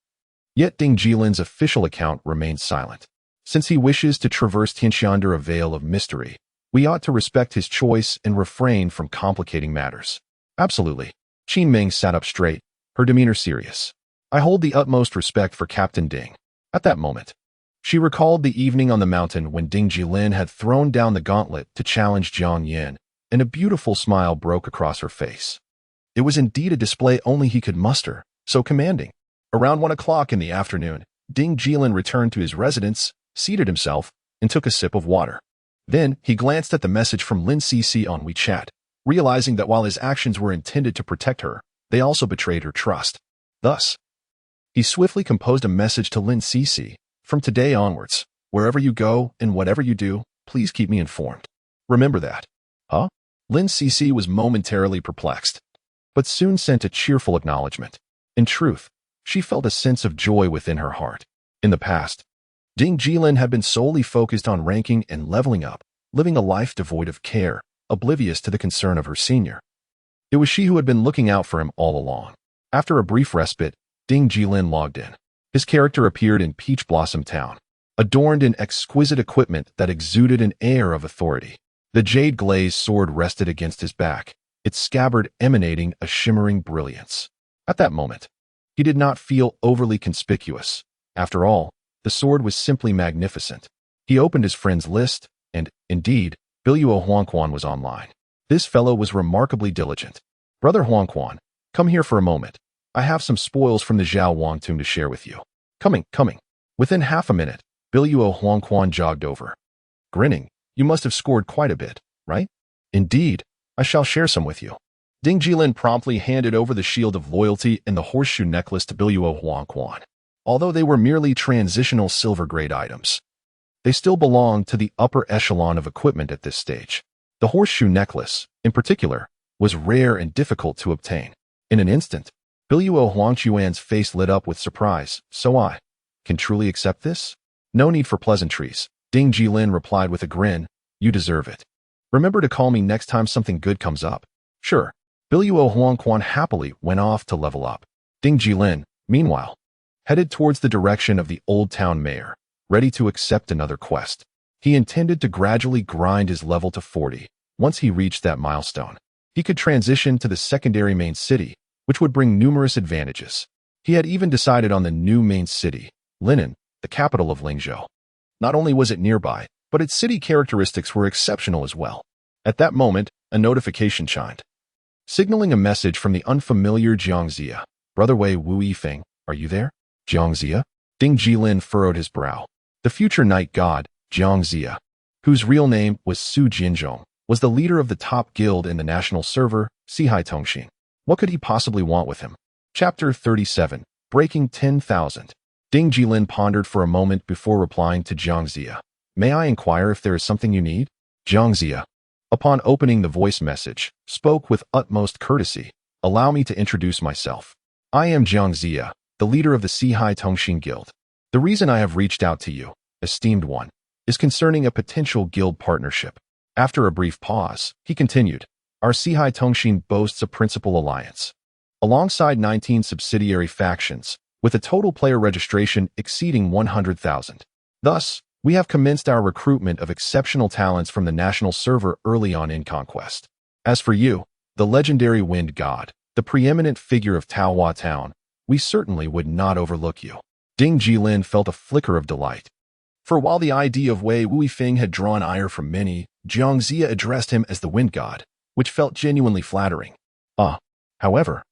[SPEAKER 1] Yet Ding Jilin's official account remains silent. Since he wishes to traverse Tianxia under a veil of mystery, we ought to respect his choice and refrain from complicating matters. Absolutely. Qin Ming sat up straight, her demeanor serious. I hold the utmost respect for Captain Ding. At that moment, she recalled the evening on the mountain when Ding Jilin had thrown down the gauntlet to challenge Jiang Yin, and a beautiful smile broke across her face. It was indeed a display only he could muster, so commanding. Around 1 o'clock in the afternoon, Ding Jilin returned to his residence, seated himself, and took a sip of water. Then, he glanced at the message from Lin Cc on WeChat, realizing that while his actions were intended to protect her, they also betrayed her trust. Thus, he swiftly composed a message to Lin Cc. From today onwards, wherever you go and whatever you do, please keep me informed. Remember that. Huh? Lin Cc was momentarily perplexed, but soon sent a cheerful acknowledgement. In truth, she felt a sense of joy within her heart. In the past, Ding Jilin had been solely focused on ranking and leveling up, living a life devoid of care, oblivious to the concern of her senior. It was she who had been looking out for him all along. After a brief respite, Ding Jilin logged in. His character appeared in Peach Blossom Town, adorned in exquisite equipment that exuded an air of authority. The jade-glazed sword rested against his back, its scabbard emanating a shimmering brilliance. At that moment, he did not feel overly conspicuous. After all, the sword was simply magnificent. He opened his friends list, and, indeed, Biluo Huangquan was online. This fellow was remarkably diligent. Brother Huangquan, come here for a moment. I have some spoils from the Zhao Wang tomb to share with you. Coming. Within half a minute, Biluo Huangquan jogged over. Grinning, you must have scored quite a bit, right? Indeed, I shall share some with you. Ding Jilin promptly handed over the shield of loyalty and the horseshoe necklace to Biluo Huangquan. Although they were merely transitional silver-grade items, they still belonged to the upper echelon of equipment at this stage. The horseshoe necklace, in particular, was rare and difficult to obtain. In an instant, Biluo Huangquan's face lit up with surprise. So I can truly accept this? No need for pleasantries. Ding Jilin replied with a grin. You deserve it. Remember to call me next time something good comes up. Sure. Biluo Huangquan happily went off to level up. Ding Jilin, meanwhile, headed towards the direction of the Old Town Mayor, ready to accept another quest. He intended to gradually grind his level to 40. Once he reached that milestone, he could transition to the secondary main city, which would bring numerous advantages. He had even decided on the new main city, Linan, the capital of Lingzhou. Not only was it nearby, but its city characteristics were exceptional as well. At that moment, a notification chimed, signaling a message from the unfamiliar Jiang Zia. Brother Wei Wu Yifeng, are you there? Jiang Zia? Ding Jilin furrowed his brow. The future night god, Jiang Zia, whose real name was Su Jinzhong, was the leader of the top guild in the national server, Sihai Tongxin. What could he possibly want with him? Chapter 37, Breaking 10,000. Ding Jilin pondered for a moment before replying to Jiang Zia. May I inquire if there is something you need? Jiang Zia, upon opening the voice message, spoke with utmost courtesy. Allow me to introduce myself. I am Jiang Zia, the leader of the Sihai Tongxin Guild. The reason I have reached out to you, esteemed one, is concerning a potential guild partnership. After a brief pause, he continued. Our Sihai Tongxin boasts a principal alliance, alongside 19 subsidiary factions, with a total player registration exceeding 100,000. Thus, we have commenced our recruitment of exceptional talents from the national server early on in Conquest. As for you, the legendary Wind God, the preeminent figure of Taohua Town, we certainly would not overlook you. Ding Jilin felt a flicker of delight. For while the idea of Wei Wuifeng had drawn ire from many, Jiang Zia addressed him as the Wind God, which felt genuinely flattering. However,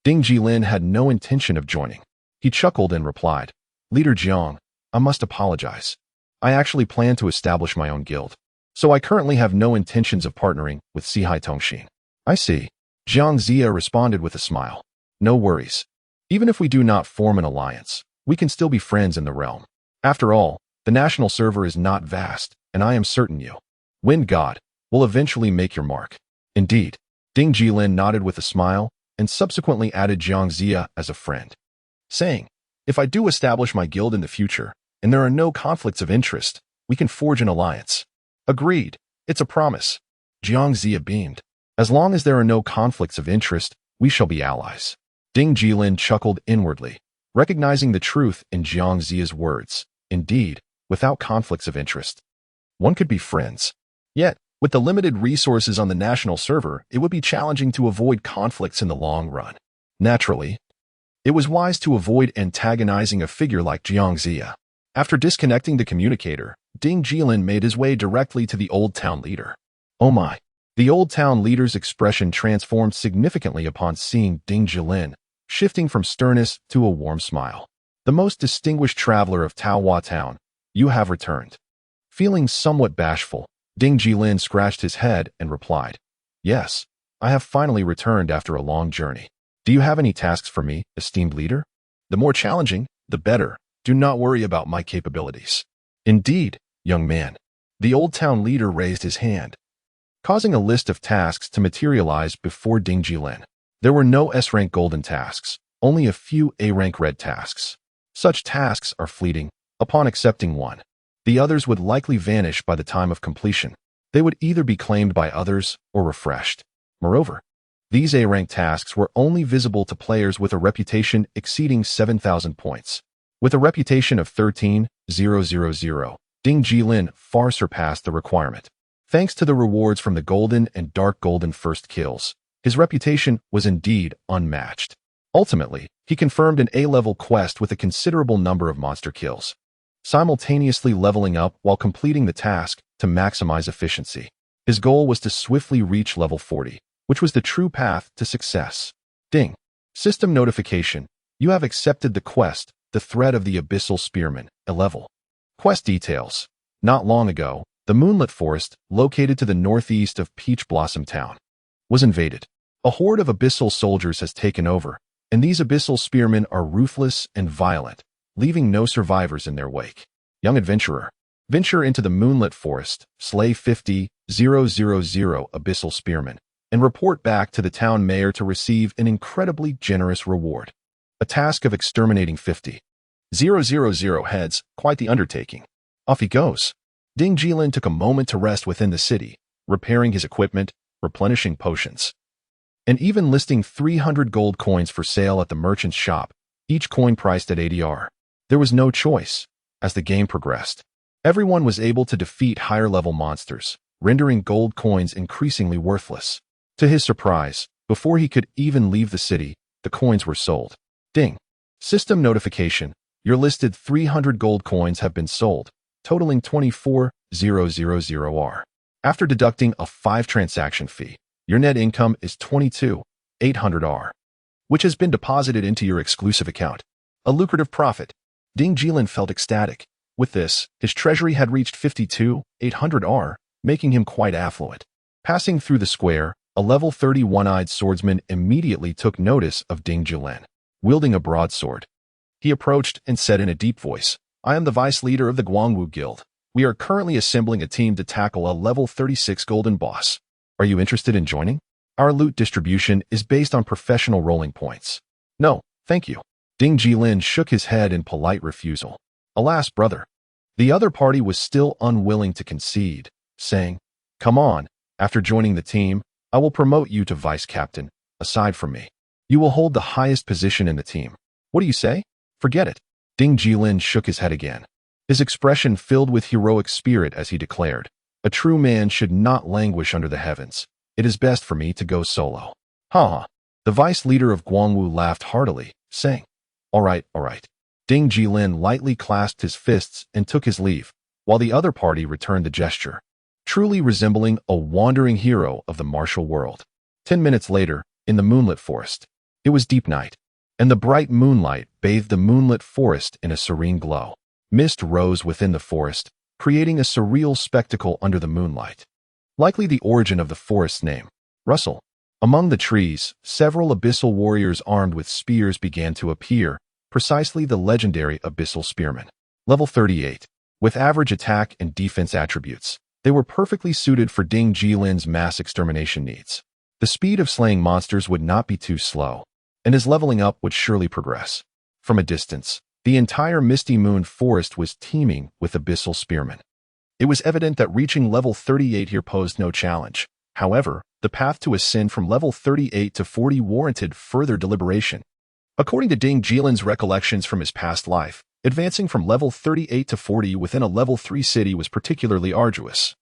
[SPEAKER 1] Ding Jilin had no intention of joining. He chuckled and replied, Leader Jiang, I must apologize. I actually plan to establish my own guild, so I currently have no intentions of partnering with Sihai Tongxin. I see. Jiang Zia responded with a smile. No worries. Even if we do not form an alliance, we can still be friends in the realm. After all, the national server is not vast, and I am certain you, Wind God, will eventually make your mark. Indeed. Ding Jilin nodded with a smile, and subsequently added Jiang Zia as a friend, saying, if I do establish my guild in the future, and there are no conflicts of interest, we can forge an alliance. Agreed. It's a promise. Jiang Zia beamed. As long as there are no conflicts of interest, we shall be allies. Ding Jilin chuckled inwardly, recognizing the truth in Jiang Ziya's words. Indeed, without conflicts of interest, one could be friends. Yet, with the limited resources on the national server, it would be challenging to avoid conflicts in the long run. Naturally, it was wise to avoid antagonizing a figure like Jiang Ziya. After disconnecting the communicator, Ding Jilin made his way directly to the Old Town leader. Oh my! The Old Town leader's expression transformed significantly upon seeing Ding Jilin, shifting from sternness to a warm smile. The most distinguished traveler of Taohua Town, you have returned. Feeling somewhat bashful, Ding Jilin scratched his head and replied, Yes, I have finally returned after a long journey. Do you have any tasks for me, esteemed leader? The more challenging, the better. Do not worry about my capabilities. Indeed, young man. The Old Town leader raised his hand, causing a list of tasks to materialize before Ding Jilin. There were no S-rank golden tasks, only a few A-rank red tasks. Such tasks are fleeting. Upon accepting one, the others would likely vanish by the time of completion. They would either be claimed by others or refreshed. Moreover, these A-rank tasks were only visible to players with a reputation exceeding 7,000 points. With a reputation of 13,000, Ding Jilin far surpassed the requirement. Thanks to the rewards from the golden and dark golden first kills, his reputation was indeed unmatched. Ultimately, he confirmed an A-level quest with a considerable number of monster kills, simultaneously leveling up while completing the task to maximize efficiency. His goal was to swiftly reach level 40, which was the true path to success. Ding. System notification. You have accepted the quest, the Thread of the Abyssal Spearman, a level. Quest details. Not long ago, the Moonlit Forest, located to the northeast of Peach Blossom Town, was invaded. A horde of abyssal soldiers has taken over, and these abyssal spearmen are ruthless and violent, leaving no survivors in their wake. Young adventurer, venture into the Moonlit Forest, slay 50,000 abyssal spearmen, and report back to the town mayor to receive an incredibly generous reward. A task of exterminating 50,000 heads, quite the undertaking. Off he goes. Ding Jilin took a moment to rest within the city, repairing his equipment, replenishing potions, and even listing 300 gold coins for sale at the merchant's shop, each coin priced at ADR. There was no choice. As the game progressed, everyone was able to defeat higher-level monsters, rendering gold coins increasingly worthless. To his surprise, before he could even leave the city, the coins were sold. Ding. System notification. Your listed 300 gold coins have been sold, totaling 24,000 R. After deducting a 5 transaction fee, your net income is 22,800 R, which has been deposited into your exclusive account. A lucrative profit. Ding Jilin felt ecstatic. With this, his treasury had reached 52,800 R, making him quite affluent. Passing through the square, a level 30 one-eyed swordsman immediately took notice of Ding Jilin. Wielding a broadsword, he approached and said in a deep voice, I am the vice leader of the Guangwu Guild. We are currently assembling a team to tackle a level 36 golden boss. Are you interested in joining? Our loot distribution is based on professional rolling points. No, thank you. Ding Jilin shook his head in polite refusal. Alas, brother. The other party was still unwilling to concede, saying, Come on, after joining the team, I will promote you to vice captain. Aside from me, you will hold the highest position in the team. What do you say? Forget it. Ding Jilin shook his head again, his expression filled with heroic spirit as he declared, A true man should not languish under the heavens. It is best for me to go solo. Ha ha. The vice leader of Guangwu laughed heartily, saying, All right. Ding Jilin lightly clasped his fists and took his leave, while the other party returned the gesture, truly resembling a wandering hero of the martial world. 10 minutes later, in the Moonlit Forest, it was deep night, and the bright moonlight bathed the moonlit forest in a serene glow. Mist rose within the forest, creating a surreal spectacle under the moonlight. Likely the origin of the forest's name, Russell. Among the trees, several abyssal warriors armed with spears began to appear, precisely the legendary abyssal spearmen. Level 38. With average attack and defense attributes, they were perfectly suited for Ding Jilin's mass extermination needs. The speed of slaying monsters would not be too slow, and his leveling up would surely progress. From a distance, the entire Misty Moon forest was teeming with abyssal spearmen. It was evident that reaching level 38 here posed no challenge. However, The path to ascend from level 38 to 40 warranted further deliberation. According to Ding Jilin's recollections from his past life, advancing from level 38 to 40 within a level 3 city was particularly arduous,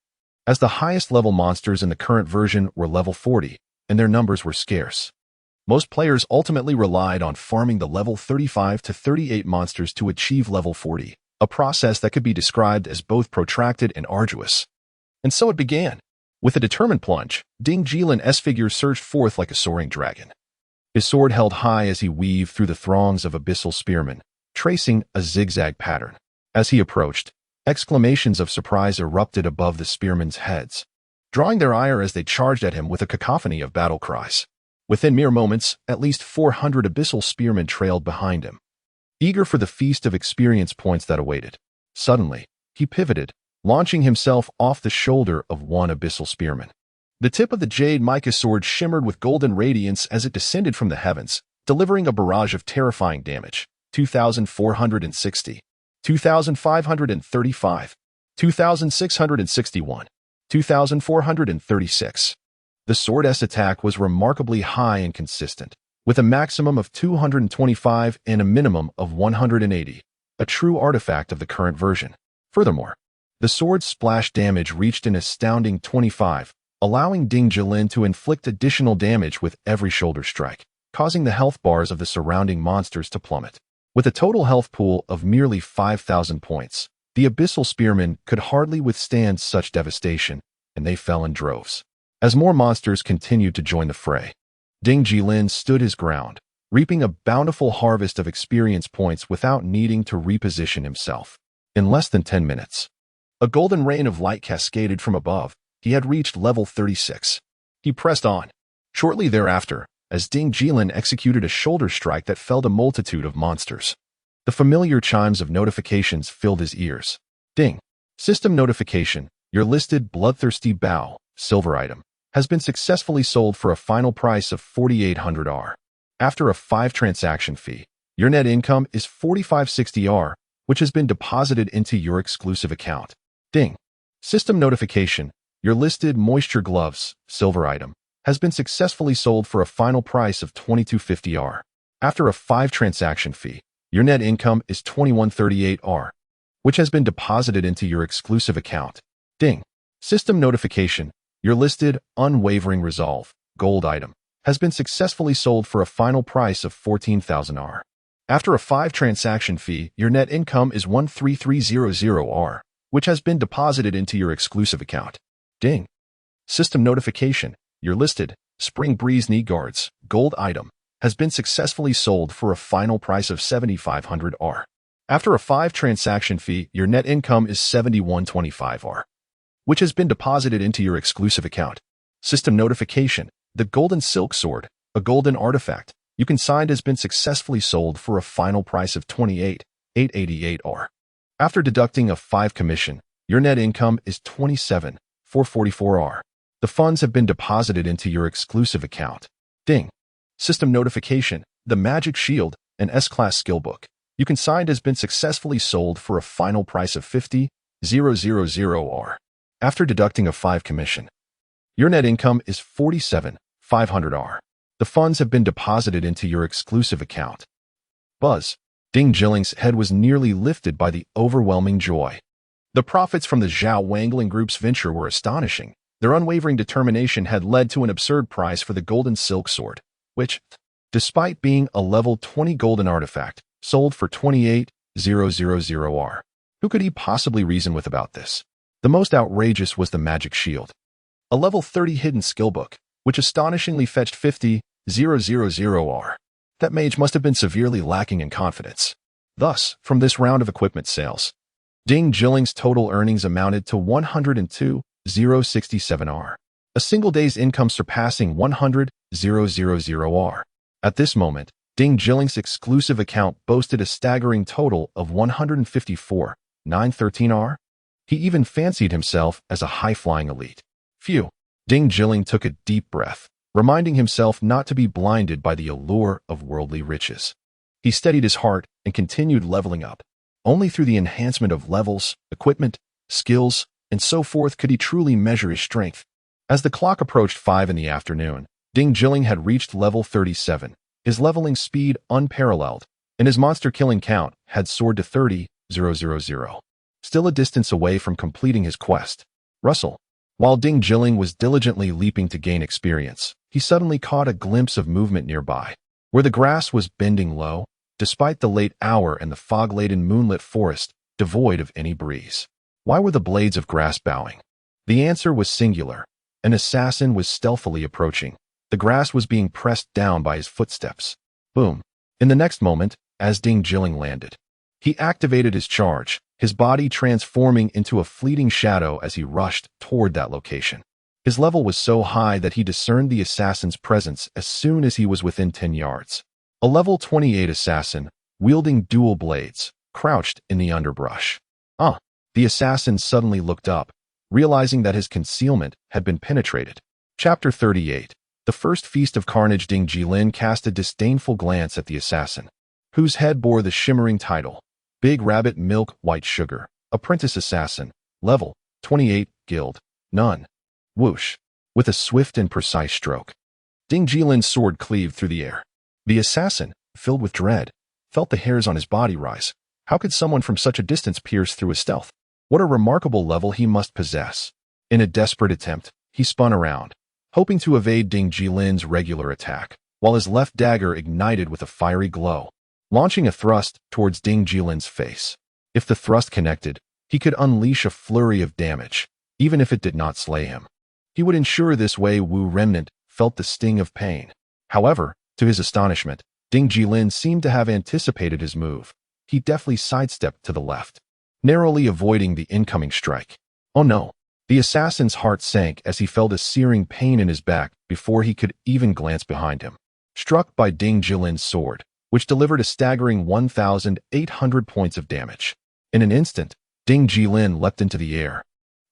[SPEAKER 1] as the highest level monsters in the current version were level 40, and their numbers were scarce. Most players ultimately relied on farming the level 35 to 38 monsters to achieve level 40, a process that could be described as both protracted and arduous. And so it began. With a determined plunge, Ding Jilin's figure surged forth like a soaring dragon. His sword held high as he weaved through the throngs of abyssal spearmen, tracing a zigzag pattern. As he approached, exclamations of surprise erupted above the spearmen's heads, drawing their ire as they charged at him with a cacophony of battle cries. Within mere moments, at least 400 abyssal spearmen trailed behind him, eager for the feast of experience points that awaited. Suddenly, he pivoted, launching himself off the shoulder of one abyssal spearman. The tip of the jade mica sword shimmered with golden radiance as it descended from the heavens, delivering a barrage of terrifying damage. 2,460, 2,535, 2,661, 2,436. The sword's attack was remarkably high and consistent, with a maximum of 225 and a minimum of 180, a true artifact of the current version. Furthermore, the sword's splash damage reached an astounding 25, allowing Ding Jilin to inflict additional damage with every shoulder strike, causing the health bars of the surrounding monsters to plummet. With a total health pool of merely 5,000 points, the abyssal spearmen could hardly withstand such devastation, and they fell in droves. As more monsters continued to join the fray, Ding Jilin stood his ground, reaping a bountiful harvest of experience points without needing to reposition himself. In less than 10 minutes, a golden rain of light cascaded from above. He had reached level 36. He pressed on. Shortly thereafter, as Ding Jilin executed a shoulder strike that felled a multitude of monsters, the familiar chimes of notifications filled his ears. Ding. System notification. Your listed bloodthirsty bow, silver item, has been successfully sold for a final price of 4,800 R. After a 5 transaction fee, your net income is 4,560 R, which has been deposited into your exclusive account. Ding. System notification. Your listed moisture gloves, silver item, has been successfully sold for a final price of 2,250 R. After a 5 transaction fee, your net income is 2,138 R, which has been deposited into your exclusive account. Ding. System notification. Your listed unwavering resolve, gold item, has been successfully sold for a final price of 14,000 R. After a 5 transaction fee, your net income is 13300 R, which has been deposited into your exclusive account. Ding. System notification. Your listed Spring Breeze knee guards, gold item, has been successfully sold for a final price of 7,500 R. After a 5 transaction fee, your net income is 7,125 R, which has been deposited into your exclusive account. System notification. The golden silk sword, a golden artifact you consigned, has been successfully sold for a final price of 28,888 R. After deducting a 5 commission, your net income is 27,444 R. The funds have been deposited into your exclusive account. Ding. System notification. The magic shield, an S-class skill book you consigned, has been successfully sold for a final price of 50,000 R. After deducting a 5 commission, your net income is 47,500 R. The funds have been deposited into your exclusive account. Buzz. Ding Jilin's head was nearly lifted by the overwhelming joy. The profits from the Zhao Wangling Group's venture were astonishing. Their unwavering determination had led to an absurd price for the golden silk sword, which, despite being a level 20 golden artifact, sold for 28,000 R. Who could he possibly reason with about this? The most outrageous was the magic shield, a level 30 hidden skill book, which astonishingly fetched 50,000 R. That mage must have been severely lacking in confidence. Thus, from this round of equipment sales, Ding Jilin's total earnings amounted to 102,067 R, a single day's income surpassing 100,000 R. At this moment, Ding Jillin's exclusive account boasted a staggering total of 154,913 R. He even fancied himself as a high-flying elite. Phew. Ding Jilin took a deep breath, reminding himself not to be blinded by the allure of worldly riches. He steadied his heart and continued leveling up. Only through the enhancement of levels, equipment, skills, and so forth could he truly measure his strength. As the clock approached 5 in the afternoon, Ding Jilin had reached level 37, his leveling speed unparalleled, and his monster-killing count had soared to 30,000. Still a distance away from completing his quest. Russell. While Ding Jilin was diligently leaping to gain experience, he suddenly caught a glimpse of movement nearby, where the grass was bending low, despite the late hour and the fog-laden moonlit forest devoid of any breeze. Why were the blades of grass bowing? The answer was singular. An assassin was stealthily approaching. The grass was being pressed down by his footsteps. Boom. In the next moment, as Ding Jilin landed, he activated his charge, his body transforming into a fleeting shadow as he rushed toward that location. His level was so high that he discerned the assassin's presence as soon as he was within 10 yards. A level 28 assassin, wielding dual blades, crouched in the underbrush. The assassin suddenly looked up, realizing that his concealment had been penetrated. Chapter 38. The first feast of carnage. Ding Jilin cast a disdainful glance at the assassin, whose head bore the shimmering title, Big Rabbit Milk White Sugar, Apprentice Assassin, Level 28, Guild, None. Whoosh. With a swift and precise stroke, Ding Jilin's sword cleaved through the air. The assassin, filled with dread, felt the hairs on his body rise. How could someone from such a distance pierce through his stealth? What a remarkable level he must possess. In a desperate attempt, he spun around, hoping to evade Ding Jilin's regular attack, while his left dagger ignited with a fiery glow, launching a thrust towards Ding Jilin's face. If the thrust connected, he could unleash a flurry of damage, even if it did not slay him. He would ensure this way Wu Remnant felt the sting of pain. However, to his astonishment, Ding Jilin seemed to have anticipated his move. He deftly sidestepped to the left, narrowly avoiding the incoming strike. Oh no! The assassin's heart sank as he felt a searing pain in his back before he could even glance behind him. Struck by Ding Jilin's sword, which delivered a staggering 1,800 points of damage. In an instant, Ding Jilin leapt into the air,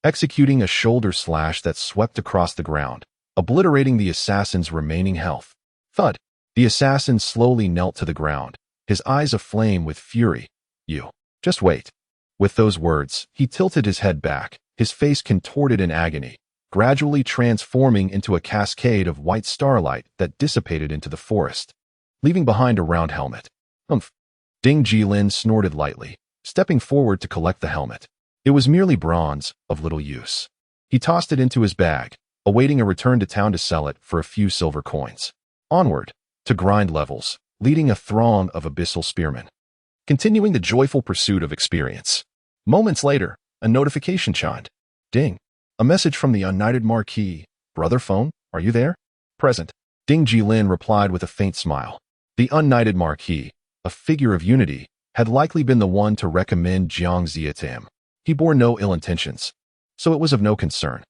[SPEAKER 1] executing a shoulder slash that swept across the ground, obliterating the assassin's remaining health. Thud! The assassin slowly knelt to the ground, his eyes aflame with fury. You. Just wait. With those words, he tilted his head back, his face contorted in agony, gradually transforming into a cascade of white starlight that dissipated into the forest, leaving behind a round helmet. Humph. Ding Jilin snorted lightly, stepping forward to collect the helmet. It was merely bronze, of little use. He tossed it into his bag, awaiting a return to town to sell it for a few silver coins. Onward, to grind levels, leading a throng of abyssal spearmen, continuing the joyful pursuit of experience. Moments later, a notification chimed. Ding. A message from the United Marquis. Brother phone, are you there? Present. Ding Jilin replied with a faint smile. The United Marquis, a figure of unity, had likely been the one to recommend Jiang Zia to him. He bore no ill intentions, so it was of no concern.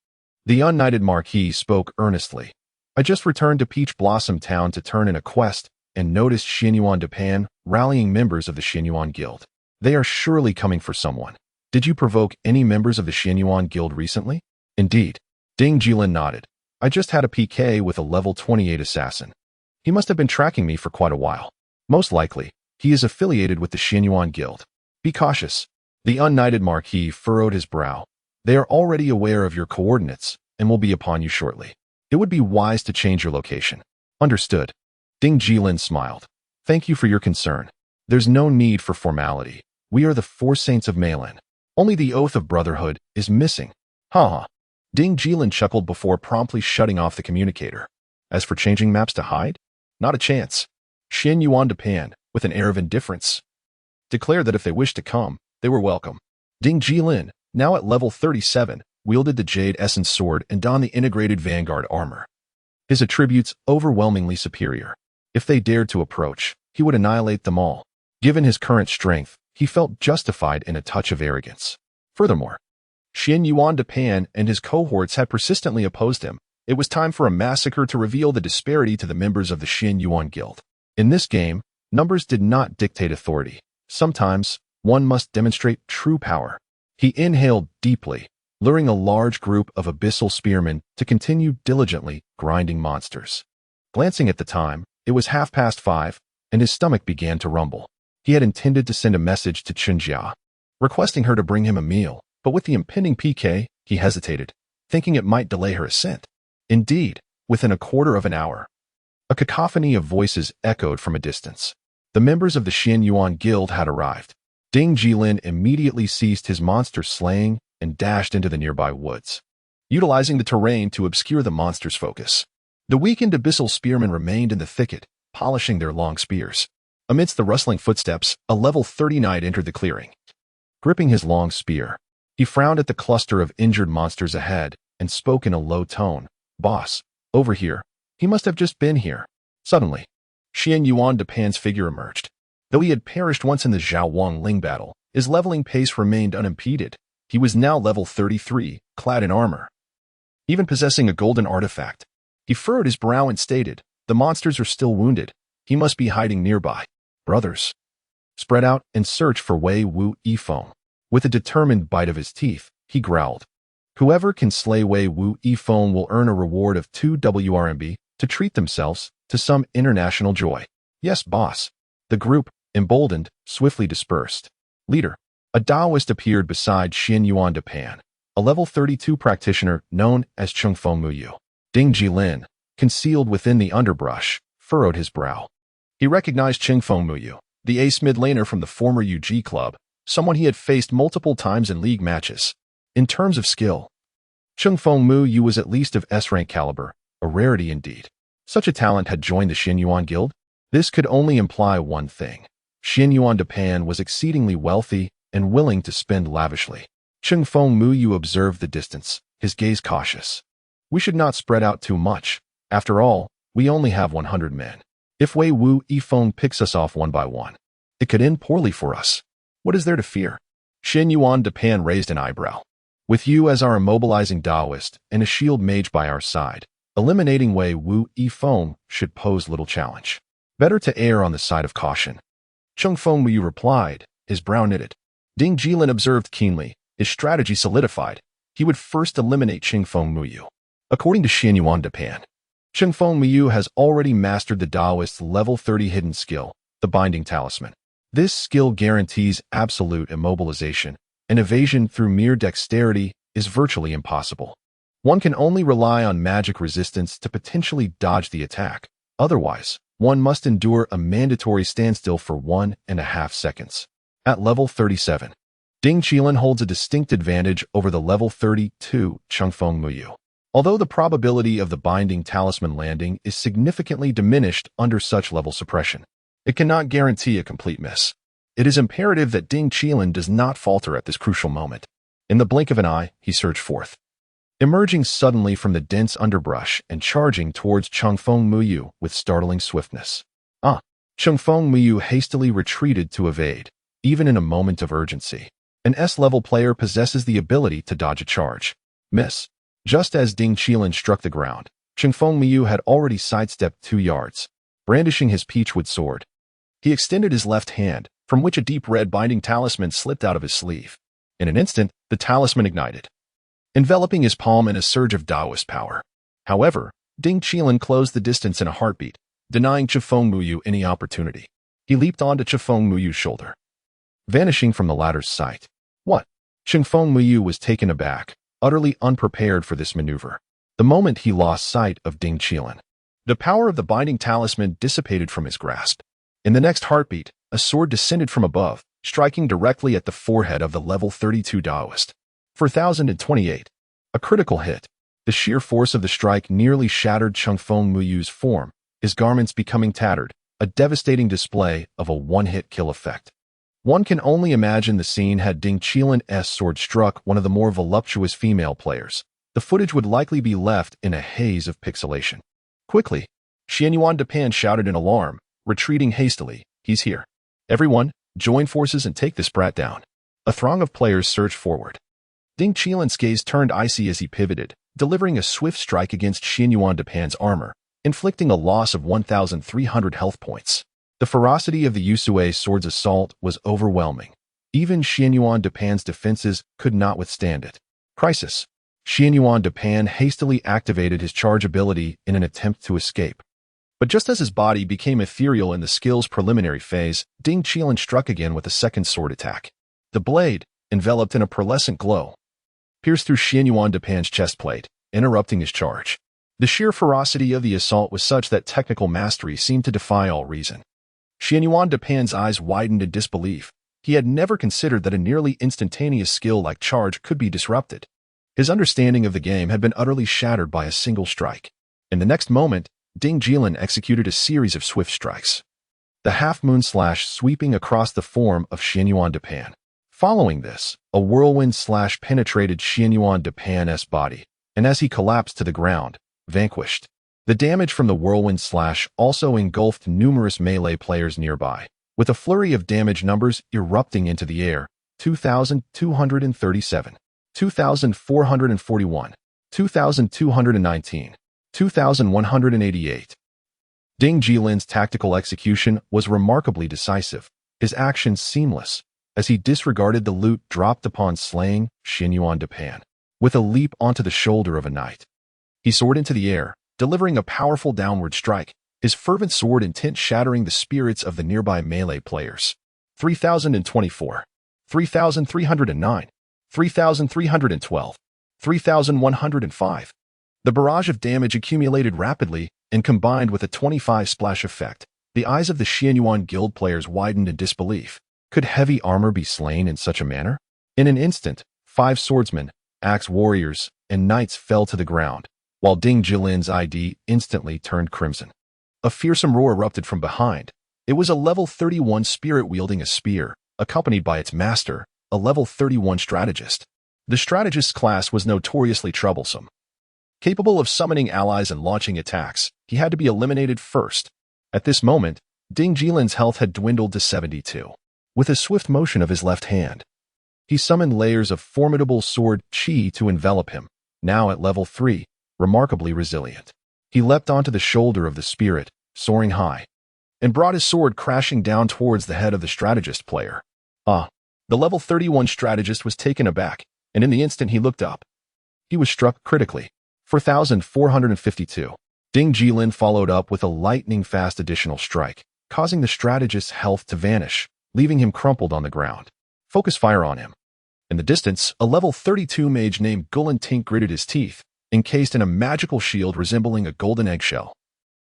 [SPEAKER 1] The United Marquis spoke earnestly. I just returned to Peach Blossom Town to turn in a quest and noticed Xianyuan Depan rallying members of the Xianyuan Guild. They are surely coming for someone. Did you provoke any members of the Xianyuan Guild recently? Indeed. Ding Jilin nodded. I just had a PK with a level 28 assassin. He must have been tracking me for quite a while. Most likely, he is affiliated with the Xianyuan Guild. Be cautious. The United Marquis furrowed his brow. They are already aware of your coordinates and will be upon you shortly. It would be wise to change your location. Understood. Ding Jilin smiled. Thank you for your concern. There's no need for formality. We are the four saints of Malin. Only the oath of brotherhood is missing. Ha. Ding Jilin chuckled before promptly shutting off the communicator. As for changing maps to hide? Not a chance. Xianyuan Depan, with an air of indifference, declared that if they wished to come, they were welcome. Ding Jilin, now at level 37, wielded the Jade Essence Sword and donned the integrated Vanguard armor. His attributes overwhelmingly superior. If they dared to approach, he would annihilate them all. Given his current strength, he felt justified in a touch of arrogance. Furthermore, Xianyuan Depan and his cohorts had persistently opposed him. It was time for a massacre to reveal the disparity to the members of the Xianyuan Guild. In this game, numbers did not dictate authority. Sometimes, one must demonstrate true power. He inhaled deeply, luring a large group of abyssal spearmen to continue diligently grinding monsters. Glancing at the time, it was 5:30, and his stomach began to rumble. He had intended to send a message to Chunjia, requesting her to bring him a meal, but with the impending PK, he hesitated, thinking it might delay her ascent. Indeed, within a quarter of an hour, a cacophony of voices echoed from a distance. The members of the Xin Yuan Guild had arrived. Ding Jilin immediately ceased his monster slaying and dashed into the nearby woods, utilizing the terrain to obscure the monster's focus. The weakened abyssal spearmen remained in the thicket, polishing their long spears. Amidst the rustling footsteps, a level 30 knight entered the clearing. Gripping his long spear, he frowned at the cluster of injured monsters ahead and spoke in a low tone. "Boss, over here. He must have just been here." Suddenly, Xian Yuan Depan's figure emerged. Though he had perished once in the Zhao Wang Ling battle, his leveling pace remained unimpeded. He was now level 33, clad in armor, even possessing a golden artifact. He furrowed his brow and stated, "The monsters are still wounded. He must be hiding nearby. Brothers, spread out and search for Wei Wu Yifeng." With a determined bite of his teeth, he growled, "Whoever can slay Wei Wu Yifeng will earn a reward of 2 WRMB to treat themselves to some international joy." "Yes, boss." The group, emboldened, swiftly dispersed. Leader, a Taoist appeared beside Xin Yuan Depan, a level 32 practitioner known as Chengfeng Muyu. Ding Jilin, concealed within the underbrush, furrowed his brow. He recognized Chengfeng Muyu, the ace mid laner from the former UG club, someone he had faced multiple times in league matches. In terms of skill, Chengfeng Muyu was at least of S-rank caliber, a rarity indeed. Such a talent had joined the Xin Yuan Guild? This could only imply one thing. Xin Yuan Depan was exceedingly wealthy and willing to spend lavishly. Chengfeng Muyu observed the distance, his gaze cautious. "We should not spread out too much. After all, we only have 100 men. If Wei Wu Yifeng picks us off one by one, it could end poorly for us. What is there to fear?" Xin Yuan Depan raised an eyebrow. "With you as our immobilizing Taoist and a shield mage by our side, eliminating Wei Wu Yifeng should pose little challenge. Better to err on the side of caution." Chengfeng Muyu replied, his brow knitted. Ding Jilin observed keenly, his strategy solidified. He would first eliminate Chengfeng Muyu. According to Xin Yuan Depan, Chengfeng Muyu has already mastered the Taoist's level 30 hidden skill, the Binding Talisman. This skill guarantees absolute immobilization, and evasion through mere dexterity is virtually impossible. One can only rely on magic resistance to potentially dodge the attack. Otherwise, one must endure a mandatory standstill for 1.5 seconds. At level 37, Ding Jilin holds a distinct advantage over the level 32 Chengfeng Muyu. Although the probability of the Binding Talisman landing is significantly diminished under such level suppression, it cannot guarantee a complete miss. It is imperative that Ding Jilin does not falter at this crucial moment. In the blink of an eye, he surged forth, emerging suddenly from the dense underbrush and charging towards Chengfeng Muyu with startling swiftness. Chengfeng Muyu hastily retreated to evade, even in a moment of urgency. An S-level player possesses the ability to dodge a charge. Miss. Just as Ding Jilin struck the ground, Chengfeng Muyu had already sidestepped 2 yards, brandishing his peachwood sword. He extended his left hand, from which a deep red binding talisman slipped out of his sleeve. In an instant, the talisman ignited, enveloping his palm in a surge of Taoist power. However, Ding Jilin closed the distance in a heartbeat, denying Chengfeng Muyu any opportunity. He leaped onto Chengfeng Muyu's shoulder, vanishing from the latter's sight. What? Chengfeng Muyu was taken aback, utterly unprepared for this maneuver. The moment he lost sight of Ding Jilin, the power of the binding talisman dissipated from his grasp. In the next heartbeat, a sword descended from above, striking directly at the forehead of the level 32 Taoist. 4028. A critical hit. The sheer force of the strike nearly shattered Chengfeng Muyu's form, his garments becoming tattered, a devastating display of a one-hit kill effect. One can only imagine the scene had Ding Jilin's sword struck one of the more voluptuous female players. The footage would likely be left in a haze of pixelation. Quickly, Xian Yuan Depan shouted in alarm, retreating hastily. "He's here. Everyone, join forces and take this brat down." A throng of players surged forward. Ding Jilin's gaze turned icy as he pivoted, delivering a swift strike against Xian Yuan Depan's armor, inflicting a loss of 1,300 health points. The ferocity of the Yusue sword's assault was overwhelming. Even Xian Yuan Depan's defenses could not withstand it. Crisis. Xian Yuan Depan hastily activated his charge ability in an attempt to escape. But just as his body became ethereal in the skill's preliminary phase, Ding Jilin struck again with a second sword attack. The blade, enveloped in a pearlescent glow, pierced through Xian Yuan Depan's chest plate, interrupting his charge. The sheer ferocity of the assault was such that technical mastery seemed to defy all reason. Xianyuan Depan's eyes widened in disbelief. He had never considered that a nearly instantaneous skill like charge could be disrupted. His understanding of the game had been utterly shattered by a single strike. In the next moment, Ding Jilin executed a series of swift strikes, the half-moon slash sweeping across the form of Xianyuan Depan. Following this, a whirlwind slash penetrated Xianyuan Depan's body, and as he collapsed to the ground, vanquished. The damage from the whirlwind slash also engulfed numerous melee players nearby, with a flurry of damage numbers erupting into the air: 2,237, 2,441, 2,219, 2,188. Ding Jilin's tactical execution was remarkably decisive, his actions seamless, as he disregarded the loot dropped upon slaying Xianyuan Depan. With a leap onto the shoulder of a knight, he soared into the air, delivering a powerful downward strike, his fervent sword intent shattering the spirits of the nearby melee players. 3,024, 3,309, 3,312, 3,105. The barrage of damage accumulated rapidly, and combined with a 25 splash effect, the eyes of the Xianyuan guild players widened in disbelief. Could heavy armor be slain in such a manner? In an instant, 5 swordsmen, axe warriors, and knights fell to the ground, while Ding Jilin's ID instantly turned crimson. A fearsome roar erupted from behind. It was a level 31 spirit wielding a spear, accompanied by its master, a level 31 strategist. The strategist's class was notoriously troublesome. Capable of summoning allies and launching attacks, he had to be eliminated first. At this moment, Ding Jilin's health had dwindled to 72. With a swift motion of his left hand, he summoned layers of formidable sword chi to envelop him, now at level 3, remarkably resilient. He leapt onto the shoulder of the spirit, soaring high, and brought his sword crashing down towards the head of the strategist player. The level 31 strategist was taken aback, and in the instant he looked up, he was struck critically. 4,452. Ding Jilin followed up with a lightning-fast additional strike, causing the strategist's health to vanish, leaving him crumpled on the ground. Focus fire on him. In the distance, a level 32 mage named Gulin Tink gritted his teeth, encased in a magical shield resembling a golden eggshell.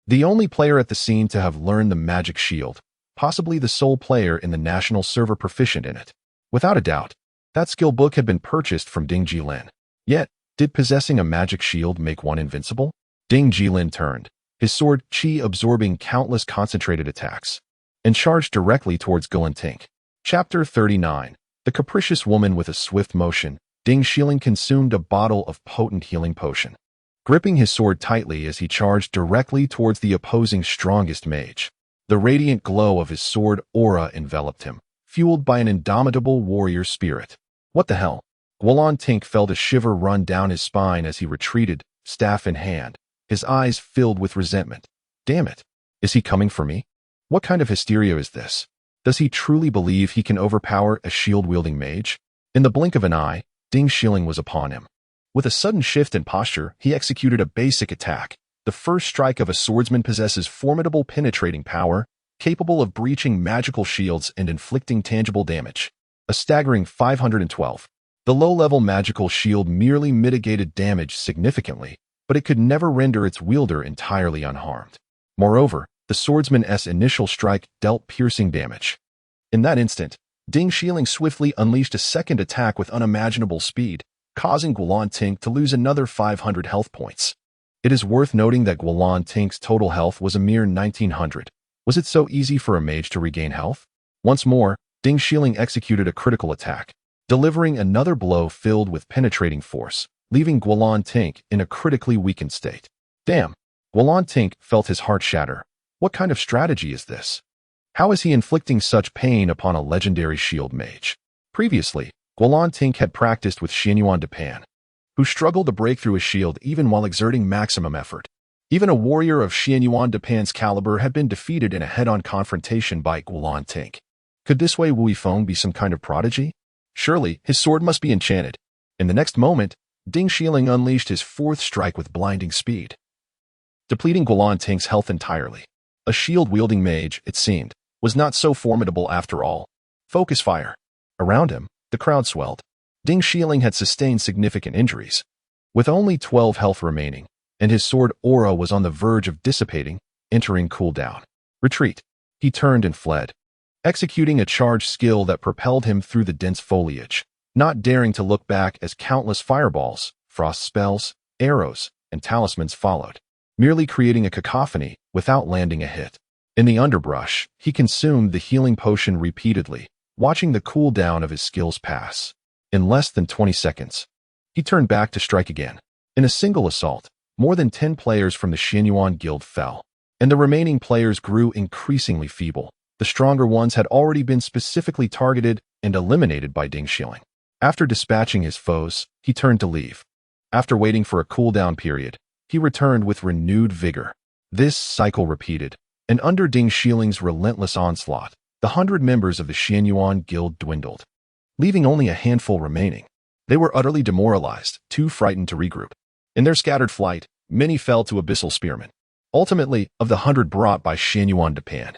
[SPEAKER 1] The only player at the scene to have learned the magic shield, possibly the sole player in the national server proficient in it. Without a doubt, that skill book had been purchased from Ding Jilin. Yet, did possessing a magic shield make one invincible? Ding Jilin turned, his sword chi absorbing countless concentrated attacks, and charged directly towards Gulin Tink. Chapter 39. The Capricious Woman. With a swift motion, Ding Jilin consumed a bottle of potent healing potion, gripping his sword tightly as he charged directly towards the opposing strongest mage. The radiant glow of his sword aura enveloped him, fueled by an indomitable warrior spirit. What the hell? Gulin Tink felt a shiver run down his spine as he retreated, staff in hand, his eyes filled with resentment. Damn it. Is he coming for me? What kind of hysteria is this? Does he truly believe he can overpower a shield-wielding mage? In the blink of an eye, Ding Jilin was upon him. With a sudden shift in posture, he executed a basic attack. The first strike of a swordsman possesses formidable penetrating power, capable of breaching magical shields and inflicting tangible damage. A staggering 512. The low-level magical shield merely mitigated damage significantly, but it could never render its wielder entirely unharmed. Moreover, the swordsman's initial strike dealt piercing damage. In that instant, Ding Jilin swiftly unleashed a second attack with unimaginable speed, causing Gulin Tink to lose another 500 health points. It is worth noting that Gulin Tink's total health was a mere 1,900. Was it so easy for a mage to regain health? Once more, Ding Jilin executed a critical attack, delivering another blow filled with penetrating force, leaving Gulin Tink in a critically weakened state. Damn! Gulin Tink felt his heart shatter. What kind of strategy is this? How is he inflicting such pain upon a legendary shield mage? Previously, Gulin Tink had practiced with Xianyuan Depan, who struggled to break through his shield even while exerting maximum effort. Even a warrior of Xianyuan Depan's caliber had been defeated in a head-on confrontation by Gulin Tink. Could this Wei Wuifeng be some kind of prodigy? Surely, his sword must be enchanted. In the next moment, Ding Jilin unleashed his fourth strike with blinding speed, depleting Gulin Tink's health entirely. A shield-wielding mage, it seemed, was not so formidable after all. Focus fire. Around him, the crowd swelled. Ding Jilin had sustained significant injuries. With only 12 health remaining, and his sword aura was on the verge of dissipating, entering cooldown. Retreat. He turned and fled, executing a charge skill that propelled him through the dense foliage, not daring to look back as countless fireballs, frost spells, arrows, and talismans followed, merely creating a cacophony without landing a hit. In the underbrush, he consumed the healing potion repeatedly, watching the cooldown of his skills pass. In less than 20 seconds, he turned back to strike again. In a single assault, more than 10 players from the Xianyuan Guild fell, and the remaining players grew increasingly feeble. The stronger ones had already been specifically targeted and eliminated by Ding Jilin. After dispatching his foes, he turned to leave. After waiting for a cooldown period, he returned with renewed vigor. This cycle repeated, and under Ding Jilin's relentless onslaught, the 100 members of the Xianyuan Guild dwindled, leaving only a handful remaining. They were utterly demoralized, too frightened to regroup. In their scattered flight, many fell to abyssal spearmen. Ultimately, of the 100 brought by Xianyuan Japan,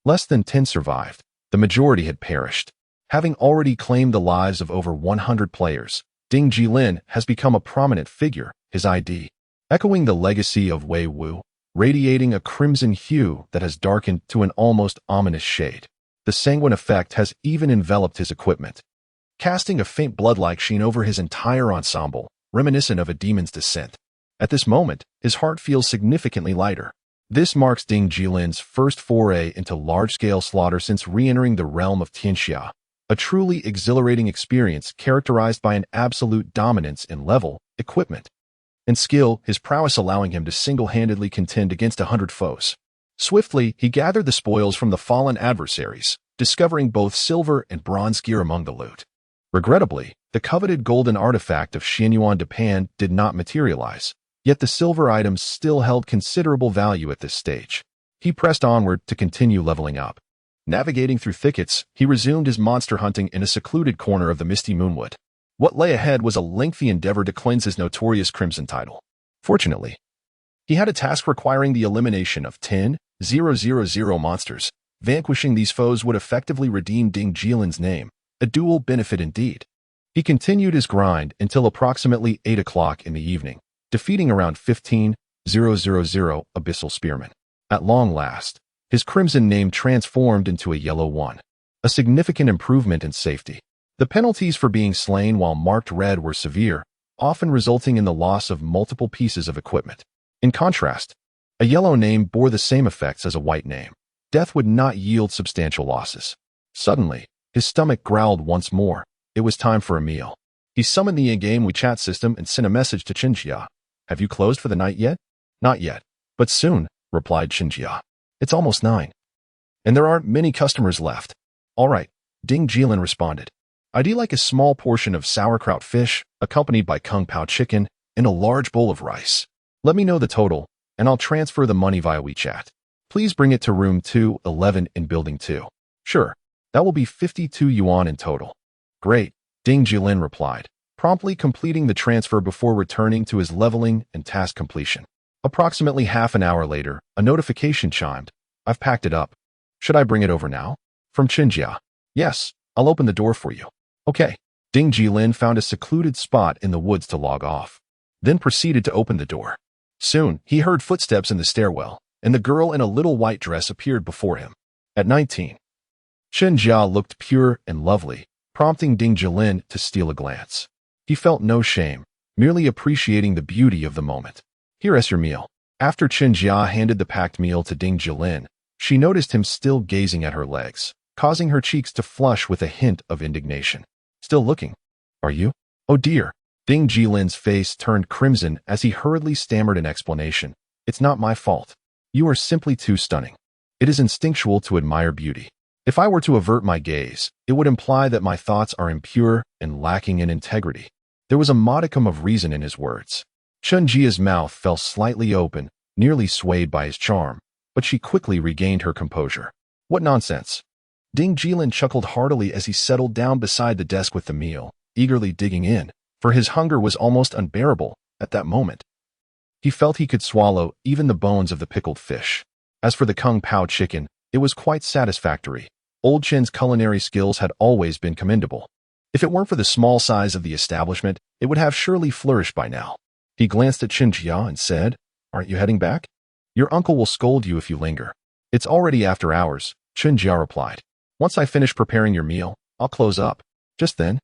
[SPEAKER 1] less than 10 survived. The majority had perished. Having already claimed the lives of over 100 players, Ding Jilin has become a prominent figure, his ID echoing the legacy of Wei Wu, radiating a crimson hue that has darkened to an almost ominous shade. The sanguine effect has even enveloped his equipment, casting a faint blood-like sheen over his entire ensemble, reminiscent of a demon's descent. At this moment, his heart feels significantly lighter. This marks Ding Jilin's first foray into large-scale slaughter since re-entering the realm of Tianxia, a truly exhilarating experience characterized by an absolute dominance in level, equipment, and skill, his prowess allowing him to single-handedly contend against 100 foes. Swiftly, he gathered the spoils from the fallen adversaries, discovering both silver and bronze gear among the loot. Regrettably, the coveted golden artifact of Xianyuan Japan did not materialize, yet the silver items still held considerable value at this stage. He pressed onward to continue leveling up. Navigating through thickets, he resumed his monster hunting in a secluded corner of the misty moonwood. What lay ahead was a lengthy endeavor to cleanse his notorious crimson title. Fortunately, he had a task requiring the elimination of 10,000 monsters. Vanquishing these foes would effectively redeem Ding Jilin's name, a dual benefit indeed. He continued his grind until approximately 8 o'clock in the evening, defeating around 15,000 abyssal spearmen. At long last, his crimson name transformed into a yellow one, a significant improvement in safety. The penalties for being slain while marked red were severe, often resulting in the loss of multiple pieces of equipment. In contrast, a yellow name bore the same effects as a white name. Death would not yield substantial losses. Suddenly, his stomach growled once more. It was time for a meal. He summoned the in-game WeChat system and sent a message to Qinjia. "Have you closed for the night yet?" "Not yet, but soon," replied Qinjia. "It's almost 9. And there aren't many customers left." "All right," Ding Jilin responded. "I'd like a small portion of sauerkraut fish, accompanied by kung pao chicken, and a large bowl of rice. Let me know the total, and I'll transfer the money via WeChat. Please bring it to room 211 in building 2. "Sure. That will be 52 yuan in total." "Great," Ding Jilin replied, promptly completing the transfer before returning to his leveling and task completion. Approximately half an hour later, a notification chimed. "I've packed it up. Should I bring it over now?" From Qinjia. "Yes, I'll open the door for you." "Okay." Ding Jilin found a secluded spot in the woods to log off, then proceeded to open the door. Soon, he heard footsteps in the stairwell, and the girl in a little white dress appeared before him. At 19, Qinjia looked pure and lovely, prompting Ding Jilin to steal a glance. He felt no shame, merely appreciating the beauty of the moment. "Here is your meal." After Qinjia handed the packed meal to Ding Jilin, she noticed him still gazing at her legs, causing her cheeks to flush with a hint of indignation. "Still looking, are you?" "Oh dear." Ding Jilin's face turned crimson as he hurriedly stammered an explanation. "It's not my fault. You are simply too stunning. It is instinctual to admire beauty. If I were to avert my gaze, it would imply that my thoughts are impure and lacking in integrity." There was a modicum of reason in his words. Qinjia's mouth fell slightly open, nearly swayed by his charm, but she quickly regained her composure. "What nonsense." Ding Jilin chuckled heartily as he settled down beside the desk with the meal, eagerly digging in, for his hunger was almost unbearable at that moment. He felt he could swallow even the bones of the pickled fish. As for the kung pao chicken, it was quite satisfactory. Old Chen's culinary skills had always been commendable. If it weren't for the small size of the establishment, it would have surely flourished by now. He glanced at Chen Jia and said, "Aren't you heading back? Your uncle will scold you if you linger." "It's already after hours," Chen Jia replied. "Once I finish preparing your meal, I'll close up." Just then,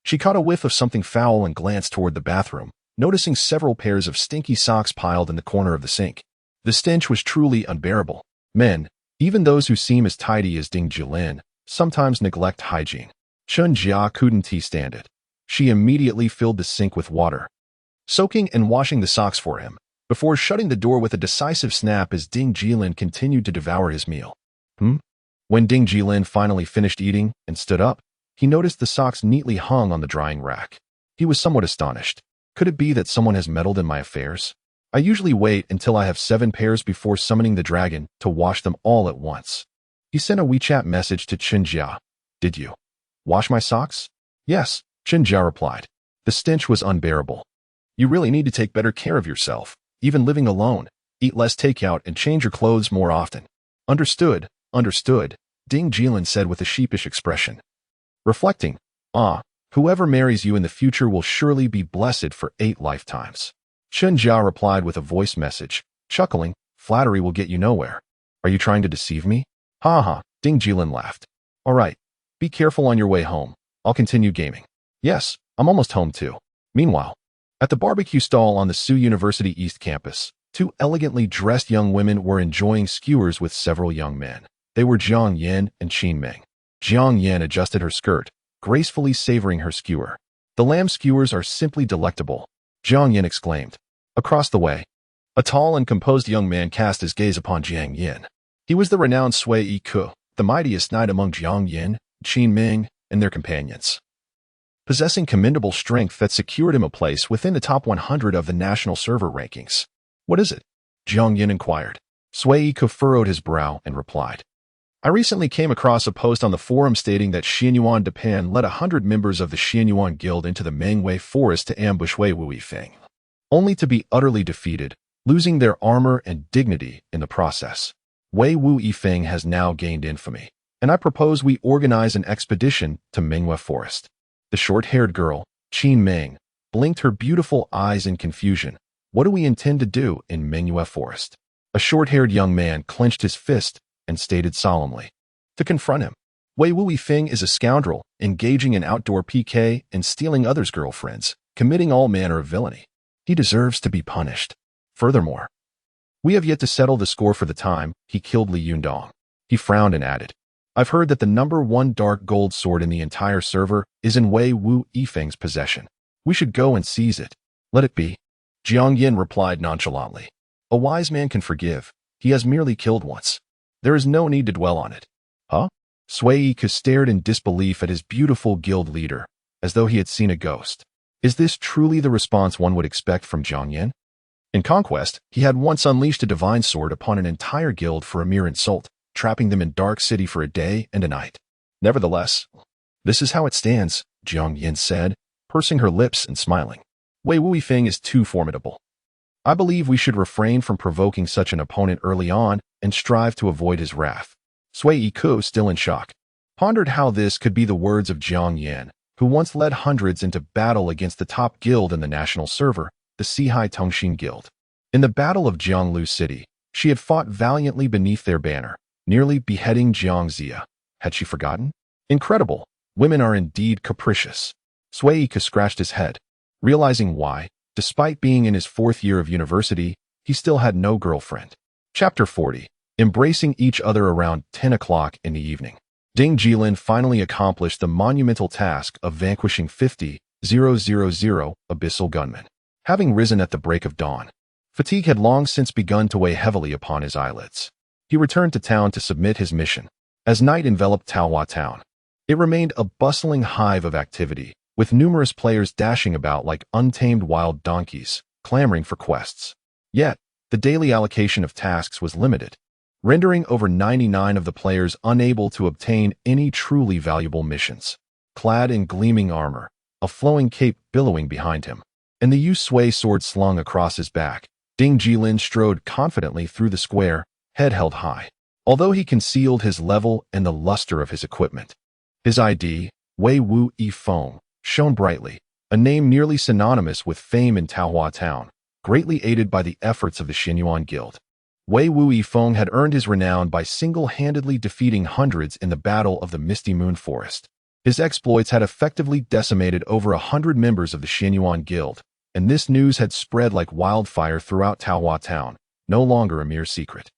[SPEAKER 1] she caught a whiff of something foul and glanced toward the bathroom, noticing several pairs of stinky socks piled in the corner of the sink. The stench was truly unbearable. Men, even those who seem as tidy as Ding Jilin, sometimes neglect hygiene. Chen Jia couldn't stand it. She immediately filled the sink with water, soaking and washing the socks for him, before shutting the door with a decisive snap as Ding Jilin continued to devour his meal. When Ding Jilin finally finished eating and stood up, he noticed the socks neatly hung on the drying rack. He was somewhat astonished. Could it be that someone has meddled in my affairs? I usually wait until I have 7 pairs before summoning the dragon to wash them all at once. He sent a WeChat message to Chen Jia. "Did you wash my socks?" "Yes," Chen Jia replied. The stench was unbearable. "You really need to take better care of yourself, even living alone. Eat less takeout and change your clothes more often." Understood, Ding Jilin said with a sheepish expression. Reflecting, whoever marries you in the future will surely be blessed for 8 lifetimes. Chen Jia replied with a voice message, chuckling, "Flattery will get you nowhere. Are you trying to deceive me?" "Ha ha," Ding Jilin laughed. "All right, be careful on your way home. I'll continue gaming." "Yes, I'm almost home too." Meanwhile, at the barbecue stall on the Sioux University East Campus, 2 elegantly dressed young women were enjoying skewers with several young men. They were Jiang Yin and Qin Ming. Jiang Yin adjusted her skirt, gracefully savoring her skewer. "The lamb skewers are simply delectable," Jiang Yin exclaimed. Across the way, a tall and composed young man cast his gaze upon Jiang Yin. He was the renowned Sui Yiku, the mightiest knight among Jiang Yin, Qin Ming, and their companions, possessing commendable strength that secured him a place within the top 100 of the national server rankings. "What is it?" Jiang Yin inquired. Sui Yiku furrowed his brow and replied, "I recently came across a post on the forum stating that Xianyuan Depan led 100 members of the Xianyuan Guild into the Mengwei Forest to ambush Wei Wuifeng, only to be utterly defeated, losing their armor and dignity in the process. Wei Wuifeng has now gained infamy, and I propose we organize an expedition to Mengwei Forest." The short-haired girl, Qin Ming, blinked her beautiful eyes in confusion. "What do we intend to do in Mengwei Forest?" A short-haired young man clenched his fist and stated solemnly, "To confront him. Wei Wuifeng is a scoundrel, engaging in outdoor PK and stealing others' girlfriends, committing all manner of villainy. He deserves to be punished. Furthermore, we have yet to settle the score for the time he killed Li Yundong." He frowned and added, "I've heard that the #1 dark gold sword in the entire server is in Wei Wuifeng's possession. We should go and seize it." "Let it be," Jiang Yin replied nonchalantly. "A wise man can forgive. He has merely killed once. There is no need to dwell on it." "Huh?" Sui Yiku stared in disbelief at his beautiful guild leader, as though he had seen a ghost. Is this truly the response one would expect from Jiang Yin? In Conquest, he had once unleashed a divine sword upon an entire guild for a mere insult, trapping them in Dark City for a day and a night. Nevertheless, "This is how it stands," Jiang Yin said, pursing her lips and smiling. "Wei Wuifeng is too formidable. I believe we should refrain from provoking such an opponent early on and strive to avoid his wrath." Sui Yiku, still in shock, pondered how this could be the words of Jiang Yin, who once led hundreds into battle against the top guild in the national server, the Sihai Tongxin Guild. In the Battle of Jianglu City, she had fought valiantly beneath their banner, nearly beheading Jiang Zia. Had she forgotten? Incredible. Women are indeed capricious. Sui Yiku scratched his head, realizing why, despite being in his 4th year of university, he still had no girlfriend. Chapter 40. Embracing each other around 10 o'clock in the evening. Ding Jilin finally accomplished the monumental task of vanquishing 50,000 abyssal gunmen. Having risen at the break of dawn, fatigue had long since begun to weigh heavily upon his eyelids. He returned to town to submit his mission. As night enveloped Taohua Town, it remained a bustling hive of activity, with numerous players dashing about like untamed wild donkeys, clamoring for quests. Yet, the daily allocation of tasks was limited, rendering over 99 of the players unable to obtain any truly valuable missions. Clad in gleaming armor, a flowing cape billowing behind him, and the Yu Sui sword slung across his back, Ding Jilin strode confidently through the square, head held high. Although he concealed his level and the luster of his equipment, his ID, Wei Wuifeng, shone brightly, a name nearly synonymous with fame in Taohua Town, greatly aided by the efforts of the Xinyuan Guild. Wei Wu Yifeng had earned his renown by single-handedly defeating hundreds in the Battle of the Misty Moon Forest. His exploits had effectively decimated over 100 members of the Xinyuan Guild, and this news had spread like wildfire throughout Taohua Town, no longer a mere secret.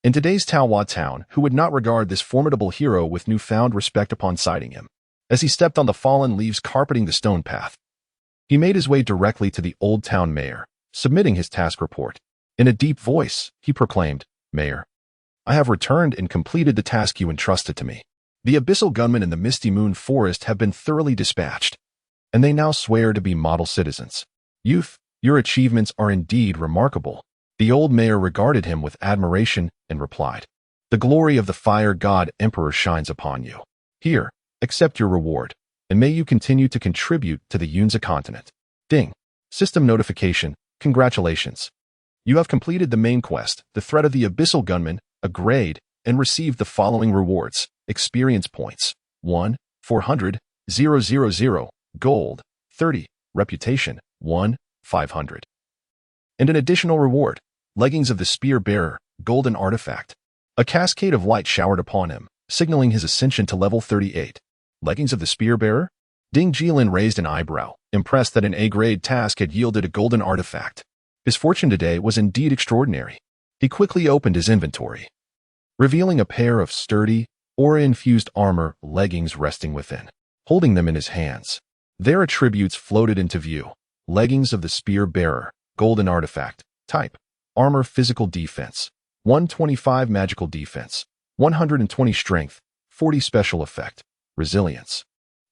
[SPEAKER 1] In today's Taohua Town, who would not regard this formidable hero with newfound respect upon sighting him? As he stepped on the fallen leaves carpeting the stone path, he made his way directly to the old town mayor, submitting his task report. In a deep voice, he proclaimed, "Mayor, I have returned and completed the task you entrusted to me. The abyssal gunmen in the Misty Moon Forest have been thoroughly dispatched, and they now swear to be model citizens. Youth, your achievements are indeed remarkable." The old mayor regarded him with admiration and replied, "The glory of the fire god emperor shines upon you. Here, accept your reward, and may you continue to contribute to the Yunza continent." Ding. System notification. Congratulations. You have completed the main quest, the threat of the abyssal gunman, a grade, and received the following rewards. Experience points. 1, 400, 000, gold, 30, reputation, 1, 500. And an additional reward. Leggings of the Spear Bearer, golden artifact. A cascade of light showered upon him, signaling his ascension to level 38. Leggings of the Spear Bearer? Ding Jilin raised an eyebrow, impressed that an A-grade task had yielded a golden artifact. His fortune today was indeed extraordinary. He quickly opened his inventory, revealing a pair of sturdy, aura-infused armor leggings resting within. Holding them in his hands, their attributes floated into view. Leggings of the Spear Bearer, golden artifact. Type: armor physical defense, 125 magical defense, 120 strength, 40 special effect, resilience.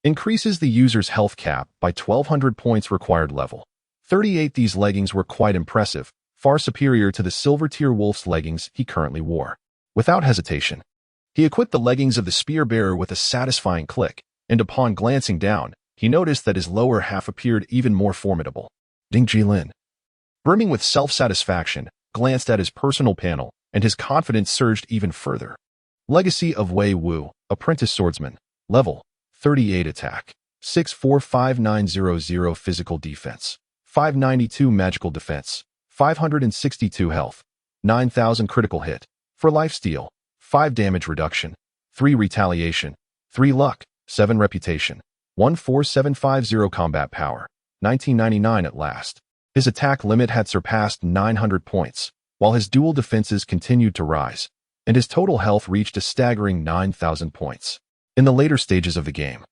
[SPEAKER 1] Increases the user's health cap by 1200 points required level. 38. These leggings were quite impressive, far superior to the silver tier wolf's leggings he currently wore. Without hesitation, he equipped the leggings of the Spear Bearer with a satisfying click, and upon glancing down, he noticed that his lower half appeared even more formidable. Ding Jilin, brimming with self-satisfaction, glanced at his personal panel, and his confidence surged even further. Legacy of Wei Wu, Apprentice Swordsman, level 38 attack, 645900 physical defense, 592 magical defense, 562 health, 9000 critical hit, for lifesteal, 5 damage reduction, 3 retaliation, 3 luck, 7 reputation, 14750 combat power, 1999 at last. His attack limit had surpassed 900 points, while his dual defenses continued to rise, and his total health reached a staggering 9,000 points. In the later stages of the game,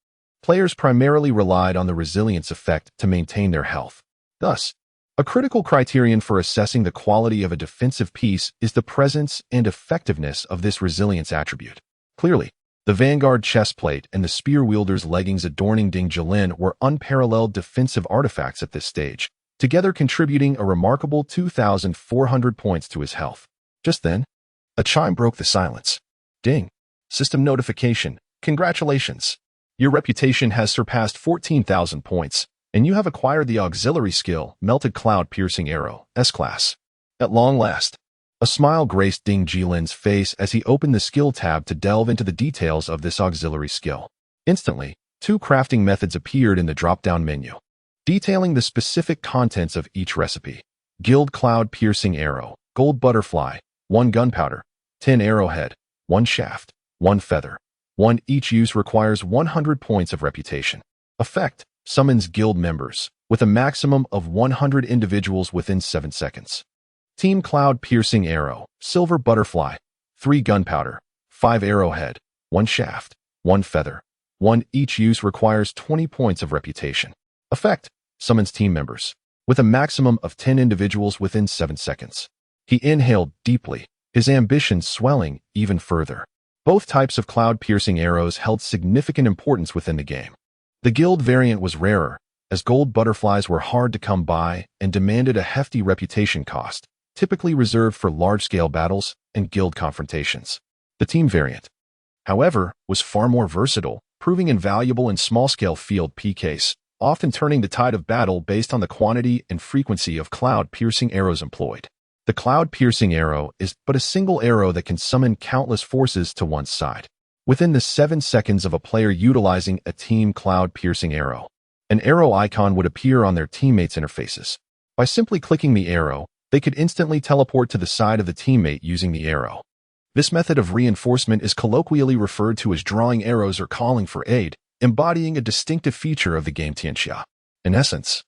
[SPEAKER 1] players primarily relied on the resilience effect to maintain their health. Thus, a critical criterion for assessing the quality of a defensive piece is the presence and effectiveness of this resilience attribute. Clearly, the Vanguard chestplate and the Spear Wielder's leggings adorning Ding Jilin were unparalleled defensive artifacts at this stage, together contributing a remarkable 2,400 points to his health. Just then, a chime broke the silence. Ding. System notification. Congratulations. Your reputation has surpassed 14,000 points, and you have acquired the auxiliary skill, Melted Cloud Piercing Arrow, S-Class. At long last, a smile graced Ding Jilin's face as he opened the skill tab to delve into the details of this auxiliary skill. Instantly, 2 crafting methods appeared in the drop-down menu, detailing the specific contents of each recipe. Guild Cloud Piercing Arrow, Gold Butterfly, 1 gunpowder, 10 arrowhead, 1 shaft, 1 feather. 1 each use requires 100 points of reputation. Effect: summons guild members, with a maximum of 100 individuals within 7 seconds. Team Cloud Piercing Arrow, Silver Butterfly, 3 gunpowder, 5 arrowhead, 1 shaft, 1 feather. 1 each use requires 20 points of reputation. Effect: summons team members, with a maximum of 10 individuals within 7 seconds. He inhaled deeply, his ambition swelling even further. Both types of cloud-piercing arrows held significant importance within the game. The guild variant was rarer, as gold butterflies were hard to come by and demanded a hefty reputation cost, typically reserved for large-scale battles and guild confrontations. The team variant, however, was far more versatile, proving invaluable in small-scale field PKs, often turning the tide of battle based on the quantity and frequency of cloud-piercing arrows employed. The cloud-piercing arrow is but a single arrow that can summon countless forces to one's side. Within the 7 seconds of a player utilizing a team cloud-piercing arrow, an arrow icon would appear on their teammates' interfaces. By simply clicking the arrow, they could instantly teleport to the side of the teammate using the arrow. This method of reinforcement is colloquially referred to as drawing arrows or calling for aid, embodying a distinctive feature of the game Tianxia. In essence,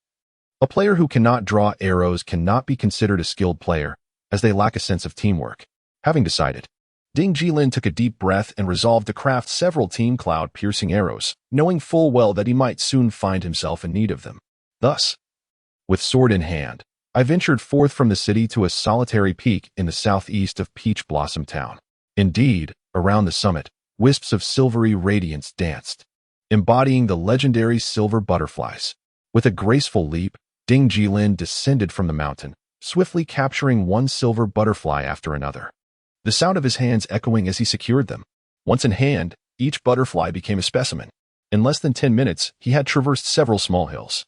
[SPEAKER 1] a player who cannot draw arrows cannot be considered a skilled player, as they lack a sense of teamwork. Having decided, Ding Jilin took a deep breath and resolved to craft several team cloud-piercing arrows, knowing full well that he might soon find himself in need of them. Thus, with sword in hand, I ventured forth from the city to a solitary peak in the southeast of Peach Blossom Town. Indeed, around the summit, wisps of silvery radiance danced, embodying the legendary silver butterflies. With a graceful leap, Ding Jilin descended from the mountain, swiftly capturing one silver butterfly after another, the sound of his hands echoing as he secured them. Once in hand, each butterfly became a specimen. In less than 10 minutes, he had traversed several small hills,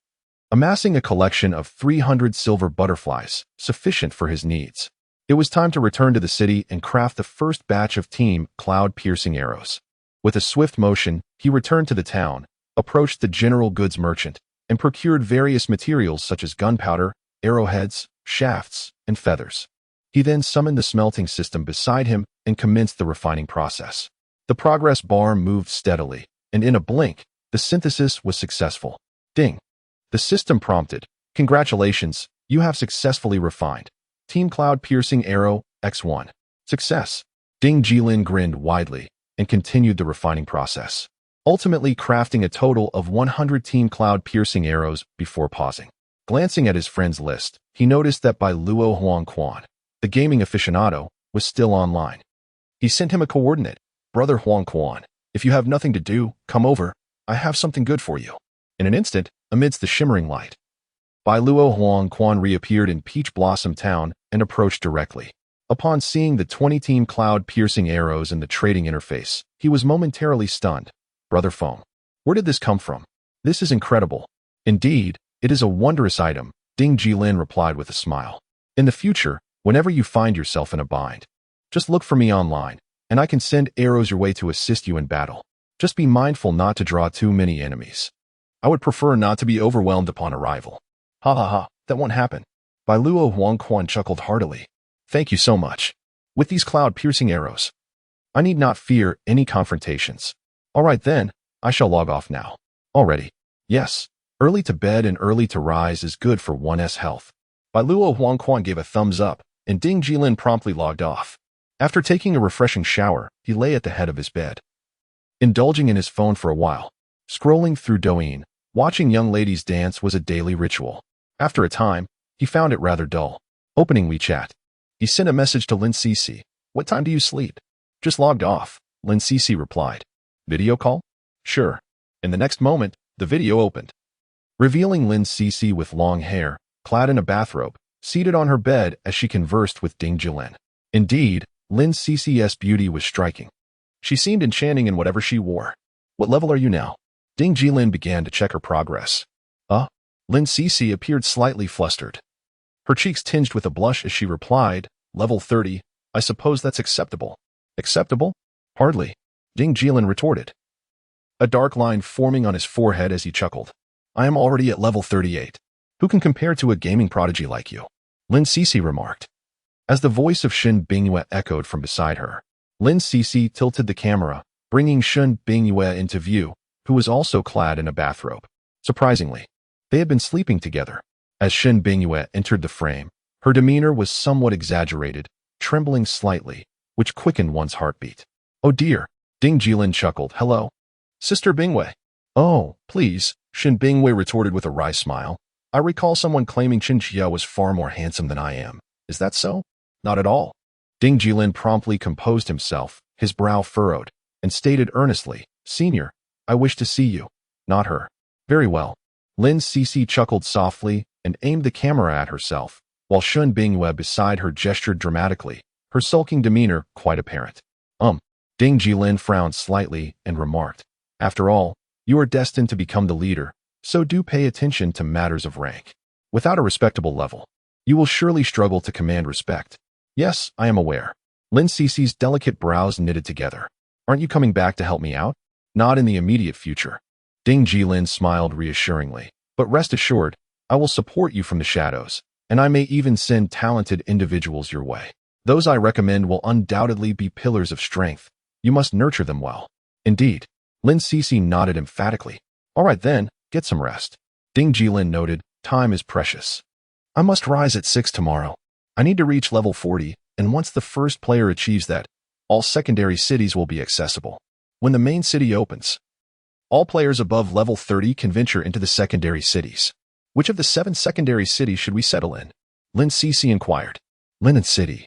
[SPEAKER 1] amassing a collection of 300 silver butterflies, sufficient for his needs. It was time to return to the city and craft the first batch of team cloud-piercing arrows. With a swift motion, he returned to the town, approached the general goods merchant, and procured various materials such as gunpowder, arrowheads, shafts, and feathers. He then summoned the smelting system beside him and commenced the refining process. The progress bar moved steadily, and in a blink, the synthesis was successful. Ding! The system prompted, "Congratulations, you have successfully refined Team Cloud Piercing Arrow X1. Success." Ding Jilin grinned widely and continued the refining process, ultimately crafting a total of 100 Team Cloud Piercing Arrows before pausing. Glancing at his friend's list, he noticed that Bai Luo Huangquan, the gaming aficionado, was still online. He sent him a coordinate. "Brother Huangquan, if you have nothing to do, come over. I have something good for you." In an instant, amidst the shimmering light, Bai Luo Huangquan reappeared in Peach Blossom Town and approached directly. Upon seeing the 20-team cloud-piercing arrows in the trading interface, he was momentarily stunned. "Brother Foam, where did this come from? This is incredible." "Indeed, it is a wondrous item," Ding Jilin replied with a smile. "In the future, whenever you find yourself in a bind, just look for me online, and I can send arrows your way to assist you in battle. Just be mindful not to draw too many enemies. I would prefer not to be overwhelmed upon arrival." "Ha ha ha, that won't happen." Bai Luo Huangquan chuckled heartily. "Thank you so much. With these cloud-piercing arrows, I need not fear any confrontations. All right then, I shall log off now." "Already?" "Yes. Early to bed and early to rise is good for one's health." Bai Luo Huangquan gave a thumbs up, and Ding Jilin promptly logged off. After taking a refreshing shower, he lay at the head of his bed, indulging in his phone for a while. Scrolling through Douyin, watching young ladies dance was a daily ritual. After a time, he found it rather dull. Opening WeChat, he sent a message to Lin Cece. "What time do you sleep?" "Just logged off," Lin Cece replied. "Video call?" "Sure." In the next moment, the video opened, revealing Lin Cece with long hair, clad in a bathrobe, seated on her bed as she conversed with Ding Jilin. Indeed, Lin Cece's beauty was striking. She seemed enchanting in whatever she wore. "What level are you now?" Ding Jilin began to check her progress. Lin Cece appeared slightly flustered. Her cheeks tinged with a blush as she replied, "Level 30, I suppose that's acceptable." "Acceptable? Hardly," Ding Jilin retorted, a dark line forming on his forehead as he chuckled. "I am already at level 38. Who can compare to a gaming prodigy like you?" Lin Cece remarked. As the voice of Shen Bingyue echoed from beside her, Lin Cece tilted the camera, bringing Shen Bingyue into view, who was also clad in a bathrobe. Surprisingly, they had been sleeping together. As Shen Bingyue entered the frame, her demeanor was somewhat exaggerated, trembling slightly, which quickened one's heartbeat. "Oh dear," Ding Jilin chuckled. "Hello, Sister Bingyue." "Oh, please," Shen Bingyue retorted with a wry smile. "I recall someone claiming Chinchilla was far more handsome than I am. Is that so?" "Not at all." Ding Jilin promptly composed himself, his brow furrowed, and stated earnestly, "Senior, I wish to see you, not her." "Very well." Lin Cece chuckled softly and aimed the camera at herself, while Shen Bingyue beside her gestured dramatically, her sulking demeanor quite apparent. Ding Jilin frowned slightly and remarked, "After all, you are destined to become the leader, so do pay attention to matters of rank. Without a respectable level, you will surely struggle to command respect." "Yes, I am aware." Lin Cece's delicate brows knitted together. "Aren't you coming back to help me out?" "Not in the immediate future." Ding Jilin smiled reassuringly. "But rest assured, I will support you from the shadows. and I may even send talented individuals your way. Those I recommend will undoubtedly be pillars of strength. You must nurture them well. Indeed. Lin Cixi nodded emphatically. All right then, get some rest. Ding Jilin noted, time is precious. I must rise at 6 tomorrow. I need to reach level 40, and once the first player achieves that, all secondary cities will be accessible. When the main city opens, all players above level 30 can venture into the secondary cities. Which of the 7 secondary cities should we settle in? Lin Cixi inquired. Linen City.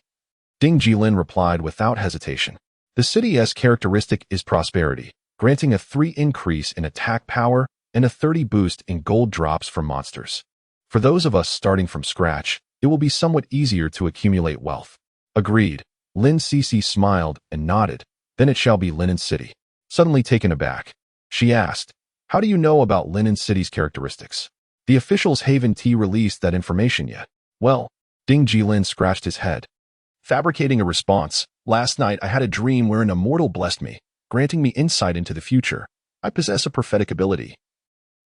[SPEAKER 1] Ding Jilin replied without hesitation. The city's characteristic is prosperity, granting a 3 increase in attack power and a 30 boost in gold drops from monsters. For those of us starting from scratch, it will be somewhat easier to accumulate wealth. Agreed. Lin Cixi smiled and nodded. Then it shall be Linen City. Suddenly taken aback, she asked, how do you know about Linen City's characteristics? The officials haven't released that information yet. Well, Ding Jilin scratched his head. Fabricating a response, last night I had a dream wherein a mortal blessed me, granting me insight into the future. I possess a prophetic ability.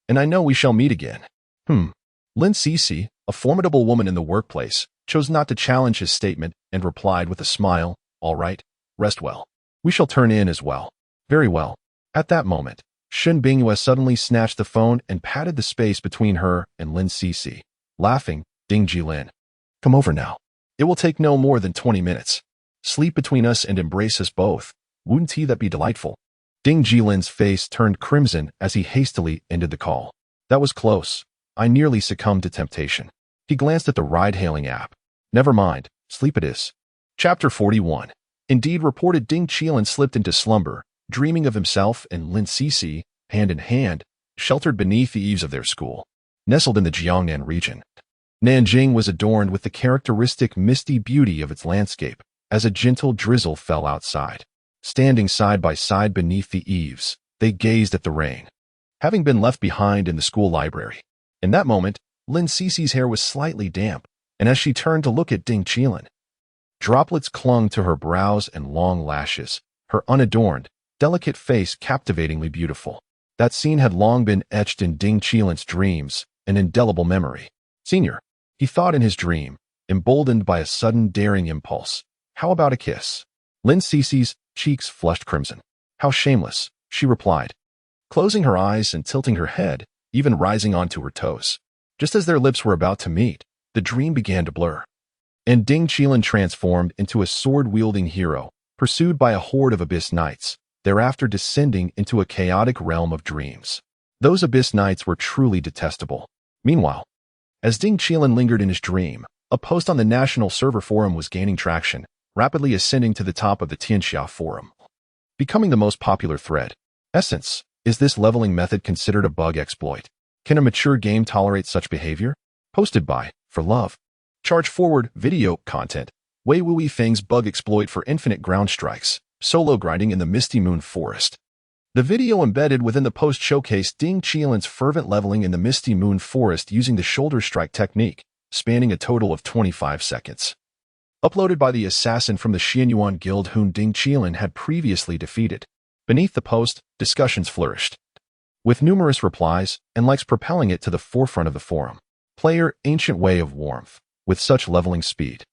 [SPEAKER 1] And I know we shall meet again. Lin Cixi, a formidable woman in the workplace, chose not to challenge his statement and replied with a smile, all right, rest well. We shall turn in as well. Very well. At that moment, Shen Bingyue suddenly snatched the phone and patted the space between her and Lin Cixi. Laughing, Ding Jilin. Come over now. It will take no more than 20 minutes. Sleep between us and embrace us both. Wouldn't that be delightful? Ding Jilin's face turned crimson as he hastily ended the call. That was close. I nearly succumbed to temptation. He glanced at the ride-hailing app. Never mind, sleep it is. Chapter 41. Indeed, reported Ding Jilin slipped into slumber, dreaming of himself and Lin Cixi, hand in hand, sheltered beneath the eaves of their school. Nestled in the Jiangnan region, Nanjing was adorned with the characteristic misty beauty of its landscape, as a gentle drizzle fell outside. Standing side by side beneath the eaves, they gazed at the rain. Having been left behind in the school library. In that moment, Lin Cixi's hair was slightly damp, and as she turned to look at Ding Jilin, droplets clung to her brows and long lashes, her unadorned, delicate face captivatingly beautiful. That scene had long been etched in Ding Jilin's dreams, an indelible memory. Senior, he thought in his dream, emboldened by a sudden daring impulse. How about a kiss? Lin Cixi's cheeks flushed crimson. How shameless, she replied, closing her eyes and tilting her head, even rising onto her toes. Just as their lips were about to meet, the dream began to blur. And Ding Jilin transformed into a sword-wielding hero, pursued by a horde of Abyss Knights, thereafter descending into a chaotic realm of dreams. Those Abyss Knights were truly detestable. Meanwhile, as Ding Jilin lingered in his dream, a post on the National Server Forum was gaining traction, rapidly ascending to the top of the Tianxia Forum, becoming the most popular thread. Essence, is this leveling method considered a bug exploit? Can a mature game tolerate such behavior? Posted by, for love. Charge forward, video, content. Wei Wui Feng's bug exploit for infinite ground strikes, solo grinding in the Misty Moon Forest. The video embedded within the post showcased Ding Jilin's fervent leveling in the Misty Moon Forest using the shoulder strike technique, spanning a total of 25 seconds. Uploaded by the assassin from the Xianyuan Guild whom Ding Jilin had previously defeated. Beneath the post, discussions flourished, with numerous replies and likes propelling it to the forefront of the forum. Player, ancient way of warmth, with such leveling speed.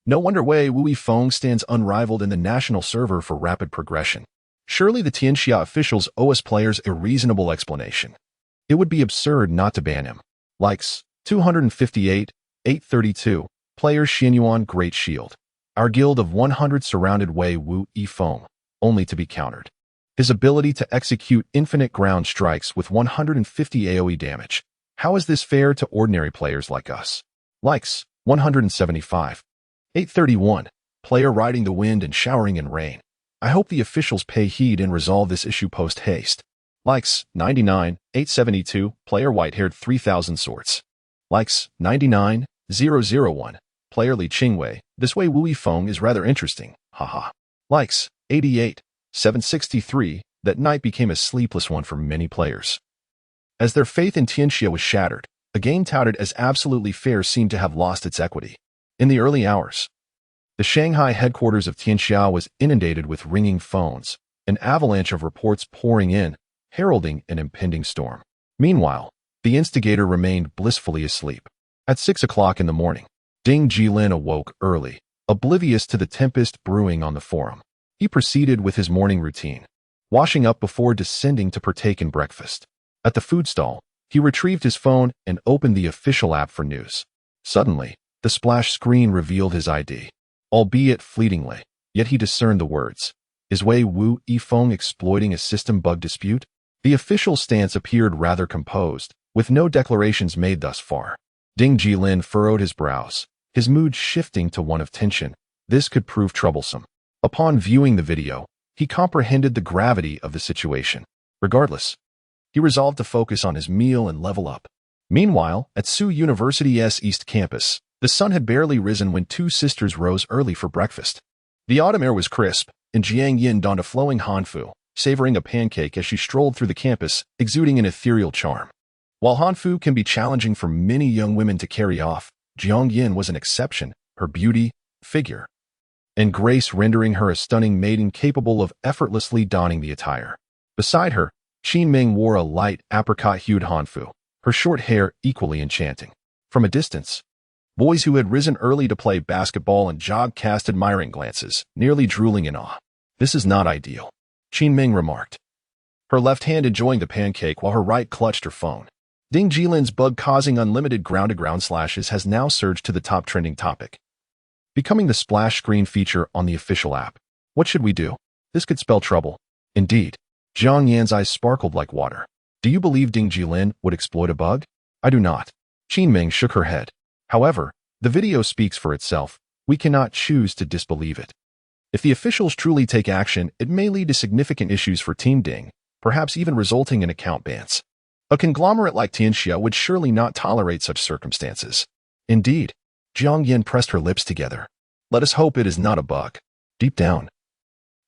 [SPEAKER 1] No wonder Wei Wui Feng stands unrivaled in the national server for rapid progression. Surely the Tianxia officials owe us players a reasonable explanation. It would be absurd not to ban him. Likes, 258, 832, player Xianyuan Great Shield. Our guild of 100 surrounded Wei Wui Feng, only to be countered. His ability to execute infinite ground strikes with 150 AoE damage. How is this fair to ordinary players like us? Likes, 175. 831, player riding the wind and showering in rain. I hope the officials pay heed and resolve this issue post-haste. Likes, 99, 872, player white-haired 3000 sorts. Likes, 99, 001, player Li Qingwei. This Wei Wui Feng is rather interesting, haha. Likes, 88, 763, that night became a sleepless one for many players. As their faith in Tianxia was shattered, a game touted as absolutely fair seemed to have lost its equity. In the early hours, the Shanghai headquarters of Tianxia was inundated with ringing phones, an avalanche of reports pouring in, heralding an impending storm. Meanwhile, the instigator remained blissfully asleep. At 6 o'clock in the morning, Ding Jilin awoke early, oblivious to the tempest brewing on the forum. He proceeded with his morning routine, washing up before descending to partake in breakfast. At the food stall, he retrieved his phone and opened the official app for news. Suddenly, the splash screen revealed his ID, albeit fleetingly, yet he discerned the words. Is Wei Wu Yifeng exploiting a system bug dispute? The official stance appeared rather composed, with no declarations made thus far. Ding Jilin furrowed his brows, his mood shifting to one of tension. This could prove troublesome. Upon viewing the video, he comprehended the gravity of the situation. Regardless, he resolved to focus on his meal and level up. Meanwhile, at Tsu University's East Campus, the sun had barely risen when two sisters rose early for breakfast. The autumn air was crisp, and Jiang Yin donned a flowing hanfu, savoring a pancake as she strolled through the campus, exuding an ethereal charm. While hanfu can be challenging for many young women to carry off, Jiang Yin was an exception, her beauty, figure, and grace rendering her a stunning maiden capable of effortlessly donning the attire. Beside her, Qin Ming wore a light apricot-hued hanfu, her short hair equally enchanting. From a distance, boys who had risen early to play basketball and jog cast admiring glances, nearly drooling in awe. This is not ideal, Qin Ming remarked, her left hand enjoying the pancake while her right clutched her phone. Ding Jilin's bug-causing unlimited ground-to-ground slashes has now surged to the top trending topic, becoming the splash screen feature on the official app. What should we do? This could spell trouble. Indeed. Jiang Yan's eyes sparkled like water. Do you believe Ding Jilin would exploit a bug? I do not. Qin Ming shook her head. However, the video speaks for itself. We cannot choose to disbelieve it. If the officials truly take action, it may lead to significant issues for Team Ding, perhaps even resulting in account bans. A conglomerate like Tianxia would surely not tolerate such circumstances. Indeed. Jiang Yin pressed her lips together. Let us hope it is not a bug. Deep down,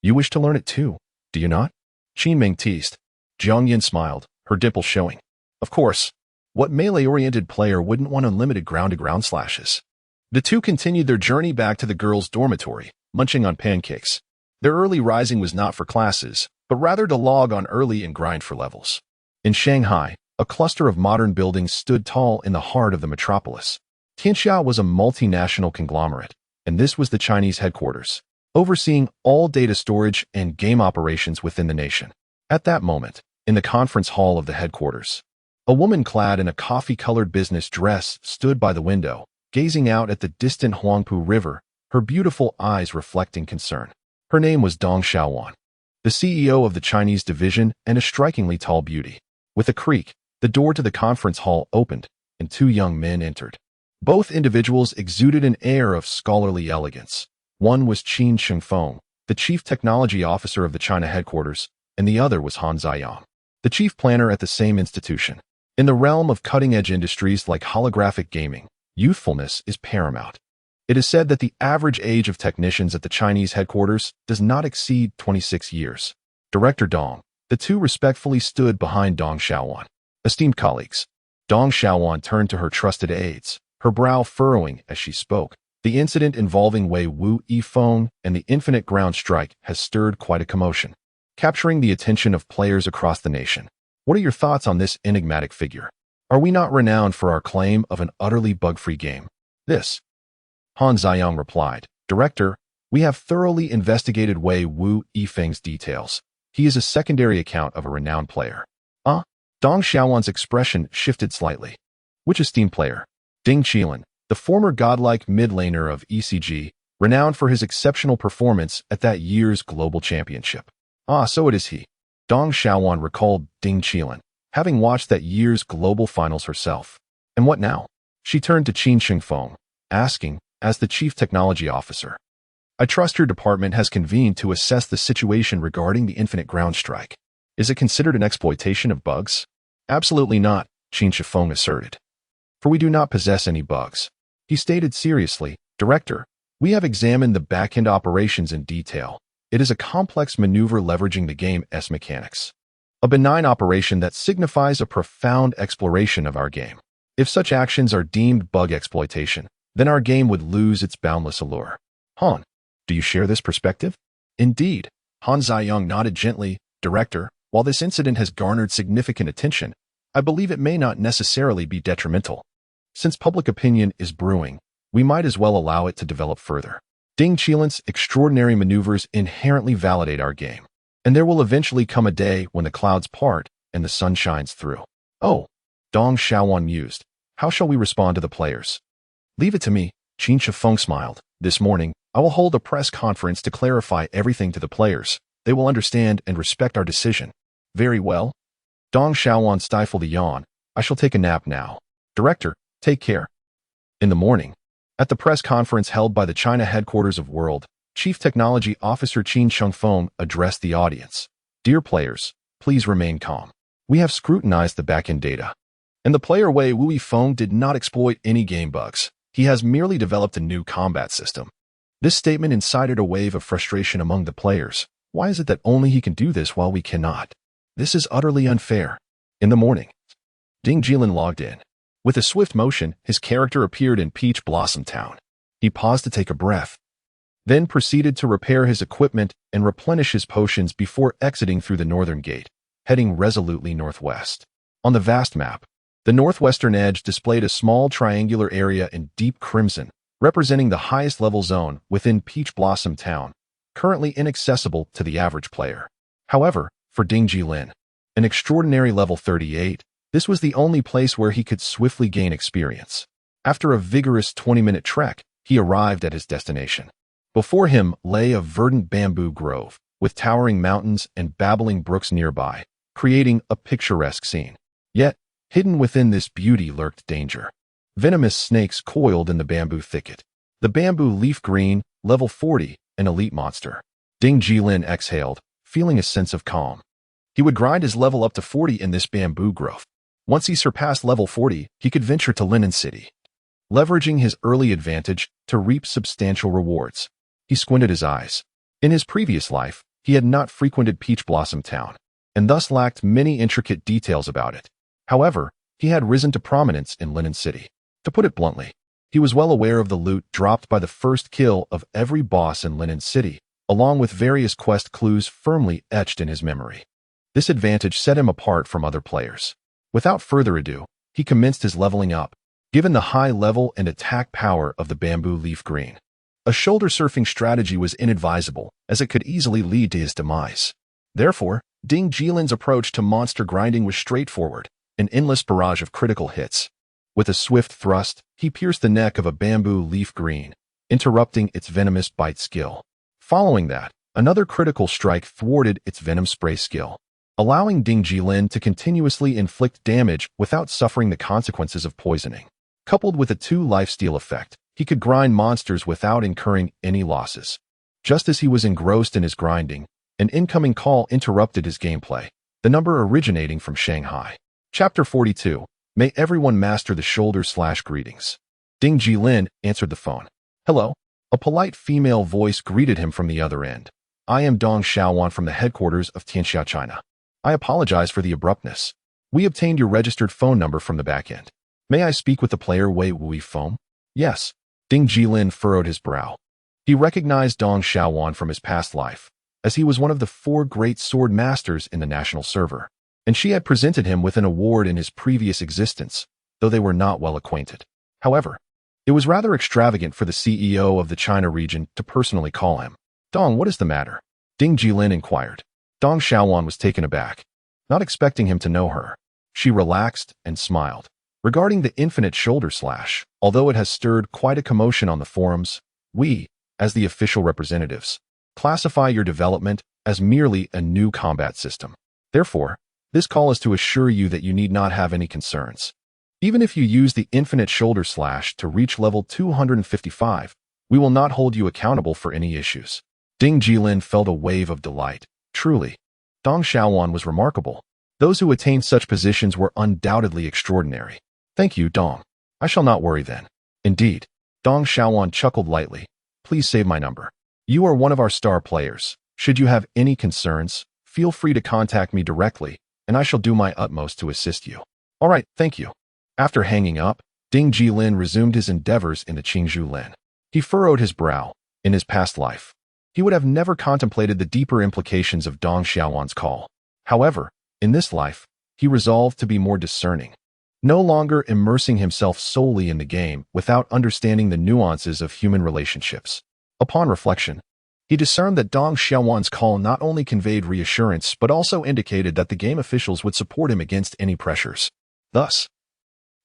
[SPEAKER 1] you wish to learn it too, do you not? Qin Ming teased. Jiang Yin smiled, her dimple showing. Of course. What melee-oriented player wouldn't want unlimited ground-to-ground slashes? The two continued their journey back to the girls' dormitory, munching on pancakes. Their early rising was not for classes, but rather to log on early and grind for levels. In Shanghai, a cluster of modern buildings stood tall in the heart of the metropolis. Tianxia was a multinational conglomerate, and this was the Chinese headquarters, overseeing all data storage and game operations within the nation. At that moment, in the conference hall of the headquarters, a woman clad in a coffee-colored business dress stood by the window, gazing out at the distant Huangpu River, her beautiful eyes reflecting concern. Her name was Dong Xiaowan, the CEO of the Chinese division and a strikingly tall beauty. With a creak, the door to the conference hall opened, and two young men entered. Both individuals exuded an air of scholarly elegance. One was Qin Shengfeng, the chief technology officer of the China headquarters, and the other was Han Ziyang, the chief planner at the same institution. In the realm of cutting-edge industries like holographic gaming, youthfulness is paramount. It is said that the average age of technicians at the Chinese headquarters does not exceed 26 years. Director Dong, the two respectfully stood behind Dong Xiaowan. Esteemed colleagues, Dong Xiaowan turned to her trusted aides, her brow furrowing as she spoke. The incident involving Wei Wu Yifeng and the Infinite Ground Strike has stirred quite a commotion, capturing the attention of players across the nation. What are your thoughts on this enigmatic figure? Are we not renowned for our claim of an utterly bug-free game? This, Han Ziyang replied. Director, we have thoroughly investigated Wei Wu Yifeng's details. He is a secondary account of a renowned player. Dong Xiaowan's expression shifted slightly. Which esteemed player? Ding Jilin, the former godlike mid-laner of ECG, renowned for his exceptional performance at that year's global championship. So it is he. Dong Xiaowan recalled Ding Jilin, having watched that year's global finals herself. And what now? She turned to Qin Shengfeng, asking, as the chief technology officer, I trust your department has convened to assess the situation regarding the Infinite Ground Strike. Is it considered an exploitation of bugs? Absolutely not, Qin Shengfeng asserted. For we do not possess any bugs. He stated seriously, Director, we have examined the back-end operations in detail. It is a complex maneuver leveraging the game's mechanics. A benign operation that signifies a profound exploration of our game. If such actions are deemed bug exploitation, then our game would lose its boundless allure. Han, do you share this perspective? Indeed, Han Ziyang nodded gently. Director, while this incident has garnered significant attention, I believe it may not necessarily be detrimental. Since public opinion is brewing, we might as well allow it to develop further. Ding Jilin's extraordinary maneuvers inherently validate our game, and there will eventually come a day when the clouds part and the sun shines through. Oh, Dong Xiaowan mused. How shall we respond to the players? Leave it to me, Qin Shifeng smiled. This morning, I will hold a press conference to clarify everything to the players. They will understand and respect our decision. Very well. Dong Xiaowan stifled a yawn. I shall take a nap now. Director, take care. In the morning, at the press conference held by the China headquarters of World, Chief Technology Officer Qin Shifeng addressed the audience. Dear players, please remain calm. We have scrutinized the backend data, and the player Wei Wuifeng did not exploit any game bugs. He has merely developed a new combat system. This statement incited a wave of frustration among the players. Why is it that only he can do this while we cannot? This is utterly unfair. In the morning, Ding Jilin logged in. With a swift motion, his character appeared in Peach Blossom Town. He paused to take a breath, then proceeded to repair his equipment and replenish his potions before exiting through the northern gate, heading resolutely northwest. On the vast map, the northwestern edge displayed a small triangular area in deep crimson, representing the highest level zone within Peach Blossom Town, currently inaccessible to the average player. However, for Ding Jilin, an extraordinary level 38, this was the only place where he could swiftly gain experience. After a vigorous 20-minute trek, he arrived at his destination. Before him lay a verdant bamboo grove, with towering mountains and babbling brooks nearby, creating a picturesque scene. Yet, hidden within this beauty lurked danger. Venomous snakes coiled in the bamboo thicket. The bamboo leaf green, level 40, an elite monster. Ding Jilin exhaled, feeling a sense of calm. He would grind his level up to 40 in this bamboo grove. Once he surpassed level 40, he could venture to Linen City, leveraging his early advantage to reap substantial rewards. He squinted his eyes. In his previous life, he had not frequented Peach Blossom Town, and thus lacked many intricate details about it. However, he had risen to prominence in Linen City. To put it bluntly, he was well aware of the loot dropped by the first kill of every boss in Linen City, along with various quest clues firmly etched in his memory. This advantage set him apart from other players. Without further ado, he commenced his leveling up, given the high level and attack power of the bamboo leaf green. A shoulder surfing strategy was inadvisable, as it could easily lead to his demise. Therefore, Ding Jilin's approach to monster grinding was straightforward, an endless barrage of critical hits. With a swift thrust, he pierced the neck of a bamboo leaf green, interrupting its venomous bite skill. Following that, another critical strike thwarted its venom spray skill, allowing Ding Jilin to continuously inflict damage without suffering the consequences of poisoning. Coupled with a 2 lifesteal effect, he could grind monsters without incurring any losses. Just as he was engrossed in his grinding, an incoming call interrupted his gameplay, the number originating from Shanghai. Chapter 42. May everyone master the shoulder/greetings. Ding Jilin answered the phone. Hello. A polite female voice greeted him from the other end. I am Dong Xiaowan from the headquarters of Tianxia, China. I apologize for the abruptness. We obtained your registered phone number from the back end. May I speak with the player Wei Wuifeng? Yes. Ding Jilin furrowed his brow. He recognized Dong Xiaowan from his past life, as he was one of the 4 great sword masters in the national server, and she had presented him with an award in his previous existence, though they were not well acquainted. However, it was rather extravagant for the CEO of the China region to personally call him. Dong, what is the matter? Ding Jilin inquired. Dong Xiaowan was taken aback, not expecting him to know her. She relaxed and smiled. Regarding the infinite shoulder slash, although it has stirred quite a commotion on the forums, we, as the official representatives, classify your development as merely a new combat system. Therefore, this call is to assure you that you need not have any concerns. Even if you use the infinite shoulder slash to reach level 255, we will not hold you accountable for any issues. Ding Jilin felt a wave of delight. Truly, Dong Xiaowan was remarkable. Those who attained such positions were undoubtedly extraordinary. Thank you, Dong. I shall not worry then. Indeed. Dong Xiaowan chuckled lightly. Please save my number. You are one of our star players. Should you have any concerns, feel free to contact me directly, and I shall do my utmost to assist you. All right, thank you. After hanging up, Ding Jilin resumed his endeavors in the Qingzhou Lin. He furrowed his brow. In his past life, he would have never contemplated the deeper implications of Dong Xiaowan's call. However, in this life, he resolved to be more discerning. no longer immersing himself solely in the game without understanding the nuances of human relationships. Upon reflection, he discerned that Dong Xiaowan's call not only conveyed reassurance but also indicated that the game officials would support him against any pressures. Thus,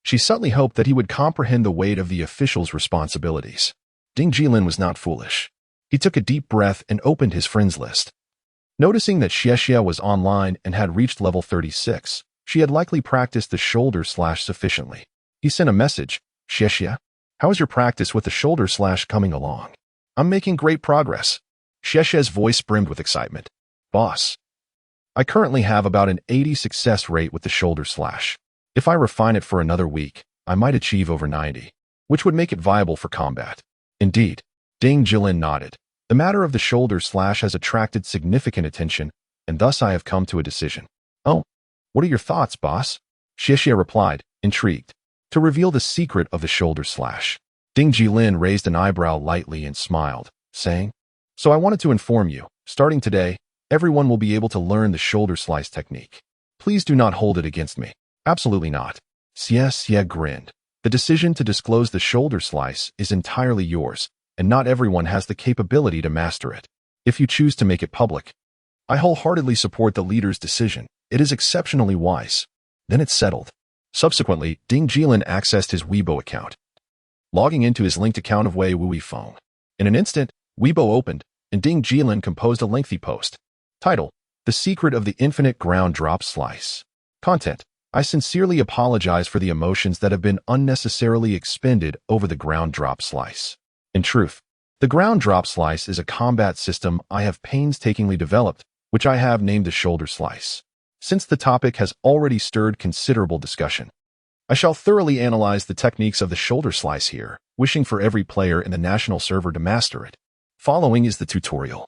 [SPEAKER 1] she subtly hoped that he would comprehend the weight of the officials' responsibilities. Ding Jilin was not foolish. He took a deep breath and opened his friends list. Noticing that Xie was online and had reached level 36, she had likely practiced the shoulder slash sufficiently. He sent a message, Xie, how is your practice with the shoulder slash coming along? I'm making great progress. Xie's voice brimmed with excitement. Boss, I currently have about an 80 success rate with the shoulder slash. If I refine it for another week, I might achieve over 90, which would make it viable for combat. Indeed, Ding Jilin nodded. The matter of the shoulder slash has attracted significant attention, and thus I have come to a decision. Oh, what are your thoughts, boss? Xie replied, intrigued. To reveal the secret of the shoulder slash. Ding Jilin raised an eyebrow lightly and smiled, saying, so I wanted to inform you, starting today, everyone will be able to learn the shoulder slice technique. Please do not hold it against me. Absolutely not. Xie grinned. The decision to disclose the shoulder slice is entirely yours, and not everyone has the capability to master it. If you choose to make it public, I wholeheartedly support the leader's decision. It is exceptionally wise. Then it's settled. Subsequently, Ding Jilin accessed his Weibo account, logging into his linked account of Wei Wui Feng. In an instant, Weibo opened, and Ding Jilin composed a lengthy post. Title: The Secret of the Infinite Ground Drop Slice. Content: I sincerely apologize for the emotions that have been unnecessarily expended over the ground drop slice. In truth, the ground drop slice is a combat system I have painstakingly developed, which I have named the shoulder slice. Since the topic has already stirred considerable discussion, I shall thoroughly analyze the techniques of the shoulder slice here, wishing for every player in the national server to master it. Following is the tutorial.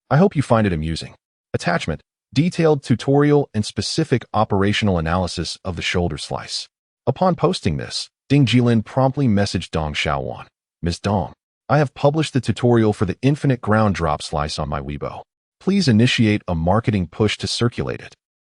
[SPEAKER 1] I hope you find it amusing. Attachment: detailed tutorial and specific operational analysis of the shoulder slice. Upon posting this, Ding Jilin promptly messaged Dong Xiaowan. Ms. Dong, I have published the tutorial for the infinite ground drop slice on my Weibo. Please initiate a marketing push to circulate it.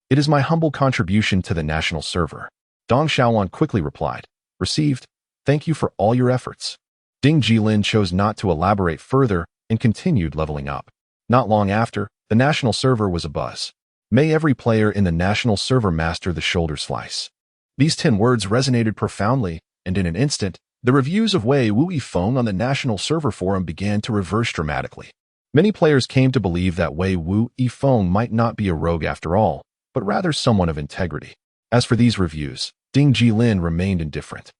[SPEAKER 1] It is my humble contribution to the national server. Dong Xiaowan quickly replied, received. Thank you for all your efforts. Ding Jilin chose not to elaborate further and continued leveling up. Not long after, the national server was abuzz. May every player in the national server master the shoulder slice. These 10 words resonated profoundly, and in an instant, the reviews of Wei Wui Feng on the national server forum began to reverse dramatically. Many players came to believe that Wei Wui Feng might not be a rogue after all, but rather someone of integrity. As for these reviews, Ding Jilin remained indifferent.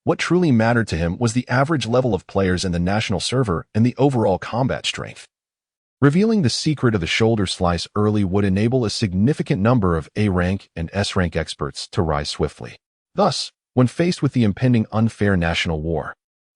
[SPEAKER 1] What truly mattered to him was the average level of players in the national server and the overall combat strength. Revealing the secret of the shoulder slice early would enable a significant number of A-rank and S-rank experts to rise swiftly. Thus, when faced with the impending unfair national war,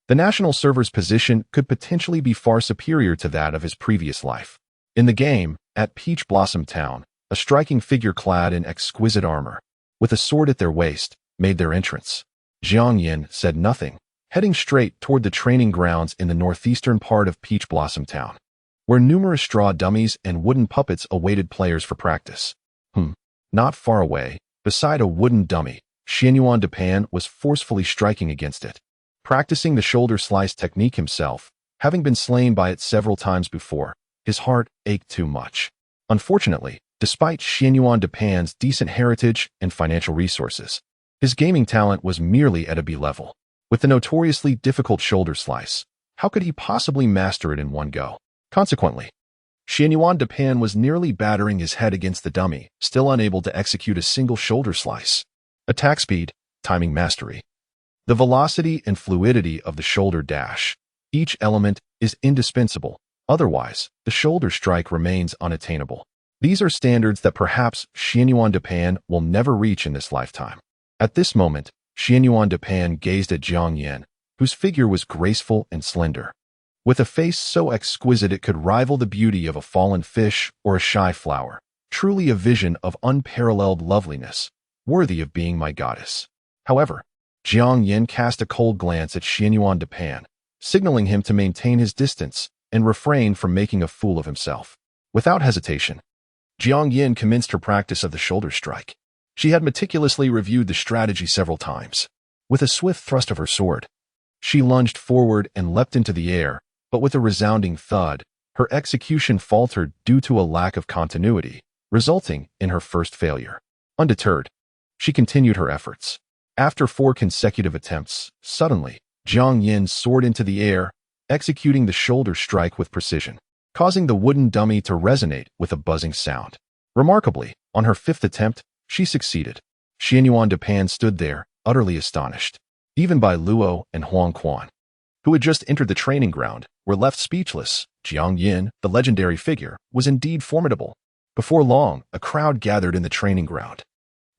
[SPEAKER 1] the national server's position could potentially be far superior to that of his previous life. In the game, at Peach Blossom Town, a striking figure clad in exquisite armor, with a sword at their waist, made their entrance. Jiang Yin said nothing, heading straight toward the training grounds in the northeastern part of Peach Blossom Town, where numerous straw dummies and wooden puppets awaited players for practice. Not far away, beside a wooden dummy, Xianyuan Depan was forcefully striking against it. Practicing the shoulder slice technique himself, having been slain by it several times before, his heart ached too much. Unfortunately, despite Xianyuan Depan's decent heritage and financial resources, his gaming talent was merely at a B level. With the notoriously difficult shoulder slice, how could he possibly master it in one go? Consequently, Xianyuan Depan was nearly battering his head against the dummy, still unable to execute a single shoulder slice. Attack speed, timing mastery. The velocity and fluidity of the shoulder dash. Each element is indispensable, otherwise, the shoulder strike remains unattainable. These are standards that perhaps Xianyuan Depan will never reach in this lifetime. At this moment, Xianyuan Depan gazed at Jiang Yin, whose figure was graceful and slender. With a face so exquisite it could rival the beauty of a fallen fish or a shy flower, truly a vision of unparalleled loveliness, worthy of being my goddess. However, Jiang Yin cast a cold glance at Xianyuan Depan, signaling him to maintain his distance and refrain from making a fool of himself. Without hesitation, Jiang Yin commenced her practice of the shoulder strike. She had meticulously reviewed the strategy several times. With a swift thrust of her sword, she lunged forward and leapt into the air, but with a resounding thud, her execution faltered due to a lack of continuity, resulting in her first failure. Undeterred, she continued her efforts. After 4 consecutive attempts, suddenly, Jiang Yin soared into the air, executing the shoulder strike with precision, causing the wooden dummy to resonate with a buzzing sound. Remarkably, on her 5th attempt, she succeeded. Xianyuan de Pan stood there, utterly astonished. Even Bai Luo and Huang Quan, who had just entered the training ground, were left speechless. Jiang Yin, the legendary figure, was indeed formidable. Before long, a crowd gathered in the training ground.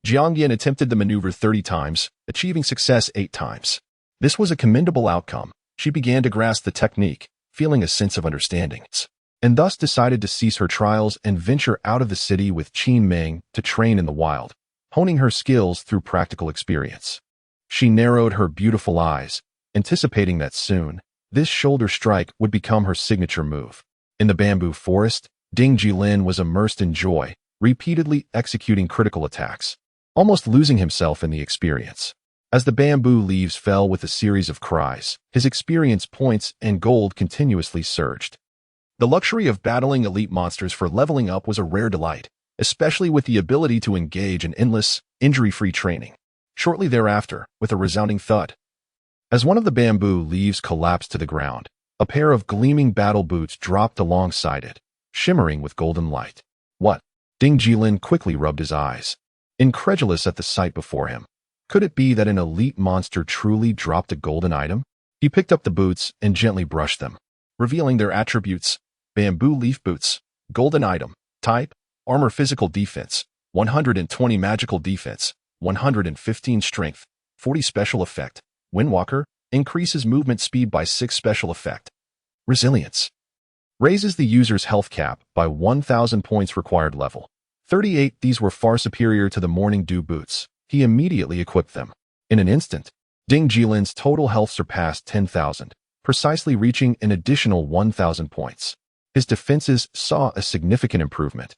[SPEAKER 1] Jiang Yin attempted the maneuver 30 times, achieving success 8 times. This was a commendable outcome. She began to grasp the technique, feeling a sense of understanding, and thus decided to cease her trials and venture out of the city with Qin Meng to train in the wild, honing her skills through practical experience. She narrowed her beautiful eyes, anticipating that soon, this shoulder strike would become her signature move. In the bamboo forest, Ding Jilin was immersed in joy, repeatedly executing critical attacks, almost losing himself in the experience. As the bamboo leaves fell with a series of cries, his experience points and gold continuously surged. The luxury of battling elite monsters for leveling up was a rare delight, especially with the ability to engage in endless, injury-free training. Shortly thereafter, with a resounding thud, as one of the bamboo leaves collapsed to the ground, a pair of gleaming battle boots dropped alongside it, shimmering with golden light. What? Ding Jilin quickly rubbed his eyes, incredulous at the sight before him. Could it be that an elite monster truly dropped a golden item? He picked up the boots and gently brushed them, revealing their attributes: bamboo leaf boots, golden item, type, armor physical defense, 120 magical defense, 115 strength, 40 special effect. Windwalker, increases movement speed by 6 special effect. Resilience, raises the user's health cap by 1,000 points required level. 38. These were far superior to the Morning Dew boots. He immediately equipped them. In an instant, Ding Jilin's total health surpassed 10,000, precisely reaching an additional 1,000 points. His defenses saw a significant improvement,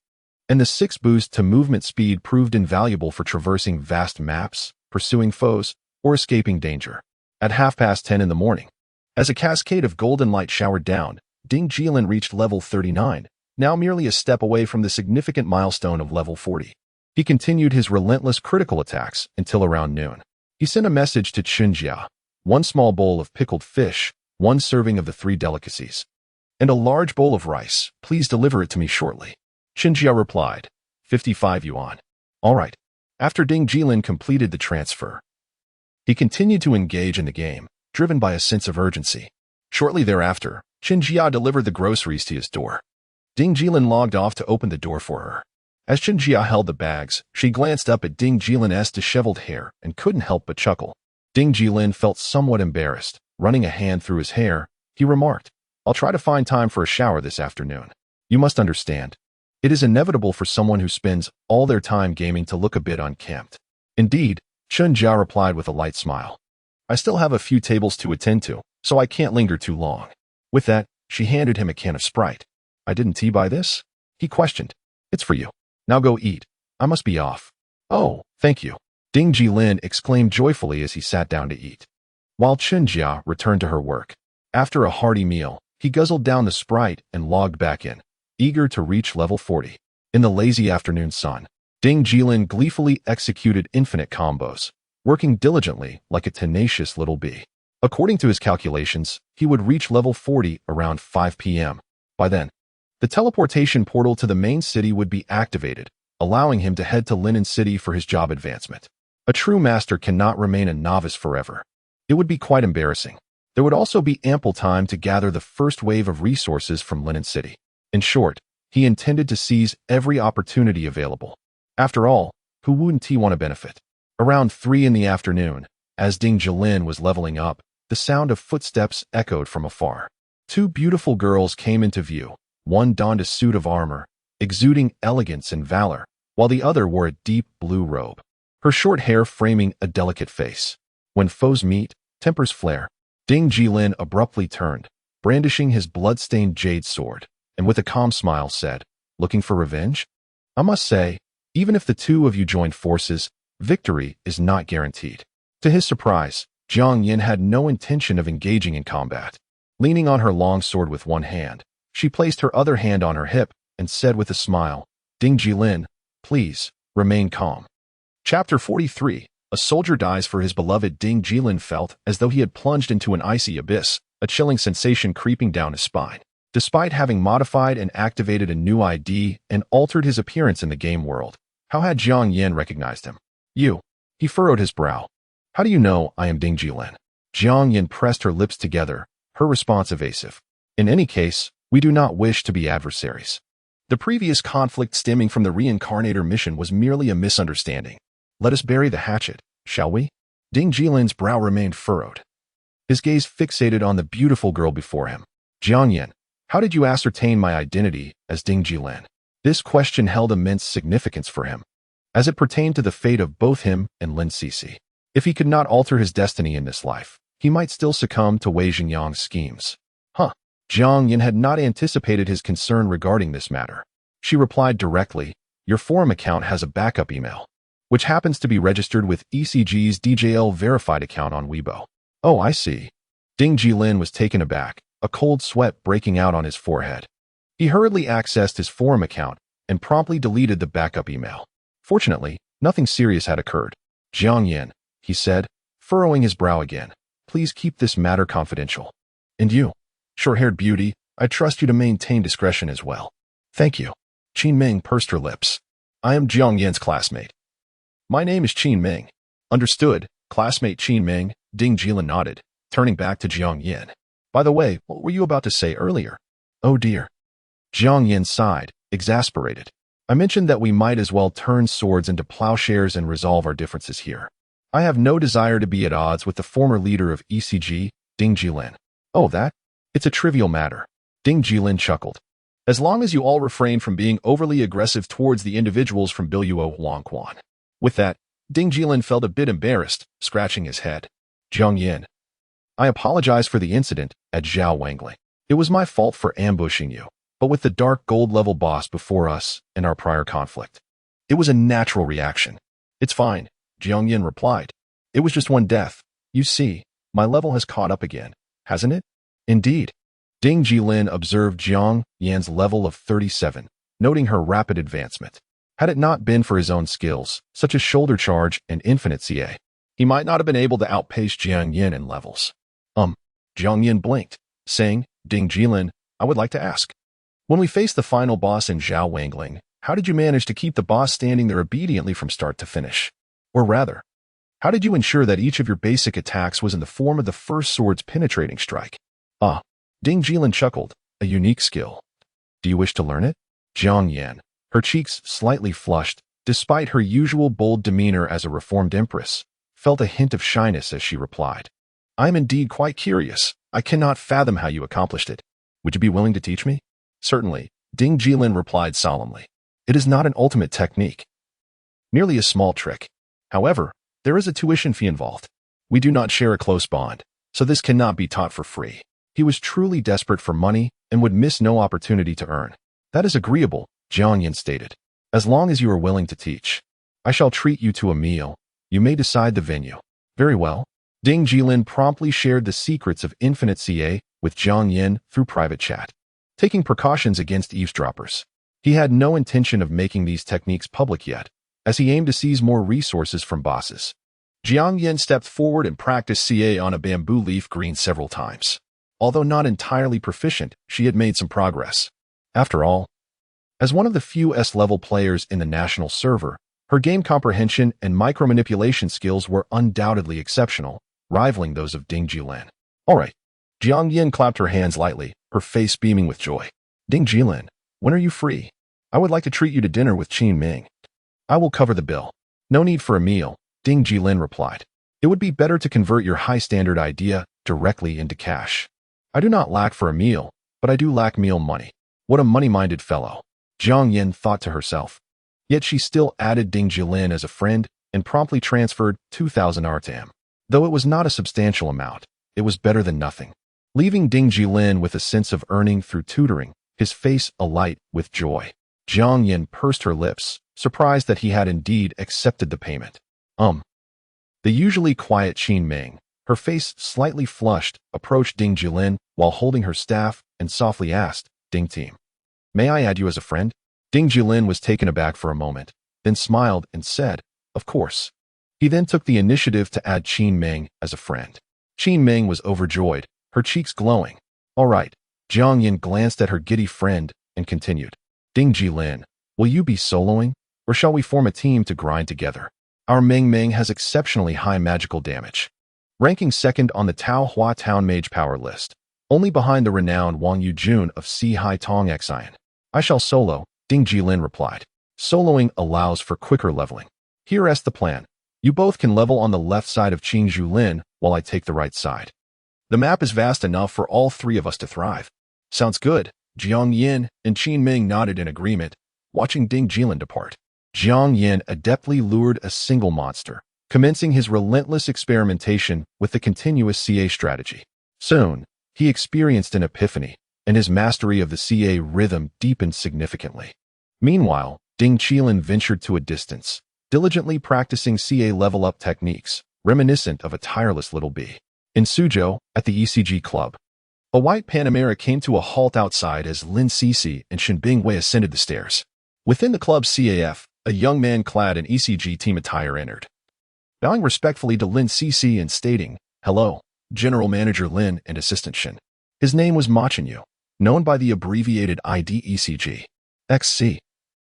[SPEAKER 1] and the 6 boost to movement speed proved invaluable for traversing vast maps, pursuing foes, or escaping danger. At 10:30 in the morning, as a cascade of golden light showered down, Ding Jilin reached level 39, now merely a step away from the significant milestone of level 40. He continued his relentless critical attacks until around noon. He sent a message to Chunjia: 1 small bowl of pickled fish, 1 serving of the 3 delicacies, and a large bowl of rice. Please deliver it to me shortly. Chunjia replied, 55 yuan. All right. After Ding Jilin completed the transfer, he continued to engage in the game, driven by a sense of urgency. Shortly thereafter, Chunjia delivered the groceries to his door. Ding Jilin logged off to open the door for her. As Chunjia held the bags, she glanced up at Ding Jilin's disheveled hair and couldn't help but chuckle. Ding Jilin felt somewhat embarrassed. Running a hand through his hair, he remarked, I'll try to find time for a shower this afternoon. You must understand, it is inevitable for someone who spends all their time gaming to look a bit unkempt. Indeed, Chunjia replied with a light smile. I still have a few tables to attend to, so I can't linger too long. With that, she handed him a can of Sprite. I didn't tea buy this? He questioned. It's for you. Now go eat. I must be off. Oh, thank you. Ding Jilin exclaimed joyfully as he sat down to eat, while Chunjia returned to her work. After a hearty meal, he guzzled down the Sprite and logged back in, eager to reach level 40. In the lazy afternoon sun, Ding Jilin gleefully executed infinite combos, working diligently like a tenacious little bee. According to his calculations, he would reach level 40 around 5 p.m. By then, the teleportation portal to the main city would be activated, allowing him to head to Linen City for his job advancement. A true master cannot remain a novice forever. It would be quite embarrassing. There would also be ample time to gather the first wave of resources from Linen City. In short, he intended to seize every opportunity available. After all, who wouldn't he want to benefit? Around 3 in the afternoon, as Ding Jilin was leveling up, the sound of footsteps echoed from afar. 2 beautiful girls came into view. One donned a suit of armor, exuding elegance and valor, while the other wore a deep blue robe, her short hair framing a delicate face. When foes meet, tempers flare. Ding Jilin abruptly turned, brandishing his blood-stained jade sword, and with a calm smile said, Looking for revenge? I must say, Even if the two of you join forces, victory is not guaranteed. To his surprise, Jiang Yin had no intention of engaging in combat. Leaning on her long sword with one hand, she placed her other hand on her hip and said with a smile, "Ding Jilin, please, remain calm." Chapter 43. A soldier dies for his beloved. Ding Jilin felt as though he had plunged into an icy abyss, a chilling sensation creeping down his spine. Despite having modified and activated a new ID and altered his appearance in the game world, how had Jiang Yin recognized him? "You." He furrowed his brow. "How do you know I am Ding Jilin?" Jiang Yin pressed her lips together, her response evasive. "In any case, we do not wish to be adversaries. The previous conflict stemming from the Reincarnator mission was merely a misunderstanding. Let us bury the hatchet, shall we?" Ding Jilin's brow remained furrowed. His gaze fixated on the beautiful girl before him. "Jiang Yin, how did you ascertain my identity as Ding Jilin?" This question held immense significance for him, as it pertained to the fate of both him and Lin Cixi. If he could not alter his destiny in this life, he might still succumb to Wei Xingyang's schemes. Jiang Yin had not anticipated his concern regarding this matter. She replied directly, "Your forum account has a backup email, which happens to be registered with ECG's DJL verified account on Weibo." "Oh, I see." Ding Jilin was taken aback, a cold sweat breaking out on his forehead. He hurriedly accessed his forum account and promptly deleted the backup email. Fortunately, nothing serious had occurred. "Jiang Yin," he said, furrowing his brow again, "please keep this matter confidential. And you, short-haired beauty, I trust you to maintain discretion as well." "Thank you." Qin Ming pursed her lips. "I am Jiang Yin's classmate." "My name is Qin Ming." "Understood, classmate Qin Ming," Ding Jilin nodded, turning back to Jiang Yin. "By the way, what were you about to say earlier?" "Oh dear." Jiang Yin sighed, exasperated. "I mentioned that we might as well turn swords into plowshares and resolve our differences here. I have no desire to be at odds with the former leader of ECG, Ding Jilin." "Oh, that? It's a trivial matter." Ding Jilin chuckled. "As long as you all refrain from being overly aggressive towards the individuals from Biluo Huangquan." With that, Ding Jilin felt a bit embarrassed, scratching his head. "Jiang Yin, I apologize for the incident at Zhao Wangling. It was my fault for ambushing you, but with the dark gold level boss before us in our prior conflict. It was a natural reaction." "It's fine," Jiang Yin replied. "It was just one death. You see, my level has caught up again, hasn't it?" "Indeed." Ding Jilin observed Jiang Yin's level of 37, noting her rapid advancement. Had it not been for his own skills, such as shoulder charge and infinite CA, he might not have been able to outpace Jiang Yin in levels. Jiang Yin blinked, saying, "Ding Jilin, I would like to ask. When we faced the final boss in Zhao Wangling, how did you manage to keep the boss standing there obediently from start to finish? Or rather, how did you ensure that each of your basic attacks was in the form of the first sword's penetrating strike?" Ding Jilin chuckled, "A unique skill. Do you wish to learn it?" Jiang Yin, her cheeks slightly flushed, despite her usual bold demeanor as a reformed empress, felt a hint of shyness as she replied, "I am indeed quite curious. I cannot fathom how you accomplished it. Would you be willing to teach me?" "Certainly," Ding Jilin replied solemnly. "It is not an ultimate technique. Merely a small trick. However, there is a tuition fee involved. We do not share a close bond, so this cannot be taught for free." He was truly desperate for money and would miss no opportunity to earn. "That is agreeable," Jiang Yin stated. "As long as you are willing to teach. I shall treat you to a meal. You may decide the venue." "Very well." Ding Jilin promptly shared the secrets of infinite CA with Jiang Yin through private chat, taking precautions against eavesdroppers. He had no intention of making these techniques public yet, as he aimed to seize more resources from bosses. Jiang Yin stepped forward and practiced CA on a bamboo leaf green several times. Although not entirely proficient, she had made some progress. After all, as one of the few S-level players in the national server, her game comprehension and micromanipulation skills were undoubtedly exceptional, rivaling those of Ding Jilin. "All right." Jiang Yin clapped her hands lightly, her face beaming with joy. "Ding Jilin, when are you free? I would like to treat you to dinner with Qin Ming." "I will cover the bill." "No need for a meal," Ding Jilin replied. "It would be better to convert your high-standard idea directly into cash." "I do not lack for a meal, but I do lack meal money." What a money-minded fellow, Jiang Yin thought to herself. Yet she still added Ding Jilin as a friend and promptly transferred 2,000 RTM. Though it was not a substantial amount, it was better than nothing. Leaving Ding Jilin with a sense of earning through tutoring, his face alight with joy. Jiang Yin pursed her lips, surprised that he had indeed accepted the payment. The usually quiet Qin Ming, her face slightly flushed, approached Ding Jilin while holding her staff and softly asked, "Ding team, may I add you as a friend?" Ding Jilin was taken aback for a moment, then smiled and said, "Of course." He then took the initiative to add Qin Ming as a friend. Qin Ming was overjoyed, her cheeks glowing. "All right." Jiang Yin glanced at her giddy friend and continued, "Ding Jilin, will you be soloing, or shall we form a team to grind together? Our Ming Ming has exceptionally high magical damage, ranking second on the Tao Hua Town Mage Power list, only behind the renowned Wang Yujun of Si Hai Tong Xian. "I shall solo," Ding Jilin replied. "Soloing allows for quicker leveling. Here's the plan. You both can level on the left side of Qing Julin while I take the right side. The map is vast enough for all three of us to thrive." "Sounds good." Jiang Yin and Qin Ming nodded in agreement, watching Ding Jilin depart. Jiang Yin adeptly lured a single monster, commencing his relentless experimentation with the continuous CA strategy. Soon, he experienced an epiphany, and his mastery of the CA rhythm deepened significantly. Meanwhile, Ding Jilin ventured to a distance, diligently practicing CA level-up techniques, reminiscent of a tireless little bee. In Suzhou, at the ECG club, a white Panamera came to a halt outside as Lin Cixi and Shen Bingwei ascended the stairs. Within the club's CAF, a young man clad in ECG team attire entered. Bowing respectfully to Lin Cixi and stating, "Hello, General Manager Lin and Assistant Shen." His name was Ma Chenyu, known by the abbreviated ID ECG XC,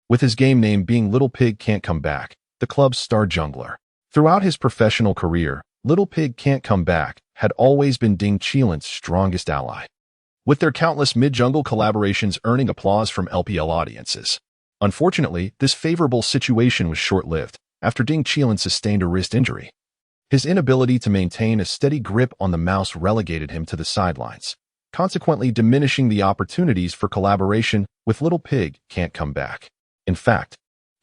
[SPEAKER 1] with his game name being Little Pig Can't Come Back, the club's star jungler. Throughout his professional career, Little Pig Can't Come Back had always been Ding Jilin's strongest ally, with their countless mid-jungle collaborations earning applause from LPL audiences. Unfortunately, this favorable situation was short-lived after Ding Jilin sustained a wrist injury. His inability to maintain a steady grip on the mouse relegated him to the sidelines, consequently diminishing the opportunities for collaboration with Little Pig Can't Come Back. In fact,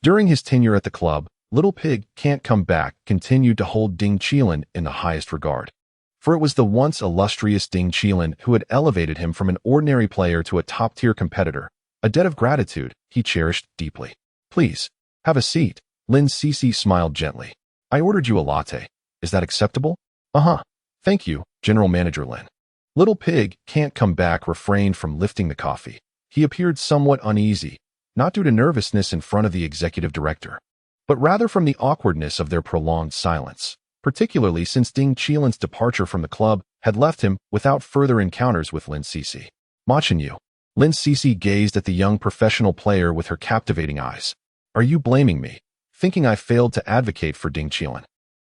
[SPEAKER 1] during his tenure at the club, Little Pig Can't Come Back continued to hold Ding Jilin in the highest regard, for it was the once illustrious Ding Jilin who had elevated him from an ordinary player to a top-tier competitor, a debt of gratitude he cherished deeply. "Please, have a seat." Lin Cixi smiled gently. "I ordered you a latte. Is that acceptable?" "Uh-huh. Thank you, General Manager Lin." Little Pig Can't Come Back refrained from lifting the coffee. He appeared somewhat uneasy, not due to nervousness in front of the executive director, but rather from the awkwardness of their prolonged silence, particularly since Ding Jilin's departure from the club had left him without further encounters with Lin Cixi. "Ma Chenyu." Lin Cixi gazed at the young professional player with her captivating eyes. "Are you blaming me, thinking I failed to advocate for Ding Jilin,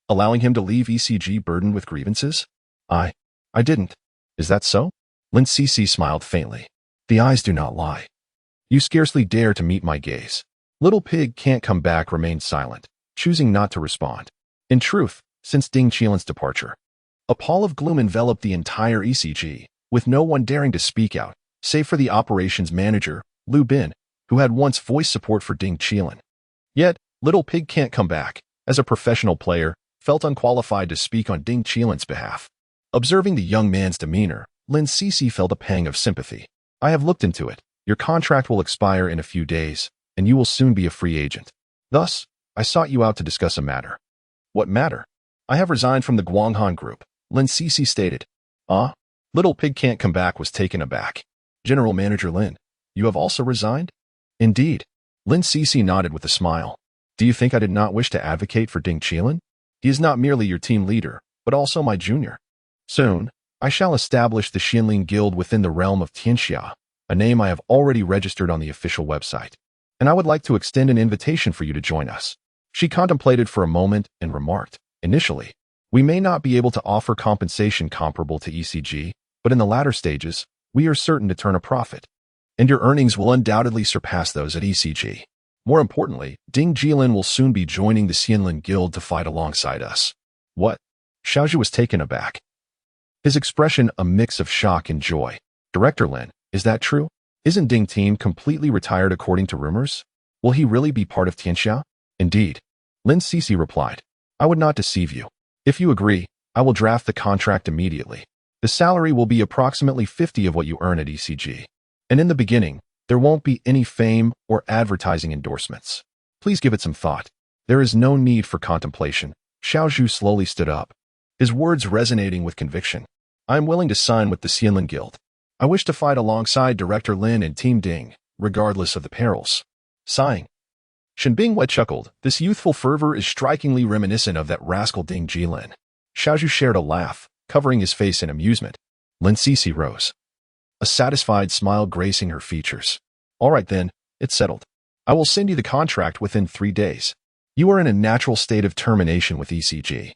[SPEAKER 1] allowing him to leave ECG burdened with grievances?" I didn't." "Is that so?" Lin Cixi smiled faintly. "The eyes do not lie. You scarcely dare to meet my gaze." Little Pig Can't Come Back remained silent, choosing not to respond. In truth, since Ding Jilin's departure, a pall of gloom enveloped the entire ECG, with no one daring to speak out, save for the operations manager, Liu Bin, who had once voiced support for Ding Jilin. Yet, Little Pig Can't Come Back, as a professional player, felt unqualified to speak on Ding Jilin's behalf. Observing the young man's demeanor, Lin Cixi felt a pang of sympathy. "I have looked into it. Your contract will expire in a few days, and you will soon be a free agent. Thus, I sought you out to discuss a matter." "What matter?" "I have resigned from the Guanghan Group," Lin Cixi stated. "Ah?" Little Pig Can't Come Back was taken aback. "General Manager Lin, you have also resigned?" "Indeed." Lin Cixi nodded with a smile. "Do you think I did not wish to advocate for Ding Jilin? He is not merely your team leader, but also my junior. Soon, I shall establish the Xinlin Guild within the realm of Tianxia, a name I have already registered on the official website, and I would like to extend an invitation for you to join us." She contemplated for a moment and remarked, "Initially, we may not be able to offer compensation comparable to ECG, but in the latter stages, we are certain to turn a profit, and your earnings will undoubtedly surpass those at ECG. More importantly, Ding Jilin will soon be joining the Xinlin Guild to fight alongside us." "What?" Xiaozhu was taken aback, his expression a mix of shock and joy. "Director Lin, is that true? Isn't Ding Team completely retired according to rumors? Will he really be part of Tianxia?" "Indeed," Lin Cixi replied. "I would not deceive you. If you agree, I will draft the contract immediately. The salary will be approximately 50 of what you earn at ECG. And in the beginning, There won't be any fame or advertising endorsements. Please give it some thought. There is no need for contemplation. Xiaozhu slowly stood up, his words resonating with conviction. I am willing to sign with the Xianlin Guild. I wish to fight alongside Director Lin and Team Ding, regardless of the perils. Sighing, Shen Bingwei chuckled. This youthful fervor is strikingly reminiscent of that rascal Ding Jilin. Xiaozhu shared a laugh, covering his face in amusement. Lin Cixi rose, a satisfied smile gracing her features. All right then, it's settled. I will send you the contract within 3 days. You are in a natural state of termination with ECG,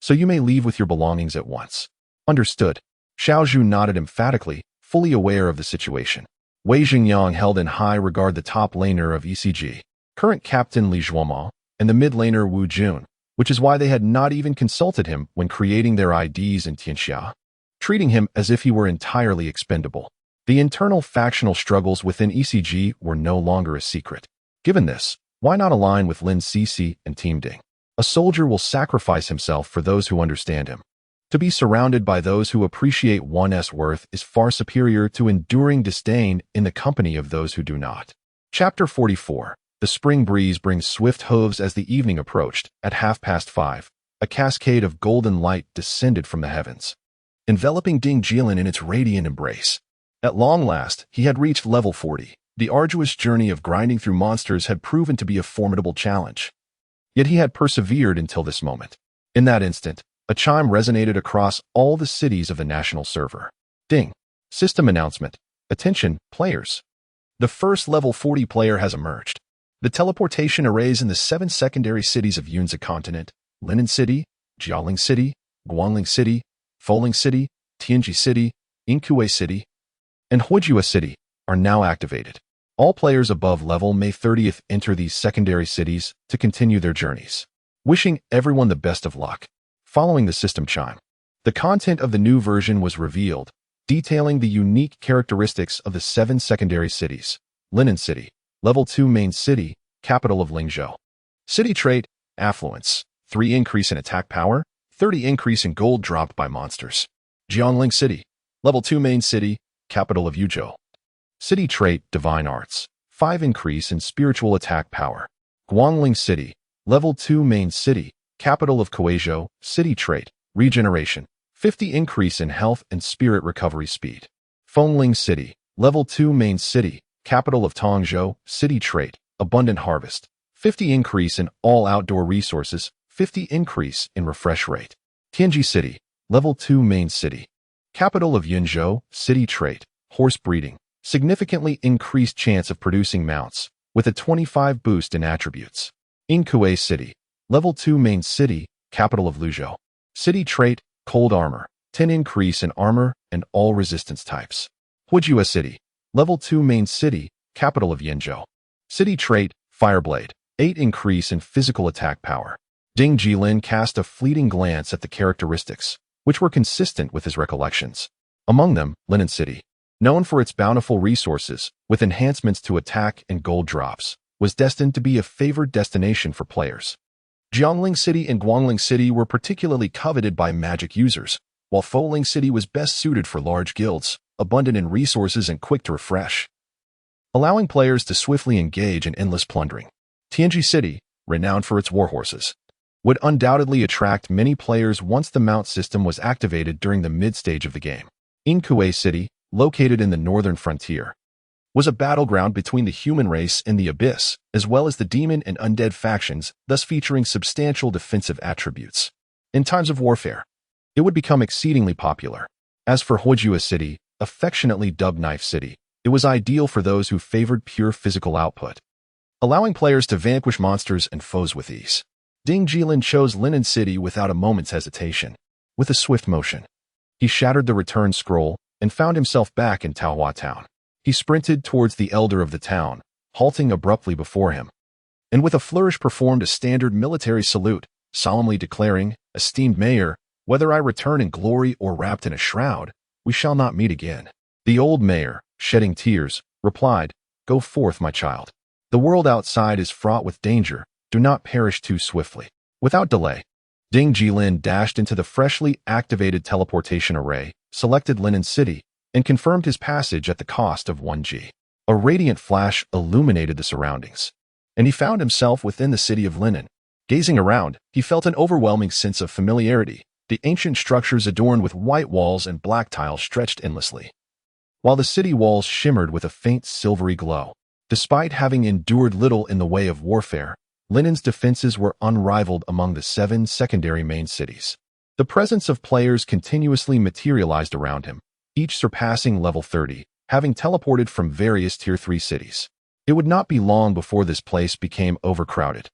[SPEAKER 1] so you may leave with your belongings at once. Understood. Xiaozhu nodded emphatically, fully aware of the situation. Wei Xingyang held in high regard the top laner of ECG, current captain Li Zhuoma, and the mid laner Wu Jun, which is why they had not even consulted him when creating their IDs in Tianxia, treating him as if he were entirely expendable. The internal factional struggles within ECG were no longer a secret. Given this, why not align with Lin Cixi and Team Ding? A soldier will sacrifice himself for those who understand him. To be surrounded by those who appreciate one's worth is far superior to enduring disdain in the company of those who do not. Chapter 44. The spring breeze brings swift hooves as the evening approached. At 5:30, a cascade of golden light descended from the heavens, enveloping Ding Jilin in its radiant embrace. At long last, he had reached level 40. The arduous journey of grinding through monsters had proven to be a formidable challenge. Yet he had persevered until this moment. In that instant, a chime resonated across all the cities of the national server. Ding. System announcement. Attention, players. The first level 40 player has emerged. The teleportation arrays in the 7 secondary cities of Yunzi continent, Linen City, Jiaoling City, Guangling City, Foling City, Tianji City, Inkue City, and Huijua City are now activated. All players above level May 30th enter these secondary cities to continue their journeys. Wishing everyone the best of luck. Following the system chime, the content of the new version was revealed, detailing the unique characteristics of the 7 secondary cities. Linen City, Level 2 Main City, capital of Lingzhou. City trait, Affluence, 3 increase in attack power, 30 increase in gold dropped by monsters. Jiangling City, Level 2 Main City, capital of Yuzhou. City trait, Divine Arts, 5 increase in spiritual attack power. Guangling City, Level 2 Main City, capital of Kuizhou. City trait, Regeneration, 50 increase in health and spirit recovery speed. Fengling City, Level 2 Main City, capital of Tongzhou. City trait, Abundant Harvest, 50 increase in all outdoor resources, 50 increase in refresh rate. Tianji City, Level 2 Main City, capital of Yunzhou. City trait, Horse Breeding, significantly increased chance of producing mounts, with a 25 boost in attributes. Inkue City, Level 2 Main City, capital of Luzhou. City trait, Cold Armor, 10 increase in armor and all resistance types. Huijua City, Level 2 Main City, capital of Yenzhou. City trait, Fireblade, 8 increase in physical attack power. Ding Jilin cast a fleeting glance at the characteristics, which were consistent with his recollections. Among them, Linen City, known for its bountiful resources, with enhancements to attack and gold drops, was destined to be a favored destination for players. Jiangling City and Guangling City were particularly coveted by magic users, while Foling City was best suited for large guilds, abundant in resources and quick to refresh, allowing players to swiftly engage in endless plundering. Tianji City, renowned for its warhorses, would undoubtedly attract many players once the mount system was activated during the mid-stage of the game. Inkue City, located in the northern frontier, was a battleground between the human race and the abyss, as well as the demon and undead factions, thus featuring substantial defensive attributes. In times of warfare, it would become exceedingly popular. As for Huijua City, affectionately dubbed Knife City, it was ideal for those who favored pure physical output, allowing players to vanquish monsters and foes with ease. Ding Jilin chose Linen City without a moment's hesitation. With a swift motion, he shattered the return scroll and found himself back in Taohua Town. He sprinted towards the elder of the town, halting abruptly before him, and with a flourish performed a standard military salute, solemnly declaring, "Esteemed mayor, whether I return in glory or wrapped in a shroud, we shall not meet again." The old mayor, shedding tears, replied, "Go forth, my child. The world outside is fraught with danger. Do not perish too swiftly." Without delay, Ding Jilin dashed into the freshly activated teleportation array, selected Linen City, and confirmed his passage at the cost of 1G. A radiant flash illuminated the surroundings, and he found himself within the city of Linen. Gazing around, he felt an overwhelming sense of familiarity. The ancient structures adorned with white walls and black tiles stretched endlessly, while the city walls shimmered with a faint silvery glow. Despite having endured little in the way of warfare, Linen's defenses were unrivaled among the 7 secondary main cities. The presence of players continuously materialized around him, each surpassing level 30, having teleported from various Tier 3 cities. It would not be long before this place became overcrowded,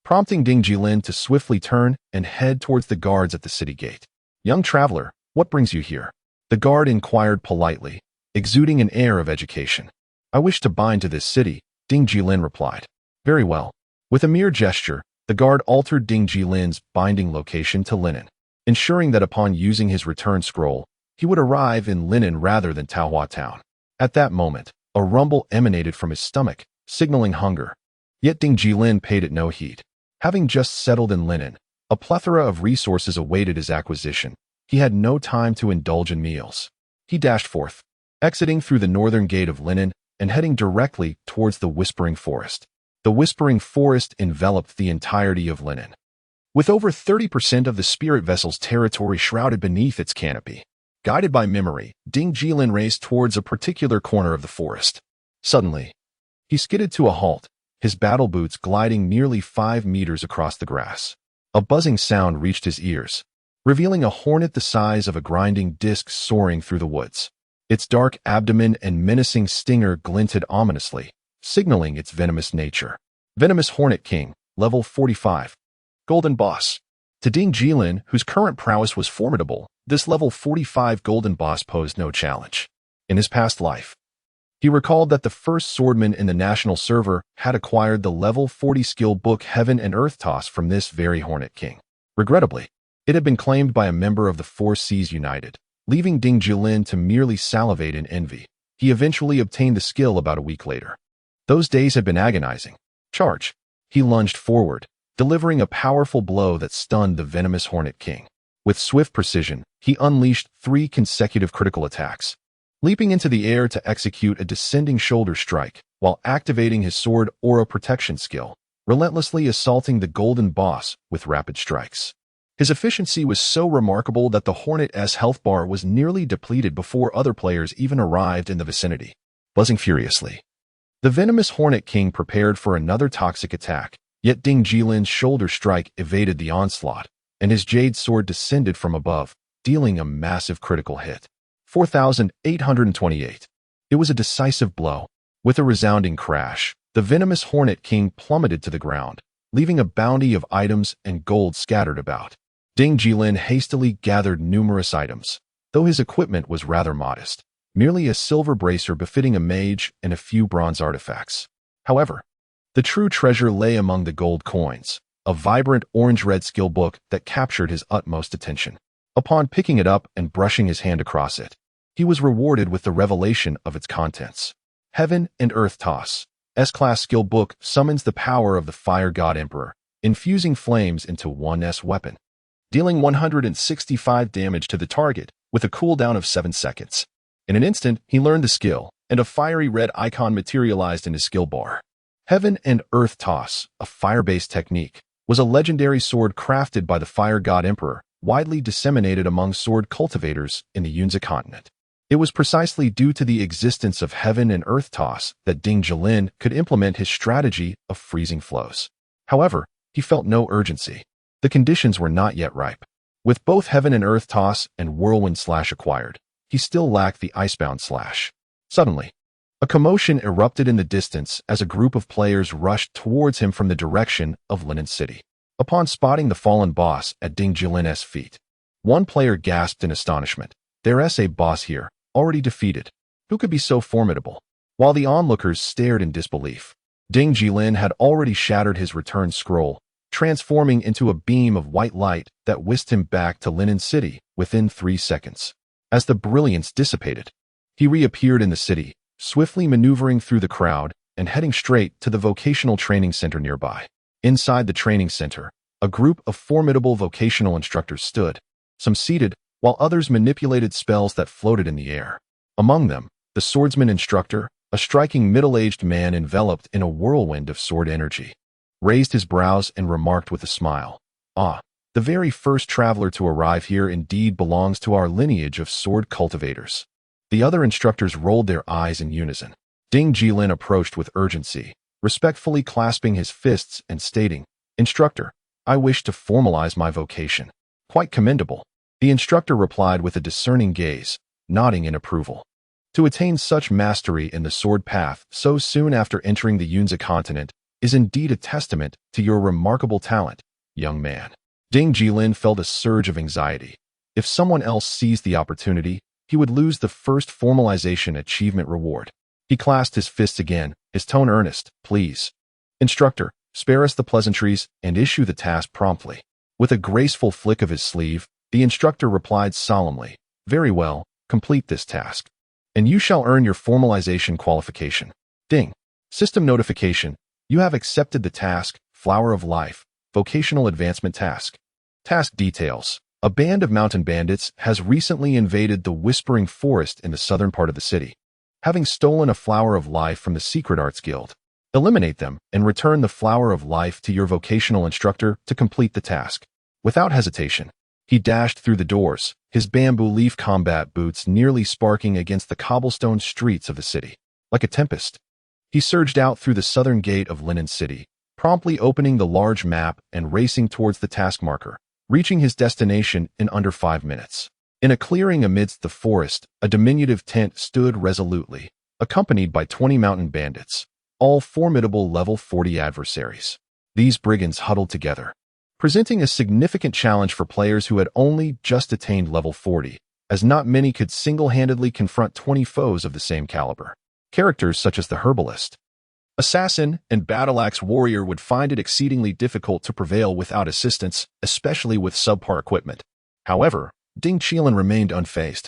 [SPEAKER 1] prompting Ding Jilin to swiftly turn and head towards the guards at the city gate. "Young traveler, what brings you here?" The guard inquired politely, exuding an air of education. "I wish to bind to this city," Ding Jilin replied. "Very well." With a mere gesture, the guard altered Ding Jilin's binding location to Linen, ensuring that upon using his return scroll, he would arrive in Linen rather than Taohua Town. At that moment, a rumble emanated from his stomach, signaling hunger. Yet Ding Jilin paid it no heed. Having just settled in Linen, a plethora of resources awaited his acquisition. He had no time to indulge in meals. He dashed forth, exiting through the northern gate of Linen and heading directly towards the Whispering Forest. The Whispering Forest enveloped the entirety of Linen, with over 30% of the spirit vessel's territory shrouded beneath its canopy. Guided by memory, Ding Jilin raced towards a particular corner of the forest. Suddenly, he skidded to a halt, his battle boots gliding nearly 5 meters across the grass. A buzzing sound reached his ears, revealing a hornet the size of a grinding disc soaring through the woods. Its dark abdomen and menacing stinger glinted ominously, signaling its venomous nature. Venomous Hornet King, level 45. Golden Boss. To Ding Jilin, whose current prowess was formidable, this level 45 Golden Boss posed no challenge. In his past life, he recalled that the first swordman in the national server had acquired the level 40 skill book Heaven and Earth Toss from this very Hornet King. Regrettably, it had been claimed by a member of the Four Seas United, leaving Ding Jilin to merely salivate in envy. He eventually obtained the skill about a week later. Those days had been agonizing. Charge. He lunged forward, delivering a powerful blow that stunned the venomous Hornet King. With swift precision, he unleashed 3 consecutive critical attacks, leaping into the air to execute a descending shoulder strike, while activating his sword aura protection skill, relentlessly assaulting the Golden Boss with rapid strikes. His efficiency was so remarkable that the Hornet's health bar was nearly depleted before other players even arrived in the vicinity. Buzzing furiously, the venomous Hornet King prepared for another toxic attack, yet Ding Jilin's shoulder strike evaded the onslaught, and his jade sword descended from above, dealing a massive critical hit. 4,828. It was a decisive blow. With a resounding crash, the venomous Hornet King plummeted to the ground, leaving a bounty of items and gold scattered about. Ding Jilin hastily gathered numerous items, though his equipment was rather modest, merely a silver bracer befitting a mage and a few bronze artifacts. However, the true treasure lay among the gold coins, a vibrant orange-red skill book that captured his utmost attention. Upon picking it up and brushing his hand across it, he was rewarded with the revelation of its contents. Heaven and Earth Toss. S-Class skill book summons the power of the Fire God Emperor, infusing flames into one's weapon, dealing 165 damage to the target with a cooldown of 7 seconds. In an instant, he learned the skill, and a fiery red icon materialized in his skill bar. Heaven and Earth Toss, a fire-based technique, was a legendary sword crafted by the Fire God Emperor, widely disseminated among sword cultivators in the Yunza continent. It was precisely due to the existence of Heaven and Earth Toss that Ding Jilin could implement his strategy of freezing flows. However, he felt no urgency. The conditions were not yet ripe. With both Heaven and Earth Toss and Whirlwind Slash acquired, he still lacked the Icebound Slash. Suddenly, a commotion erupted in the distance as a group of players rushed towards him from the direction of Linen City. Upon spotting the fallen boss at Ding Jilin's feet, one player gasped in astonishment. "There's a boss here, already defeated. Who could be so formidable?" While the onlookers stared in disbelief, Ding Jilin had already shattered his return scroll, transforming into a beam of white light that whisked him back to Linen City within 3 seconds. As the brilliance dissipated, he reappeared in the city, swiftly maneuvering through the crowd and heading straight to the vocational training center nearby. Inside the training center, a group of formidable vocational instructors stood, some seated, while others manipulated spells that floated in the air. Among them, the swordsman instructor, A striking middle-aged man enveloped in a whirlwind of sword energy raised his brows and remarked with a smile, "Ah, the very first traveler to arrive here indeed belongs to our lineage of sword cultivators." The other instructors rolled their eyes in unison. Ding Jilin approached with urgency, respectfully clasping his fists and stating, "Instructor, I wish to formalize my vocation." "Quite commendable." The instructor replied with a discerning gaze, nodding in approval. To attain such mastery in the sword path so soon after entering the Yunzi continent is indeed a testament to your remarkable talent, young man. Ding Jilin felt a surge of anxiety. If someone else seized the opportunity, he would lose the first formalization achievement reward. He clasped his fists again, his tone earnest. "Please, instructor, spare us the pleasantries and issue the task promptly." With a graceful flick of his sleeve, the instructor replied solemnly, "Very well, complete this task, and you shall earn your formalization qualification." Ding. System notification. You have accepted the task, Flower of Life, Vocational Advancement Task. Task details. A band of mountain bandits has recently invaded the Whispering Forest in the southern part of the city, having stolen a Flower of Life from the Secret Arts Guild. Eliminate them and return the Flower of Life to your vocational instructor to complete the task. Without hesitation, he dashed through the doors, his bamboo leaf combat boots nearly sparking against the cobblestone streets of the city. Like a tempest, he surged out through the southern gate of Linen City, promptly opening the large map and racing towards the task marker, reaching his destination in under 5 minutes. In a clearing amidst the forest, a diminutive tent stood resolutely, accompanied by 20 mountain bandits, all formidable level 40 adversaries. These brigands huddled together, presenting a significant challenge for players who had only just attained level 40, as not many could single-handedly confront 20 foes of the same caliber. Characters such as the herbalist, assassin, and battle-axe warrior would find it exceedingly difficult to prevail without assistance, especially with subpar equipment. However, Ding Jilin remained unfazed,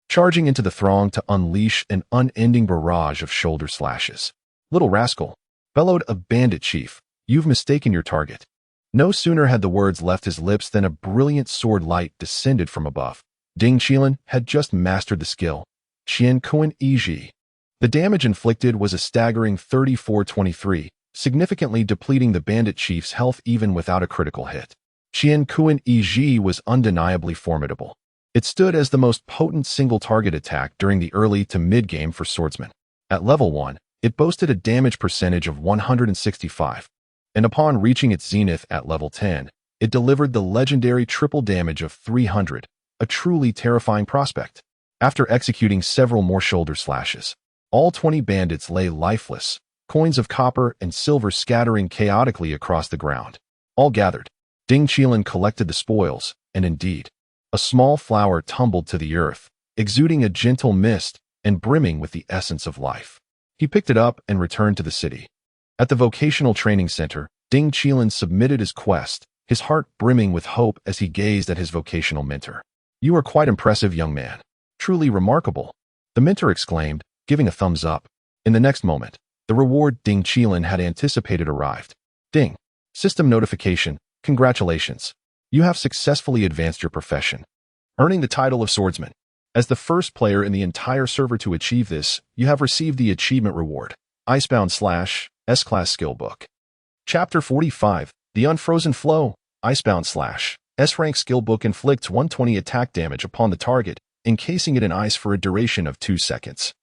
[SPEAKER 1] charging into the throng to unleash an unending barrage of shoulder slashes. "Little rascal," bellowed a bandit chief, "you've mistaken your target." No sooner had the words left his lips than a brilliant sword light descended from above. Ding Jilin had just mastered the skill, Qian Kuan Yi. The damage inflicted was a staggering 34-23, significantly depleting the bandit chief's health even without a critical hit. Qian Kuan Yi was undeniably formidable. It stood as the most potent single-target attack during the early to mid-game for swordsmen. At level 1, it boasted a damage percentage of 165, and upon reaching its zenith at level 10, it delivered the legendary triple damage of 300, a truly terrifying prospect. After executing several more shoulder slashes, all 20 bandits lay lifeless, coins of copper and silver scattering chaotically across the ground. All gathered, Ding Jilin collected the spoils, and indeed, a small flower tumbled to the earth, exuding a gentle mist and brimming with the essence of life. He picked it up and returned to the city. At the vocational training center, Ding Jilin submitted his quest, his heart brimming with hope as he gazed at his vocational mentor. "You are quite impressive, young man. Truly remarkable," the mentor exclaimed, giving a thumbs up. In the next moment, the reward Ding Jilin had anticipated arrived. Ding. System notification. Congratulations. You have successfully advanced your profession, earning the title of swordsman. As the first player in the entire server to achieve this, you have received the achievement reward, Icebound / S-Class Skill Book. Chapter 45, The Unfrozen Flow, Icebound / S-Rank Skill Book inflicts 120 attack damage upon the target, encasing it in ice for a duration of 2 seconds.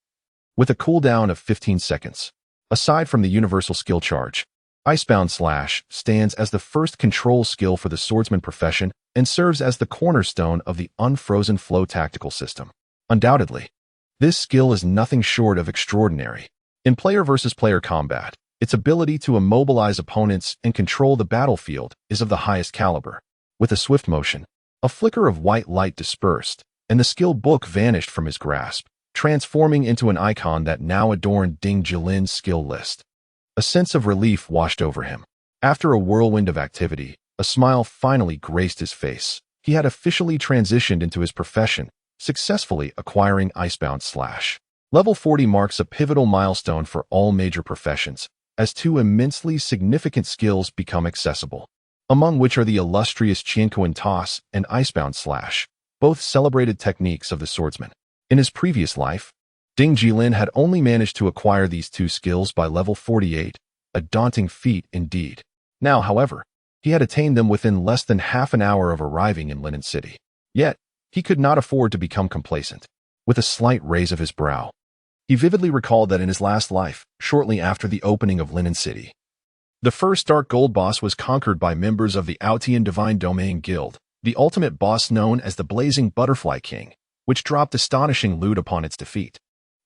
[SPEAKER 1] With a cooldown of 15 seconds. Aside from the universal skill charge, Icebound / stands as the first control skill for the swordsman profession and serves as the cornerstone of the Unfrozen Flow tactical system. Undoubtedly, this skill is nothing short of extraordinary. In player versus player combat, its ability to immobilize opponents and control the battlefield is of the highest caliber. With a swift motion, a flicker of white light dispersed, and the skill book vanished from his grasp, transforming into an icon that now adorned Ding Jilin's skill list. A sense of relief washed over him. After a whirlwind of activity, a smile finally graced his face. He had officially transitioned into his profession, successfully acquiring Icebound / Level 40 marks a pivotal milestone for all major professions, as 2 immensely significant skills become accessible, among which are the illustrious Qiankuan Toss and Icebound /, both celebrated techniques of the swordsman. In his previous life, Ding Jilin had only managed to acquire these two skills by level 48, a daunting feat indeed. Now, however, he had attained them within less than half an hour of arriving in Linen City. Yet, he could not afford to become complacent. With a slight raise of his brow, he vividly recalled that in his last life, shortly after the opening of Linen City, the first Dark Gold boss was conquered by members of the Aotian Divine Domain Guild, the ultimate boss known as the Blazing Butterfly King, which dropped astonishing loot upon its defeat.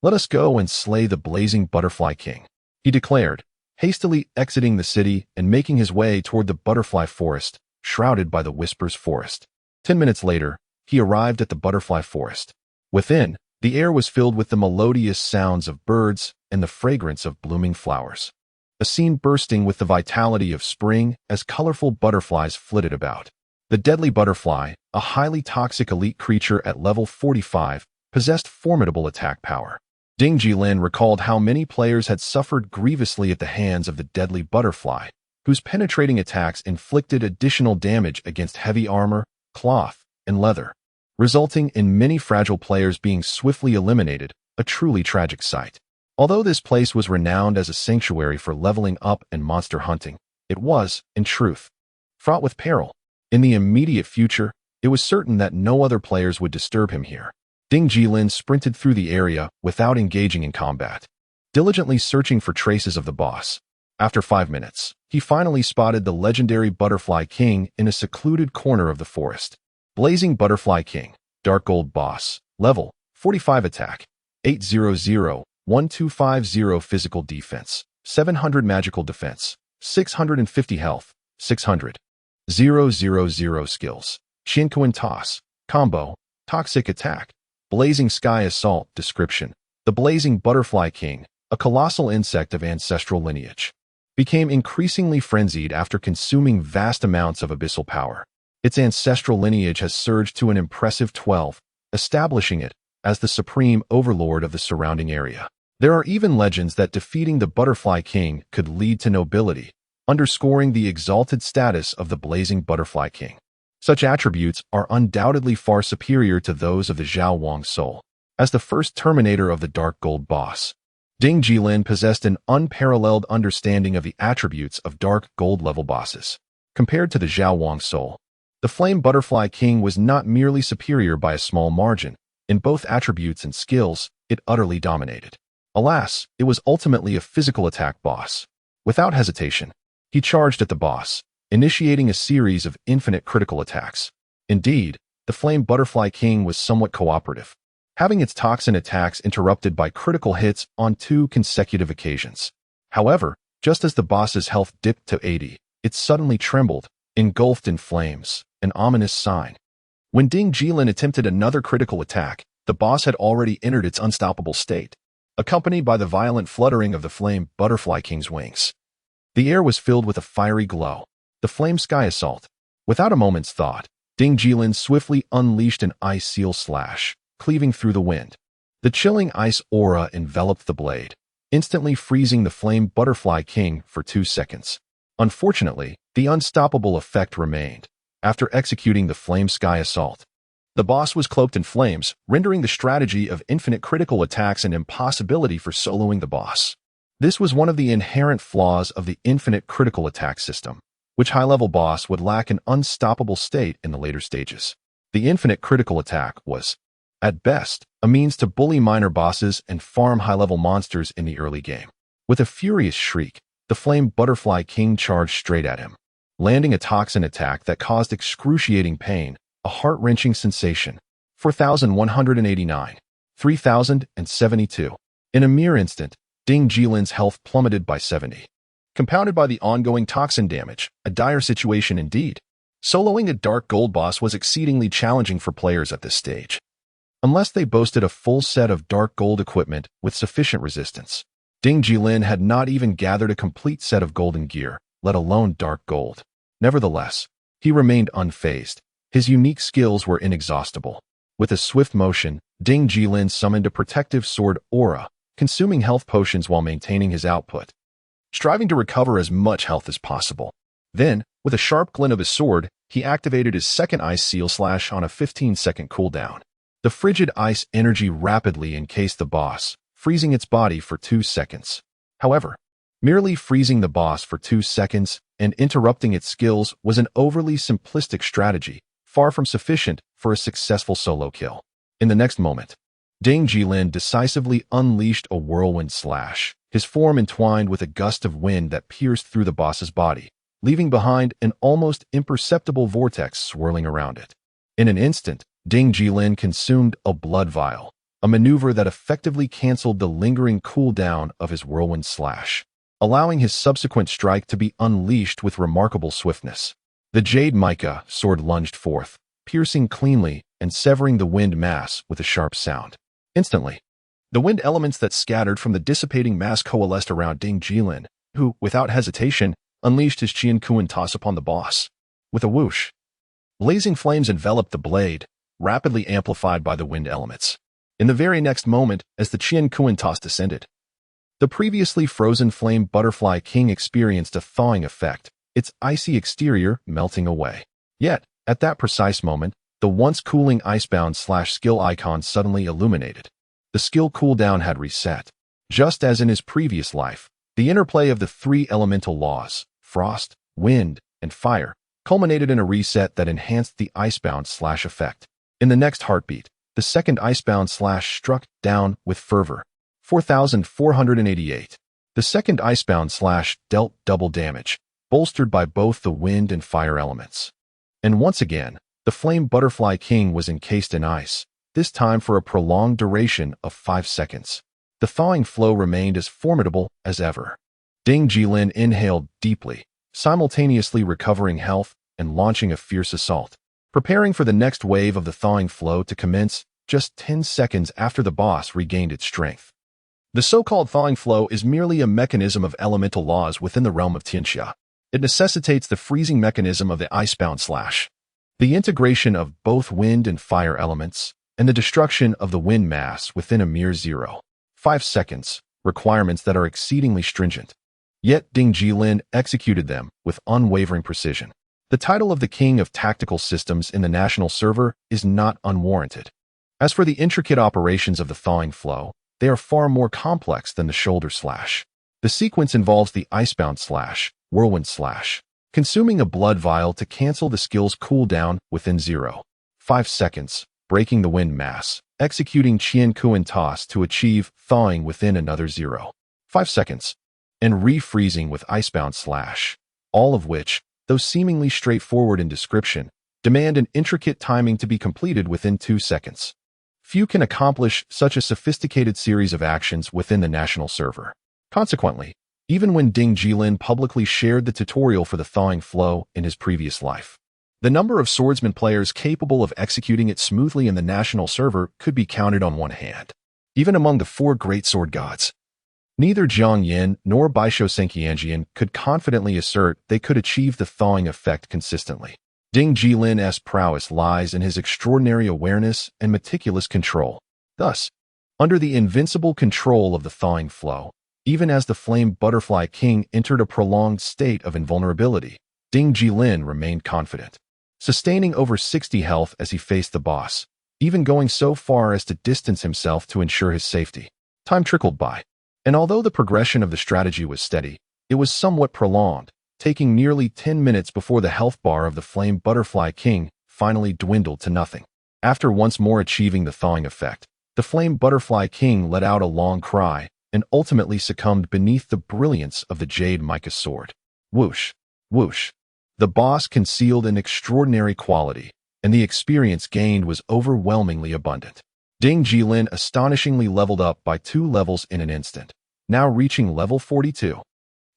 [SPEAKER 1] "Let us go and slay the Blazing Butterfly King," he declared, hastily exiting the city and making his way toward the Butterfly Forest, shrouded by the Whispers Forest. 10 minutes later, he arrived at the Butterfly Forest. Within, the air was filled with the melodious sounds of birds and the fragrance of blooming flowers. A scene bursting with the vitality of spring as colorful butterflies flitted about. The deadly butterfly, a highly toxic elite creature at level 45, possessed formidable attack power. Ding Jilin recalled how many players had suffered grievously at the hands of the deadly butterfly, whose penetrating attacks inflicted additional damage against heavy armor, cloth, and leather, resulting in many fragile players being swiftly eliminated, a truly tragic sight. Although this place was renowned as a sanctuary for leveling up and monster hunting, it was, in truth, fraught with peril. In the immediate future, it was certain that no other players would disturb him here. Ding Jilin sprinted through the area without engaging in combat, diligently searching for traces of the boss. After 5 minutes, he finally spotted the legendary Butterfly King in a secluded corner of the forest. Blazing Butterfly King, Dark Gold Boss, level 45 attack, 800, 1250 physical defense, 700 magical defense, 650 health, 600. 000 skills, Shinkuin Toss, Combo, Toxic Attack, Blazing Sky Assault. Description: the Blazing Butterfly King, a colossal insect of ancestral lineage, became increasingly frenzied after consuming vast amounts of abyssal power. Its ancestral lineage has surged to an impressive 12, establishing it as the supreme overlord of the surrounding area. There are even legends that defeating the Butterfly King could lead to nobility, underscoring the exalted status of the Blazing Butterfly King. Such attributes are undoubtedly far superior to those of the Zhao Wang soul. As the first terminator of the Dark Gold boss, Ding Jilin possessed an unparalleled understanding of the attributes of Dark Gold level bosses. Compared to the Zhao Wang soul, the Flame Butterfly King was not merely superior by a small margin. In both attributes and skills, it utterly dominated. Alas, it was ultimately a physical attack boss. Without hesitation, he charged at the boss, initiating a series of infinite critical attacks. Indeed, the Flame Butterfly King was somewhat cooperative, having its toxin attacks interrupted by critical hits on 2 consecutive occasions. However, just as the boss's health dipped to 80, it suddenly trembled, engulfed in flames, an ominous sign. When Ding Jilin attempted another critical attack, the boss had already entered its unstoppable state, accompanied by the violent fluttering of the Flame Butterfly King's wings. The air was filled with a fiery glow, the Flame Sky Assault. Without a moment's thought, Ding Jilin swiftly unleashed an Ice Seal Slash, cleaving through the wind. The chilling ice aura enveloped the blade, instantly freezing the Flame Butterfly King for 2 seconds. Unfortunately, the unstoppable effect remained. After executing the Flame Sky Assault, the boss was cloaked in flames, rendering the strategy of infinite critical attacks an impossibility for soloing the boss. This was one of the inherent flaws of the infinite critical attack system, which high-level boss would lack an unstoppable state in the later stages. The infinite critical attack was, at best, a means to bully minor bosses and farm high-level monsters in the early game. With a furious shriek, the Flame Butterfly King charged straight at him, landing a toxin attack that caused excruciating pain, a heart-wrenching sensation. 4,189. 3,072. In a mere instant, Ding Jilin's health plummeted by 70. Compounded by the ongoing toxin damage, a dire situation indeed. Soloing a Dark Gold boss was exceedingly challenging for players at this stage, unless they boasted a full set of Dark Gold equipment with sufficient resistance. Ding Jilin had not even gathered a complete set of golden gear, let alone Dark Gold. Nevertheless, he remained unfazed. His unique skills were inexhaustible. With a swift motion, Ding Jilin summoned a protective sword aura, consuming health potions while maintaining his output, striving to recover as much health as possible. Then, with a sharp glint of his sword, he activated his second Ice Seal Slash on a 15-second cooldown. The frigid ice energy rapidly encased the boss, freezing its body for 2 seconds. However, merely freezing the boss for 2 seconds and interrupting its skills was an overly simplistic strategy, far from sufficient for a successful solo kill. In the next moment, Ding Jilin decisively unleashed a whirlwind slash, his form entwined with a gust of wind that pierced through the boss's body, leaving behind an almost imperceptible vortex swirling around it. In an instant, Ding Jilin consumed a blood vial, a maneuver that effectively canceled the lingering cooldown of his whirlwind slash, allowing his subsequent strike to be unleashed with remarkable swiftness. The Jade Mica sword lunged forth, piercing cleanly and severing the wind mass with a sharp sound. Instantly, the wind elements that scattered from the dissipating mass coalesced around Ding Jilin, who, without hesitation, unleashed his Qian toss upon the boss. With a whoosh, blazing flames enveloped the blade, rapidly amplified by the wind elements. In the very next moment, as the Qian toss descended, the previously frozen flame butterfly king experienced a thawing effect, its icy exterior melting away. Yet, at that precise moment, the once cooling icebound/skill icon suddenly illuminated. The skill cooldown had reset. Just as in his previous life, the interplay of the 3 elemental laws, frost, wind, and fire, culminated in a reset that enhanced the icebound/effect. In the next heartbeat, the second icebound/ struck down with fervor. 4,488. The second icebound/ dealt double damage, bolstered by both the wind and fire elements. And once again, the flame butterfly king was encased in ice, this time for a prolonged duration of 5 seconds. The thawing flow remained as formidable as ever. Ding Jilin inhaled deeply, simultaneously recovering health and launching a fierce assault, preparing for the next wave of the thawing flow to commence just 10 seconds after the boss regained its strength. The so-called thawing flow is merely a mechanism of elemental laws within the realm of Tianxia. It necessitates the freezing mechanism of the icebound slash, the integration of both wind and fire elements, and the destruction of the wind mass within a mere 0.5 seconds, requirements that are exceedingly stringent. Yet Ding Jilin executed them with unwavering precision. The title of the king of tactical systems in the national server is not unwarranted. As for the intricate operations of the thawing flow, they are far more complex than the shoulder slash. The sequence involves the icebound slash, whirlwind slash, consuming a blood vial to cancel the skill's cooldown within 0.5 seconds, breaking the wind mass, executing Qian toss to achieve thawing within another 0.5 seconds, and refreezing with icebound slash, all of which, though seemingly straightforward in description, demand an intricate timing to be completed within 2 seconds. Few can accomplish such a sophisticated series of actions within the national server. Consequently, even when Ding Jilin publicly shared the tutorial for the thawing flow in his previous life, the number of swordsman players capable of executing it smoothly in the national server could be counted on one hand. Even among the 4 great sword gods, neither Jiang Yin nor Baisho Senqianjian could confidently assert they could achieve the thawing effect consistently. Ding Jilin's prowess lies in his extraordinary awareness and meticulous control. Thus, under the invincible control of the thawing flow, even as the flame butterfly king entered a prolonged state of invulnerability, Ding Jilin remained confident, sustaining over 60 health as he faced the boss, even going so far as to distance himself to ensure his safety. Time trickled by, and although the progression of the strategy was steady, it was somewhat prolonged, taking nearly 10 minutes before the health bar of the flame butterfly king finally dwindled to nothing. After once more achieving the thawing effect, the flame butterfly king let out a long cry and ultimately succumbed beneath the brilliance of the Jade Mica sword. Whoosh, whoosh. The boss concealed an extraordinary quality, and the experience gained was overwhelmingly abundant. Ding Jilin astonishingly leveled up by 2 levels in an instant, now reaching level 42.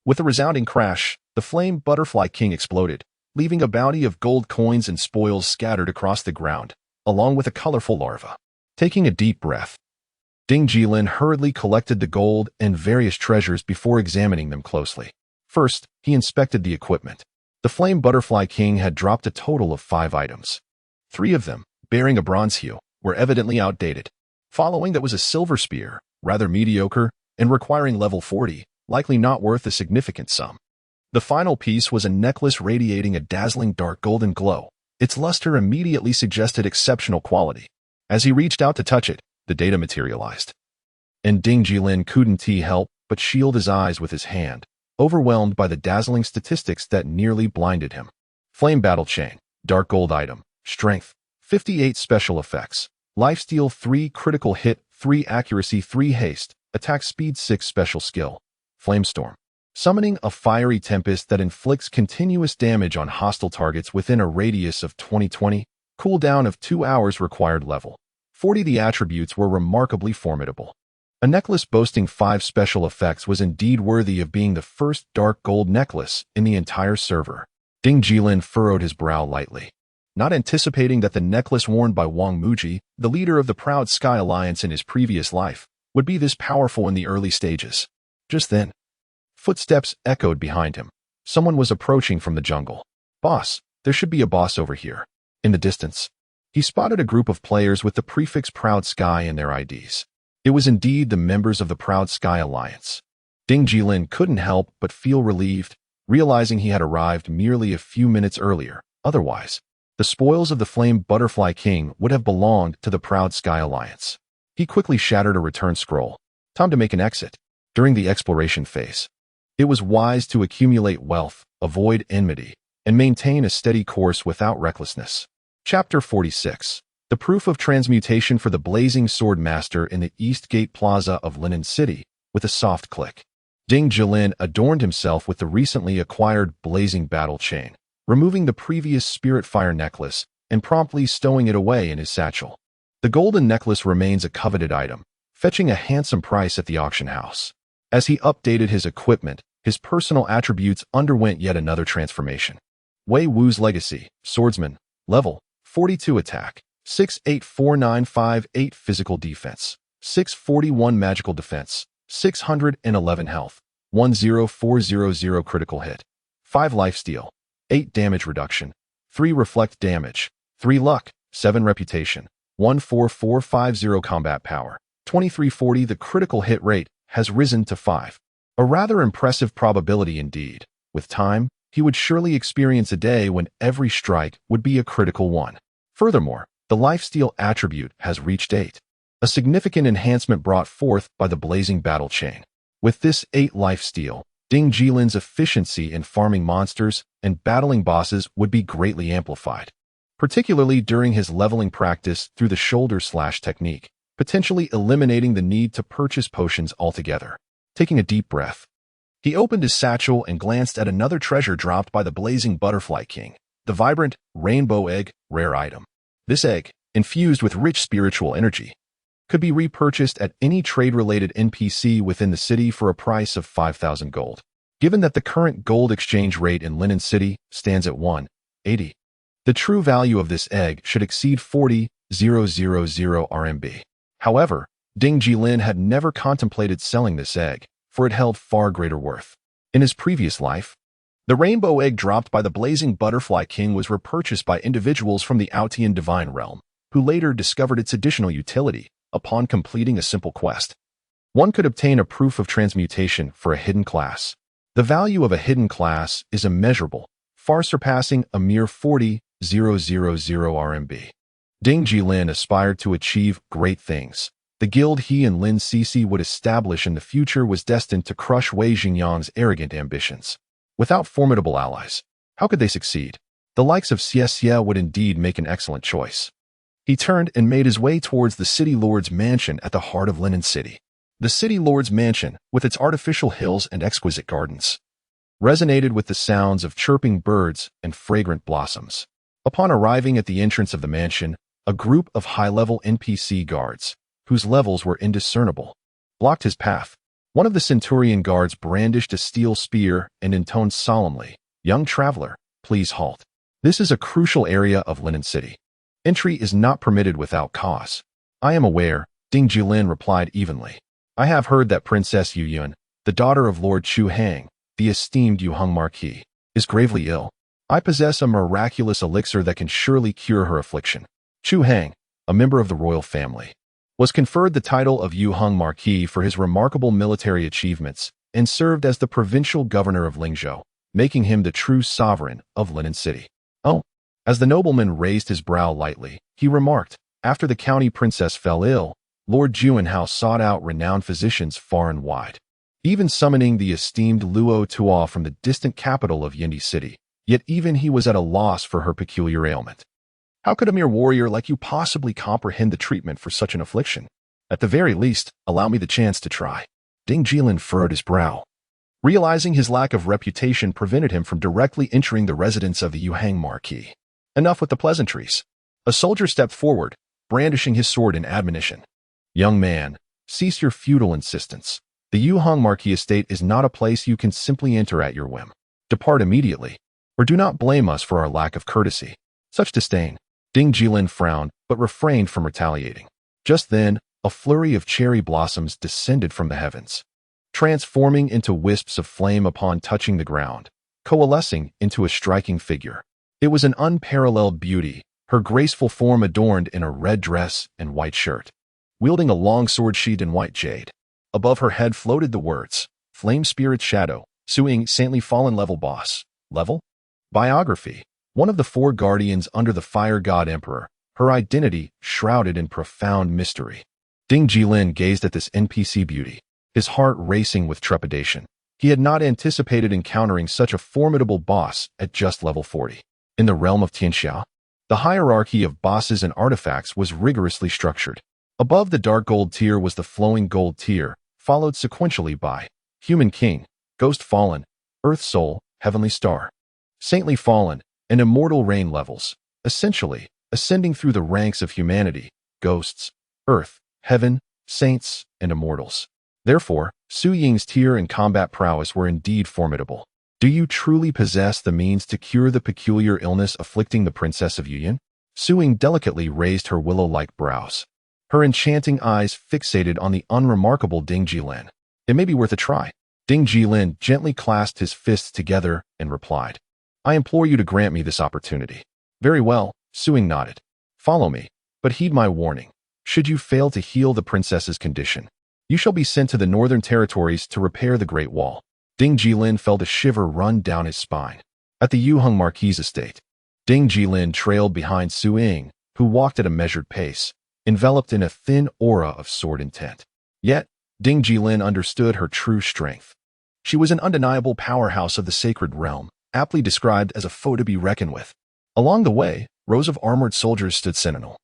[SPEAKER 1] With a resounding crash, the flame butterfly king exploded, leaving a bounty of gold coins and spoils scattered across the ground, along with a colorful larva. Taking a deep breath, Ding Jilin hurriedly collected the gold and various treasures before examining them closely. First, he inspected the equipment. The flame butterfly king had dropped a total of 5 items. 3 of them, bearing a bronze hue, were evidently outdated. Following that was a silver spear, rather mediocre, and requiring level 40, likely not worth a significant sum. The final piece was a necklace radiating a dazzling dark golden glow. Its luster immediately suggested exceptional quality. As he reached out to touch it, the data materialized. and Ding Jilin couldn't help but shield his eyes with his hand, overwhelmed by the dazzling statistics that nearly blinded him. Flame Battle Chain, Dark Gold Item, Strength, 58 Special Effects, Lifesteal 3 Critical Hit, 3 Accuracy 3 Haste, Attack Speed 6 Special Skill, Flamestorm. Summoning a fiery tempest that inflicts continuous damage on hostile targets within a radius of 20, cooldown of 2 hours required level 40. The attributes were remarkably formidable. A necklace boasting 5 special effects was indeed worthy of being the first dark gold necklace in the entire server. Ding Jilin furrowed his brow lightly, not anticipating that the necklace worn by Wang Muji, the leader of the Proud Sky Alliance in his previous life, would be this powerful in the early stages. Just then, footsteps echoed behind him. Someone was approaching from the jungle. "Boss, there should be a boss over here." In the distance, he spotted a group of players with the prefix Proud Sky in their IDs. It was indeed the members of the Proud Sky Alliance. Ding Jilin couldn't help but feel relieved, realizing he had arrived merely a few minutes earlier. Otherwise, the spoils of the Flame Butterfly King would have belonged to the Proud Sky Alliance. He quickly shattered a return scroll. Time to make an exit. During the exploration phase, it was wise to accumulate wealth, avoid enmity, and maintain a steady course without recklessness. Chapter 46. The Proof of Transmutation for the Blazing Sword Master in the East Gate Plaza of Linen City, with a soft click. Ding Jilin adorned himself with the recently acquired Blazing Battle Chain, removing the previous Spirit Fire necklace and promptly stowing it away in his satchel. The golden necklace remains a coveted item, fetching a handsome price at the auction house. As he updated his equipment, his personal attributes underwent yet another transformation. Wei Wu's Legacy, Swordsman, Level 42 Attack, 684,958 Physical Defense, 641 Magical Defense, 611 Health, 10400 Critical Hit, 5 Lifesteal, 8 Damage Reduction, 3 Reflect Damage, 3 Luck, 7 Reputation, 14450 Combat Power, 2340. The critical hit rate has risen to 5. A rather impressive probability indeed. With time, he would surely experience a day when every strike would be a critical one. Furthermore, the lifesteal attribute has reached 8, a significant enhancement brought forth by the Blazing Battle Chain. With this 8 lifesteal, Ding Jilin's efficiency in farming monsters and battling bosses would be greatly amplified, particularly during his leveling practice through the shoulder slash technique, potentially eliminating the need to purchase potions altogether. Taking a deep breath, he opened his satchel and glanced at another treasure dropped by the Blazing Butterfly King, the vibrant rainbow egg, rare item. This egg, infused with rich spiritual energy, could be repurchased at any trade-related NPC within the city for a price of 5,000 gold. Given that the current gold exchange rate in Linen City stands at 180, the true value of this egg should exceed 40,000 RMB. However, Ding Jilin had never contemplated selling this egg, for it held far greater worth. In his previous life, the rainbow egg dropped by the Blazing Butterfly King was repurchased by individuals from the Aotian Divine Realm, who later discovered its additional utility upon completing a simple quest. One could obtain a proof of transmutation for a hidden class. The value of a hidden class is immeasurable, far surpassing a mere 40,000 RMB. Ding Jilin aspired to achieve great things. The guild he and Lin Cixi would establish in the future was destined to crush Wei Xingyang's arrogant ambitions. Without formidable allies, how could they succeed? The likes of Xie would indeed make an excellent choice. He turned and made his way towards the City Lord's mansion at the heart of Linen City. The City Lord's mansion, with its artificial hills and exquisite gardens, resonated with the sounds of chirping birds and fragrant blossoms. Upon arriving at the entrance of the mansion, a group of high-level NPC guards, whose levels were indiscernible, blocked his path. One of the Centurion guards brandished a steel spear and intoned solemnly, "Young traveler, please halt. This is a crucial area of Linen City. Entry is not permitted without cause." "I am aware," Ding Jilin replied evenly. "I have heard that Princess Yu Yun, the daughter of Lord Chu Hang, the esteemed Yu Hung Marquis, is gravely ill. I possess a miraculous elixir that can surely cure her affliction." Chu Hang, a member of the royal family, was conferred the title of Yu Hung Marquis for his remarkable military achievements and served as the provincial governor of Lingzhou, making him the true sovereign of Linen City. "Oh." As the nobleman raised his brow lightly, he remarked, "After the county princess fell ill, Lord Juanhao sought out renowned physicians far and wide, even summoning the esteemed Luo Tuo from the distant capital of Yindi City. Yet even he was at a loss for her peculiar ailment. How could a mere warrior like you possibly comprehend the treatment for such an affliction? At the very least, allow me the chance to try. Ding Jilin furrowed his brow. Realizing his lack of reputation prevented him from directly entering the residence of the Yuhang Marquis. Enough with the pleasantries. A soldier stepped forward, brandishing his sword in admonition. Young man, cease your futile insistence. The Yuhang Marquis estate is not a place you can simply enter at your whim. Depart immediately, or do not blame us for our lack of courtesy. Such disdain. Ding Jilin frowned, but refrained from retaliating. Just then, a flurry of cherry blossoms descended from the heavens, transforming into wisps of flame upon touching the ground, coalescing into a striking figure. It was an unparalleled beauty, her graceful form adorned in a red dress and white shirt, wielding a long sword sheathed in white jade. Above her head floated the words, Flame Spirit Shadow, Suing Saintly Fallen Level Boss. Level? Biography. One of the 4 guardians under the Fire God Emperor, her identity shrouded in profound mystery. Ding Jilin gazed at this NPC beauty, his heart racing with trepidation. He had not anticipated encountering such a formidable boss at just level 40. In the realm of Tianxia, the hierarchy of bosses and artifacts was rigorously structured. Above the dark gold tier was the flowing gold tier, followed sequentially by Human King, Ghost Fallen, Earth Soul, Heavenly Star, Saintly Fallen, and Immortal Rain levels, essentially ascending through the ranks of humanity, ghosts, earth, heaven, saints, and immortals. Therefore, Su Ying's tier and combat prowess were indeed formidable. Do you truly possess the means to cure the peculiar illness afflicting the Princess of Yuyan? Su Ying delicately raised her willow-like brows, her enchanting eyes fixated on the unremarkable Ding Jilin. It may be worth a try. Ding Jilin gently clasped his fists together and replied, I implore you to grant me this opportunity. Very well, Su Ying nodded. Follow me, but heed my warning. Should you fail to heal the princess's condition, you shall be sent to the northern territories to repair the Great Wall. Ding Jilin felt a shiver run down his spine. At the Yuhang Marquis estate, Ding Jilin trailed behind Su Ying, who walked at a measured pace, enveloped in a thin aura of sword intent. Yet, Ding Jilin understood her true strength. She was an undeniable powerhouse of the sacred realm, aptly described as a foe to be reckoned with. Along the way, rows of armored soldiers stood sentinel,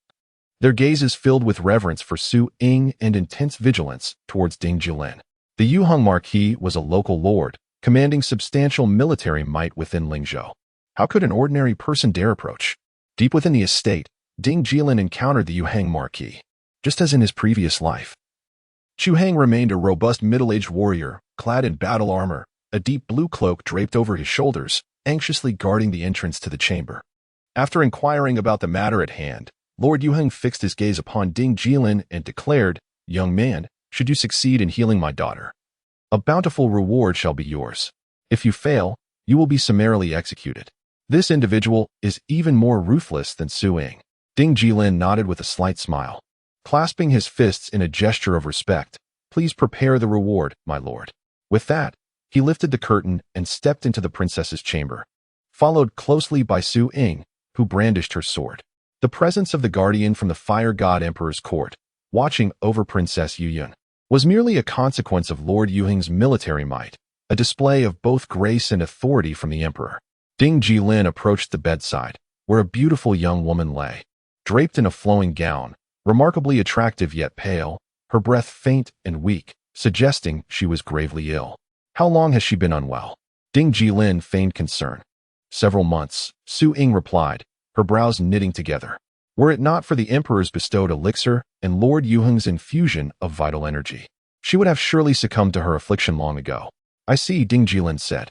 [SPEAKER 1] their gazes filled with reverence for Su Ying and intense vigilance towards Ding Jilin. The Yuhang Marquis was a local lord, commanding substantial military might within Lingzhou. How could an ordinary person dare approach? Deep within the estate, Ding Jilin encountered the Yuhang Marquis. Just as in his previous life, Chu Hang remained a robust middle-aged warrior, clad in battle armor, a deep blue cloak draped over his shoulders, anxiously guarding the entrance to the chamber. After inquiring about the matter at hand, Lord Yuhang fixed his gaze upon Ding Jilin and declared, Young man, should you succeed in healing my daughter, a bountiful reward shall be yours. If you fail, you will be summarily executed. This individual is even more ruthless than Su Ying. Ding Jilin nodded with a slight smile. Clasping his fists in a gesture of respect, Please prepare the reward, my lord. With that, he lifted the curtain and stepped into the princess's chamber, followed closely by Su Ying, who brandished her sword. The presence of the guardian from the Fire God Emperor's court, watching over Princess Yuyan, was merely a consequence of Lord Yuhang's military might, a display of both grace and authority from the emperor. Ding Jilin approached the bedside, where a beautiful young woman lay, draped in a flowing gown, remarkably attractive yet pale, her breath faint and weak, suggesting she was gravely ill. How long has she been unwell? Ding Jilin feigned concern. Several months, Su Ying replied, her brows knitting together. Were it not for the emperor's bestowed elixir and Lord Yuhang's infusion of vital energy, she would have surely succumbed to her affliction long ago. I see, Ding Jilin said,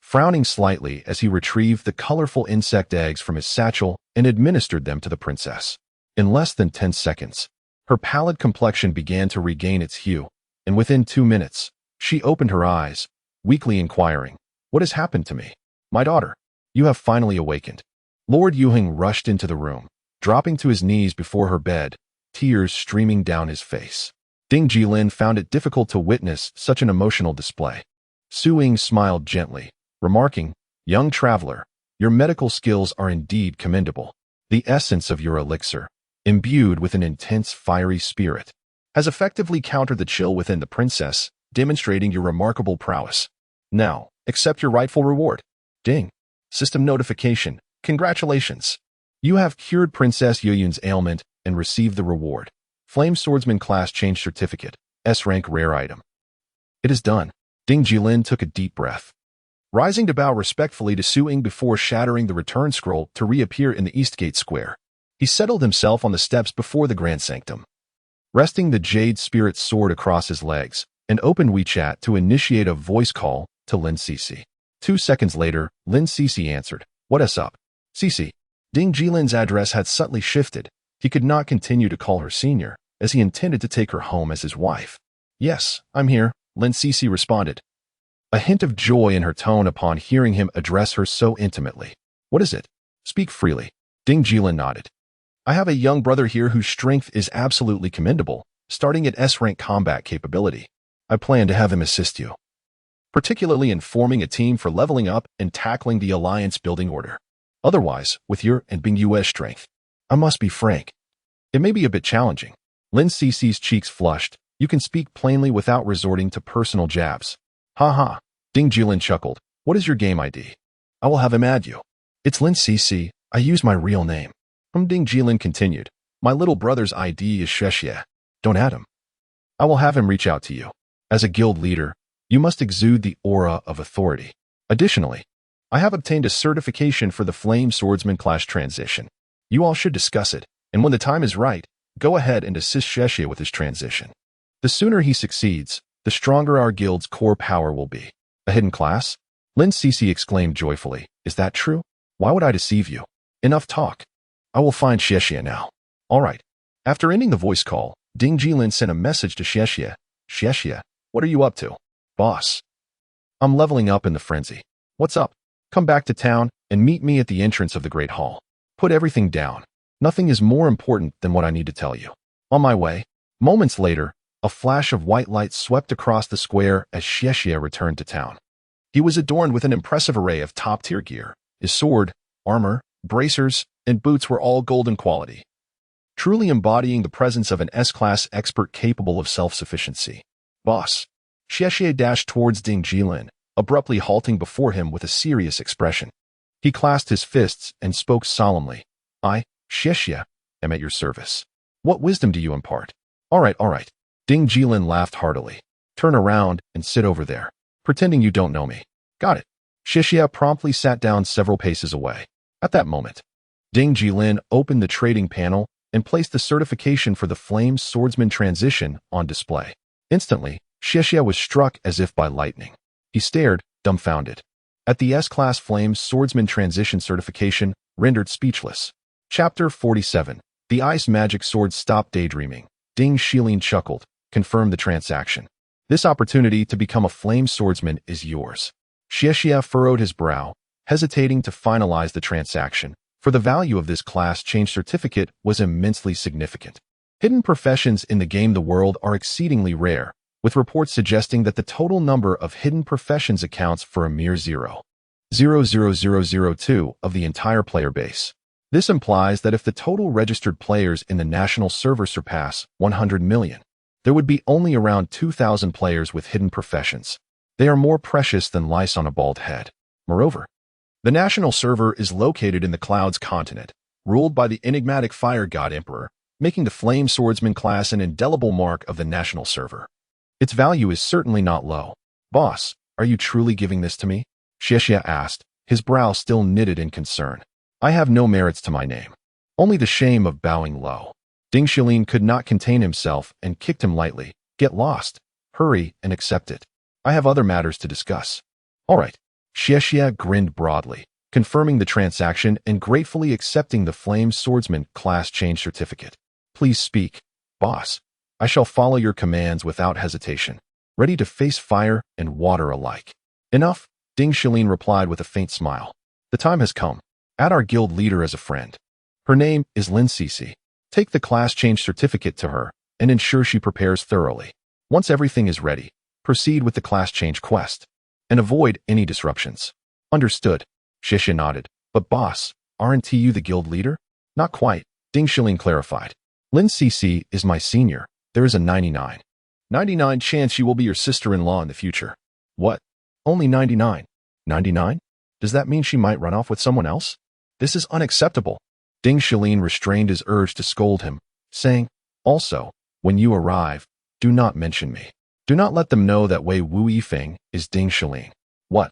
[SPEAKER 1] frowning slightly as he retrieved the colorful insect eggs from his satchel and administered them to the princess. In less than 10 seconds, her pallid complexion began to regain its hue, and within 2 minutes, she opened her eyes, weakly inquiring, What has happened to me? My daughter, you have finally awakened. Lord Yuhang rushed into the room, dropping to his knees before her bed, tears streaming down his face. Ding Jilin found it difficult to witness such an emotional display. Su Ying smiled gently, remarking, Young traveler, your medical skills are indeed commendable. The essence of your elixir, imbued with an intense fiery spirit, has effectively countered the chill within the princess, demonstrating your remarkable prowess. Now, accept your rightful reward. Ding. System notification. Congratulations. You have cured Princess Yuyun's ailment and received the reward. Flame Swordsman Class Change Certificate. S-Rank Rare Item. It is done. Ding Jilin took a deep breath. Rising to bow respectfully to Su Ying before shattering the return scroll to reappear in the Eastgate Square, he settled himself on the steps before the Grand Sanctum. Resting the Jade Spirit Sword across his legs, and opened WeChat to initiate a voice call to Lin Cece. 2 seconds later, Lin Cece answered, "What up? Cece?" Ding Jilin's address had subtly shifted. He could not continue to call her senior, as he intended to take her home as his wife. "Yes, I'm here," Lin Cece responded, a hint of joy in her tone upon hearing him address her so intimately. "What is it? Speak freely." Ding Jilin nodded. "I have a young brother here whose strength is absolutely commendable, starting at S-rank combat capability. I plan to have him assist you, particularly in forming a team for leveling up and tackling the alliance building order. Otherwise, with your and Bing Yue's strength, I must be frank, it may be a bit challenging." Lin Cece's cheeks flushed. "You can speak plainly without resorting to personal jabs." "Ha ha." Ding Jilin chuckled. "What is your game ID? I will have him add you." "It's Lin Cece. I use my real name." Ding Jilin continued. "My little brother's ID is Shexie. Don't add him. I will have him reach out to you. As a guild leader, you must exude the aura of authority. Additionally, I have obtained a certification for the Flame Swordsman class transition. You all should discuss it, and when the time is right, go ahead and assist Shexie with his transition. The sooner he succeeds, the stronger our guild's core power will be." "A hidden class?" Lin Cece exclaimed joyfully. "Is that true? Why would I deceive you? Enough talk. I will find Shexie now." "All right." After ending the voice call, Ding Jilin sent a message to Shexie. "Shexie, what are you up to?" "Boss, I'm leveling up in the frenzy." "What's up?" "Come back to town and meet me at the entrance of the Great Hall. Put everything down. Nothing is more important than what I need to tell you." "On my way." Moments later, a flash of white light swept across the square as Shexie returned to town. He was adorned with an impressive array of top-tier gear. His sword, armor, bracers, and boots were all golden quality, truly embodying the presence of an S-class expert capable of self-sufficiency. "Boss." Shexie dashed towards Ding Jilin, abruptly halting before him with a serious expression. He clasped his fists and spoke solemnly. "I, Shexie, am at your service. What wisdom do you impart?" All right. Ding Jilin laughed heartily. "Turn around and sit over there, pretending you don't know me." "Got it." Shexie promptly sat down several paces away. At that moment, Ding Jilin opened the trading panel and placed the certification for the Flame Swordsman transition on display. Instantly, Shexie was struck as if by lightning. He stared, dumbfounded, at the S-Class Flame Swordsman transition certification, rendered speechless. Chapter 47. The Ice Magic Sword Stop Daydreaming. Ding Jilin chuckled. "Confirm the transaction. This opportunity to become a Flame Swordsman is yours." Shexie furrowed his brow, hesitating to finalize the transaction, for the value of this class change certificate was immensely significant. Hidden professions in the game The World are exceedingly rare, with reports suggesting that the total number of hidden professions accounts for a mere 0.00002 of the entire player base. This implies that if the total registered players in the national server surpass 100 million, there would be only around 2,000 players with hidden professions. They are more precious than lice on a bald head. Moreover, the national server is located in the Clouds continent, ruled by the enigmatic fire god emperor, making the Flame Swordsman class an indelible mark of the national server. Its value is certainly not low. "Boss, are you truly giving this to me?" Shexie asked, his brow still knitted in concern. "I have no merits to my name, only the shame of bowing low." Ding Jilin could not contain himself and kicked him lightly. "Get lost. Hurry and accept it. I have other matters to discuss." "All right." Shexie grinned broadly, confirming the transaction and gratefully accepting the Flame Swordsman class change certificate. "Please speak." "Boss, I shall follow your commands without hesitation, ready to face fire and water alike." "Enough," Ding Jilin replied with a faint smile. "The time has come. Add our guild leader as a friend. Her name is Lin Cece. Take the class change certificate to her and ensure she prepares thoroughly. Once everything is ready, proceed with the class change quest and avoid any disruptions." "Understood." Shexie nodded. "But boss, aren't you the guild leader?" "Not quite," Ding Jilin clarified. "Lin Cece is my senior, There is a 99 chance she will be your sister-in-law in the future. What? Only 99? 99? Does that mean she might run off with someone else? This is unacceptable. Ding Jilin restrained his urge to scold him, saying, also, when you arrive, do not mention me. Do not let them know that Wei Wu Yifeng is Ding Jilin. What?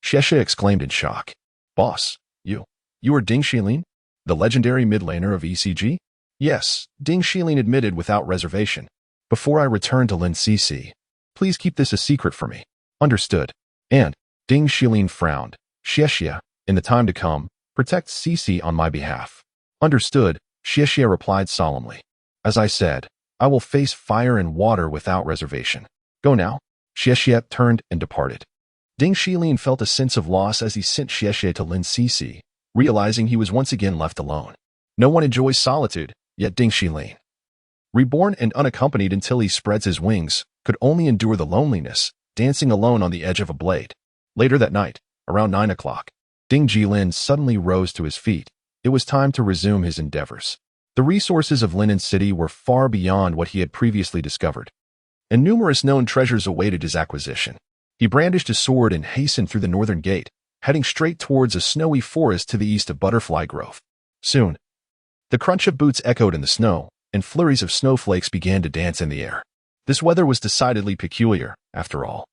[SPEAKER 1] Xie exclaimed in shock. Boss, you are Ding Jilin? The legendary mid-laner of ECG? Yes, Ding Jilin admitted without reservation. Before I return to Lin Cc, please keep this a secret for me. Understood. And, Ding Jilin frowned. Xie, in the time to come, protect Cc on my behalf. Understood, Xie replied solemnly. As I said, I will face fire and water without reservation. Go now. Xie turned and departed. Ding Jilin felt a sense of loss as he sent Xie to Lin Cc, realizing he was once again left alone. No one enjoys solitude, yet Ding Jilin, reborn and unaccompanied until he spreads his wings, could only endure the loneliness, dancing alone on the edge of a blade. Later that night, around 9 o'clock, Ding Jilin suddenly rose to his feet. It was time to resume his endeavors. The resources of Linen City were far beyond what he had previously discovered, and numerous known treasures awaited his acquisition. He brandished his sword and hastened through the northern gate, heading straight towards a snowy forest to the east of Butterfly Grove. Soon, the crunch of boots echoed in the snow, and flurries of snowflakes began to dance in the air. This weather was decidedly peculiar, after all.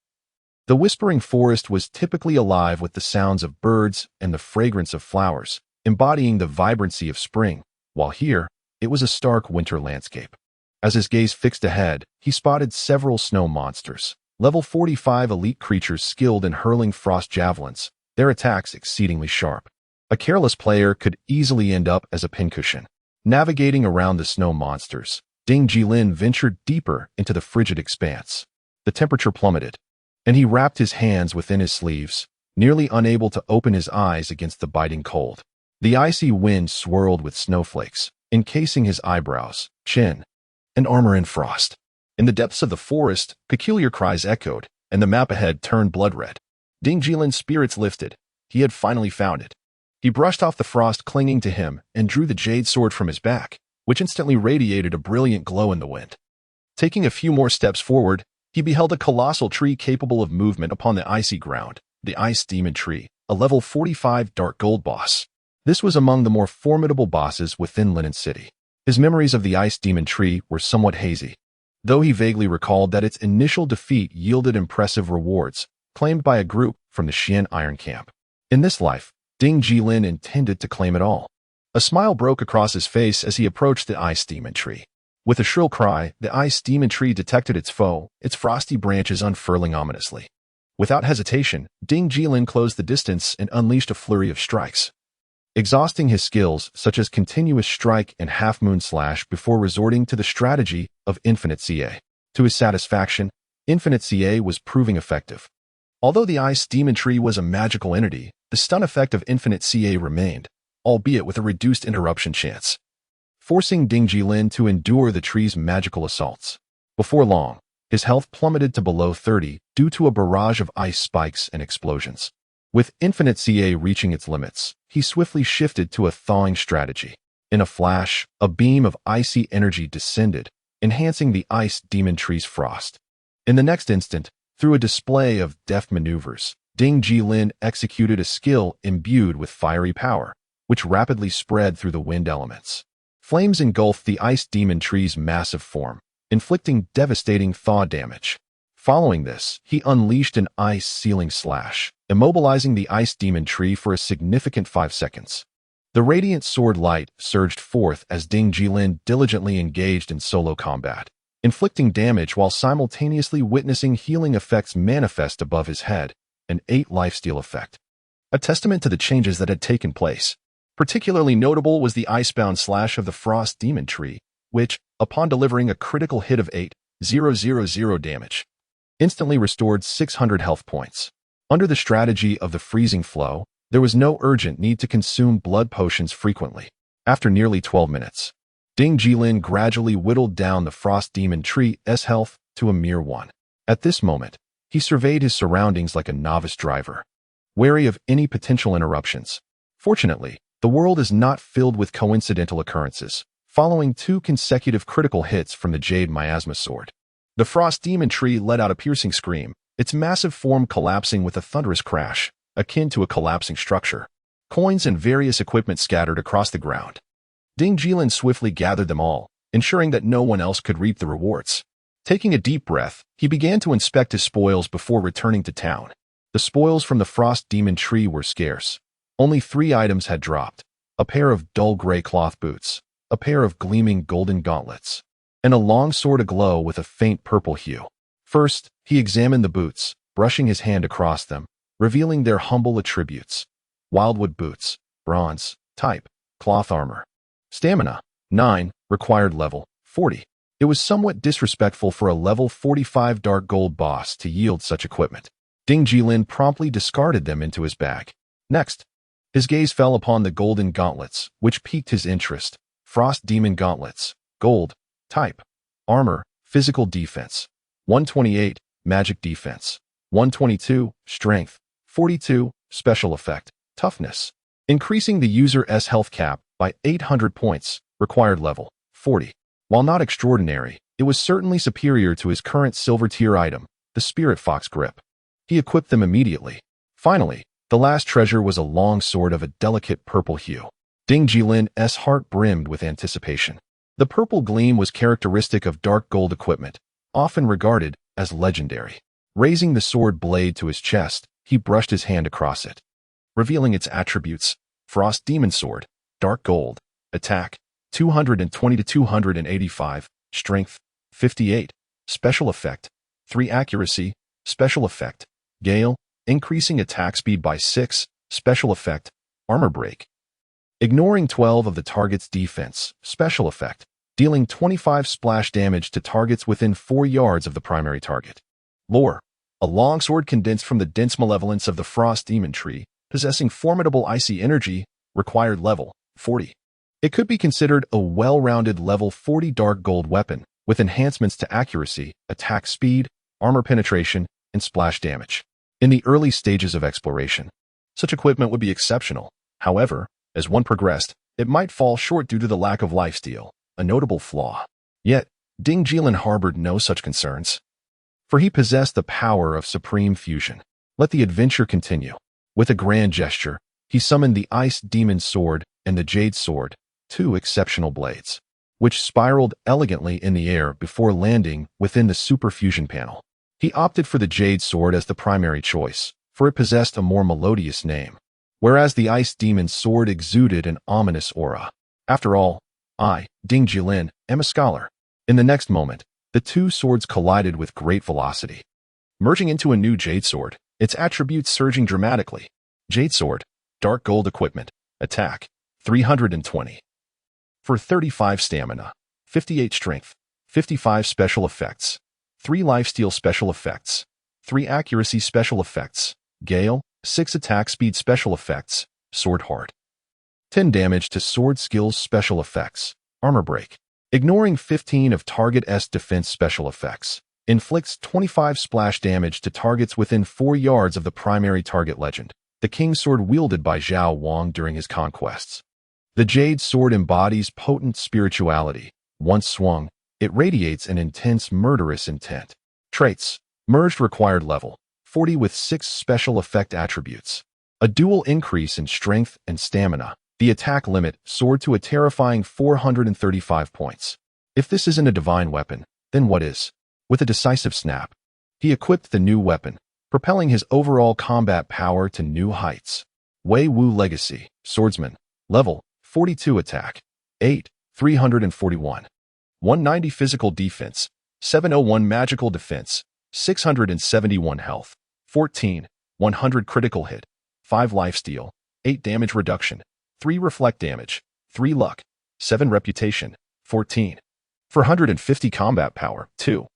[SPEAKER 1] The whispering forest was typically alive with the sounds of birds and the fragrance of flowers, embodying the vibrancy of spring, while here, it was a stark winter landscape. As his gaze fixed ahead, he spotted several snow monsters, level 45 elite creatures skilled in hurling frost javelins, their attacks exceedingly sharp. A careless player could easily end up as a pincushion. Navigating around the snow monsters, Ding Jilin ventured deeper into the frigid expanse. The temperature plummeted, and he wrapped his hands within his sleeves, nearly unable to open his eyes against the biting cold. The icy wind swirled with snowflakes, encasing his eyebrows, chin, and armor in frost. In the depths of the forest, peculiar cries echoed, and the map ahead turned blood red. Ding Jilin's spirits lifted. He had finally found it. He brushed off the frost clinging to him and drew the jade sword from his back, which instantly radiated a brilliant glow in the wind. Taking a few more steps forward, he beheld a colossal tree capable of movement upon the icy ground, the Ice Demon Tree, a level 45 dark gold boss. This was among the more formidable bosses within Linen City. His memories of the Ice Demon Tree were somewhat hazy, though he vaguely recalled that its initial defeat yielded impressive rewards, claimed by a group from the Xian Iron Camp. In this life, Ding Jilin intended to claim it all. A smile broke across his face as he approached the Ice Demon Tree. With a shrill cry, the Ice Demon Tree detected its foe, its frosty branches unfurling ominously. Without hesitation, Ding Jilin closed the distance and unleashed a flurry of strikes, exhausting his skills such as continuous strike and half-moon slash before resorting to the strategy of infinite CA. To his satisfaction, infinite CA was proving effective. Although the Ice Demon Tree was a magical entity, the stun effect of infinite CA remained, albeit with a reduced interruption chance, forcing Ding Jilin to endure the tree's magical assaults. Before long, his health plummeted to below 30 due to a barrage of ice spikes and explosions. With infinite CA reaching its limits, he swiftly shifted to a thawing strategy. In a flash, a beam of icy energy descended, enhancing the Ice Demon Tree's frost. In the next instant, through a display of deft maneuvers, Ding Jilin executed a skill imbued with fiery power, which rapidly spread through the wind elements. Flames engulfed the Ice Demon Tree's massive form, inflicting devastating thaw damage. Following this, he unleashed an ice sealing slash, immobilizing the Ice Demon Tree for a significant 5 seconds. The radiant sword light surged forth as Ding Jilin diligently engaged in solo combat, inflicting damage while simultaneously witnessing healing effects manifest above his head, an 8 lifesteal effect, a testament to the changes that had taken place. Particularly notable was the icebound slash of the Frost Demon Tree, which, upon delivering a critical hit of 8,000 damage, instantly restored 600 health points. Under the strategy of the freezing flow, there was no urgent need to consume blood potions frequently. After nearly 12 minutes, Ding Jilin gradually whittled down the Frost Demon Tree's health to a mere 1. At this moment, he surveyed his surroundings like a novice driver, wary of any potential interruptions. Fortunately, the world is not filled with coincidental occurrences. following 2 consecutive critical hits from the Jade Miasma sword. The Frost Demon Tree let out a piercing scream, its massive form collapsing with a thunderous crash, akin to a collapsing structure. Coins and various equipment scattered across the ground. Ding Jilin swiftly gathered them all, ensuring that no one else could reap the rewards. Taking a deep breath, he began to inspect his spoils before returning to town. The spoils from the Frost Demon Tree were scarce. Only 3 items had dropped: a pair of dull gray cloth boots, a pair of gleaming golden gauntlets, and a long sword aglow with a faint purple hue. First, he examined the boots, brushing his hand across them, revealing their humble attributes. Wildwood boots, bronze, type, cloth armor. Stamina, 9, required level, 40. It was somewhat disrespectful for a level 45 dark gold boss to yield such equipment. Ding Jilin promptly discarded them into his bag. Next, his gaze fell upon the golden gauntlets, which piqued his interest. Frost Demon Gauntlets, gold, type, armor, physical defense, 128, magic defense, 122, strength, 42, special effect, toughness, increasing the user's health cap by 800 points, required level, 40. While not extraordinary, it was certainly superior to his current silver tier item, the Spirit Fox Grip. He equipped them immediately. Finally, the last treasure was a long sword of a delicate purple hue. Ding Jilin's heart brimmed with anticipation. The purple gleam was characteristic of dark gold equipment, often regarded as legendary. Raising the sword blade to his chest, he brushed his hand across it, revealing its attributes: Frost Demon Sword, dark gold, attack, 220 to 285, strength, 58, special effect, 3 accuracy, special effect, gale, increasing attack speed by 6, special effect, armor break, ignoring 12 of the target's defense, special effect, dealing 25 splash damage to targets within 4 yards of the primary target. Lore: a longsword condensed from the dense malevolence of the Frost Demon Tree, possessing formidable icy energy, required level, 40. It could be considered a well-rounded level 40 dark gold weapon, with enhancements to accuracy, attack speed, armor penetration, and splash damage. In the early stages of exploration, such equipment would be exceptional. However, as one progressed, it might fall short due to the lack of lifesteal, a notable flaw. Yet, Ding Jilin harbored no such concerns, for he possessed the power of supreme fusion. Let the adventure continue. With a grand gesture, he summoned the Ice Demon Sword and the Jade Sword, 2 exceptional blades, which spiraled elegantly in the air before landing within the Super Fusion panel. He opted for the Jade Sword as the primary choice, for it possessed a more melodious name, whereas the Ice Demon Sword exuded an ominous aura. After all, I, Ding Jilin, am a scholar. In the next moment, the 2 swords collided with great velocity, merging into a new Jade Sword, its attributes surging dramatically. Jade Sword, dark gold equipment, attack, 320. For 35 stamina, 58 strength, 55 special effects, 3 lifesteal special effects, 3 accuracy special effects, gale, 6 attack speed special effects, sword hard, 10 damage to sword skills special effects, armor break, ignoring 15 of target's defense special effects, inflicts 25 splash damage to targets within 4 yards of the primary target legend, the King's Sword wielded by Zhao Wang during his conquests. The Jade Sword embodies potent spirituality. Once swung, it radiates an intense murderous intent. Traits: merged required level, 40 with 6 special effect attributes. A dual increase in strength and stamina. The attack limit soared to a terrifying 435 points. If this isn't a divine weapon, then what is? With a decisive snap, he equipped the new weapon, propelling his overall combat power to new heights. Wei Wu Legacy, Swordsman, level, 42 attack, 8, 341. 190 physical defense, 701 magical defense, 671 health, 14, 100 critical hit, 5 lifesteal, 8 damage reduction, 3 reflect damage, 3 luck, 7 reputation, 14. 450 combat power, 2.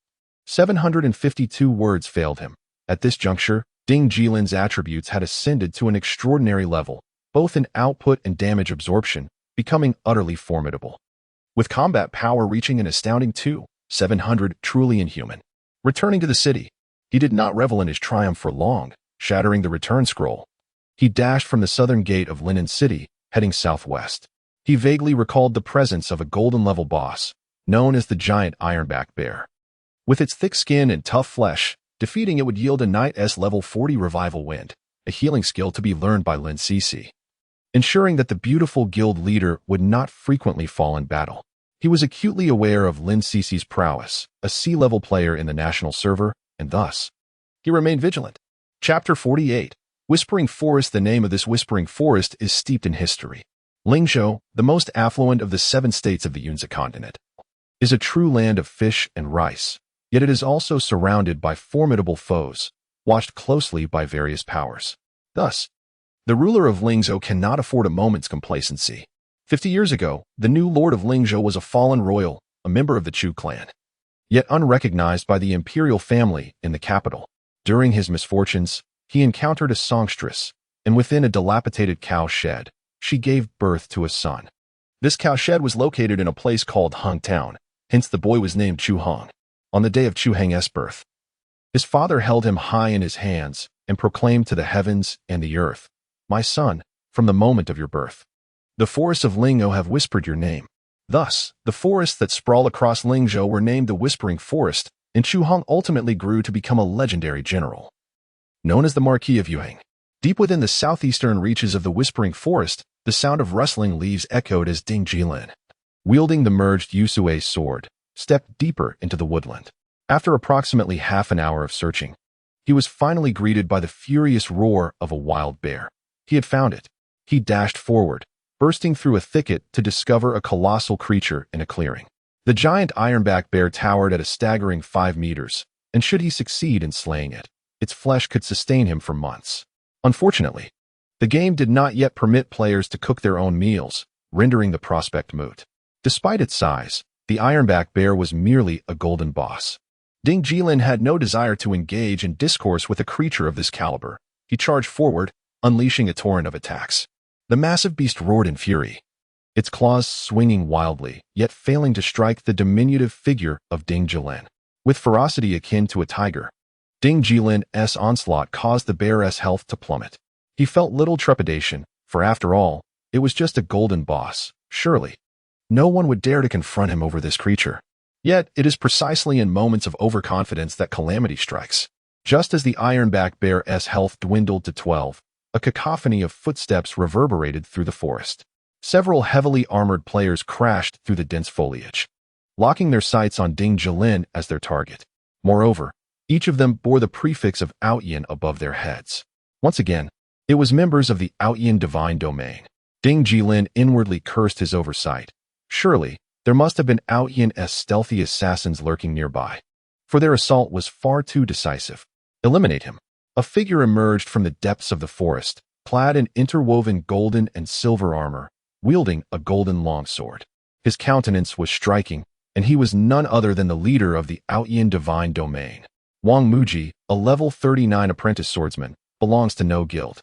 [SPEAKER 1] 752 words failed him. At this juncture, Ding Jilin's attributes had ascended to an extraordinary level, both in output and damage absorption, becoming utterly formidable. With combat power reaching an astounding 2,700, truly inhuman. Returning to the city, he did not revel in his triumph for long, shattering the return scroll. He dashed from the southern gate of Linen City, heading southwest. He vaguely recalled the presence of a golden-level boss, known as the giant ironback bear. With its thick skin and tough flesh, defeating it would yield a Knight's level 40 revival wind, a healing skill to be learned by Lin Cece, ensuring that the beautiful guild leader would not frequently fall in battle. He was acutely aware of Lin Cece's prowess, a C-level player in the national server, and thus, he remained vigilant. Chapter 48. Whispering Forest. The name of this Whispering Forest is steeped in history. Lingzhou, the most affluent of the 7 states of the Yunzi continent, is a true land of fish and rice, yet it is also surrounded by formidable foes, watched closely by various powers. Thus, the ruler of Lingzhou cannot afford a moment's complacency. 50 years ago, the new lord of Lingzhou was a fallen royal, a member of the Chu clan, yet unrecognized by the imperial family in the capital. During his misfortunes, he encountered a songstress, and within a dilapidated cow shed, she gave birth to a son. This cow shed was located in a place called Hung Town, hence the boy was named Chu Hong. On the day of Chu Heng's birth, his father held him high in his hands and proclaimed to the heavens and the earth, "My son, from the moment of your birth, the forests of Lingzhou have whispered your name." Thus, the forests that sprawl across Lingzhou were named the Whispering Forest, and Chu Hong ultimately grew to become a legendary general, known as the Marquis of Yuheng. Deep within the southeastern reaches of the Whispering Forest, the sound of rustling leaves echoed as Ding Jilin, wielding the merged Yusue sword, stepped deeper into the woodland. After approximately half an hour of searching, he was finally greeted by the furious roar of a wild bear. He had found it. He dashed forward, bursting through a thicket to discover a colossal creature in a clearing. The giant ironback bear towered at a staggering 5 meters, and should he succeed in slaying it, its flesh could sustain him for months. Unfortunately, the game did not yet permit players to cook their own meals, rendering the prospect moot. Despite its size, the ironback bear was merely a golden boss. Ding Jilin had no desire to engage in discourse with a creature of this caliber. He charged forward, unleashing a torrent of attacks. The massive beast roared in fury, its claws swinging wildly, yet failing to strike the diminutive figure of Ding Jilin. With ferocity akin to a tiger, Ding Jilin's onslaught caused the bear's health to plummet. He felt little trepidation, for after all, it was just a golden boss. Surely, no one would dare to confront him over this creature. Yet, it is precisely in moments of overconfidence that calamity strikes. Just as the ironback bear's health dwindled to 12, a cacophony of footsteps reverberated through the forest. Several heavily armored players crashed through the dense foliage, locking their sights on Ding Jilin as their target. Moreover, each of them bore the prefix of Outyin above their heads. Once again, it was members of the Outyin divine domain. Ding Jilin inwardly cursed his oversight. Surely, there must have been Outyin-esque stealthy assassins lurking nearby, for their assault was far too decisive. Eliminate him. A figure emerged from the depths of the forest, clad in interwoven golden and silver armor, wielding a golden longsword. His countenance was striking, and he was none other than the leader of the Outyin divine domain. Wang Muji, a level 39 apprentice swordsman, belongs to no guild.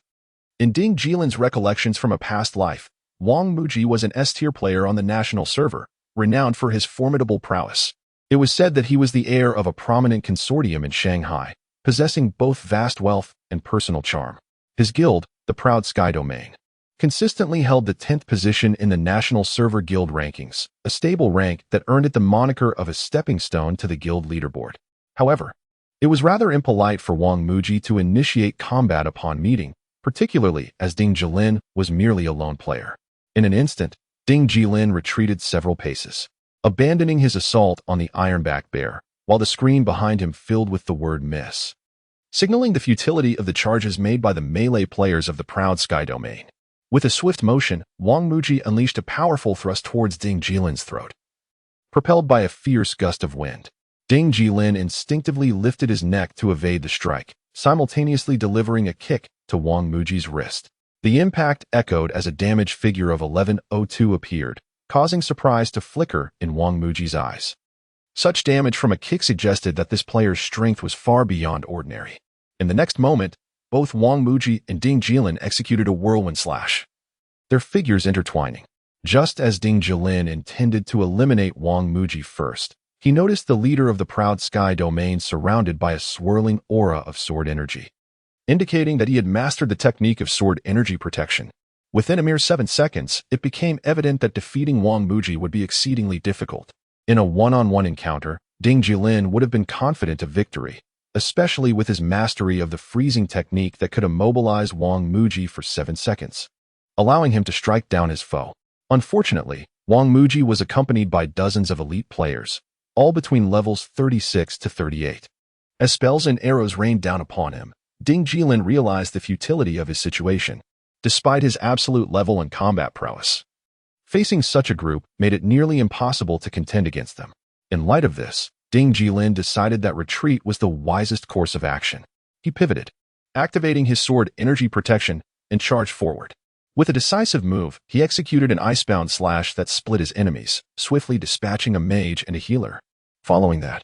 [SPEAKER 1] In Ding Jilin's recollections from a past life, Wang Muji was an S-tier player on the national server, renowned for his formidable prowess. It was said that he was the heir of a prominent consortium in Shanghai, possessing both vast wealth and personal charm. His guild, the Proud Sky Domain, consistently held the 10th position in the national server guild rankings, a stable rank that earned it the moniker of a stepping stone to the guild leaderboard. However, it was rather impolite for Wang Muji to initiate combat upon meeting, particularly as Ding Jilin was merely a lone player. In an instant, Ding Jilin retreated several paces, abandoning his assault on the ironback bear, while the screen behind him filled with the word miss, signaling the futility of the charges made by the melee players of the Proud Sky Domain. With a swift motion, Wang Muji unleashed a powerful thrust towards Ding Jilin's throat. Propelled by a fierce gust of wind, Ding Jilin instinctively lifted his neck to evade the strike, simultaneously delivering a kick to Wang Muji's wrist. The impact echoed as a damaged figure of 1102 appeared, causing surprise to flicker in Wang Muji's eyes. Such damage from a kick suggested that this player's strength was far beyond ordinary. In the next moment, both Wang Muji and Ding Jilin executed a whirlwind slash, their figures intertwining. Just as Ding Jilin intended to eliminate Wang Muji first, he noticed the leader of the Proud Sky Domain surrounded by a swirling aura of sword energy, indicating that he had mastered the technique of sword energy protection. Within a mere 7 seconds, it became evident that defeating Wang Muji would be exceedingly difficult. In a one-on-one encounter, Ding Jilin would have been confident of victory, especially with his mastery of the freezing technique that could immobilize Wang Muji for 7 seconds, allowing him to strike down his foe. Unfortunately, Wang Muji was accompanied by dozens of elite players, all between levels 36 to 38. As spells and arrows rained down upon him, Ding Jilin realized the futility of his situation, despite his absolute level and combat prowess. Facing such a group made it nearly impossible to contend against them. In light of this, Ding Jilin decided that retreat was the wisest course of action. He pivoted, activating his sword energy protection, and charged forward. With a decisive move, he executed an icebound slash that split his enemies, swiftly dispatching a mage and a healer. Following that,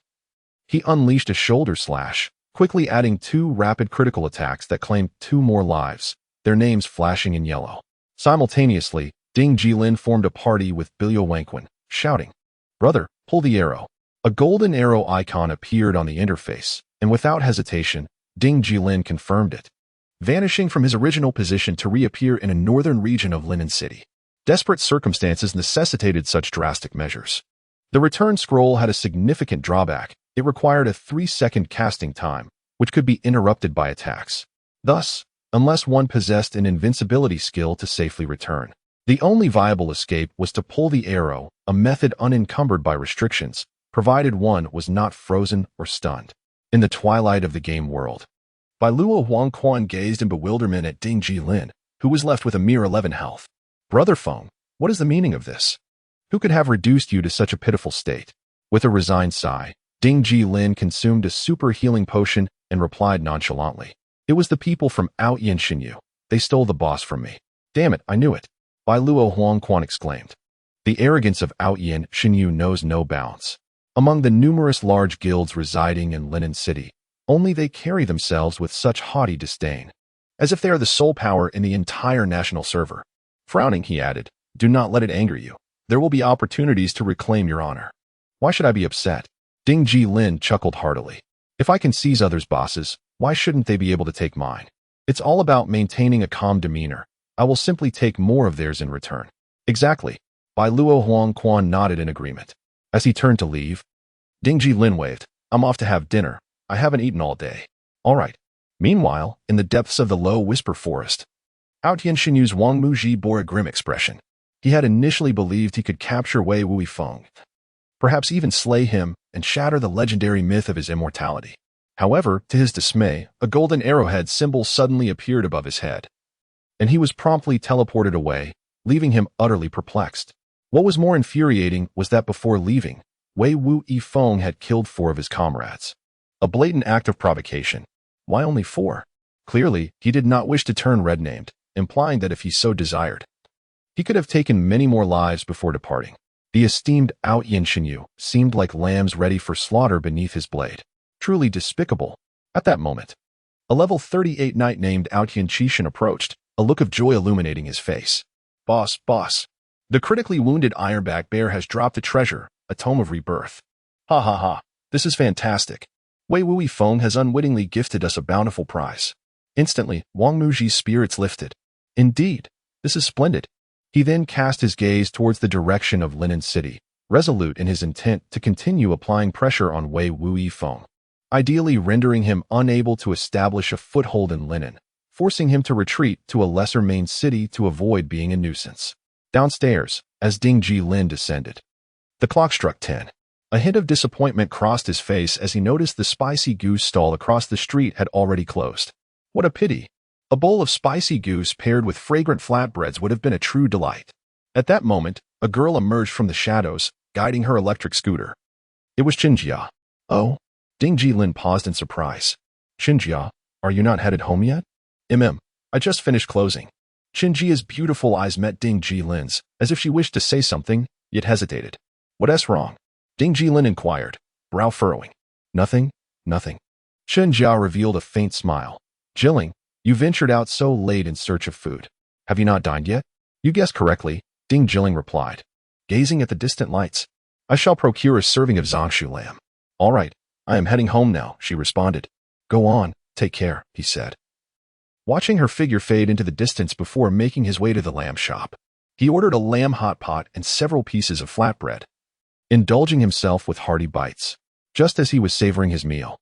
[SPEAKER 1] he unleashed a shoulder slash, quickly adding 2 rapid critical attacks that claimed 2 more lives, their names flashing in yellow. Simultaneously, Ding Jilin formed a party with Bilyo Wangquan, shouting, "Brother, pull the arrow." A golden arrow icon appeared on the interface, and without hesitation, Ding Jilin confirmed it, vanishing from his original position to reappear in a northern region of Linen City. Desperate circumstances necessitated such drastic measures. The return scroll had a significant drawback. It required a 3-second casting time, which could be interrupted by attacks. Thus, unless one possessed an invincibility skill to safely return, the only viable escape was to pull the arrow, a method unencumbered by restrictions, provided one was not frozen or stunned. In the twilight of the game world, Luo Huangquan gazed in bewilderment at Ding Jilin, who was left with a mere 11 health. "Brother Feng, what is the meaning of this? Who could have reduced you to such a pitiful state?" With a resigned sigh, Ding Jilin consumed a super healing potion and replied nonchalantly, "It was the people from Outyin Xinyu. They stole the boss from me." "Damn it, I knew it," Luo Huangquan exclaimed. The arrogance of Outyin Xinyu knows no bounds. Among the numerous large guilds residing in Linen City, only they carry themselves with such haughty disdain, as if they are the sole power in the entire national server. Frowning, he added, "Do not let it anger you. There will be opportunities to reclaim your honor." "Why should I be upset?" Ding Jilin chuckled heartily. "If I can seize others' bosses, why shouldn't they be able to take mine? It's all about maintaining a calm demeanor. I will simply take more of theirs in return." "Exactly." Luo Huangquan nodded in agreement. As he turned to leave, Ding Jilin waved, "I'm off to have dinner. I haven't eaten all day." "All right." Meanwhile, in the depths of the low whisper forest, Outyin Xinyu's Wang Muji bore a grim expression. He had initially believed he could capture Wei Wuifeng, perhaps even slay him and shatter the legendary myth of his immortality. However, to his dismay, a golden arrowhead symbol suddenly appeared above his head, and he was promptly teleported away, leaving him utterly perplexed. What was more infuriating was that before leaving, Wei Wuifeng had killed 4 of his comrades. A blatant act of provocation. Why only 4? Clearly, he did not wish to turn red-named, implying that if he so desired, he could have taken many more lives before departing. The esteemed Outyin Xinyu seemed like lambs ready for slaughter beneath his blade. Truly despicable. At that moment, a level 38 knight named Outyin Qishan approached, a look of joy illuminating his face. Boss. The critically wounded Ironback Bear has dropped a treasure, a tome of rebirth. Ha ha ha. This is fantastic. Wei Wuifeng has unwittingly gifted us a bountiful prize." Instantly, Wang Muji's spirits lifted. "Indeed, this is splendid." He then cast his gaze towards the direction of Linen City, resolute in his intent to continue applying pressure on Wei Wuifeng, ideally rendering him unable to establish a foothold in Linen, forcing him to retreat to a lesser main city to avoid being a nuisance. Downstairs, as Ding Jilin descended, the clock struck 10. A hint of disappointment crossed his face as he noticed the spicy goose stall across the street had already closed. What a pity. A bowl of spicy goose paired with fragrant flatbreads would have been a true delight. At that moment, a girl emerged from the shadows, guiding her electric scooter. It was Qinjia. "Oh?" Ding Jilin paused in surprise. "Qinjia, are you not headed home yet?" I just finished closing." Qinjia's beautiful eyes met Ding Jilin's, as if she wished to say something, yet hesitated. "What's wrong?" Ding Jilin inquired, brow furrowing. Nothing. Qinjia revealed a faint smile. "Jilin, you ventured out so late in search of food. Have you not dined yet?" "You guessed correctly," Ding Jilin replied, gazing at the distant lights. "I shall procure a serving of Zangshu lamb." "All right, I am heading home now," she responded. "Go on, take care," he said. watching her figure fade into the distance before making his way to the lamb shop. He ordered a lamb hot pot and several pieces of flatbread, indulging himself with hearty bites. Just as he was savoring his meal,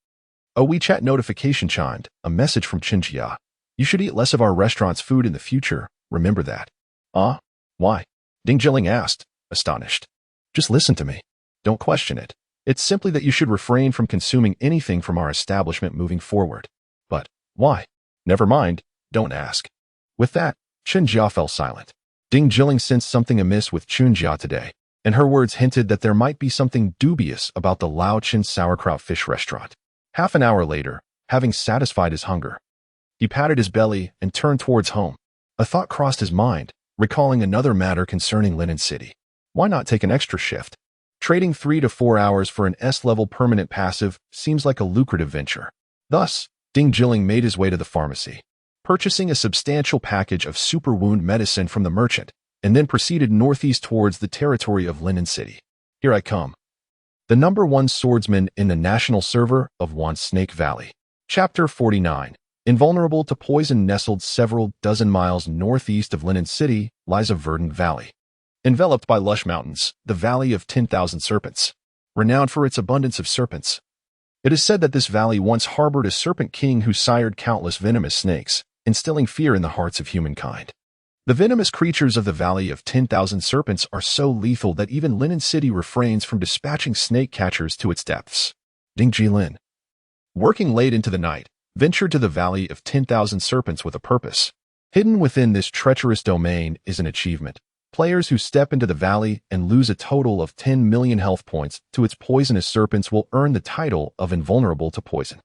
[SPEAKER 1] a WeChat notification chimed, a message from Chinjia. You should eat less of our restaurant's food in the future, remember that. Why? Ding Jilin asked, astonished. Just listen to me. Don't question it. It's simply that you should refrain from consuming anything from our establishment moving forward. But why? Never mind, don't ask. With that, Chinjia fell silent. Ding Jilin sensed something amiss with Chinjia today, and her words hinted that there might be something dubious about the Lao Chin sauerkraut fish restaurant. Half an hour later, having satisfied his hunger, he patted his belly and turned towards home. A thought crossed his mind, recalling another matter concerning Linen City. Why not take an extra shift? Trading 3 to 4 hours for an S-level permanent passive seems like a lucrative venture. Thus, Ding Jilin made his way to the pharmacy, purchasing a substantial package of super wound medicine from the merchant, and then proceeded northeast towards the territory of Linen City. Here I come. The #1 swordsman in the national server of One Snake Valley. Chapter 49. Invulnerable to poison. Nestled several dozen miles northeast of Linen City lies a verdant valley. Enveloped by lush mountains, the Valley of 10,000 Serpents, renowned for its abundance of serpents. It is said that this valley once harbored a serpent king who sired countless venomous snakes, instilling fear in the hearts of humankind. The venomous creatures of the Valley of 10,000 Serpents are so lethal that even Linen City refrains from dispatching snake catchers to its depths. Ding Jilin, working late into the night, ventured to the Valley of 10,000 Serpents with a purpose. Hidden within this treacherous domain is an achievement. Players who step into the valley and lose a total of 10 million health points to its poisonous serpents will earn the title of invulnerable to poison.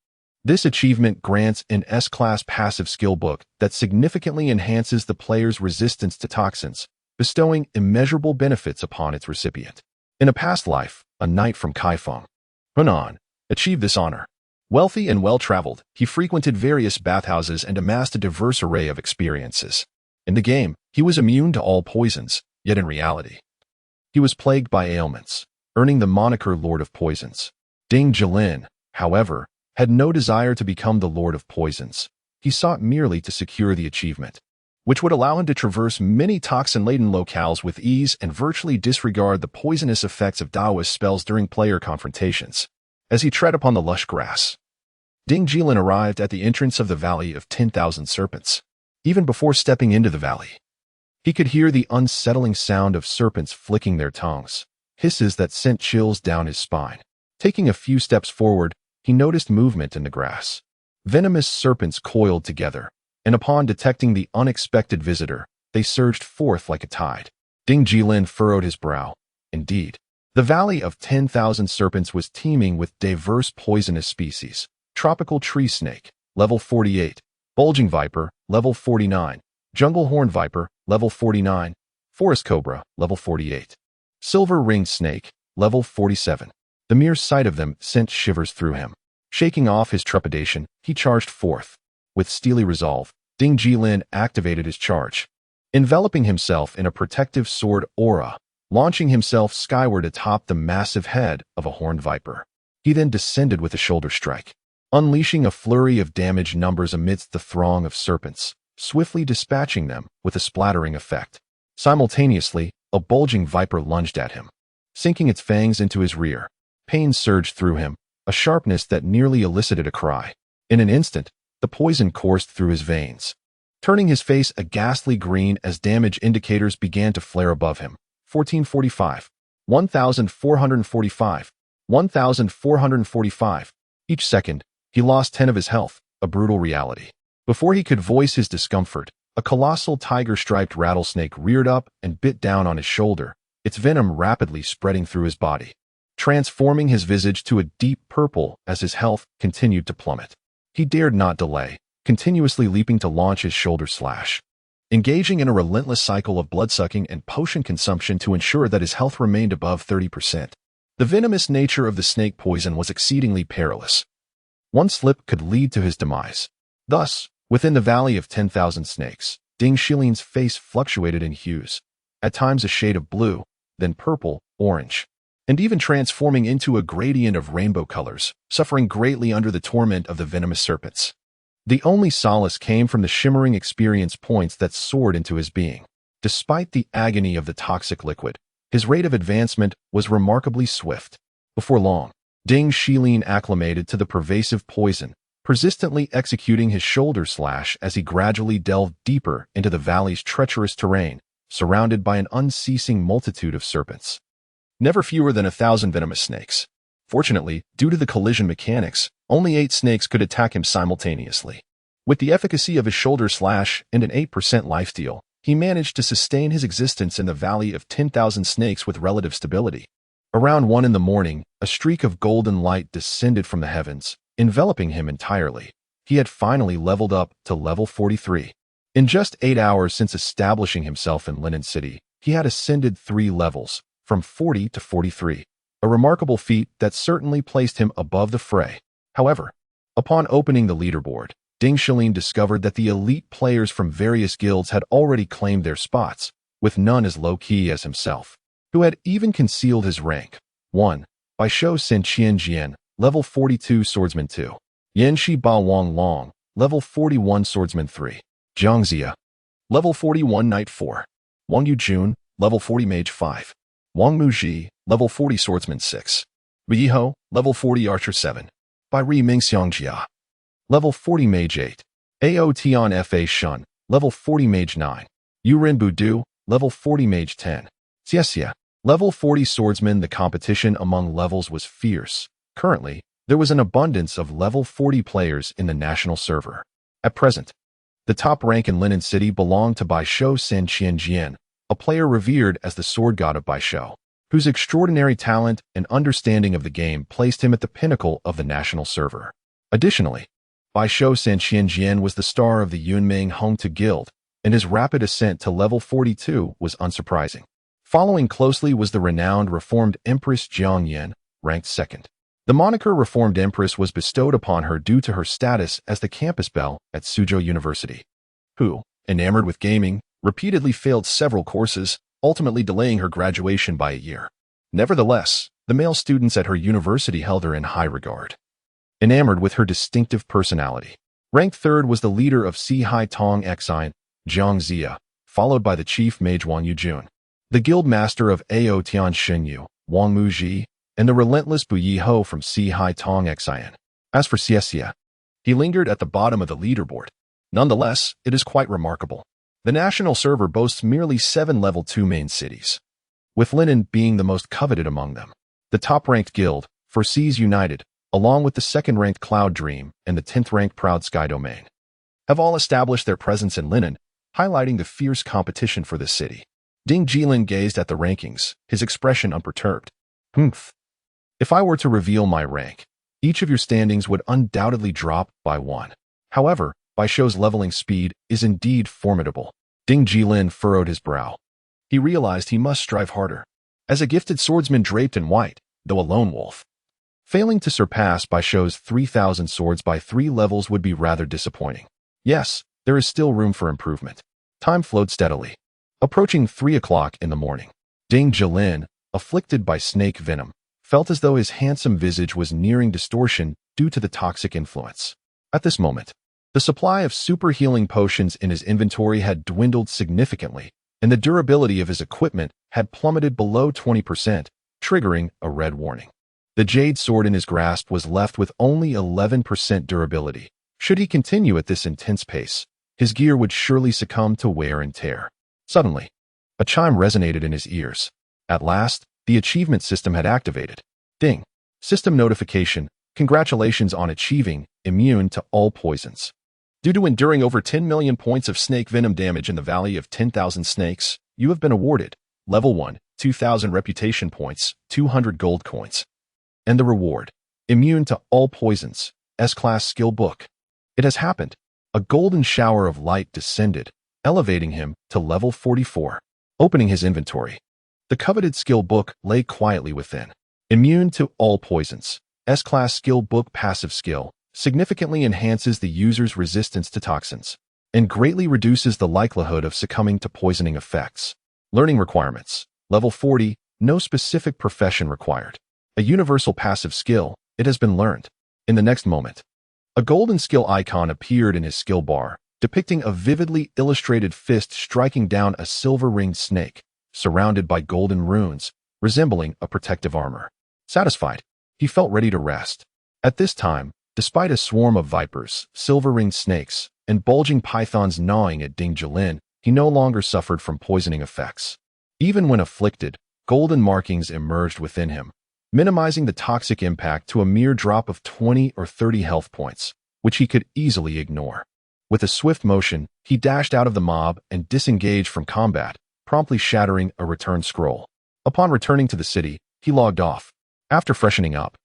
[SPEAKER 1] This achievement grants an S-class passive skill book that significantly enhances the player's resistance to toxins, bestowing immeasurable benefits upon its recipient. In a past life, a knight from Kaifeng, Hunan, achieved this honor. Wealthy and well-traveled, he frequented various bathhouses and amassed a diverse array of experiences. In the game, he was immune to all poisons, yet in reality, he was plagued by ailments, earning the moniker Lord of Poisons. Ding Jilin, however, had no desire to become the Lord of Poisons. He sought merely to secure the achievement, which would allow him to traverse many toxin-laden locales with ease and virtually disregard the poisonous effects of Daoist spells during player confrontations. As he tread upon the lush grass, Ding Jilin arrived at the entrance of the Valley of 10,000 Serpents. Even before stepping into the valley, he could hear the unsettling sound of serpents flicking their tongues, hisses that sent chills down his spine. Taking a few steps forward, he noticed movement in the grass. Venomous serpents coiled together, and upon detecting the unexpected visitor, they surged forth like a tide. Ding Jilin furrowed his brow. Indeed, the Valley of 10,000 Serpents was teeming with diverse poisonous species. Tropical tree snake, level 48. Bulging viper, level 49. Jungle horn viper, level 49. Forest cobra, level 48. Silver ringed snake, level 47. The mere sight of them sent shivers through him. Shaking off his trepidation, he charged forth. With steely resolve, Ding Jilin activated his charge, enveloping himself in a protective sword aura, launching himself skyward atop the massive head of a horned viper. He then descended with a shoulder strike, unleashing a flurry of damage numbers amidst the throng of serpents, swiftly dispatching them with a splattering effect. Simultaneously, a bulging viper lunged at him, sinking its fangs into his rear. Pain surged through him, a sharpness that nearly elicited a cry. In an instant, the poison coursed through his veins, turning his face a ghastly green as damage indicators began to flare above him. 1445. 1445. 1445. Each second, he lost 10 of his health, a brutal reality. Before he could voice his discomfort, a colossal tiger-striped rattlesnake reared up and bit down on his shoulder, its venom rapidly spreading through his body, transforming his visage to a deep purple as his health continued to plummet. He dared not delay, continuously leaping to launch his shoulder slash, engaging in a relentless cycle of bloodsucking and potion consumption to ensure that his health remained above 30%. The venomous nature of the snake poison was exceedingly perilous. One slip could lead to his demise. Thus, within the Valley of 10,000 Snakes, Ding Jilin's face fluctuated in hues, at times a shade of blue, then purple, orange, and even transforming into a gradient of rainbow colors, suffering greatly under the torment of the venomous serpents. The only solace came from the shimmering experience points that soared into his being. Despite the agony of the toxic liquid, his rate of advancement was remarkably swift. Before long, Ding Jilin acclimated to the pervasive poison, persistently executing his shoulder slash as he gradually delved deeper into the valley's treacherous terrain, surrounded by an unceasing multitude of serpents. Never fewer than 1,000 venomous snakes. Fortunately, due to the collision mechanics, only 8 snakes could attack him simultaneously. With the efficacy of his shoulder slash and an 8% lifesteal, he managed to sustain his existence in the valley of 10,000 snakes with relative stability. Around 1 in the morning, a streak of golden light descended from the heavens, enveloping him entirely. He had finally leveled up to level 43. In just 8 hours since establishing himself in Linen City, he had ascended 3 levels, from 40 to 43. A remarkable feat that certainly placed him above the fray. However, upon opening the leaderboard, Ding Jilin discovered that the elite players from various guilds had already claimed their spots, with none as low-key as himself, who had even concealed his rank. 1. By Shou Senqian Jian, level 42 Swordsman 2. Yanxi Ba Wang Long, level 41 Swordsman 3. Zhang Zia, level 41 Knight 4. Wang Yujun, level 40 Mage 5. Wang Muji, level 40 Swordsman 6. Yiho, level 40 Archer 7. By Ri Mingxiangjia, level 40 Mage 8. Ao Tian Fa Shun, level 40 Mage 9. Yurin Budu, level 40 Mage 10. Xiexia, level 40 Swordsman. The competition among levels was fierce. Currently, there was an abundance of level 40 players in the national server. At present, the top rank in Linen City belonged to Bai Shou Senqian Jian, a player revered as the sword god of Bai Shou, whose extraordinary talent and understanding of the game placed him at the pinnacle of the national server. Additionally, Bai Shou Senqian Jian was the star of the Yunming Hongtu Guild, and his rapid ascent to level 42 was unsurprising. Following closely was the renowned Reformed Empress Jiang Yan, ranked 2nd. The moniker Reformed Empress was bestowed upon her due to her status as the campus belle at Suzhou University, who, enamored with gaming, repeatedly failed several courses, ultimately delaying her graduation by a year. Nevertheless, the male students at her university held her in high regard. Enamored with her distinctive personality, ranked 3rd was the leader of Si Hai Tong Xian, Zhang Zia, followed by the chief mage Wang Yujun, the guild master of Ao Tian Shenyu, Wang Muji, and the relentless Bu Yiho from Si Hai Tong Xian. As for Xiexia, he lingered at the bottom of the leaderboard. Nonetheless, it is quite remarkable. The national server boasts merely 7 level 2 main cities, with Linen being the most coveted among them. The top-ranked guild, Foreseas United, along with the 2nd-ranked Cloud Dream and the 10th-ranked Proud Sky Domain, have all established their presence in Linen, highlighting the fierce competition for the city. Ding Jilin gazed at the rankings, his expression unperturbed. Humph. If I were to reveal my rank, each of your standings would undoubtedly drop by 1. However, Bai Shou's leveling speed is indeed formidable. Ding Jilin furrowed his brow. He realized he must strive harder. As a gifted swordsman draped in white, though a lone wolf, failing to surpass Bai Shou's 3,000 swords by 3 levels would be rather disappointing. Yes, there is still room for improvement. Time flowed steadily. Approaching 3 o'clock in the morning, Ding Jilin, afflicted by snake venom, felt as though his handsome visage was nearing distortion due to the toxic influence. At this moment, the supply of super healing potions in his inventory had dwindled significantly, and the durability of his equipment had plummeted below 20%, triggering a red warning. The jade sword in his grasp was left with only 11% durability. Should he continue at this intense pace, his gear would surely succumb to wear and tear. Suddenly, a chime resonated in his ears. At last, the achievement system had activated. Ding. System notification. Congratulations on achieving immune to all poisons. Due to enduring over 10 million points of snake venom damage in the Valley of 10,000 Snakes, you have been awarded Level 1, 2,000 reputation points, 200 gold coins. And the reward, immune to all poisons, S-Class skill book. It has happened. A golden shower of light descended, elevating him to level 44. Opening his inventory, the coveted skill book lay quietly within. Immune to all poisons, S-Class skill book passive skill, significantly enhances the user's resistance to toxins, and greatly reduces the likelihood of succumbing to poisoning effects. Learning requirements, level 40, no specific profession required. A universal passive skill, it has been learned. In the next moment, A golden skill icon appeared in his skill bar, depicting a vividly illustrated fist striking down a silver-ringed snake, surrounded by golden runes, resembling a protective armor. Satisfied, he felt ready to rest. At this time, despite a swarm of vipers, silver-ringed snakes, and bulging pythons gnawing at Ding Jilin, he no longer suffered from poisoning effects. Even when afflicted, golden markings emerged within him, minimizing the toxic impact to a mere drop of 20 or 30 health points, which he could easily ignore. With a swift motion, he dashed out of the mob and disengaged from combat, promptly shattering a return scroll. Upon returning to the city, he logged off. After freshening up,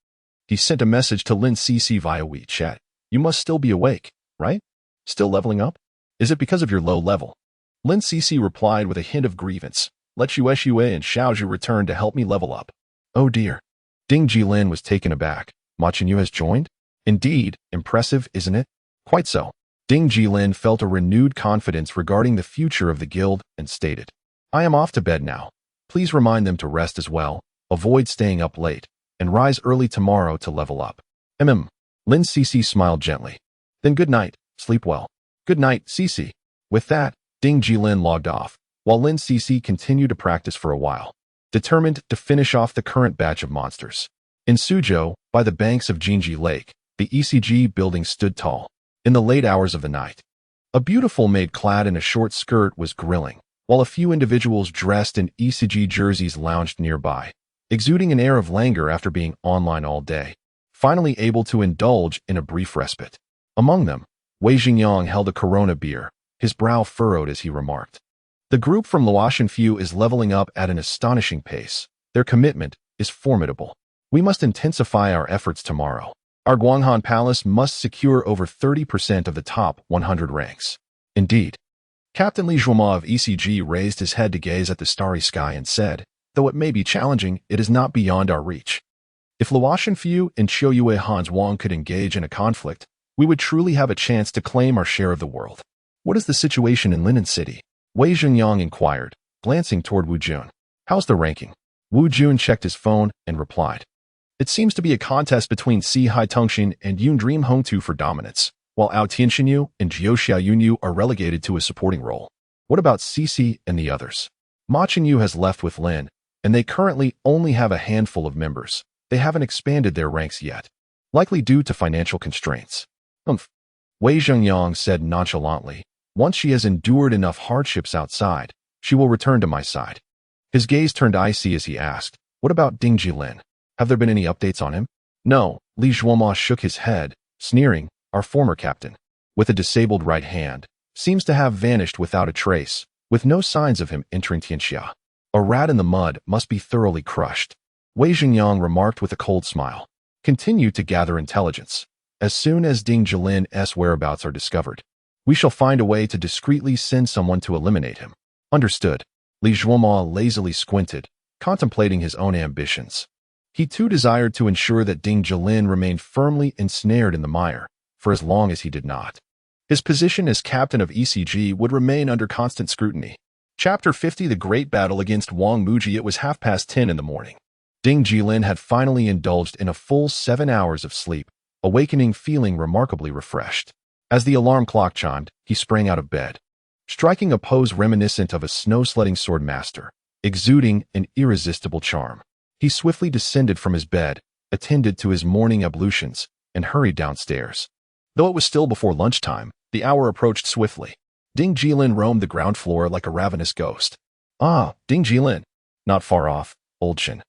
[SPEAKER 1] he sent a message to Lin CC via WeChat. You must still be awake, right? Still leveling up? Is it because of your low level? Lin CC replied with a hint of grievance. Let Xue and Xiaozhu return to help me level up. Oh dear. Ding Jilin was taken aback. Ma Qinyu has joined? Indeed, impressive, isn't it? Quite so. Ding Jilin felt a renewed confidence regarding the future of the guild and stated, I am off to bed now. Please remind them to rest as well, avoid staying up late, and rise early tomorrow to level up. Lin CC smiled gently. Then good night, sleep well. Good night, CC. With that, Ding Jilin logged off, while Lin CC continued to practice for a while, determined to finish off the current batch of monsters. In Suzhou, by the banks of Jingji Lake, the ECG building stood tall. In the late hours of the night, a beautiful maid clad in a short skirt was grilling, while a few individuals dressed in ECG jerseys lounged nearby, exuding an air of languor after being online all day, finally able to indulge in a brief respite. Among them, Wei Xingyang held a Corona beer, his brow furrowed as he remarked. The group from Luoxinfu is leveling up at an astonishing pace. Their commitment is formidable. We must intensify our efforts tomorrow. Our Guanghan Palace must secure over 30% of the top 100 ranks. Indeed. Captain Li Zhuoma of ECG raised his head to gaze at the starry sky and said, though it may be challenging, it is not beyond our reach. If Luoxinfu and Qiuyue Hans Wang could engage in a conflict, we would truly have a chance to claim our share of the world. What is the situation in Linen City? Wei Xingyang inquired, glancing toward Wu Jun. How's the ranking? Wu Jun checked his phone and replied. It seems to be a contest between Si Hai Tongxin and Yun Dream Hongtu for dominance, while Ao Tianxinyu and Jiu Xiaoyunyu are relegated to a supporting role. What about Cici and the others? Ma Qinyu has left with Lin, and they currently only have a handful of members. They haven't expanded their ranks yet, likely due to financial constraints. Wei Zhengyang said nonchalantly, once she has endured enough hardships outside, she will return to my side. His gaze turned icy as he asked, what about Ding Jilin? Have there been any updates on him? No, Li Zhuoma shook his head, sneering, our former captain, with a disabled right hand, seems to have vanished without a trace, with no signs of him entering Tianxia. A rat in the mud must be thoroughly crushed. Wei Xingyang remarked with a cold smile. Continue to gather intelligence. As soon as Ding Jilin's whereabouts are discovered, we shall find a way to discreetly send someone to eliminate him. Understood. Li Zhuoma lazily squinted, contemplating his own ambitions. He too desired to ensure that Ding Jilin remained firmly ensnared in the mire, for as long as he did not. His position as captain of ECG would remain under constant scrutiny. Chapter 50 The Great Battle Against Wang Muji. It was 10:30 in the morning. Ding Jilin had finally indulged in a full 7 hours of sleep, awakening feeling remarkably refreshed. As the alarm clock chimed, he sprang out of bed, striking a pose reminiscent of a snow-sledding sword master, exuding an irresistible charm. He swiftly descended from his bed, attended to his morning ablutions, and hurried downstairs. Though it was still before lunchtime, the hour approached swiftly. Ding Jilin roamed the ground floor like a ravenous ghost. Ah, Ding Jilin. Not far off, Old Chen,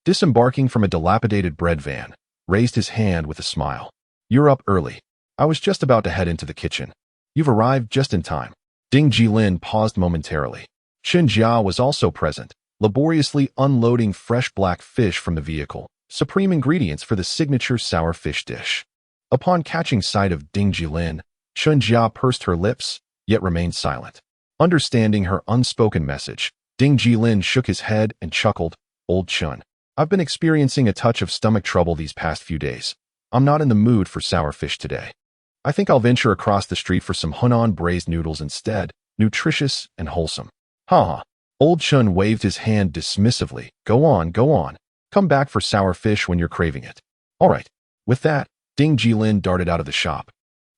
[SPEAKER 1] disembarking from a dilapidated bread van, raised his hand with a smile. You're up early. I was just about to head into the kitchen. You've arrived just in time. Ding Jilin paused momentarily. Chen Jia was also present, laboriously unloading fresh black fish from the vehicle, supreme ingredients for the signature sour fish dish. Upon catching sight of Ding Jilin, Chen Jia pursed her lips, yet remained silent. Understanding her unspoken message, Ding Jilin shook his head and chuckled, Old Chen, I've been experiencing a touch of stomach trouble these past few days. I'm not in the mood for sour fish today. I think I'll venture across the street for some Hunan braised noodles instead, nutritious and wholesome. Ha. Old Chen waved his hand dismissively. Go on. Come back for sour fish when you're craving it. All right. With that, Ding Jilin darted out of the shop,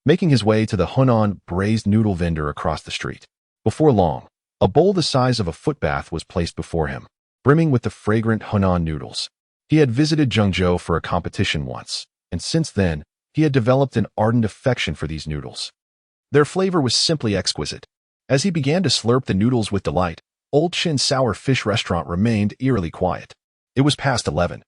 [SPEAKER 1] making his way to the Hunan braised noodle vendor across the street. Before long, a bowl the size of a footbath was placed before him, brimming with the fragrant Hunan noodles. He had visited Zhengzhou for a competition once, and since then, he had developed an ardent affection for these noodles. Their flavor was simply exquisite. As he began to slurp the noodles with delight, Old Chin's sour fish restaurant remained eerily quiet. It was past 11,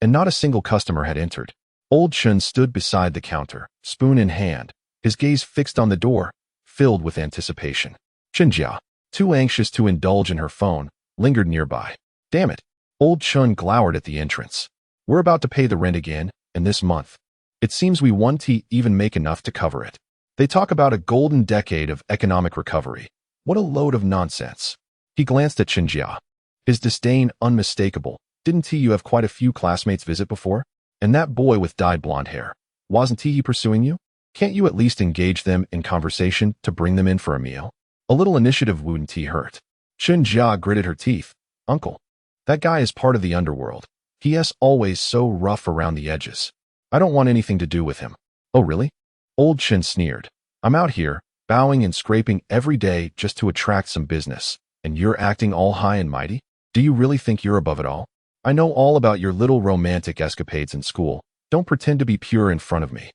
[SPEAKER 1] and not a single customer had entered. Old Chin stood beside the counter, spoon in hand, his gaze fixed on the door, filled with anticipation. Chinjia, too anxious to indulge in her phone, lingered nearby. Damn it! Old Chun glowered at the entrance. We're about to pay the rent again, and this month. It seems we won't even make enough to cover it. They talk about a golden decade of economic recovery. What a load of nonsense. He glanced at Chinjia, his disdain unmistakable. Didn't you have quite a few classmates visit before? And that boy with dyed blonde hair, wasn't he pursuing you? Can't you at least engage them in conversation to bring them in for a meal? A little initiative wouldn't hurt. Chinjia gritted her teeth. Uncle, that guy is part of the underworld. He is always so rough around the edges. I don't want anything to do with him. Oh really? Old Chin sneered. I'm out here, bowing and scraping every day just to attract some business, and you're acting all high and mighty? Do you really think you're above it all? I know all about your little romantic escapades in school. Don't pretend to be pure in front of me.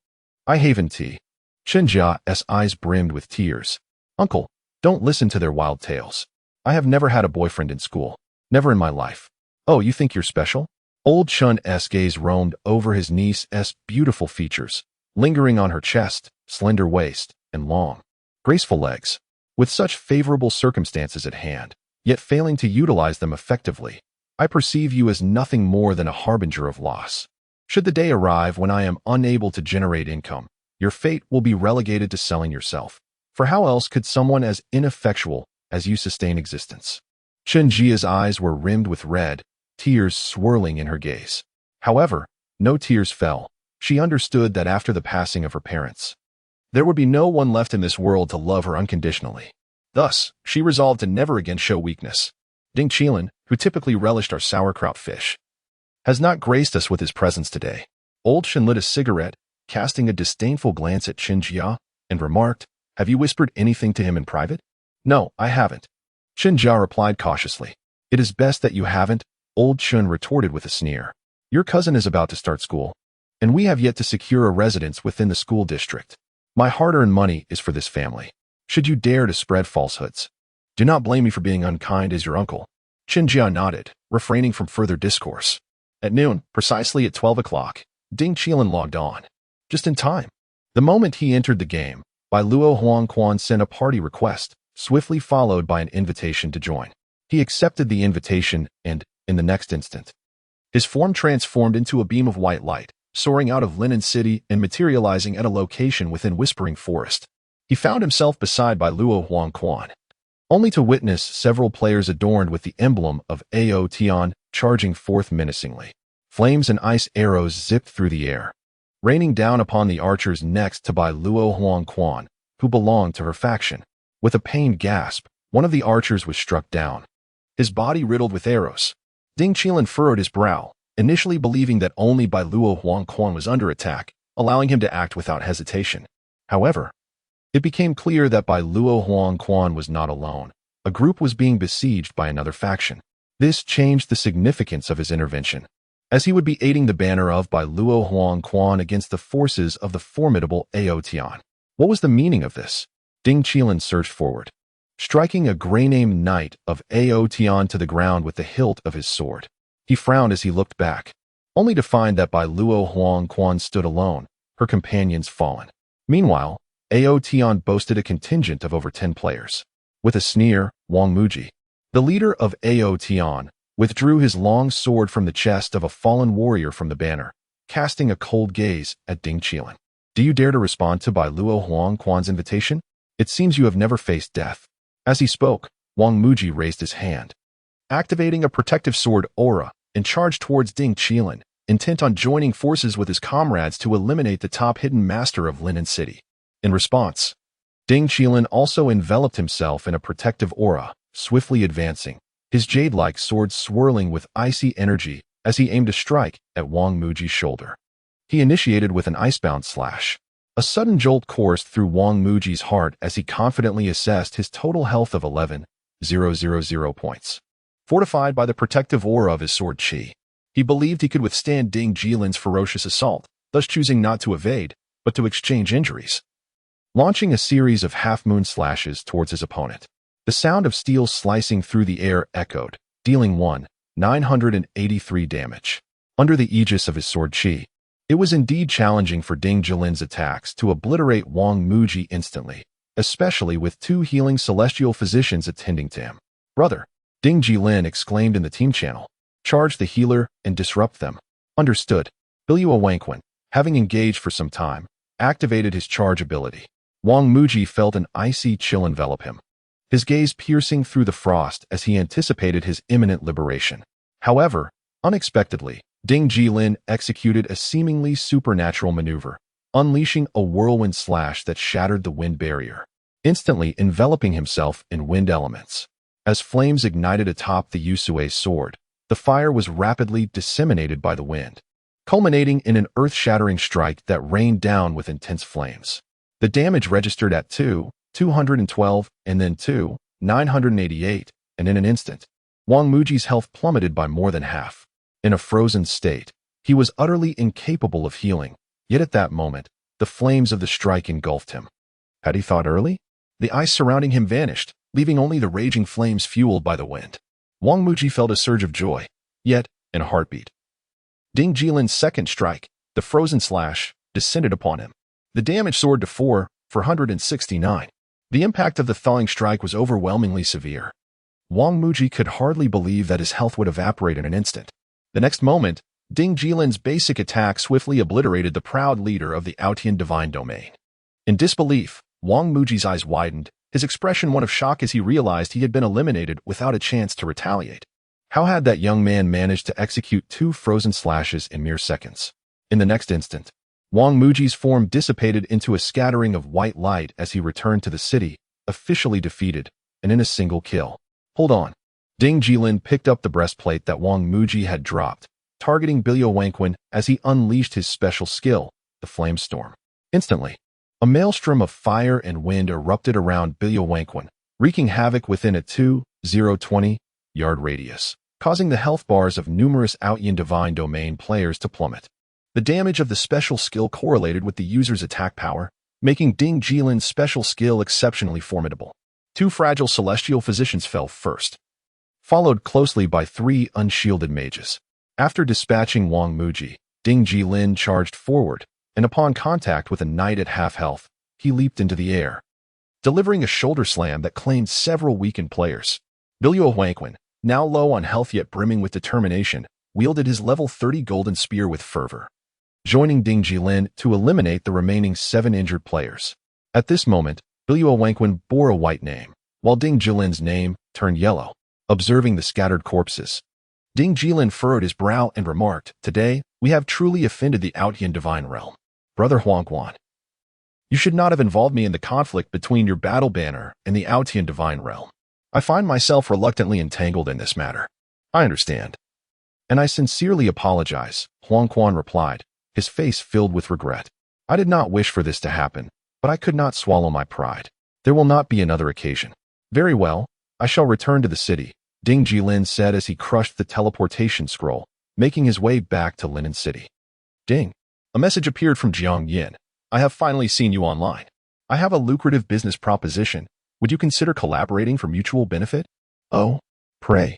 [SPEAKER 1] I haven't tea. Chinjia's eyes brimmed with tears. Uncle, don't listen to their wild tales. I have never had a boyfriend in school. Never in my life. Oh, you think you're special? Old Chun's gaze roamed over his niece's beautiful features, lingering on her chest, slender waist, and long, graceful legs. With such favorable circumstances at hand, yet failing to utilize them effectively, I perceive you as nothing more than a harbinger of loss. Should the day arrive when I am unable to generate income, your fate will be relegated to selling yourself. For how else could someone as ineffectual as you sustain existence? Chinjia's eyes were rimmed with red, tears swirling in her gaze. However, no tears fell. She understood that after the passing of her parents, there would be no one left in this world to love her unconditionally. Thus, she resolved to never again show weakness. Ding Jilin, who typically relished our sauerkraut fish, has not graced us with his presence today. Old Chin lit a cigarette, casting a disdainful glance at Chinjia, and remarked, Have you whispered anything to him in private? No, I haven't. Chinjia replied cautiously. It is best that you haven't, Old Chin retorted with a sneer. Your cousin is about to start school, and we have yet to secure a residence within the school district. My hard-earned money is for this family. Should you dare to spread falsehoods, do not blame me for being unkind as your uncle. Chinjia nodded, refraining from further discourse. At noon, precisely at 12 o'clock, Ding Jilin logged on. Just in time. The moment he entered the game, Bai Luo Huangquan sent a party request, swiftly followed by an invitation to join. He accepted the invitation and, in the next instant, his form transformed into a beam of white light, soaring out of Linen City and materializing at a location within Whispering Forest. He found himself beside Bai Luo Huangquan, only to witness several players adorned with the emblem of Ao Tian charging forth menacingly. Flames and ice arrows zipped through the air, raining down upon the archers next to Bai Luo Huangquan, who belonged to her faction. With a pained gasp, one of the archers was struck down, his body riddled with arrows. Ding Jilin furrowed his brow, initially believing that only Bai Luo Huangquan was under attack, allowing him to act without hesitation. However, it became clear that Bai Luo Huangquan was not alone. A group was being besieged by another faction. This changed the significance of his intervention, as he would be aiding the banner of Bai Luo Huangquan against the forces of the formidable Ao Tian. What was the meaning of this? Ding Jilin surged forward, striking a gray-named knight of Ao Tian to the ground with the hilt of his sword. He frowned as he looked back, only to find that Bai Luo Huangquan stood alone, her companions fallen. Meanwhile, Ao Tian boasted a contingent of over 10 players. With a sneer, Wang Muji, the leader of Ao Tian, withdrew his long sword from the chest of a fallen warrior from the banner, casting a cold gaze at Ding Jilin. Do you dare to respond to Bai Luo Huangquan's invitation? It seems you have never faced death. As he spoke, Wang Muji raised his hand, activating a protective sword aura, and charged towards Ding Jilin, intent on joining forces with his comrades to eliminate the top hidden master of Linen City. In response, Ding Jilin also enveloped himself in a protective aura, swiftly advancing, his jade-like sword swirling with icy energy as he aimed to strike at Wang Muji's shoulder. He initiated with an icebound slash. A sudden jolt coursed through Wang Muji's heart as he confidently assessed his total health of 11,000 points. Fortified by the protective aura of his sword Qi, he believed he could withstand Ding Jilin's ferocious assault, thus choosing not to evade, but to exchange injuries. Launching a series of half-moon slashes towards his opponent, the sound of steel slicing through the air echoed, dealing 983 damage. Under the aegis of his sword Qi, it was indeed challenging for Ding Jilin's attacks to obliterate Wang Muji instantly, especially with two healing celestial physicians attending to him. "Brother," Ding Jilin exclaimed in the team channel, "charge the healer and disrupt them." Understood. Billua Wangquan, having engaged for some time, activated his charge ability. Wang Muji felt an icy chill envelop him, his gaze piercing through the frost as he anticipated his imminent liberation. However, unexpectedly, Ding Jilin executed a seemingly supernatural maneuver, unleashing a whirlwind slash that shattered the wind barrier, instantly enveloping himself in wind elements. As flames ignited atop the Yusue's sword, the fire was rapidly disseminated by the wind, culminating in an earth-shattering strike that rained down with intense flames. The damage registered at 212, and then 988, and in an instant, Wang Muji's health plummeted by more than half. In a frozen state, he was utterly incapable of healing, yet at that moment, the flames of the strike engulfed him. Had he thought early? The ice surrounding him vanished, leaving only the raging flames fueled by the wind. Wang Muji felt a surge of joy, yet, in a heartbeat. Ding Jilin's second strike, the frozen slash, descended upon him. The damage soared to 469. The impact of the thawing strike was overwhelmingly severe. Wang Muji could hardly believe that his health would evaporate in an instant. The next moment, Ding Jilin's basic attack swiftly obliterated the proud leader of the Aotian divine domain. In disbelief, Wang Muji's eyes widened, his expression one of shock as he realized he had been eliminated without a chance to retaliate. How had that young man managed to execute two frozen slashes in mere seconds? In the next instant, Wang Muji's form dissipated into a scattering of white light as he returned to the city, officially defeated, and in a single kill. Hold on. Ding Jilin picked up the breastplate that Wang Muji had dropped, targeting Billua Wangquan as he unleashed his special skill, the Flame Storm. Instantly, a maelstrom of fire and wind erupted around Billua Wangquan, wreaking havoc within a 20-yard radius, causing the health bars of numerous Aotian divine domain players to plummet. The damage of the special skill correlated with the user's attack power, making Ding Jilin's special skill exceptionally formidable. Two fragile celestial physicians fell first, followed closely by three unshielded mages. After dispatching Wang Muji, Ding Jilin charged forward, and upon contact with a knight at half health, he leaped into the air, delivering a shoulder slam that claimed several weakened players. Billua Wangquan, now low on health yet brimming with determination, wielded his level 30 golden spear with fervor, joining Ding Jilin to eliminate the remaining 7 injured players. At this moment, Billua Wangquan bore a white name, while Ding Jilin's name turned yellow. Observing the scattered corpses, Ding Jilin furrowed his brow and remarked, "Today, we have truly offended the Aotian divine realm. Brother Huangquan, you should not have involved me in the conflict between your battle banner and the Aotian divine realm. I find myself reluctantly entangled in this matter." "I understand, and I sincerely apologize," Huangquan replied, his face filled with regret. "I did not wish for this to happen, but I could not swallow my pride. There will not be another occasion." "Very well, I shall return to the city," Ding Jilin said as he crushed the teleportation scroll, making his way back to Linen City. "Ding." A message appeared from Jiang Yin. "I have finally seen you online. I have a lucrative business proposition. Would you consider collaborating for mutual benefit?" "Oh, pray,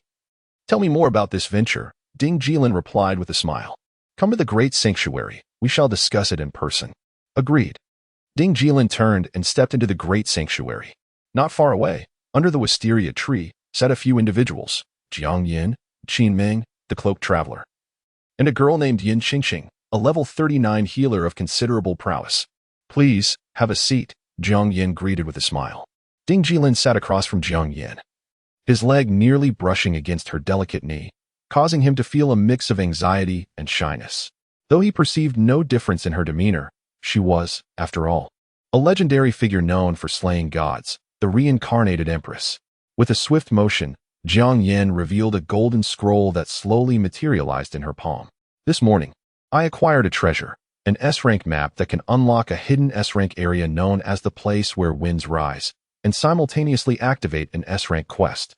[SPEAKER 1] tell me more about this venture," Ding Jilin replied with a smile. "Come to the Great Sanctuary. We shall discuss it in person." "Agreed." Ding Jilin turned and stepped into the Great Sanctuary. Not far away, under the wisteria tree, sat a few individuals: Jiang Yin, Qin Ming, the cloaked traveler, and a girl named Yin Qingqing, a level 39 healer of considerable prowess. "Please, have a seat," Jiang Yin greeted with a smile. Ding Jilin sat across from Jiang Yin, his leg nearly brushing against her delicate knee, causing him to feel a mix of anxiety and shyness. Though he perceived no difference in her demeanor, she was, after all, a legendary figure known for slaying gods, the reincarnated empress. With a swift motion, Jiang Yin revealed a golden scroll that slowly materialized in her palm. "This morning, I acquired a treasure, an S-rank map that can unlock a hidden S-rank area known as the place where winds rise, and simultaneously activate an S-rank quest,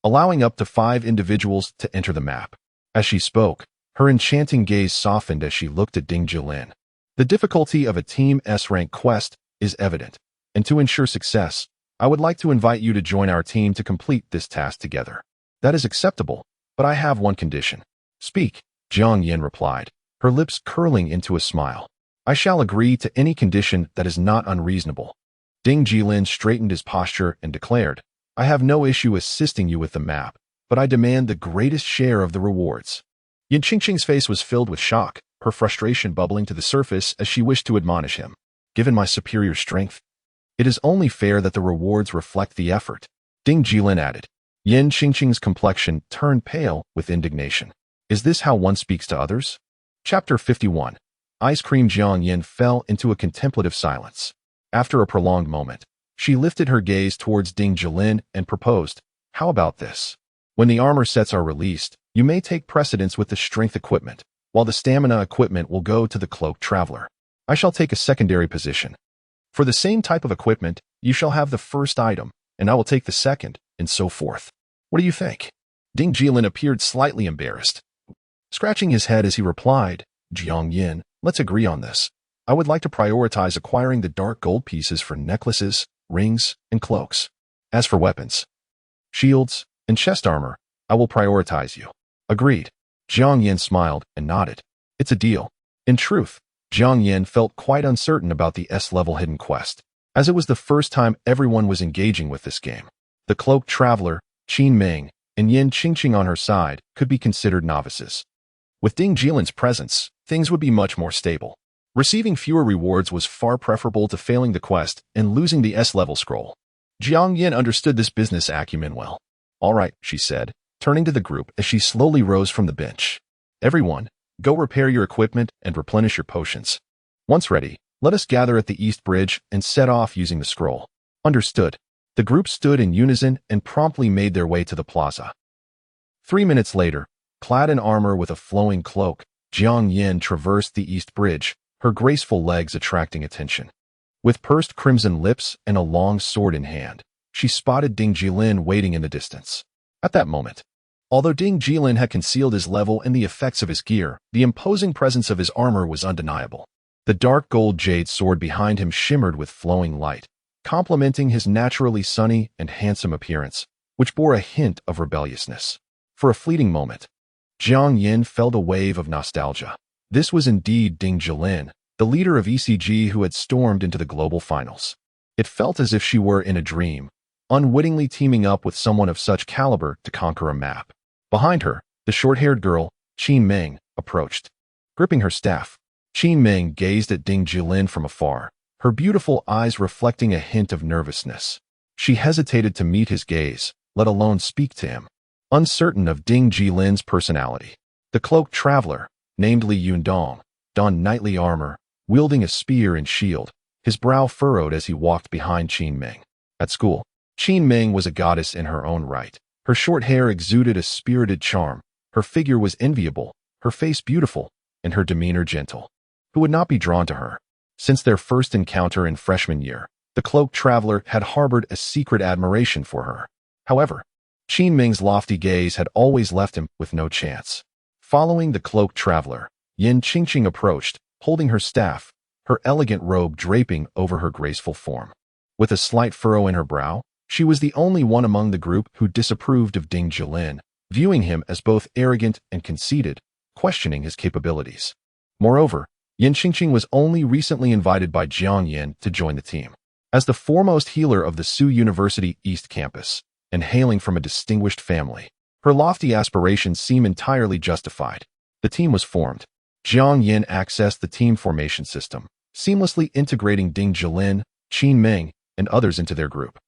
[SPEAKER 1] allowing up to 5 individuals to enter the map. As she spoke, her enchanting gaze softened as she looked at Ding Jilin. The difficulty of a Team S-rank quest is evident, and to ensure success, I would like to invite you to join our team to complete this task together. That is acceptable, but I have one condition. Speak, Jiang Yin replied, her lips curling into a smile. I shall agree to any condition that is not unreasonable. Ding Jilin straightened his posture and declared, I have no issue assisting you with the map, but I demand the greatest share of the rewards. Yin Qingqing's face was filled with shock, her frustration bubbling to the surface as she wished to admonish him. Given my superior strength, it is only fair that the rewards reflect the effort, Ding Jilin added. Yin Qingqing's complexion turned pale with indignation. Is this how one speaks to others? Chapter 51. Ice Cream. Jiang Yin fell into a contemplative silence. After a prolonged moment, she lifted her gaze towards Ding Jilin and proposed, how about this? When the armor sets are released, you may take precedence with the strength equipment, while the stamina equipment will go to the cloaked traveler. I shall take a secondary position. For the same type of equipment, you shall have the first item, and I will take the second, and so forth. What do you think? Ding Jilin appeared slightly embarrassed, scratching his head as he replied, Jiang Yin, let's agree on this. I would like to prioritize acquiring the dark gold pieces for necklaces, rings, and cloaks. As for weapons, shields, and chest armor, I will prioritize you. Agreed. Jiang Yin smiled and nodded. It's a deal. In truth, Jiang Yin felt quite uncertain about the S-level hidden quest, as it was the first time everyone was engaging with this game. The cloaked traveler, Qin Ming, and Yin Qingqing on her side could be considered novices. With Ding Jilin's presence, things would be much more stable. Receiving fewer rewards was far preferable to failing the quest and losing the S-level scroll. Jiang Yin understood this business acumen well. All right, she said, turning to the group as she slowly rose from the bench. Everyone, go repair your equipment and replenish your potions. Once ready, let us gather at the East Bridge and set off using the scroll. Understood. The group stood in unison and promptly made their way to the plaza. 3 minutes later, clad in armor with a flowing cloak, Jiang Yin traversed the East Bridge, her graceful legs attracting attention. With pursed crimson lips and a long sword in hand, she spotted Ding Jilin waiting in the distance. At that moment, although Ding Jilin had concealed his level and the effects of his gear, the imposing presence of his armor was undeniable. The dark gold jade sword behind him shimmered with flowing light, complementing his naturally sunny and handsome appearance, which bore a hint of rebelliousness. For a fleeting moment, Jiang Yin felt a wave of nostalgia. This was indeed Ding Jilin, the leader of ECG who had stormed into the global finals. It felt as if she were in a dream, unwittingly teaming up with someone of such caliber to conquer a map. Behind her, the short-haired girl, Qin Ming, approached. Gripping her staff, Qin Ming gazed at Ding Jilin from afar, her beautiful eyes reflecting a hint of nervousness. She hesitated to meet his gaze, let alone speak to him, uncertain of Ding Jilin's personality. The cloaked traveler, named Li Yundong, donned knightly armor, wielding a spear and shield, his brow furrowed as he walked behind Qin Ming. At school, Qin Ming was a goddess in her own right. Her short hair exuded a spirited charm, her figure was enviable, her face beautiful, and her demeanor gentle. Who would not be drawn to her? Since their first encounter in freshman year, the cloaked traveler had harbored a secret admiration for her. However, Qin Ming's lofty gaze had always left him with no chance. Following the cloaked traveler, Yin Qingqing approached, holding her staff, her elegant robe draping over her graceful form. With a slight furrow in her brow, she was the only one among the group who disapproved of Ding Jilin, viewing him as both arrogant and conceited, questioning his capabilities. Moreover, Yin Qingqing was only recently invited by Jiang Yin to join the team. As the foremost healer of the Tsu University East Campus, and hailing from a distinguished family, her lofty aspirations seem entirely justified. The team was formed. Jiang Yin accessed the team formation system, seamlessly integrating Ding Jilin, Qin Ming, and others into their group.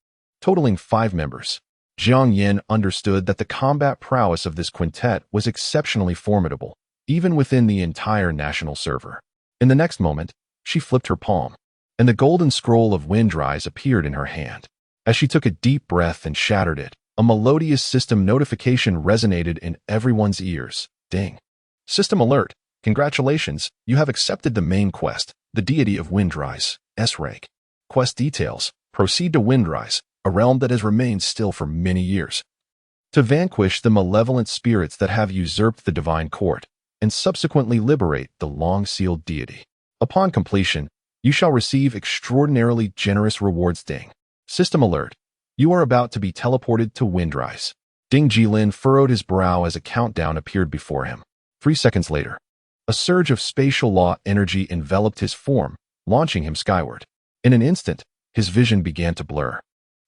[SPEAKER 1] Totaling 5 members, Jiang Yin understood that the combat prowess of this quintet was exceptionally formidable, even within the entire national server. In the next moment, she flipped her palm, and the golden scroll of wind rise appeared in her hand. As she took a deep breath and shattered it, a melodious system notification resonated in everyone's ears. Ding. System alert. Congratulations, you have accepted the main quest, the deity of Windrise, S-rank. Quest details, proceed to Windrise, a realm that has remained still for many years, to vanquish the malevolent spirits that have usurped the divine court, and subsequently liberate the long-sealed deity. Upon completion, you shall receive extraordinarily generous rewards. Ding. System alert. You are about to be teleported to Windrise. Ding Jilin furrowed his brow as a countdown appeared before him. 3 seconds later, a surge of spatial law energy enveloped his form, launching him skyward. In an instant, his vision began to blur,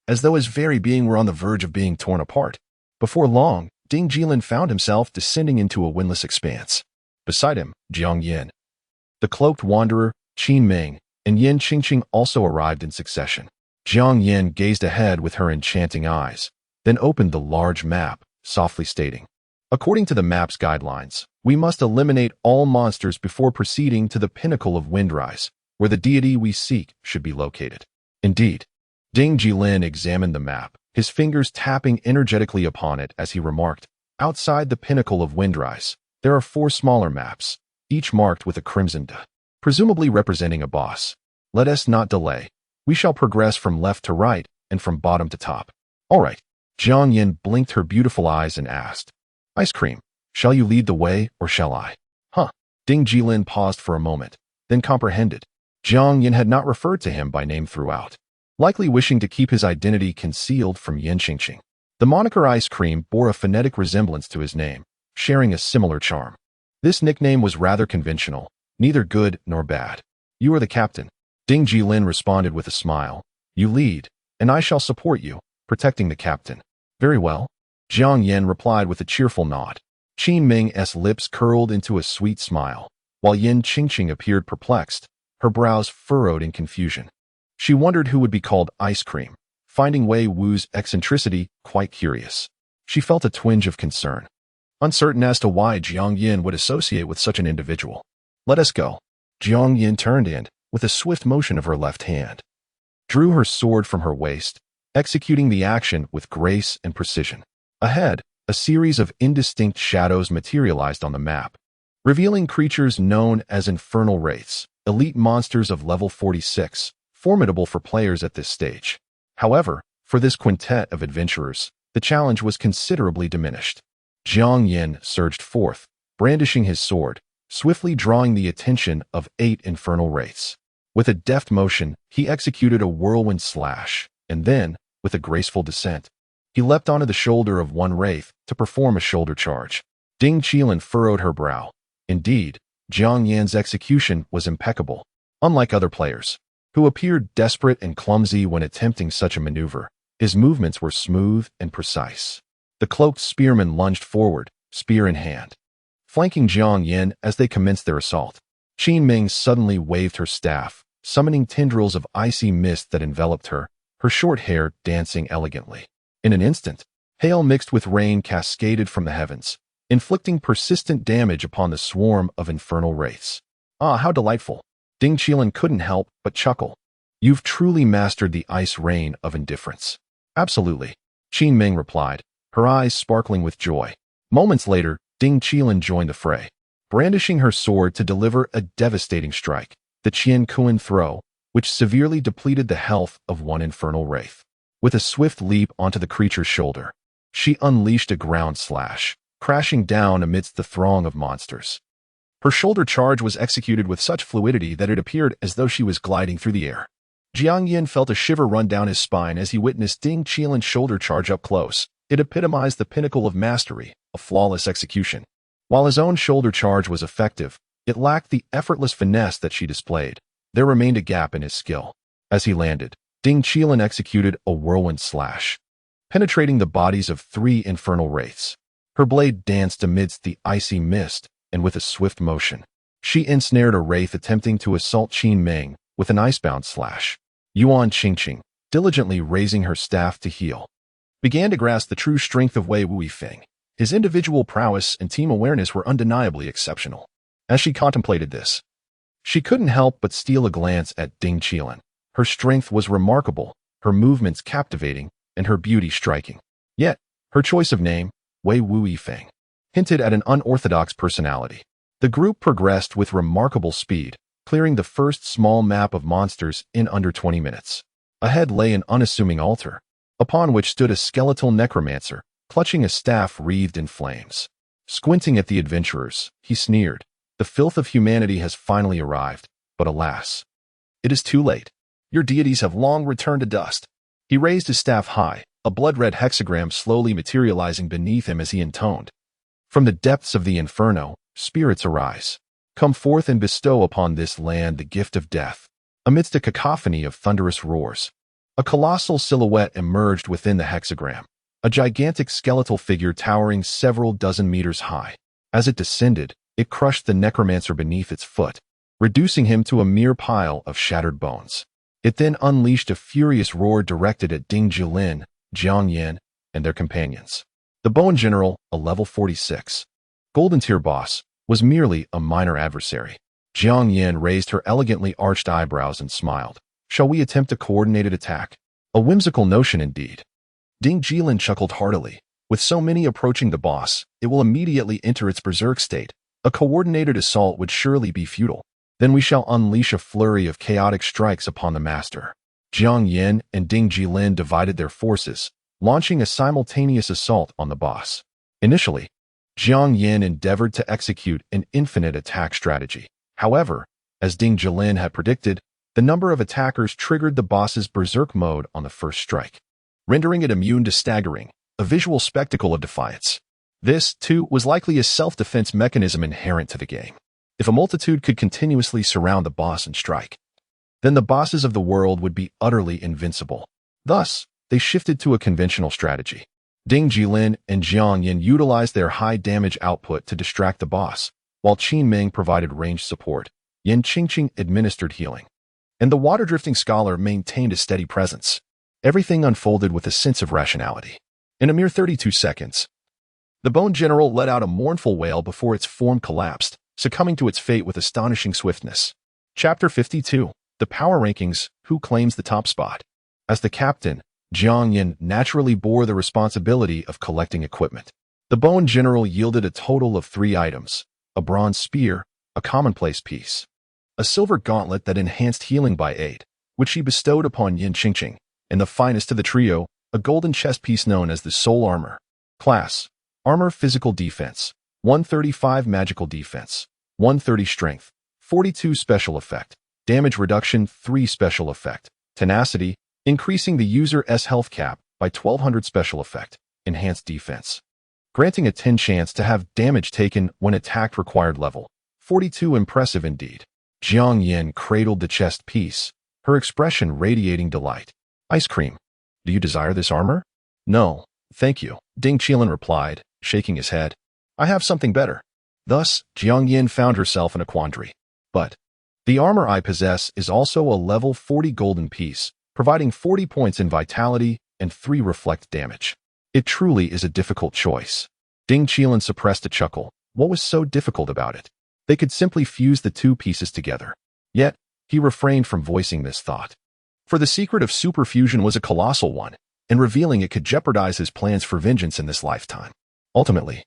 [SPEAKER 1] as though his very being were on the verge of being torn apart. Before long, Ding Jilin found himself descending into a windless expanse. Beside him, Jiang Yin, the cloaked wanderer, Qin Ming, and Yin Qingqing also arrived in succession. Jiang Yin gazed ahead with her enchanting eyes, then opened the large map, softly stating, "According to the map's guidelines, we must eliminate all monsters before proceeding to the pinnacle of Windrise, where the deity we seek should be located." Indeed, Ding Jilin examined the map, his fingers tapping energetically upon it as he remarked, "Outside the pinnacle of Windrise, there are 4 smaller maps, each marked with a crimson D, presumably representing a boss. Let us not delay. We shall progress from left to right and from bottom to top." "All right." Jiang Yin blinked her beautiful eyes and asked, "Ice cream, shall you lead the way or shall I?" "Huh." Ding Jilin paused for a moment, then comprehended. Jiang Yin had not referred to him by name throughout, likely wishing to keep his identity concealed from Yin Qingqing. The moniker Ice Cream bore a phonetic resemblance to his name, sharing a similar charm. This nickname was rather conventional, neither good nor bad. "You are the captain," Ding Jilin responded with a smile. "You lead, and I shall support you, protecting the captain." "Very well," Jiang Yin replied with a cheerful nod. Qin Ming's lips curled into a sweet smile, while Yin Qingqing appeared perplexed, her brows furrowed in confusion. She wondered who would be called Ice Cream, finding Wei Wu's eccentricity quite curious. She felt a twinge of concern, uncertain as to why Jiang Yin would associate with such an individual. "Let us go." Jiang Yin turned and, with a swift motion of her left hand, drew her sword from her waist, executing the action with grace and precision. Ahead, a series of indistinct shadows materialized on the map, revealing creatures known as infernal wraiths, elite monsters of level 46, formidable for players at this stage. However, for this quintet of adventurers, the challenge was considerably diminished. Jiang Yin surged forth, brandishing his sword, swiftly drawing the attention of 8 infernal wraiths. With a deft motion, he executed a whirlwind slash, and then, with a graceful descent, he leapt onto the shoulder of one wraith to perform a shoulder charge. Ding Jilin furrowed her brow. Indeed, Jiang Yin's execution was impeccable. Unlike other players, who appeared desperate and clumsy when attempting such a maneuver, his movements were smooth and precise. The cloaked spearmen lunged forward, spear in hand, flanking Jiang Yin as they commenced their assault. Qin Ming suddenly waved her staff, summoning tendrils of icy mist that enveloped her, her short hair dancing elegantly. In an instant, hail mixed with rain cascaded from the heavens, inflicting persistent damage upon the swarm of infernal wraiths. "Ah, how delightful!" Ding Jilin couldn't help but chuckle. "You've truly mastered the ice rain of indifference." "Absolutely," Qin Ming replied, her eyes sparkling with joy. Moments later, Ding Jilin joined the fray, brandishing her sword to deliver a devastating strike, the Qian Kuan throw, which severely depleted the health of one infernal wraith. With a swift leap onto the creature's shoulder, she unleashed a ground slash, crashing down amidst the throng of monsters. Her shoulder charge was executed with such fluidity that it appeared as though she was gliding through the air. Jiang Yin felt a shiver run down his spine as he witnessed Ding Jilin's shoulder charge up close. It epitomized the pinnacle of mastery, a flawless execution. While his own shoulder charge was effective, it lacked the effortless finesse that she displayed. There remained a gap in his skill. As he landed, Ding Jilin executed a whirlwind slash, penetrating the bodies of 3 infernal wraiths. Her blade danced amidst the icy mist, and with a swift motion, she ensnared a wraith attempting to assault Qin Ming with an icebound slash. Yuan Qingqing, diligently raising her staff to heal, began to grasp the true strength of Wei Wuifeng. His individual prowess and team awareness were undeniably exceptional. As she contemplated this, she couldn't help but steal a glance at Ding Jilin. Her strength was remarkable, her movements captivating, and her beauty striking. Yet, her choice of name, Wei Wuifeng, hinted at an unorthodox personality. The group progressed with remarkable speed, clearing the first small map of monsters in under 20 minutes. Ahead lay an unassuming altar, upon which stood a skeletal necromancer, clutching a staff wreathed in flames. Squinting at the adventurers, he sneered, "The filth of humanity has finally arrived, but alas, it is too late. Your deities have long returned to dust." He raised his staff high, a blood-red hexagram slowly materializing beneath him as he intoned, "From the depths of the inferno, spirits arise. Come forth and bestow upon this land the gift of death." Amidst a cacophony of thunderous roars, a colossal silhouette emerged within the hexagram, a gigantic skeletal figure towering several dozen meters high. As it descended, it crushed the necromancer beneath its foot, reducing him to a mere pile of shattered bones. It then unleashed a furious roar directed at Ding Jilin, Jiang Yan, and their companions. The Bone General, a level 46 Golden Tier boss, was merely a minor adversary. Jiang Yan raised her elegantly arched eyebrows and smiled. "Shall we attempt a coordinated attack?" A whimsical notion indeed. Ding Jilin chuckled heartily. With so many approaching the boss, it will immediately enter its berserk state. A coordinated assault would surely be futile. Then we shall unleash a flurry of chaotic strikes upon the master. Jiang Yan and Ding Jilin divided their forces, launching a simultaneous assault on the boss. Initially, Jiang Yan endeavored to execute an infinite attack strategy. However, as Ding Jilin had predicted, the number of attackers triggered the boss's berserk mode on the first strike, rendering it immune to staggering, a visual spectacle of defiance. This, too, was likely a self-defense mechanism inherent to the game. If a multitude could continuously surround the boss and strike, then the bosses of the world would be utterly invincible. Thus, they shifted to a conventional strategy. Ding Jilin and Jiang Yan utilized their high damage output to distract the boss, while Qin Ming provided ranged support. Yan Qingqing administered healing, and the water-drifting scholar maintained a steady presence. Everything unfolded with a sense of rationality. In a mere 32 seconds, the Bone General let out a mournful wail before its form collapsed, succumbing to its fate with astonishing swiftness. Chapter 52. The Power Rankings, Who Claims the Top Spot? As the captain, Jiang Yan naturally bore the responsibility of collecting equipment. The Bone General yielded a total of 3 items: a bronze spear, a commonplace piece, a silver gauntlet that enhanced healing by 8, which she bestowed upon Yan Qingqing, and the finest of the trio, a golden chest piece known as the Soul Armor. Class: Armor Physical Defense, 135 Magical Defense, 130 Strength, 42 Special Effect, Damage Reduction 3 Special Effect, Tenacity, increasing the user's health cap by 1200 Special Effect, Enhanced Defense, granting a 10 chance to have damage taken when attacked required level, 42. Impressive indeed. Jiang Yan cradled the chest piece, her expression radiating delight. "Ice cream. Do you desire this armor?" "No, thank you," Ding Jilin replied, shaking his head. "I have something better." Thus, Jiang Yan found herself in a quandary. But the armor I possess is also a level 40 golden piece, providing 40 points in vitality and 3 reflect damage. It truly is a difficult choice. Ding Jilin suppressed a chuckle. What was so difficult about it? They could simply fuse the 2 pieces together. Yet, he refrained from voicing this thought. For the secret of superfusion was a colossal one, and revealing it could jeopardize his plans for vengeance in this lifetime. Ultimately,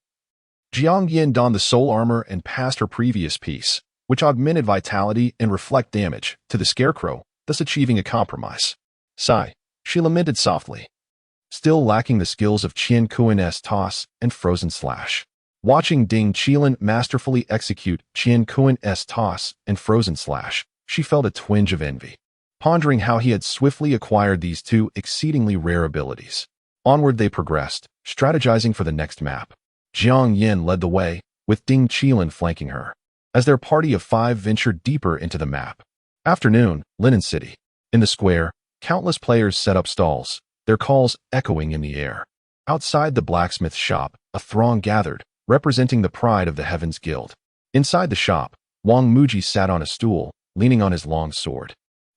[SPEAKER 1] Jiang Yan donned the soul armor and passed her previous piece, which augmented vitality and reflect damage, to the scarecrow, thus achieving a compromise. Sigh, she lamented softly, still lacking the skills of Qian Kuin's toss and frozen slash. Watching Ding Jilin masterfully execute Qian Kuin's toss and frozen slash, she felt a twinge of envy, pondering how he had swiftly acquired these 2 exceedingly rare abilities. Onward they progressed, strategizing for the next map. Jiang Yan led the way, with Ding Jilin flanking her, as their party of 5 ventured deeper into the map. Afternoon, Linen City. In the square, countless players set up stalls, their calls echoing in the air. Outside the blacksmith shop, a throng gathered, representing the pride of the Heavens Guild. Inside the shop, Wang Muji sat on a stool, leaning on his long sword,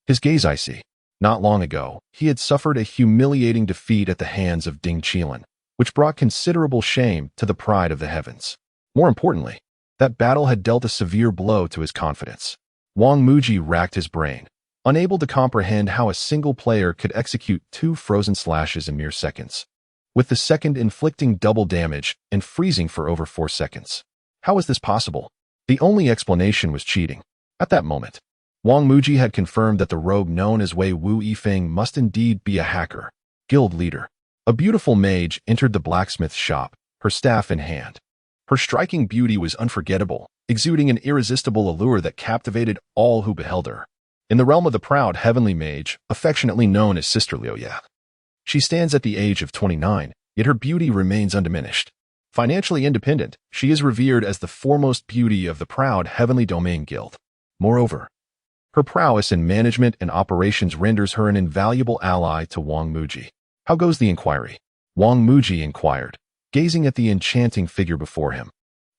[SPEAKER 1] his gaze icy. Not long ago, he had suffered a humiliating defeat at the hands of Ding Jilin, which brought considerable shame to the pride of the heavens. More importantly, that battle had dealt a severe blow to his confidence. Wang Muji racked his brain, unable to comprehend how a single player could execute 2 frozen slashes in mere seconds, with the second inflicting double damage and freezing for over 4 seconds. How was this possible? The only explanation was cheating. At that moment, Wang Muji had confirmed that the rogue known as Wei Wu Yifeng must indeed be a hacker, guild leader. A beautiful mage entered the blacksmith's shop, her staff in hand. Her striking beauty was unforgettable, exuding an irresistible allure that captivated all who beheld her. In the realm of the proud heavenly mage, affectionately known as Sister Liuya, she stands at the age of 29, yet her beauty remains undiminished. Financially independent, she is revered as the foremost beauty of the proud heavenly domain guild. Moreover, her prowess in management and operations renders her an invaluable ally to Wang Muji. How goes the inquiry? Wang Muji inquired, gazing at the enchanting figure before him.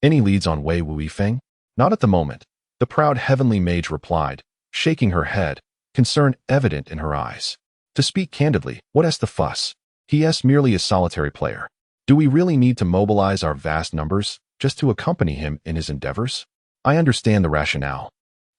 [SPEAKER 1] Any leads on Wei Wu Yifeng? Not at the moment, the proud heavenly mage replied, shaking her head, concern evident in her eyes. To speak candidly, what is the fuss? He is merely a solitary player. Do we really need to mobilize our vast numbers just to accompany him in his endeavors? I understand the rationale.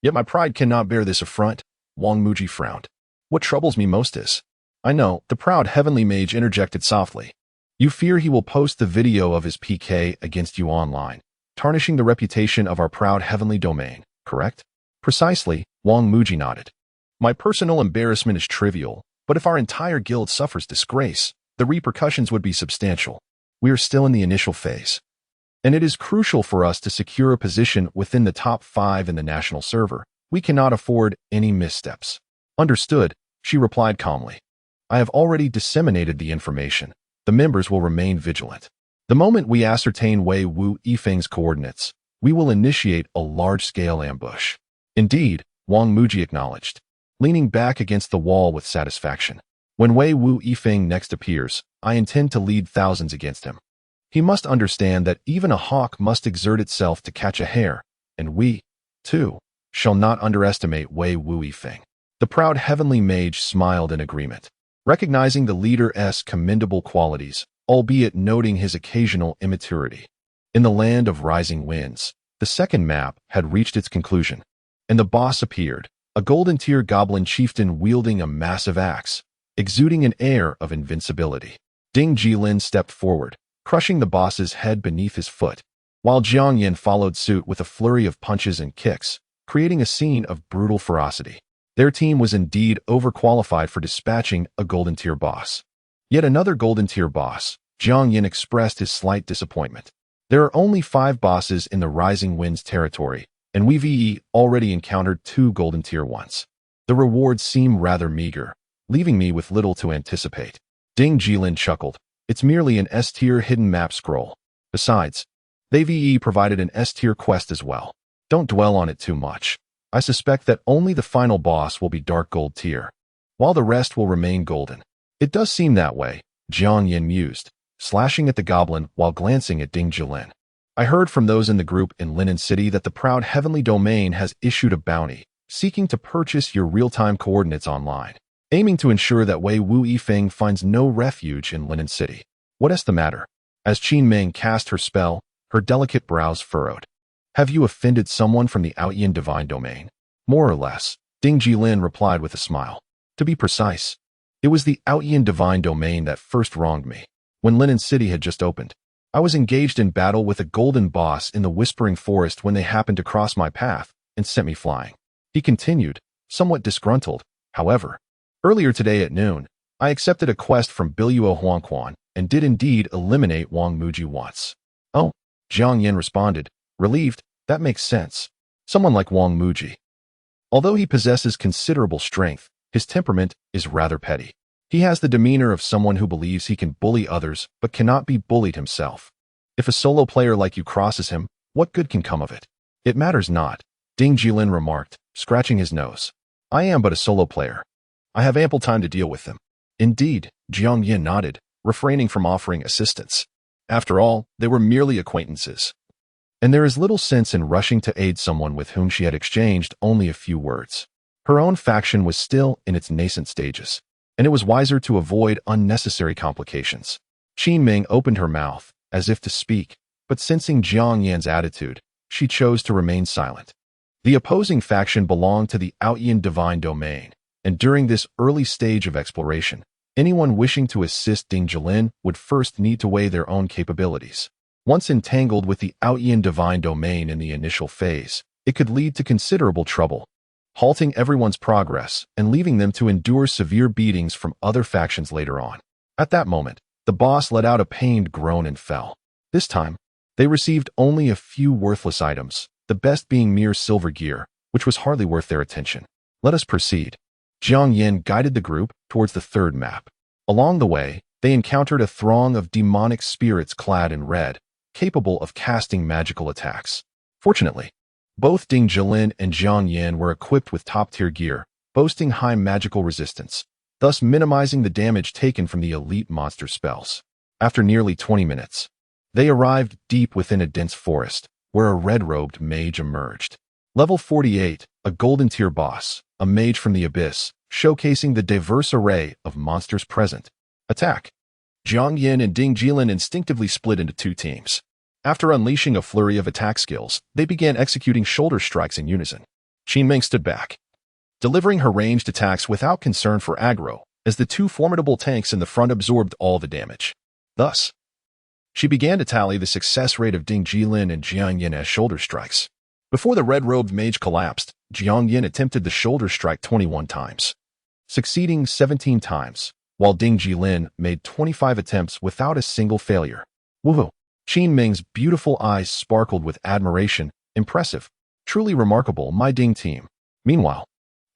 [SPEAKER 1] Yet my pride cannot bear this affront. Wang Muji frowned. What troubles me most is, I know, the proud heavenly mage interjected softly. You fear he will post the video of his PK against you online, tarnishing the reputation of our proud heavenly domain, correct? Precisely, Wang Muji nodded. My personal embarrassment is trivial, but if our entire guild suffers disgrace, the repercussions would be substantial. We are still in the initial phase, and it is crucial for us to secure a position within the top 5 in the national server. We cannot afford any missteps. Understood, she replied calmly. I have already disseminated the information. The members will remain vigilant. The moment we ascertain Wei Wu Yifeng's coordinates, we will initiate a large-scale ambush. Indeed, Wang Muji acknowledged, leaning back against the wall with satisfaction. When Wei Wu Yifeng next appears, I intend to lead thousands against him. He must understand that even a hawk must exert itself to catch a hare, and we, too, shall not underestimate Wei Wu Yifeng. The proud heavenly mage smiled in agreement, recognizing the leader's commendable qualities, albeit noting his occasional immaturity. In the land of rising winds, the second map had reached its conclusion, and the boss appeared, a golden-tier goblin chieftain wielding a massive axe, exuding an air of invincibility. Ding Jilin stepped forward, crushing the boss's head beneath his foot, while Jiang Yin followed suit with a flurry of punches and kicks, creating a scene of brutal ferocity. Their team was indeed overqualified for dispatching a golden-tier boss. Yet another golden-tier boss, Jiang Yin expressed his slight disappointment. There are only 5 bosses in the Rising Winds territory, and we've already encountered 2 golden-tier ones. The rewards seem rather meager, leaving me with little to anticipate. Ding Jilin chuckled. It's merely an S-tier hidden map scroll. Besides, they've provided an S-tier quest as well. Don't dwell on it too much. I suspect that only the final boss will be dark gold tier, while the rest will remain golden. It does seem that way, Jiang Yin mused, slashing at the goblin while glancing at Ding Jilin. I heard from those in the group in Linen City that the proud heavenly domain has issued a bounty, seeking to purchase your real-time coordinates online, aiming to ensure that Wei Wu Yifeng finds no refuge in Linen City. What is the matter? As Qin Ming cast her spell, her delicate brows furrowed. Have you offended someone from the Outyin divine domain? More or less, Ding Jilin replied with a smile. To be precise, it was the Outyin divine domain that first wronged me. When Linen City had just opened, I was engaged in battle with a golden boss in the Whispering Forest when they happened to cross my path and sent me flying. He continued, somewhat disgruntled. However, earlier today at noon, I accepted a quest from Biluo Huangquan and did indeed eliminate Wang Muji once. Oh, Jiang Yin responded, relieved. That makes sense. Someone like Wang Muji. Although he possesses considerable strength, his temperament is rather petty. He has the demeanor of someone who believes he can bully others but cannot be bullied himself. If a solo player like you crosses him, what good can come of it? It matters not, Ding Jilin remarked, scratching his nose. I am but a solo player. I have ample time to deal with them. Indeed, Jiang Yin nodded, refraining from offering assistance. After all, they were merely acquaintances. And there is little sense in rushing to aid someone with whom she had exchanged only a few words. Her own faction was still in its nascent stages, and it was wiser to avoid unnecessary complications. Qin Ming opened her mouth, as if to speak, but sensing Jiang Yan's attitude, she chose to remain silent. The opposing faction belonged to the Outyin divine domain, and during this early stage of exploration, anyone wishing to assist Ding Jilin would first need to weigh their own capabilities. Once entangled with the Outyin divine domain in the initial phase, it could lead to considerable trouble, halting everyone's progress and leaving them to endure severe beatings from other factions later on. At that moment, the boss let out a pained groan and fell. This time, they received only a few worthless items, the best being mere silver gear, which was hardly worth their attention. Let us proceed. Jiang Yin guided the group towards the third map. Along the way, they encountered a throng of demonic spirits clad in red, capable of casting magical attacks. Fortunately, both Ding Jilin and Jiang Yin were equipped with top-tier gear, boasting high magical resistance, thus minimizing the damage taken from the elite monster spells. After nearly 20 minutes, they arrived deep within a dense forest, where a red-robed mage emerged. Level 48, a golden-tier boss, a mage from the abyss, showcasing the diverse array of monsters present. Attack! Jiang Yin and Ding Jilin instinctively split into two teams. After unleashing a flurry of attack skills, they began executing shoulder strikes in unison. Qin Ming stood back, delivering her ranged attacks without concern for aggro, as the two formidable tanks in the front absorbed all the damage. Thus, she began to tally the success rate of Ding Jilin and Jiang Yin as shoulder strikes. Before the red-robed mage collapsed, Jiang Yin attempted the shoulder strike 21 times, succeeding 17 times, while Ding Jilin made 25 attempts without a single failure. Woohoo! Qin Ming's beautiful eyes sparkled with admiration. Impressive. Truly remarkable, my Ding team. Meanwhile,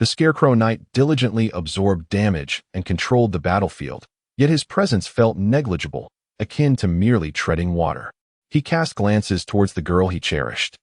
[SPEAKER 1] the Scarecrow Knight diligently absorbed damage and controlled the battlefield, yet his presence felt negligible, akin to merely treading water. He cast glances towards the girl he cherished,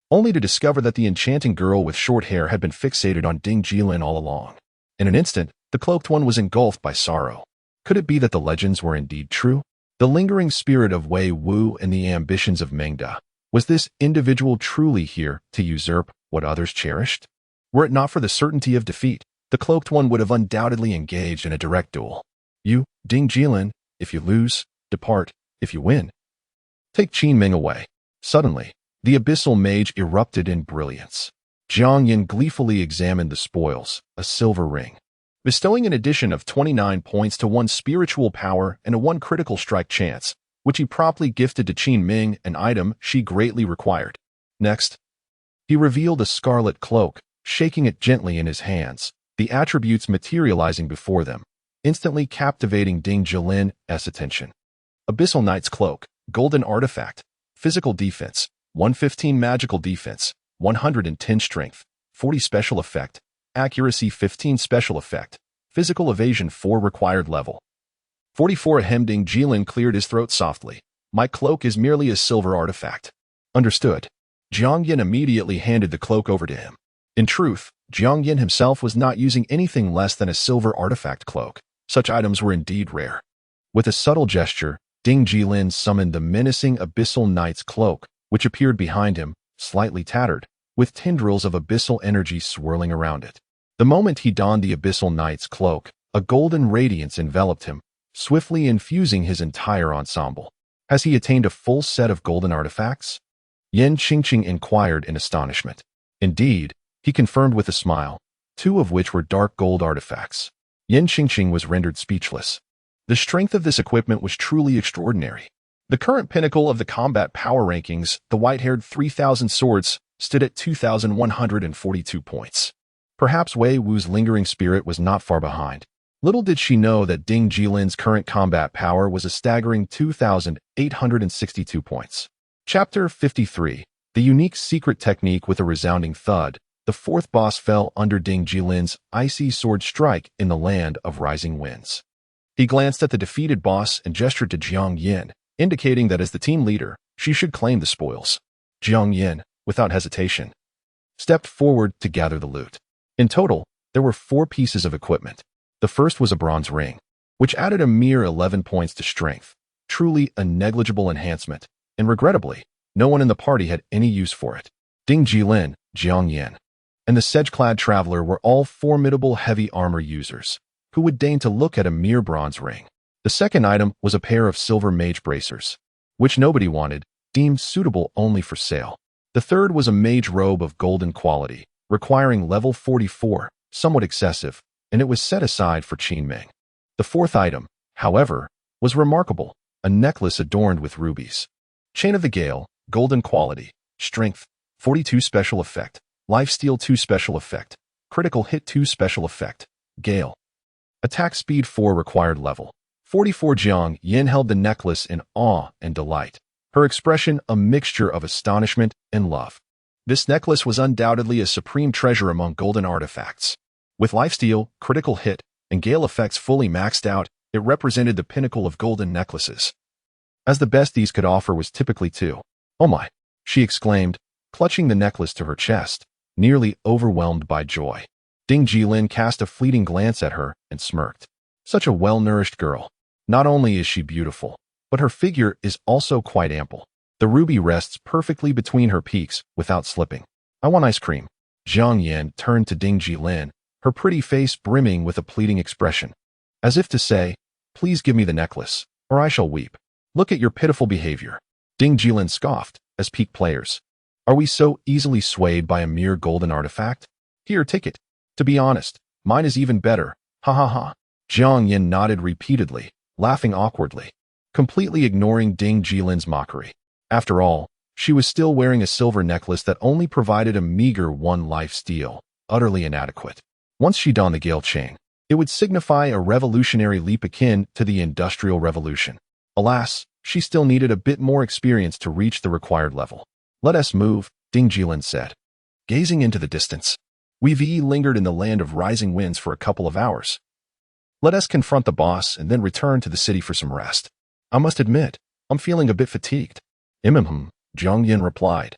[SPEAKER 1] only to discover that the enchanting girl with short hair had been fixated on Ding Jilin all along. In an instant, the cloaked one was engulfed by sorrow. Could it be that the legends were indeed true? The lingering spirit of Wei Wu and the ambitions of Mengda. Was this individual truly here to usurp what others cherished? Were it not for the certainty of defeat, the cloaked one would have undoubtedly engaged in a direct duel. You, Ding Jilin, if you lose, depart. If you win, take Qin Ming away. Suddenly, the abyssal mage erupted in brilliance. Jiang Yin gleefully examined the spoils, a silver ring, bestowing an addition of 29 points to 1 spiritual power and a 1 critical strike chance, which he promptly gifted to Qin Ming, an item she greatly required. Next, he revealed a scarlet cloak, shaking it gently in his hands, the attributes materializing before them, instantly captivating Ding Jilin's attention. Abyssal Knight's Cloak, Golden Artifact, Physical Defense, 115 Magical Defense, 110 Strength, 40 Special Effect, Accuracy 15 Special Effect, Physical Evasion 4 Required Level. 44 Ahem. Ding Jilin cleared his throat softly. My cloak is merely a silver artifact. Understood. Jiang Yin immediately handed the cloak over to him. In truth, Jiang Yin himself was not using anything less than a silver artifact cloak. Such items were indeed rare. With a subtle gesture, Ding Jilin summoned the menacing Abyssal Knight's cloak, which appeared behind him, slightly tattered, with tendrils of abyssal energy swirling around it. The moment he donned the Abyssal Knight's cloak, a golden radiance enveloped him, swiftly infusing his entire ensemble. Has he attained a full set of golden artifacts? Yan Qingqing inquired in astonishment. Indeed, he confirmed with a smile, 2 of which were dark gold artifacts. Yan Qingqing was rendered speechless. The strength of this equipment was truly extraordinary. The current pinnacle of the combat power rankings, the white-haired 3,000 swords, stood at 2,142 points. Perhaps Wei Wu's lingering spirit was not far behind. Little did she know that Ding Jilin's current combat power was a staggering 2,862 points. Chapter 53. The unique secret technique with a resounding thud. The 4th boss fell under Ding Jilin's icy sword strike in the land of rising winds. He glanced at the defeated boss and gestured to Jiang Yin, indicating that as the team leader, she should claim the spoils. Jiang Yin, without hesitation, stepped forward to gather the loot. In total, there were 4 pieces of equipment. The first was a bronze ring, which added a mere 11 points to strength, truly a negligible enhancement, and regrettably, no one in the party had any use for it. Ding Jilin, Jiang Yin, and the sedge-clad traveler were all formidable heavy armor users, who would deign to look at a mere bronze ring. The second item was a pair of silver mage bracers, which nobody wanted, deemed suitable only for sale. The third was a mage robe of golden quality, requiring level 44, somewhat excessive, and it was set aside for Qin Ming. The fourth item, however, was remarkable, a necklace adorned with rubies. Chain of the Gale, Golden Quality, Strength, 42 Special Effect, Lifesteal 2 Special Effect, Critical Hit 2 Special Effect, Gale. Attack Speed 4 Required Level. 44 Jiang Yin held the necklace in awe and delight, her expression a mixture of astonishment and love. This necklace was undoubtedly a supreme treasure among golden artifacts. With Lifesteal, Critical Hit, and Gale effects fully maxed out, it represented the pinnacle of golden necklaces. As the best these could offer was typically 2. Oh my, she exclaimed, clutching the necklace to her chest, nearly overwhelmed by joy. Ding Jilin cast a fleeting glance at her and smirked. Such a well-nourished girl. Not only is she beautiful, but her figure is also quite ample. The ruby rests perfectly between her peaks without slipping. I want ice cream. Jiang Yin turned to Ding Jilin, her pretty face brimming with a pleading expression, as if to say, please give me the necklace, or I shall weep. Look at your pitiful behavior. Ding Jilin scoffed, as peak players. Are we so easily swayed by a mere golden artifact? Here, take it. To be honest, mine is even better. Ha ha ha. Jiang Yin nodded repeatedly, laughing awkwardly, completely ignoring Ding Jilin's mockery. After all, she was still wearing a silver necklace that only provided a meager 1 lifesteal, utterly inadequate. Once she donned the Gale chain, it would signify a revolutionary leap akin to the Industrial Revolution. Alas, she still needed a bit more experience to reach the required level. Let us move, Ding Jilin said, gazing into the distance. We've lingered in the land of rising winds for a couple of hours. Let us confront the boss and then return to the city for some rest. I must admit, I'm feeling a bit fatigued. Jiang Yin replied,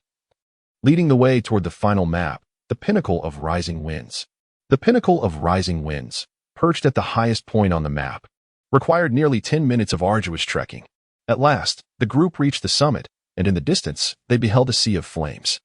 [SPEAKER 1] leading the way toward the final map, the pinnacle of rising winds. The pinnacle of rising winds, perched at the highest point on the map, required nearly 10 minutes of arduous trekking. At last, the group reached the summit, and in the distance, they beheld a sea of flames.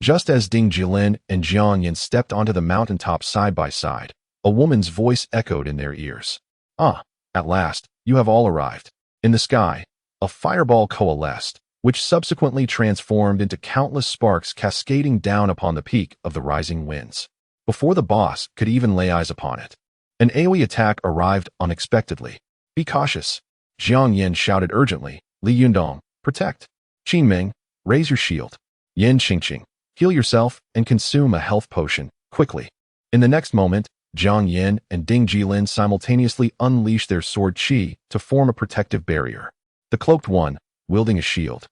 [SPEAKER 1] Just as Ding Jilin and Jiang Yin stepped onto the mountaintop side by side, a woman's voice echoed in their ears. Ah, at last, you have all arrived. In the sky, a fireball coalesced, which subsequently transformed into countless sparks cascading down upon the peak of the rising winds. Before the boss could even lay eyes upon it, an AoE attack arrived unexpectedly. Be cautious, Jiang Yin shouted urgently. Li Yundong, protect. Qin Ming, raise your shield. Yin Qingqing, heal yourself and consume a health potion, quickly. In the next moment, Jiang Yin and Ding Jilin simultaneously unleashed their sword qi to form a protective barrier. The cloaked one, wielding a shield,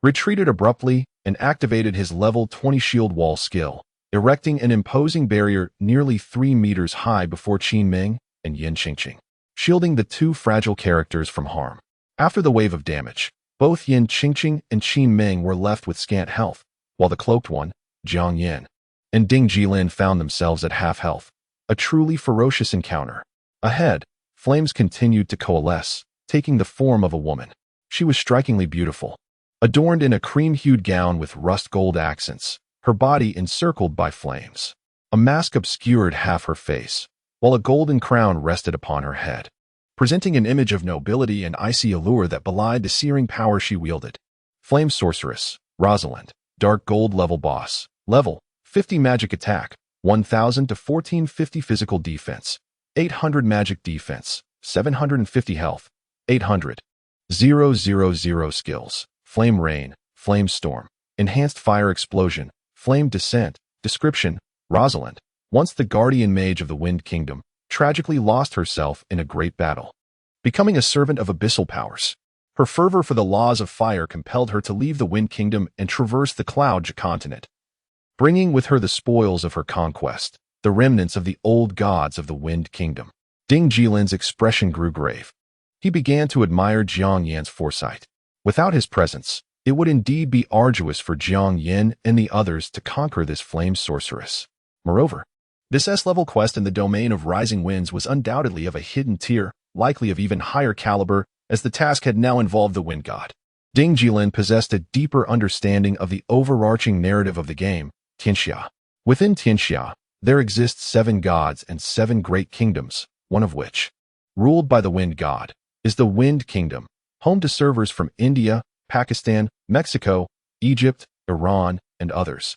[SPEAKER 1] retreated abruptly and activated his level 20 shield wall skill, erecting an imposing barrier nearly 3 meters high before Qin Ming and Yin Qingqing, shielding the 2 fragile characters from harm. After the wave of damage, both Yin Qingqing and Qin Ming were left with scant health, while the cloaked one, Jiang Yin, and Ding Jilin found themselves at half health. A truly ferocious encounter. Ahead, flames continued to coalesce, taking the form of a woman. She was strikingly beautiful, adorned in a cream-hued gown with rust gold accents, her body encircled by flames. A mask obscured half her face, while a golden crown rested upon her head, presenting an image of nobility and icy allure that belied the searing power she wielded. Flame Sorceress, Rosalind, Dark Gold level boss, level 50 magic attack, 1000 to 1450 physical defense, 800 magic defense, 750 health, 800. 000 skills, Flame Rain, Flame Storm, Enhanced Fire Explosion, Flame Descent. Description: Rosalind, once the guardian mage of the Wind Kingdom, tragically lost herself in a great battle, becoming a servant of abyssal powers. Her fervor for the laws of fire compelled her to leave the Wind Kingdom and traverse the Cloud continent, bringing with her the spoils of her conquest, the remnants of the old gods of the Wind Kingdom. Ding Jilin's expression grew grave. He began to admire Jiang Yin's foresight. Without his presence, it would indeed be arduous for Jiang Yin and the others to conquer this flame sorceress. Moreover, this S-level quest in the domain of rising winds was undoubtedly of a hidden tier, likely of even higher caliber, as the task had now involved the Wind God. Ding Jilin possessed a deeper understanding of the overarching narrative of the game, Tianxia. Within Tianxia, there exist 7 gods and 7 great kingdoms, one of which, ruled by the Wind God, is the Wind Kingdom, home to servers from India, Pakistan, Mexico, Egypt, Iran, and others.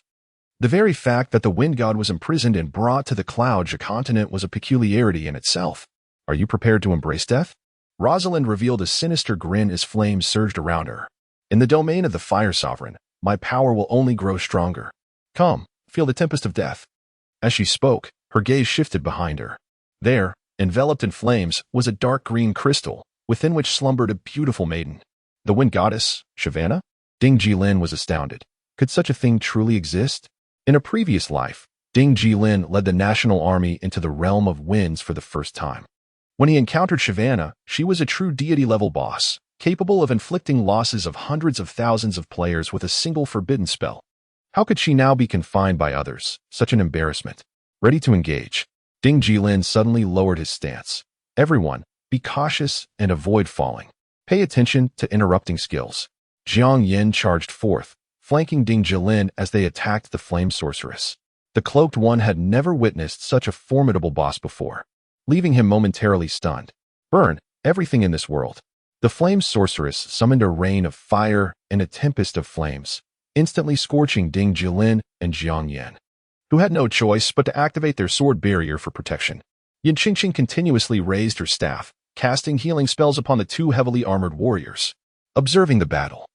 [SPEAKER 1] The very fact that the Wind God was imprisoned and brought to the Cloud continent was a peculiarity in itself. Are you prepared to embrace death? Rosalind revealed a sinister grin as flames surged around her. In the domain of the Fire Sovereign, my power will only grow stronger. Come, feel the tempest of death." As she spoke, her gaze shifted behind her. There, enveloped in flames, was a dark green crystal, within which slumbered a beautiful maiden. The wind goddess, Shavana? Ding Jilin was astounded. Could such a thing truly exist? In a previous life, Ding Jilin led the national army into the realm of winds for the first time. When he encountered Shavana, she was a true deity-level boss, capable of inflicting losses of hundreds of thousands of players with a single forbidden spell. How could she now be confined by others? Such an embarrassment. Ready to engage, Ding Jilin suddenly lowered his stance. "Everyone, be cautious and avoid falling. Pay attention to interrupting skills." Jiang Yin charged forth, flanking Ding Jilin as they attacked the flame sorceress. The Cloaked One had never witnessed such a formidable boss before, leaving him momentarily stunned. Burn everything in this world. The flame sorceress summoned a rain of fire and a tempest of flames, instantly scorching Ding Jilin and Jiang Yin, who had no choice but to activate their sword barrier for protection. Yin Qingqing continuously raised her staff, casting healing spells upon the two heavily armored warriors. Observing the battle,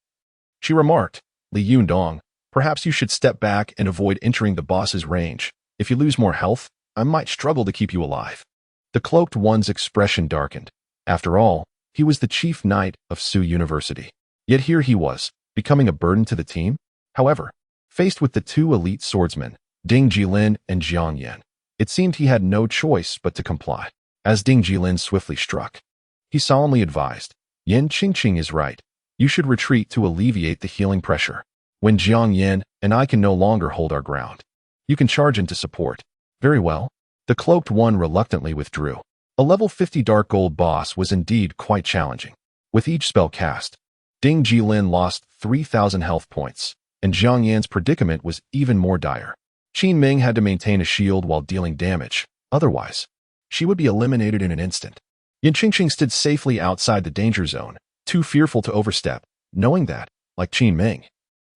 [SPEAKER 1] she remarked, "Li Yundong, perhaps you should step back and avoid entering the boss's range. If you lose more health, I might struggle to keep you alive." The Cloaked One's expression darkened. After all, he was the chief knight of Su University. Yet here he was, becoming a burden to the team? However, faced with the two elite swordsmen, Ding Jilin and Jiang Yin, it seemed he had no choice but to comply. As Ding Jilin swiftly struck, he solemnly advised, "Yin Qingqing is right. You should retreat to alleviate the healing pressure. When Jiang Yin and I can no longer hold our ground, you can charge into support." "Very well." The Cloaked One reluctantly withdrew. A level 50 Dark Gold boss was indeed quite challenging. With each spell cast, Ding Jilin lost 3,000 health points, and Jiang Yin's predicament was even more dire. Qin Ming had to maintain a shield while dealing damage, otherwise, she would be eliminated in an instant. Yin Qingqing stood safely outside the danger zone, too fearful to overstep, knowing that, like Qin Ming,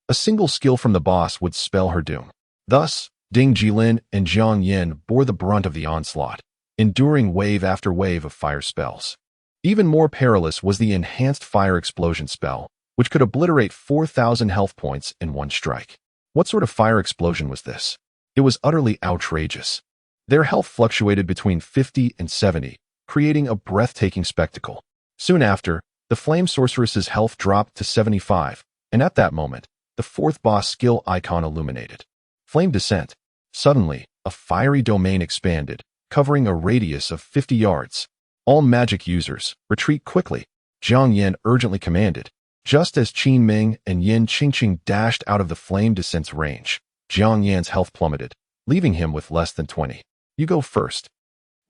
[SPEAKER 1] a single skill from the boss would spell her doom. Thus, Ding Jilin and Jiang Yin bore the brunt of the onslaught, enduring wave after wave of fire spells. Even more perilous was the enhanced fire explosion spell, which could obliterate 4,000 health points in one strike. What sort of fire explosion was this? It was utterly outrageous. Their health fluctuated between 50 and 70, creating a breathtaking spectacle. Soon after, the flame sorceress's health dropped to 75, and at that moment, the fourth boss skill icon illuminated. Flame Descent. Suddenly, a fiery domain expanded, covering a radius of 50 yards. "All magic users, retreat quickly," Jiang Yin urgently commanded. Just as Qin Ming and Yin Qingqing dashed out of the Flame Descent's range, Jiang Yan's health plummeted, leaving him with less than 20. "You go first."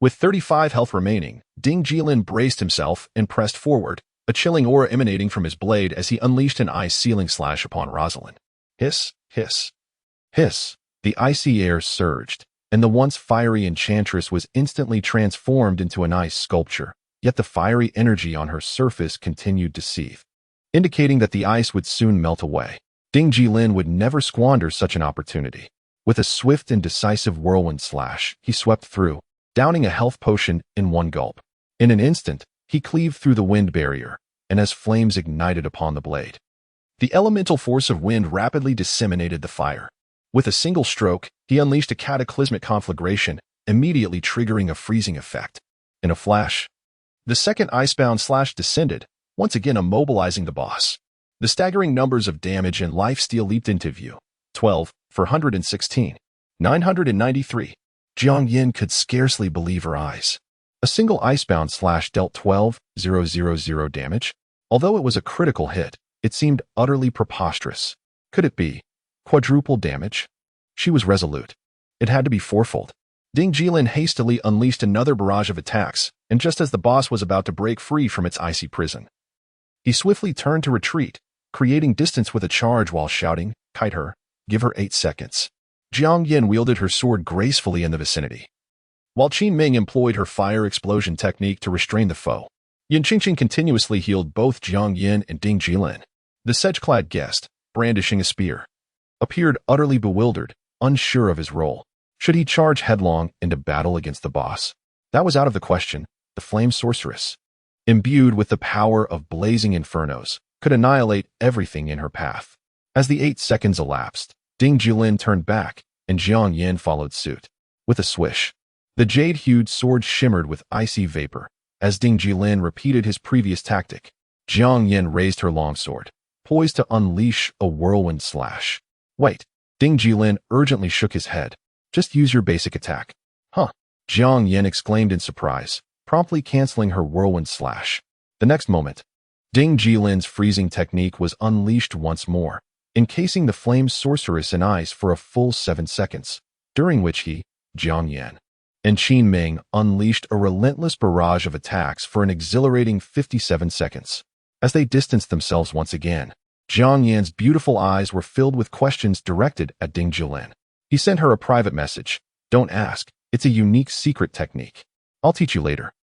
[SPEAKER 1] With 35 health remaining, Ding Jilin braced himself and pressed forward, a chilling aura emanating from his blade as he unleashed an ice sealing slash upon Rosalind. Hiss, hiss, hiss. The icy air surged, and the once fiery enchantress was instantly transformed into an ice sculpture, yet the fiery energy on her surface continued to seethe, indicating that the ice would soon melt away. Ding Jilin would never squander such an opportunity. With a swift and decisive whirlwind slash, he swept through, downing a health potion in one gulp. In an instant, he cleaved through the wind barrier, and as flames ignited upon the blade, the elemental force of wind rapidly disseminated the fire. With a single stroke, he unleashed a cataclysmic conflagration, immediately triggering a freezing effect. In a flash, the second icebound slash descended, once again immobilizing the boss. The staggering numbers of damage and lifesteal leaped into view. 12 for 116. 993. Jiang Yin could scarcely believe her eyes. A single icebound slash dealt 12,000 damage. Although it was a critical hit, it seemed utterly preposterous. Could it be quadruple damage? She was resolute. It had to be fourfold. Ding Jilin hastily unleashed another barrage of attacks, and just as the boss was about to break free from its icy prison, he swiftly turned to retreat, creating distance with a charge while shouting, "Kite her, give her 8 seconds." Jiang Yin wielded her sword gracefully in the vicinity, while Qin Ming employed her fire explosion technique to restrain the foe. Yin Qingqing continuously healed both Jiang Yin and Ding Jilin. The sedge-clad guest, brandishing a spear, appeared utterly bewildered, unsure of his role. Should he charge headlong into battle against the boss? That was out of the question. The flame sorceress, imbued with the power of blazing infernos, could annihilate everything in her path. As the 8 seconds elapsed, Ding Jilin turned back, and Jiang Yin followed suit. With a swish, the jade-hued sword shimmered with icy vapor. As Ding Jilin repeated his previous tactic, Jiang Yin raised her longsword, poised to unleash a whirlwind slash. Wait, Ding Jilin urgently shook his head. Just use your basic attack. Huh? Jiang Yin exclaimed in surprise, promptly canceling her whirlwind slash. The next moment, Ding Jilin's freezing technique was unleashed once more, encasing the flame sorceress in ice for a full 7 seconds, during which he, Jiang Yin, and Qin Ming unleashed a relentless barrage of attacks for an exhilarating 57 seconds. As they distanced themselves once again, Jiang Yin's beautiful eyes were filled with questions directed at Ding Jilin. He sent her a private message. Don't ask. It's a unique secret technique. I'll teach you later.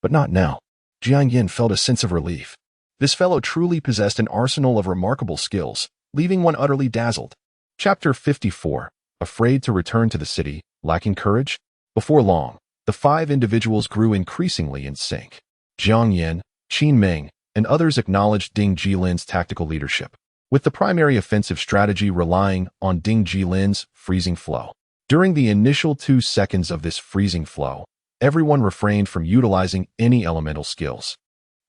[SPEAKER 1] But not now. Jiang Yin felt a sense of relief. This fellow truly possessed an arsenal of remarkable skills, leaving one utterly dazzled. Chapter 54. Afraid to return to the city, lacking courage? Before long, the 5 individuals grew increasingly in sync. Jiang Yin, Qin Ming, and others acknowledged Ding Jilin's tactical leadership, with the primary offensive strategy relying on Ding Jilin's freezing flow. During the initial 2 seconds of this freezing flow, everyone refrained from utilizing any elemental skills,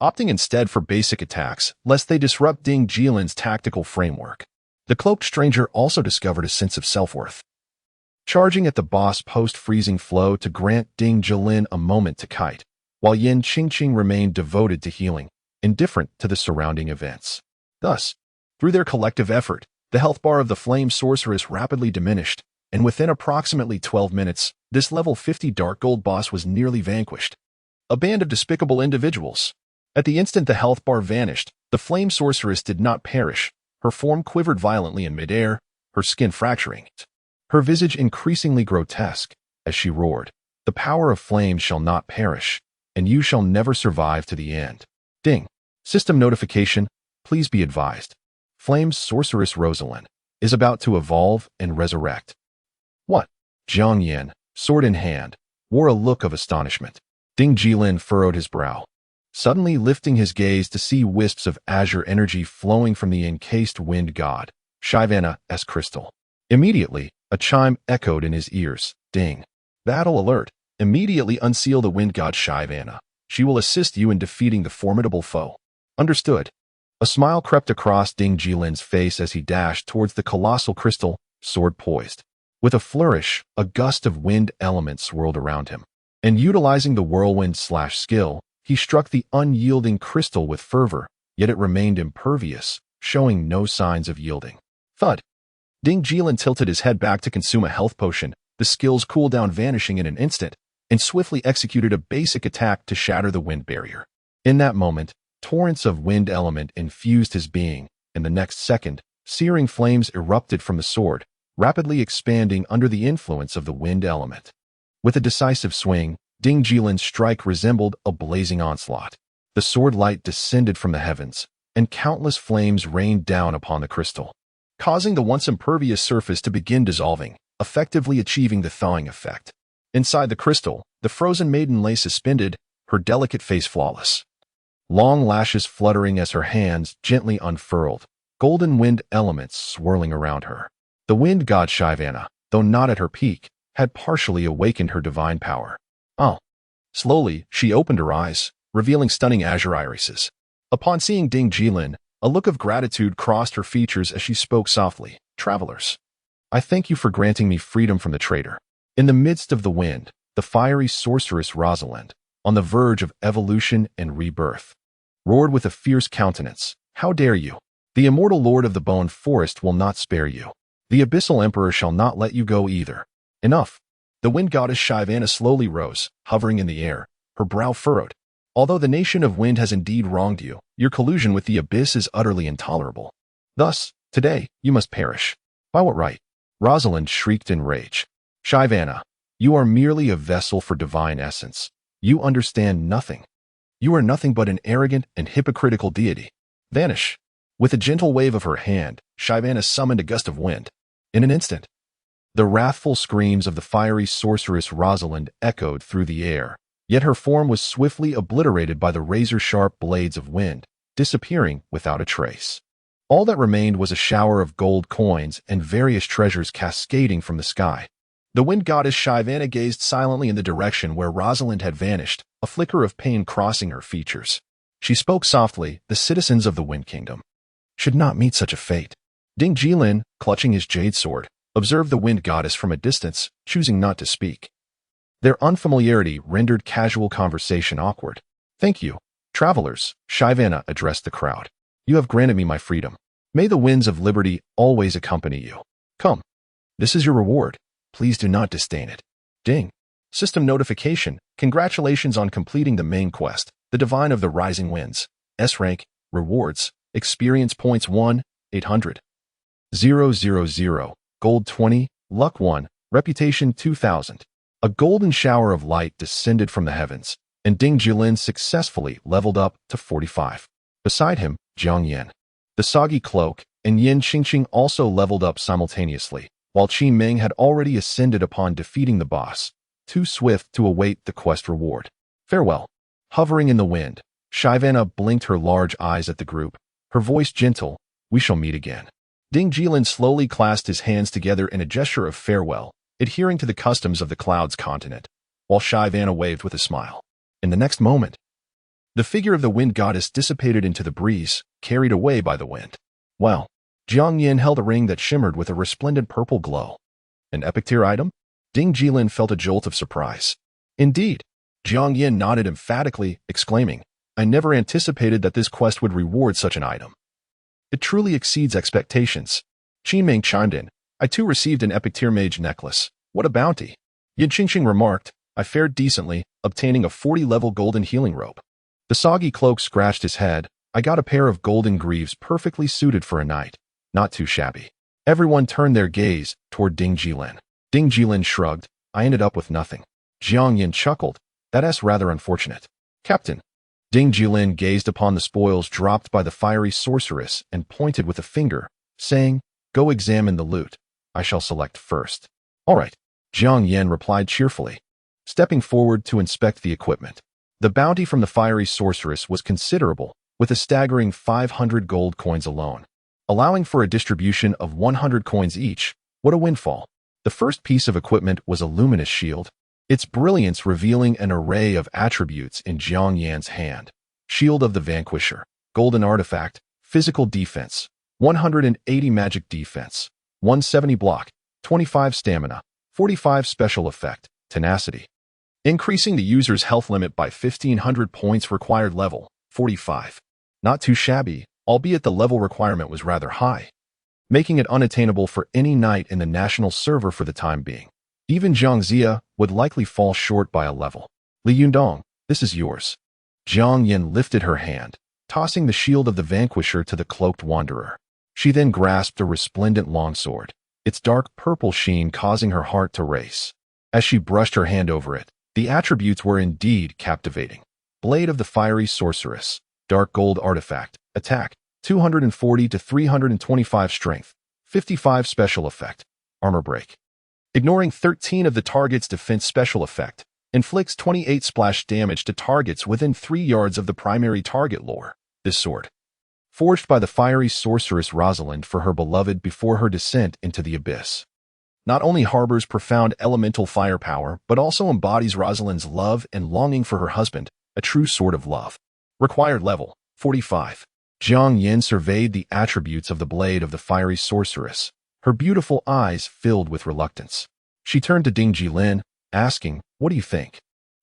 [SPEAKER 1] opting instead for basic attacks lest they disrupt Ding Jilin's tactical framework. The cloaked stranger also discovered a sense of self-worth, charging at the boss post-freezing flow to grant Ding Jilin a moment to kite, while Yin Qingqing remained devoted to healing, indifferent to the surrounding events. Thus, through their collective effort, the health bar of the flame sorceress rapidly diminished, and within approximately 12 minutes, this level 50 dark gold boss was nearly vanquished. A band of despicable individuals. At the instant the health bar vanished, the flame sorceress did not perish. Her form quivered violently in midair, her skin fracturing, her visage increasingly grotesque, as she roared, "The power of flames shall not perish, and you shall never survive to the end." Ding. System notification. Please be advised. Flame sorceress Rosalind is about to evolve and resurrect. What? Jiang Yin, sword in hand, wore a look of astonishment. Ding Jilin furrowed his brow, suddenly lifting his gaze to see wisps of azure energy flowing from the encased wind god, Shivana's crystal. Immediately, a chime echoed in his ears. Ding. Battle alert. Immediately unseal the wind god Shivana. She will assist you in defeating the formidable foe. Understood. A smile crept across Ding Jilin's face as he dashed towards the colossal crystal, sword poised. With a flourish, a gust of wind elements swirled around him, and utilizing the whirlwind slash skill, he struck the unyielding crystal with fervor, yet it remained impervious, showing no signs of yielding. Thud. Ding Jilin tilted his head back to consume a health potion, the skill's cooldown vanishing in an instant, and swiftly executed a basic attack to shatter the wind barrier. In that moment, torrents of wind element infused his being, and the next second, searing flames erupted from the sword, rapidly expanding under the influence of the wind element. With a decisive swing, Ding Jilin's strike resembled a blazing onslaught. The sword light descended from the heavens, and countless flames rained down upon the crystal, causing the once impervious surface to begin dissolving, effectively achieving the thawing effect. Inside the crystal, the frozen maiden lay suspended, her delicate face flawless, long lashes fluttering as her hands gently unfurled, golden wind elements swirling around her. The wind god Shivana, though not at her peak, had partially awakened her divine power. Oh. Slowly, she opened her eyes, revealing stunning azure irises. Upon seeing Ding Jilin, a look of gratitude crossed her features as she spoke softly. Travelers, I thank you for granting me freedom from the traitor. In the midst of the wind, the fiery sorceress Rosalind, on the verge of evolution and rebirth, roared with a fierce countenance. How dare you? The immortal lord of the bone forest will not spare you. The abyssal emperor shall not let you go either. Enough. The wind goddess Shivana slowly rose, hovering in the air, her brow furrowed. Although the nation of wind has indeed wronged you, your collusion with the abyss is utterly intolerable. Thus, today, you must perish. By what right? Rosalind shrieked in rage. Shivana, you are merely a vessel for divine essence. You understand nothing. You are nothing but an arrogant and hypocritical deity. Vanish. With a gentle wave of her hand, Shivana summoned a gust of wind. In an instant, the wrathful screams of the fiery sorceress Rosalind echoed through the air, yet her form was swiftly obliterated by the razor-sharp blades of wind, disappearing without a trace. All that remained was a shower of gold coins and various treasures cascading from the sky. The wind goddess Shyvana gazed silently in the direction where Rosalind had vanished, a flicker of pain crossing her features. She spoke softly, "The citizens of the Wind Kingdom should not meet such a fate." Ding Jilin, clutching his jade sword, observed the wind goddess from a distance, choosing not to speak. Their unfamiliarity rendered casual conversation awkward. "Thank you, travelers," Shyvana addressed the crowd. "You have granted me my freedom. May the winds of liberty always accompany you. Come. This is your reward. Please do not disdain it." Ding. System notification. Congratulations on completing the main quest, the Divine of the Rising Winds. S rank. Rewards. Experience points 1, 800. 000. Gold 20. Luck 1. Reputation 2000. A golden shower of light descended from the heavens, and Ding Jilin successfully leveled up to 45. Beside him, Jiang Yan, the soggy cloak, and Yin Qingqing also leveled up simultaneously, while Qi Ming had already ascended upon defeating the boss, too swift to await the quest reward. Farewell. Hovering in the wind, Shyvana blinked her large eyes at the group, her voice gentle. "We shall meet again." Ding Jilin slowly clasped his hands together in a gesture of farewell, adhering to the customs of the Clouds continent, while Shyvana waved with a smile. In the next moment, the figure of the wind goddess dissipated into the breeze, carried away by the wind. Well, Jiang Yin held a ring that shimmered with a resplendent purple glow. An epic tier item? Ding Jilin felt a jolt of surprise. Indeed. Jiang Yin nodded emphatically, exclaiming, "I never anticipated that this quest would reward such an item. It truly exceeds expectations." Qi Ming chimed in, "I too received an epic tier mage necklace. What a bounty." Yin Qingqing remarked, "I fared decently, obtaining a 40-level golden healing robe." The soggy cloak scratched his head. "I got a pair of golden greaves perfectly suited for a knight. Not too shabby." Everyone turned their gaze toward Ding Jilin. Ding Jilin shrugged, "I ended up with nothing." Jiang Yin chuckled, "That's rather unfortunate." "Captain." Ding Jilin gazed upon the spoils dropped by the fiery sorceress and pointed with a finger, saying, "Go examine the loot. I shall select first." "All right," Jiang Yin replied cheerfully, stepping forward to inspect the equipment. The bounty from the fiery sorceress was considerable, with a staggering 500 gold coins alone, allowing for a distribution of 100 coins each. What a windfall. The first piece of equipment was a luminous shield, its brilliance revealing an array of attributes in Jiang Yan's hand. Shield of the Vanquisher, golden artifact, physical defense, 180 magic defense, 170 block, 25 stamina, 45 special effect, tenacity. Increasing the user's health limit by 1500 points. Required level, 45. Not too shabby, albeit the level requirement was rather high, making it unattainable for any knight in the national server for the time being. Even Zhang Zia would likely fall short by a level. "Li Yundong, this is yours." Jiang Yin lifted her hand, tossing the shield of the Vanquisher to the cloaked wanderer. She then grasped a resplendent longsword, its dark purple sheen causing her heart to race. As she brushed her hand over it, the attributes were indeed captivating. Blade of the Fiery Sorceress, dark gold artifact, attack, 240 to 325 strength, 55 special effect, armor break. Ignoring 13 of the target's defense special effect, inflicts 28 splash damage to targets within 3 yards of the primary target lore. This sword, forged by the fiery sorceress Rosalind for her beloved before her descent into the abyss, not only harbors profound elemental firepower, but also embodies Rosalind's love and longing for her husband, a true sword of love. Required level, 45. Jiang Yin surveyed the attributes of the blade of the fiery sorceress, her beautiful eyes filled with reluctance. She turned to Ding Jilin, asking, "What do you think?"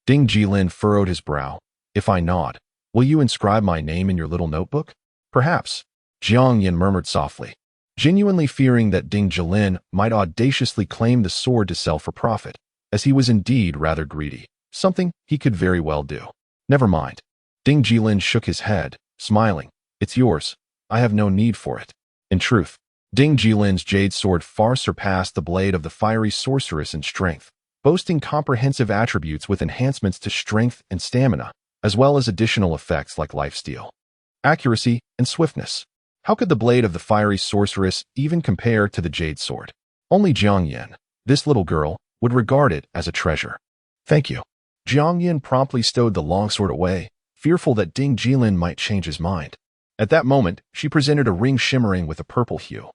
[SPEAKER 1] Ding Jilin furrowed his brow. "If I nod, will you inscribe my name in your little notebook?" "Perhaps," Jiang Yin murmured softly, genuinely fearing that Ding Jilin might audaciously claim the sword to sell for profit, as he was indeed rather greedy, something he could very well do. "Never mind." Ding Jilin shook his head, smiling. "It's yours. I have no need for it." In truth, Ding Jilin's jade sword far surpassed the blade of the fiery sorceress in strength, boasting comprehensive attributes with enhancements to strength and stamina, as well as additional effects like lifesteal, accuracy, and swiftness. How could the blade of the fiery sorceress even compare to the jade sword? Only Jiang Yin, this little girl, would regard it as a treasure. "Thank you." Jiang Yin promptly stowed the longsword away, fearful that Ding Jilin might change his mind. At that moment, she presented a ring shimmering with a purple hue.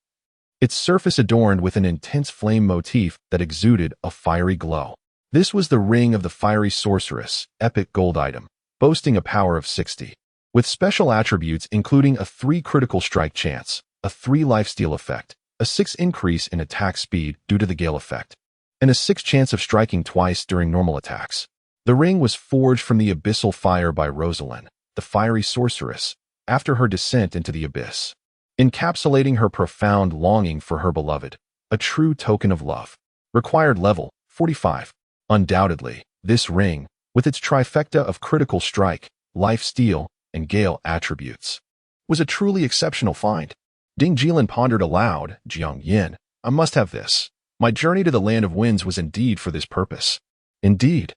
[SPEAKER 1] Its surface adorned with an intense flame motif that exuded a fiery glow. This was the ring of the fiery sorceress, epic gold item, boasting a power of 60. With special attributes including a 3 critical strike chance, a 3 lifesteal effect, a 6 increase in attack speed due to the gale effect, and a 6 chance of striking twice during normal attacks. The ring was forged from the abyssal fire by Rosalind, the fiery sorceress, after her descent into the abyss, encapsulating her profound longing for her beloved, a true token of love. Required level, 45. Undoubtedly, this ring, with its trifecta of critical strike, life steal, and gale attributes, was a truly exceptional find. Ding Jilin pondered aloud, Jiang Yin, I must have this. My journey to the land of winds was indeed for this purpose. Indeed,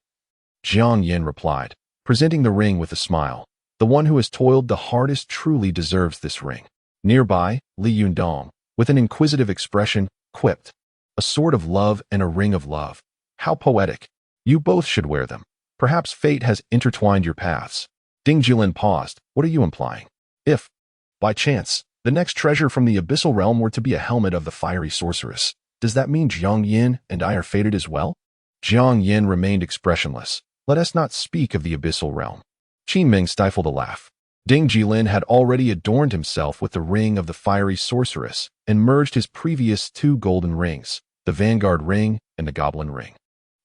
[SPEAKER 1] Jiang Yin replied, presenting the ring with a smile. The one who has toiled the hardest truly deserves this ring. Nearby, Li Yundong, with an inquisitive expression, quipped, a sword of love and a ring of love. How poetic. You both should wear them. Perhaps fate has intertwined your paths. Ding Jilin paused. What are you implying? If, by chance, the next treasure from the abyssal realm were to be a helmet of the fiery sorceress, does that mean Jiang Yin and I are fated as well? Jiang Yin remained expressionless. Let us not speak of the abyssal realm. Qin Ming stifled a laugh. Ding Jilin had already adorned himself with the ring of the fiery sorceress and merged his previous 2 golden rings, the Vanguard ring and the Goblin ring,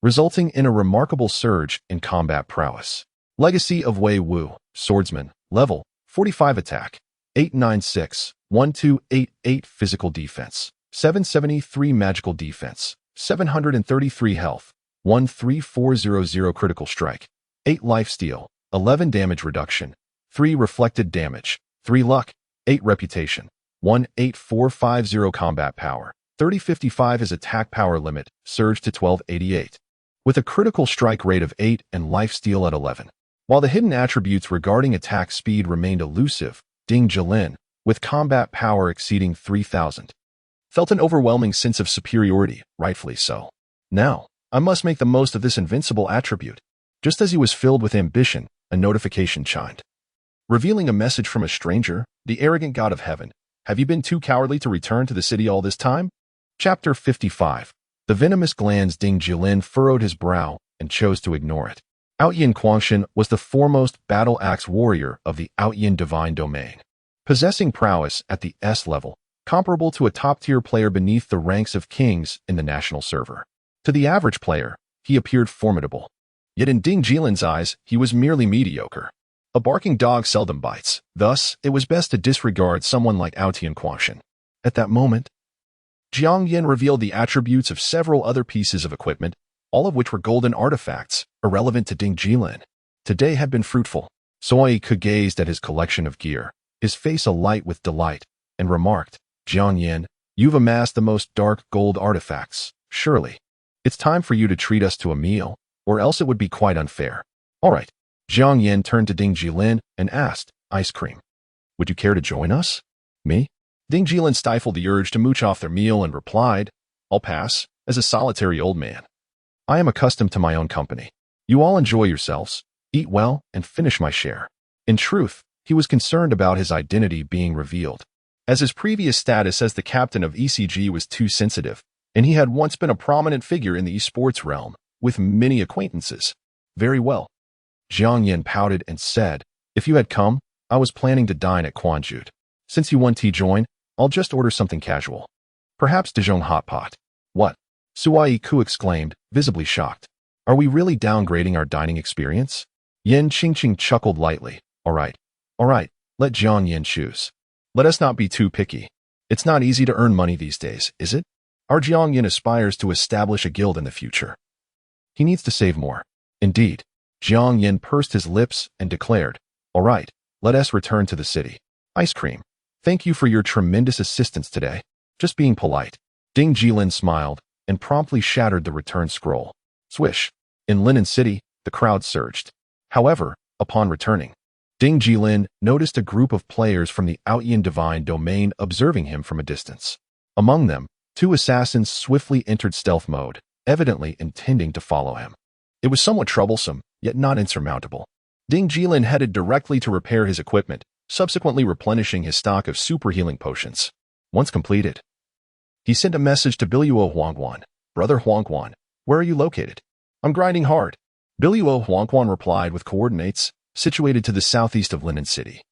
[SPEAKER 1] resulting in a remarkable surge in combat prowess. Legacy of Wei Wu, swordsman, level, 45 attack, 896, 1288 physical defense, 773 magical defense, 733 health, 13400 critical strike, 8 lifesteal, 11 damage reduction, 3 reflected damage, 3 luck, 8 reputation, 18450 combat power, 3055 is attack power limit, surge to 1288. With a critical strike rate of 8 and lifesteal at 11. While the hidden attributes regarding attack speed remained elusive, Ding Jilin, with combat power exceeding 3000, felt an overwhelming sense of superiority, rightfully so. Now, I must make the most of this invincible attribute. Just as he was filled with ambition, a notification chimed, revealing a message from a stranger, the arrogant god of heaven. Have you been too cowardly to return to the city all this time? Chapter 55. The venomous glands. Ding Jilin furrowed his brow and chose to ignore it. Outyin Quangshan was the foremost battle-axe warrior of the Outyin divine domain, possessing prowess at the S level, comparable to a top-tier player beneath the ranks of kings in the national server. To the average player, he appeared formidable. Yet in Ding Jilin's eyes, he was merely mediocre. A barking dog seldom bites, thus, it was best to disregard someone like Outyin Quangshan. At that moment, Jiang Yin revealed the attributes of several other pieces of equipment, all of which were golden artifacts, irrelevant to Ding Jilin. Today had been fruitful. Soi Ke gazed at his collection of gear, his face alight with delight, and remarked, Jiang Yin, you've amassed the most dark gold artifacts, surely. It's time for you to treat us to a meal, or else it would be quite unfair. All right. Jiang Yin turned to Ding Jilin and asked, ice cream. Would you care to join us? Me? Ding Jilin stifled the urge to mooch off their meal and replied, I'll pass, as a solitary old man. I am accustomed to my own company. You all enjoy yourselves, eat well, and finish my share. In truth, he was concerned about his identity being revealed, as his previous status as the captain of ECG was too sensitive, and he had once been a prominent figure in the esports realm, with many acquaintances. Very well. Jiang Yin pouted and said, if you had come, I was planning to dine at Quanjut. Since you want to join, I'll just order something casual. Perhaps Dijon hot pot. What? Suai Ku exclaimed, visibly shocked. Are we really downgrading our dining experience? Yin Qingqing chuckled lightly. All right, let Jiang Yin choose. Let us not be too picky. It's not easy to earn money these days, is it? Our Jiang Yin aspires to establish a guild in the future. He needs to save more. Indeed. Jiang Yin pursed his lips and declared, all right, let us return to the city. Ice cream. Thank you for your tremendous assistance today. Just being polite. Ding Jilin smiled and promptly shattered the return scroll. Swish. In Linen City, the crowd surged. However, upon returning, Ding Jilin noticed a group of players from the Outyin divine domain observing him from a distance. Among them, 2 assassins swiftly entered stealth mode, evidently intending to follow him. It was somewhat troublesome, yet not insurmountable. Ding Jilin headed directly to repair his equipment, subsequently replenishing his stock of super healing potions. Once completed, he sent a message to Biluo Huangquan. Brother Huangquan, where are you located? I'm grinding hard. Biluo Huangquan replied with coordinates situated to the southeast of Linen City,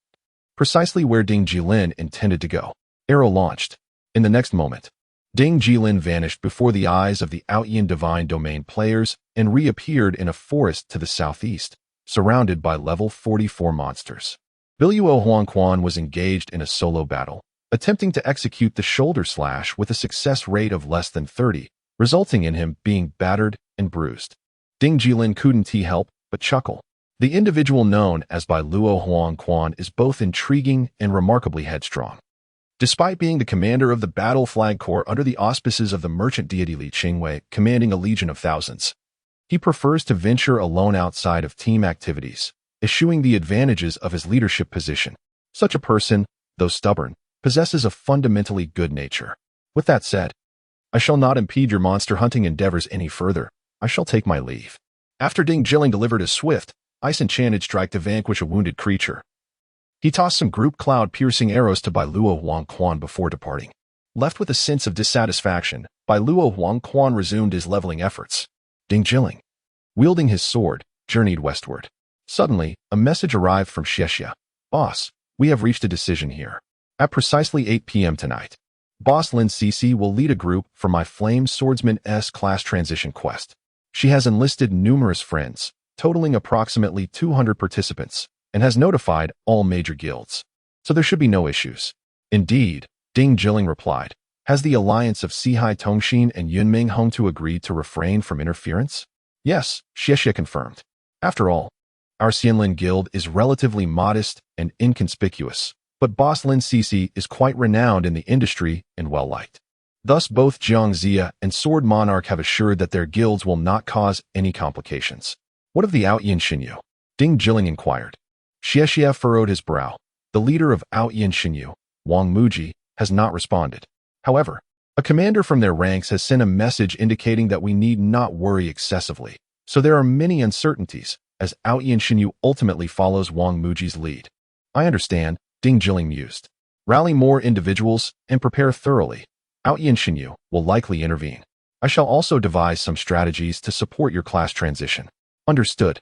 [SPEAKER 1] precisely where Ding Jilin intended to go. Arrow launched. In the next moment, Ding Jilin vanished before the eyes of the Outyin Divine Domain players and reappeared in a forest to the southeast, surrounded by level 44 monsters. Biluo Huangquan was engaged in a solo battle, attempting to execute the shoulder slash with a success rate of less than 30, resulting in him being battered and bruised. Ding Jilin couldn't help but chuckle. The individual known as Biluo Huangquan is both intriguing and remarkably headstrong. Despite being the commander of the Battle Flag Corps under the auspices of the merchant deity Li Qingwei, commanding a legion of thousands, he prefers to venture alone outside of team activities, eschewing the advantages of his leadership position. Such a person, though stubborn, possesses a fundamentally good nature. With that said, I shall not impede your monster hunting endeavors any further. I shall take my leave. After Ding Jilin delivered a swift, ice-enchanted strike to vanquish a wounded creature, he tossed some group cloud-piercing arrows to Biluo Huangquan before departing. Left with a sense of dissatisfaction, Biluo Huangquan resumed his leveling efforts. Ding Jilin, wielding his sword, journeyed westward. Suddenly, a message arrived from Xiexia. Boss, we have reached a decision here. At precisely 8 p.m. tonight, Boss Lin Cece will lead a group for my Flame Swordsman S-class transition quest. She has enlisted numerous friends, totaling approximately 200 participants, and has notified all major guilds. So there should be no issues. Indeed, Ding Jilin replied. Has the alliance of Sihai Tongxin and Yunming Hong to agree to refrain from interference? Yes, Xiexia confirmed. After all, our Xianlin guild is relatively modest and inconspicuous, but Boss Lin Cece is quite renowned in the industry and well-liked. Thus, both Jiang Zia and Sword Monarch have assured that their guilds will not cause any complications. What of the Outyin Xinyu? Ding Jilin inquired. Xiexia furrowed his brow. The leader of Outyin Xinyu, Wang Muji, has not responded. However, a commander from their ranks has sent a message indicating that we need not worry excessively, so there are many uncertainties, as Outyin Xinyu ultimately follows Wang Muji's lead. I understand, Ding Jilin mused. Rally more individuals and prepare thoroughly. Outyin Xinyu will likely intervene. I shall also devise some strategies to support your class transition. Understood.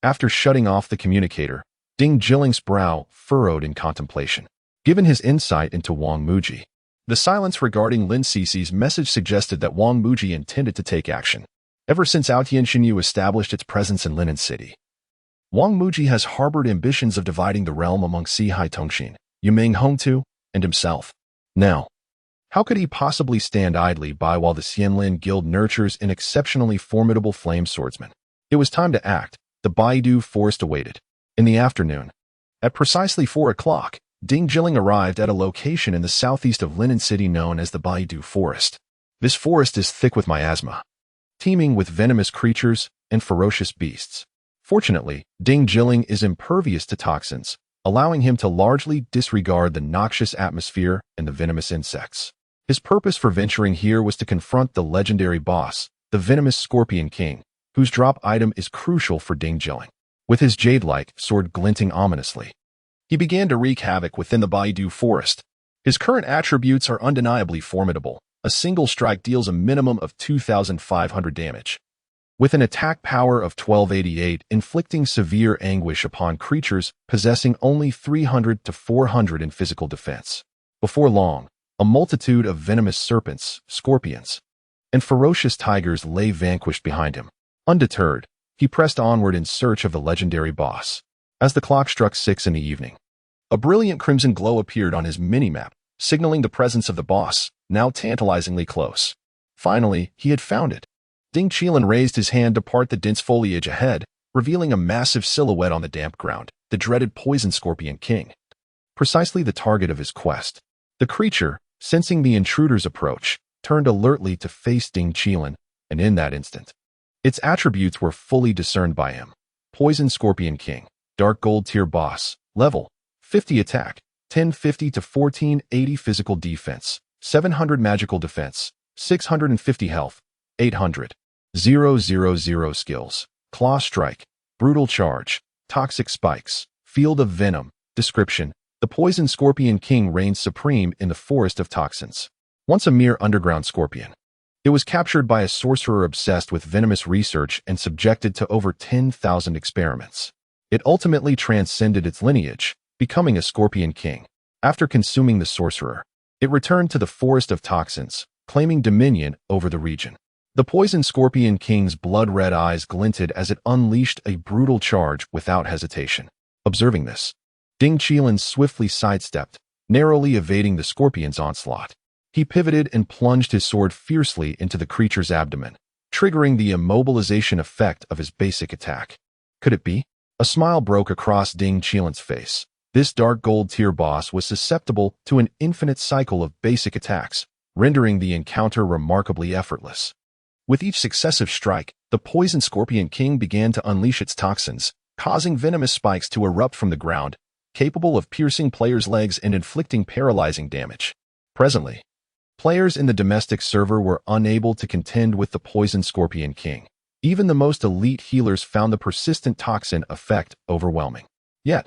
[SPEAKER 1] After shutting off the communicator, Ding Jilin's brow furrowed in contemplation. Given his insight into Wang Muji, the silence regarding Lin Cece's message suggested that Wang Muji intended to take action. Ever since Outyin Xinyu established its presence in Linen City, Wang Muji has harbored ambitions of dividing the realm among Sihai Tongxin, Yuming Hongtu, and himself. Now, how could he possibly stand idly by while the Xianlin Guild nurtures an exceptionally formidable flame swordsman? It was time to act. The Baidu forest awaited. In the afternoon, at precisely 4 o'clock, Ding Jilin arrived at a location in the southeast of Linen City known as the Baidu Forest. This forest is thick with miasma, teeming with venomous creatures and ferocious beasts. Fortunately, Ding Jilin is impervious to toxins, allowing him to largely disregard the noxious atmosphere and the venomous insects. His purpose for venturing here was to confront the legendary boss, the venomous Scorpion King, whose drop item is crucial for Ding Jilin. With his jade-like sword glinting ominously, he began to wreak havoc within the Baidu Forest. His current attributes are undeniably formidable. A single strike deals a minimum of 2,500 damage, with an attack power of 1288, inflicting severe anguish upon creatures possessing only 300 to 400 in physical defense. Before long, a multitude of venomous serpents, scorpions, and ferocious tigers lay vanquished behind him. Undeterred, he pressed onward in search of the legendary boss. As the clock struck 6 in the evening, a brilliant crimson glow appeared on his minimap, signaling the presence of the boss, now tantalizingly close. Finally, he had found it. Ding Jilin raised his hand to part the dense foliage ahead, revealing a massive silhouette on the damp ground, the dreaded Poison Scorpion King. Precisely the target of his quest. The creature, sensing the intruder's approach, turned alertly to face Ding Jilin, and in that instant, its attributes were fully discerned by him. Poison Scorpion King, Dark Gold Tier Boss, Level 50 Attack, 1050 to 1480 Physical Defense, 700 Magical Defense, 650 Health, 800. 000 Skills, Claw Strike, Brutal Charge, Toxic Spikes, Field of Venom. Description: The poison scorpion king reigned supreme in the forest of toxins. Once a mere underground scorpion, it was captured by a sorcerer obsessed with venomous research and subjected to over 10,000 experiments. It ultimately transcended its lineage, becoming a scorpion king. After consuming the sorcerer, it returned to the forest of toxins, claiming dominion over the region. The poison scorpion king's blood-red eyes glinted as it unleashed a brutal charge without hesitation. Observing this, Ding Jilin swiftly sidestepped, narrowly evading the scorpion's onslaught. He pivoted and plunged his sword fiercely into the creature's abdomen, triggering the immobilization effect of his basic attack. Could it be? A smile broke across Ding Jilin's face. This dark gold tier boss was susceptible to an infinite cycle of basic attacks, rendering the encounter remarkably effortless. With each successive strike, the poison scorpion king began to unleash its toxins, causing venomous spikes to erupt from the ground, capable of piercing players' legs and inflicting paralyzing damage. Presently, players in the domestic server were unable to contend with the poison scorpion king. Even the most elite healers found the persistent toxin effect overwhelming. Yet,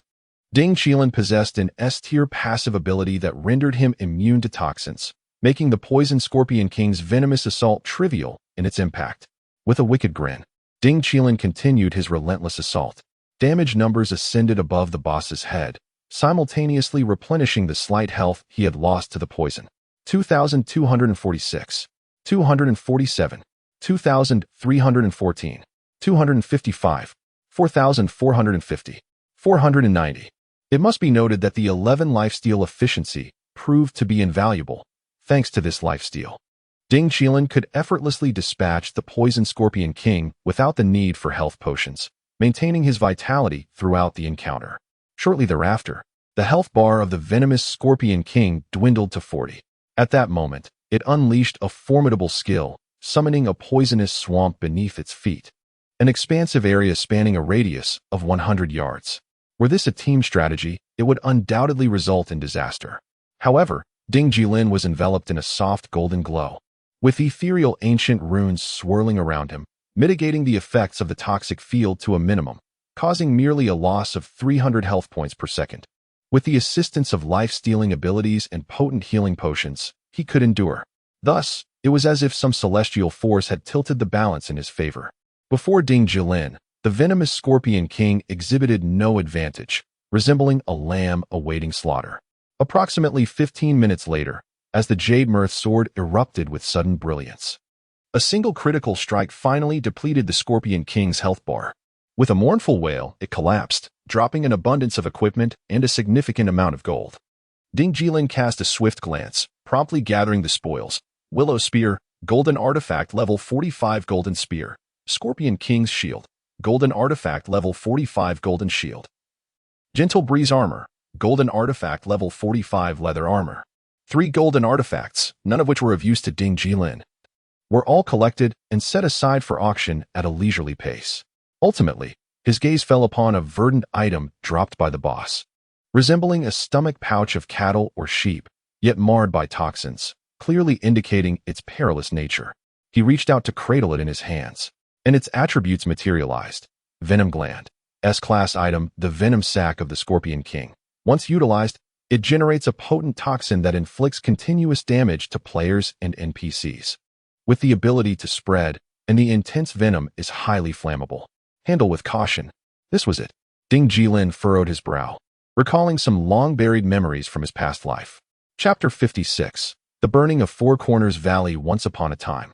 [SPEAKER 1] Ding Jilin possessed an S-tier passive ability that rendered him immune to toxins, making the poison scorpion king's venomous assault trivial in its impact. With a wicked grin, Ding Jilin continued his relentless assault. Damage numbers ascended above the boss's head, simultaneously replenishing the slight health he had lost to the poison. 2,246, 247, 2,314, 255, 4,450, 490. It must be noted that the 11 lifesteal efficiency proved to be invaluable. Thanks to this lifesteal, Ding Jilin could effortlessly dispatch the poison scorpion king without the need for health potions, maintaining his vitality throughout the encounter. Shortly thereafter, the health bar of the venomous scorpion king dwindled to 40. At that moment, it unleashed a formidable skill, summoning a poisonous swamp beneath its feet, an expansive area spanning a radius of 100 yards. Were this a team strategy, it would undoubtedly result in disaster. However, Ding Jilin was enveloped in a soft golden glow, with ethereal ancient runes swirling around him, mitigating the effects of the toxic field to a minimum, causing merely a loss of 300 health points per second. With the assistance of life-stealing abilities and potent healing potions, he could endure. Thus, it was as if some celestial force had tilted the balance in his favor. Before Ding Jilin, the venomous scorpion king exhibited no advantage, resembling a lamb awaiting slaughter. Approximately 15 minutes later, as the Jade Mirth sword erupted with sudden brilliance, a single critical strike finally depleted the Scorpion King's health bar. With a mournful wail, it collapsed, dropping an abundance of equipment and a significant amount of gold. Ding Jilin cast a swift glance, promptly gathering the spoils. Willow Spear, Golden Artifact level 45 Golden Spear. Scorpion King's Shield, Golden Artifact level 45 Golden Shield. Gentle Breeze Armor, Golden Artifact level 45 Leather Armor. 3 golden artifacts, none of which were of use to Ding Jilin, were all collected and set aside for auction at a leisurely pace. Ultimately, his gaze fell upon a verdant item dropped by the boss, resembling a stomach pouch of cattle or sheep, yet marred by toxins, clearly indicating its perilous nature. He reached out to cradle it in his hands, and its attributes materialized. Venom Gland, S-class item, the venom sac of the Scorpion King. Once utilized, it generates a potent toxin that inflicts continuous damage to players and NPCs. With the ability to spread, and the intense venom is highly flammable. Handle with caution. This was it. Ding Jilin furrowed his brow, recalling some long-buried memories from his past life. Chapter 56. The Burning of Four Corners Valley. Once upon a time,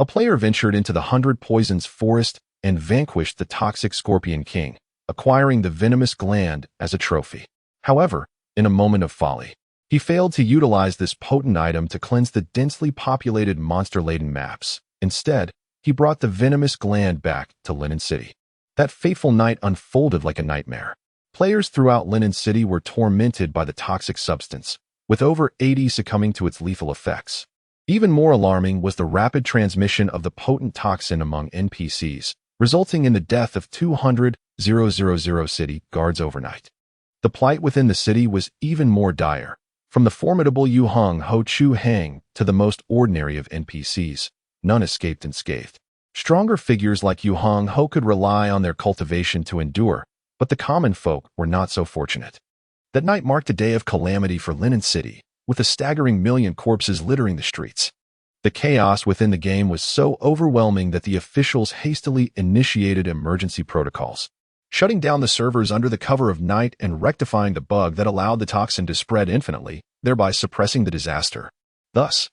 [SPEAKER 1] a player ventured into the 100 Poisons forest and vanquished the toxic Scorpion King, acquiring the venomous gland as a trophy. However, in a moment of folly, he failed to utilize this potent item to cleanse the densely populated monster-laden maps. Instead, he brought the venomous gland back to Linen City. That fateful night unfolded like a nightmare. Players throughout Linen City were tormented by the toxic substance, with over 80 succumbing to its lethal effects. Even more alarming was the rapid transmission of the potent toxin among NPCs, resulting in the death of 200,000 city guards overnight. The plight within the city was even more dire. From the formidable Yu Hong Ho Chu Hang to the most ordinary of NPCs, none escaped unscathed. Stronger figures like Yu Hong Ho could rely on their cultivation to endure, but the common folk were not so fortunate. That night marked a day of calamity for Linen City, with a staggering 1,000,000 corpses littering the streets. The chaos within the game was so overwhelming that the officials hastily initiated emergency protocols, shutting down the servers under the cover of night and rectifying the bug that allowed the toxin to spread infinitely, thereby suppressing the disaster. Thus,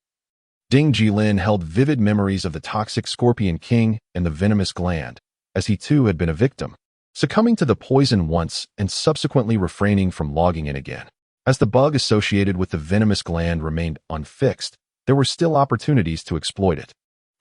[SPEAKER 1] Ding Jilin held vivid memories of the toxic Scorpion King and the venomous gland, as he too had been a victim, succumbing to the poison once and subsequently refraining from logging in again. As the bug associated with the venomous gland remained unfixed, there were still opportunities to exploit it.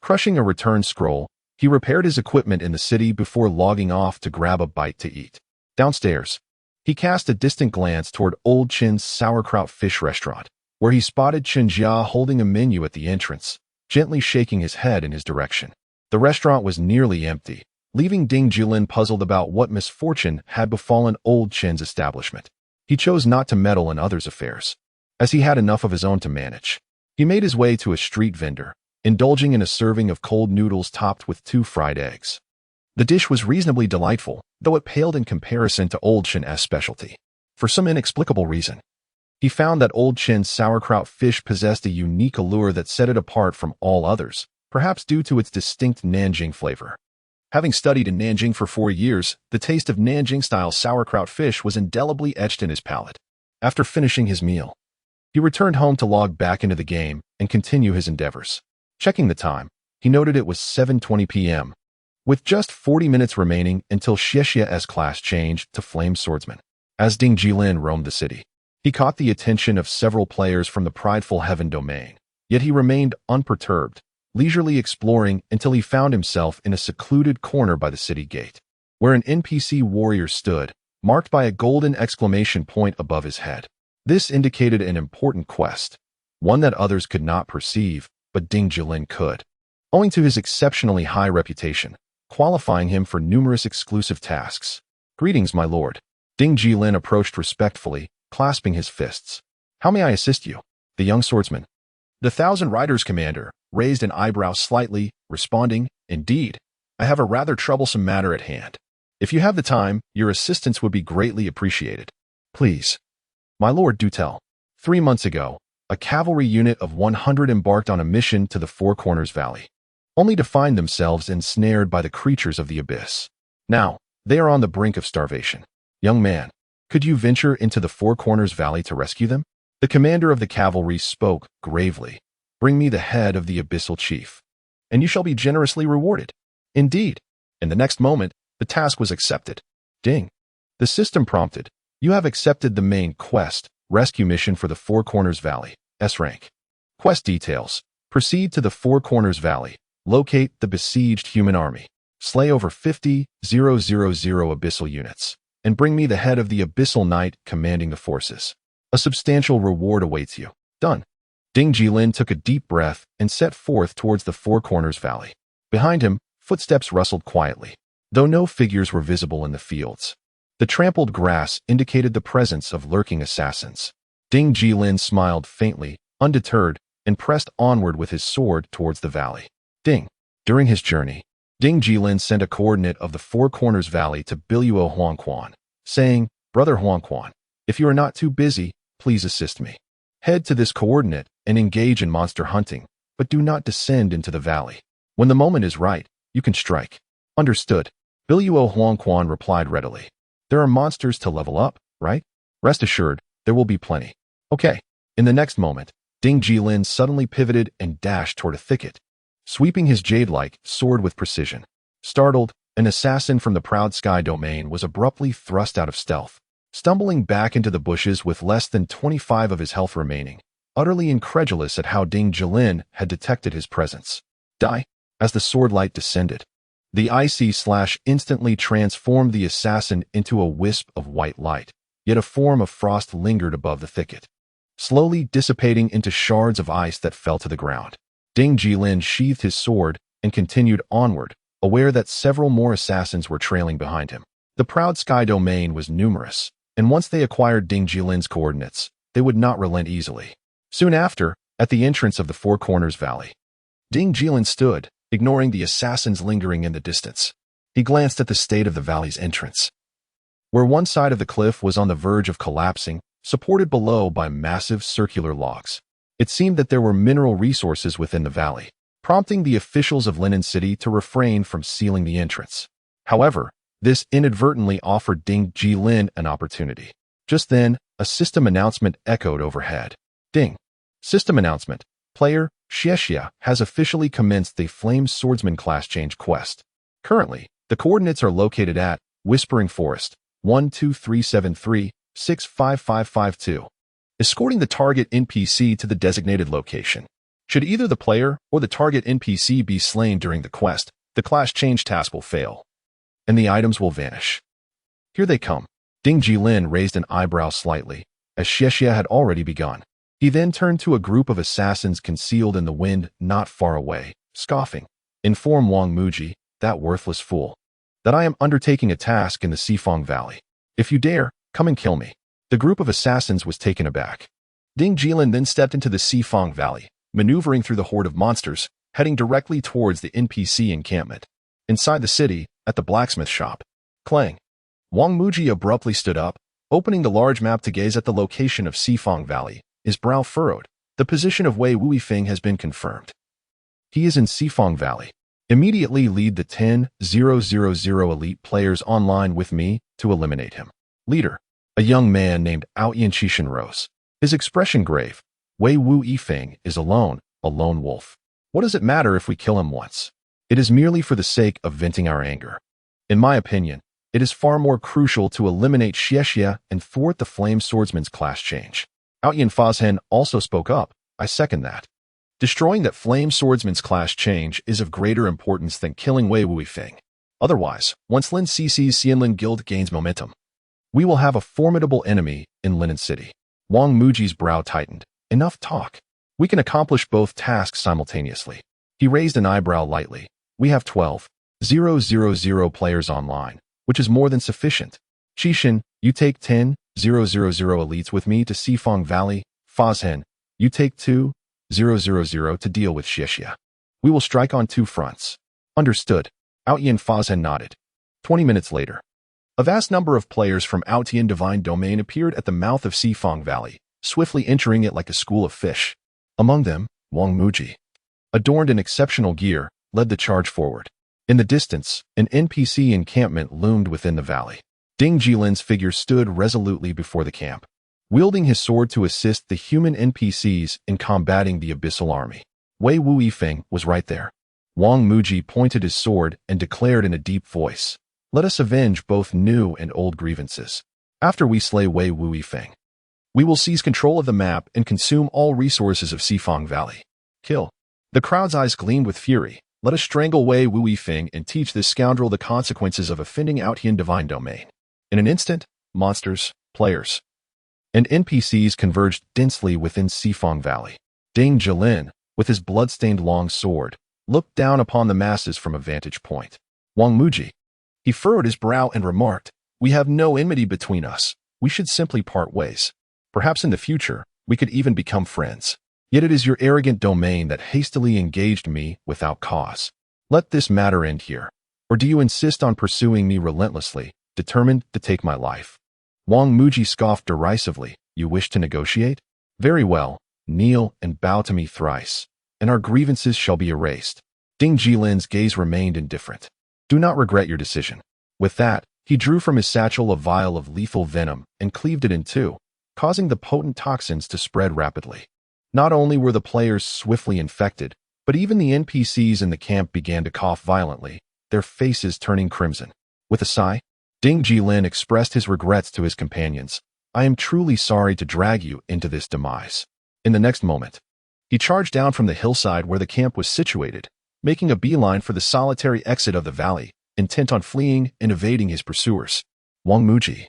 [SPEAKER 1] Crushing a return scroll, he repaired his equipment in the city before logging off to grab a bite to eat. Downstairs, he cast a distant glance toward Old Chin's sauerkraut fish restaurant, where he spotted Chen Jia holding a menu at the entrance, gently shaking his head in his direction. The restaurant was nearly empty, leaving Ding Jilin puzzled about what misfortune had befallen Old Chin's establishment. He chose not to meddle in others' affairs, as he had enough of his own to manage. He made his way to a street vendor, indulging in a serving of cold noodles topped with 2 fried eggs. The dish was reasonably delightful, though it paled in comparison to Old Chin's specialty. For some inexplicable reason, he found that Old Chin's sauerkraut fish possessed a unique allure that set it apart from all others, perhaps due to its distinct Nanjing flavor. Having studied in Nanjing for 4 years, the taste of Nanjing-style sauerkraut fish was indelibly etched in his palate. After finishing his meal, he returned home to log back into the game and continue his endeavors. Checking the time, he noted it was 7:20 p.m., with just 40 minutes remaining until Xiexia's class changed to Flame Swordsman. As Ding Jilin roamed the city, he caught the attention of several players from the prideful Heaven Domain, yet he remained unperturbed, leisurely exploring until he found himself in a secluded corner by the city gate, where an NPC warrior stood, marked by a golden exclamation point above his head. This indicated an important quest, one that others could not perceive, but Ding Jilin could, owing to his exceptionally high reputation, qualifying him for numerous exclusive tasks. "Greetings, my lord." Ding Jilin approached respectfully, clasping his fists. "How may I assist you?" The young swordsman, the Thousand Riders commander, raised an eyebrow slightly, responding, "Indeed, I have a rather troublesome matter at hand. If you have the time, your assistance would be greatly appreciated." "Please." "My lord, do tell." 3 months ago, a cavalry unit of 100 embarked on a mission to the Four Corners Valley, only to find themselves ensnared by the creatures of the abyss. Now, they are on the brink of starvation. "Young man, could you venture into the Four Corners Valley to rescue them?" The commander of the cavalry spoke gravely. "Bring me the head of the abyssal chief, and you shall be generously rewarded." "Indeed." In the next moment, the task was accepted. Ding. The system prompted, "You have accepted the main quest, rescue mission for the Four Corners Valley, S rank. Quest details. Proceed to the Four Corners Valley, locate the besieged human army, slay over 50,000 abyssal units, and bring me the head of the abyssal knight commanding the forces. A substantial reward awaits you." Done. Ding Jilin took a deep breath and set forth towards the Four Corners Valley. Behind him, footsteps rustled quietly, though no figures were visible in the fields. The trampled grass indicated the presence of lurking assassins. Ding Jilin smiled faintly, undeterred, and pressed onward with his sword towards the valley. Ding. During his journey, Ding Jilin sent a coordinate of the Four Corners Valley to Biluo Huangquan, saying, "Brother Huangquan, if you are not too busy, please assist me. Head to this coordinate and engage in monster hunting, but do not descend into the valley. When the moment is right, you can strike." "Understood." Biluo Huangquan replied readily. "There are monsters to level up, right? Rest assured, there will be plenty." "Okay." In the next moment, Ding Jilin suddenly pivoted and dashed toward a thicket, sweeping his jade-like sword with precision. Startled, an assassin from the Proud Sky Domain was abruptly thrust out of stealth, stumbling back into the bushes with less than 25 of his health remaining, utterly incredulous at how Ding Jilin had detected his presence. "Die." As the sword light descended, the icy slash instantly transformed the assassin into a wisp of white light, yet a form of frost lingered above the thicket, slowly dissipating into shards of ice that fell to the ground. Ding Jilin sheathed his sword and continued onward, aware that several more assassins were trailing behind him. The Proud Sky Domain was numerous, and once they acquired Ding Jilin's coordinates, they would not relent easily. Soon after, at the entrance of the Four Corners Valley, Ding Jilin stood, ignoring the assassins lingering in the distance. He glanced at the state of the valley's entrance. Where one side of the cliff was on the verge of collapsing, supported below by massive circular logs. It seemed that there were mineral resources within the valley, prompting the officials of Linen City to refrain from sealing the entrance. However, this inadvertently offered Ding Jilin an opportunity. Just then, a system announcement echoed overhead. Ding. System announcement. Player Xiexia has officially commenced the Flame Swordsman class change quest. Currently, the coordinates are located at Whispering Forest, 12373-65552. Escorting the target NPC to the designated location. Should either the player or the target NPC be slain during the quest, the class change task will fail, and the items will vanish. Here they come. Ding Jilin raised an eyebrow slightly, as Xiexia had already begun. He then turned to a group of assassins concealed in the wind not far away, scoffing. Inform Wang Muji, that worthless fool, that I am undertaking a task in the Xifang Valley. If you dare, come and kill me. The group of assassins was taken aback. Ding Jilin then stepped into the Xifang Valley, maneuvering through the horde of monsters, heading directly towards the NPC encampment. Inside the city, at the blacksmith shop. Clang. Wang Muji abruptly stood up, opening the large map to gaze at the location of Xifang Valley. His brow furrowed. The position of Wei Wuifeng has been confirmed. He is in Xifang Valley. Immediately lead the 10,000 elite players online with me to eliminate him. Leader. A young man named Aoyan Qishan rose. His expression grave. Wei Wuifeng is alone, a lone wolf. What does it matter if we kill him once? It is merely for the sake of venting our anger. In my opinion, it is far more crucial to eliminate Xiexia and thwart the Flame Swordsman's class change. Aoyan Fazhen also spoke up. I second that. Destroying that Flame Swordsman's class change is of greater importance than killing Wei Wuifeng. Otherwise, once Lin Cc's Xianlin Guild gains momentum, we will have a formidable enemy in Linen City. Wang Muji's brow tightened. Enough talk. We can accomplish both tasks simultaneously. He raised an eyebrow lightly. We have 12,000 players online, which is more than sufficient. Qishan, you take 10,000 elites with me to Xifang Valley. Fazhen, you take 2,000 to deal with Xiexia. We will strike on two fronts. Understood. Aoyan Fazhen nodded. 20 minutes later, a vast number of players from Aotian Divine Domain appeared at the mouth of Xifang Valley, swiftly entering it like a school of fish. Among them, Wang Muji, adorned in exceptional gear, led the charge forward. In the distance, an NPC encampment loomed within the valley. Ding Jilin's figure stood resolutely before the camp, wielding his sword to assist the human NPCs in combating the abyssal army. Wei Wuifeng was right there. Wang Muji pointed his sword and declared in a deep voice, "Let us avenge both new and old grievances. After we slay Wei Wuifeng, we will seize control of the map and consume all resources of Xifang Valley. Kill." The crowd's eyes gleamed with fury. Let us strangle Wei Wuifeng and teach this scoundrel the consequences of offending Aotian Divine Domain. In an instant, monsters, players, and NPCs converged densely within Xifang Valley. Ding Jilin, with his blood-stained long sword, looked down upon the masses from a vantage point. Wang Muji. He furrowed his brow and remarked, "We have no enmity between us. We should simply part ways. Perhaps in the future, we could even become friends. Yet it is your arrogant domain that hastily engaged me without cause. Let this matter end here. Or do you insist on pursuing me relentlessly, determined to take my life?" Wang Muji scoffed derisively. "You wish to negotiate? Very well, kneel and bow to me thrice, and our grievances shall be erased." Ding Jilin's gaze remained indifferent. "Do not regret your decision." With that, he drew from his satchel a vial of lethal venom and cleaved it in two, causing the potent toxins to spread rapidly. Not only were the players swiftly infected, but even the NPCs in the camp began to cough violently, their faces turning crimson. With a sigh, Ding Jilin expressed his regrets to his companions. "I am truly sorry to drag you into this demise." In the next moment, he charged down from the hillside where the camp was situated, making a beeline for the solitary exit of the valley, intent on fleeing and evading his pursuers. Wang Muji,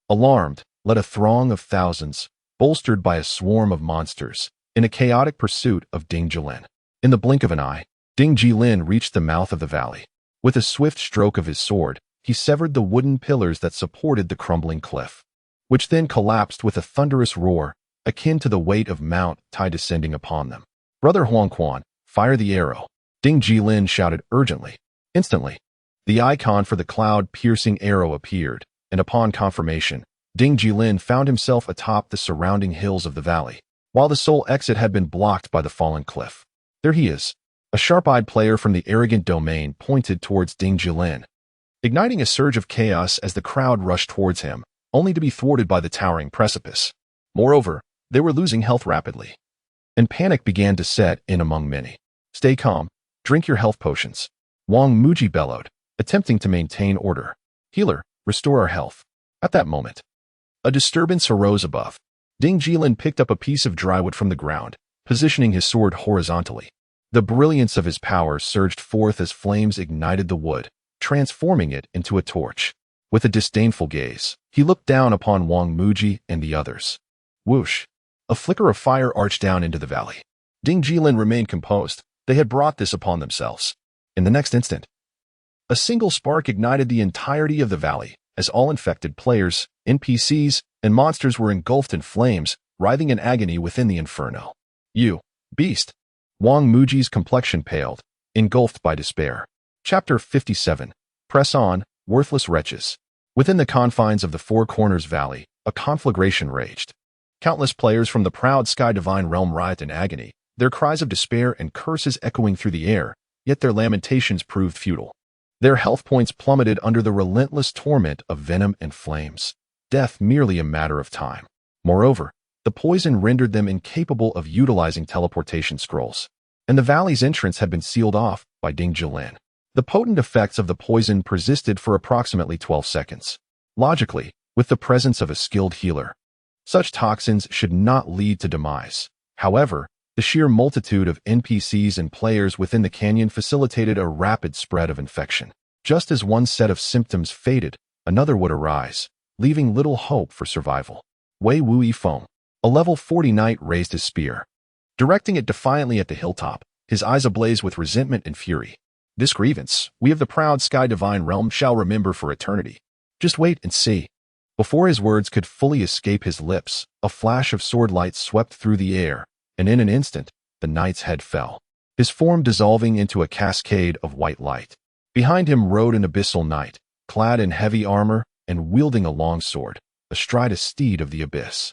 [SPEAKER 1] alarmed, led a throng of thousands, bolstered by a swarm of monsters, in a chaotic pursuit of Ding Jilin. In the blink of an eye, Ding Jilin reached the mouth of the valley. With a swift stroke of his sword, he severed the wooden pillars that supported the crumbling cliff, which then collapsed with a thunderous roar, akin to the weight of Mount Tai descending upon them. "Brother Huangquan, fire the arrow," Ding Jilin shouted urgently. Instantly, the icon for the cloud-piercing arrow appeared, and upon confirmation, Ding Jilin found himself atop the surrounding hills of the valley, while the sole exit had been blocked by the fallen cliff. There he is. A sharp-eyed player from the arrogant domain pointed towards Ding Jilin, igniting a surge of chaos as the crowd rushed towards him, only to be thwarted by the towering precipice. Moreover, they were losing health rapidly, and panic began to set in among many. Stay calm. Drink your health potions, Wang Muji bellowed, attempting to maintain order. Healer, restore our health. At that moment, a disturbance arose above. Ding Jilin picked up a piece of drywood from the ground, positioning his sword horizontally. The brilliance of his power surged forth as flames ignited the wood, transforming it into a torch. With a disdainful gaze, he looked down upon Wang Muji and the others. Whoosh! A flicker of fire arched down into the valley. Ding Jilin remained composed. They had brought this upon themselves. In the next instant, a single spark ignited the entirety of the valley, as all infected players, NPCs, and monsters were engulfed in flames, writhing in agony within the inferno. You, beast! Wang Muji's complexion paled, engulfed by despair. Chapter 57. Press on, worthless wretches. Within the confines of the Four Corners Valley, a conflagration raged. Countless players from the proud Sky Divine realm writhed in agony, their cries of despair and curses echoing through the air, yet their lamentations proved futile. Their health points plummeted under the relentless torment of venom and flames, death merely a matter of time. Moreover, the poison rendered them incapable of utilizing teleportation scrolls, and the valley's entrance had been sealed off by Ding Jilin. The potent effects of the poison persisted for approximately 12 seconds. Logically, with the presence of a skilled healer, such toxins should not lead to demise. However, the sheer multitude of NPCs and players within the canyon facilitated a rapid spread of infection. Just as one set of symptoms faded, another would arise, leaving little hope for survival. Wei Wuyi Feng, a level 40 knight, raised his spear, directing it defiantly at the hilltop, his eyes ablaze with resentment and fury. This grievance, we of the proud Sky Divine realm shall remember for eternity. Just wait and see. Before his words could fully escape his lips, a flash of sword light swept through the air, and in an instant, the knight's head fell, his form dissolving into a cascade of white light. Behind him rode an abyssal knight, clad in heavy armor and wielding a long sword, astride a steed of the abyss.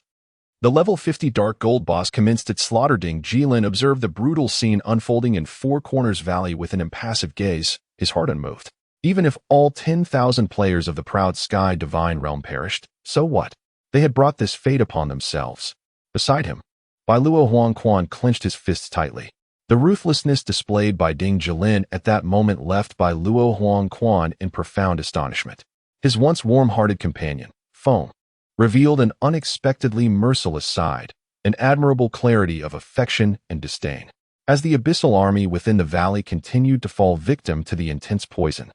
[SPEAKER 1] The level 50 Dark Gold boss commenced its slaughter. Ding Jilin observed the brutal scene unfolding in Four Corners Valley with an impassive gaze, his heart unmoved. Even if all 10,000 players of the proud Sky Divine realm perished, so what? They had brought this fate upon themselves. Beside him, Bai Luo Huangquan clenched his fists tightly. The ruthlessness displayed by Ding Jilin at that moment left Bai Luo Huangquan in profound astonishment. His once warm-hearted companion, Feng, revealed an unexpectedly merciless side, an admirable clarity of affection and disdain. As the abyssal army within the valley continued to fall victim to the intense poison,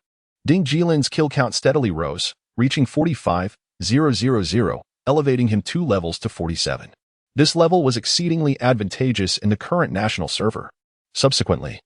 [SPEAKER 1] Ding Jilin's kill count steadily rose, reaching 45,000, elevating him 2 levels to 47. This level was exceedingly advantageous in the current national server. Subsequently,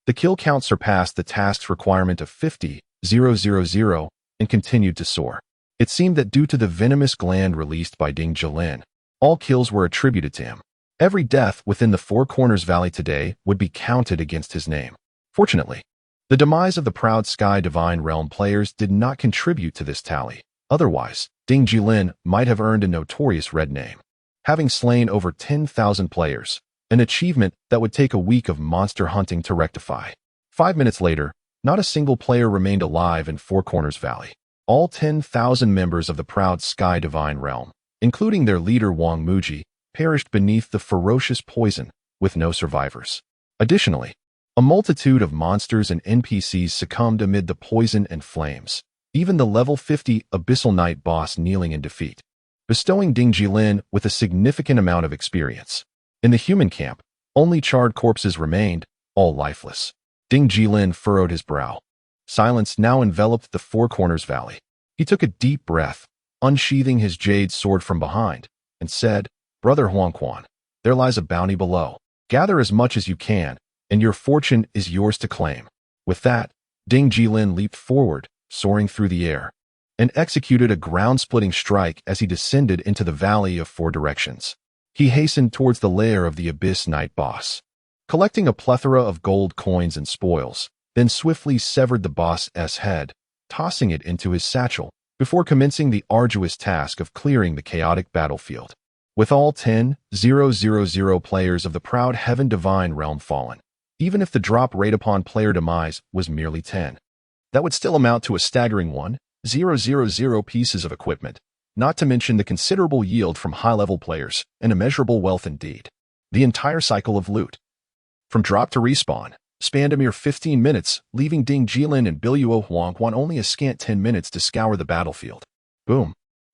[SPEAKER 1] the kill count surpassed the task's requirement of 50,000 and continued to soar. It seemed that due to the venomous gland released by Ding Jilin, all kills were attributed to him. Every death within the Four Corners Valley today would be counted against his name. Fortunately, the demise of the proud Sky Divine realm players did not contribute to this tally. Otherwise, Ding Jilin might have earned a notorious red name, having slain over 10,000 players, an achievement that would take a week of monster hunting to rectify. 5 minutes later, not a single player remained alive in Four Corners Valley. All 10,000 members of the proud Sky Divine realm, including their leader Wang Muji, perished beneath the ferocious poison, with no survivors. Additionally, a multitude of monsters and NPCs succumbed amid the poison and flames, even the level 50 Abyssal Knight boss kneeling in defeat, bestowing Ding Jilin with a significant amount of experience. In the human camp, only charred corpses remained, all lifeless. Ding Jilin furrowed his brow. Silence now enveloped the Four Corners Valley. He took a deep breath, unsheathing his jade sword from behind, and said, "Brother Huangquan, there lies a bounty below. Gather as much as you can, and your fortune is yours to claim." With that, Ding Jilin leaped forward, soaring through the air, and executed a ground-splitting strike as he descended into the Valley of Four Directions. He hastened towards the lair of the Abyss Knight boss, collecting a plethora of gold coins and spoils, then swiftly severed the boss's head, tossing it into his satchel, before commencing the arduous task of clearing the chaotic battlefield. With all 10,000 players of the proud Heaven Divine Realm fallen, even if the drop rate upon player demise was merely 10, that would still amount to a staggering 1,000 pieces of equipment, not to mention the considerable yield from high-level players and immeasurable wealth indeed. The entire cycle of loot, from drop to respawn, spanned a mere 15 minutes, leaving Ding Jilin and Biluo Huangquan only a scant 10 minutes to scour the battlefield. Boom!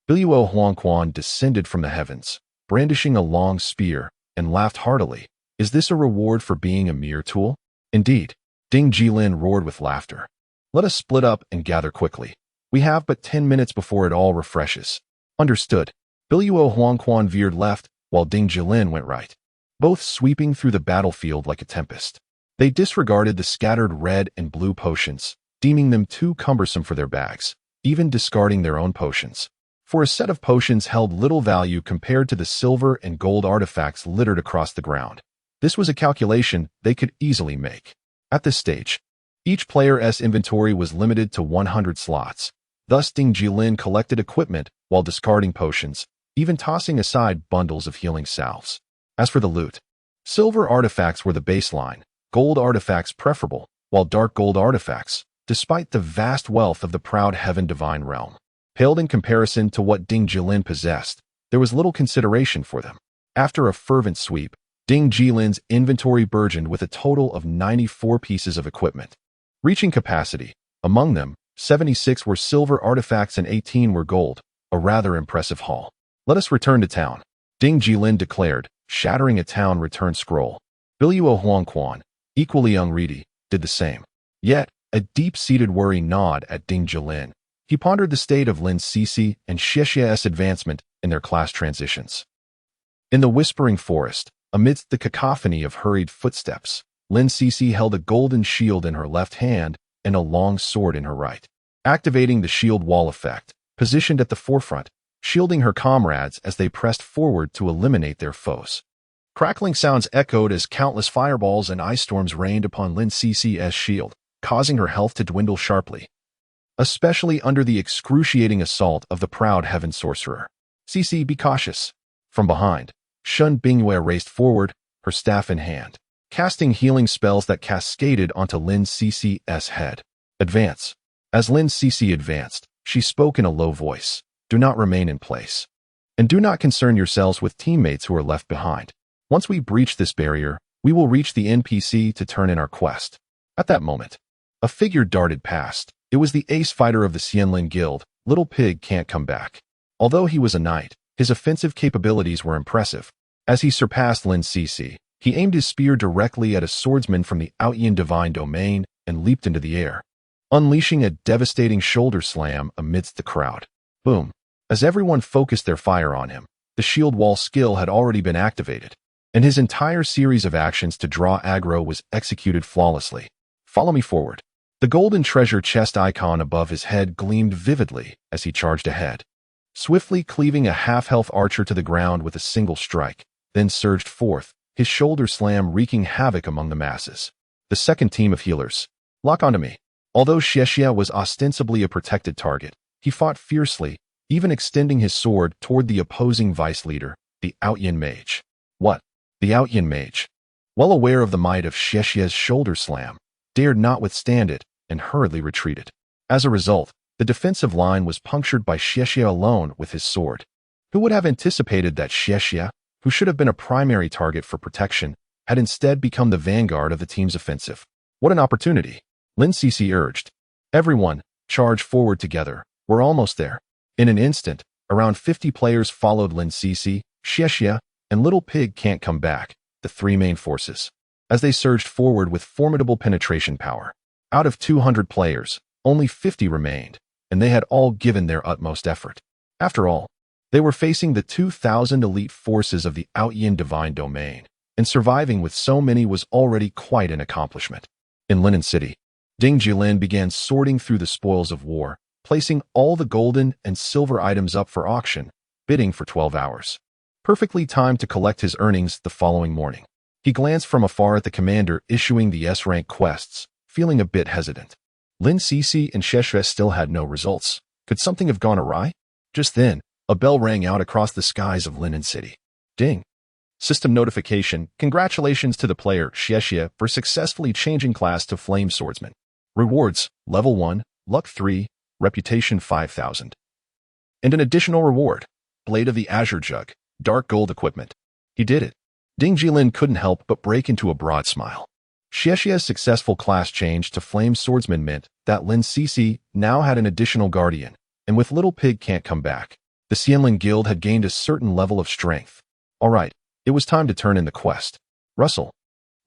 [SPEAKER 1] Biluo Huangquan descended from the heavens, brandishing a long spear, and laughed heartily. Is this a reward for being a mere tool? Indeed. Ding Jilin roared with laughter. Let us split up and gather quickly. We have but 10 minutes before it all refreshes. Understood. Biluo Huangquan veered left, while Ding Jilin went right, both sweeping through the battlefield like a tempest. They disregarded the scattered red and blue potions, deeming them too cumbersome for their bags, even discarding their own potions. For a set of potions held little value compared to the silver and gold artifacts littered across the ground. This was a calculation they could easily make. At this stage, each player's inventory was limited to 100 slots. Thus, Ding Jilin collected equipment while discarding potions, even tossing aside bundles of healing salves. As for the loot, silver artifacts were the baseline, gold artifacts preferable, while dark gold artifacts, despite the vast wealth of the proud Heaven Divine Realm, paled in comparison to what Ding Jilin possessed. There was little consideration for them. After a fervent sweep, Ding Jilin's inventory burgeoned with a total of 94 pieces of equipment, reaching capacity. Among them, 76 were silver artifacts and 18 were gold, a rather impressive haul. Let us return to town, Ding Jilin declared, shattering a town return scroll. Biluo Huangquan, equally unready, did the same. Yet, a deep-seated worry gnawed at Ding Jilin. He pondered the state of Lin Sisi and Xiexia's advancement in their class transitions. In the whispering forest, amidst the cacophony of hurried footsteps, Lin Sisi held a golden shield in her left hand and a long sword in her right, activating the shield wall effect, positioned at the forefront, shielding her comrades as they pressed forward to eliminate their foes. Crackling sounds echoed as countless fireballs and ice storms rained upon Lin Sisi's shield, causing her health to dwindle sharply, especially under the excruciating assault of the proud Heaven Sorcerer. Sisi, be cautious. From behind, Shun Bingyue raced forward, her staff in hand, casting healing spells that cascaded onto Lin Sisi's head. Advance. As Lin Sisi advanced, she spoke in a low voice. Do not remain in place. And do not concern yourselves with teammates who are left behind. Once we breach this barrier, we will reach the NPC to turn in our quest. At that moment, a figure darted past. It was the ace fighter of the Xianlin Guild, Little Pig Can't Come Back. Although he was a knight, his offensive capabilities were impressive. As he surpassed Lin Sisi, he aimed his spear directly at a swordsman from the Outyin Divine Domain and leaped into the air, unleashing a devastating shoulder slam amidst the crowd. Boom. As everyone focused their fire on him, the shield wall skill had already been activated, and his entire series of actions to draw aggro was executed flawlessly. Follow me forward. The golden treasure chest icon above his head gleamed vividly as he charged ahead, swiftly cleaving a half-health archer to the ground with a single strike, then surged forth, his shoulder slam wreaking havoc among the masses. The second team of healers. Lock onto me. Although Xiexia was ostensibly a protected target, he fought fiercely, even extending his sword toward the opposing vice leader, the Outyin Mage. What? The Outyin Mage, well aware of the might of Xiexia's shoulder slam, dared not withstand it and hurriedly retreated. As a result, the defensive line was punctured by Xiexia alone with his sword. Who would have anticipated that Xiexia, who should have been a primary target for protection, had instead become the vanguard of the team's offensive? What an opportunity! Lin Sisi urged. Everyone, charge forward together. We're almost there. In an instant, around 50 players followed Lin Sisi, Xiexia, and Little Pig Can't Come Back, the three main forces, as they surged forward with formidable penetration power. Out of 200 players, only 50 remained, and they had all given their utmost effort. After all, they were facing the 2,000 elite forces of the Outyin Divine Domain, and surviving with so many was already quite an accomplishment. In Linen City, Ding Jilin began sorting through the spoils of war, placing all the golden and silver items up for auction, bidding for 12 hours. Perfectly timed to collect his earnings the following morning. He glanced from afar at the commander issuing the S-rank quests, feeling a bit hesitant. Lin Sisi and Xiexia still had no results. Could something have gone awry? Just then, a bell rang out across the skies of Linen City. Ding. System notification. Congratulations to the player, Xie, for successfully changing class to Flame Swordsman. Rewards, Level 1, Luck 3, Reputation 5,000. And an additional reward, Blade of the Azure Jug, Dark Gold Equipment. He did it. Ding Jilin couldn't help but break into a broad smile. Xie's successful class change to Flame Swordsman meant that Lin Cici now had an additional guardian, and with Little Pig can't come back, the Xianlin Guild had gained a certain level of strength. All right, it was time to turn in the quest. Russell.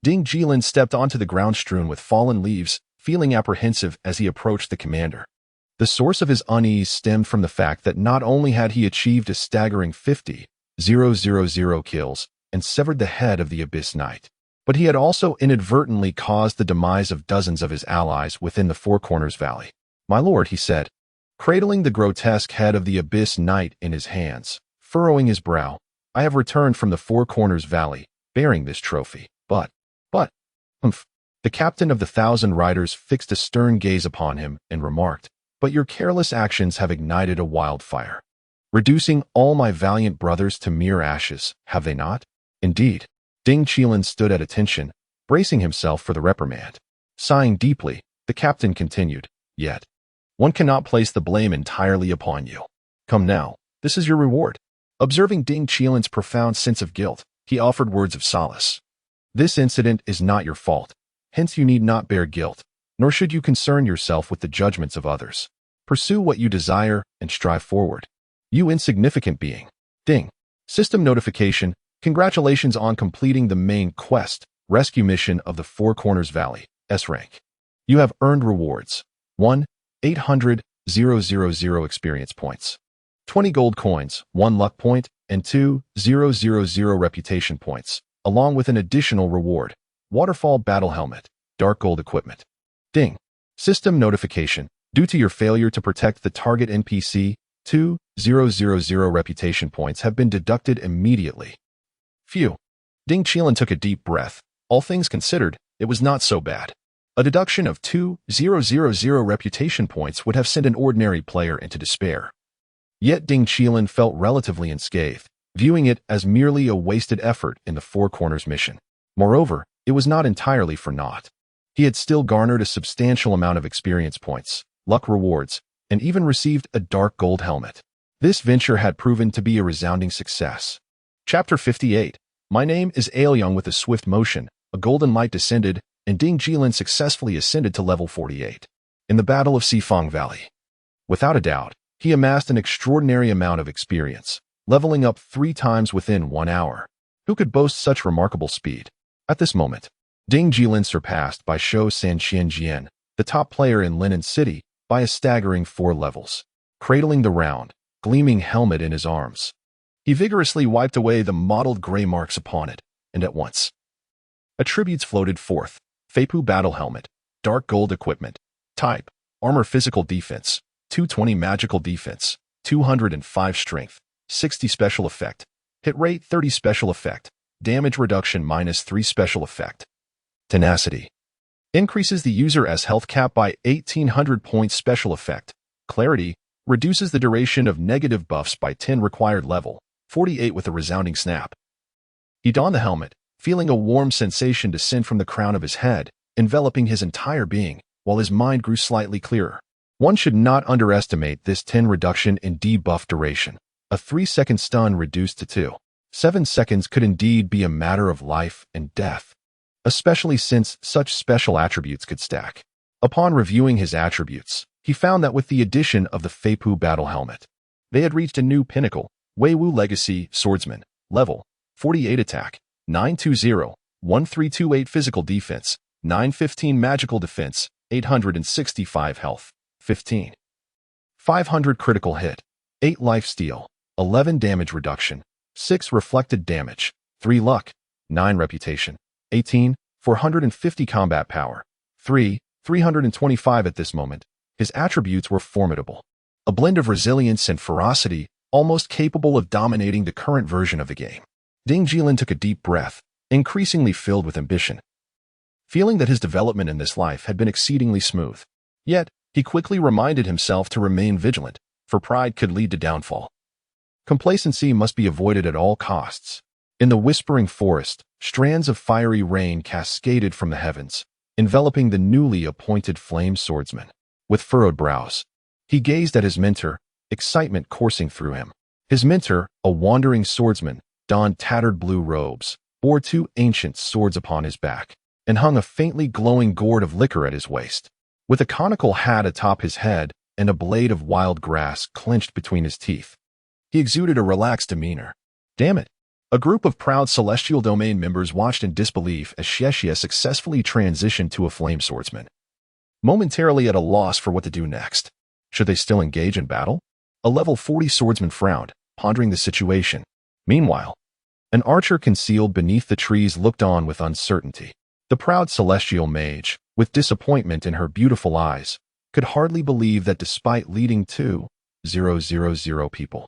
[SPEAKER 1] Ding Jilin stepped onto the ground strewn with fallen leaves, feeling apprehensive as he approached the commander. The source of his unease stemmed from the fact that not only had he achieved a staggering 50,000 kills and severed the head of the Abyss Knight, but he had also inadvertently caused the demise of dozens of his allies within the Four Corners Valley. My lord, he said, cradling the grotesque head of the Abyss Knight in his hands, furrowing his brow, I have returned from the Four Corners Valley, bearing this trophy. But, the captain of the 1,000 riders fixed a stern gaze upon him and remarked, but your careless actions have ignited a wildfire, reducing all my valiant brothers to mere ashes, have they not? Indeed. Ding Jilin stood at attention, bracing himself for the reprimand. Sighing deeply, the captain continued, yet, one cannot place the blame entirely upon you. Come now, this is your reward. Observing Ding Jilin's profound sense of guilt, he offered words of solace. This incident is not your fault, hence you need not bear guilt, nor should you concern yourself with the judgments of others. Pursue what you desire and strive forward. You insignificant being. Ding. System notification. Congratulations on completing the main quest, rescue mission of the Four Corners Valley, S rank. You have earned rewards. 1,800,000 experience points. 20 gold coins, 1 luck point, and 2,000 reputation points, along with an additional reward, Waterfall Battle Helmet, Dark Gold Equipment. Ding. System notification. Due to your failure to protect the target NPC, 2,000 reputation points have been deducted immediately. Phew. Ding Jilin took a deep breath. All things considered, it was not so bad. A deduction of 2,000 reputation points would have sent an ordinary player into despair. Yet Ding Jilin felt relatively unscathed, viewing it as merely a wasted effort in the Four Corners mission. Moreover, it was not entirely for naught. He had still garnered a substantial amount of experience points, luck rewards, and even received a dark gold helmet. This venture had proven to be a resounding success. Chapter 58. My name is Aoyang. With a swift motion, a golden light descended, and Ding Jilin successfully ascended to level 48. In the Battle of Xifang Valley. Without a doubt, he amassed an extraordinary amount of experience, leveling up 3 times within 1 hour. Who could boast such remarkable speed? At this moment, Ding Jilin surpassed by Shou Sanxianjian, the top player in Linen City, by a staggering 4 levels. Cradling the round, gleaming helmet in his arms, he vigorously wiped away the mottled gray marks upon it, and at once, attributes floated forth. Feipu Battle Helmet, Dark Gold Equipment. Type, Armor Physical Defense, 220 Magical Defense, 205 Strength, 60 Special Effect. Hit Rate 30 Special Effect. Damage Reduction -3 Special Effect. Tenacity. Increases the user's health cap by 1,800 points. Special Effect. Clarity. Reduces the duration of negative buffs by 10. Required level 48 with a resounding snap. He donned the helmet, feeling a warm sensation descend from the crown of his head, enveloping his entire being, while his mind grew slightly clearer. One should not underestimate this 10 reduction in debuff duration. A 3-second stun reduced to 2.7 seconds could indeed be a matter of life and death, especially since such special attributes could stack. Upon reviewing his attributes, he found that with the addition of the Feipu Battle Helmet, they had reached a new pinnacle. Weiwu Legacy Swordsman, level 48 attack, 920, 1328 physical defense, 915 magical defense, 865 health, 15. 500 critical hit, 8 life steal, 11 damage reduction, 6 reflected damage, 3 luck, 9 reputation, 18, 450 combat power, 325 at this moment. His attributes were formidable. A blend of resilience and ferocity, almost capable of dominating the current version of the game. Ding Jilin took a deep breath, increasingly filled with ambition. Feeling that his development in this life had been exceedingly smooth. Yet, he quickly reminded himself to remain vigilant, for pride could lead to downfall. Complacency must be avoided at all costs. In the whispering forest, strands of fiery rain cascaded from the heavens, enveloping the newly appointed flame swordsman. With furrowed brows, he gazed at his mentor, excitement coursing through him. His mentor, a wandering swordsman, donned tattered blue robes, bore two ancient swords upon his back, and hung a faintly glowing gourd of liquor at his waist. With a conical hat atop his head and a blade of wild grass clenched between his teeth, he exuded a relaxed demeanor. Damn it! A group of proud Celestial Domain members watched in disbelief as Xie successfully transitioned to a flame swordsman. Momentarily at a loss for what to do next. Should they still engage in battle? A level 40 swordsman frowned, pondering the situation. Meanwhile, an archer concealed beneath the trees looked on with uncertainty. The proud celestial mage, with disappointment in her beautiful eyes, could hardly believe that despite leading 2,000 people,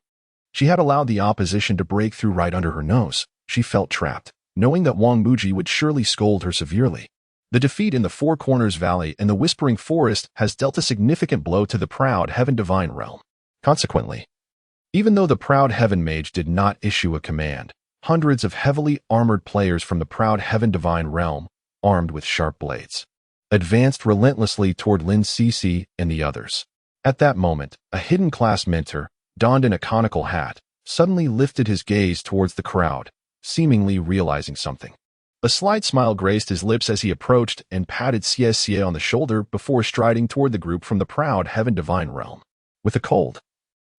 [SPEAKER 1] she had allowed the opposition to break through right under her nose. She felt trapped, knowing that Wang Muji would surely scold her severely. The defeat in the Four Corners Valley and the Whispering Forest has dealt a significant blow to the proud Heaven Divine realm. Consequently, even though the proud Heaven Mage did not issue a command, hundreds of heavily armored players from the proud Heaven Divine realm, armed with sharp blades, advanced relentlessly toward Lin Cece and the others. At that moment, a hidden class mentor, donned in a conical hat, suddenly lifted his gaze towards the crowd, seemingly realizing something. A slight smile graced his lips as he approached and patted Xie on the shoulder before striding toward the group from the proud Heaven Divine realm. With a cold,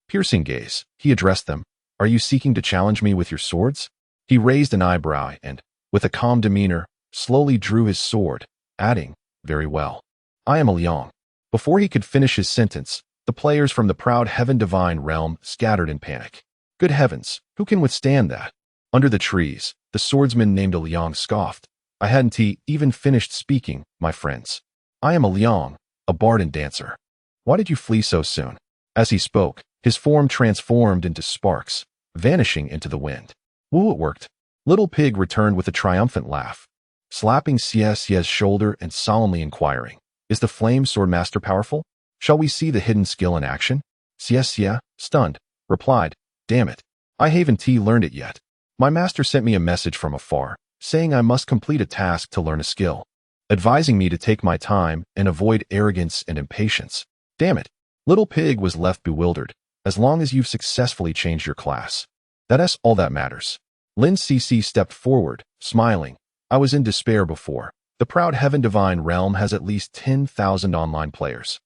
[SPEAKER 1] piercing gaze, he addressed them. Are you seeking to challenge me with your swords? He raised an eyebrow and, with a calm demeanor, slowly drew his sword, adding, very well. I am a Liang. Before he could finish his sentence, the players from the proud Heaven Divine realm scattered in panic. Good heavens, who can withstand that? Under the trees, the swordsman named a Liang scoffed. I hadn't even finished speaking, my friends. I am a Liang, a bard and dancer. Why did you flee so soon? As he spoke, his form transformed into sparks, vanishing into the wind. Woo, it worked. Little Pig returned with a triumphant laugh, slapping Xie's shoulder and solemnly inquiring, is the flame sword master powerful? Shall we see the hidden skill in action? Xie, stunned, replied, damn it, I haven't learned it yet. My master sent me a message from afar, saying I must complete a task to learn a skill, advising me to take my time and avoid arrogance and impatience. Damn it. Little Pig was left bewildered. As long as you've successfully changed your class, that's all that matters. Lin Cece stepped forward, smiling. I was in despair before. The proud Heaven Divine realm has at least 10,000 online players.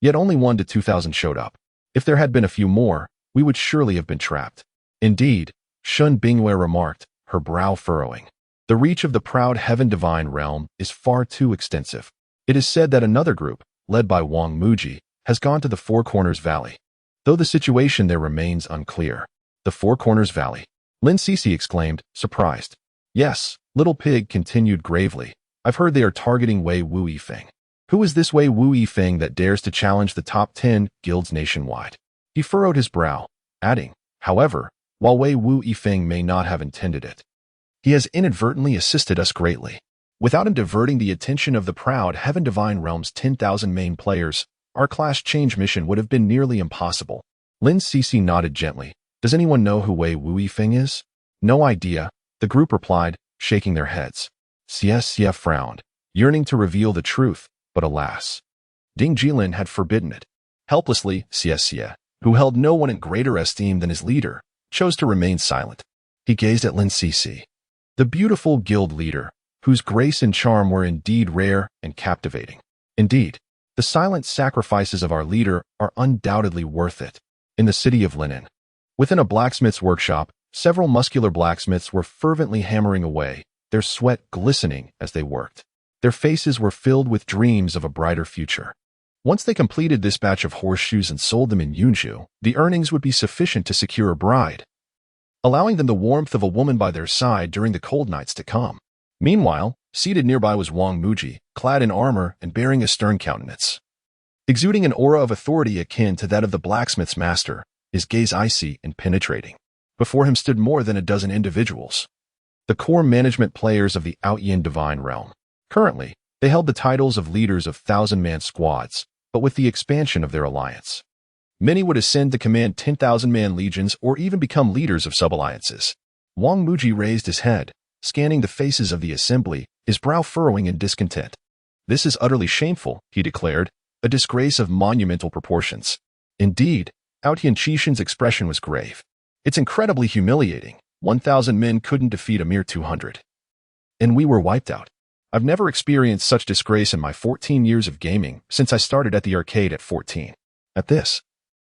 [SPEAKER 1] Yet only 1 to 2,000 showed up. If there had been a few more, we would surely have been trapped. Indeed, Shun Bingwei remarked, her brow furrowing. The reach of the proud Heaven Divine realm is far too extensive. It is said that another group, led by Wang Muji, has gone to the Four Corners Valley, though the situation there remains unclear. The Four Corners Valley. Lin Cece exclaimed, surprised. Yes, Little Pig continued gravely. I've heard they are targeting Wei Wu Yifeng. Who is this Wei Wu Yifeng that dares to challenge the top 10 guilds nationwide? He furrowed his brow, adding, however, while Wei Wu Yifeng may not have intended it, he has inadvertently assisted us greatly. Without him diverting the attention of the proud Heaven Divine Realm's 10,000 main players, our class change mission would have been nearly impossible. Lin Cece nodded gently. Does anyone know who Wei Wu Yifeng is? No idea, the group replied, shaking their heads. Xie frowned, yearning to reveal the truth, but alas, Ding Jilin had forbidden it. Helplessly, Xie, who held no one in greater esteem than his leader, chose to remain silent. He gazed at Lin Cece, the beautiful guild leader, whose grace and charm were indeed rare and captivating. Indeed, the silent sacrifices of our leader are undoubtedly worth it. In the city of Linen, within a blacksmith's workshop, several muscular blacksmiths were fervently hammering away, their sweat glistening as they worked. Their faces were filled with dreams of a brighter future. Once they completed this batch of horseshoes and sold them in Yunzhu, the earnings would be sufficient to secure a bride, allowing them the warmth of a woman by their side during the cold nights to come. Meanwhile, seated nearby was Wang Muji, clad in armor and bearing a stern countenance. Exuding an aura of authority akin to that of the blacksmith's master, his gaze icy and penetrating. Before him stood more than a dozen individuals, the core management players of the Outyin Divine Realm. Currently, they held the titles of leaders of thousand-man squads, but with the expansion of their alliance, Many would ascend to command 10,000-man legions or even become leaders of sub-alliances. Wang Muji raised his head, scanning the faces of the assembly, his brow furrowing in discontent. "This is utterly shameful," he declared, "a disgrace of monumental proportions." Indeed, Outyan Qixin's expression was grave. "It's incredibly humiliating. 1,000 men couldn't defeat a mere 200. And we were wiped out. I've never experienced such disgrace in my 14 years of gaming since I started at the arcade at 14. At this,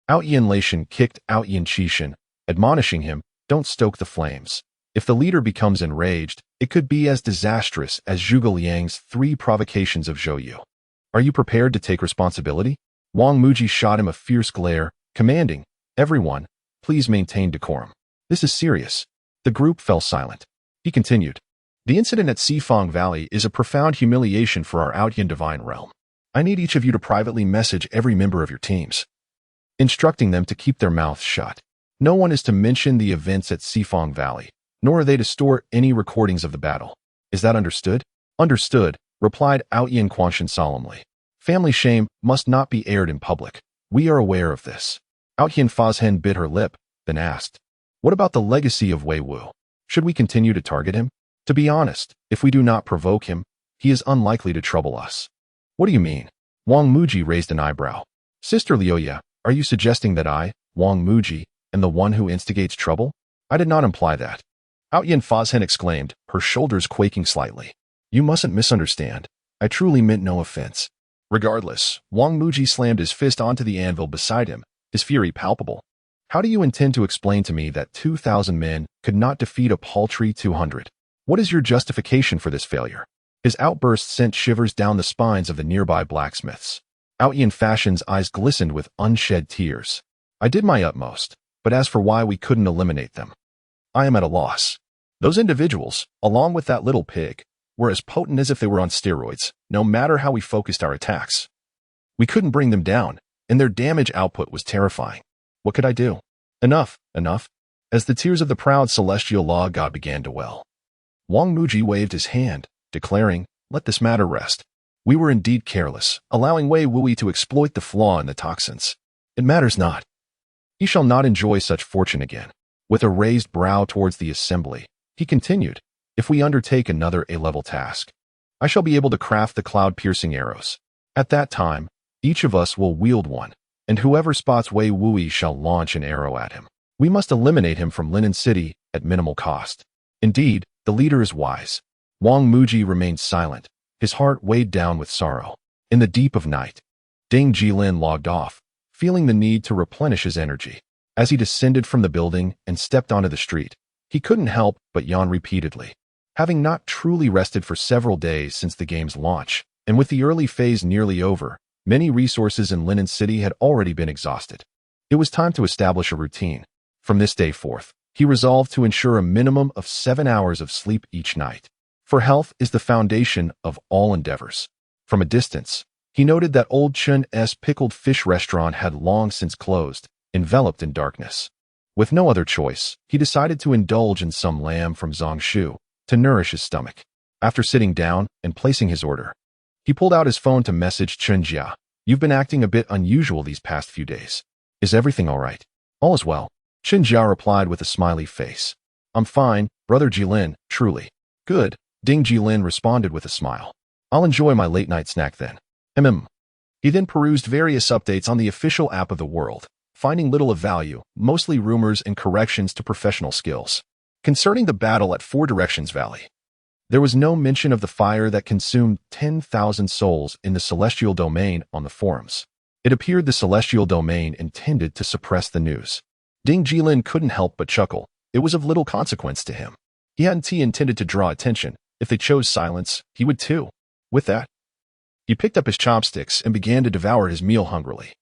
[SPEAKER 1] Outyan Laishan kicked Outyan Qixin, admonishing him, "Don't stoke the flames. If the leader becomes enraged, it could be as disastrous as Zhuge Liang's 3 provocations of Zhou Yu. Are you prepared to take responsibility?" Wang Muji shot him a fierce glare, commanding, "Everyone, please maintain decorum. This is serious." The group fell silent. He continued, "The incident at Sifang Valley is a profound humiliation for our Outyan Divine Realm. I need each of you to privately message every member of your teams, instructing them to keep their mouths shut. No one is to mention the events at Sifang Valley, nor are they to store any recordings of the battle. Is that understood?" "Understood," replied Outyan Quanshan solemnly. "Family shame must not be aired in public. We are aware of this." Outyan Fazhen bit her lip, then asked, "What about the legacy of Wei Wu? Should we continue to target him? To be honest, if we do not provoke him, he is unlikely to trouble us." "What do you mean?" Wang Muji raised an eyebrow. "Sister Liuya, are you suggesting that I, Wang Muji, am the one who instigates trouble?" "I did not imply that." Outyan Fazhen exclaimed, her shoulders quaking slightly. "You mustn't misunderstand. I truly meant no offense." Regardless, Wang Muji slammed his fist onto the anvil beside him, his fury palpable. "How do you intend to explain to me that 2,000 men could not defeat a paltry 200? What is your justification for this failure?" His outburst sent shivers down the spines of the nearby blacksmiths. Outyan Fashion's eyes glistened with unshed tears. "I did my utmost, but as for why we couldn't eliminate them, I am at a loss. Those individuals, along with that little pig, were as potent as if they were on steroids, no matter how we focused our attacks. We couldn't bring them down, and their damage output was terrifying. What could I do? Enough, enough." As the tears of the proud celestial law god began to well, Wang Muji waved his hand, declaring, "Let this matter rest. We were indeed careless, allowing Wei Wui to exploit the flaw in the toxins. It matters not. He shall not enjoy such fortune again." With a raised brow towards the assembly, he continued, "If we undertake another A-level task, I shall be able to craft the cloud-piercing arrows. At that time, each of us will wield one, and whoever spots Wei Wui shall launch an arrow at him. We must eliminate him from Linen City at minimal cost." Indeed, the leader is wise. Wang Muji remained silent, his heart weighed down with sorrow. In the deep of night, Ding Jilin logged off, feeling the need to replenish his energy. As he descended from the building and stepped onto the street, he couldn't help but yawn repeatedly. Having not truly rested for several days since the game's launch, and with the early phase nearly over, many resources in Linen City had already been exhausted. It was time to establish a routine. From this day forth, he resolved to ensure a minimum of 7 hours of sleep each night. For health is the foundation of all endeavors. From a distance, he noted that Old Chun's pickled fish restaurant had long since closed, enveloped in darkness. With no other choice, he decided to indulge in some lamb from Zongshu to nourish his stomach. After sitting down and placing his order, he pulled out his phone to message Chunjia. "You've been acting a bit unusual these past few days. Is everything all right?" "All is well," Chunjia replied with a smiley face. "I'm fine, Brother Jilin, truly." "Good," Ding Jilin responded with a smile. "I'll enjoy my late-night snack then." He then perused various updates on the official app of the world, finding little of value, mostly rumors and corrections to professional skills. Concerning the battle at Four Directions Valley, there was no mention of the fire that consumed 10,000 souls in the Celestial Domain on the forums. It appeared the Celestial Domain intended to suppress the news. Ding Jilin couldn't help but chuckle. It was of little consequence to him. He hadn't intended to draw attention. If they chose silence, he would too. With that, he picked up his chopsticks and began to devour his meal hungrily.